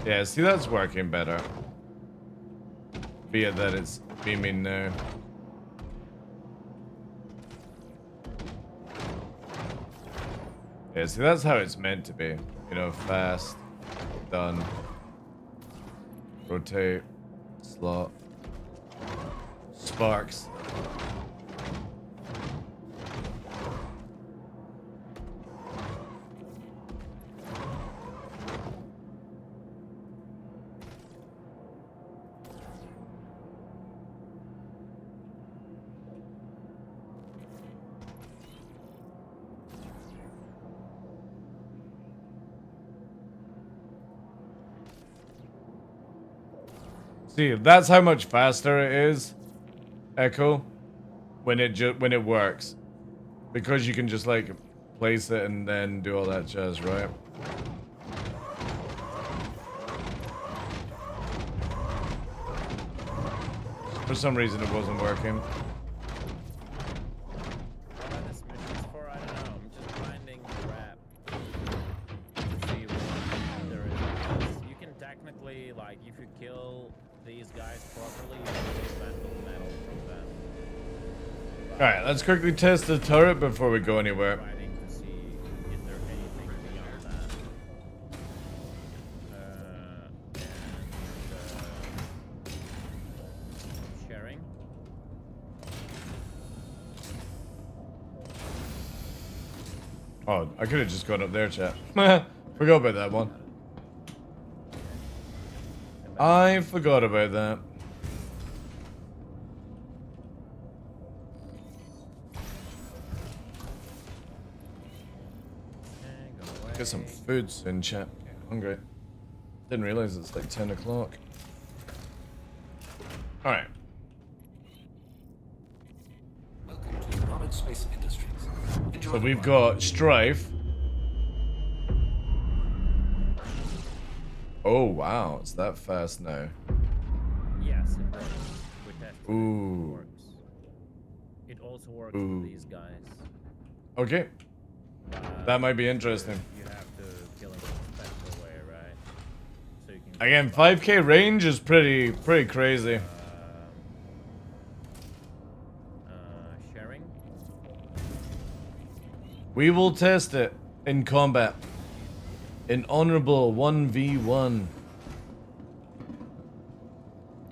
Yeah, see, that's working better. Be it that it's beaming now. Yeah, see, that's how it's meant to be. You know, fast, done, rotate, slot, sparks. See, that's how much faster it is, Echo, when it works, because you can just like place it and then do all that jazz, right? For some reason, it wasn't working. Like, if you kill these guys properly, you can get metal from them. Alright, let's quickly test the turret before we go anywhere. Fighting to see if there's anything beyond that. Sharing. Oh, I could have just gone up there, chat. Forgot about that one. I forgot about that. Get some food soon, chat. Hungry. Didn't realize it's like 10 o'clock. Alright. Welcome to Roberts Space Industries. So we've got Strife. Oh wow, it's that fast now. Yes, it works. We tested Ooh. it works. It also works with these guys. Okay. That might be interesting. You have to kill him in a special way, right? So you can Again, 5k range is pretty crazy. sharing. We will test it in combat. An honorable 1v1.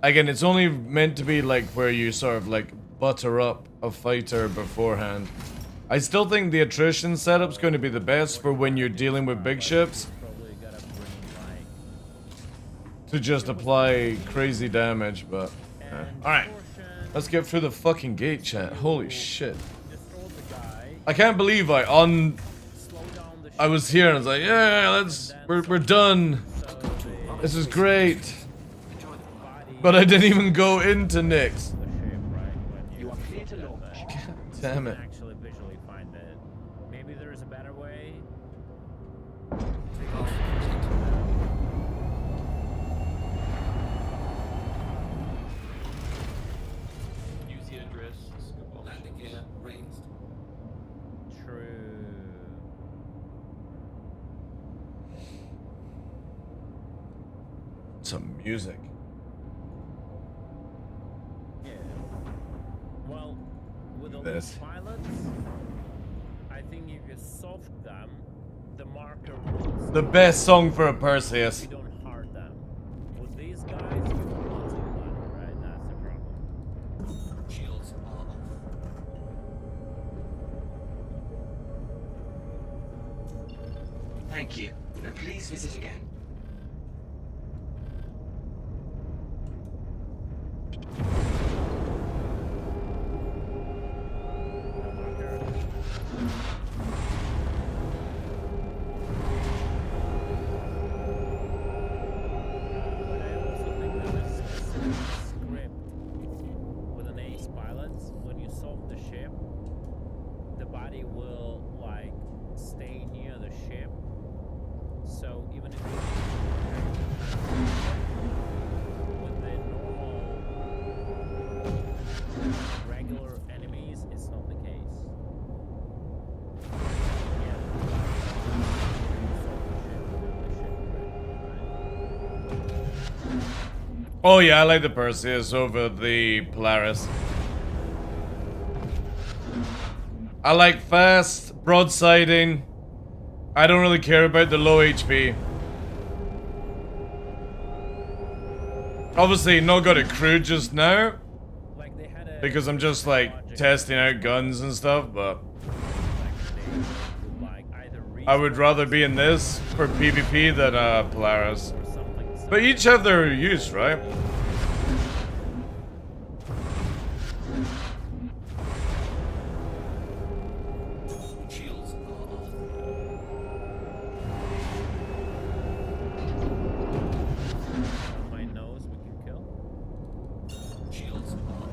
Again, it's only meant to be like where you sort of like butter up a fighter beforehand. I still think the attrition setup's going to be the best for when you're dealing with big ships. To just apply crazy damage, but... Alright, let's get through the fucking gate, chat. Holy shit. I can't believe I was here and I was like, yeah, we're done. This is great. But I didn't even go into Nyx. You are clear to launch. God damn it. Actually visually find it. Maybe there is a better way. Use the address. Landing gear raised. True. Some music. Yeah. Well, with all This. these pilots, I think if you soft them, the marker will... The best song for a Perseus. You don't hard them. With these guys, you want to run, right? That's the problem. Shields are off. Thank you. And please visit again. But I also think that there's a specific script with an ace pilot. When you solve the ship, the body will like stay near the ship. So even if you Oh yeah, I like the Perseus over the Polaris. I like fast, broadsiding. I don't really care about the low HP. Obviously not got a crew just now. Because I'm just like testing out guns and stuff, but I would rather be in this for PvP than Polaris. But each have their use, right? Shields are off. My nose we can kill. Shields are off.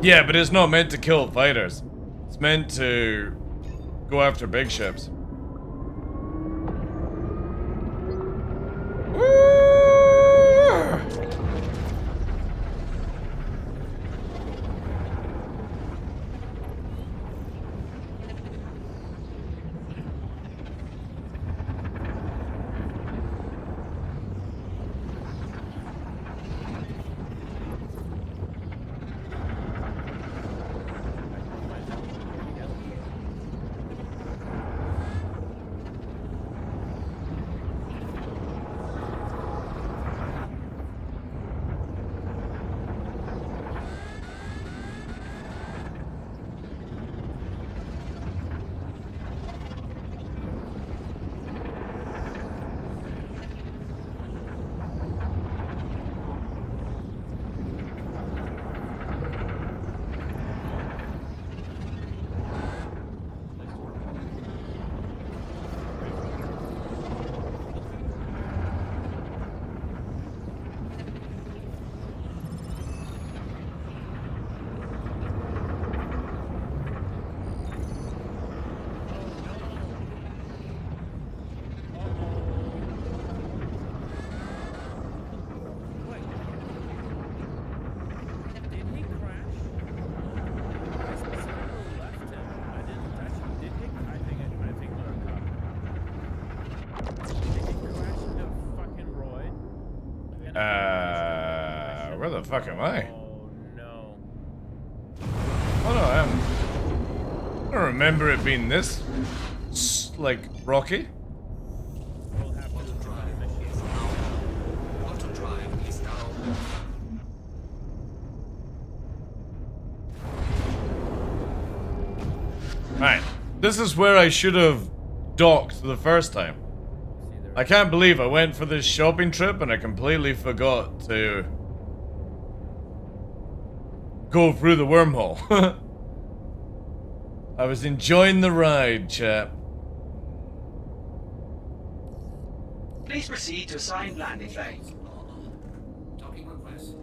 Yeah, but it's not meant to kill fighters. It's meant to go after big ships. Where the fuck am I? Oh no. Oh no, I don't remember it being this, like, rocky. We'll have to try missions. Auto drive is now off. Right, this is where I should have docked the first time. I can't believe I went for this shopping trip and I completely forgot to go through the wormhole. I was enjoying the ride, chap. Please proceed to assigned landing bay. Docking request.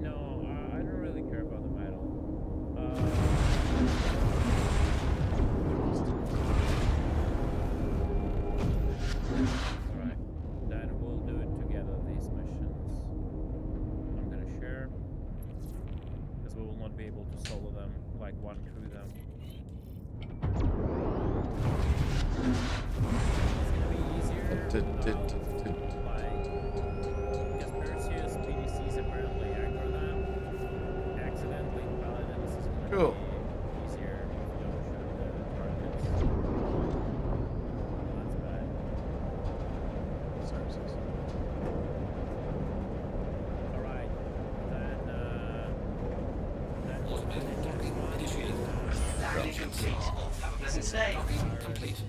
No, I don't really care about the metal. Alright, then we'll do it together, these missions. I'm gonna share, because we will not be able to solo them, like one through them. It's gonna be easier because Perseus, PDCs apparently aggro them accidentally. Paladins is gonna Cool. be easier if you don't shoot the targets. That's bad. Alright, then Automatic docking initiated. Landing complete. Have a pleasant stay. Complete.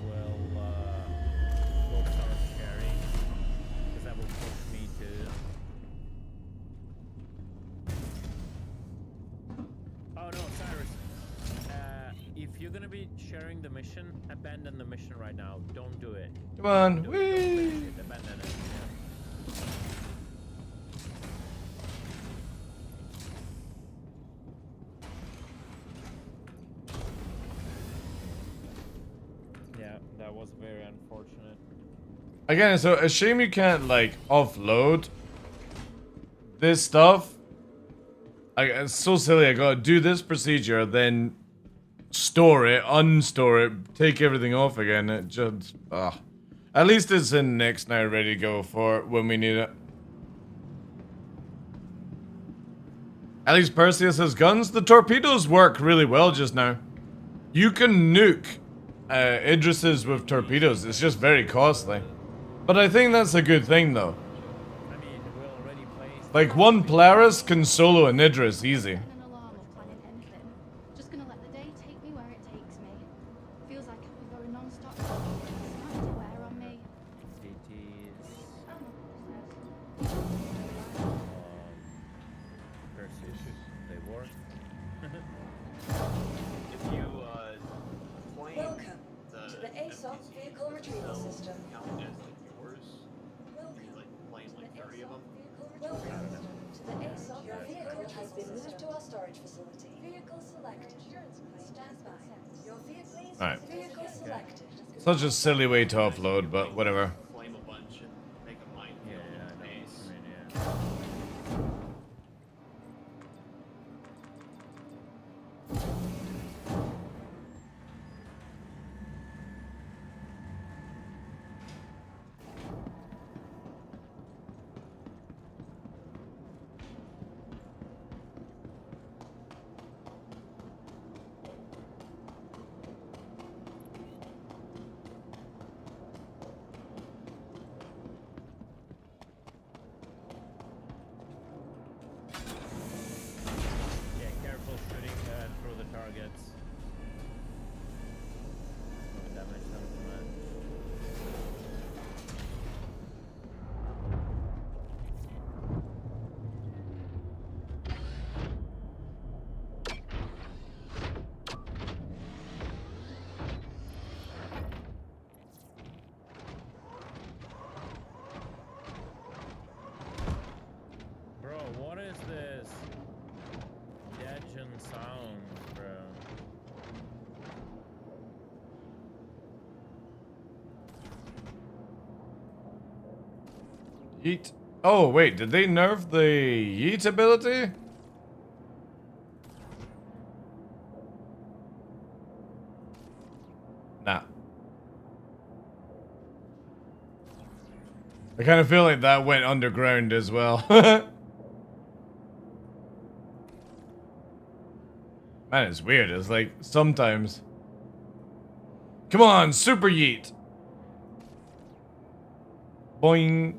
We'll start sharing, because that will push me to. Oh no, Cyrus. If you're gonna be sharing the mission, abandon the mission right now. Don't do it. Come on, Don't whee! finish it. Abandon it. Yeah, that was very unfortunate. Again, so a shame you can't like offload this stuff. It's so silly. I gotta do this procedure, then store it, unstore it, take everything off again. It just at least it's in Next now, ready to go for when we need it. At least Perseus has guns. The torpedoes work really well just now. You can nuke Idrises with torpedoes. It's just very costly. But I think that's a good thing though. Like one Polaris can solo an Idris easy. Just gonna let the day take me where it takes me. Feels like I've been going non-stop. It's starting to wear on me. They work. If you claim Welcome to the ASOP vehicle retrieval system. count as like yours, you like claim like 30 of them. Welcome to the ASOP. Your vehicle has been moved to our storage facility. Vehicle selected. Stand by. Your vehicle, Alright. vehicle selected. Such a silly way to upload, but whatever. Claim a bunch and make a minefield I know. base. Yeah, careful shooting through the targets. Don't damage them too much. Bro, what is this? Degen sound, bro. Yeet. Oh, wait, did they nerf the yeet ability? Nah. I kind of feel like that went underground as well. Man, it's weird. It's like sometimes. Come on, super yeet. Boing.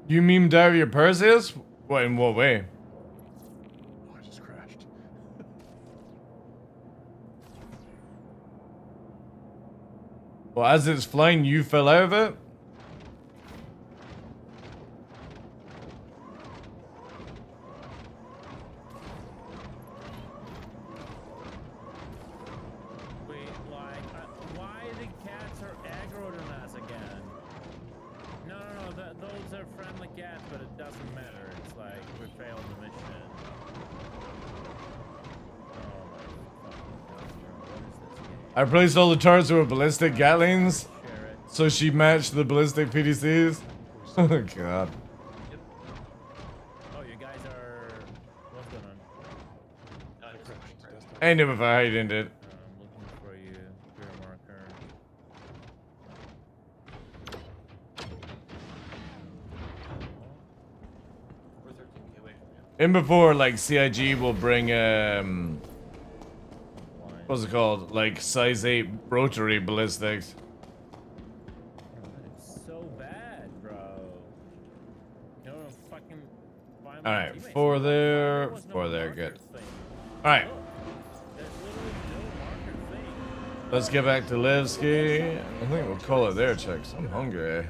You memed out your Perseus? What, in what way? Oh, I just crashed. Well, as it's flying, you fell out of it? Wait, like, why the cats are aggroed on us again? No, those are friendly cats, but it doesn't matter. It's like we failed the mission. Oh my fucking god, bro. What is this game? I placed all the turrets with ballistic Gatlings, so she matched the ballistic PDCs. Oh god. Oh, you guys are... What's going on? I knew if I didn't it. I'm looking for you, career marker. We're 13k away from you. In before, like, CIG will bring, what's it called? Like, size 8 rotary ballistics. It's so bad, bro. You know, fucking... find my Alright, teammates. 4 there, There was no 4 there, marker good. thing. Alright, There's literally no marker thing. let's get back to Levski. I think we'll call it there, chicks. I'm hungry.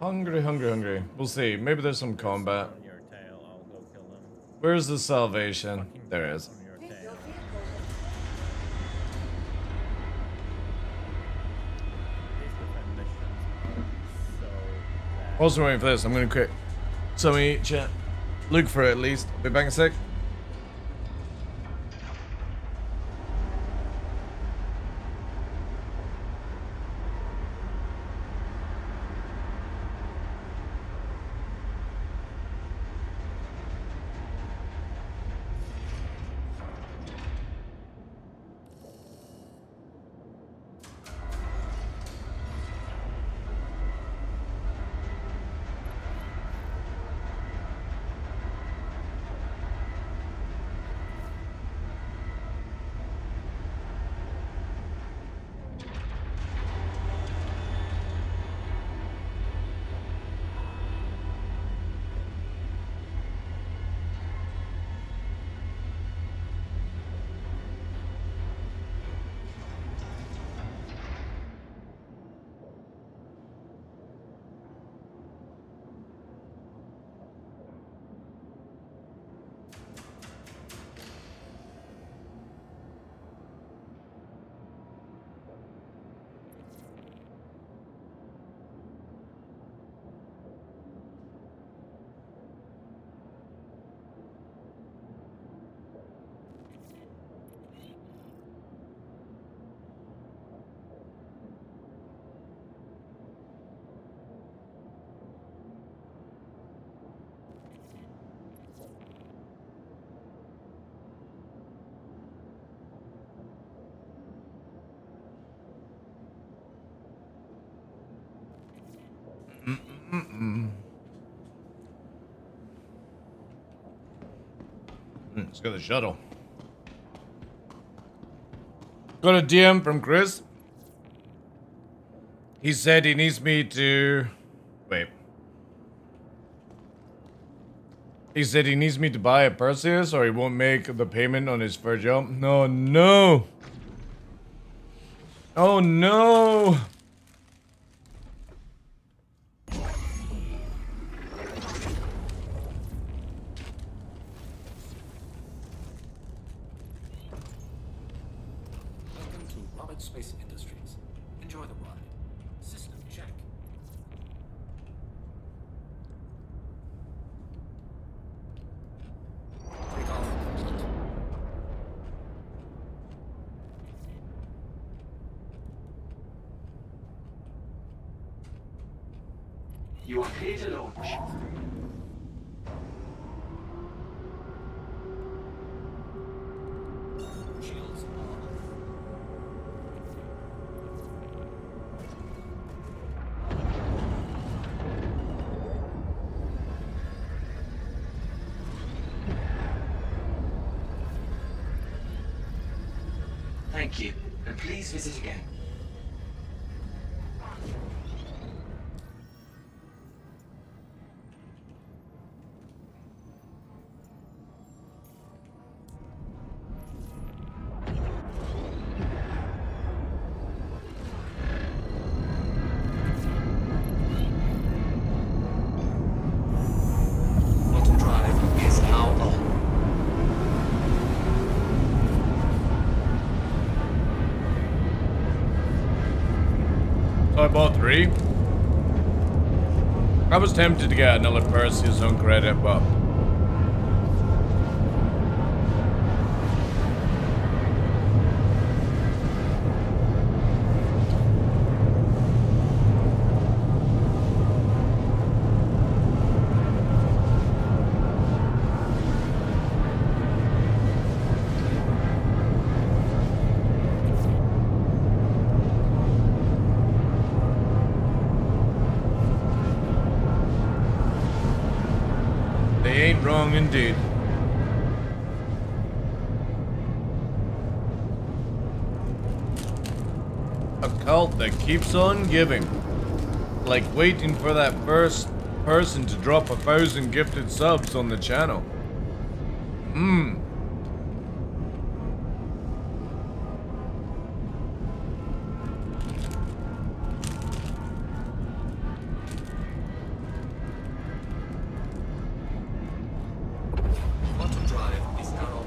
Hungry. We'll see. Maybe there's some combat. On your tail, I'll go kill them. Where's the salvation? There it is. On your tail. These defend missions are so Also waiting for this. I'm gonna quit. Somebody chat. Look for it at least. I'll be back in a sec. Let's go to the shuttle. Got a DM from Chris. He said he needs me to... Wait. He said he needs me to buy a Perseus or he won't make the payment on his first job. No, no. Oh, no. Welcome to Robert Space Industries. Enjoy the ride. System check. Takeoff complete. You are clear to launch. Shields on. Thank you, and please visit again. Quantum drive is now on. So I bought 3. I was tempted to get another Perseus on credit, but... They ain't wrong indeed. A cult that keeps on giving. Like waiting for that first person to drop 1,000 gifted subs on the channel. Quantum drive is now off.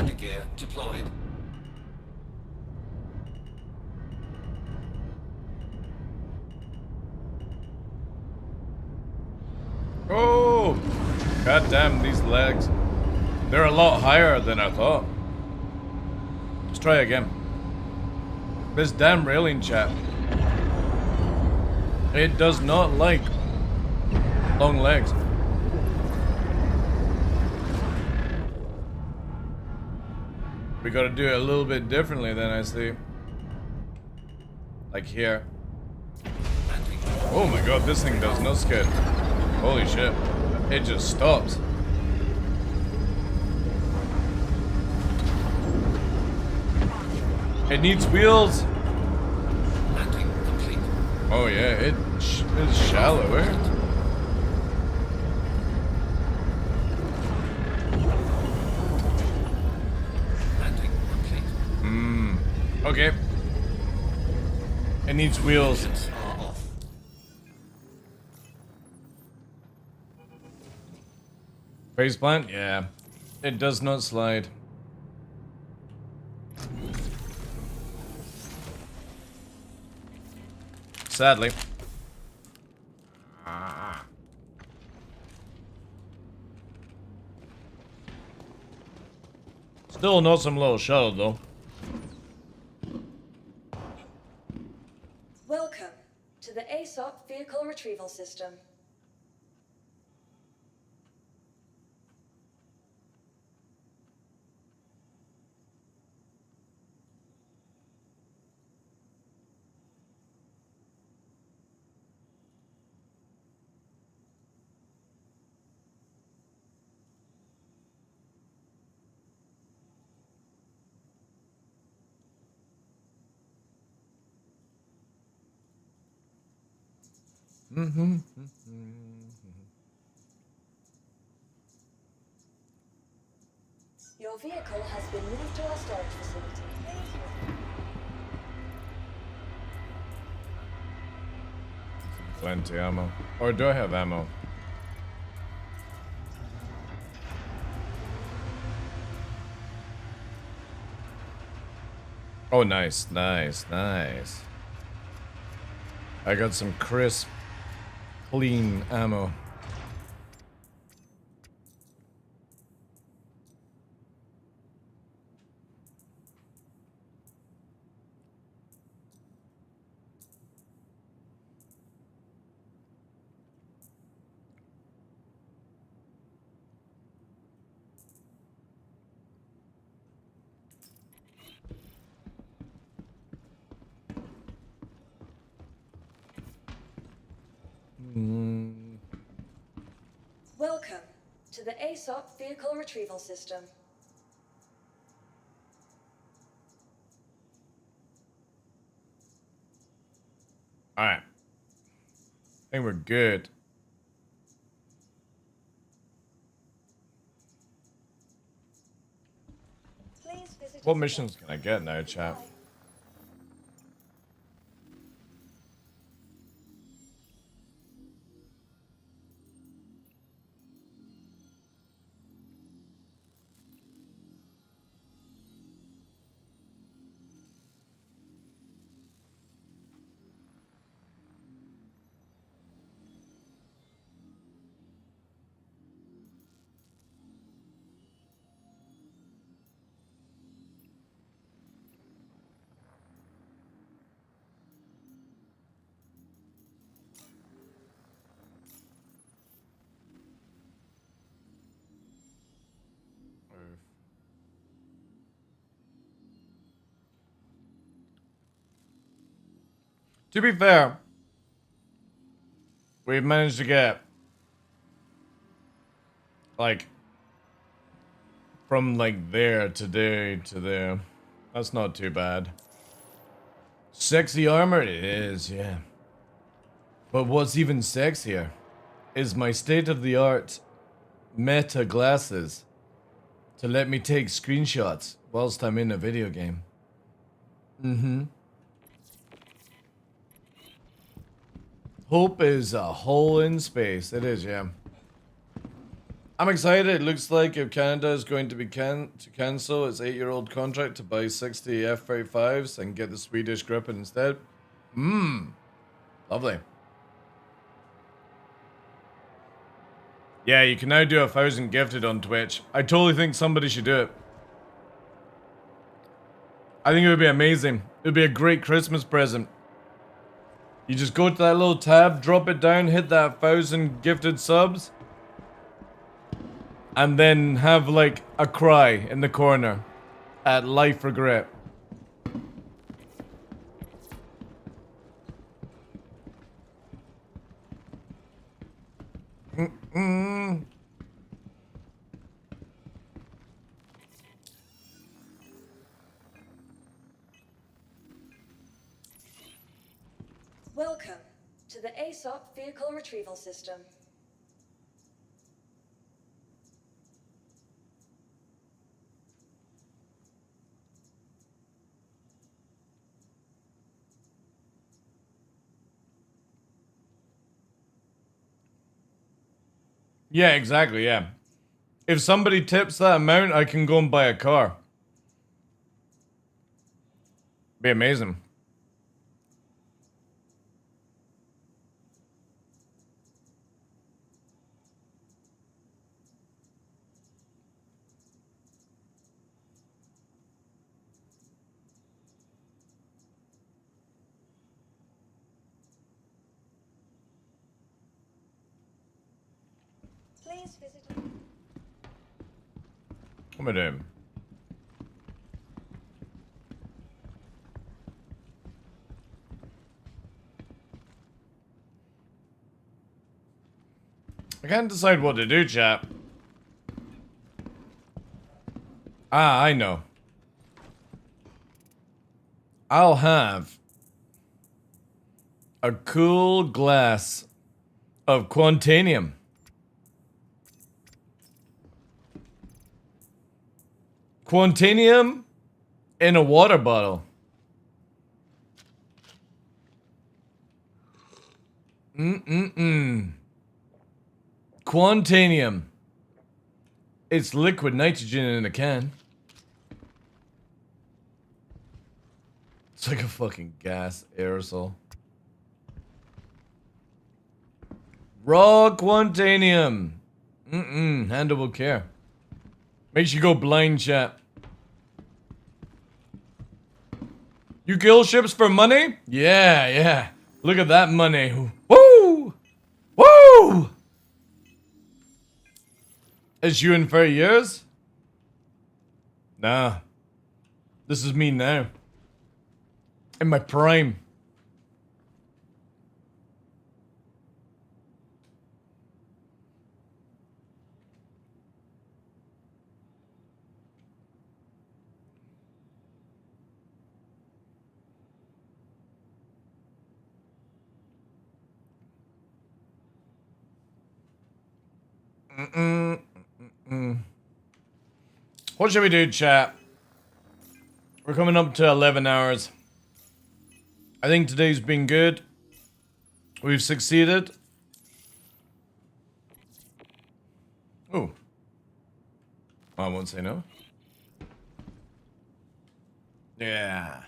landing gear deployed. Oh! God damn, these legs. They're a lot higher than I thought. Let's try again. This damn railing, chat. It does not like long legs. We gotta do it a little bit differently then, I see. Like here. Oh my god, this thing does no skid. Holy shit. It just stops. It needs wheels. Landing complete. Oh yeah, it is shallow, eh? Landing complete. Okay. It needs wheels. Engines are off. Phase plant? Yeah. It does not slide. Sadly. Still not some little shuttle though. Welcome to the ASOP Vehicle Retrieval System. Your vehicle has been moved to our storage facility. Plenty ammo. Or do I have ammo? Oh, nice, nice, nice. I got some crisp, clean ammo. Welcome to the ASOP Vehicle Retrieval System. Alright. I think we're good. Please visit What missions can I get now, chat? To be fair, we've managed to get like from like there to there to there. That's not too bad. Sexy armor? It is, yeah. But what's even sexier is my state-of-the-art meta glasses to let me take screenshots whilst I'm in a video game. Hope is a hole in space. It is, yeah. I'm excited. It looks like if Canada is going to be to cancel its 8-year-old contract to buy 60 F-35s and get the Swedish Gripen instead. Lovely. Yeah, you can now do 1,000 gifted on Twitch. I totally think somebody should do it. I think it would be amazing. It would be a great Christmas present. You just go to that little tab, drop it down, hit that 1,000 gifted subs, and then have like a cry in the corner at life regret. Welcome to the ASOP Vehicle Retrieval System. Yeah, exactly, yeah. If somebody tips that amount, I can go and buy a car. Be amazing. Please visit. What am I doing? I can't decide what to do, chap. Ah, I know. I'll have a cool glass of Quantanium. Quantanium in a water bottle. Quantanium. It's liquid nitrogen in a can. It's like a fucking gas aerosol. Raw Quantanium. Handle with care. Makes you go blind, chat. You kill ships for money? Yeah, yeah. Look at that money. Woo! Woo! Is you in 30 years? Nah. This is me now. In my prime. What should we do, chat? We're coming up to 11 hours. I think today's been good. We've succeeded. Oh. I won't say no. Yeah.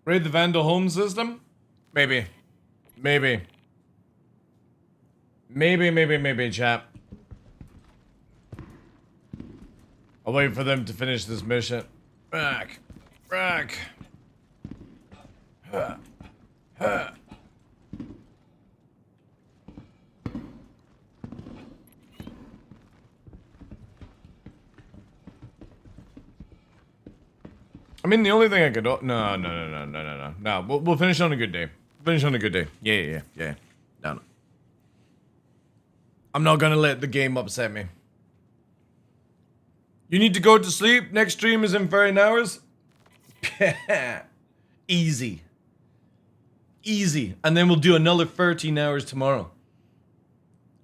Raid the Vandal home system? Maybe. Maybe. Maybe, chap. I'll wait for them to finish this mission. Back. Huh. I mean, the only thing I could... No. We'll finish on a good day. Finish on a good day. Yeah. No. I'm not gonna let the game upset me. You need to go to sleep. Next stream is in 13 hours. Easy. Easy. And then we'll do another 13 hours tomorrow.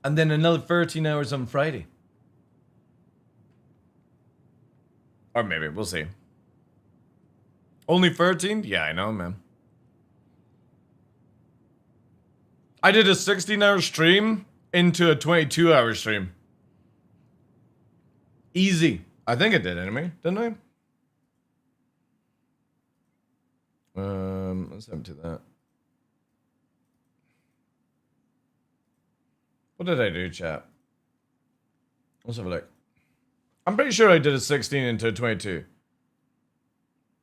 And then another 13 hours on Friday. Or maybe, we'll see. Only 13? Yeah, I know, man. I did a 16-hour stream into a 22-hour stream. Easy. I think I did anyway, didn't I? Let's empty that. What did I do, chat? Let's have a look. I'm pretty sure I did a 16 into a 22.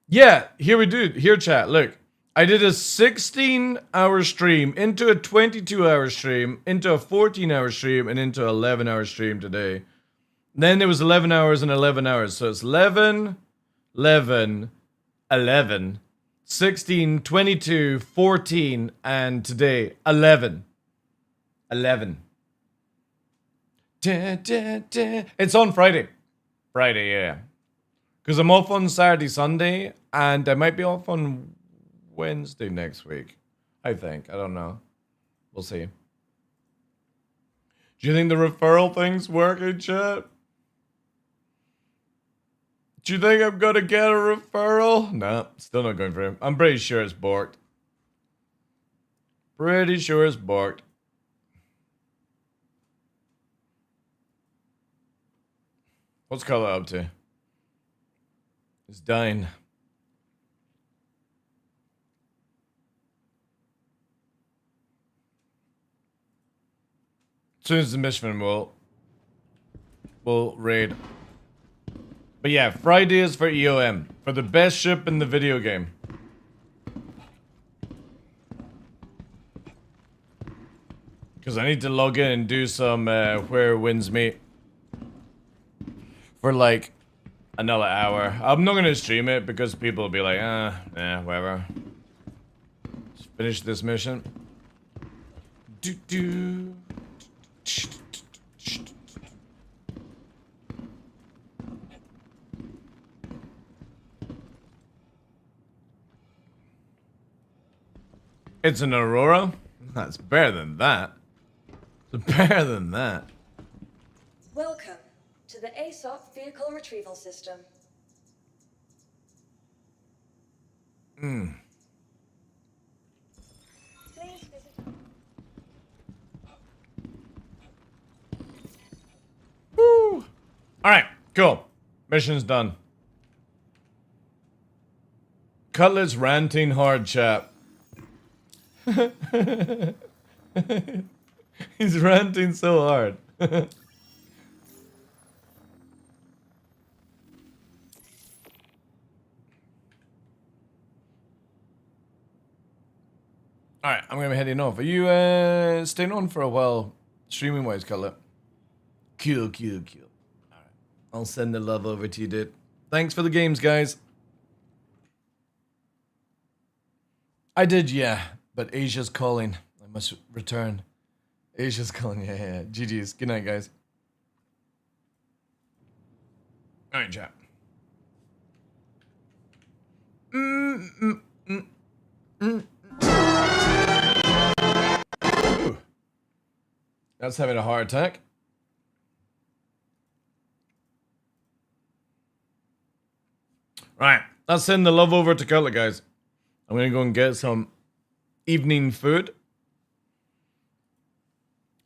Yeah, here we do. Here, chat, look. I did a 16-hour stream into a 22-hour stream, into a 14-hour stream, and into an 11-hour stream today. Then there was 11 hours and 11 hours. So it's 11, 11, 11, 16, 22, 14, and today, 11. 11. Da, da, da. It's on Friday. Friday, yeah. Because I'm off on Saturday, Sunday, and I might be off on Wednesday next week. I think. I don't know. We'll see. Do you think the referral thing's working, chat? Do you think I'm gonna get a referral? No, still not going for him. I'm pretty sure it's borked. Pretty sure it's borked. What's Color up to? He's dying. As soon as the mission we'll raid. But yeah, Friday is for EOM. For the best ship in the video game. Because I need to log in and do some Where Winds Meet. For like another hour. I'm not going to stream it because people will be like, whatever. Just finish this mission. Do. It's an Aurora? That's better than that. It's better than that. Welcome to the ASOP Vehicle Retrieval System. Hmm. Please visit. Woo! Alright, cool. Mission's done. Cutlet's ranting hard, chap. He's ranting so hard. Alright, I'm gonna be heading off. Are you staying on for a while, streaming wise, Cutlet? Cool. Alright. I'll send the love over to you, dude. Thanks for the games, guys. I did, yeah. But Asia's calling. I must return. Asia's calling. Yeah. GG's. Good night, guys. Alright, chat. Ooh. That's having a heart attack. Right. Let's send the love over to Cutlet, guys. I'm gonna go and get some evening food.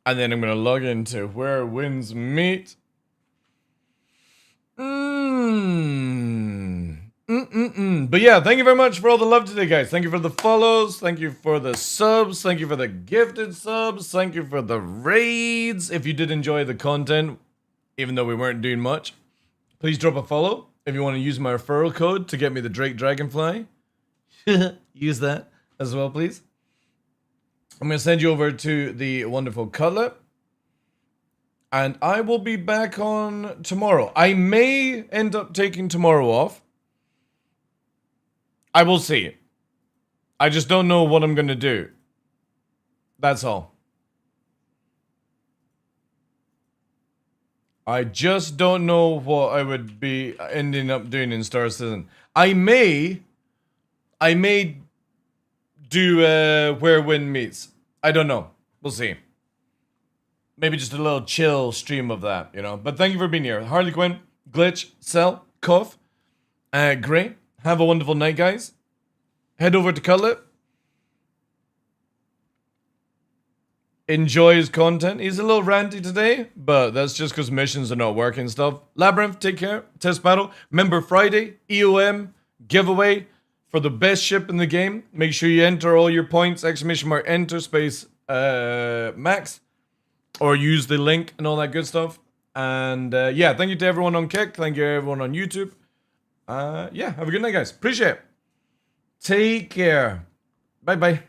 And then I'm gonna log into Where Winds Meet. But yeah, thank you very much for all the love today, guys. Thank you for the follows. Thank you for the subs. Thank you for the gifted subs. Thank you for the raids. If you did enjoy the content, even though we weren't doing much, please drop a follow. If you want to use my referral code to get me the Drake Dragonfly, use that as well, please. I'm going to send you over to the wonderful Cutlet. And I will be back on tomorrow. I may end up taking tomorrow off. I will see. I just don't know what I'm going to do. That's all. I just don't know what I would be ending up doing in Star Citizen. I may do Where Wind Meets. I don't know. We'll see. Maybe just a little chill stream of that, you know. But thank you for being here. Harley Quinn, Glitch, Cell, Cuff. Great. Have a wonderful night, guys. Head over to Cutlet. Enjoy his content. He's a little ranty today, but that's just because missions are not working and stuff. Labyrinth, take care. Test battle. Remember Friday, EOM giveaway for the best ship in the game. Make sure you enter all your points, ! Enter space max, or use the link and all that good stuff. And yeah, thank you to everyone on Kick. Thank you to everyone on YouTube. Yeah, have a good night, guys. Appreciate it. Take care. Bye-bye.